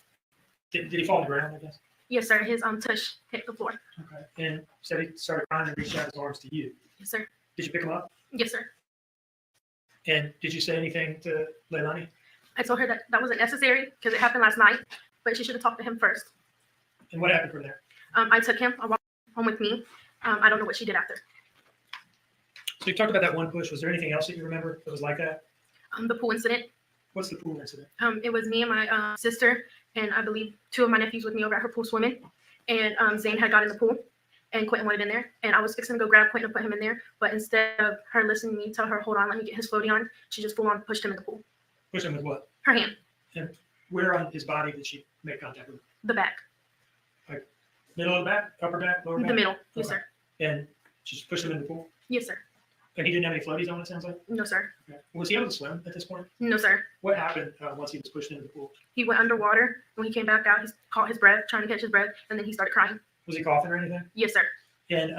Speaker 7: Did he fall on the ground, I guess?
Speaker 17: Yes, sir. His tush hit the floor.
Speaker 7: Okay. And said he started crying and reached out his arms to you.
Speaker 17: Yes, sir.
Speaker 7: Did you pick him up?
Speaker 17: Yes, sir.
Speaker 7: And did you say anything to Leilani?
Speaker 17: I told her that wasn't necessary because it happened last night, but she should have talked to him first.
Speaker 7: And what happened from there?
Speaker 17: I took him. I walked home with me. I don't know what she did after.
Speaker 7: So you talked about that one push. Was there anything else that you remember that was like that?
Speaker 17: The pool incident.
Speaker 7: What's the pool incident?
Speaker 17: It was me and my sister, and I believe 2 of my nephews with me over at her pool swimming. And Zane had got in the pool, and Quentin wanted in there. And I was fixing to go grab Quentin and put him in there. But instead of her listening to me tell her, hold on, let me get his floaty on, she just full on pushed him in the pool.
Speaker 7: Push him with what?
Speaker 17: Her hand,
Speaker 7: And where on his body did she make contact with him?
Speaker 17: the back,
Speaker 7: Like middle of the back, upper back, lower back?
Speaker 17: the middle. Yes,
Speaker 7: Okay.
Speaker 17: sir.
Speaker 7: And she just pushed him in the pool?
Speaker 17: Yes, sir.
Speaker 7: And he didn't have any floaties on, it sounds like?
Speaker 17: No, sir.
Speaker 7: Okay. Was he able to swim at this point?
Speaker 17: No, sir.
Speaker 7: What happened once he was pushed into the pool?
Speaker 17: He went underwater. When he came back out, he caught his breath, trying to catch his breath, and then he started crying.
Speaker 7: Was he coughing or anything?
Speaker 17: Yes, sir.
Speaker 7: And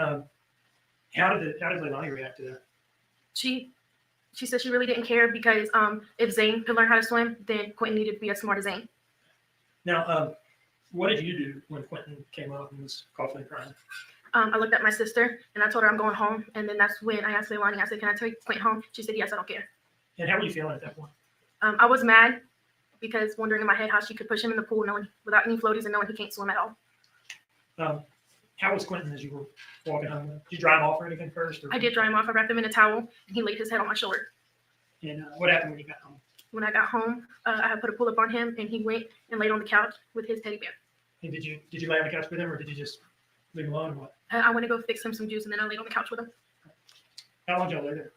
Speaker 7: how did Leilani react to that?
Speaker 17: She said she really didn't care because if Zane could learn how to swim, then Quentin needed to be as smart as Zane.
Speaker 7: Now, what did you do when Quentin came up and was coughing and crying?
Speaker 17: I looked at my sister and I told her I'm going home. And then that's when I asked Leilani, I said, can I take Quentin home? She said, yes, I don't care.
Speaker 7: And how were you feeling at that point?
Speaker 17: I was mad because wondering in my head how she could push him in the pool knowing without any floaties and knowing he can't swim at all.
Speaker 7: How was Quentin as you were walking home? Did you dry him off or anything first? Or?
Speaker 17: I did dry him off. I wrapped him in a towel and he laid his head on my shoulder.
Speaker 7: And what happened when you got home?
Speaker 17: When I got home, I had put a pull up on him and he went and laid on the couch with his teddy bear.
Speaker 7: And did you lay on the couch with him or did you just leave him alone or what?
Speaker 17: I went to go fix him some juice and then I laid on the couch with him.
Speaker 7: How long did y'all lay there?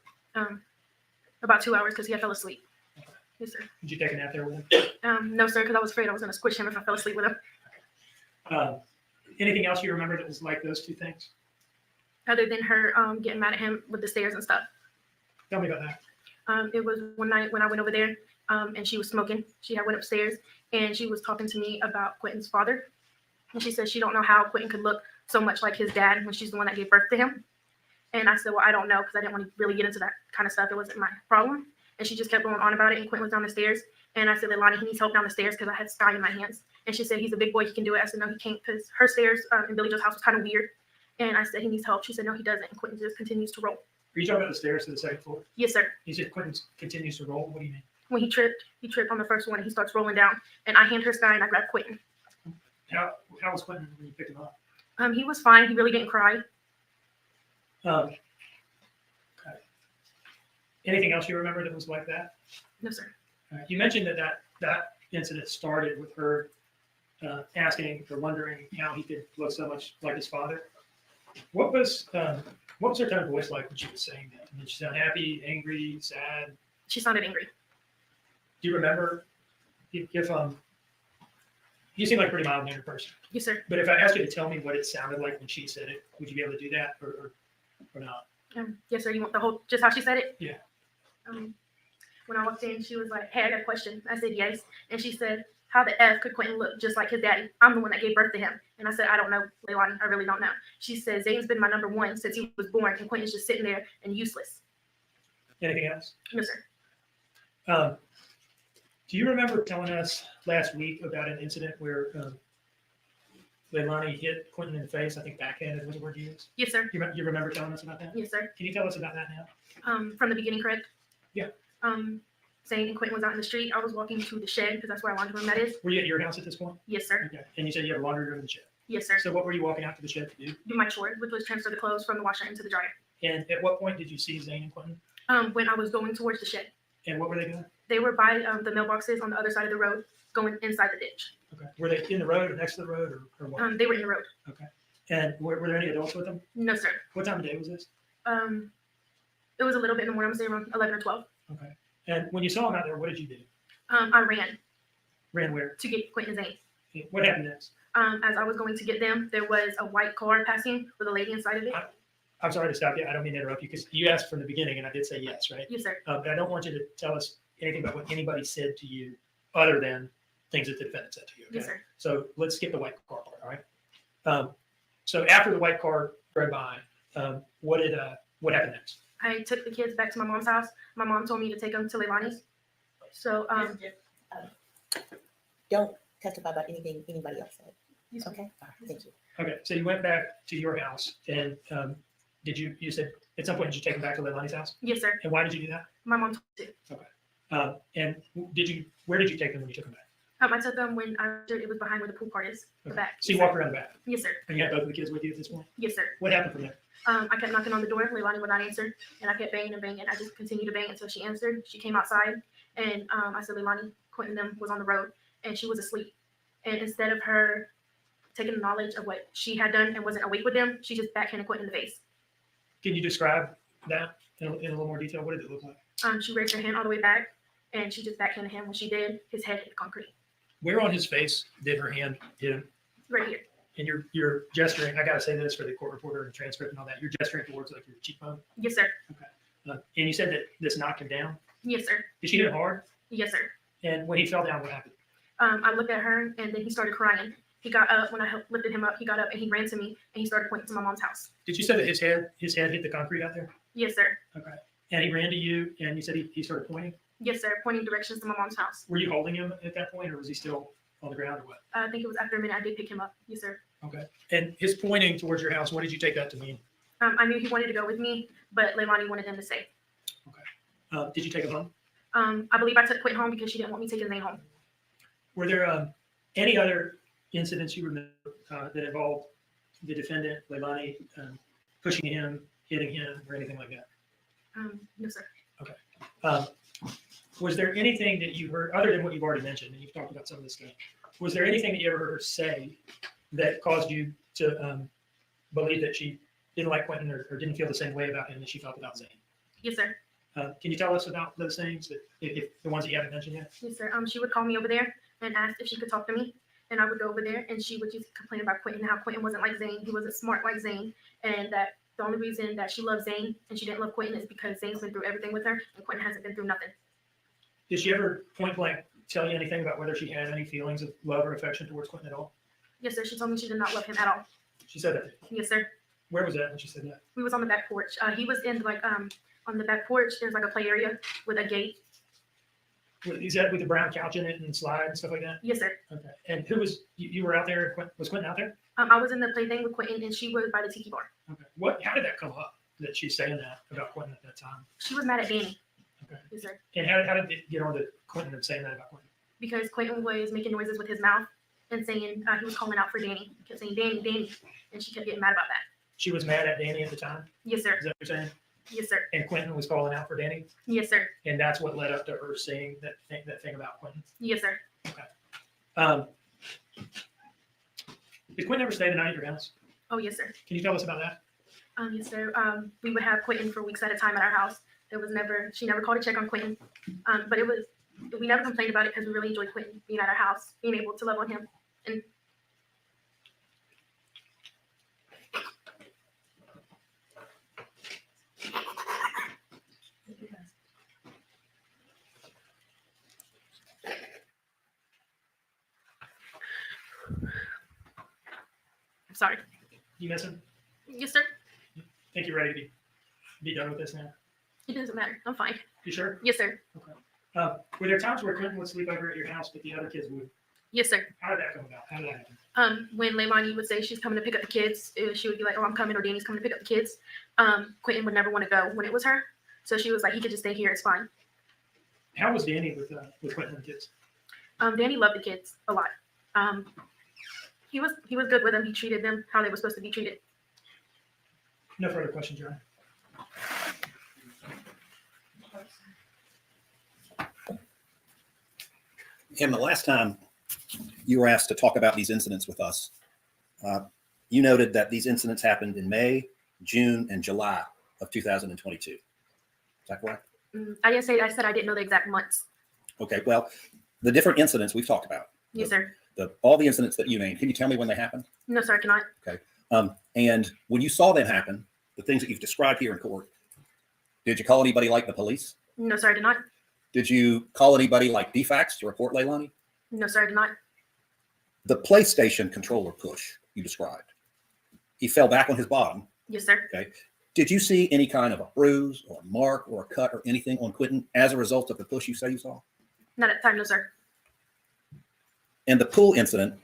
Speaker 17: About 2 hours because he had fell asleep. Yes, sir.
Speaker 7: Did you take a nap there with him?
Speaker 17: No, sir, because I was afraid I was going to squish him if I fell asleep with him.
Speaker 7: Anything else you remember that was like those two things?
Speaker 17: Other than her getting mad at him with the stairs and stuff.
Speaker 7: Tell me about that.
Speaker 17: It was one night when I went over there and she was smoking. She had went upstairs and she was talking to me about Quentin's father. And she said she don't know how Quentin could look so much like his dad when she's the one that gave birth to him. And I said, well, I don't know because I didn't want to really get into that kind of stuff. It wasn't my problem. And she just kept going on about it. And Quentin was down the stairs. And I said, Leilani, he needs help down the stairs because I had Sky in my hands. And she said, he's a big boy. He can do it. I said, no, he can't because her stairs in Billy Joe's house was kind of weird. And I said, he needs help. She said, no, he doesn't. And Quentin just continues to roll.
Speaker 7: Are you talking about the stairs to the second floor?
Speaker 17: Yes, sir.
Speaker 7: You said Quentin continues to roll. What do you mean?
Speaker 17: When he tripped on the first one and he starts rolling down. And I hand her Sky and I grab Quentin.
Speaker 7: How was Quentin when you picked him up?
Speaker 17: He was fine. He really didn't cry.
Speaker 7: Okay. Anything else you remember that was like that?
Speaker 17: No, sir.
Speaker 7: You mentioned that incident started with her asking or wondering how he could look so much like his father. What was her tone of voice like when she was saying that? Did she sound happy, angry, sad?
Speaker 17: She sounded angry.
Speaker 7: Do you remember if you seem like a pretty mild-mannered person?
Speaker 17: Yes, sir.
Speaker 7: But if I asked you to tell me what it sounded like when she said it, would you be able to do that or not?
Speaker 17: Yes, sir. You want the whole, just how she said it?
Speaker 7: Yeah.
Speaker 17: When I walked in, she was like, hey, I got a question. I said, yes. And she said, how the F could Quentin look just like his daddy? I'm the one that gave birth to him. And I said, I don't know, Leilani. I really don't know. She said, Zane's been my number one since he was born, and Quentin's just sitting there and useless.
Speaker 7: Anything else?
Speaker 17: No, sir.
Speaker 7: Do you remember telling us last week about an incident where Leilani hit Quentin in the face? I think backhanded was the word you used.
Speaker 17: Yes, sir.
Speaker 7: You remember telling us about that?
Speaker 17: Yes, sir.
Speaker 7: Can you tell us about that now?
Speaker 17: From the beginning, correct?
Speaker 7: Yeah.
Speaker 17: Zane and Quentin was out in the street. I was walking to the shed because that's where our laundry room that is.
Speaker 7: Were you at your house at this point?
Speaker 17: Yes, sir.
Speaker 7: Okay. And you said you have a laundry room in the shed.
Speaker 17: Yes, sir.
Speaker 7: So what were you walking out to the shed to do?
Speaker 17: Do my chore, which was transfer the clothes from the washer into the dryer.
Speaker 7: And at what point did you see Zane and Quentin?
Speaker 17: When I was going towards the shed.
Speaker 7: And what were they doing?
Speaker 17: They were by the mailboxes on the other side of the road, going inside the ditch.
Speaker 7: Okay. Were they in the road or next to the road or what?
Speaker 17: They were in the road.
Speaker 7: Okay. And were there any adults with them?
Speaker 17: No, sir.
Speaker 7: What time of day was this?
Speaker 17: It was a little bit in the morning. I was say around 11 or 12.
Speaker 7: Okay. And when you saw him out there, what did you do?
Speaker 17: I ran.
Speaker 7: Ran where?
Speaker 17: To get Quentin and Zane.
Speaker 7: What happened next?
Speaker 17: As I was going to get them, there was a white car passing with a lady inside of it.
Speaker 7: I'm sorry to stop you. I don't mean to interrupt you because you asked from the beginning and I did say yes, right?
Speaker 17: Yes, sir.
Speaker 7: But I don't want you to tell us anything about what anybody said to you other than things that the defendant said to you. Okay?
Speaker 17: Yes, sir.
Speaker 7: So let's skip the white car part, all right? So after the white car drove by, what happened next?
Speaker 17: I took the kids back to my mom's house. My mom told me to take them to Leilani's. So,
Speaker 2: don't testify about anything anybody else said. Okay? All right, thank you.
Speaker 7: Okay, so you went back to your house and you said at some point did you take them back to Leilani's house?
Speaker 17: Yes, sir.
Speaker 7: And why did you do that?
Speaker 17: My mom told me to.
Speaker 7: Okay. And where did you take them when you took them back?
Speaker 17: I took them when it was behind where the pool part is, the back.
Speaker 7: So you walked around the back?
Speaker 17: Yes, sir.
Speaker 7: And you had both of the kids with you at this point?
Speaker 17: Yes, sir.
Speaker 7: What happened from there?
Speaker 17: I kept knocking on the door. Leilani would not answer. And I kept banging and banging. I just continued to bang until she answered. She came outside. And I said, Leilani, Quentin them was on the road and she was asleep. And instead of her taking knowledge of what she had done and wasn't awake with them, she just backhanded Quentin in the face.
Speaker 7: Can you describe that in a little more detail? What did it look like?
Speaker 17: She raised her hand all the way back and she just backhanded him. When she did, his head hit the concrete.
Speaker 7: Where on his face did her hand hit him?
Speaker 17: Right here.
Speaker 7: And you're gesturing, I gotta say this for the court reporter and transcript and all that, you're gesturing towards like your cheekbone?
Speaker 17: Yes, sir.
Speaker 7: Okay. And you said that this knocked him down?
Speaker 17: Yes, sir.
Speaker 7: Did she hit him hard?
Speaker 17: Yes, sir.
Speaker 7: And when he fell down, what happened?
Speaker 17: I looked at her and then he started crying. He got up. When I lifted him up, he got up and he ran to me and he started pointing to my mom's house.
Speaker 7: Did you say that his head hit the concrete out there?
Speaker 17: Yes, sir.
Speaker 7: Okay. And he ran to you and you said he started pointing?
Speaker 17: Yes, sir. Pointing directions to my mom's house.
Speaker 7: Were you holding him at that point or was he still on the ground or what?
Speaker 17: I think it was after a minute I did pick him up. Yes, sir.
Speaker 7: Okay. And his pointing towards your house, what did you take that to mean?
Speaker 17: I knew he wanted to go with me, but Leilani wanted him to stay.
Speaker 7: Did you take him home?
Speaker 17: I believe I took Quentin home because she didn't want me taking Zane home.
Speaker 7: Were there any other incidents you remember that involved the defendant, Leilani, pushing him, hitting him, or anything like that?
Speaker 17: No, sir.
Speaker 7: Okay. Was there anything that you heard, other than what you've already mentioned, and you've talked about some of this stuff, was there anything that you ever heard her say that caused you to believe that she didn't like Quentin or didn't feel the same way about him that she felt about Zane?
Speaker 17: Yes, sir.
Speaker 7: Can you tell us about those things, that if the ones that you haven't mentioned yet?
Speaker 17: Yes, sir. She would call me over there and ask if she could talk to me. And I would go over there and she would just complain about Quentin, how Quentin wasn't like Zane. He wasn't smart like Zane. And that the only reason that she loved Zane and she didn't love Quentin is because Zane's been through everything with her and Quentin hasn't been through nothing.
Speaker 7: Did she ever point blank tell you anything about whether she had any feelings of love or affection towards Quentin at all?
Speaker 17: Yes, sir. She told me she did not love him at all.
Speaker 7: She said that.
Speaker 17: Yes, sir.
Speaker 7: Where was that when she said that?
Speaker 17: We was on the back porch. He was in like on the back porch. There's like a play area with a gate.
Speaker 7: Is that with the brown couch in it and slide and stuff like that?
Speaker 17: Yes, sir.
Speaker 7: Okay. And who was you were out there? Was Quentin out there?
Speaker 17: I was in the play thing with Quentin and she was by the tiki bar.
Speaker 7: Okay. How did that come up that she's saying that about Quentin at that time?
Speaker 17: She was mad at Danny.
Speaker 7: Okay.
Speaker 17: Yes, sir.
Speaker 7: And how did it get on to Quentin and saying that about Quentin?
Speaker 17: Because Quentin was making noises with his mouth and saying he was calling out for Danny. He kept saying Danny, Danny, and she kept getting mad about that.
Speaker 7: She was mad at Danny at the time?
Speaker 17: Yes, sir.
Speaker 7: Is that what you're saying?
Speaker 17: Yes, sir.
Speaker 7: And Quentin was calling out for Danny?
Speaker 17: Yes, sir.
Speaker 7: And that's what led up to her saying that thing about Quentin?
Speaker 17: Yes, sir.
Speaker 7: Did Quentin ever stay the night at your house?
Speaker 17: Oh, yes, sir.
Speaker 7: Can you tell us about that?
Speaker 17: Yes, sir. We would have Quentin for weeks at a time at our house. She never called to check on Quentin. But we never complained about it because we really enjoyed Quentin being at our house, being able to love on him. And I'm sorry.
Speaker 7: You miss him?
Speaker 17: Yes, sir.
Speaker 7: Think you're ready to be done with this now?
Speaker 17: It doesn't matter. I'm fine.
Speaker 7: You sure?
Speaker 17: Yes, sir.
Speaker 7: Were there times where Quentin would sleep over at your house, but the other kids would?
Speaker 17: Yes, sir.
Speaker 7: How did that come about? How did that happen?
Speaker 17: When Leilani would say she's coming to pick up the kids, she would be like, "Oh, I'm coming," or Danny's coming to pick up the kids. Quentin would never want to go when it was her, so she was like, "He could just stay here. It's fine."
Speaker 7: How was Danny with Quentin and the kids?
Speaker 17: Danny loved the kids a lot. He was good with them. He treated them how they were supposed to be treated.
Speaker 7: No further questions, John.
Speaker 12: Kim, the last time you were asked to talk about these incidents with us, you noted that these incidents happened in May, June, and July of 2022. Is that correct?
Speaker 17: I didn't say. I said I didn't know the exact months.
Speaker 12: Okay, well, the different incidents we've talked about,
Speaker 17: Yes, sir.
Speaker 12: all the incidents that you named, can you tell me when they happened?
Speaker 17: No, sir, I cannot.
Speaker 12: Okay. And when you saw them happen, the things that you've described here in court, did you call anybody like the police?
Speaker 17: No, sir, I did not.
Speaker 12: Did you call anybody like DFAX to report Leilani?
Speaker 17: No, sir, I did not.
Speaker 12: The PlayStation controller push you described, he fell back on his bottom.
Speaker 17: Yes, sir.
Speaker 12: Okay. Did you see any kind of a bruise or a mark or a cut or anything on Quentin as a result of the push you say you saw?
Speaker 17: Not at the time, no, sir.
Speaker 12: And the pool incident,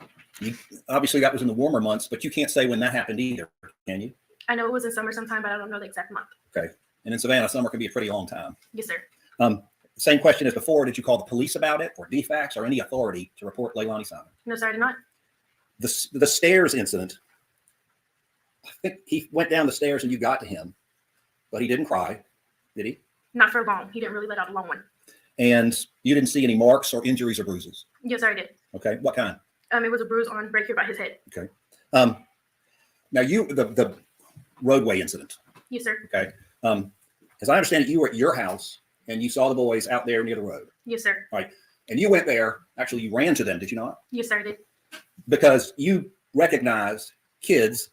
Speaker 12: obviously that was in the warmer months, but you can't say when that happened either, can you?
Speaker 17: I know it was in summer sometime, but I don't know the exact month.
Speaker 12: Okay. And in Savannah, summer can be a pretty long time.
Speaker 17: Yes, sir.
Speaker 12: Same question as before. Did you call the police about it or DFAX or any authority to report Leilani Simon?
Speaker 17: No, sir, I did not.
Speaker 12: The stairs incident, I think he went down the stairs and you got to him, but he didn't cry, did he?
Speaker 17: Not for long. He didn't really let out a long one.
Speaker 12: And you didn't see any marks or injuries or bruises.
Speaker 17: Yes, sir, I did.
Speaker 12: Okay. What kind?
Speaker 17: It was a bruise on right here by his head.
Speaker 12: Okay. Now the roadway incident.
Speaker 17: Yes, sir.
Speaker 12: Okay. As I understand it, you were at your house and you saw the boys out there near the road.
Speaker 17: Yes, sir.
Speaker 12: Right. And you went there. Actually, you ran to them, did you not?
Speaker 17: Yes, sir, I did.
Speaker 12: Because you recognized kids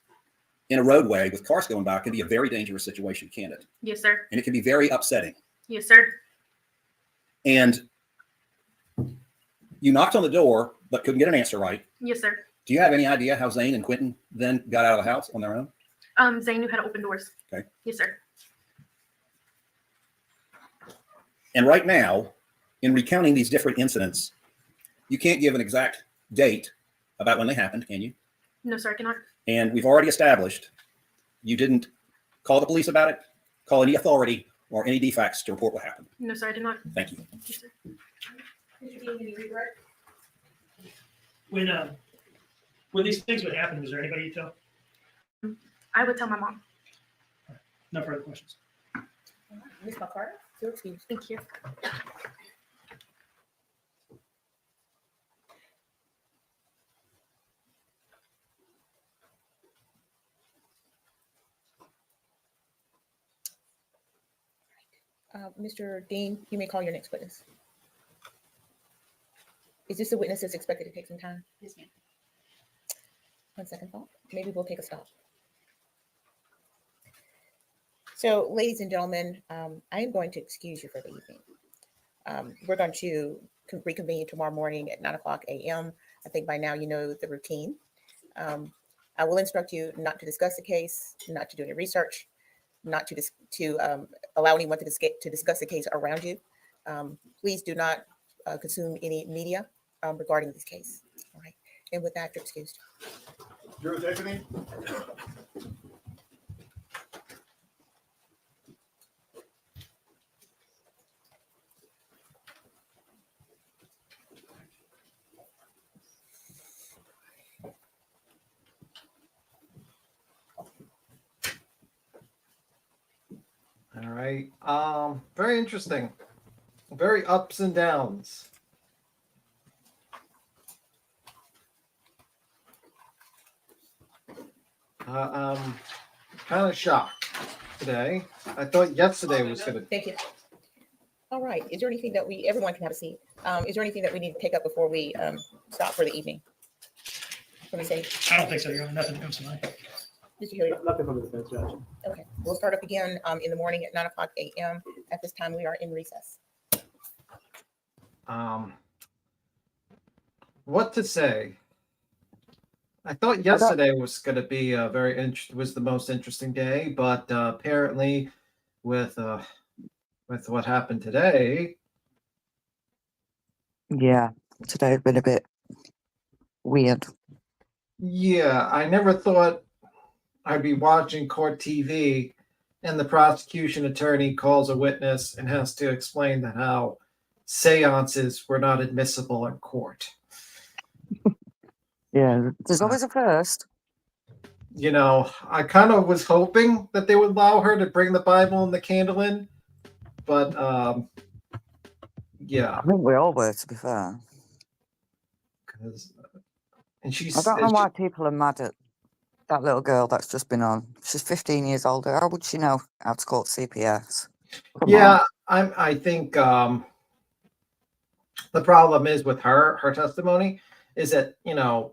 Speaker 12: in a roadway with cars going by can be a very dangerous situation, can't it?
Speaker 17: Yes, sir.
Speaker 12: And it can be very upsetting.
Speaker 17: Yes, sir.
Speaker 12: And you knocked on the door, but couldn't get an answer right.
Speaker 17: Yes, sir.
Speaker 12: Do you have any idea how Zane and Quentin then got out of the house on their own?
Speaker 17: Zane knew how to open doors.
Speaker 12: Okay.
Speaker 17: Yes, sir.
Speaker 12: And right now, in recounting these different incidents, you can't give an exact date about when they happened, can you?
Speaker 17: No, sir, I cannot.
Speaker 12: And we've already established you didn't call the police about it, call any authority or any defects to report what happened.
Speaker 17: No, sir, I did not.
Speaker 12: Thank you.
Speaker 17: Yes, sir.
Speaker 7: When these things would happen, was there anybody you tell?
Speaker 17: I would tell my mom.
Speaker 7: No further questions.
Speaker 2: Ms. McCarter, you're excused.
Speaker 17: Thank you.
Speaker 2: Mr. Dean, you may call your next witness. Is this a witness that's expected to take some time?
Speaker 20: Yes, ma'am.
Speaker 2: On second thought, maybe we'll take a stop. So, ladies and gentlemen, I am going to excuse you for the evening. We're going to reconvene tomorrow morning at 9:00 a.m. I think by now you know the routine. I will instruct you not to discuss the case, not to do any research, not to allow anyone to discuss the case around you. Please do not consume any media regarding this case. All right. And with that, you're excused.
Speaker 9: Your deputy.
Speaker 6: All right. Very interesting. Very ups and downs. I'm kind of shocked today. I thought yesterday was gonna.
Speaker 2: Thank you. All right. Is there anything that everyone can have a seat? Is there anything that we need to take up before we stop for the evening? Let me say.
Speaker 7: I don't think so. You're nothing comes to mind.
Speaker 2: Mr. Hilliard?
Speaker 5: Nothing from the defense, Judge.
Speaker 2: Okay, we'll start up again in the morning at 9:00 a.m. At this time, we are in recess.
Speaker 6: What to say? I thought yesterday was going to be was the most interesting day, but apparently, with what happened today.
Speaker 15: Yeah, today's been a bit weird.
Speaker 6: Yeah, I never thought I'd be watching court TV and the prosecution attorney calls a witness and has to explain that how seances were not admissible in court.
Speaker 15: Yeah, there's always a first.
Speaker 6: You know, I kind of was hoping that they would allow her to bring the Bible and the candle in, but yeah.
Speaker 15: I think we all were, to be fair.
Speaker 6: And
Speaker 15: I don't know why people are mad at that little girl that's just been on. She's 15 years older. How would she know how to call CPS?
Speaker 6: Yeah, I think the problem is with her testimony is that, you know,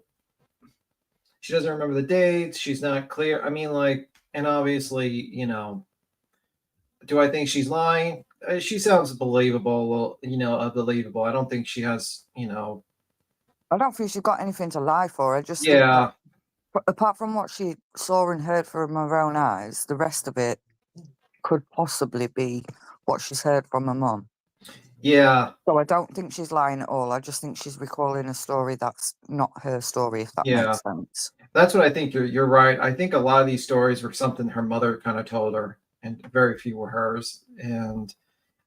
Speaker 6: she doesn't remember the dates. She's not clear. I mean, like, and obviously, you know, do I think she's lying? She sounds believable, you know, believable. I don't think she has, you know.
Speaker 15: I don't think she's got anything to lie for. I just think
Speaker 6: Yeah.
Speaker 15: that, apart from what she saw and heard from her own eyes, the rest of it could possibly be what she's heard from her mum.
Speaker 6: Yeah.
Speaker 15: So I don't think she's lying at all. I just think she's recalling a story that's not her story, if that makes sense.
Speaker 6: That's what I think. You're right. I think a lot of these stories were something her mother kind of told her, and very few were hers. And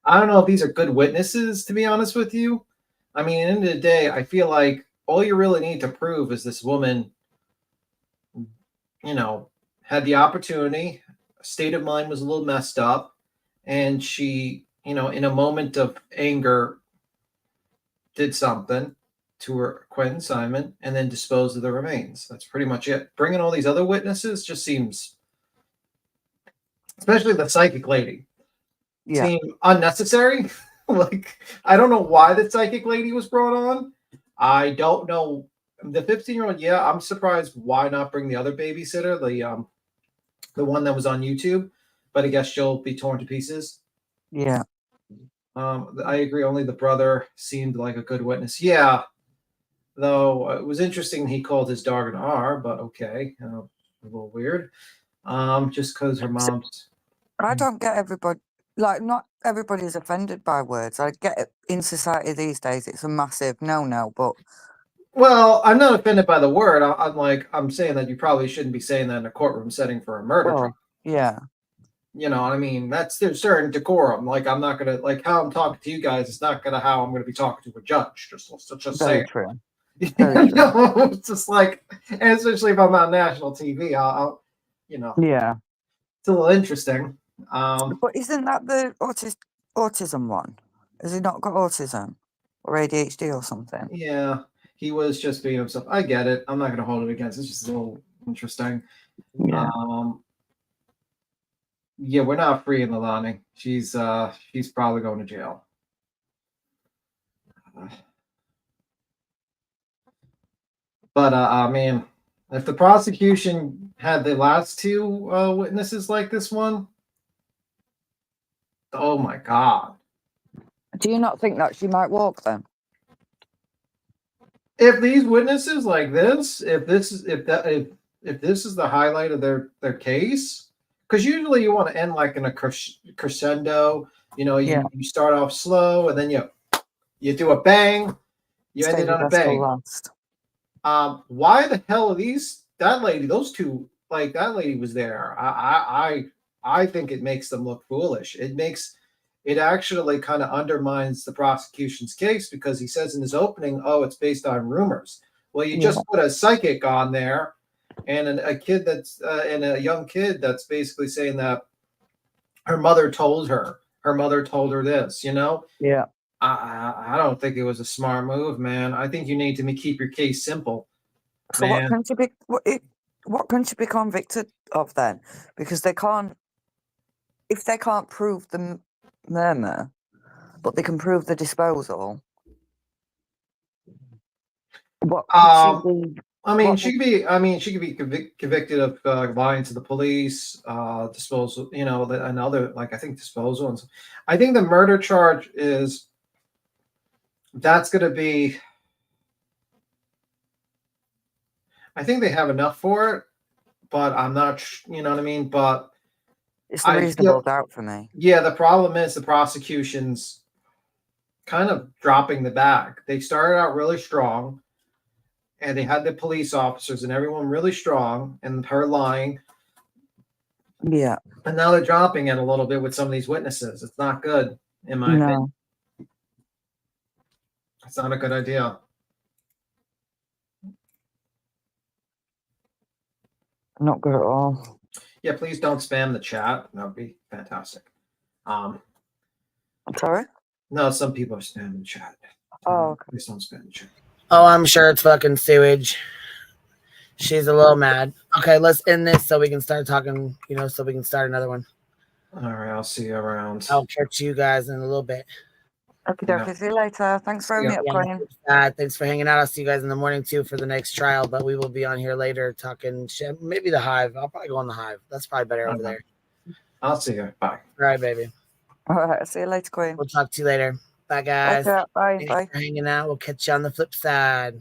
Speaker 6: I don't know if these are good witnesses, to be honest with you. I mean, at the end of the day, I feel like all you really need to prove is this woman, you know, had the opportunity, state of mind was a little messed up, and she in a moment of anger, did something to her, Quentin Simon, and then disposed of the remains. That's pretty much it. Bringing all these other witnesses just seems, especially the psychic lady, seem unnecessary. Like, I don't know why the psychic lady was brought on. I don't know. The 15-year-old, yeah, I'm surprised why not bring the other babysitter, the one that was on YouTube, but I guess she'll be torn to pieces.
Speaker 15: Yeah.
Speaker 6: I agree. Only the brother seemed like a good witness. Yeah, though it was interesting he called his dog an R, but okay, a little weird. Just because her mom's.
Speaker 15: I don't get everybody. Like, not everybody's offended by words. I get it. In society these days, it's a massive no-no. But
Speaker 6: Well, I'm not offended by the word. I'm saying that you probably shouldn't be saying that in a courtroom setting for a murder trial.
Speaker 15: Yeah.
Speaker 6: You know what I mean? There's certain decorum. Like, I'm not gonna, like, how I'm talking to you guys is not gonna how I'm gonna be talking to a judge. Just
Speaker 15: Very
Speaker 6: say
Speaker 15: true.
Speaker 6: Very true. It's just like, and especially if I'm on national TV, I'll
Speaker 15: Yeah.
Speaker 6: it's a little interesting.
Speaker 15: But isn't that the autism one? Has he not got autism or ADHD or something?
Speaker 6: Yeah, he was just being himself. I get it. I'm not gonna hold it against. It's just a little interesting.
Speaker 15: Yeah.
Speaker 6: Yeah, we're not free in Leilani. She's probably going to jail. But I mean, if the prosecution had the last two witnesses like this one, oh my God.
Speaker 15: Do you not think that she might walk then?
Speaker 6: If these witnesses like this, if this is the highlight of their case, because usually you want to end like in a crescendo. You start off slow and then you do a bang. You ended on a bang. Why the hell are that lady, those two, like that lady was there? I think it makes them look foolish. It actually kind of undermines the prosecution's case because he says in his opening, oh, it's based on rumors. Well, you just put a psychic on there and a kid and a young kid that's basically saying that her mother told her this,
Speaker 15: Yeah.
Speaker 6: I don't think it was a smart move, man. I think you need to keep your case simple.
Speaker 15: So
Speaker 6: man.
Speaker 15: what can she be convicted of then? Because if they can't prove the murder, but they can prove the disposal. What could she be?
Speaker 6: She could be convicted of lying to the police, disposal, another, like, I think disposal. And I think the murder charge that's going to be, I think they have enough for it, but I'm not, you know what I mean? But
Speaker 15: it's a reasonable doubt for me.
Speaker 6: Yeah, the problem is the prosecution's kind of dropping the bag. They started out really strong, and they had the police officers and everyone really strong, and her lying.
Speaker 15: Yeah.
Speaker 6: And now they're dropping it a little bit with some of these witnesses. It's not good, in my opinion. It's not a good idea.
Speaker 15: Not good at all.
Speaker 6: Yeah, please don't spam the chat. That would be fantastic.
Speaker 15: Sorry?
Speaker 6: No, some people are spamming the chat.
Speaker 15: Oh, okay.
Speaker 6: Please don't spam the chat.
Speaker 1: Oh, I'm sure it's fucking sewage. She's a little mad. Okay, let's end this so we can start talking, so we can start another one.
Speaker 6: All right, I'll see you around.
Speaker 1: I'll catch you guys in a little bit.
Speaker 15: Okay, see you later. Thanks for having me up, Queen.
Speaker 1: Thanks for hanging out. I'll see you guys in the morning too for the next trial, but we will be on here later talking shit. Maybe the Hive. I'll probably go on the Hive. That's probably better over there.
Speaker 6: I'll see you. Bye.
Speaker 1: All right, baby.
Speaker 15: All right, see you later, Queen.
Speaker 1: We'll talk to you later. Bye, guys.
Speaker 15: Okay, bye.
Speaker 1: Thanks for hanging out. We'll catch you on the flip side.